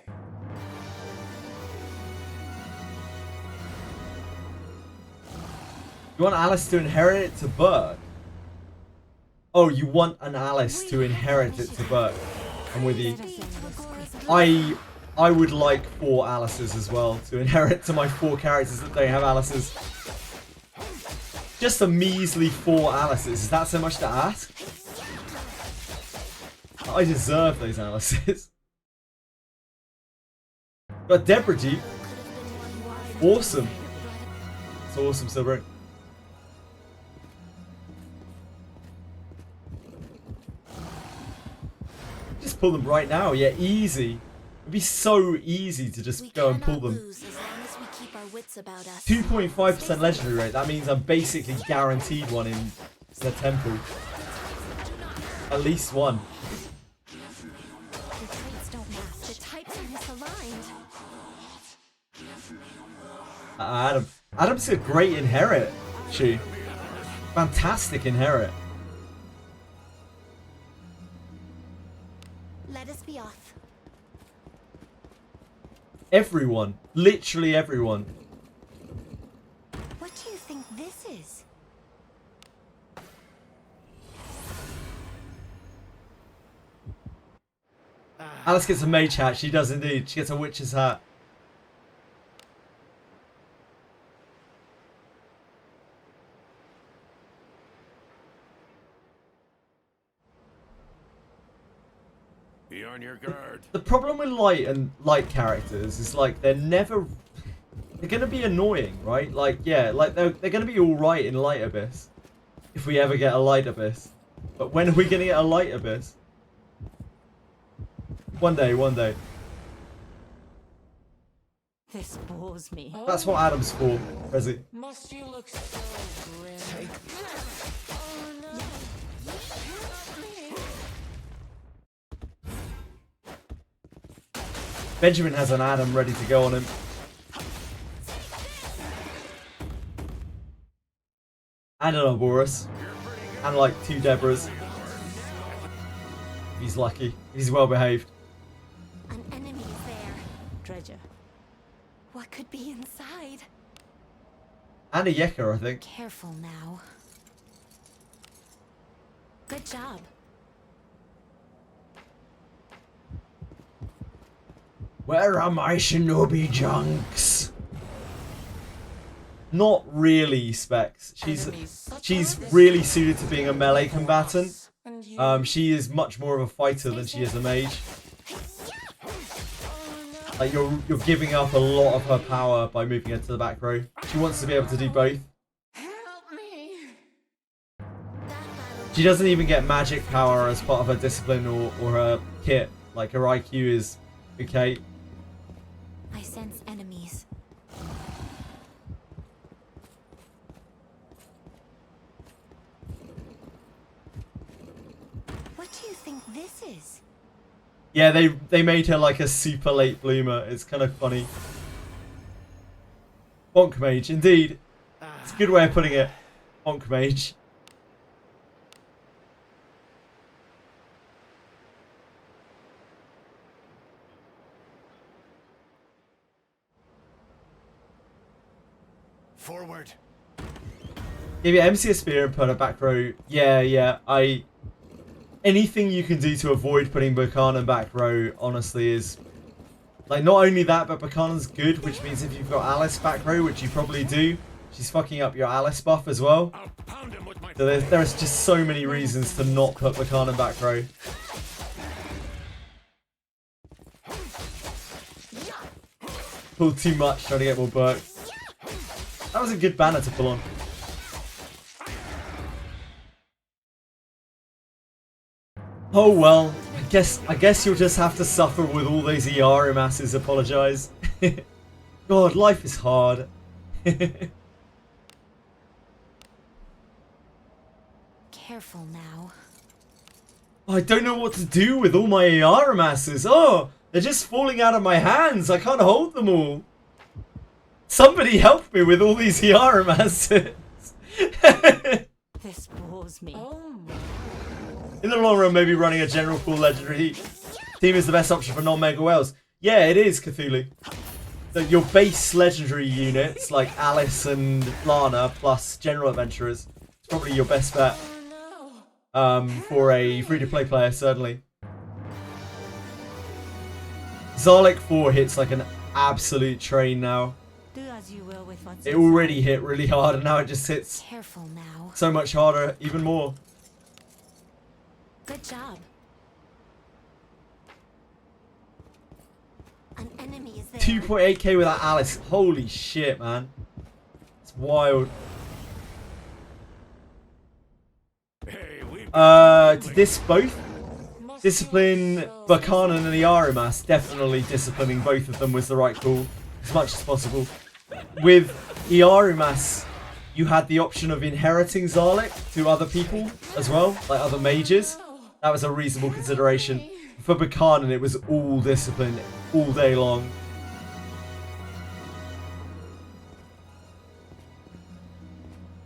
You want Alice to inherit it to Burke? Oh, you want an Alice to inherit it to Burke. I'm with you. I would like 4 Alices as well to inherit to my 4 characters that don't have Alices. Just a measly 4 Alices. Is that so much to ask? I deserve those Alices. But Deborah G. Awesome. It's awesome, Silver. Just pull them right now. Yeah, easy. It'd be so easy to just go and pull them. 2.5% legendary rate. That means I'm basically guaranteed one in the temple. At least one. Adam's a great inherit. She. Fantastic inherit. Let us be off. Everyone. Literally everyone. What do you think this is? Alice gets a mage hat. She does indeed. She gets a witch's hat. Be on your guard. The problem with light characters is like they're gonna be annoying, right? Like yeah, like they're gonna be all right in Light Abyss if we ever get a Light Abyss. But when are we gonna get a Light Abyss? One day, one day. This bores me. That's what Adam's for, Rezi. Must you look so grim? Oh no. Benjamin has an Adam ready to go on him. And an Ouroboros. And like 2 Deborahs. He's lucky. He's well behaved. An enemy is there. Treasure. What could be inside? And a Yeka, I think. Careful now. Good job. Where are my shinobi junks? Not really, Specs. She's really suited to being a melee combatant. She is much more of a fighter than she is a mage. Like you're giving up a lot of her power by moving her to the back row. She wants to be able to do both. Help me. She doesn't even get magic power as part of her discipline or her kit. Like her IQ is okay. I sense enemies. What do you think this is? Yeah, they made her like a super late bloomer. It's kind of funny. Bonk mage, indeed. It's a good way of putting it. Bonk mage. Forward. Give your MC a spear and put a back row. Yeah. Anything you can do to avoid putting Buchanan back row, honestly, is... Like, not only that, but Buchanan's good, which means if you've got Alice back row, which you probably do, she's fucking up your Alice buff as well. I'll pound him with my So there's just so many reasons to not put Buchanan back row. Pulled too much, trying to get more Burke. That was a good banner to pull on. Oh well, I guess you'll just have to suffer with all those ER masses. Apologise. God, life is hard. Careful now. I don't know what to do with all my Iara masses. Oh, they're just falling out of my hands. I can't hold them all. Somebody help me with all these Iara masses. This bores me. In the long run, maybe running a general pool legendary team is the best option for non-mega whales. Yeah, it is, Cthulhu. So your base legendary units, like Alice and Lana, plus general adventurers, is probably your best bet. For a free-to-play player, certainly. Zarlik 4 hits like an absolute train now. Do as you will with what's It already hit really hard, and now it just hits Careful now. so much harder, even more. Good job. An enemy is there. 2.8k without Alice. Holy shit, man. It's wild. To this both? Discipline Buchanan and the Arimas. Definitely disciplining both of them was the right call. As much as possible. With Iarimas, you had the option of inheriting Zarlik to other people as well, like other mages. That was a reasonable consideration. For Buchanan, it was all discipline, all day long.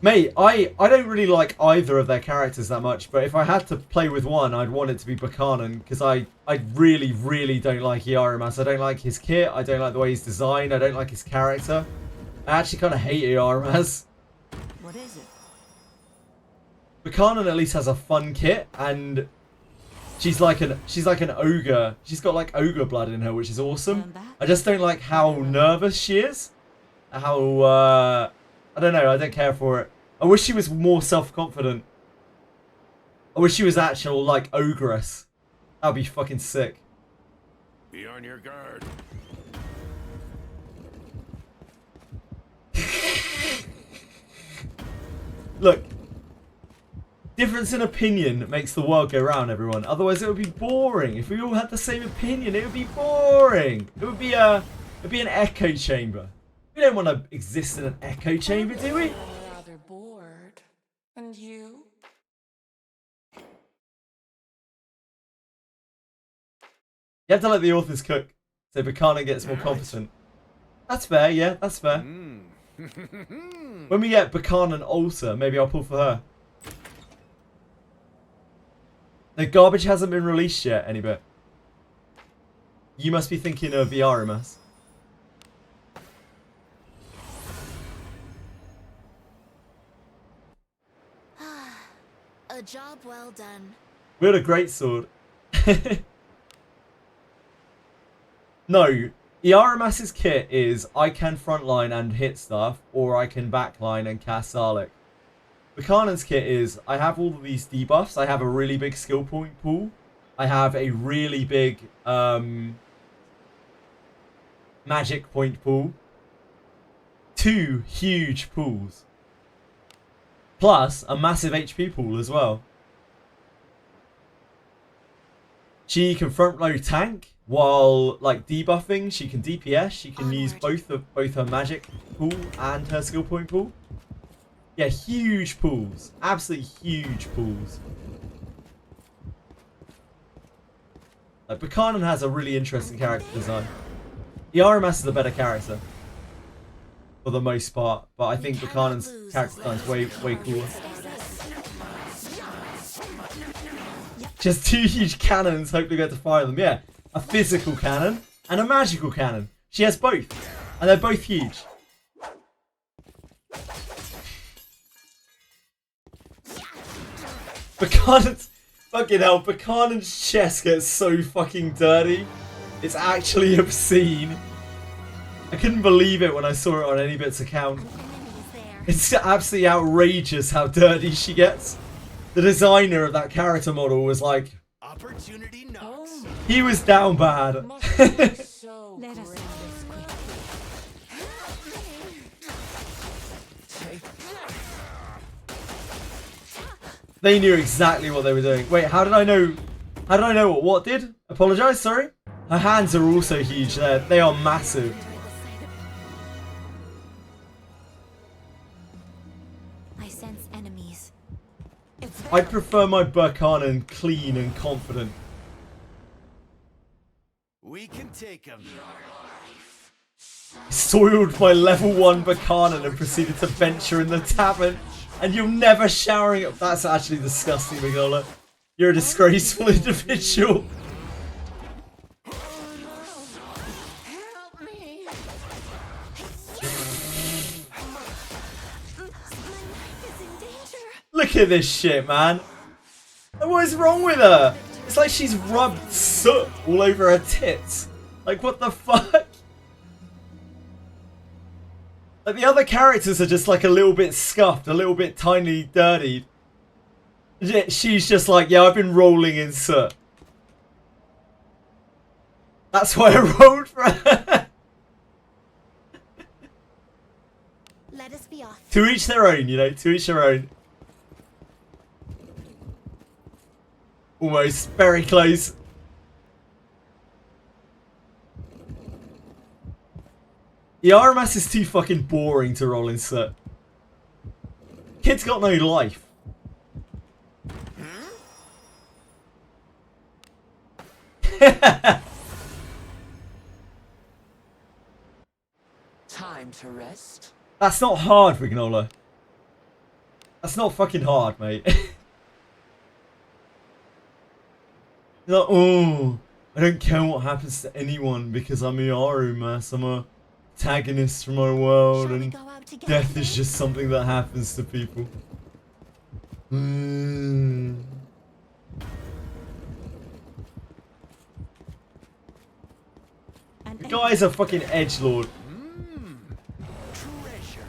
Mate, I don't really like either of their characters that much, but if I had to play with one, I'd want it to be Buchanan, because I really, really don't like Iarimas. I don't like his kit, I don't like the way he's designed, I don't like his character. I actually kind of hate Iarimas. What is it? Buchanan at least has a fun kit, and she's like an ogre. She's got like ogre blood in her, which is awesome. I just don't like how nervous she is. How I don't know, I don't care for it. I wish she was more self-confident. I wish she was actual, like, ogress. That'd be fucking sick. Be on your guard. Look. Difference in opinion makes the world go round, everyone. Otherwise it would be boring. If we all had the same opinion, it would be boring. It would be an echo chamber. We don't want to exist in an echo chamber, do we? I'm rather bored. And you? You have to let the authors cook, so Buchanan gets more competent. That's fair, yeah, that's fair. When we get Buchanan Alter, maybe I'll pull for her. The garbage hasn't been released yet, any bit. You must be thinking of Iarimas. A job well done. We had a great sword. No, Iarimas's kit is I can frontline and hit stuff, or I can backline and cast Zarlik. Buchanan's kit is I have all of these debuffs. I have a really big skill point pool. I have a really big magic point pool. 2 huge pools. Plus a massive HP pool as well. She can front row tank while like debuffing. She can DPS. She can use both her magic pool and her skill point pool. Yeah, huge pools. Absolutely huge pools. Like Buchanan has a really interesting character design. Iarimas is a better character. For the most part, but I think Buchanan's character design's way cooler. Just 2 huge cannons, hopefully get to fire them. Yeah, a physical cannon and a magical cannon. She has both, and they're both huge. Buchanan's fucking hell. Buchanan's chest gets so fucking dirty. It's actually obscene. I couldn't believe it when I saw it on Anybit's account. It's absolutely outrageous how dirty she gets. The designer of that character model was like, Opportunity knocks. he was down bad. So Let us great. do this quickly. They knew exactly what they were doing. Wait, how did I know? How did I know what did? Apologise, sorry. Her hands are also huge. They are massive. I sense enemies. I prefer my Buchanan clean and confident. We can take him. Soiled my level 1 Buchanan and proceeded to venture in the tavern. And you're never showering up. That's actually disgusting, Mignola. You're a disgraceful individual. Help me. My life is in danger. Look at this shit, man. What is wrong with her? It's like she's rubbed soot all over her tits. Like, what the fuck? Like, the other characters are just like a little bit scuffed, a little bit tiny dirtied. She's just like, yeah, I've been rolling in soot. That's why I rolled for her. Let us be off. To each their own, you know, to each their own. Almost, very close. The RMS is too fucking boring to roll in soot. Kid's got no life. Time to rest. That's not hard, Vignola. That's not fucking hard, mate. You're like, oh, I don't care what happens to anyone because I'm a RMS. I'm a protagonist from my world, Shall we and go out together death is today? just something that happens to people. The guy's a fucking edgelord. Treasure.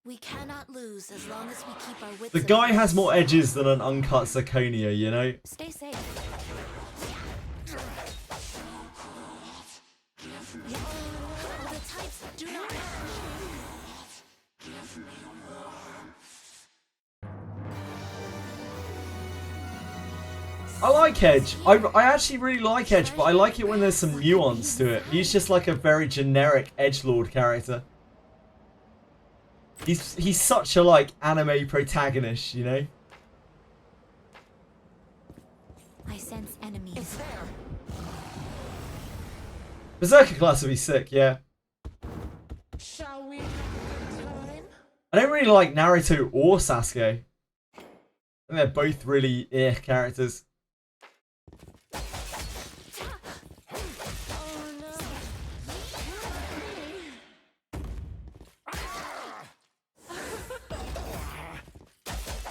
We cannot lose as long as we keep our wits The about guy us. has more edges than an uncut zirconia, you know? Stay safe. The types do not match. I like Edge. I actually really like Edge, but I like it when there's some nuance to it. He's just like a very generic edgelord character. He's such a like anime protagonist, you know? I sense enemies. It's there. Berserker class would be sick, yeah. Shall we have a good time? I don't really like Naruto or Sasuke. I think they're both really characters. Oh no.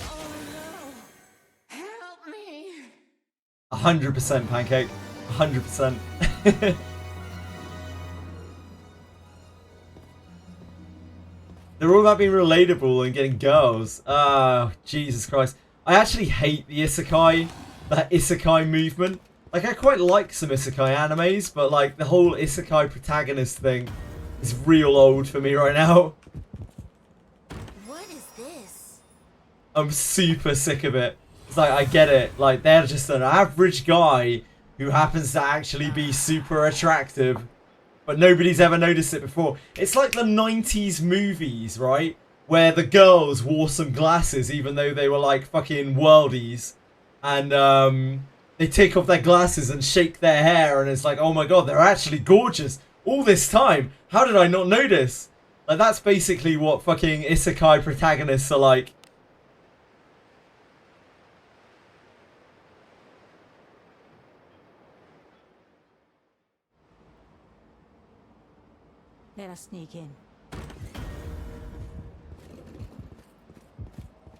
Oh no. Help me. 100% Pancake. 100%. They're all about being relatable and getting girls. Jesus Christ. I actually hate the isekai, that isekai movement. Like, I quite like some isekai animes, but like, the whole isekai protagonist thing is real old for me right now. What is this? I'm super sick of it. It's like, I get it. Like, they're just an average guy who happens to actually be super attractive, but nobody's ever noticed it before. It's like the 90s movies, right? Where the girls wore some glasses even though they were like fucking worldies. And they take off their glasses and shake their hair and it's like, oh my god, they're actually gorgeous. All this time, how did I not notice? Like, that's basically what fucking isekai protagonists are like. Let us sneak in.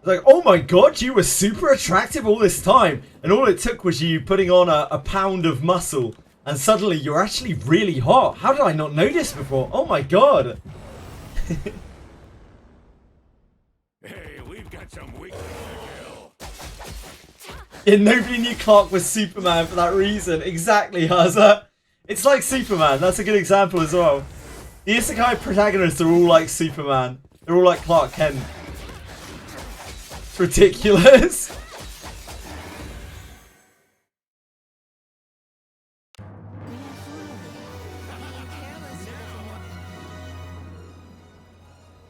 Like, oh my god, you were super attractive all this time. And all it took was you putting on a pound of muscle. And suddenly you're actually really hot. How did I not notice before? Oh my god. Hey, we've got some weakness to kill. Yeah, nobody knew Clark was Superman for that reason. Exactly, Haza. It's like Superman. That's a good example as well. The isekai protagonists are all like Superman. They're all like Clark Kent. It's ridiculous.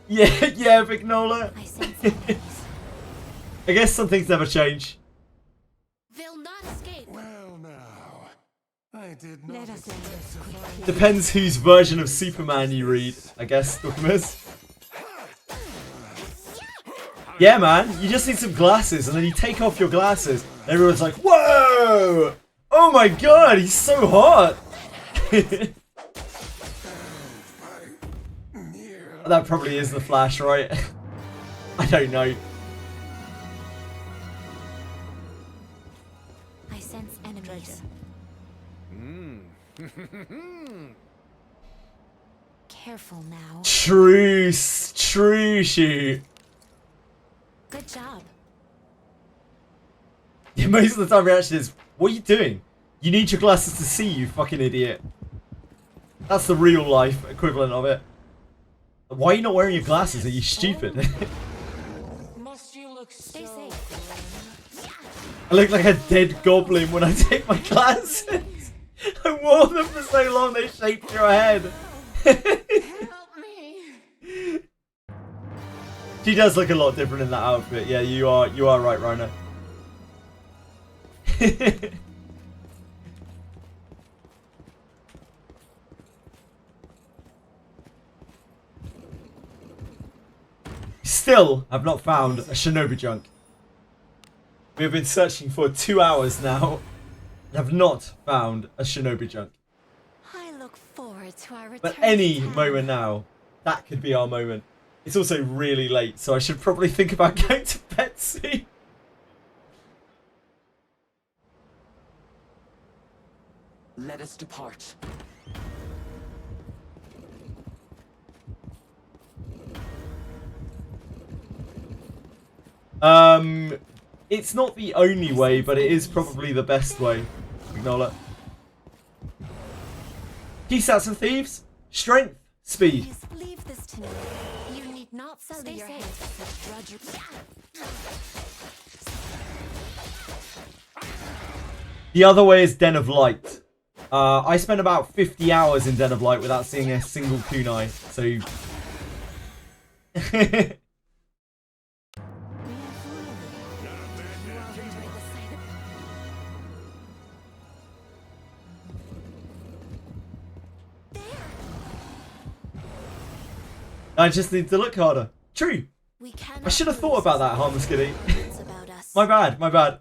Yeah, Vignola. I sense enemies. I guess some things never change. They'll not escape. Well, now, I did not Let us end this quickly. Depends whose version of Superman you read, I guess, Dorcas. Yeah, man, you just need some glasses, and then you take off your glasses, and everyone's like, whoa! Oh my god, he's so hot! That probably is the Flash, right? I don't know. I sense enemies. Careful now. True shoot. Good job. Yeah, most of the time reaction is, what are you doing? You need your glasses to see, you fucking idiot. That's the real life equivalent of it. Why are you not wearing your glasses? Are you stupid? Must you look Stay so safe. I look like a dead goblin when I take my glasses. I wore them for so long they shaped your head. help me? She does look a lot different in that outfit. Yeah, you are right, Rhino. Still have not found a shinobi junk. We have been searching for 2 hours now and have not found a shinobi junk. I look forward to our return. But any to town. moment now, that could be our moment. It's also really late, so I should probably think about going to bed soon. Let us depart. It's not the only way, but it is probably the best way. Ignore it. Peace out, some thieves. Strength, speed. Please leave this to me. You need not sully your hands with such drudgery. The other way is Den of Light. I spent about 50 hours in Den of Light without seeing a single kunai, so... I just need to look harder. True. I should have thought about that, Harmless Kitty. My bad, my bad.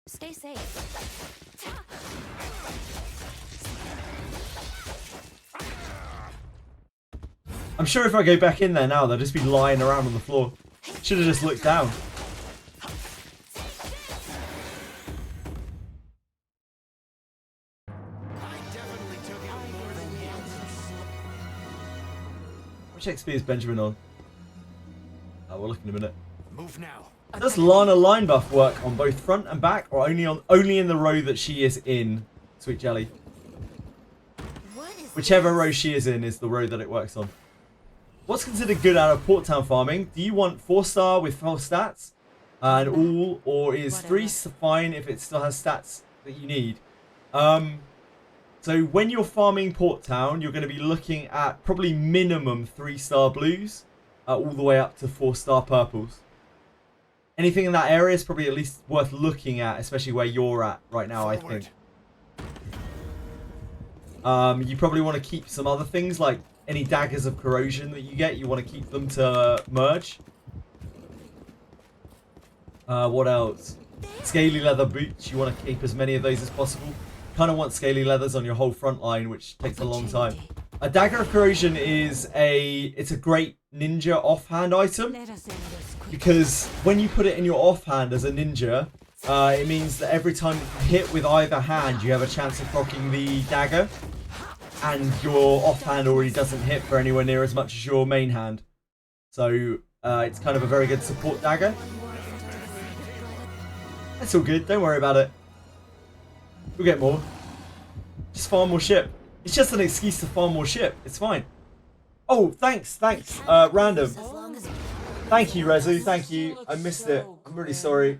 Stay safe. I'm sure if I go back in there now, they'll just be lying around on the floor. Should have just looked down. Which XP is Benjamin on? Oh, we'll look in a minute. Move now. Does Lana line buff work on both front and back, or only in the row that she is in? Sweet Jelly. Whichever row she is in is the row that it works on. What's considered good out of Port Town farming? Do you want 4-star with full stats and all, or is 3 fine if it still has stats that you need? So when you're farming Port Town, you're going to be looking at probably minimum 3-star blues, all the way up to 4-star purples. Anything in that area is probably at least worth looking at, especially where you're at right now, I think. You probably want to keep some other things, like any daggers of corrosion that you get, you want to keep them to merge. What else? Scaly leather boots, you want to keep as many of those as possible. Kind of want scaly leathers on your whole front line, which takes a long time. A dagger of corrosion is it's a great ninja offhand item, because when you put it in your offhand as a ninja, it means that every time you hit with either hand, you have a chance of proccing the dagger, and your offhand already doesn't hit for anywhere near as much as your main hand. So it's kind of a very good support dagger. That's all good, don't worry about it. We'll get more. Just farm more ship. It's just an excuse to farm more ship. It's fine. Oh, thanks. Random. Thank you, Rezu. Thank you. I missed it. I'm really sorry.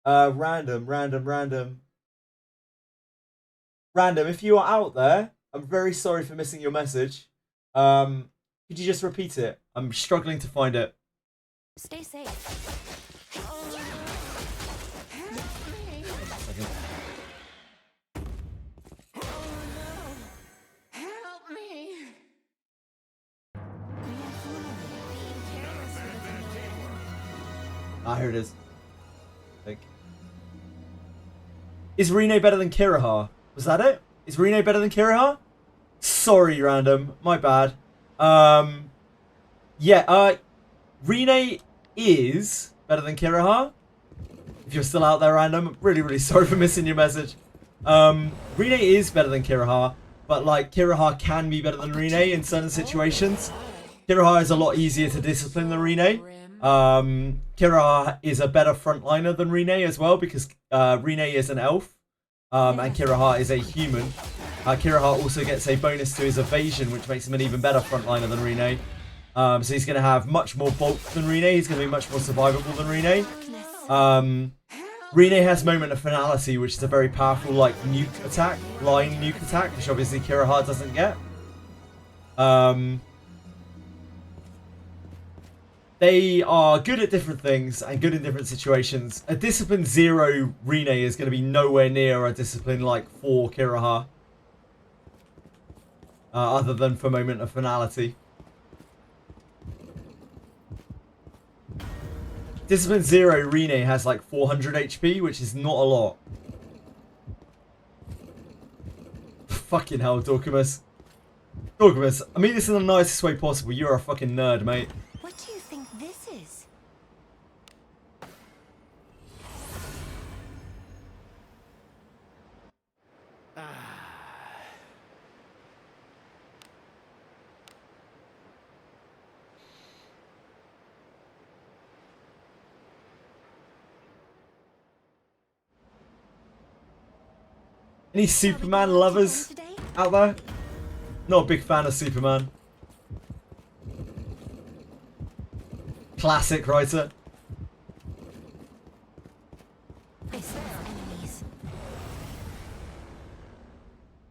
Random. Random, if you are out there, I'm very sorry for missing your message. Could you just repeat it? I'm struggling to find it. Stay safe. Ah, here it is. I think. Is Rene better than Kiraha? Was that it? Is Rene better than Kiraha? Sorry, random. My bad. Yeah, Rene is better than Kiraha. If you're still out there, random, I'm really, really sorry for missing your message. Rene is better than Kiraha, but like Kiraha can be better than Rene in certain situations. Kiraha is a lot easier to discipline than Rene. Kiraha is a better frontliner than Rene as well because Rene is an elf and Kiraha is a human. Kiraha also gets a bonus to his evasion, which makes him an even better frontliner than Rene. So he's going to have much more bulk than Rene. He's going to be much more survivable than Rene. Rene has Moment of Finality, which is a very powerful like nuke attack, line nuke attack, which obviously Kiraha doesn't get. They are good at different things and good in different situations. A Discipline 0 Rene is going to be nowhere near a Discipline like 4 Kiraha. Other than for Moment of Finality. Discipline 0 Rene has like 400 HP, which is not a lot. Fucking hell, Dorkamus. Dorkamus, I mean this in the nicest way possible. You're a fucking nerd, mate. What do you think this is? Any Superman lovers out there? Not a big fan of Superman. Classic writer. I sense enemies.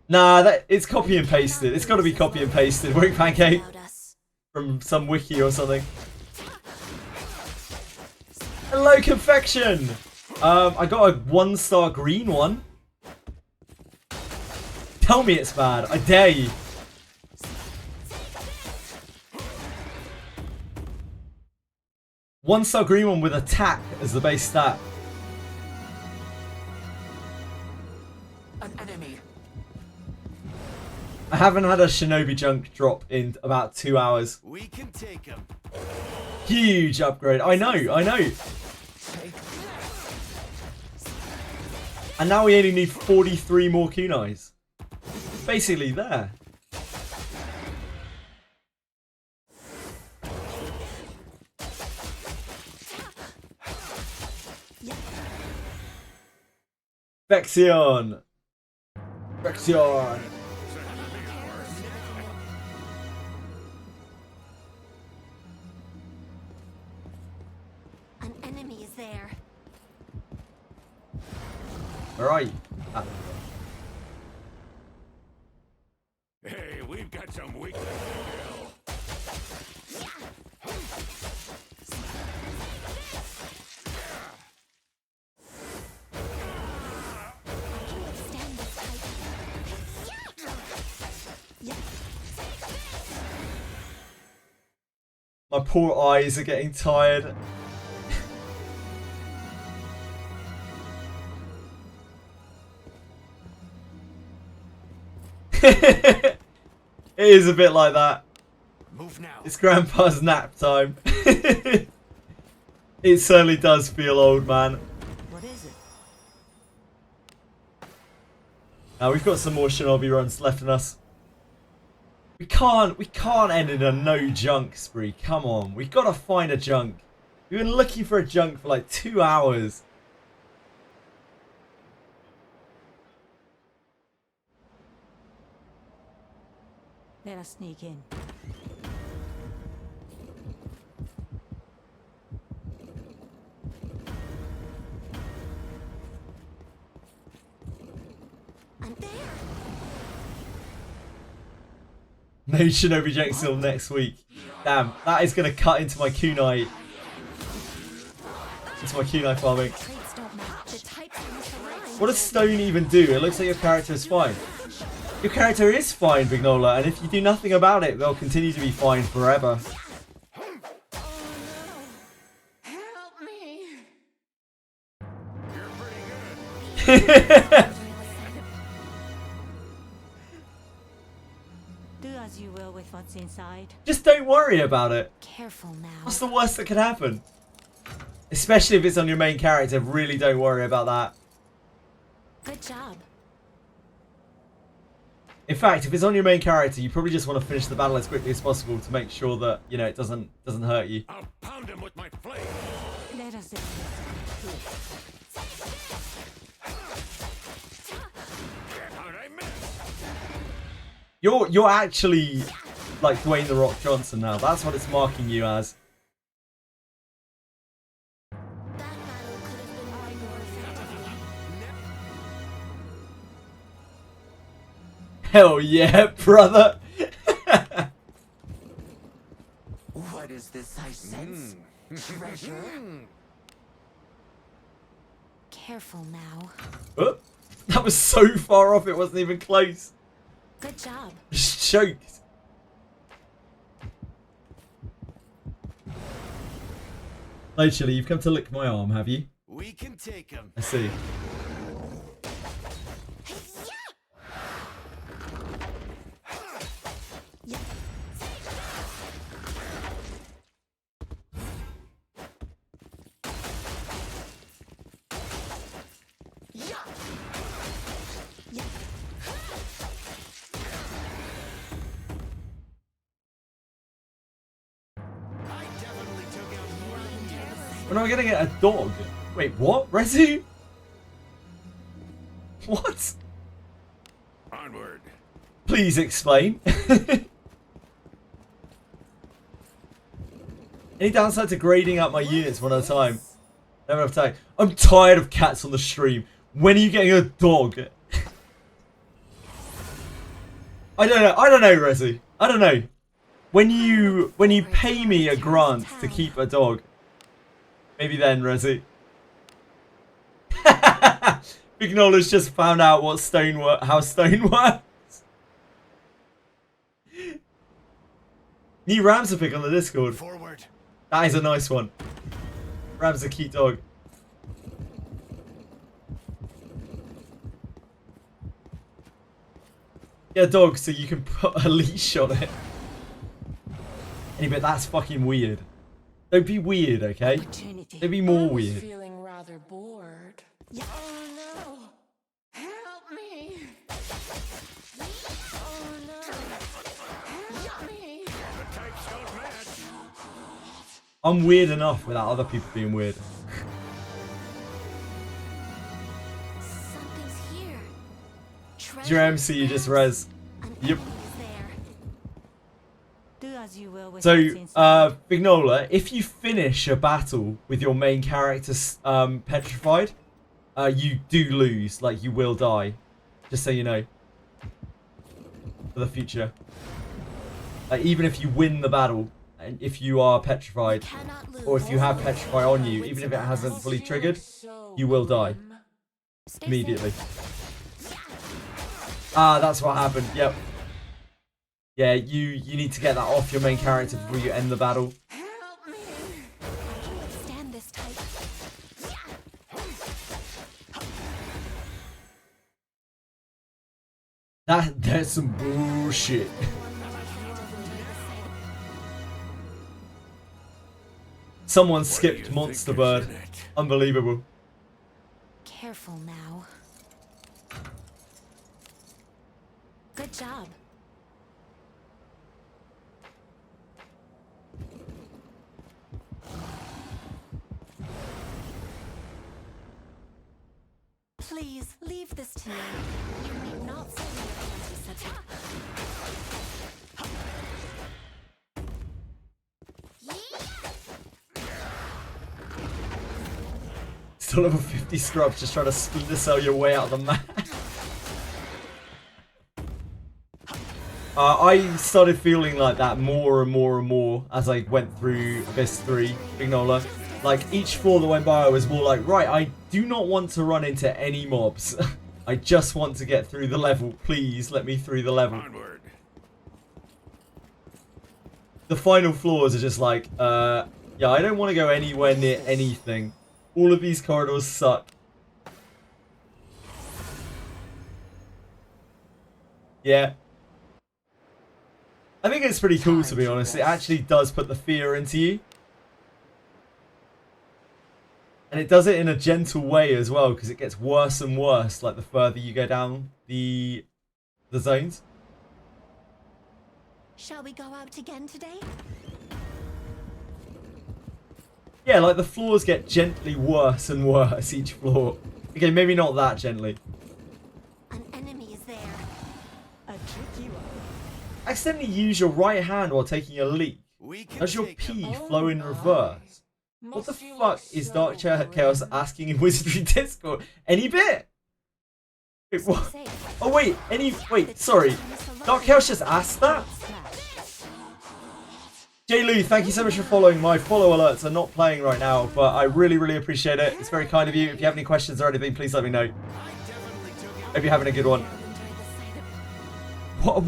Nah, it's copy and pasted. It's got to be copy and pasted. Wink Pancake from some wiki or something. Hello, Confection. I got a 1-star green one. Tell me it's bad. I dare you. One-star green one with attack as the base stat. An enemy. I haven't had a Shinobi junk drop in about 2 hours. We can take him. Huge upgrade. I know. And now we only need 43 more kunais. Basically there. Vexion. An enemy is there. Where are you? Ah. Hey, we've got some weakness to kill. Stand this tight. My poor eyes are getting tired. It is a bit like that. Move now. It's Grandpa's nap time. It certainly does feel old, man. What is it? Now we've got some more Shinobi runs left in us. We can't end in a no junk spree. Come on, we've got to find a junk. We've been looking for a junk for like 2 hours. Let us sneak in. I'm there. No Shinobi Janks till next week. Damn, that is going to cut into my kunai. Into my kunai farming. Traits don't match. The types are misaligned. What does stone even do? It looks like your character is fine. Your character is fine, Bignola, and if you do nothing about it, they'll continue to be fine forever. Help me. Do as you will with what's inside. Just don't worry about it. Careful now. What's the worst that could happen? Especially if it's on your main character, really don't worry about that. Good job. In fact, if it's on your main character, you probably just want to finish the battle as quickly as possible to make sure that, you know, it doesn't hurt you. I'll pound him with my blade. Let us Get out, I missed. You're actually like Dwayne The Rock Johnson now. That's what it's marking you as. That battle could have been won more effectively. Hell yeah, brother. What is this I sense? Treasure? Careful now. Oh, that was so far off, it wasn't even close. Good job. Just choked. Literally, you've come to lick my arm, have you? We can take him. I see. I definitely took out more than you. When am I gonna get a dog? Wait, what? Resi? What? Onward. Please explain. Any downside to grading out my units one at a time? Never have time. I'm tired of cats on the stream. When are you getting a dog? I don't know, Resi. I don't know. When you pay me a grant to keep a dog, maybe then, Resi. Big Nola's just found out what how stone works. New Ram's a pick on the Discord. Forward. That is a nice one. Ram's a cute dog. Get a dog so you can put a leash on it. Anyway, that's fucking weird. Don't be weird, okay? Don't be more I was weird. feeling rather bored. Oh no! Help me! Oh no! Help me! The types don't match. I'm weird enough without other people being weird. Something's here. It's your MC, you just res. Yep. Do as you will with So, what's inside. Big Nola, if you finish a battle with your main character petrified, you do lose. Like, you will die. Just so you know. For the future. Like, even if you win the battle, and if you are petrified, or if you have petrify on you, even if it hasn't fully triggered, you will die. Immediately. Ah, that's what happened. Yep. Yeah, you need to get that off your main character before you end the battle. Help me! Stand this tight. That's some bullshit. Someone skipped Monster Bird. Unbelievable. Careful now. Good job. Please leave this to me. You need not send me your fancy Still level 50 scrubs just trying to splinter cell your way out of the map. I started feeling like that more and more and more as I went through Abyss 3, Big Nola. Like, each floor that went by I was more like, right, I do not want to run into any mobs. I just want to get through the level. Please let me through the level. Onward. The final floors are just like, yeah, I don't want to go anywhere near anything. All of these corridors suck. Yeah. I think it's pretty cool, to be honest. It actually does put the fear into you. And it does it in a gentle way as well, because it gets worse and worse, like the further you go down the zones. Shall we go out again today? Yeah, like the floors get gently worse and worse each floor. Okay, maybe not that gently. An enemy is there. A tricky one. Accidentally use your right hand while taking a leak. We can Does your take 'em. pee flow in reverse? What the fuck is Dark Chaos asking in Wizardry Discord? Any bit? Wait, what? Oh wait, wait, sorry. Dark Chaos just asked that? J. Lou, thank you so much for following. My follow alerts are not playing right now, but I really, really appreciate it. It's very kind of you. If you have any questions or anything, please let me know. Hope you're having a good one. What are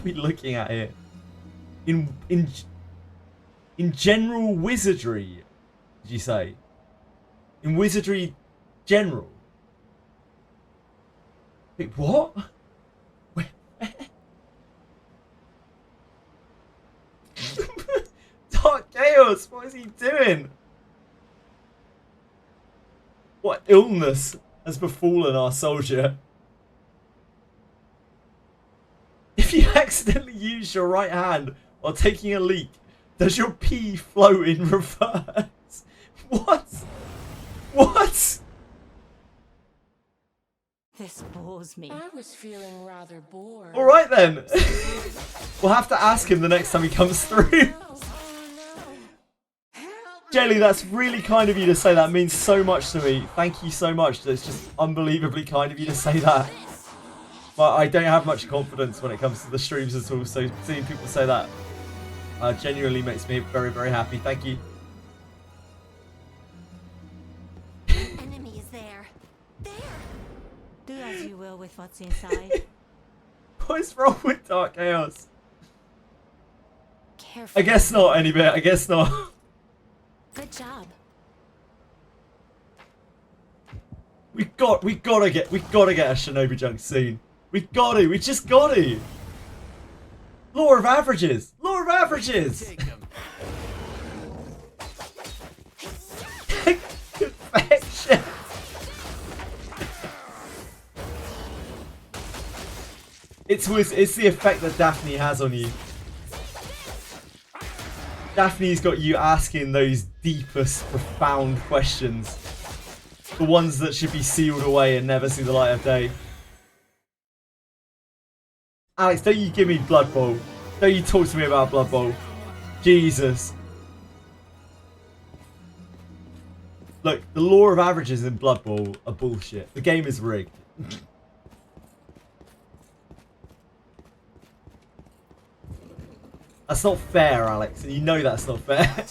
we looking at here? In general wizardry, did you say? In wizardry general? Wait, what? Wait. Dark Chaos, what is he doing? What illness has befallen our soldier? If you accidentally use your right hand while taking a leak, does your pee flow in reverse? What? What? This bores me. I was feeling rather bored. Alright then. We'll have to ask him the next time he comes through. Jelly, that's really kind of you to say that. It means so much to me. Thank you so much. That's just unbelievably kind of you to say that. But I don't have much confidence when it comes to the streams at all, so seeing people say that genuinely makes me very, very happy. Thank you. An enemy is there. There. Do as you will with what's inside. What is wrong with Dark Chaos? Careful. I guess not, any bit. I guess not. Good job. We gotta get a Shinobi junk soon. We just got to. Law of averages. Law of averages. Perfection. It's the effect that Daphne has on you. Daphne's got you asking those deepest, profound questions. The ones that should be sealed away and never see the light of day. Alex, don't you give me Blood Bowl. Don't you talk to me about Blood Bowl. Jesus. Look, the law of averages in Blood Bowl are bullshit. The game is rigged. That's not fair, Alex, and you know that's not fair.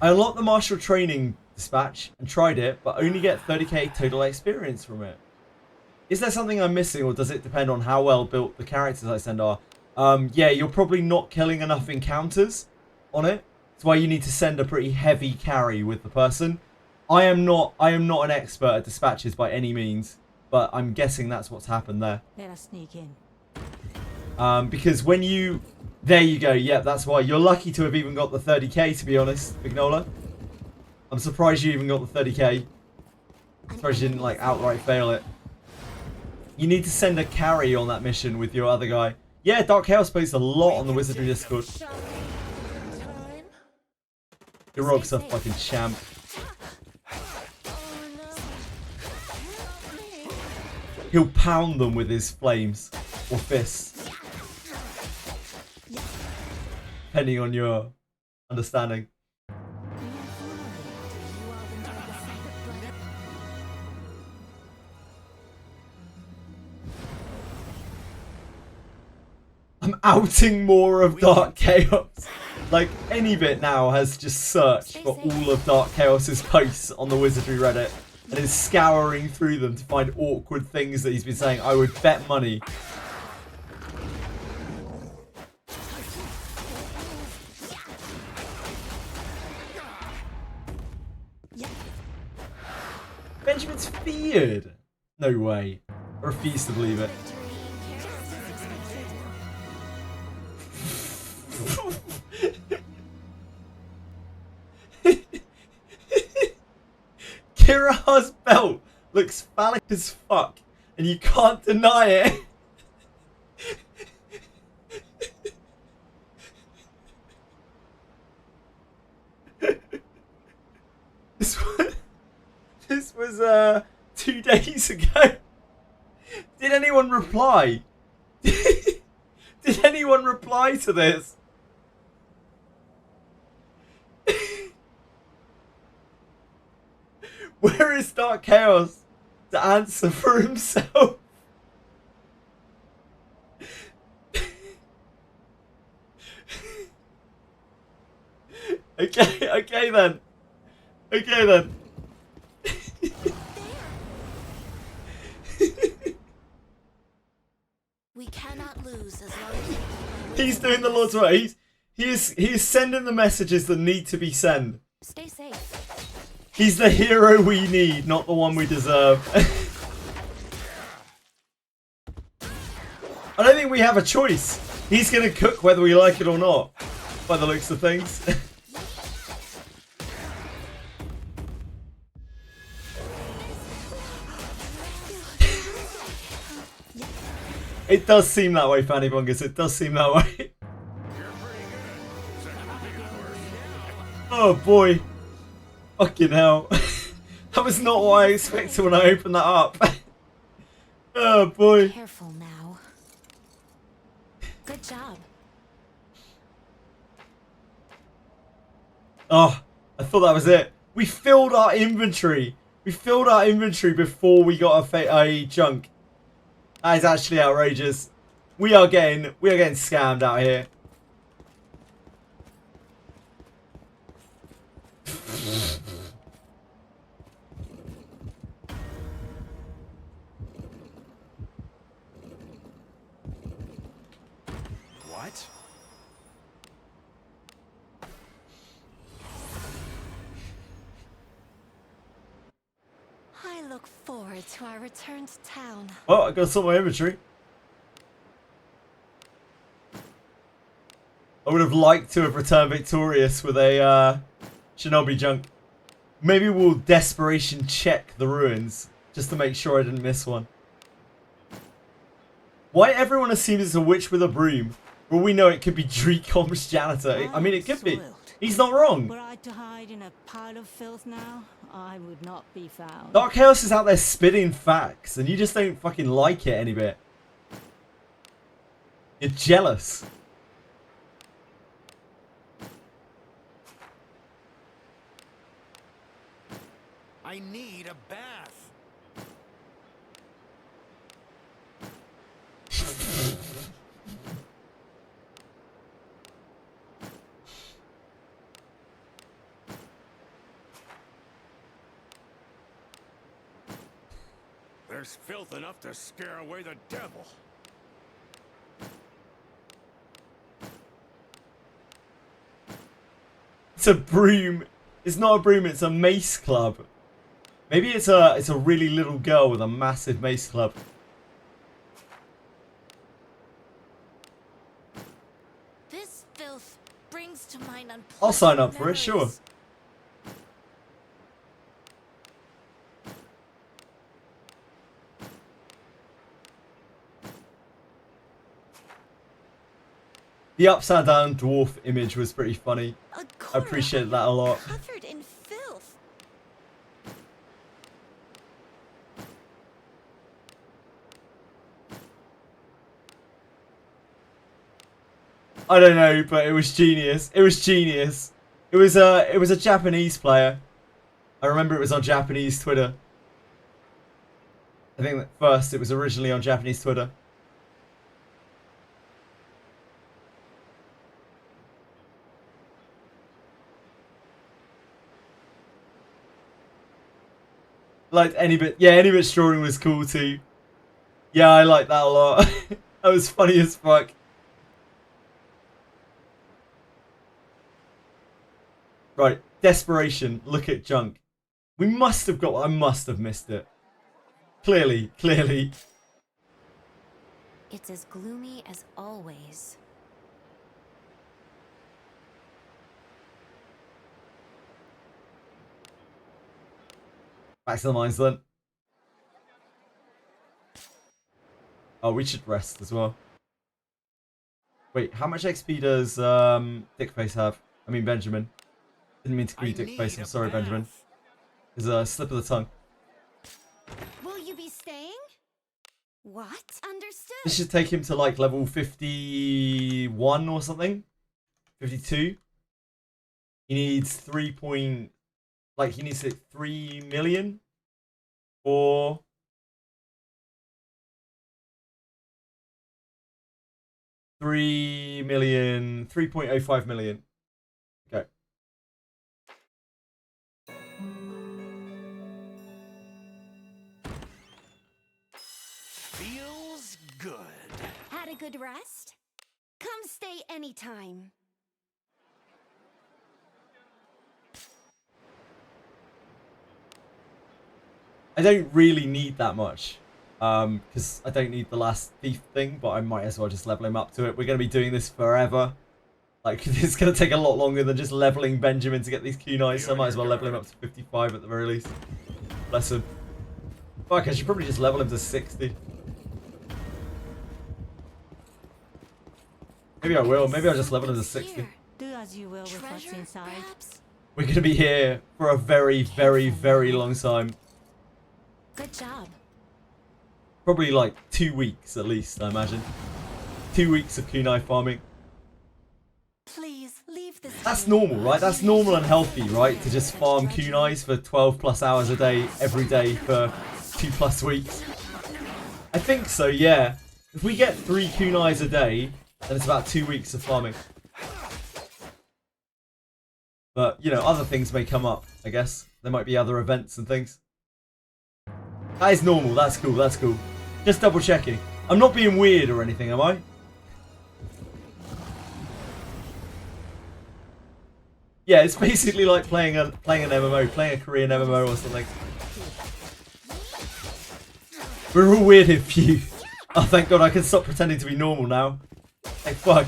I unlocked the martial training dispatch and tried it, but only get 30k total experience from it. Is there something I'm missing, or does it depend on how well built the characters I send are? Yeah, you're probably not killing enough encounters on it. That's why you need to send a pretty heavy carry with the person. I am not an expert at dispatches by any means, but I'm guessing that's what's happened there. Let us sneak in. Because when you... There you go, yeah, that's why. You're lucky to have even got the 30k, to be honest, Vignola. I'm surprised you even got the 30k. Surprised you didn't, like, outright fail it. You need to send a carry on that mission with your other guy. Yeah, Dark Chaos plays a lot on the Wizardry Discord. Your Rog's a fucking champ. He'll pound them with his flames or fists, depending on your understanding. I'm outing more of Dark Chaos. Like, any bit now has just searched for all of Dark Chaos's posts on the Wizardry Reddit and is scouring through them to find awkward things that he's been saying. I would bet money. Benjamin's feared. No way. I refuse to believe it. Kira's belt looks phallic as fuck, and you can't deny it. This was 2 days ago. Did anyone reply? Did anyone reply to this? Where is Dark Chaos to answer for himself? Okay then. Okay then. We cannot lose as long as we keep our wits He's doing the about Lord's us. work. He is sending the messages that need to be sent. Stay safe. He's the hero we need, not the one we deserve. I don't think we have a choice. He's gonna cook whether we like it or not, by the looks of things. It does seem that way, Fanny Bungers. It does seem that way. Oh boy. Fucking hell. That was not what I expected when I opened that up. Oh boy. Careful now. Good job. Oh, I thought that was it. We filled our inventory. We filled our inventory before we got a junk. That is actually outrageous. We are getting scammed out here. What? I look forward to our return to town. Oh, I got some of my inventory. I would have liked to have returned victorious with a Shinobi junk. Maybe we'll desperation check the ruins just to make sure I didn't miss one. Why everyone assumes it's a witch with a broom? Well, we know it could be Dreecom's janitor. I mean, it could be. He's not wrong. Were I to hide in a pile of filth now, I would not be found. Dark Chaos is out there spitting facts, and you just don't fucking like it any bit. You're jealous. I need a bath. There's filth enough to scare away the devil. It's a broom. It's not a broom, it's a mace club. Maybe it's a really little girl with a massive mace club. This filth brings to mind unpleasant I'll sign up for it, sure. memories. The upside down dwarf image was pretty funny. I Agora, appreciate that a lot. Covered in filth. I don't know, but it was genius. It was genius. It was a Japanese player. I remember it was on Japanese Twitter. I think that first it was originally on Japanese Twitter. Like any bit drawing was cool too. Yeah, I like that a lot. That was funny as fuck. Right, desperation. Look at junk. We must have got. I must have missed it. Clearly. It's as gloomy as always. Back to the mines then. Oh, we should rest as well. Wait, how much XP does Dickface have? I mean Benjamin. Didn't mean to call you Dickface. I'm sorry, Benjamin. It's a slip of the tongue. Will you be staying? What? Understood. This should take him to like level 51 or something. 52. He needs 3 point... Like, he needs 3 million or 3 million, 3.05 million. Okay. Feels good. Had a good rest? Come stay anytime. I don't really need that much. Because I don't need the last thief thing, but I might as well just level him up to it. We're going to be doing this forever. Like, it's going to take a lot longer than just leveling Benjamin to get these kunais, so I might as well level him up to 55 at the very least. Bless him. Fuck, I should probably just level him to 60. Maybe I will. Maybe I'll just level him to 60. Do as you will with what's inside. Perhaps? We're going to be here for a very, very, very long time. Good job. Probably like 2 weeks at least, I imagine. 2 weeks of kunai farming. Please leave this. That's normal, right? That's normal and healthy, right? To just farm kunais for 12 plus hours a day, every day for 2+ weeks. I think so, yeah. If we get 3 kunais a day, then it's about 2 weeks of farming. But, you know, other things may come up, I guess. There might be other events and things. That is normal, that's cool, that's cool. Just double checking. I'm not being weird or anything, am I? Yeah, it's basically like playing an MMO, playing a Korean MMO or something. We're all weird here for you. Oh, thank God I can stop pretending to be normal now. Like, fuck.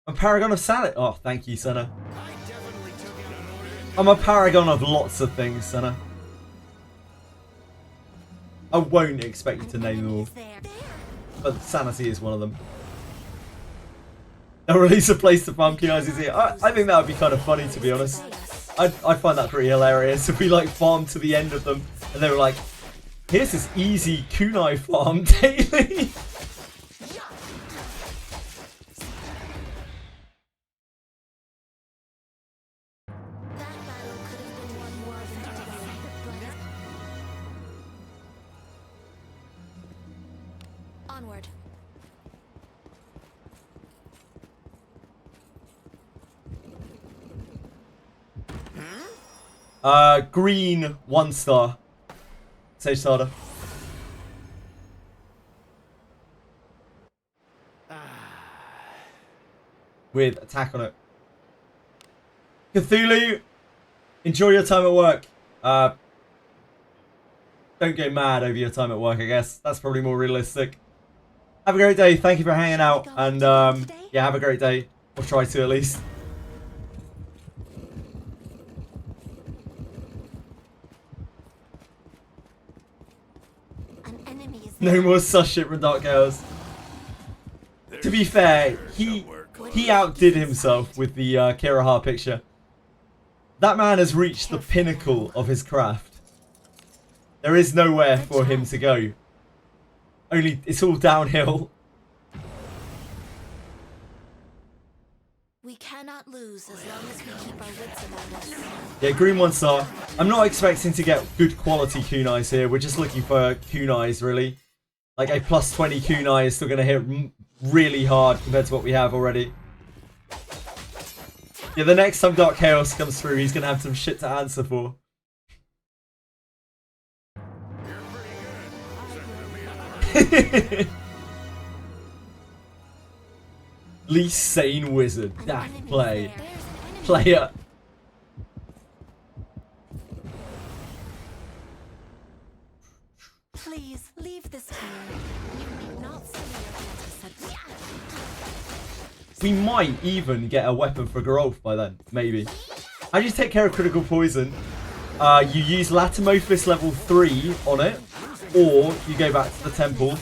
I'm Paragon of Salad. Oh, thank you, Senna. I'm a paragon of lots of things, Senna. I won't expect you to name them all. But sanity is one of them. They'll release a place to farm kunais here. I think that would be kind of funny, to be honest. I find that pretty hilarious if we like farm to the end of them and they were like, here's this easy kunai farm daily. Onward. Green 1 star. Sage starter. With attack on it. Cthulhu, enjoy your time at work. Don't go mad over your time at work, I guess. That's probably more realistic. Have a great day. Thank you for hanging out. And yeah, have a great day. Or try to at least. No more sus shit from Dark Chaos. To be fair, he outdid himself with the Kiraha picture. That man has reached the pinnacle of his craft. There is nowhere for him to go. Only it's all downhill. We cannot lose as long as we keep our wits about us. Yeah, green 1 star. I'm not expecting to get good quality kunais here. We're just looking for kunais, really. Like a +20 kunai is still going to hit really hard compared to what we have already. Yeah, the next time Dark Chaos comes through, he's going to have some shit to answer for. Least sane wizard. Daphne play. Player. Please, leave this to me. You need not study your fantasy. We might even get a weapon for Geralt by then, maybe. How do you take care of critical poison? You use Latimorphis level 3 on it, or you go back to the temple,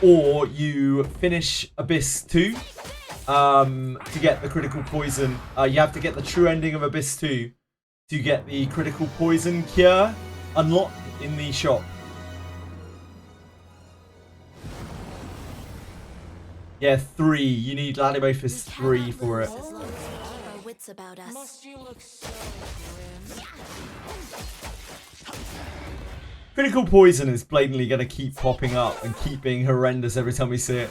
or you finish Abyss 2 to get the critical poison. You have to get the true ending of Abyss 2 to get the critical poison cure unlocked in the shop. Yeah, 3. You need Latimorphis 3 for it. As long as we keep our wits about us. Must you look so grim? Critical poison is blatantly going to keep popping up and keep being horrendous every time we see it.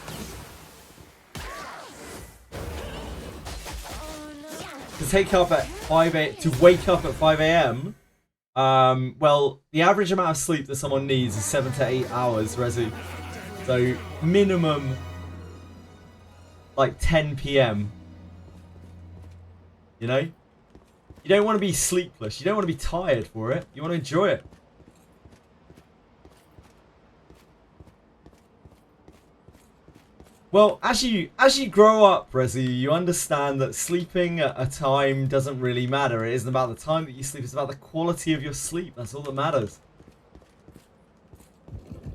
To take up at 5 a.m. to wake up at 5 a.m. Well, the average amount of sleep that someone needs is 7 to 8 hours, Rezi. So minimum like 10 p.m. You know? You don't want to be sleepless. You don't want to be tired for it. You want to enjoy it. Well, as you grow up, Rezi, you understand that sleeping at a time doesn't really matter. It isn't about the time that you sleep, it's about the quality of your sleep. That's all that matters.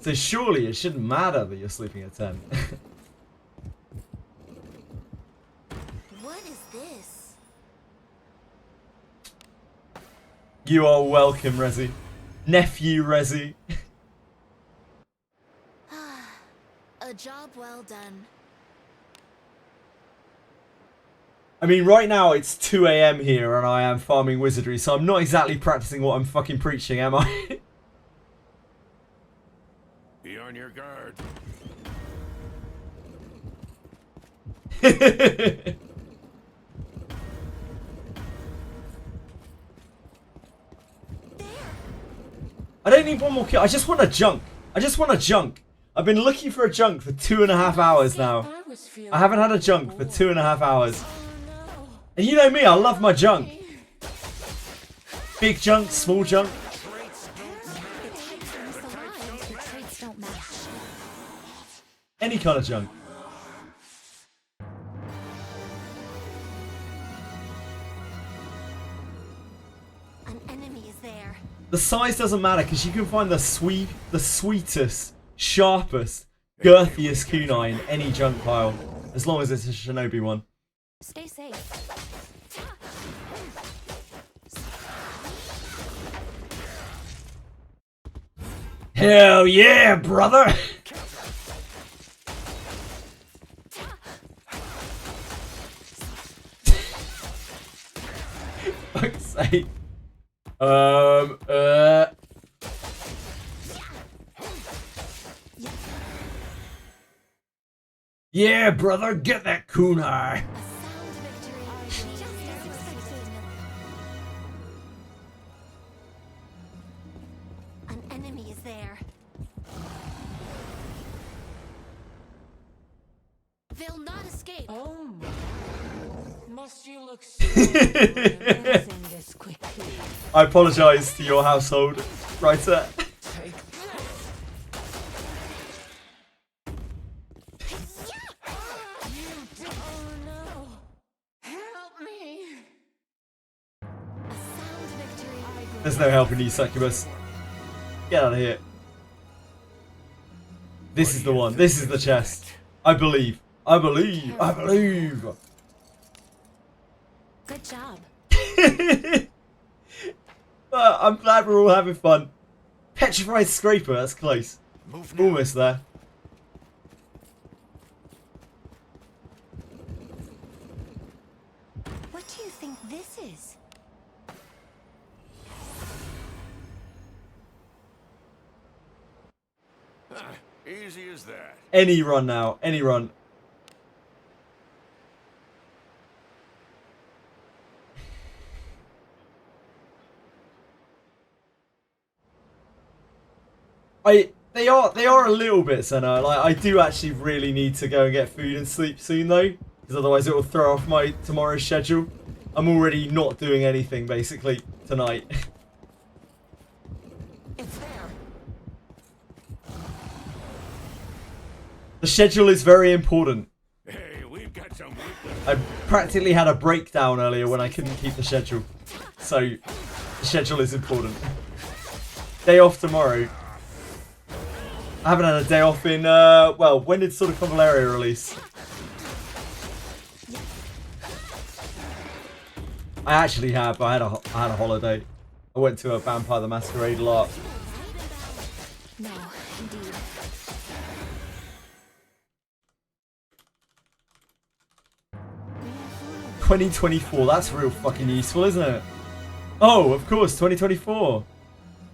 So surely it shouldn't matter that you're sleeping at 10. What is this? You are welcome, Rezi. Nephew Rezi. A job well done. I mean, right now it's 2 a.m. here and I am farming wizardry, so I'm not exactly practicing what I'm fucking preaching, am I? Be on your guard. I don't need one more kill. I just want a junk. I just want a junk. I've been looking for a junk for 2.5 hours now. I haven't had a junk for 2.5 hours. And you know me, I love my junk. Big junk, small junk. Any kind of junk. An enemy is there. The size doesn't matter because you can find the sweetest, sharpest, girthiest kunai in any junk pile, as long as it's a shinobi one. Stay safe. Hell yeah, brother! Fuck's sake. Yeah, brother, get that kunai. An enemy is there. They'll not escape. Oh my. Must you look so grim? This quickly. I apologise to your household, writer. Take Oh no! Help me! A sound victory. There's no helping you, succubus. Get out of here. This is the one. This is the chest. I believe. I believe. I believe. Good job. But I'm glad we're all having fun. Petrified Scraper, that's close. Almost there. What do you think this is? Easy as that. Any run now. Any run. They are a little bit, Senna. Like, I do actually really need to go and get food and sleep soon, though, because otherwise it will throw off my tomorrow's schedule. I'm already not doing anything basically tonight. It's there. The schedule is very important. Hey, we've got some weakness. I practically had a breakdown earlier when I couldn't keep the schedule. So, the schedule is important. Day off tomorrow. I haven't had a day off in, well, when did Sword of Convaleria release? I actually have. I had a holiday. I went to a Vampire the Masquerade lot. No, indeed. $2024. That's real fucking useful, isn't it? Oh, of course, 2024.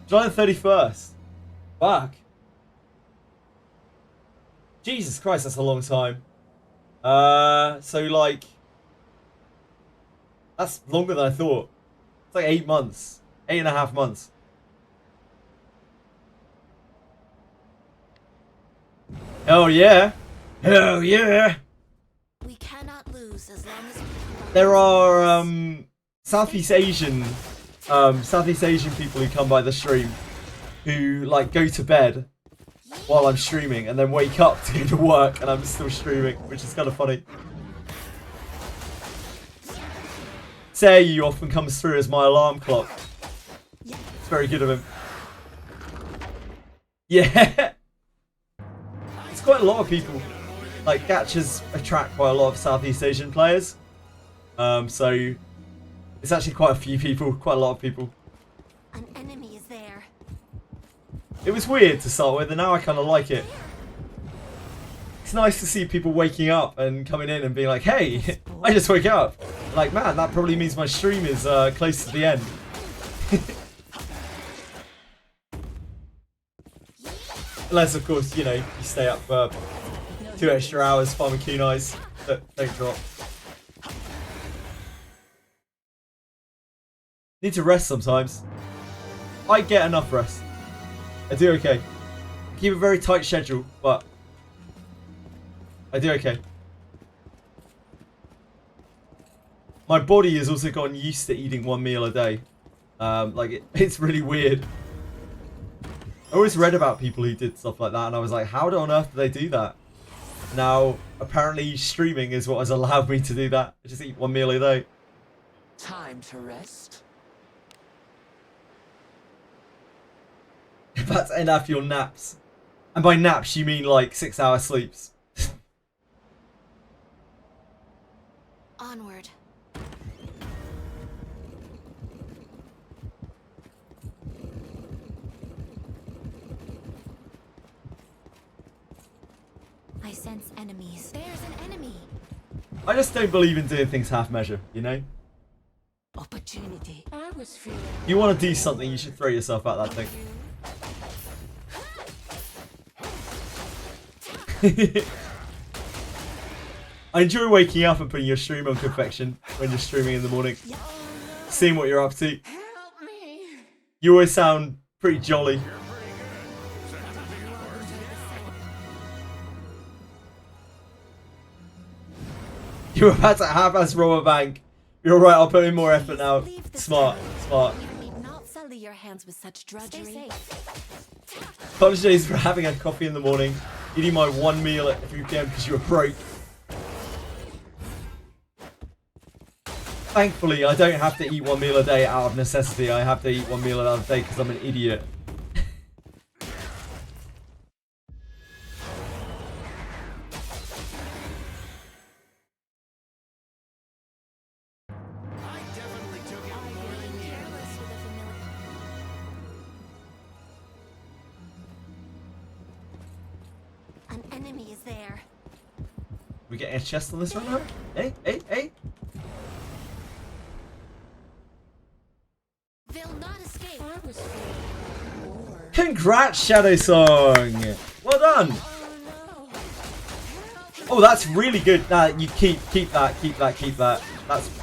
July the 31st. Fuck. Jesus Christ, that's a long time. So like, that's longer than I thought. It's like 8 months. 8.5 months. Oh yeah. Oh yeah. We cannot lose as long as we There are Southeast Asian people who come by the stream who like go to bed while I'm streaming and then wake up to go to work and I'm still streaming, which is kind of funny. Say often comes through as my alarm clock. It's very good of him. Yeah. It's quite a lot of people. Like gachas attract quite a lot of Southeast Asian players. So it's actually quite a few people, quite a lot of people. an enemy is there. It was weird to start with, and now I kind of like it. It's nice to see people waking up and coming in and being like, hey, I just woke up. Like, man, that probably means my stream is close to the end. Unless, of course, you know, you stay up for 2 extra hours farming kunais that don't drop. Need to rest sometimes. I get enough rest. I do okay. I keep a very tight schedule, but I do okay. My body has also gotten used to eating 1 meal a day. It's really weird. I always read about people who did stuff like that, and I was like, how on earth do they do that? Now, apparently streaming is what has allowed me to do that. I just eat 1 meal a day. Time to rest. That's enough your naps. And by naps, you mean like 6-hour sleeps. Onward. I sense enemies. There's an enemy. I just don't believe in doing things half measure, you know? Opportunity. I was feeling If you want to do something, you should throw yourself at that thing. I enjoy waking up and putting your stream on confection when you're streaming in the morning. Seeing what you're up to. help me. You always sound pretty jolly. You were about to half-ass rob a bank. You're right, I'll put in more effort now. Smart, smart. You need not sully your hands with such drudgery. Stay safe. Apologies for having a coffee in the morning. Eating my 1 meal at 3 PM because you were broke. Thankfully, I don't have to eat 1 meal a day out of necessity. I have to eat 1 meal a day because I'm an idiot. I definitely took it. Being careless with a familiar. An enemy is there. We getting a chest on this right now? Hey, hey, hey. They'll not escape. I was feeling bored. Congrats, Shadow Song. Well done. Oh no. Oh, that's really good. Nah, you keep that.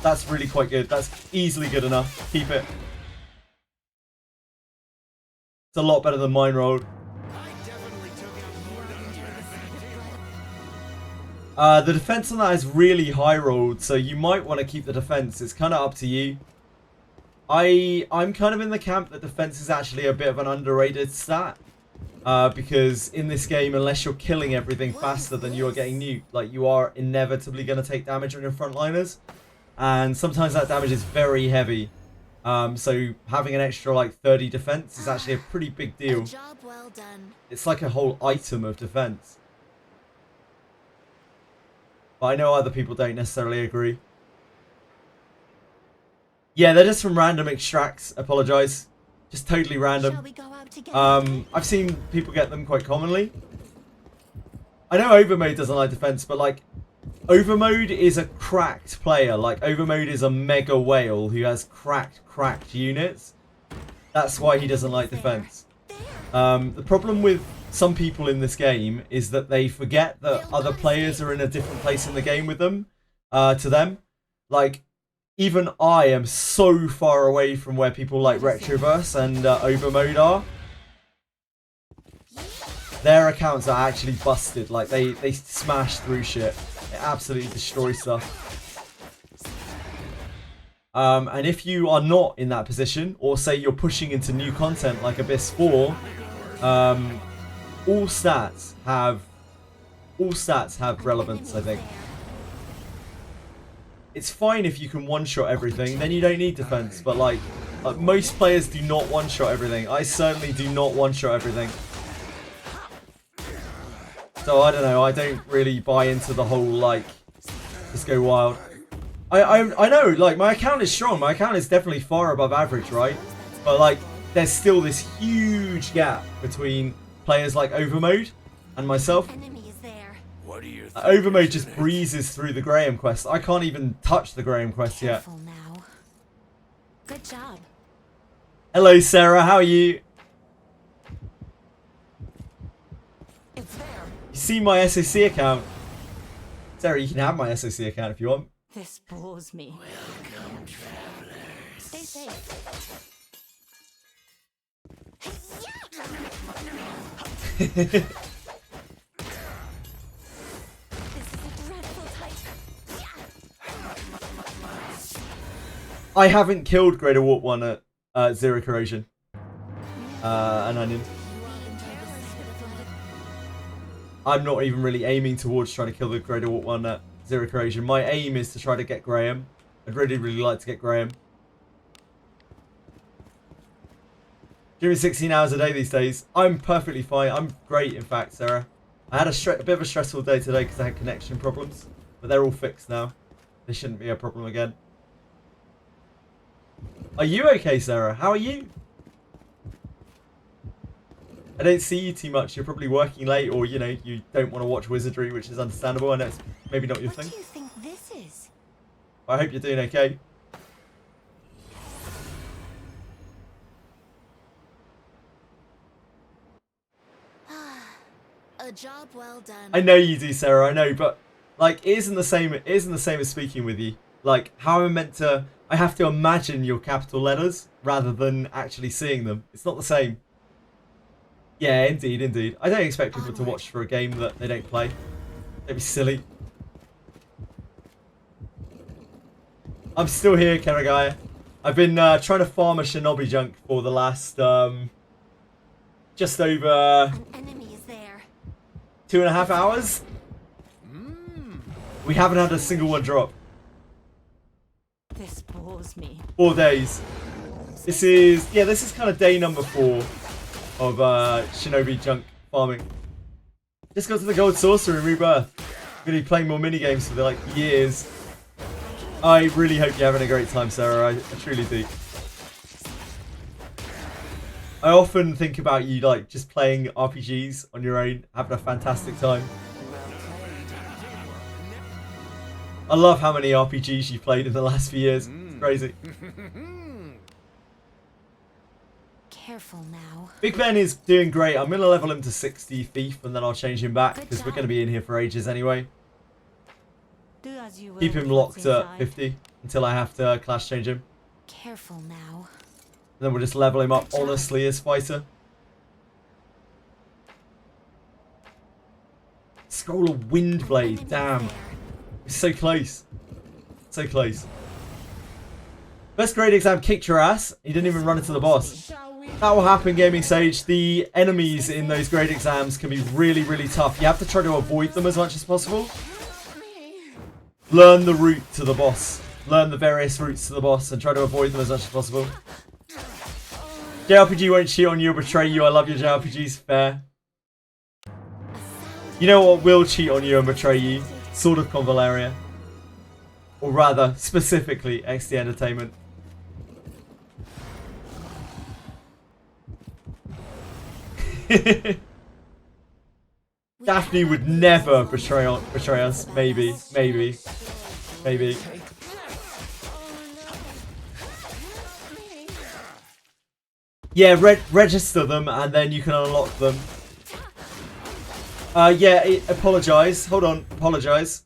That's really quite good. That's easily good enough. Keep it. It's a lot better than mine rolled. I definitely took out more than The defense on that is really high rolled, so you might want to keep the defense. It's kind of up to you. I'm kind of in the camp that defense is actually a bit of an underrated stat. Because in this game, unless you're killing everything faster than you are getting nuked, like you are inevitably going to take damage on your frontliners. And sometimes that damage is very heavy. So having an extra like 30 defense is actually a pretty big deal. Job well done. It's like a whole item of defense. But I know other people don't necessarily agree. Yeah, they're just from random extracts. Apologize. Just totally random. Shall we go out together? I've seen people get them quite commonly. I know Overmode doesn't like defense, but like Overmode is a cracked player. Like Overmode is a mega whale who has cracked units. That's why he doesn't like defense. The problem with some people in this game is that they forget that other players are in a different place in the game with them, to them. Like, even I am so far away from where people like Retroverse and Overmode are. Their accounts are actually busted. Like, they smash through shit. They absolutely destroy stuff. And if you are not in that position, or say you're pushing into new content like Abyss 4, all stats have relevance, I think. It's fine if you can one-shot everything, then you don't need defense, but like most players do not one-shot everything. I certainly do not one-shot everything. So I don't know, I don't really buy into the whole like just go wild. I know, like my account is strong, my account is definitely far above average, right? But like there's still this huge gap between players like Overmode and myself. What are your Overmode just breezes through the Graham quest. I can't even touch the Graham quest yet. Careful now. Good job. Hello Sarah, how are you? It's there. You see my SOC account? Sarah, you can have my SOC account if you want. This bores me. welcome, travelers? Stay safe. This is a dreadful type. I haven't killed Greater Warp 1 at Zero Corrosion. An onion. I'm not even really aiming towards trying to kill the Greater Warp 1 at Zero Corrosion. My aim is to try to get Graham. I'd really like to get Graham. Doing 16 hours a day these days. I'm perfectly fine. I'm great, in fact, Sarah. I had a bit of a stressful day today because I had connection problems. But they're all fixed now. They shouldn't be a problem again. Are you okay, Sarah? How are you? I don't see you too much. You're probably working late, or, you know, you don't want to watch Wizardry, which is understandable. I know it's maybe not your What thing. do you think this is? I hope you're doing okay. A job well done. I know you do, Sarah. I know, but like, it isn't the same. It isn't the same as speaking with you. Like, how am I meant to? I have to imagine your capital letters rather than actually seeing them. It's not the same. Yeah, indeed, indeed. I don't expect people to watch for a game that they don't play. Don't be silly. I'm still here, Keragaya. I've been trying to farm a shinobi junk for the last just over An enemy is there. 2.5 hours. We haven't had a single one drop. This bores me. 4 days. This is kind of day number 4 of shinobi junk farming. Just got to the gold sorcerer in Rebirth. Gonna be playing more mini games for like years. I really hope you're having a great time, Sarah. I truly do. I often think about you like just playing RPGs on your own, having a fantastic time. I love how many RPGs you've played in the last few years. It's crazy. Careful now. Big Ben is doing great. I'm going to level him to 60 Thief and then I'll change him back because we're going to be in here for ages anyway. Do as you will Keep him with locked what's at inside. 50 until I have to class change him. Careful now. And then we'll just level him up honestly as fighter. Scroll of Windblade, damn. It's so close. So close. First grade exam kicked your ass. You didn't even run into the boss. Shall we? That will happen, Gaming Sage. The enemies in those grade exams can be really, really tough. You have to try to avoid them as much as possible. Learn the route to the boss. Learn the various routes to the boss and try to avoid them as much as possible. JRPG won't cheat on you or betray you. I love your JRPGs. Fair. You know what will cheat on you and betray you? Sword of Convalaria. Or rather, specifically, XD Entertainment. Daphne would never betray us. Maybe. Yeah, register them and then you can unlock them. Yeah, apologise. Hold on, apologise.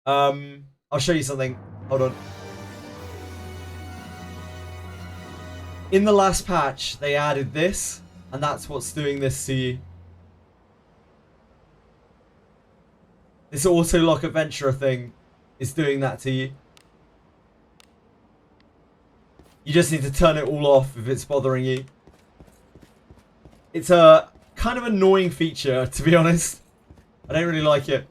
I'll show you something. Hold on. In the last patch, they added this, and that's what's doing this to you. This auto-lock adventurer thing is doing that to you. You just need to turn it all off if it's bothering you. It's a kind of annoying feature, to be honest. I don't really like it.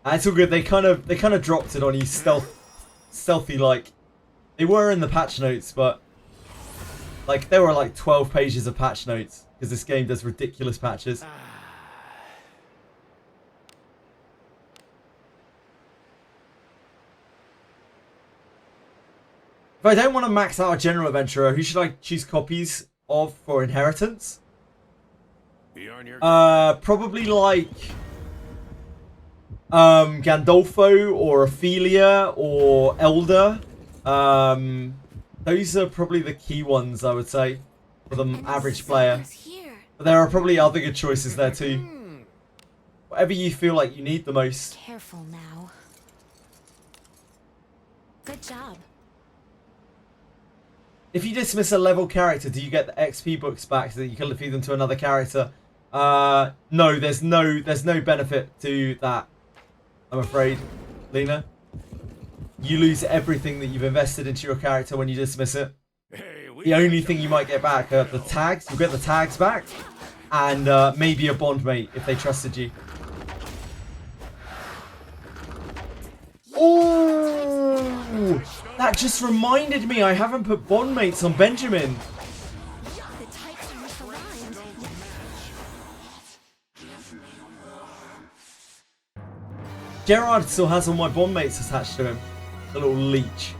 It's all good. They kind of dropped it on you stealthy like. They were in the patch notes, but like there were like 12 pages of patch notes because this game does ridiculous patches. If I don't want to max out a general adventurer, who should I choose copies of for inheritance? Probably like Gandolfo or Ophelia or Elder. Those are probably the key ones, I would say, for the average player. But there are probably other good choices there too. Whatever you feel like you need the most. Careful now. Good job. If you dismiss a level character, do you get the XP books back so that you can feed them to another character? No, there's no benefit to that, I'm afraid, Lena. You lose everything that you've invested into your character when you dismiss it. The only thing you might get back are the tags. You'll get the tags back. And maybe a bondmate if they trusted you. Oh! That just reminded me I haven't put bondmates on Benjamin. Gerard still has all my bondmates attached to him. The little leech.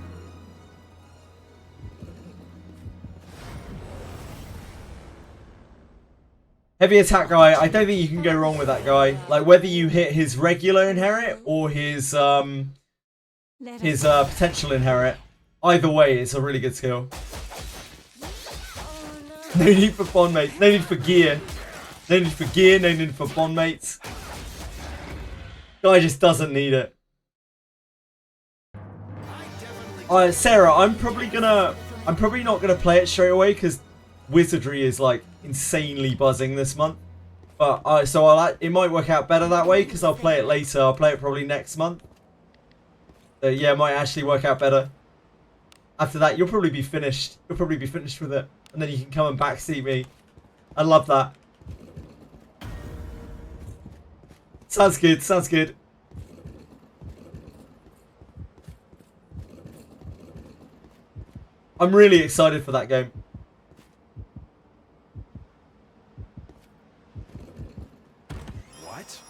Heavy attack guy, I don't think you can go wrong with that guy. Like whether you hit his regular inherit or his potential inherit, either way it's a really good skill. No need for bondmates, no need for gear. No need for gear, no need for bondmates. Guy just doesn't need it. Sarah, I'm probably not gonna play it straight away because Wizardry is like insanely buzzing this month. But it might work out better that way because I'll play it later. I'll play it probably next month. So yeah, it might actually work out better. After that, you'll probably be finished. You'll probably be finished with it, and then you can come and backseat me. I love that. Sounds good. Sounds good. I'm really excited for that game. What?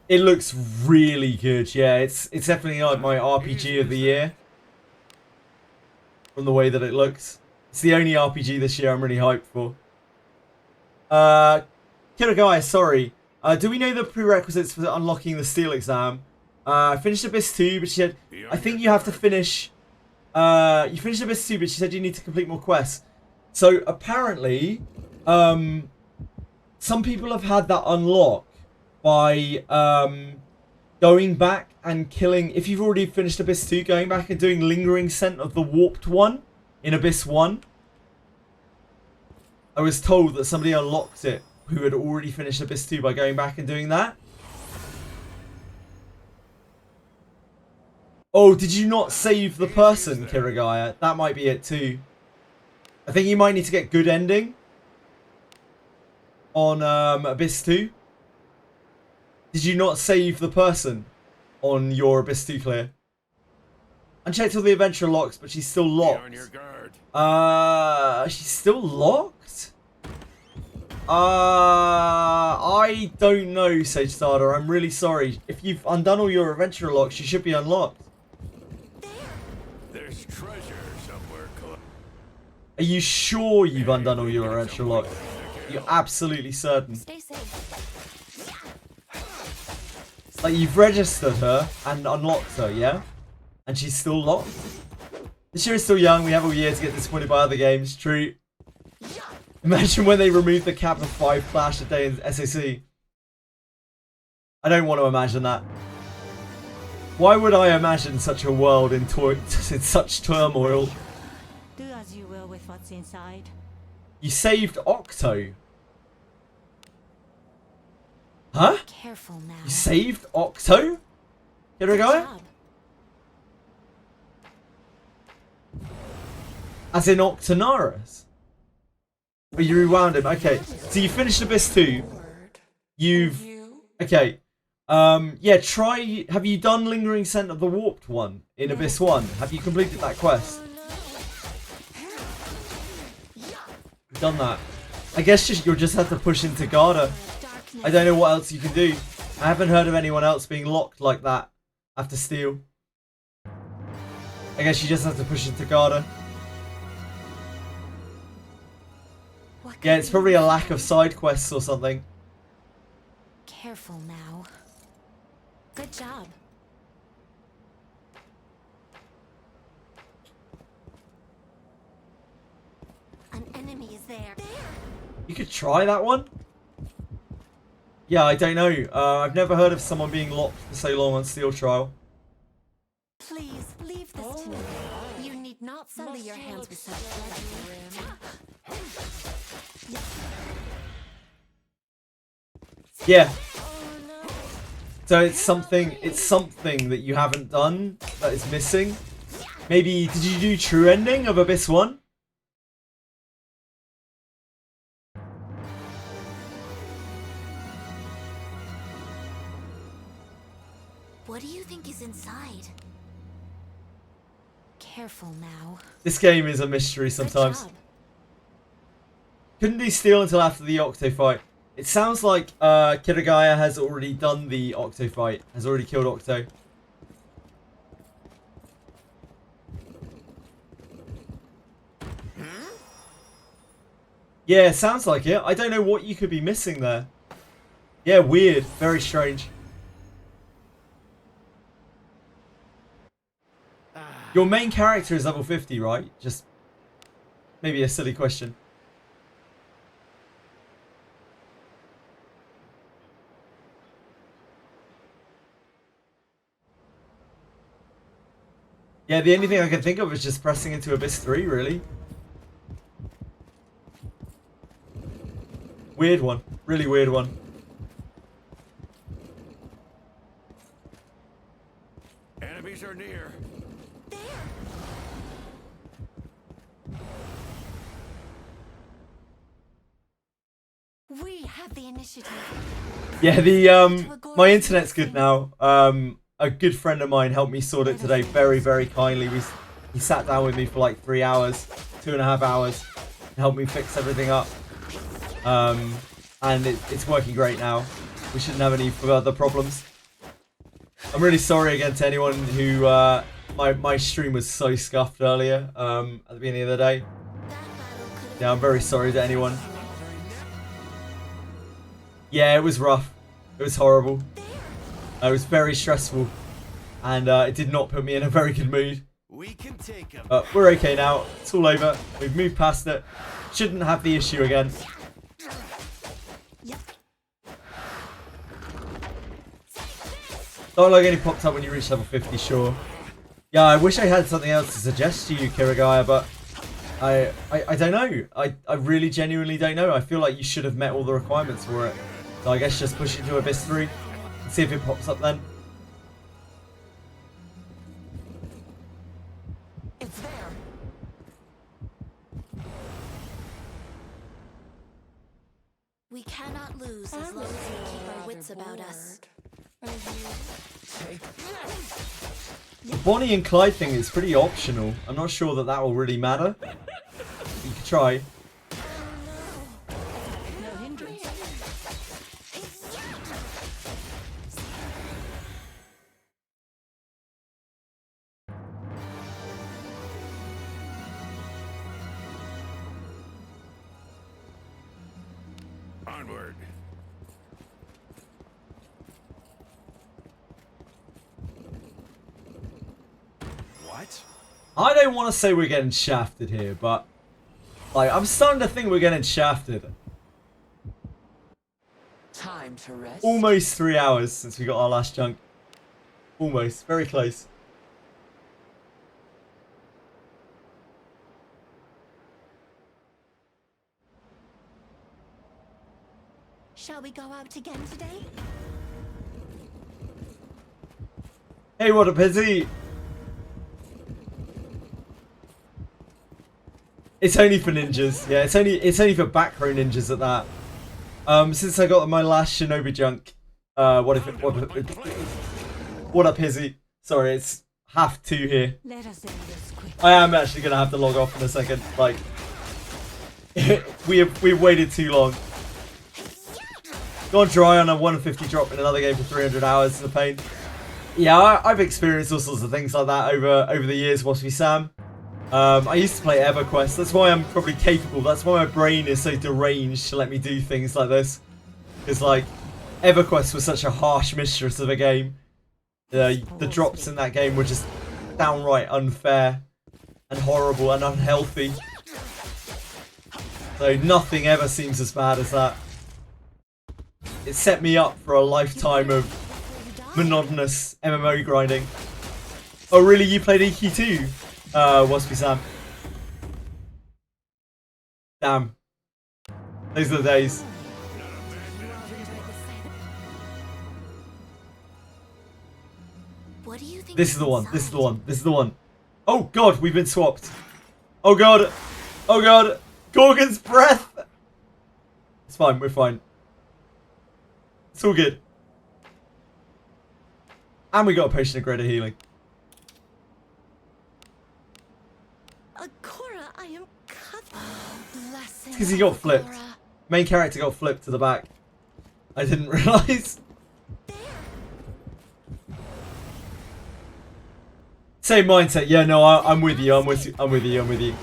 It looks really good. Yeah, it's definitely like my RPG of the year. From the way that it looks. It's the only RPG this year I'm really hyped for. Killer Guy, sorry. Do we know the prerequisites for unlocking the Steel exam? I finished Abyss 2, but she said, I think you have to finish... you finished Abyss 2, but she said you need to complete more quests. So, apparently, some people have had that unlock by going back and killing... If you've already finished Abyss 2, going back and doing Lingering Scent of the Warped One in Abyss 1. I was told that somebody unlocked it who had already finished Abyss 2 by going back and doing that. Oh, did you not save the person, Kirigaya? That might be it too. I think you might need to get good ending on Abyss 2. Did you not save the person on your Abyss 2 clear? Unchecked all the adventure locks, but she's still locked. Be on your guard. She's still locked? I don't know, Sage Starter. I'm really sorry. If you've undone all your adventure locks, you should be unlocked. There's treasure somewhere. Are you sure you've undone all your adventure locks? You're absolutely certain. Stay safe. Like, you've registered her and unlocked her, yeah? And she's still locked? This year is still young. We have all year to get disappointed by other games. True. Imagine when they remove the cap of 5 Clash a day in SAC. I don't want to imagine that. Why would I imagine such a world in such turmoil? Do as you will with what's inside. You saved Octo. Huh? Careful now. You saved Octo? Here we Good go. job. As in Octonaris? Oh, you rewound him. Okay. So you finished Abyss 2. You've... Okay. Yeah, try... Have you done Lingering Scent of the Warped one in Abyss 1? Have you completed that quest? You've done that. I guess you'll just have to push into Garda. I don't know what else you can do. I haven't heard of anyone else being locked like that after Steel. I guess you just have to push into Garda. Yeah, it's probably a lack of side quests or something. Careful now. Good job. An enemy is there. You could try that one. Yeah, I don't know. I've never heard of someone being locked for so long on Steel Trial. Please leave this to me. You need not sully your hands with such blood. Yeah. So it's something that you haven't done that is missing. Maybe did you do true ending of Abyss 1? What do you think is inside? Careful now. This game is a mystery sometimes. Couldn't do Steel until after the Octo fight. It sounds like Kirigaya has already done the Octo fight. Has already killed Octo. Yeah, sounds like it. I don't know what you could be missing there. Yeah, weird. Very strange. Your main character is level 50, right? Just maybe a silly question. Yeah, the only thing I can think of is just pressing into Abyss 3, really. Weird one. Really weird one. Enemies are near. We have the initiative. Yeah, the my internet's good now. A good friend of mine helped me sort it today very, very kindly. He sat down with me for like 3 hours, 2.5 hours, and helped me fix everything up. And it's working great now. We shouldn't have any further problems. I'm really sorry again to anyone who my stream was so scuffed earlier at the beginning of the day. Yeah, I'm very sorry to anyone. Yeah, it was rough. It was horrible. It was very stressful, and it did not put me in a very good mood. We can take him. We're okay now. It's all over. We've moved past it. Shouldn't have the issue again. Dialogue only popped up when you reached level 50, sure. Yeah, I wish I had something else to suggest to you, Kirigaya, but I don't know. I really genuinely don't know. I feel like you should have met all the requirements for it. So I guess just push it to Abyss 3 and see if it pops up then. We cannot lose as long as we keep our wits about us. Bonnie and Clyde thing is pretty optional. I'm not sure that will really matter. You could try. No hindrance. Onward. What? I don't want to say we're getting shafted here, but like I'm starting to think we're getting shafted. Time to rest. Almost 3 hours since we got our last junk. Almost. Very close. Shall we go out again today? Hey, what a pity! It's only for ninjas. Yeah, it's only for back row ninjas at that. Since I got my last shinobi junk. What up, Hizzy? Sorry, it's 2:30 here. Let us end this quick. I am actually gonna have to log off in a second. Like, we've waited too long. Gone dry on a 150 drop in another game for 300 hours in the pain. Yeah, I've experienced all sorts of things like that over the years, Waspy Sam. I used to play EverQuest. That's why I'm probably capable. That's why my brain is so deranged to let me do things like this. Because, like, EverQuest was such a harsh mistress of a game. The drops in that game were just downright unfair and horrible and unhealthy. So nothing ever seems as bad as that. It set me up for a lifetime of monotonous MMO grinding. Oh really, you played EQ too? Waspy Sam. Damn. Those are the days. What do you think? This is the one. This is the one. This is the one. Oh god, we've been swapped. Oh god. Oh god. Gorgon's breath. It's fine. We're fine. It's all good. And we got a potion of greater healing. Agora, I am covered. Blessing. Because he got flipped. Agora. Main character got flipped to the back. I didn't realise. Same mindset. Yeah, no, I'm with you. I'm with you. I'm with you. I'm with you.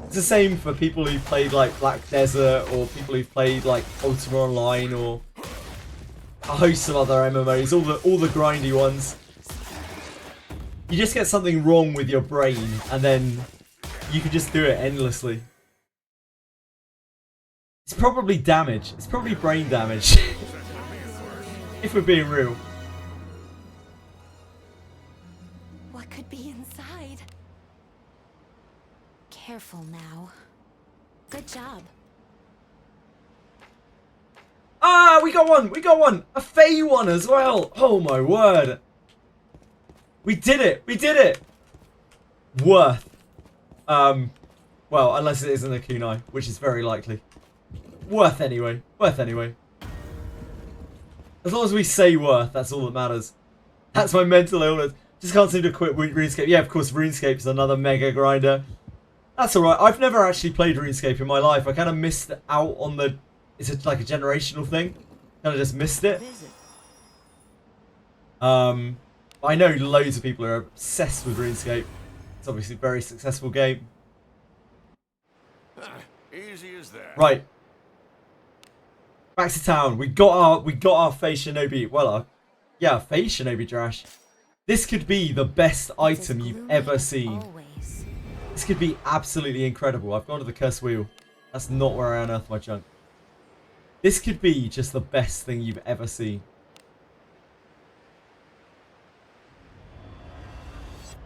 It's the same for people who've played like Black Desert or people who've played like Ultima Online or a host of other MMOs. All the grindy ones. You just get something wrong with your brain and then you can just do it endlessly. It's probably damage. It's probably brain damage. If we're being real. What could be inside? Careful now. Good job. Ah, we got one! We got one! A Fey one as well! Oh my word! We did it! We did it! Worth. Well, unless it isn't a Kunai, which is very likely. Worth anyway. Worth anyway. As long as we say worth, that's all that matters. That's my mental illness. Just can't seem to quit RuneScape. Yeah, of course, RuneScape is another mega grinder. That's alright. I've never actually played RuneScape in my life. I kind of missed out on the... It's like a generational thing. Kind of just missed it. I know loads of people are obsessed with RuneScape. It's obviously a very successful game. Easy as that. Right. Back to town. We got our Fey Shinobi. Well, yeah, Fey Shinobi Drash. This could be the best item you've ever seen. Always. This could be absolutely incredible. I've gone to the cursed wheel. That's not where I unearthed my junk. This could be just the best thing you've ever seen.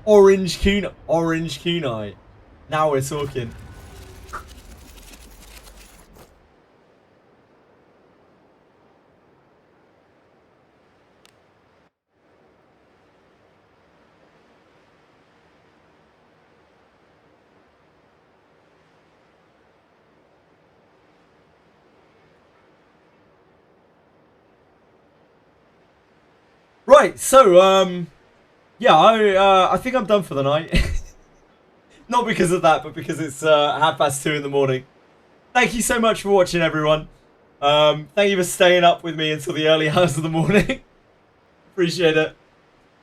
Orange Kunai. Now we're talking. Right, so, yeah, I think I'm done for the night. Not because of that, but because it's 2:30 in the morning. Thank you so much for watching, everyone. Thank you for staying up with me until the early hours of the morning. Appreciate it.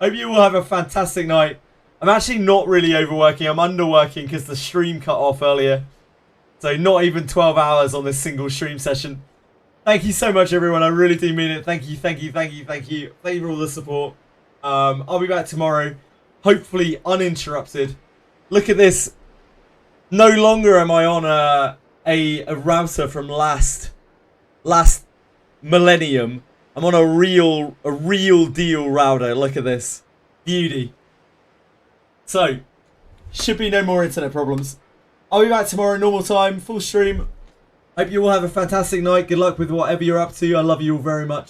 Hope you all have a fantastic night. I'm actually not really overworking. I'm underworking because the stream cut off earlier. So not even 12 hours on this single stream session. Thank you so much, everyone. I really do mean it. Thank you, thank you, thank you, thank you. Thank you for all the support. I'll be back tomorrow, hopefully uninterrupted. Look at this. No longer am I on a router from last millennium. I'm on a real deal router. Look at this. Beauty. So, should be no more internet problems. I'll be back tomorrow, normal time, full stream. Hope you all have a fantastic night. Good luck with whatever you're up to. I love you all very much.